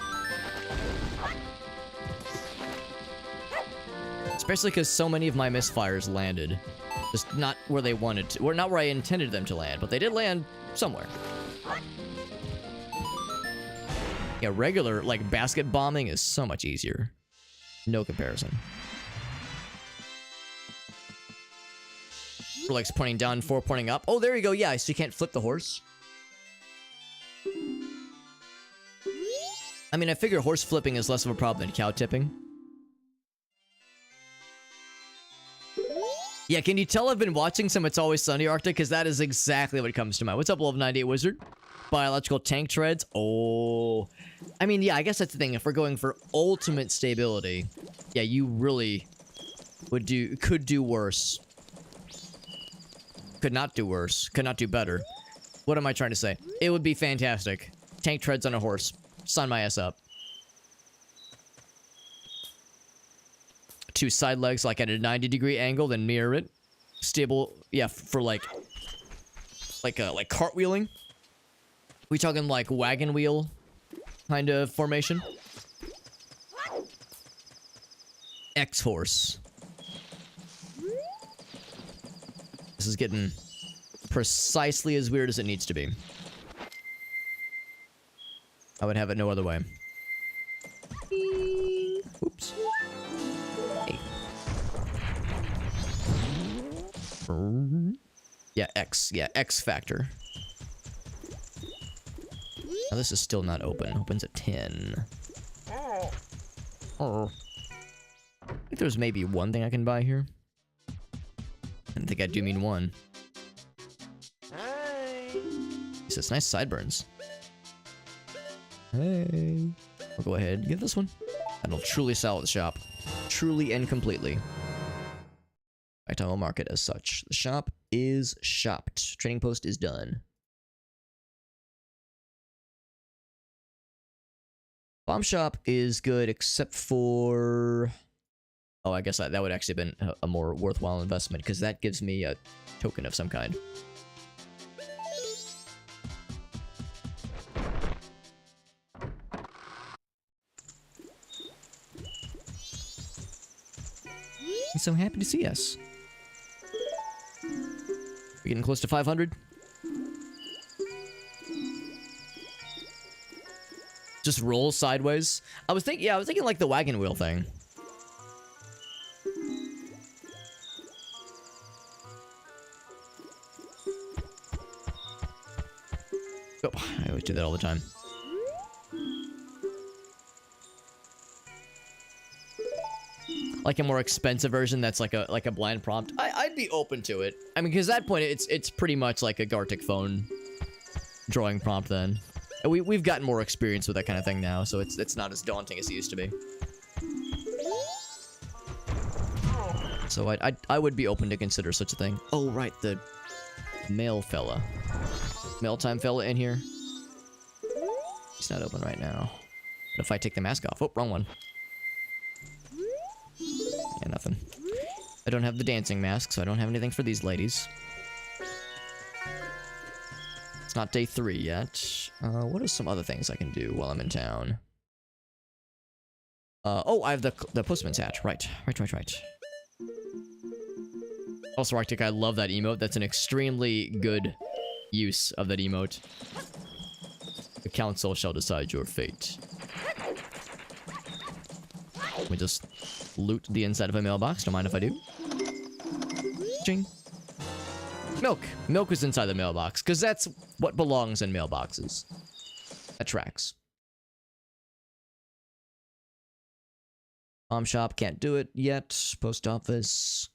Especially because so many of my misfires landed. Just not where they wanted to, or not where I intended them to land, but they did land somewhere. Yeah, regular, like, basket bombing is so much easier. No comparison. Four legs pointing down, four pointing up. Oh, there you go. Yeah, so you can't flip the horse. I mean, I figure horse flipping is less of a problem than cow tipping. Yeah, can you tell I've been watching some It's Always Sunny Arctic? Because that is exactly what comes to mind. What's up, Level 98 Wizard? Biological tank treads. Oh. I mean, yeah, I guess that's the thing. If we're going for ultimate stability, yeah, you really could do worse. Could not do worse. Could not do better. What am I trying to say? It would be fantastic. Tank treads on a horse. Sign my ass up. Two side legs, like at a 90-degree angle, then mirror it. Stable, yeah, for like cartwheeling. We talking like wagon wheel kind of formation? X-horse. This is getting precisely as weird as it needs to be. I would have it no other way. Oops. Hey. Yeah, X. Yeah, X factor. Now this is still not open. Opens at 10. Oh. I think there's maybe one thing I can buy here. I think I do mean one. He says, nice sideburns. Hey. I'll go ahead and get this one. That'll truly sell at the shop. Truly and completely. I will mark it as such. The shop is shopped. Trading post is done. Bomb shop is good except for... Oh, I guess that would actually have been a more worthwhile investment, because that gives me a token of some kind. He's so happy to see us. We're getting close to 500. Just roll sideways. I was thinking like the wagon wheel thing. Oh, I always do that all the time. Like a more expensive version that's like a blind prompt. I'd be open to it. I mean, because at that point it's pretty much like a Gartic phone drawing prompt then. And we've gotten more experience with that kind of thing now, so it's not as daunting as it used to be. So I would be open to consider such a thing. Oh right, the male fella. Male time fella in here. He's not open right now. What if I take the mask off? Oh, wrong one. Yeah, nothing. I don't have the dancing mask, so I don't have anything for these ladies. It's not day 3 yet. What are some other things I can do while I'm in town? Oh, I have the postman's hat. Right. Also, Arctic, I love that emote. That's an extremely good use of that emote. The council shall decide your fate. Let me just loot the inside of a mailbox. Don't mind if I do. Ching. Milk. Milk is inside the mailbox, because that's what belongs in mailboxes. That tracks. Shop, can't do it yet. Post office.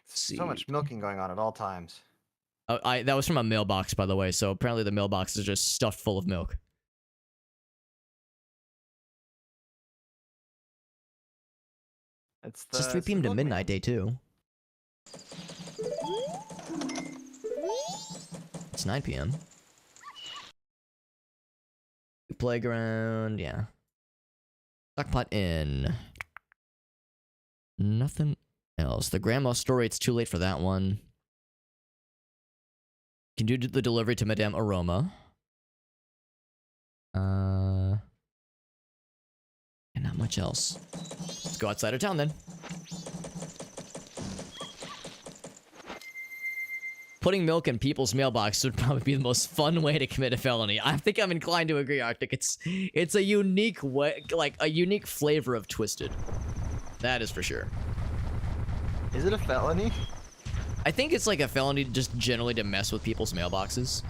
So much milking going on at all times. Oh, that was from a mailbox, by the way, so apparently the mailbox is just stuffed full of milk. It's just 3 p.m. to midnight, day 2. It's 9 p.m. Playground, yeah. Stockpot in. Nothing else. The grandma story, it's too late for that one. Can do the delivery to Madame Aroma. And not much else. Let's go outside of town then. Putting milk in people's mailboxes would probably be the most fun way to commit a felony. I think I'm inclined to agree, Arctic. It's a unique way, like a unique flavor of Twisted. That is for sure. Is it a felony? I think it's like a felony just generally to mess with people's mailboxes.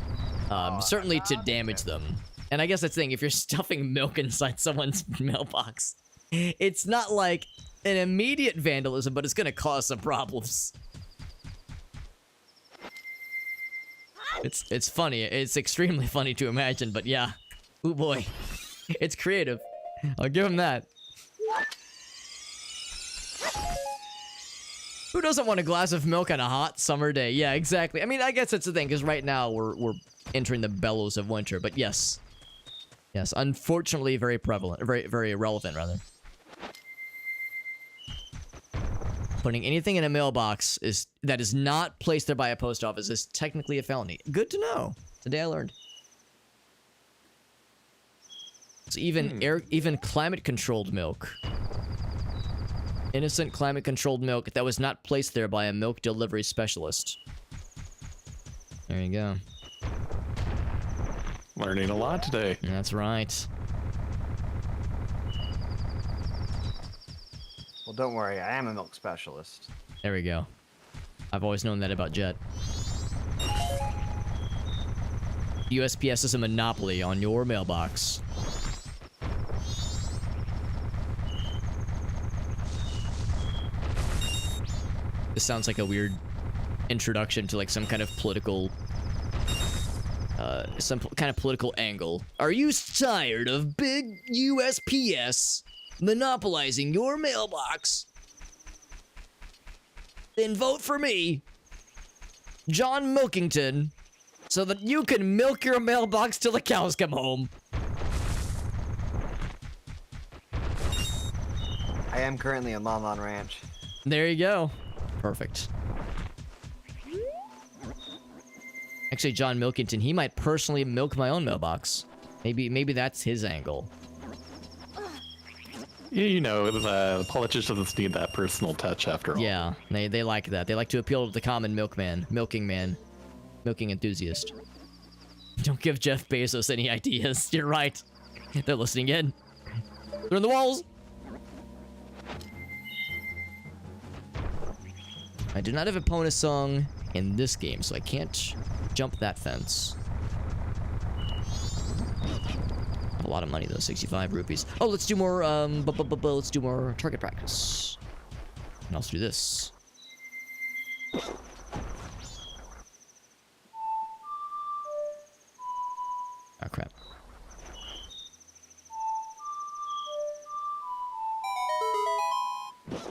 Certainly to damage them. And I guess that's the thing, if you're stuffing milk inside someone's mailbox, it's not like an immediate vandalism, but it's gonna cause some problems. It's funny. It's extremely funny to imagine, but yeah. Oh boy. It's creative. I'll give him that. Who doesn't want a glass of milk on a hot summer day? Yeah, exactly. I mean, I guess that's the thing, because right now we're entering the bellows of winter, but yes. Yes, unfortunately very prevalent. Very relevant, rather. Putting anything in a mailbox that is not placed there by a post office is technically a felony. Good to know. Today I learned. So even climate-controlled milk. Innocent climate-controlled milk that was not placed there by a milk delivery specialist. There you go. Learning a lot today. That's right. Well, don't worry. I am a milk specialist. There we go. I've always known that about Jet. USPS is a monopoly on your mailbox. This sounds like a weird introduction to like some kind of political angle. Are you tired of big USPS monopolizing your mailbox? Then vote for me, John Milkington, so that you can milk your mailbox till the cows come home. I am currently in Lon Lon Ranch. There you go. Perfect. Actually, John Milkington, he might personally milk my own mailbox. Maybe that's his angle. You know, the politicians need that personal touch after all. Yeah, they like that. They like to appeal to the common milking enthusiast. Don't give Jeff Bezos any ideas. You're right. They're listening in. They're in the walls. I do not have a Pona song in this game, so I can't jump that fence. A lot of money though, 65 rupees. Oh, let's do more, let's do more target practice. And also do this. Oh, crap.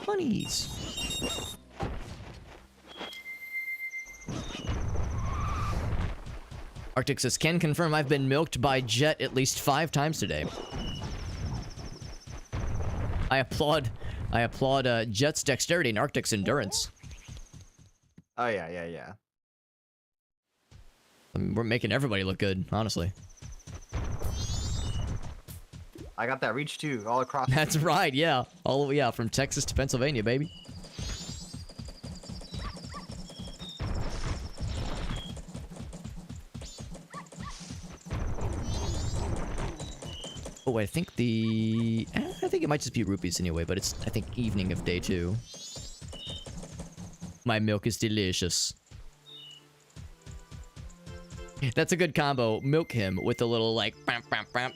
Bunnies. Arctic says, can confirm I've been milked by Jet at least 5 times today. I applaud Jet's dexterity and Arctic's endurance. Oh, yeah. I mean, we're making everybody look good, honestly. I got that reach too, all across. That's right, yeah. From Texas to Pennsylvania, baby. Oh, I think I think it might just be rupees anyway, but it's, I think, evening of day 2. My milk is delicious. That's a good combo. Milk him with a little, like, bam, bam, bam,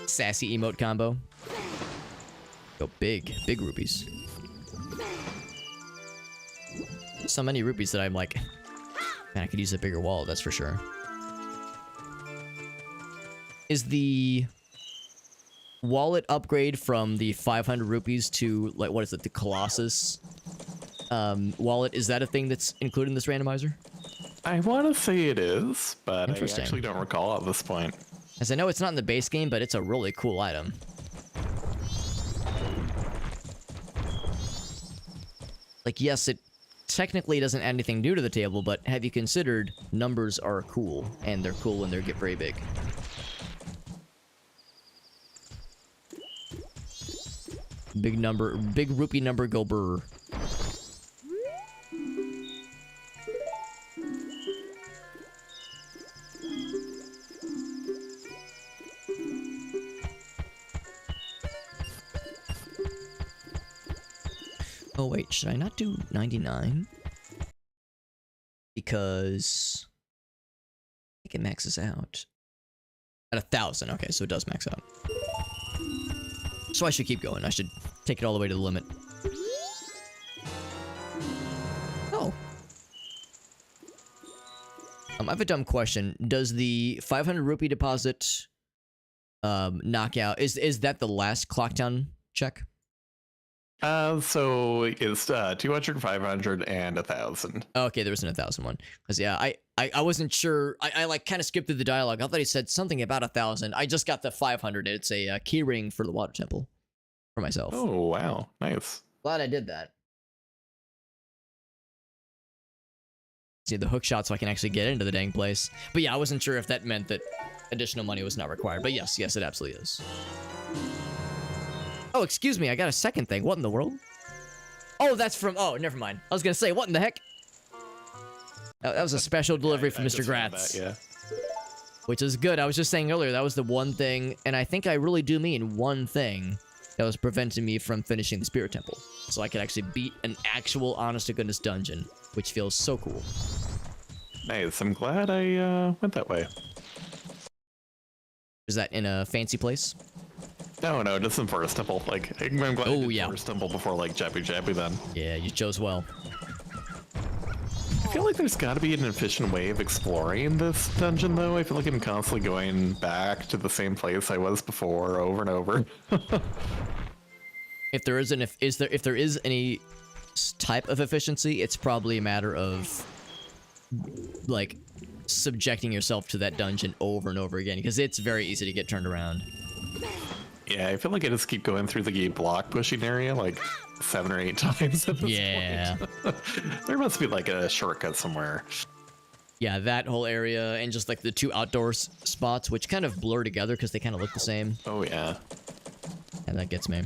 sassy emote combo. Go big rupees. So many rupees that I'm like, man, I could use a bigger wallet, that's for sure. Is the wallet upgrade from the 500 rupees to, like, what is it, the Colossus wallet, is that a thing that's included in this randomizer? I want to say it is, but I Interesting. actually don't recall at this point. As I know it's not in the base game, but it's a really cool item. Like, yes, it technically doesn't add anything new to the table, but have you considered numbers are cool, and they're cool when they get very big. Big rupee number go brr. Oh wait, should I not do 99? Because I think it maxes out at 1,000. Okay, so it does max out. So I should keep going. I should take it all the way to the limit. Oh. I have a dumb question. Does the 500 rupee deposit knock out? Is that the last clockdown check? So it's 200, 500, and 1,000. Okay, there wasn't 1,000 one. Because yeah, I wasn't sure. I like kind of skipped through the dialogue. I thought he said something about 1,000. I just got the 500. It's a key ring for the water temple for myself. Oh wow, nice. Glad I did that. See the hook shot so I can actually get into the dang place. But yeah, I wasn't sure if that meant that additional money was not required. But yes, it absolutely is. Oh, excuse me, I got a second thing. What in the world? Oh, that's from... Oh, never mind. I was gonna say, what in the heck? That was a special delivery from Mr. Gratz. That, yeah. Which is good. I was just saying earlier, that was the one thing, and I think I really do mean one thing, that was preventing me from finishing the Spirit Temple. So I could actually beat an actual honest-to-goodness dungeon, which feels so cool. Nice. I'm glad I went that way. Is that in a fancy place? No, just in Forest Temple. Like, I'm glad I did Forest Temple before, like, Jabu Jabu then. Yeah, you chose well. I feel like there's got to be an efficient way of exploring this dungeon, though. I feel like I'm constantly going back to the same place I was before, over and over. If there is any type of efficiency, it's probably a matter of, like, subjecting yourself to that dungeon over and over again, because it's very easy to get turned around. Yeah, I feel like I just keep going through the block pushing area like 7 or 8 times at this point. There must be like a shortcut somewhere. Yeah, that whole area and just like the 2 outdoor spots, which kind of blur together because they kind of look the same. Oh yeah. And that gets me.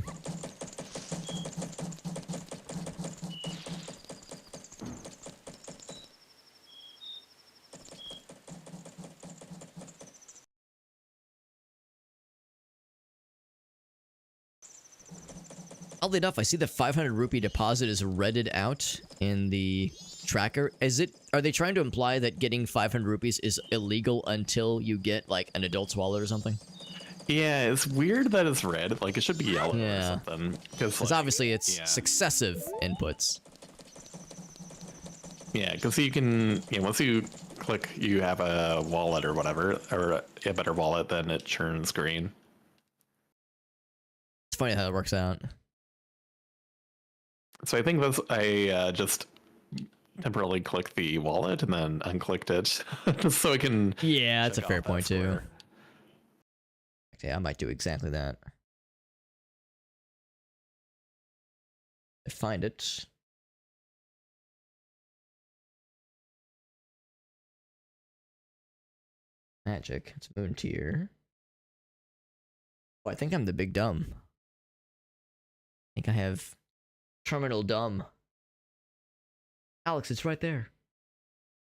Oddly enough, I see the 500 rupee deposit is redded out in the tracker. Are they trying to imply that getting 500 rupees is illegal until you get like an adult's wallet or something? Yeah, it's weird that it's red. Like, it should be yellow or something. Because like, obviously it's successive inputs. Yeah, because you can, once you click you have a wallet or whatever, or a better wallet, then it turns green. It's funny how that works out. So I think I just temporarily clicked the wallet and then unclicked it just so I can. Yeah, that's a fair point too. Okay, I might do exactly that. I find it. Magic. It's moon tier. Oh, I think I'm the big dumb. I think I have terminal dumb. Alex, it's right there.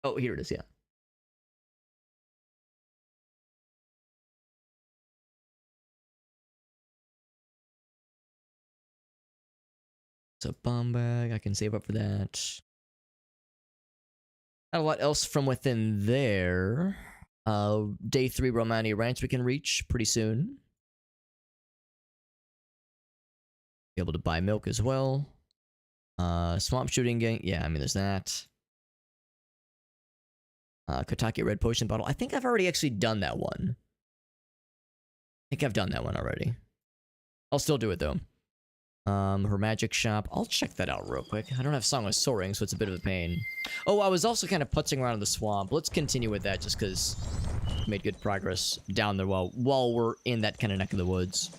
Oh, here it is, yeah. It's a bomb bag. I can save up for that. Not a lot else from within there. Day 3 Romani Ranch we can reach pretty soon. Be able to buy milk as well. Swamp shooting gang. Yeah, I mean, there's that. Kotake red potion bottle. I think I've already actually done that one. I think I've done that one already. I'll still do it though. Her magic shop. I'll check that out real quick. I don't have Song of Soaring, so it's a bit of a pain. Oh, I was also kind of putzing around in the swamp. Let's continue with that just because we made good progress down there while we're in that kind of neck of the woods.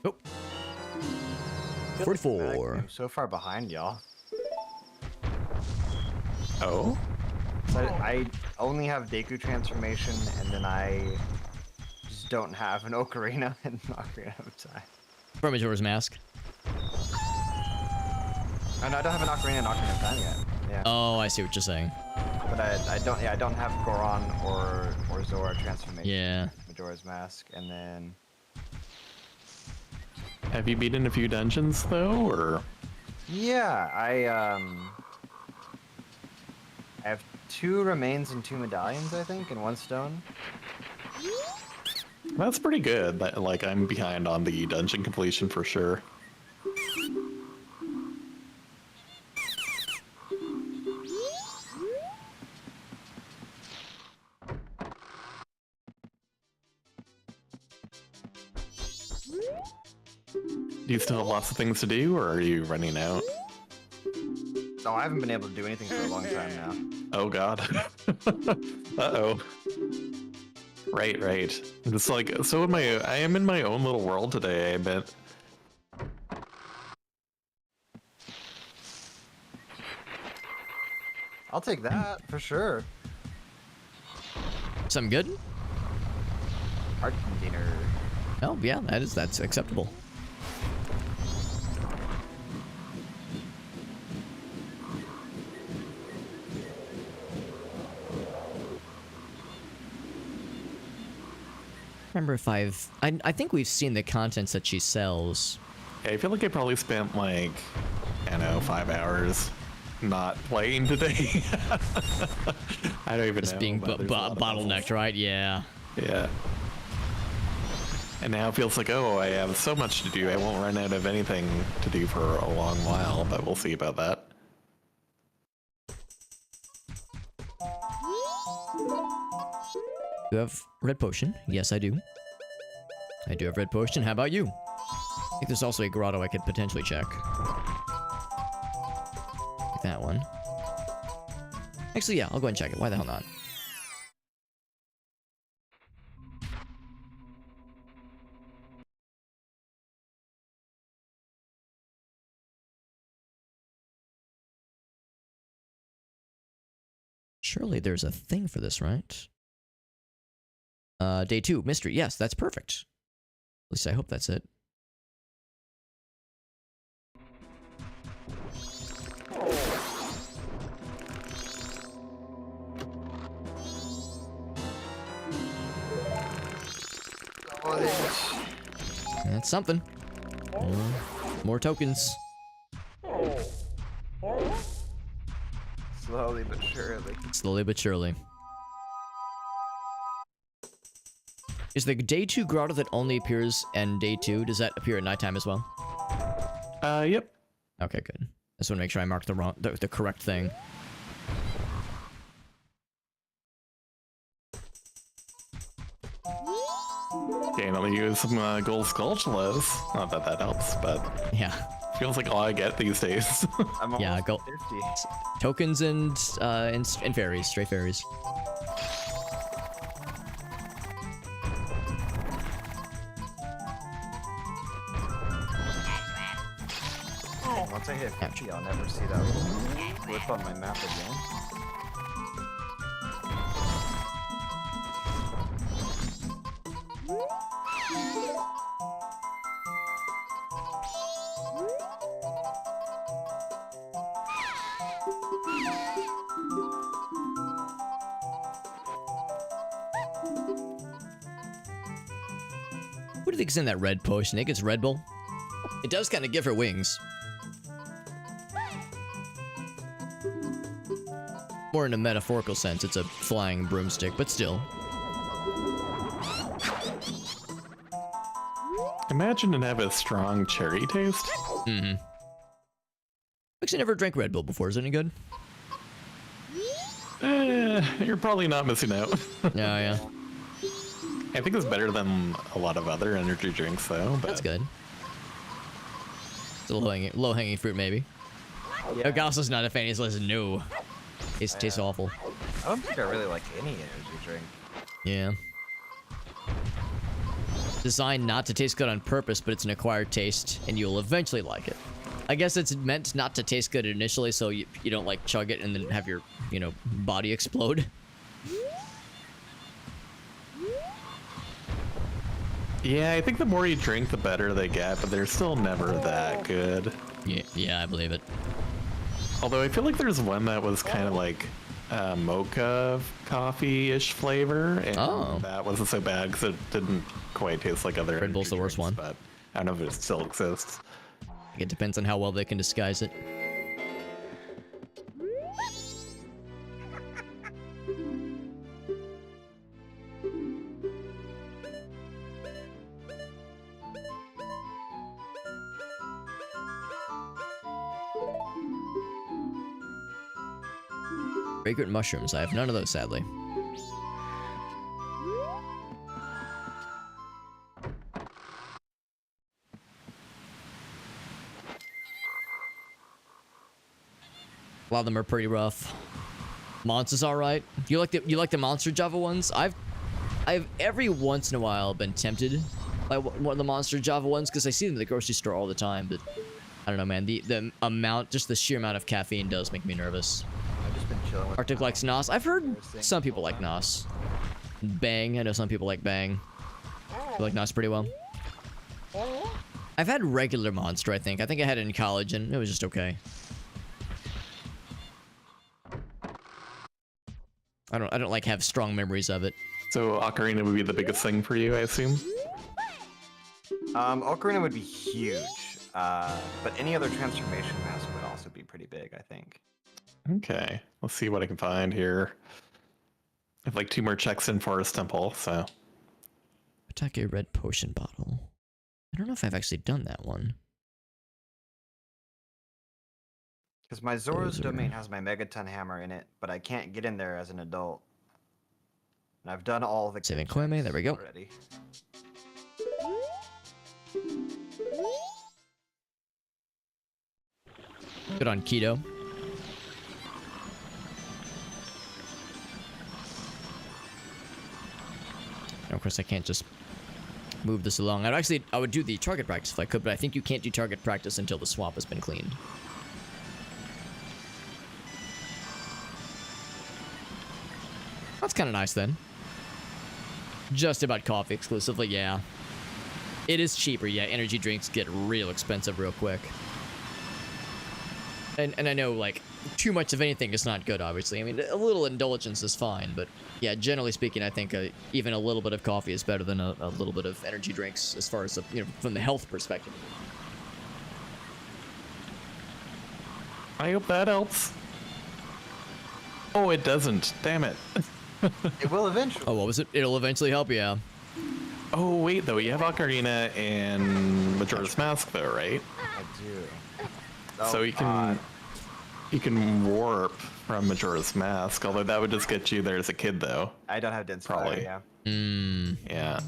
Oh. 44. I'm so far behind y'all. Oh? I only have Deku transformation, and then I just don't have an Ocarina and Ocarina of Time. For Majora's Mask. Oh, no, I don't have an Ocarina and Ocarina of Time yet. Yeah. Oh, I see what you're saying. But I don't. Yeah, I don't have Goron or Zora transformation. Yeah. Majora's Mask, and then. Have you beaten a few dungeons though, or? Yeah, I have 2 remains and 2 medallions, I think, and 1 stone. That's pretty good. Like, I'm behind on the dungeon completion for sure. Do you still have lots of things to do, or are you running out? No, I haven't been able to do anything for a long time now. Oh god. Uh-oh. Right. It's like, so I am in my own little world today, I bet. I'll take that, for sure. Something good? Art container. Oh, yeah, that's acceptable. Remember if I think we've seen the contents that she sells. Yeah, I feel like I probably spent like, I don't know, 5 hours not playing today. I don't even Just know. being but there's a lot of bottlenecked, puzzles. right? Yeah. Yeah. And now it feels like, oh, I have so much to do. I won't run out of anything to do for a long while, but we'll see about that. Do you have red potion? Yes, I do. I do have red potion. How about you? I think there's also a grotto I could potentially check. Like that one. Actually, yeah, I'll go ahead and check it. Why the hell not? Surely there's a thing for this, right? Day 2, mystery. Yes, that's perfect. At least I hope that's it. That's something. More tokens. Slowly but surely. Slowly but surely. Is the day 2 grotto that only appears in day 2, does that appear at nighttime as well? Yep. Okay, good. I just want to make sure I marked the correct thing. Okay, let me use some gold sculptulas. Not that that helps, but Yeah. feels like all I get these days. I'm Yeah, almost go- 50. Tokens and fairies, stray fairies. Once I hit 50, I'll never see that little blip on my map again. What do you think is in that red potion? I think it's Red Bull. It does kind of give her wings. More in a metaphorical sense, it's a flying broomstick, but still. Imagine it have a strong cherry taste. Mm-hmm. Actually, never drank Red Bull before. Is it any good? You're probably not missing out. Yeah. I think it's better than a lot of other energy drinks, though. But That's good. It's a low-hanging fruit, maybe. Yeah. Gauss not a fan. He's like, no. It tastes awful. I don't think I really like any energy drink. Yeah. Designed not to taste good on purpose, but it's an acquired taste, and you'll eventually like it. I guess it's meant not to taste good initially, so you don't like chug it and then have your, body explode. yeah, I think the more you drink, the better they get, but they're still never that good. Yeah, I believe it. Although I feel like there's one that was kind of like mocha coffee-ish flavor, and that wasn't so bad because it didn't quite taste like other Red Bull's the worst drinks, one. But I don't know if it still exists. It depends on how well they can disguise it. Fragrant mushrooms. I have none of those, sadly. A lot of them are pretty rough. Monster's alright. You like the monster Java ones? I've every once in a while been tempted by one of the monster Java ones because I see them at the grocery store all the time, but I don't know, man. The amount, just the sheer amount of caffeine does make me nervous. I've just been chilling with Arctic likes Nos. I've heard some people like Nos. Bang. I know some people like Bang. I like Nos pretty well. I've had regular Monster, I think. I had it in college, and it was just okay. I don't like have strong memories of it. So Ocarina would be the biggest thing for you, I assume? Ocarina would be huge, but any other transformation mask would also be pretty big, I think. Okay, let's see what I can find here. I have like 2 more checks in Forest Temple, so. Attack a red potion bottle. I don't know if I've actually done that one. Because my Zora's domain has my Megaton hammer in it, but I can't get in there as an adult. And I've done all the Saving Koeme, there we go. already. Good on keto. And of course, I can't just move this along. I would do the target practice if I could, but I think you can't do target practice until the swamp has been cleaned. That's kind of nice then. Just about coffee exclusively, yeah. It is cheaper, yeah. Energy drinks get real expensive real quick. And I know, like, too much of anything is not good, obviously. I mean, a little indulgence is fine, but yeah, generally speaking, I think even a little bit of coffee is better than a little bit of energy drinks as far as, from the health perspective. I hope that helps. Oh, it doesn't. Damn it. It will eventually. Oh, what was it? It'll eventually help, yeah. Oh, wait, though. You have Ocarina and Majora's Mask, though, right? I do. So you can warp from Majora's Mask, although that would just get you there as a kid, though. I don't have to inspire, Probably. yeah. Yeah.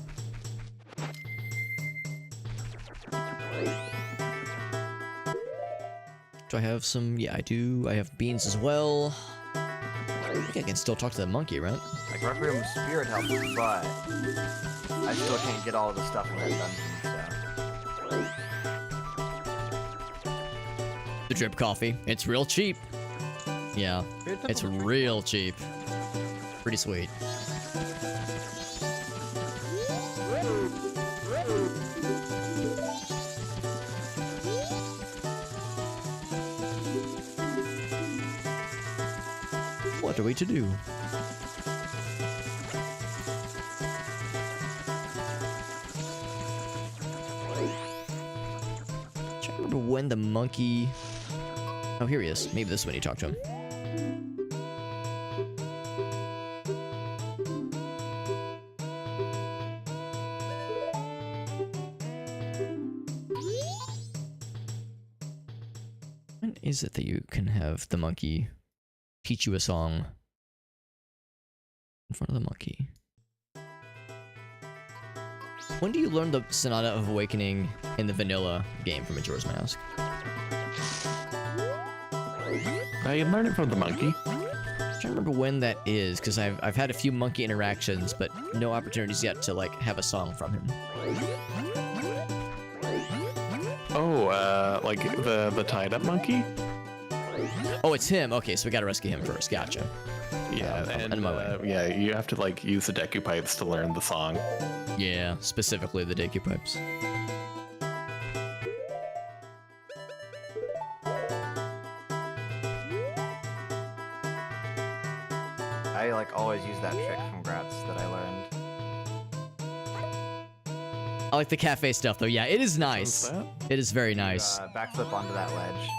Do I have some? Yeah, I do. I have beans as well. I think I can still talk to the monkey, right? Like, Requiem Spirit helps, but I still can't get all of the stuff in that dungeon, so. The drip coffee. It's real cheap. Yeah, it's real cheap. Pretty sweet. What are we to do? remember when the monkey... Oh, here he is. Maybe this is when you talk to him. When is it that you can have the monkey teach you a song in front of the monkey? When do you learn the Sonata of Awakening in the vanilla game for Majora's Mask? I learned it from the monkey. I'm trying to remember when that is, because I've had a few monkey interactions, but no opportunities yet to like have a song from him. Oh, like the tied up monkey? Oh, it's him. Okay, so we gotta rescue him first. Gotcha. Yeah, and on my way. yeah, you have to like use the Deku pipes to learn the song. Yeah, specifically the Deku pipes. I like always use that trick from Grats that I learned. I like the cafe stuff though. Yeah, it is nice. What's that? It is very nice. Backflip onto that ledge.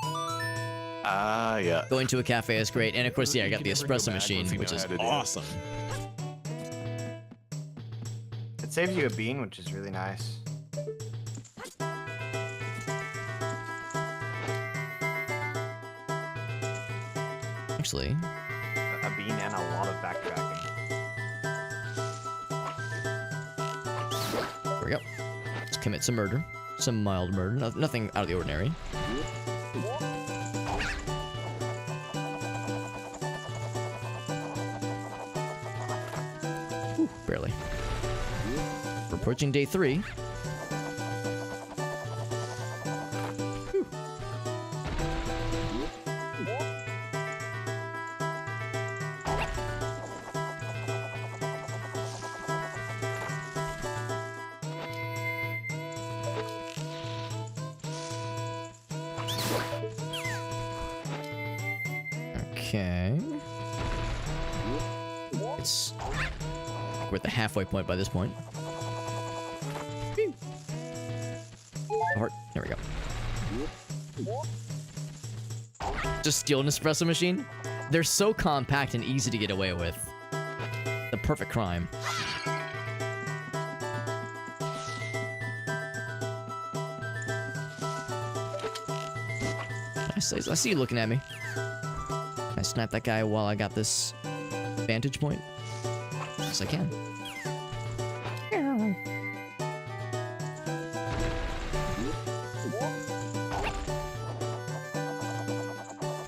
Ah, yeah. Going to a cafe is great, and of course, yeah, I got the You can never espresso go back machine, once you which know is how to do it. awesome. It saves you a bean, which is really nice. Actually, A bean and a lot of backtracking. there we go. Let's commit some murder, some mild murder, nothing out of the ordinary. Whew, barely. We're approaching day 3. Okay. It's... We're at the halfway point by this point. Whew. Heart. There we go. Just steal an espresso machine? They're so compact and easy to get away with. The perfect crime. I see you looking at me. Can I snap that guy while I got this vantage point? Yes, I can.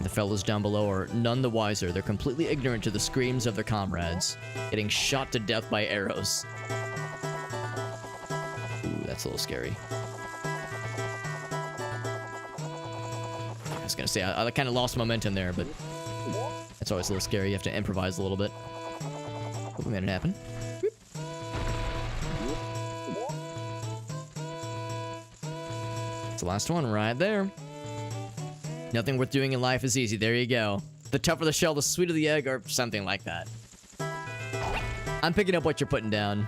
The fellows down below are none the wiser. They're completely ignorant to the screams of their comrades, getting shot to death by arrows. Ooh, that's a little scary. I was gonna say, I kind of lost momentum there, but that's always a little scary. You have to improvise a little bit. Hope we made it happen. It's the last one right there. Nothing worth doing in life is easy. There you go. The tougher the shell, the sweeter the egg, or something like that. I'm picking up what you're putting down.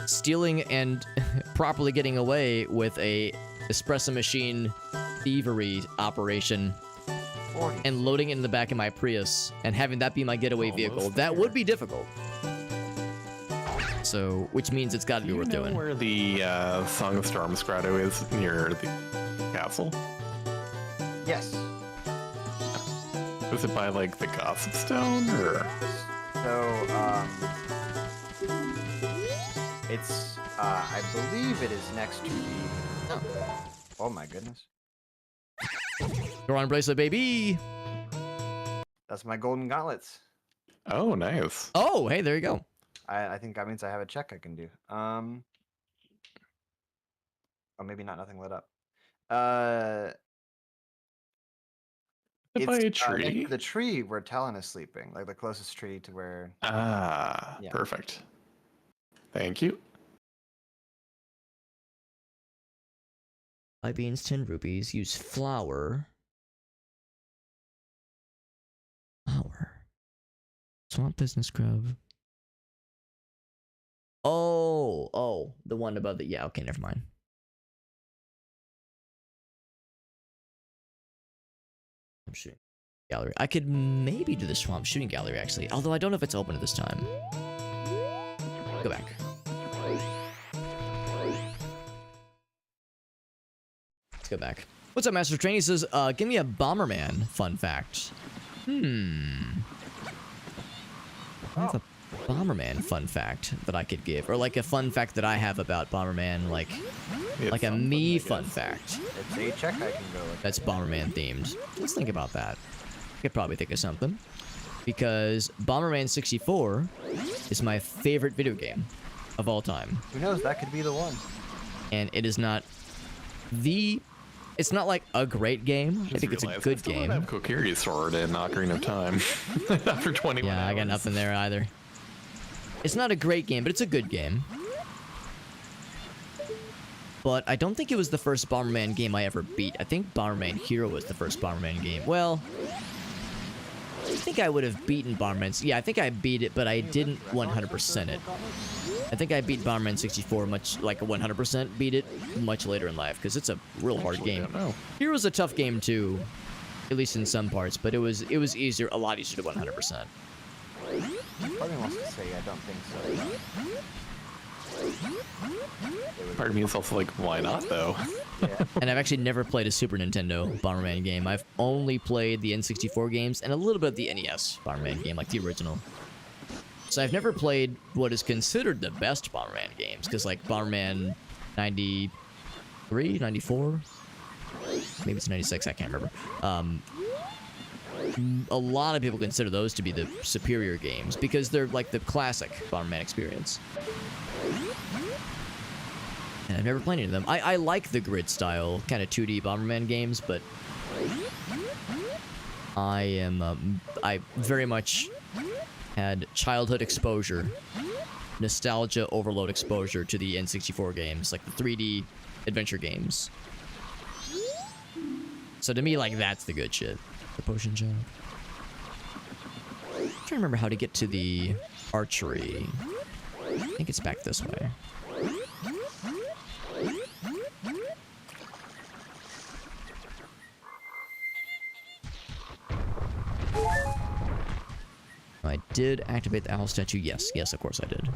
Stealing and properly getting away with a espresso machine thievery operation and loading it in the back of my Prius and having that be my getaway vehicle, that would be difficult. So, which means it's got to be worth doing. Where the Song of Storms grotto is near the castle? Yes. Is it by like the Gossip Stone or? So, it's, I believe it is next to the... Oh my goodness. Go on, bracelet, baby! That's my golden gauntlets. Oh, nice. Oh, hey, there you go. I think that means I have a check I can do. Or maybe not, nothing lit up. Is it by a It's tree? the tree where Talon is sleeping, like the closest tree to where... Ah, Yeah. perfect. Thank you. 5 beans, 10 rupees. Use flour. Flour. Swamp business grub. Oh, the one above the, yeah, okay, never mind. I'm shooting gallery. I could maybe do the swamp shooting gallery, actually. Although I don't know if it's open at this time. Go back. Let's go back. What's up, Master Train? He says, give me a Bomberman fun fact. I have a Bomberman fun fact that I could give. Or like a fun fact that I have about Bomberman, like a me fun fact. It's a check I can go with. That's Bomberman themed. Let's think about that. I could probably think of something. Because Bomberman 64 is my favorite video game of all time. Who knows? That could be the one. And it is not the... It's not like a great game. I think it's a good game. I have Kokiri Sword in Ocarina of Time after 21 Yeah, hours. I got nothing there either. It's not a great game, but it's a good game. But I don't think it was the first Bomberman game I ever beat. I think Bomberman Hero was the first Bomberman game. Well, I think I would have beaten Bomberman. Yeah, I think I beat it, but I didn't 100% it. I think I beat Bomberman 64 much, like 100% beat it much later in life, because it's a real hard game. Hero's a tough game too, at least in some parts, but it was easier, a lot easier to 100%. Part of me wants to say I don't think so. Part of me is also like, why not though? Yeah. And I've actually never played a Super Nintendo Bomberman game. I've only played the N64 games and a little bit of the NES Bomberman game, like the original. So I've never played what is considered the best Bomberman games, because like Bomberman 93, 94, maybe it's 96, I can't remember. A lot of people consider those to be the superior games, because they're like the classic Bomberman experience. And I've never played any of them. I like the grid style, kind of 2D Bomberman games, but I very much had childhood exposure, nostalgia overload exposure to the N64 games, like the 3D adventure games. So to me, like, that's the good shit. The potion jump. I'm trying to remember how to get to the archery. I think it's back this way. I did activate the owl statue. Yes, of course I did.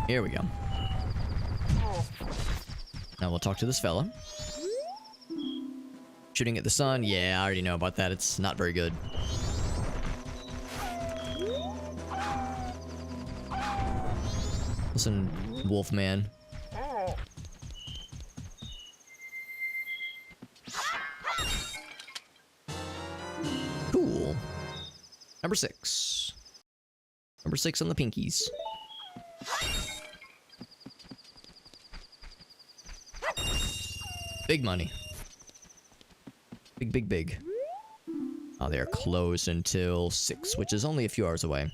Here we go. Now we'll talk to this fella. Shooting at the sun? Yeah, I already know about that. It's not very good. Listen, Wolfman. Cool. Number 6. Number 6 on the pinkies. Big money. Big. Oh, they're closed until 6, which is only a few hours away.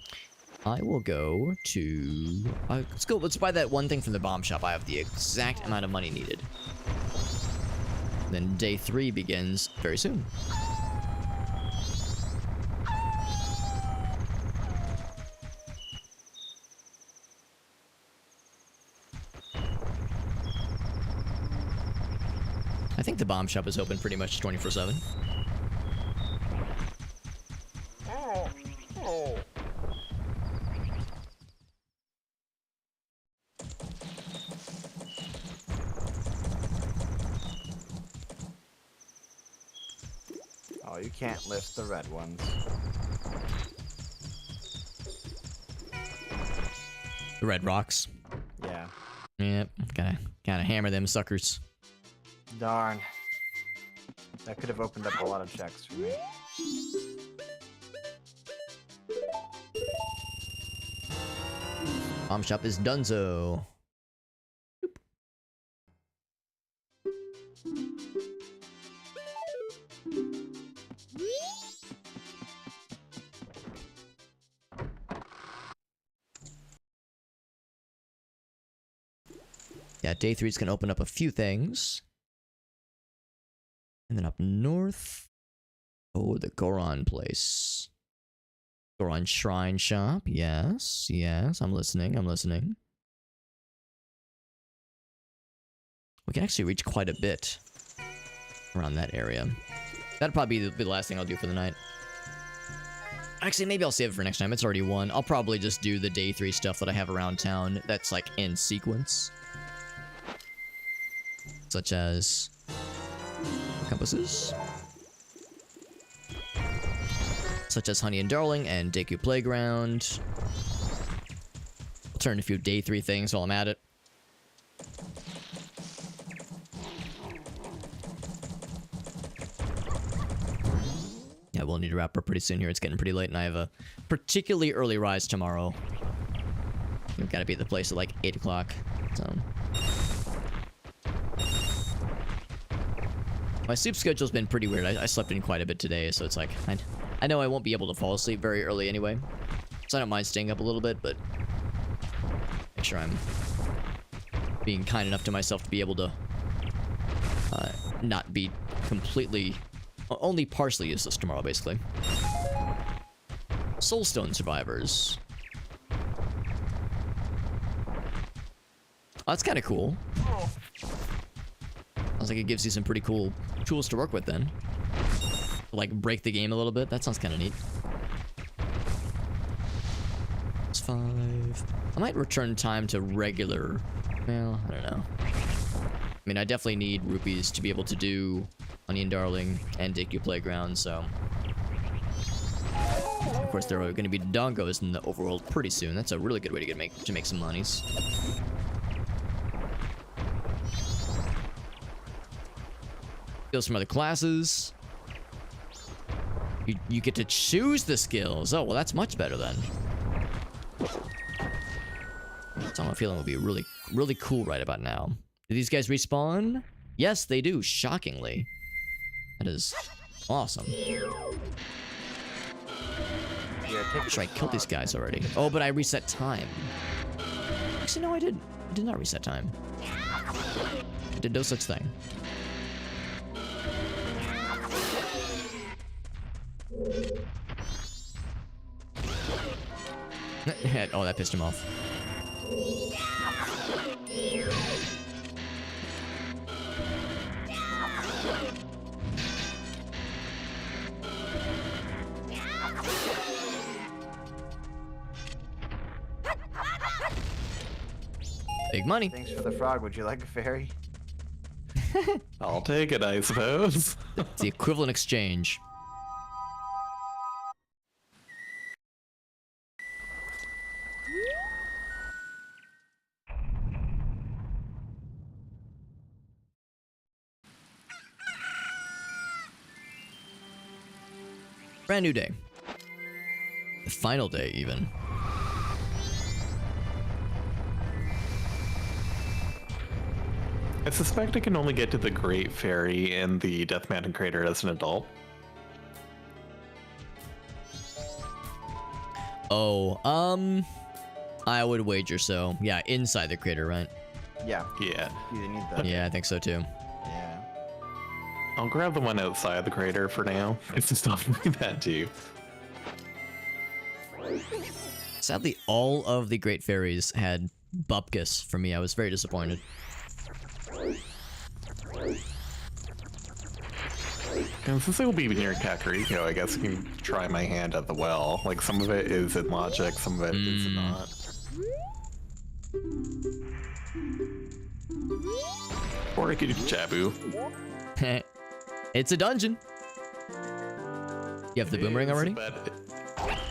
I will go to... let's go. Let's buy that one thing from the bomb shop. I have the exact amount of money needed. Then day 3 begins very soon. I think the bomb shop is open pretty much 24/7. Oh, you can't lift the red ones. The red rocks. Yeah. Yep, gotta hammer them suckers. Darn. That could have opened up a lot of checks for me. Bomb shop is donezo. Yeah, day 3 is going to open up a few things. And then up north. Oh, the Goron place. Goron Shrine Shop. Yes, yes. I'm listening. I'm listening. We can actually reach quite a bit around that area. That'd probably be the last thing I'll do for the night. Actually, maybe I'll save it for next time. It's already 1. I'll probably just do the day 3 stuff that I have around town that's like in sequence. Such as compasses. Such as Honey and Darling and Deku Playground. I'll turn a few day 3 things while I'm at it. Yeah, we'll need to wrap up pretty soon here. It's getting pretty late, and I have a particularly early rise tomorrow. We've got to be at the place at like 8 o'clock. So my sleep schedule's been pretty weird. I slept in quite a bit today, so it's like I know I won't be able to fall asleep very early anyway, so I don't mind staying up a little bit, but make sure I'm being kind enough to myself to be able to not be completely, only partially useless tomorrow, basically. Soulstone survivors. Oh, that's kind of cool. Sounds like it gives you some pretty cool tools to work with then. Like, break the game a little bit. That sounds kind of neat. It's 5. I might return time to regular. Well, I don't know. I mean, I definitely need rupees to be able to do Honey and Darling and Deku Playground, so. Of course, there are going to be dongos in the overworld pretty soon. That's a really good way to make some monies. Skills from other classes. You get to choose the skills. Oh, well, that's much better then. That's how I'm feeling will be really, really cool right about now. Do these guys respawn? Yes, they do, shockingly. That is awesome. Yeah, Sure, I killed these guys already. Oh, but I reset time. Actually, no, I didn't. I did not reset time. I did no such thing. Oh, that pissed him off. Big money. Thanks for the frog. Would you like a fairy? I'll take it, I suppose. It's the equivalent exchange. Brand new day. The final day, even. I suspect I can only get to the Great Fairy in the Death Mountain crater as an adult. Oh, I would wager so. Yeah, inside the crater, right? Yeah. Yeah. You need that. Yeah, I think so too. Yeah. I'll grab the one outside the crater for now. It's just offering that too. Sadly, all of the Great Fairies had Bupkis for me. I was very disappointed. And since it will be near Kakariko, I guess I can try my hand at the well. Like, some of it is in logic, some of it is not. Or I could do Jabu. It's a dungeon. You have the boomerang already? But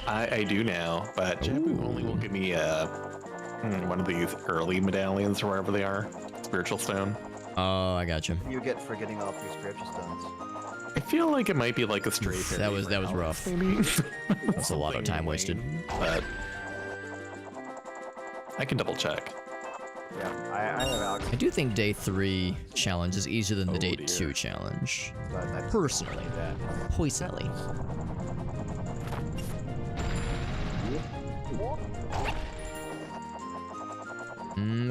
I do now, but Jabu only will give me one of these early medallions or wherever they are. Spiritual stone. Oh, I got you. You get for getting all 3 spiritual stones. I feel like it might be like a straight. That was rough. Maybe. That's a lot of time wasted. But I can double check. Yeah, I have Alex. I do think day 3 challenge is easier than the day dear. 2 challenge. But I Personally. that. Personally.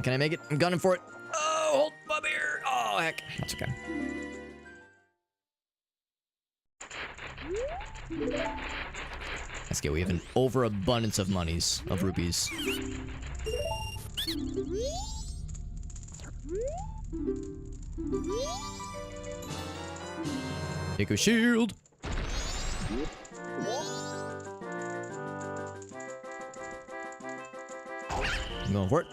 Can I make it? I'm gunning for it. Oh, heck. That's okay. Let's get. We have an overabundance of monies, of rupees. Take a shield. I'm going for it.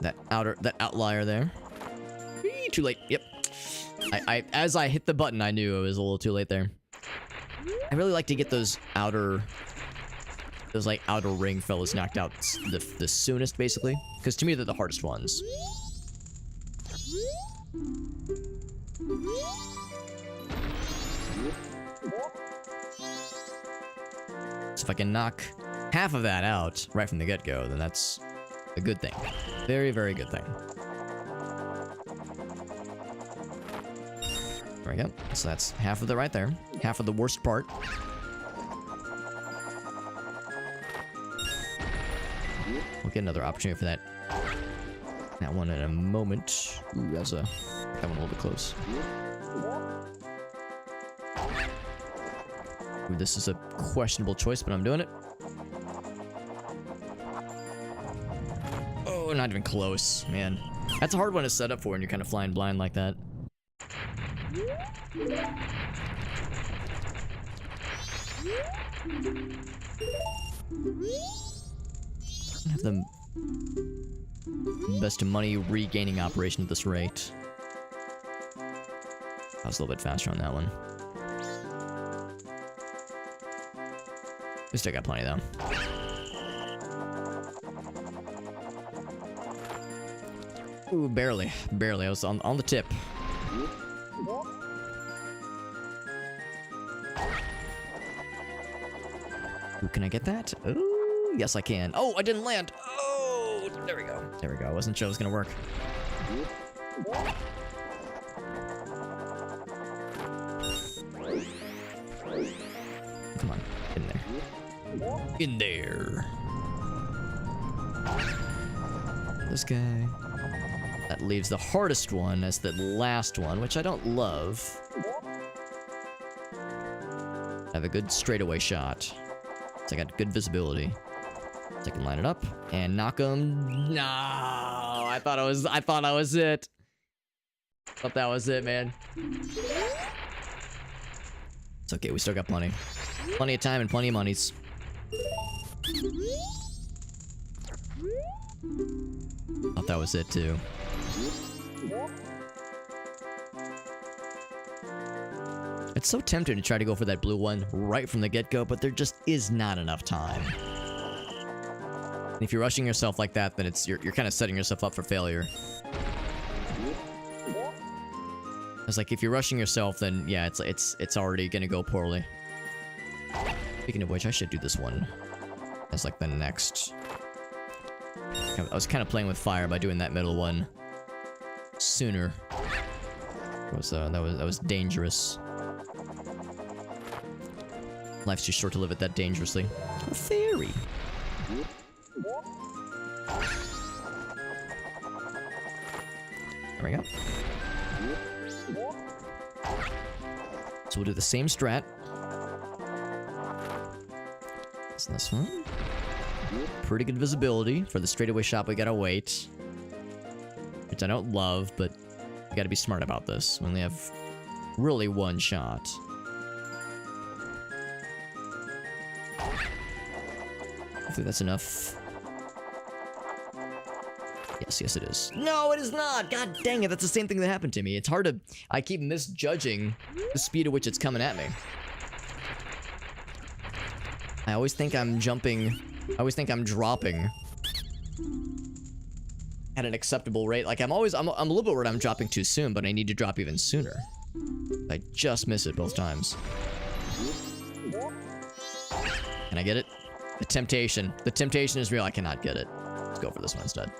That outlier there. Eee, too late. Yep. As I hit the button, I knew it was a little too late there. I really like to get those outer ring fellas knocked out the soonest, basically, because to me they're the hardest ones. So if I can knock half of that out right from the get-go, then that's a good thing. Very, very good thing. There we go. So that's half of it right there. Half of the worst part. We'll get another opportunity for that one in a moment. Ooh, that one a little bit close. Ooh, this is a questionable choice, but I'm doing it. Oh, not even close, man. That's a hard one to set up for when you're kind of flying blind like that. I have the best money regaining operation at this rate. I was a little bit faster on that one. We still got plenty though. Ooh, barely. Barely. I was on the tip. Ooh, can I get that? Ooh, yes I can. Oh, I didn't land. Oh, there we go. There we go. I wasn't sure it was gonna work. Come on, in there. In there. This guy. That leaves the hardest one as the last one, which I don't love. I have a good straightaway shot. So I got good visibility. So I can line it up and knock him. No, I thought I was it. Thought that was it, man. It's okay, we still got plenty. Plenty of time and plenty of monies. Thought that was it too. It's so tempting to try to go for that blue one right from the get-go, but there just is not enough time. And if you're rushing yourself like that, then you're kind of setting yourself up for failure. It's like if you're rushing yourself, then yeah, it's already gonna go poorly. Speaking of which, I should do this one as like the next. I was kind of playing with fire by doing that middle one sooner. That was dangerous. Life's too short to live it that dangerously. A fairy. There we go. So we'll do the same strat. So this one. Pretty good visibility for the straightaway shot. We gotta wait. Which I don't love, but we gotta be smart about this. We only have really one shot. Hopefully that's enough. Yes, it is. No, it is not! God dang it, that's the same thing that happened to me. It's hard to... I keep misjudging the speed at which it's coming at me. I always think I'm jumping... I always think I'm dropping at an acceptable rate. Like, I'm a little bit worried I'm dropping too soon, but I need to drop even sooner. I just miss it both times. Can I get it? The temptation. The temptation is real. I cannot get it. Let's go for this one instead.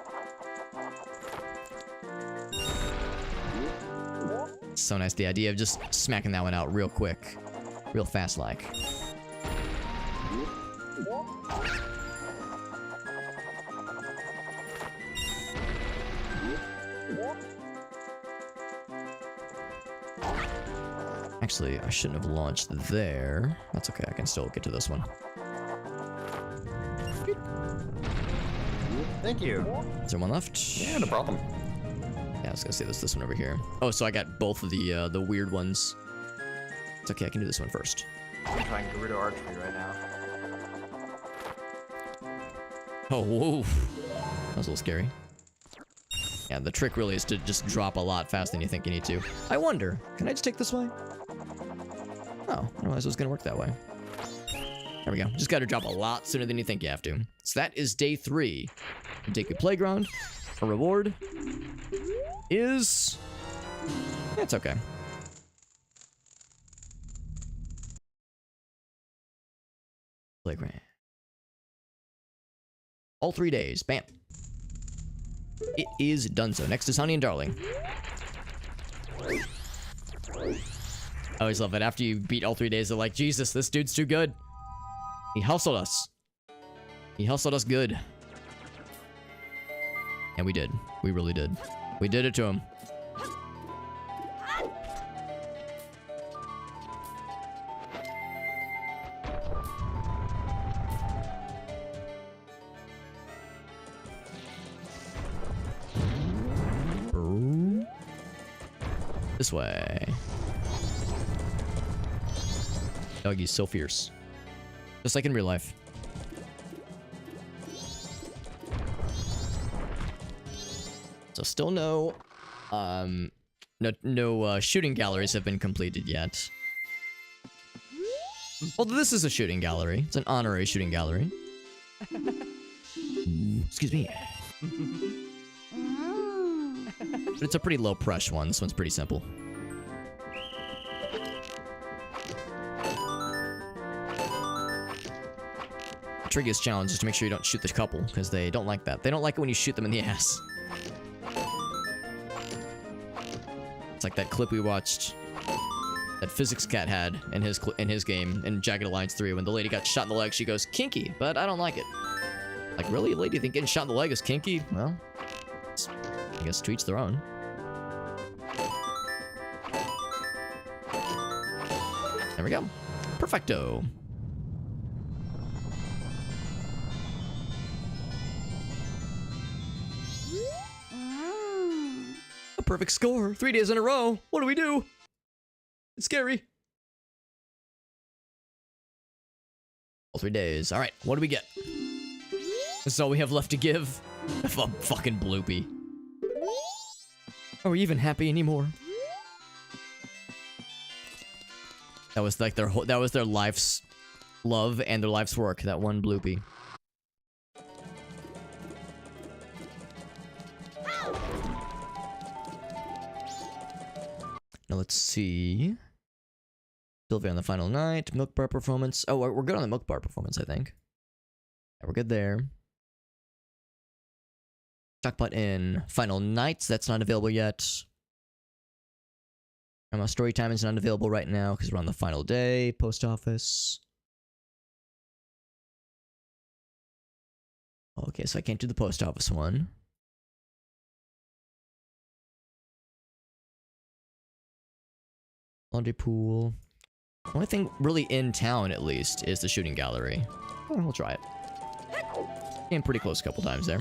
So nice, the idea of just smacking that one out real quick. Real fast like. Actually, I shouldn't have launched there. That's okay, I can still get to this one. Thank you. Is there one left? Yeah, no problem. Yeah, I was gonna say this one over here. Oh, so I got both of the weird ones. It's okay, I can do this one first. I'm trying Gerudo archery right now. Oh, whoa. That was a little scary. Yeah, the trick really is to just drop a lot faster than you think you need to. I wonder, can I just take this way? Oh, I didn't realize it was gonna work that way. There we go. Just gotta drop a lot sooner than you think you have to. So that is day 3. Deku Playground. A reward is... It's okay. Playground. All 3 days. Bam. It is done so. Next is Honey and Darling. I always love it. After you beat all 3 days, they're like, Jesus, this dude's too good. He hustled us. He hustled us good. And we did. We really did. We did it to him. This way. Doggy's so fierce. Just like in real life. So still no shooting galleries have been completed yet. Although this is a shooting gallery. It's an honorary shooting gallery. Ooh, excuse me. But it's a pretty low pressure one. This one's pretty simple. The trickiest challenge is to make sure you don't shoot the couple, because they don't like that. They don't like it when you shoot them in the ass. It's like that clip we watched that Physics Cat had in his game in Jagged Alliance 3 when the lady got shot in the leg. She goes, kinky, but I don't like it. Like, really, lady, you think getting shot in the leg is kinky? Well, I guess to each their own. There we go. Perfecto. A perfect score. 3 days in a row. What do we do? It's scary. All 3 days. All right. What do we get? This is all we have left to give. A fucking bloopy. Are we even happy anymore? That was like that was their life's love and their life's work. That one bloopy. Now let's see. Sylvia on the final night. Milk bar performance. Oh, we're good on the milk bar performance, I think. Yeah, we're good there. Jackpot in final nights. That's not available yet. Story time is not available right now because we're on the final day. Post office. Okay, so I can't do the post office one. Laundry pool. Only thing really in town, at least, is the shooting gallery. Well, we'll try it. Came pretty close a couple times there.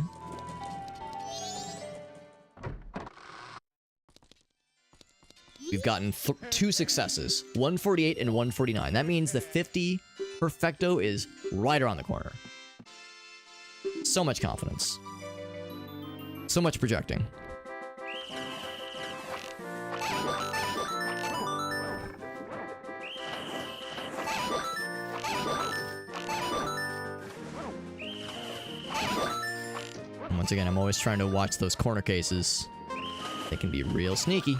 We've gotten 2 successes, 148 and 149. That means the 50 perfecto is right around the corner. So much confidence. So much projecting. And once again, I'm always trying to watch those corner cases. They can be real sneaky.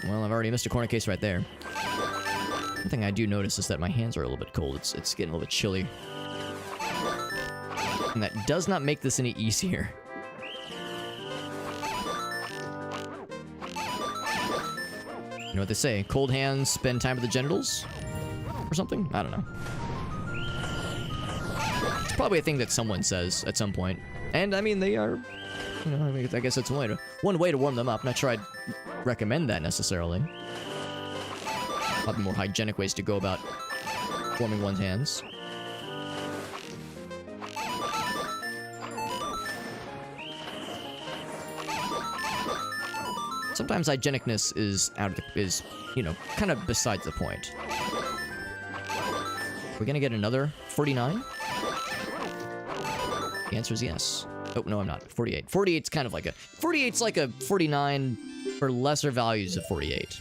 Well, I've already missed a corner case right there. One thing I do notice is that my hands are a little bit cold. It's getting a little bit chilly. And that does not make this any easier. You know what they say? Cold hands spend time with the genitals? Or something? I don't know. It's probably a thing that someone says at some point. And, I mean, they are... You know, I guess it's one way to warm them up. I'm not sure I'd recommend that necessarily. Probably more hygienic ways to go about warming one's hands. Sometimes hygienicness is you know, kind of besides the point. We're gonna get another 49? The answer is yes. Oh, no, I'm not. 48. 48's kind of like a... 48's like a 49 for lesser values of 48.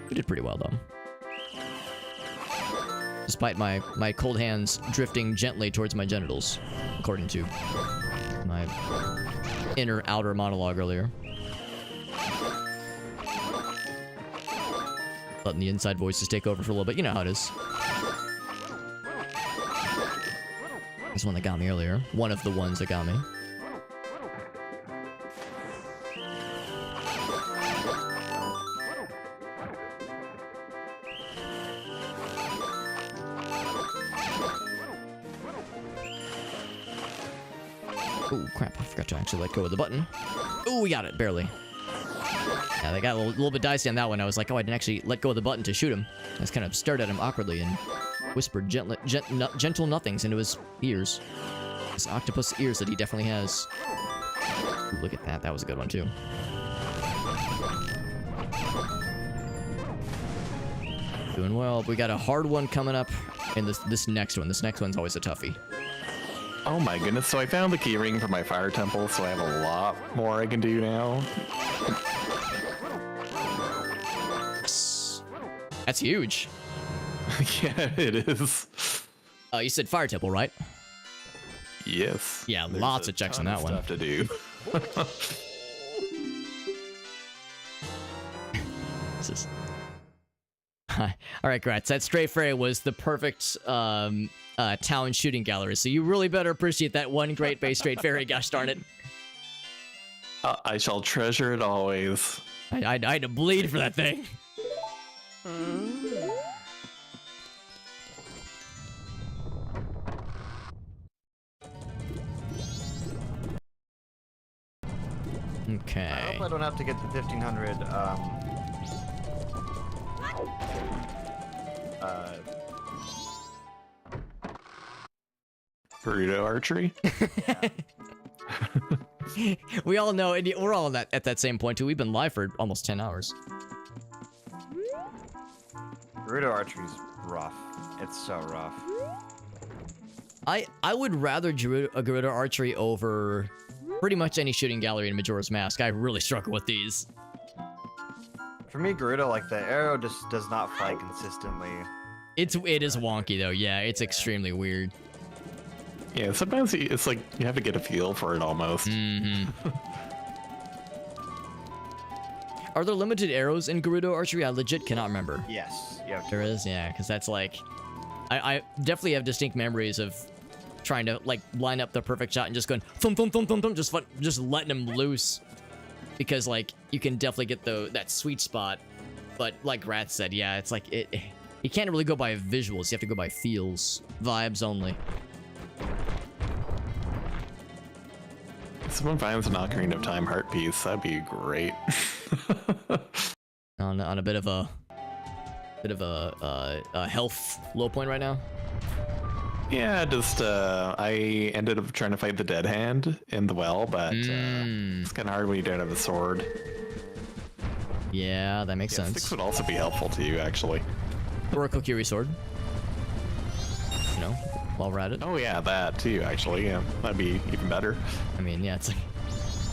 We did pretty well, though. Despite my cold hands drifting gently towards my genitals, according to my inner-outer monologue earlier. Letting the inside voices take over for a little bit. You know how it is. This one that got me earlier. One of the ones that got me. Oh, crap. I forgot to actually let go of the button. Oh, we got it. Barely. Yeah, they got a little bit dicey on that one. I was like, oh, I didn't actually let go of the button to shoot him. I just kind of stared at him awkwardly and whispered gentle nothings into his ears. His octopus ears that he definitely has. Ooh, look at that. That was a good one, too. Doing well. We got a hard one coming up in this next one. This next one's always a toughie. Oh my goodness, so I found the keyring for my fire temple, so I have a lot more I can do now. That's huge. Yeah, it is. You said fire temple, right? Yes. Yeah, There's lots of checks on that one. Stuff to do. This is... Alright, Gratz, that Stray Fairy was the perfect town shooting gallery, so you really better appreciate that one Great Bay Stray Fairy, gosh darn it. I shall treasure it always. I had to bleed for that thing. Okay. I hope I don't have to get the 1500, Burrito archery? We all know, and we're all at that same point too. We've been live for almost 10 hours. Gerudo archery's rough. It's so rough. I would rather Gerudo archery over pretty much any shooting gallery in Majora's Mask. I really struggle with these. For me, Gerudo, like, the arrow just does not fly consistently. It is wonky though. Yeah, it's extremely weird. Yeah, sometimes it's like you have to get a feel for it almost. Mm-hmm. Are there limited arrows in Gerudo archery? I legit cannot remember. Yes. Yeah. There is, yeah, because that's like... I definitely have distinct memories of trying to, like, line up the perfect shot and just going thump, thump, thump, thump, thump, just letting them loose. Because, like, you can definitely get that sweet spot. But, like Gratz said, yeah, it's like, you can't really go by visuals. You have to go by feels. Vibes only. If someone finds an Ocarina of Time heart piece, that'd be great. on a bit of a health low point right now. Yeah, just I ended up trying to fight the dead hand in the well, but it's kind of hard when you don't have a sword. Yeah, that makes sense. Sticks would also be helpful to you, actually. Or a Kokiri sword. You know, while we're at it. Oh yeah, that too, actually. Yeah, that'd be even better. I mean, yeah, it's like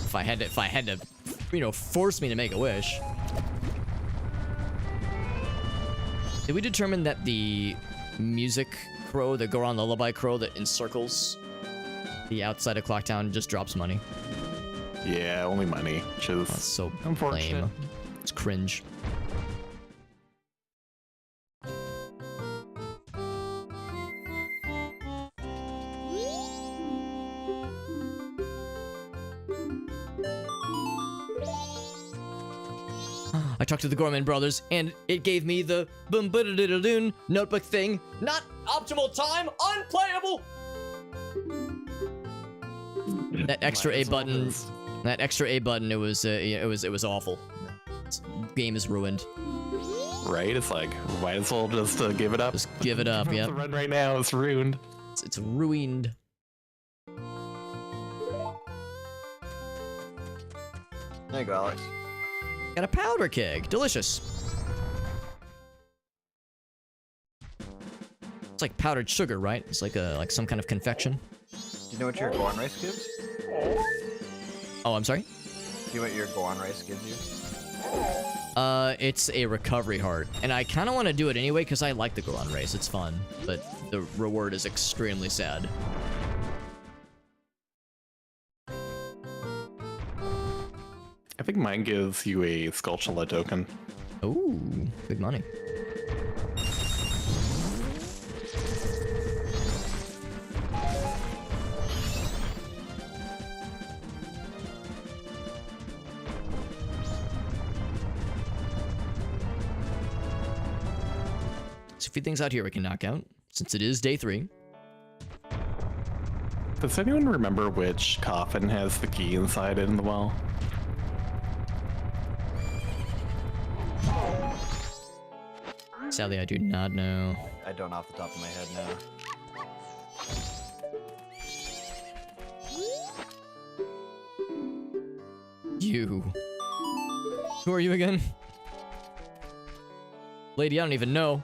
if I had to, you know, force me to make a wish. Did we determine that the music crow, the Goron Lullaby crow that encircles the outside of Clocktown just drops money? Yeah, only money, which is That's so unfortunate. lame. It's cringe. I talked to the Gorman brothers, and it gave me the boom doon notebook thing. Not optimal time, unplayable. That extra Might A as well button. just- That extra A button. It was awful. Game is ruined. Right? It's like, might as well just give it up. Just give it up. Yep. The run right now is ruined. It's ruined. There you go, Alex. Got a powder keg. Delicious. It's like powdered sugar, right? It's like some kind of confection. Do you know what your Goron rice gives? Oh, I'm sorry? Do you know what your Goron rice gives you? It's a recovery heart. And I kind of want to do it anyway because I like the Goron race. It's fun. But the reward is extremely sad. I think mine gives you a Skulltula token. Ooh, big money. So a few things out here we can knock out, since it is day 3. Does anyone remember which coffin has the key inside it in the well? Sadly, I do not know. I don't off the top of my head now. You. Who are you again? Lady, I don't even know.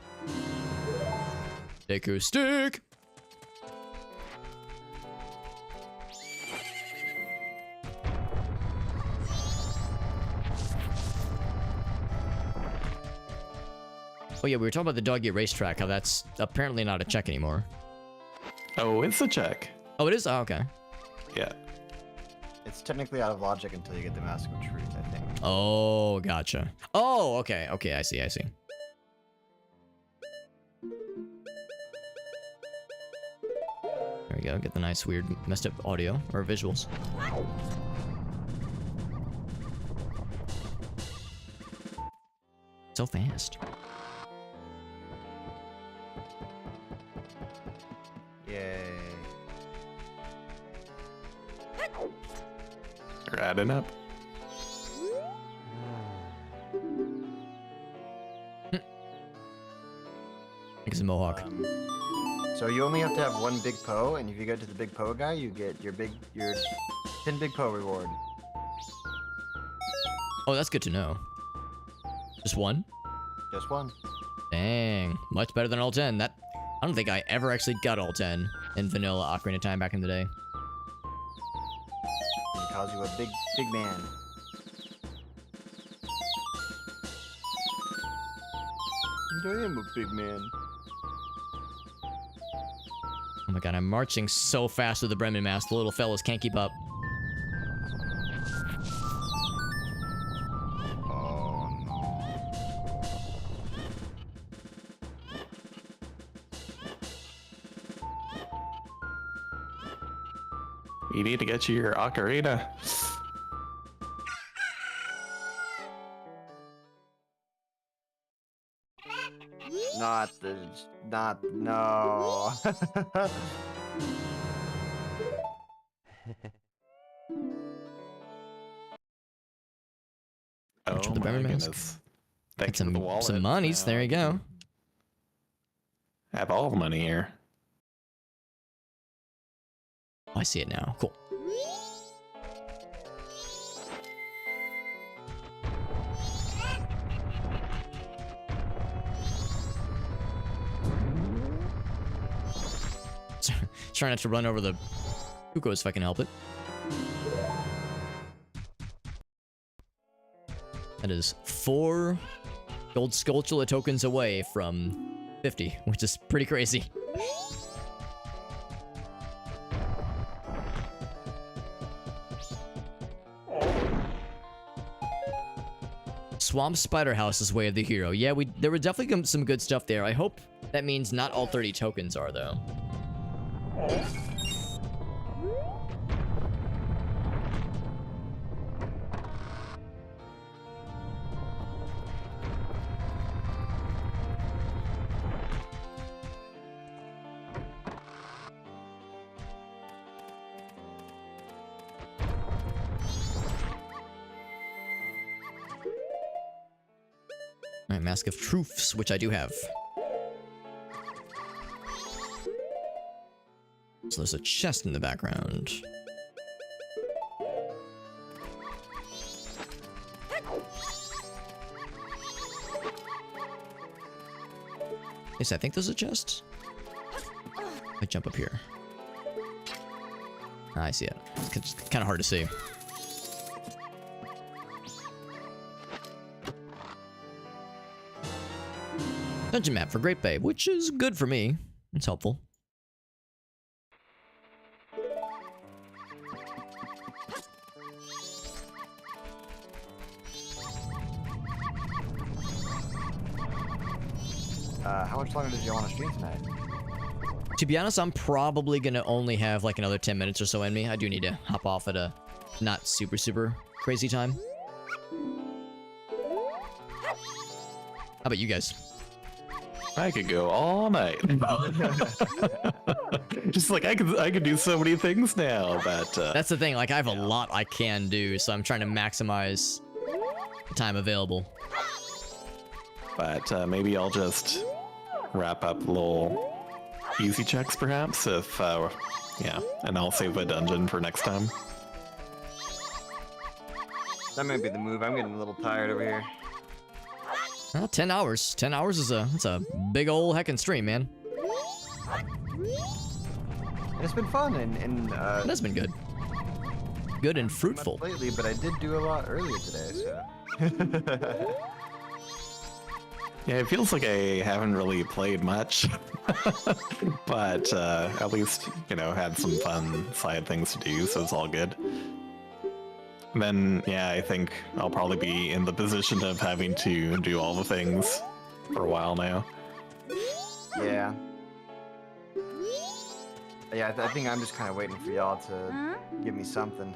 Take a stick. Oh yeah, we were talking about the doggy racetrack, how that's apparently not a check anymore. Oh, it's a check. Oh, it is? Oh, okay. Yeah. It's technically out of logic until you get the Mask of Truth, I think. Oh, gotcha. Oh, okay, okay, I see, I see. There we go, get the nice, weird, messed up audio, or visuals. So fast. Yay. You're adding up. It's a mohawk. So you only have to have one big Poe, and if you go to the big Poe guy, you get your 10 big Poe reward. Oh, that's good to know. Just one? Just one. Dang, much better than all 10. That I don't think I ever actually got all 10 in vanilla Ocarina of Time back in the day. And it calls you a big man. And I am a big man. Oh my god, I'm marching so fast with the Bremen mask, the little fellas can't keep up. Oh no. You need to get you your ocarina. No. Oh Richard the my Bremen mask. goodness. Got Thanks for the wallet. some monies, there you go. I have all the money here. Oh, I see it now, cool. Try not to run over the Cuckoos if I can help it. That is 4 gold Skulltula tokens away from 50, which is pretty crazy. Swamp Spider House's Way of the Hero. Yeah, there were definitely some good stuff there. I hope that means not all 30 tokens are, though. Alright, Mask of Truths, which I do have. So there's a chest in the background. Yes, I think there's a chest. I jump up here. I see it. It's kind of hard to see. Dungeon map for Great Bay, which is good for me. It's helpful. How much longer did you want to stream tonight? To be honest, I'm probably gonna only have like another 10 minutes or so in me. I do need to hop off at a not super crazy time. How about you guys? I could go all night. Just like I could do so many things now, but That's the thing, like I have a lot I can do, so I'm trying to maximize the time available. But maybe I'll just wrap up little easy checks, perhaps, if, yeah, and I'll save a dungeon for next time. That might be the move. I'm getting a little tired over here. Well, 10 hours. 10 hours is that's a big old heckin' stream, man. It's been fun and It has been good. Good and fruitful. lately, but I did do a lot earlier today, so. Yeah, it feels like I haven't really played much, but at least, you know, had some fun side things to do, so it's all good. Then, yeah, I think I'll probably be in the position of having to do all the things for a while now. Yeah. Yeah, I think I'm just kind of waiting for y'all to give me something.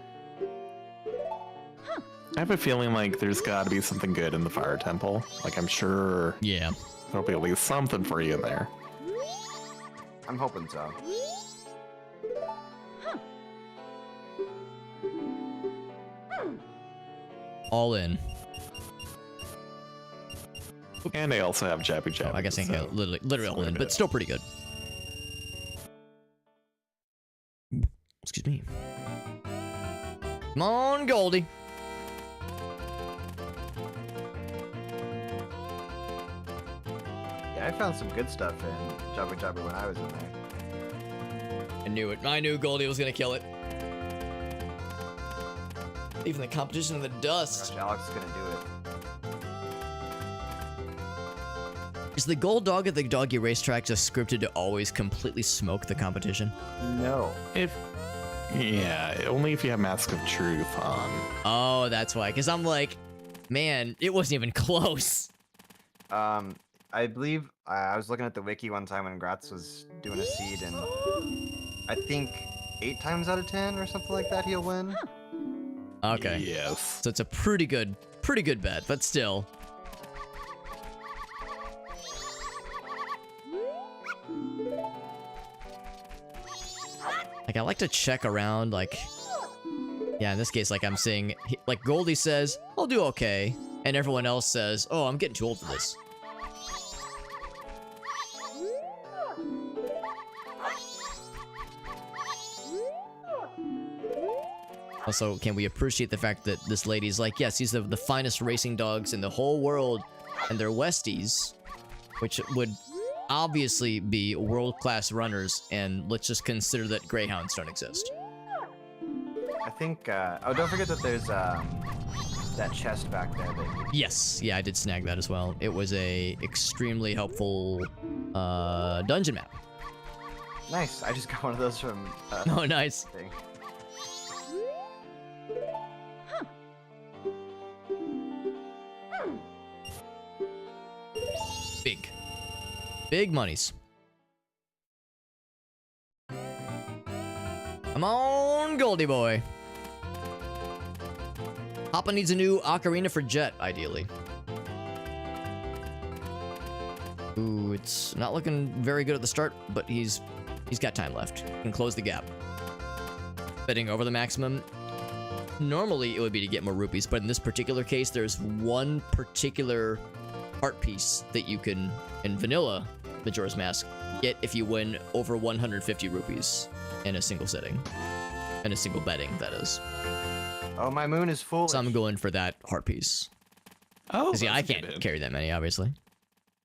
I have a feeling like there's got to be something good in the Fire Temple. Like, I'm sure Yeah. there'll be at least something for you in there. I'm hoping so. All in. And they also have Jabu Jabu. I guess I can't literally all in, but still pretty good. Excuse me. Come on, Goldie. Yeah, I found some good stuff in Jabu Jabu when I was in there. I knew it. I knew Goldie was gonna kill it. Even the competition in the dust. Gosh, Alex is gonna do it. Is the gold dog at the doggy racetrack just scripted to always completely smoke the competition? No. Yeah, only if you have Mask of Truth on. Oh, that's why. Because I'm like, man, it wasn't even close. I believe I was looking at the wiki one time when Gratz was doing a seed, and I think 8 times out of 10 or something like that he'll win. Okay. Yes. So it's a pretty good bet, but still. Like, I like to check around, like... Yeah, in this case, like, I'm seeing... Like, Goldie says, I'll do okay. And everyone else says, oh, I'm getting too old for this. Also, can we appreciate the fact that this lady's like, yes, these are the finest racing dogs in the whole world, and they're Westies, which would obviously be world-class runners, and let's just consider that greyhounds don't exist. I think, oh, don't forget that there's, that chest back there that... Yes, yeah, I did snag that as well. It was a extremely helpful, dungeon map. Nice, I just got one of those from, Oh, nice. thing. Big monies. Come on, Goldie boy. Papa needs a new ocarina for Jet, ideally. Ooh, it's not looking very good at the start, but he's got time left. He can close the gap. Betting over the maximum. Normally, it would be to get more rupees, but in this particular case, there's one particular art piece that you can, in vanilla Majora's Mask, get if you win over 150 rupees in a single setting. In a single betting, that is. Oh, my moon is full. So I'm going for that heart piece. Oh, Because, yeah, I that's a good can't hint. carry that many, obviously.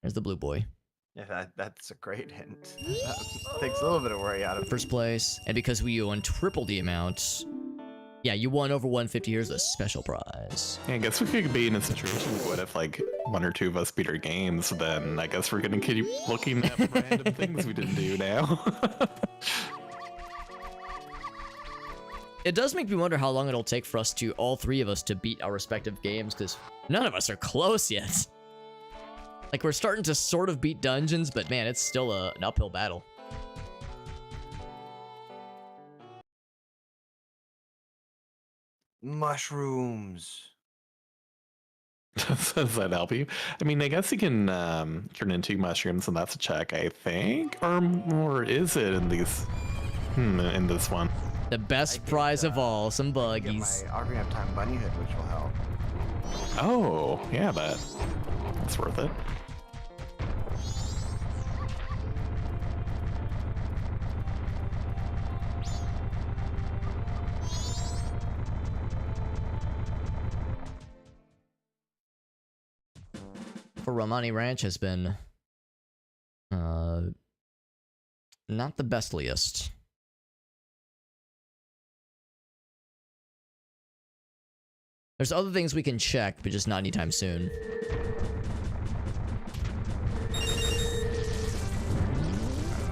There's the blue boy. Yeah, that's a great hint. That takes a little bit of worry out of it. First place. And because we won triple the amount... Yeah, you won over 150. Here's a special prize. Yeah, I guess we could be in a situation like, what if like one or two of us beat our games, then I guess we're gonna keep looking at random things we didn't do now. It does make me wonder how long it'll take for us to, all three of us, to beat our respective games, because none of us are close yet. Like, we're starting to sort of beat dungeons, but man, it's still an uphill battle. Mushrooms. Does that help you? I mean, I guess you can turn into mushrooms, and that's a check, I think. Or is it in these? In this one? The best prize of all, some Get my buggies. Ocarina of Time bunny hood, which will help. Oh, yeah, that's worth it. For Romani Ranch has been not the bestliest. There's other things we can check, but just not anytime soon.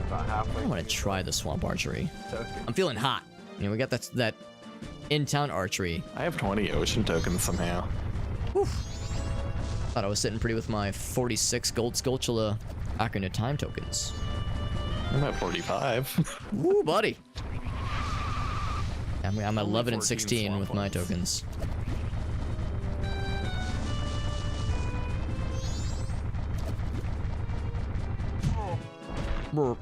About halfway. I want to try the swamp archery. Token. I'm feeling hot. You know, we got that in-town archery. I have 20 ocean tokens somehow. Thought I was sitting pretty with my 46 gold Skulltula Ocarina of Time tokens. I'm at 45. Woo, buddy. I'm 11 and 14 16 with swamp my ones. tokens. Brr.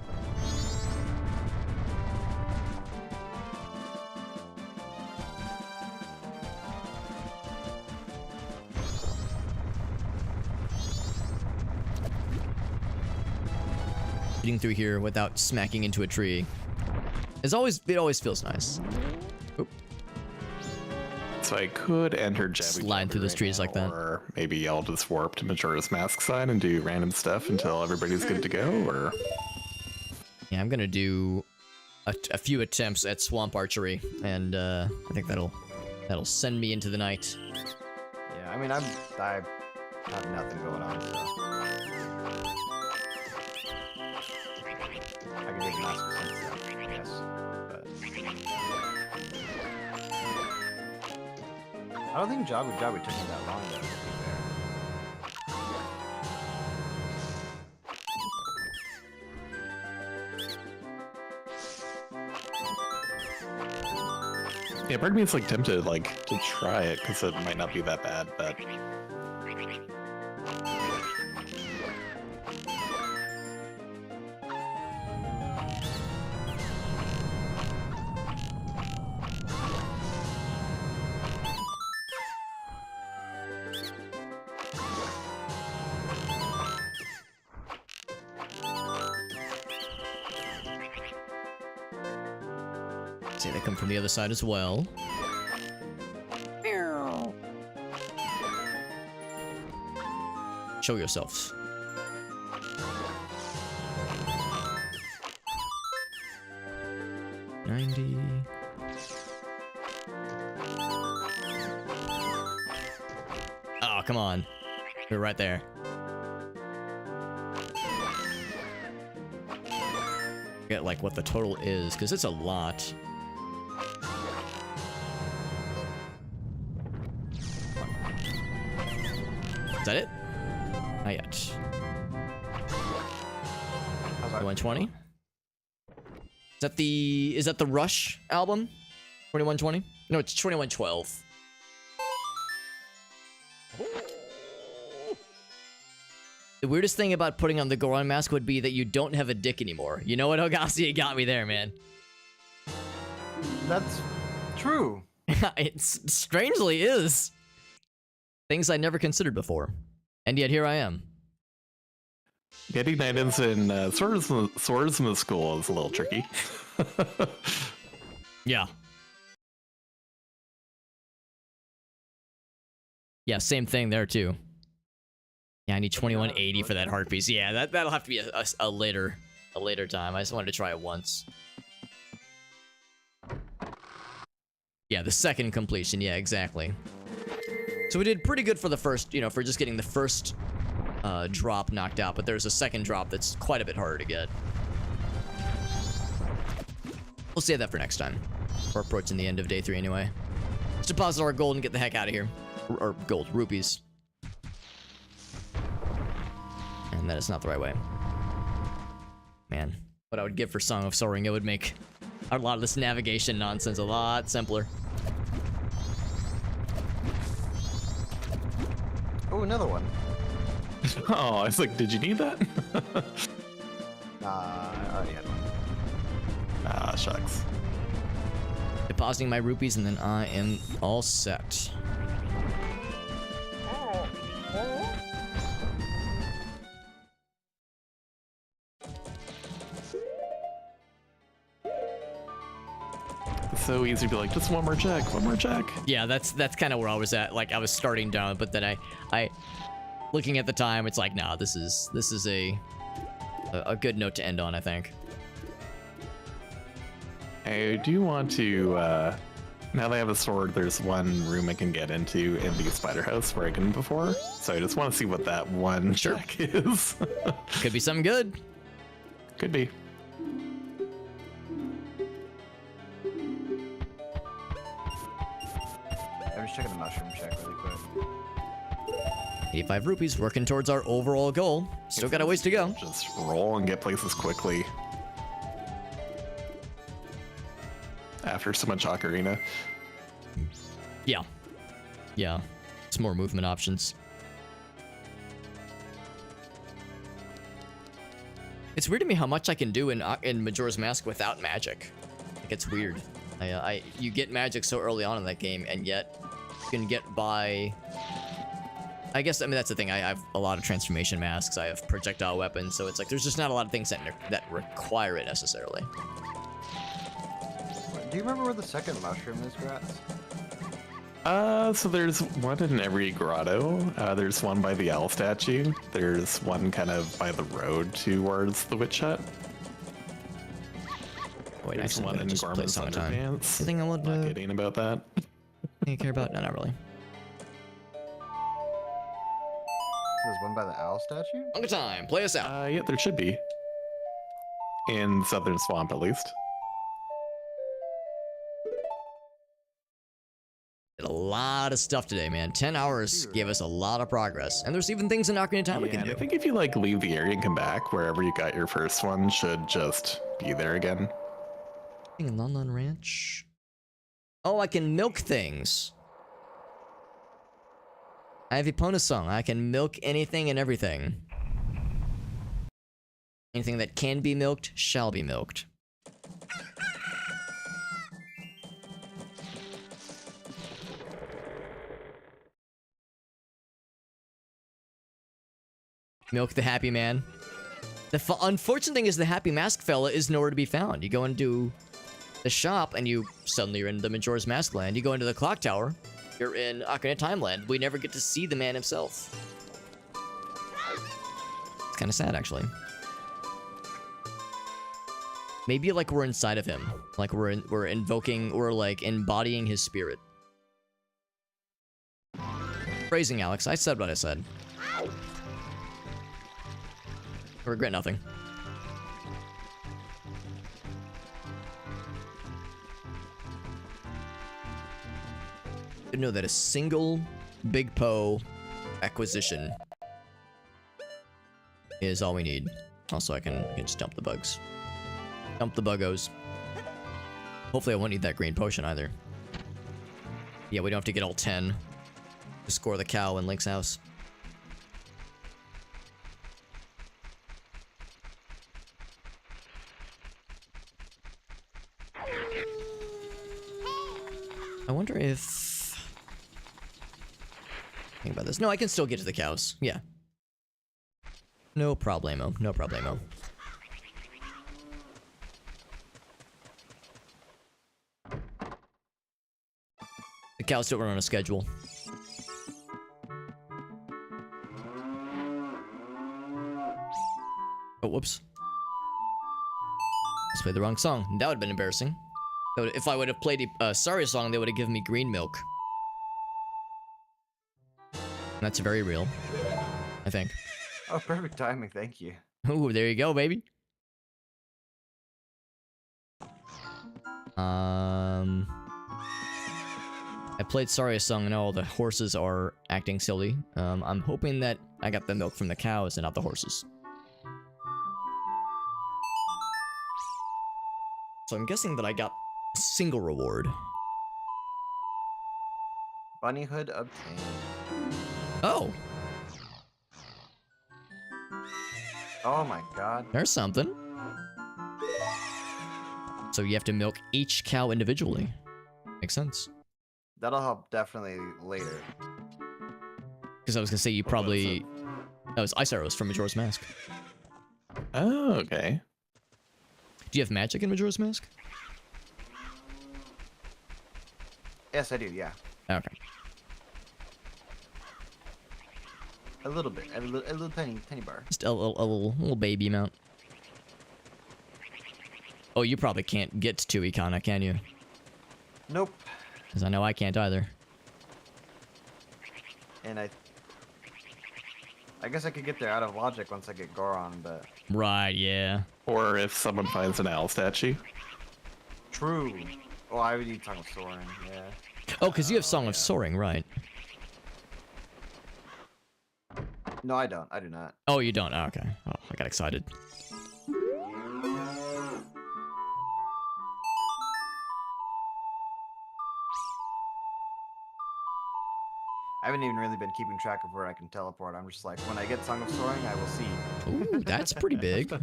Getting through here without smacking into a tree. It always feels nice. Oop. So I could enter Jabby Slide through the streets like that. Or maybe I'll just warp to Majora's Mask side and do random stuff until everybody's good to go, or... Yeah, I'm gonna do a few attempts at swamp archery, and I think that'll send me into the night. Yeah, I mean, I have nothing going on, so. I can do the mask of sense stuff, I guess. But I don't think Jabby took me that long, though, to be fair. Yeah, part of me is like tempted like to try it because it might not be that bad, but See, they come from the other side as well. Show yourselves. $90. Oh, come on. We're right there. Get like what the total is, because it's a lot. Is that it? Not yet. How's that? 2120? Is that the Rush album? 2120? No, it's 2112. The weirdest thing about putting on the Goron mask would be that you don't have a dick anymore. You know what, Ogasi? You got me there, man. That's true. It strangely is. Things I never considered before. And yet here I am. Getting items in swordsman school is a little tricky. Yeah. Yeah, same thing there too. Yeah, I need 2180 for that heart piece. Yeah, that'll have to be a later time. I just wanted to try it once. Yeah, the second completion. Yeah, exactly. So we did pretty good for the first, you know, for just getting the first drop knocked out, but there's a second drop that's quite a bit harder to get. We'll save that for next time. We're approaching the end of day 3 anyway. Let's deposit our gold and get the heck out of here. Or gold, rupees. And that is not the right way. Man, what I would give for Song of Soaring, it would make a lot of this navigation nonsense a lot simpler. Oh, another one. Oh, I was like, did you need that? I already had one. Ah, shucks. Depositing my rupees and then I am all set. It's so easy to be like, just one more check. Yeah, that's kind of where I was at. Like I was starting down, but then I looking at the time, it's like, nah, this is a good note to end on, I think. I do want to, now that I have a sword, there's one room I can get into in the spider house where I couldn't before. So I just want to see what that one check is. Could be something good. Could be. I'm just checking the mushroom check really quick. 85 rupees, working towards our overall goal. Still got a ways to go. Just roll and get places quickly. After so much Ocarina. Yeah. Yeah. Some more movement options. It's weird to me how much I can do in Majora's Mask without magic. Like, it's weird. You get magic so early on in that game, and yet you can get by... I guess, I mean, that's the thing. I have a lot of transformation masks. I have projectile weapons, so it's like there's just not a lot of things that require it necessarily. Do you remember where the second mushroom is, Gratz? So there's one in every grotto. There's one by the owl statue. There's one kind of by the road towards the witch hut. Wait, There's one in Gorman's Underpants. Anything I want to... Not kidding about that. Anything you care about? No, not really. So there's one by the owl statue? Longer time. Play us out. Yeah, there should be. In Southern Swamp, at least. Did a lot of stuff today, man. 10 hours gave us a lot of progress. And there's even things in Ocarina of Time we can do. I think if you like leave the area and come back, wherever you got your first one should just be there again. In Lon Lon Ranch. Oh, I can milk things. I have Epona song. I can milk anything and everything. Anything that can be milked shall be milked. Milk the happy man. The unfortunate thing is the happy mask fella is nowhere to be found. You go into the shop and you suddenly are in the Majora's Mask land. You go into the clock tower, you're in Ocarina of Time land. We never get to see the man himself. It's kind of sad, actually. Maybe like we're inside of him, like we're invoking or like embodying his spirit. Phrasing, Alex. I said what I said. I regret nothing. To know that a single Big Poe acquisition is all we need. Also, I can just dump the bugs. Dump the buggos. Hopefully I won't need that green potion either. Yeah, we don't have to get all 10 to score the cow in Link's house. I wonder if... Think about this. No, I can still get to the cows. Yeah. No problemo. No problemo. The cows don't run on a schedule. Oh, whoops. Let's play the wrong song. That would have been embarrassing. If I would have played a Sorry song, they would have given me green milk. That's very real, I think. Oh, perfect timing. Thank you. Ooh, there you go, baby. I played Sorry song and all the horses are acting silly. I'm hoping that I got the milk from the cows and not the horses. So I'm guessing that I got a single reward. Bunny hood obtained. Oh, Oh my god. there's something. So you have to milk each cow individually. Makes sense. That'll help definitely later. Because I was gonna say you probably... That was ice arrows from Majora's Mask. Oh, okay. Do you have magic in Majora's Mask? Yes, I do, yeah. Okay. A little bit. A little tiny bar. Just a little baby amount. Oh, you probably can't get to Ikana, can you? Nope. Because I know I can't either. And I guess I could get there out of logic once I get Goron, but... Right, yeah. Or if someone finds an owl statue. True. Oh, I would need Tongue of Soaring, yeah. Oh, because you have Song of Soaring, right? No, I don't. I do not. Oh, you don't? Oh, okay. Oh, I got excited. I haven't even really been keeping track of where I can teleport. I'm just like, when I get Song of Soaring, I will see. Ooh, that's pretty big.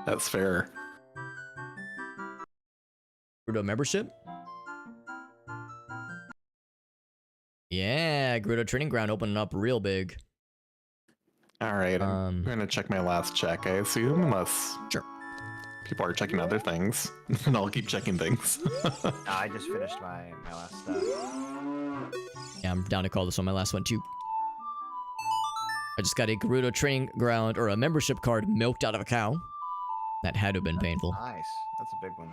That's fair. Gerudo membership? Yeah, Gerudo Training Ground opening up real big. All right, I'm gonna check my last check, I assume, unless Sure. people are checking other things, and I'll keep checking things. I just finished my last stuff. Yeah, I'm down to call this one my last one too. I just got a Gerudo Training Ground, or a membership card, milked out of a cow. That had to have been painful. Nice. That's a big one.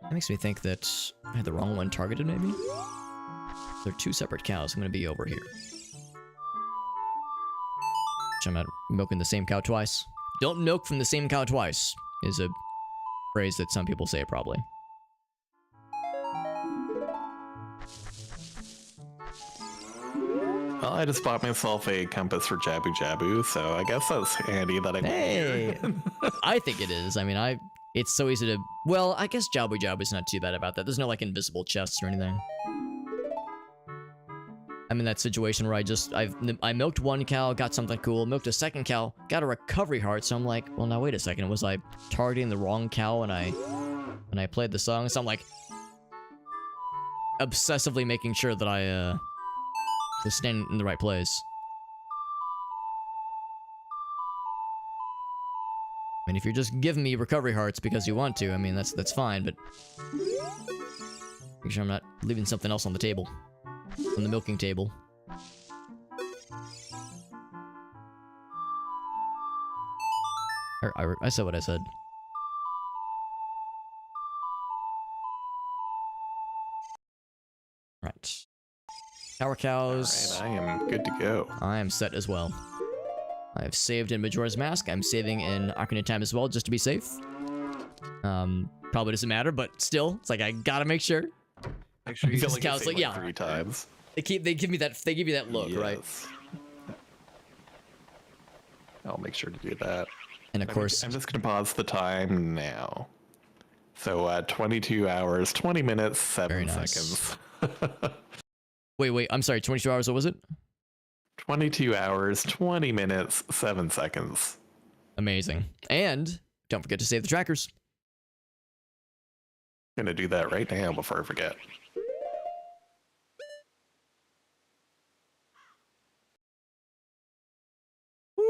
That makes me think that I had the wrong one targeted, maybe? They're two separate cows. I'm gonna be over here. I'm not milking the same cow twice. Don't milk from the same cow twice, is a phrase that some people say, probably. Well, I just bought myself a compass for Jabu Jabu, so I guess that's handy that I Hey! I think it is. I mean, it's so easy to... Well, I guess Jabu Jabu's not too bad about that. There's no, like, invisible chests or anything. I'm in that situation where I milked one cow, got something cool, milked a second cow, got a recovery heart, so I'm like, well, now wait a second, was I targeting the wrong cow when I played the song? So I'm like, obsessively making sure that I, was standing in the right place. I mean, if you're just giving me recovery hearts because you want to, I mean, that's fine, but make sure I'm not leaving something else on the table. On the milking table. I said what I said. Right. Tower cows. Alright, I am good to go. I am set as well. I have saved in Majora's Mask. I'm saving in Ocarina of Time as well, just to be safe. Probably doesn't matter, but still, it's like I gotta make sure. Make sure you Because feel cows, like, yeah. 3 times. They give me that look, right? Yes. I'll make sure to do that. And of course, I'm just gonna pause the time now. So 22 hours, 20 minutes, 7 Very nice. seconds. wait, I'm sorry, 22 hours, what was it? 22 hours, 20 minutes, 7 seconds. Amazing. And don't forget to save the trackers. Gonna do that right now before I forget.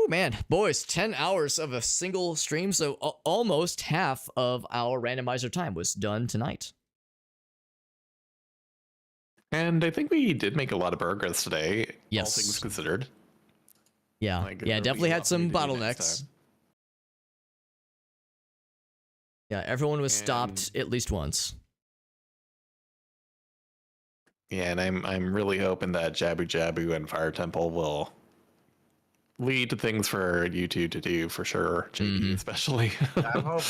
man, boys, 10 hours of a single stream, so almost half of our randomizer time was done tonight. And I think we did make a lot of progress today, Yes. all things considered. Yeah, Like, yeah, there'll definitely be had lots some we need to do next bottlenecks. time. Yeah, everyone was stopped And- at least once. Yeah, and I'm really hoping that Jabu Jabu and Fire Temple will lead to things for you two to do for sure, JD especially. I'm hoping.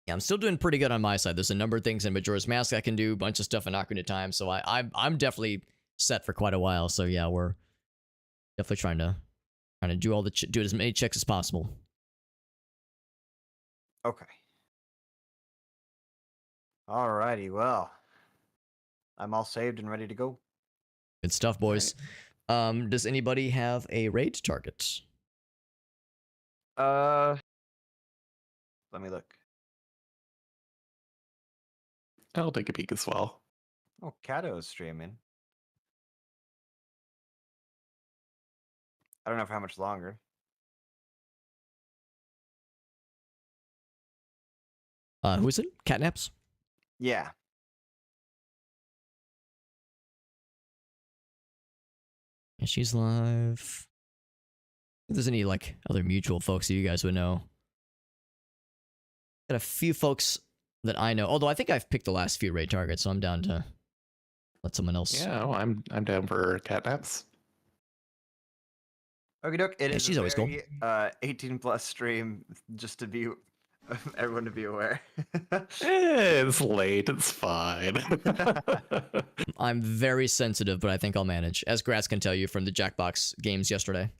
Yeah, I'm still doing pretty good on my side. There's a number of things in Majora's Mask I can do, a bunch of stuff in Ocarina of Time, so I'm definitely set for quite a while. So yeah, we're definitely trying to do all the do as many checks as possible. Okay. Alrighty, well. I'm all saved and ready to go. Good stuff, boys. Does anybody have a raid target? Let me look. I'll take a peek as well. Oh, Kato's streaming. I don't know for how much longer. Who is it? Catnaps? Yeah. Yeah, she's live. If there's any like other mutual folks that you guys would know. Got a few folks that I know. Although I think I've picked the last few raid targets, so I'm down to let someone else. Yeah, well, I'm down for catnaps. Okie doke. It Yeah, is she's a always cool. very, 18 plus stream, just to be everyone to be aware. It's late, it's fine. I'm very sensitive, but I think I'll manage, as Gratz can tell you from the Jackbox games yesterday.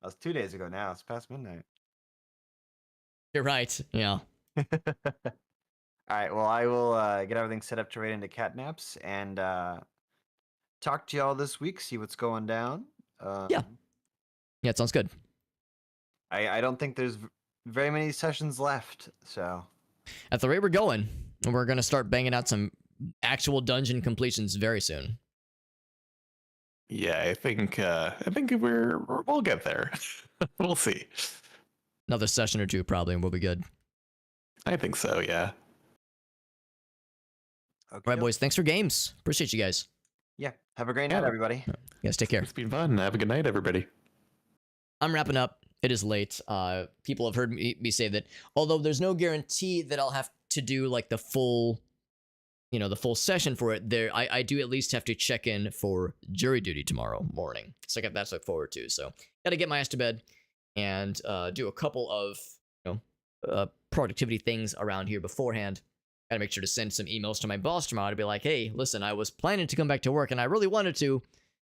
That was 2 days ago now. It's past midnight. You're right. Yeah. All right. Well, I will get everything set up to raid into catnaps and talk to y'all this week. See what's going down. Yeah, it sounds good. I don't think there's very many sessions left. So At the rate we're going, we're gonna start banging out some actual dungeon completions very soon. Yeah, I think we'll get there. We'll see. Another session or two probably, and we'll be good. I think so, yeah. All right, boys. Thanks for games. Appreciate you guys. Yeah. Have a great night, Yeah. everybody. You guys take care. It's been fun. Have a good night, everybody. I'm wrapping up. It is late. People have heard me say that although there's no guarantee that I'll have to do like the full session for it, I do at least have to check in for jury duty tomorrow morning. So I got that to look forward to. So got to get my ass to bed and do a couple of productivity things around here beforehand. Got to make sure to send some emails to my boss tomorrow to be like, hey, listen, I was planning to come back to work and I really wanted to,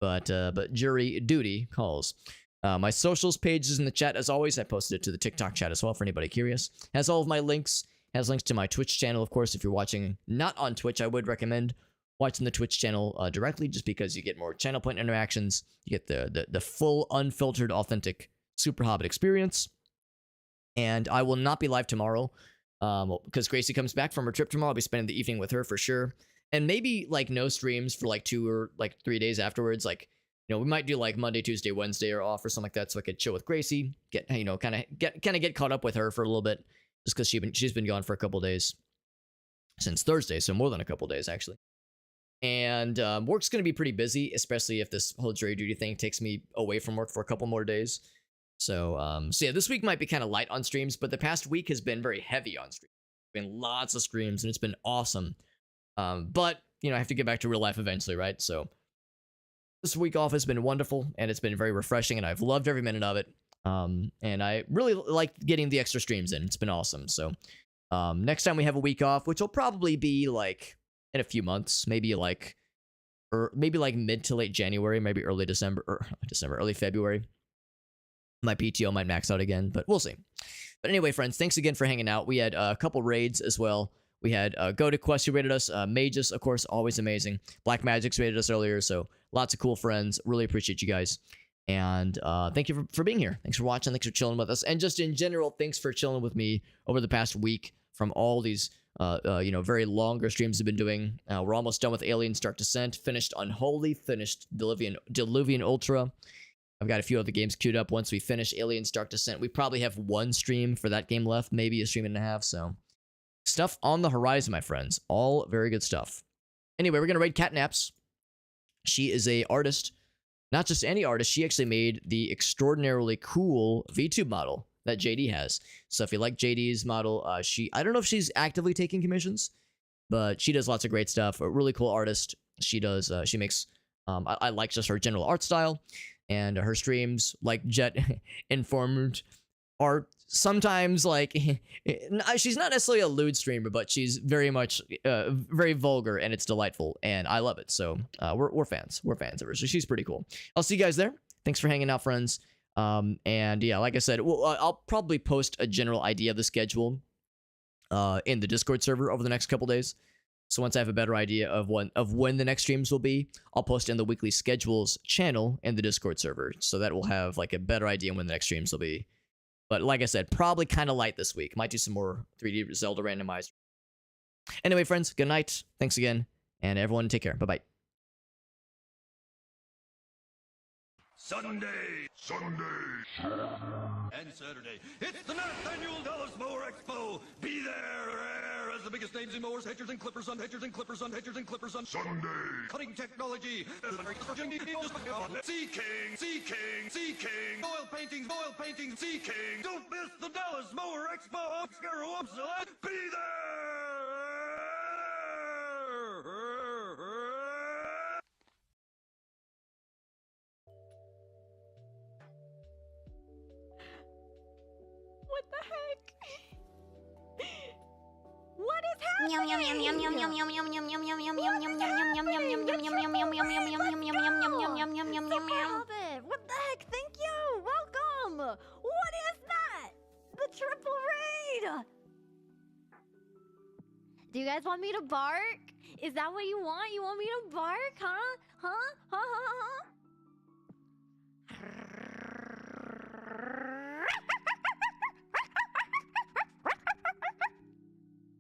but jury duty calls. My socials page is in the chat as always. I posted it to the TikTok chat as well for anybody curious. Has all of my links. Has links to my Twitch channel, of course. If you're watching not on Twitch, I would recommend watching the Twitch channel directly, just because you get more channel point interactions. You get the full, unfiltered, authentic Super Hobbit experience. And I will not be live tomorrow because Gracie comes back from her trip tomorrow. I'll be spending the evening with her for sure. And maybe like no streams for like 2 or like 3 days afterwards. Like, we might do like Monday, Tuesday, Wednesday or off or something like that, so I could chill with Gracie, get get caught up with her for a little bit, just because she's been gone for a couple days since Thursday, so more than a couple days actually. And work's gonna be pretty busy, especially if this whole jury duty thing takes me away from work for a couple more days. So yeah, this week might be kind of light on streams, but the past week has been very heavy on streams. Been lots of streams and it's been awesome. But I have to get back to real life eventually, right? So this week off has been wonderful and it's been very refreshing and I've loved every minute of it. And I really like getting the extra streams in. It's been awesome. So next time we have a week off, which will probably be like in a few months, maybe like mid to late January, maybe early early February. My PTO might max out again, but we'll see. But anyway, friends, thanks again for hanging out. We had a couple raids as well. We had Go to Quest who rated us, Magus, of course, always amazing. Black Magic's rated us earlier, so lots of cool friends. Really appreciate you guys. And thank you for being here. Thanks for watching. Thanks for chilling with us. And just in general, thanks for chilling with me over the past week from all these very longer streams we've been doing. We're almost done with Alien Dark Descent, finished Unholy, finished Diluvian Ultra. I've got a few other games queued up. Once we finish Alien Dark Descent, we probably have one stream for that game left, maybe a stream and a half. So stuff on the horizon, my friends. All very good stuff. Anyway, we're gonna raid Catnaps. She is a artist, not just any artist. She actually made the extraordinarily cool VTube model that JD has. So if you like JD's model, I don't know if she's actively taking commissions, but she does lots of great stuff. A really cool artist. She makes, I like just her general art style, and her streams, like Jet informed, are sometimes like, she's not necessarily a lewd streamer, but she's very much, very vulgar, and it's delightful, and I love it. So we're fans. We're fans of her. So she's pretty cool. I'll see you guys there. Thanks for hanging out, friends. And yeah, like I said, I'll probably post a general idea of the schedule in the Discord server over the next couple days. So once I have a better idea of when the next streams will be, I'll post in the weekly schedules channel in the Discord server. So that will have like a better idea when the next streams will be. But like I said, probably kind of light this week. Might do some more 3D Zelda randomized. Anyway, friends, good night. Thanks again. And everyone, take care. Bye-bye. Sunday, and Saturday. It's the 9th annual Dallas Mower Expo. Be there as the biggest names in mowers, hedgers, and clippers on hedgers and clippers on hedgers and clippers on Sunday. Cutting technology. Sea King. Oil paintings, Sea King. Don't miss the Dallas Mower Expo. Be there. What the heck? What is happening? What the heck? Thank you. Welcome. What is that? The triple raid. Do you guys want me to bark? Is that what you want? You want me to bark, huh? Huh?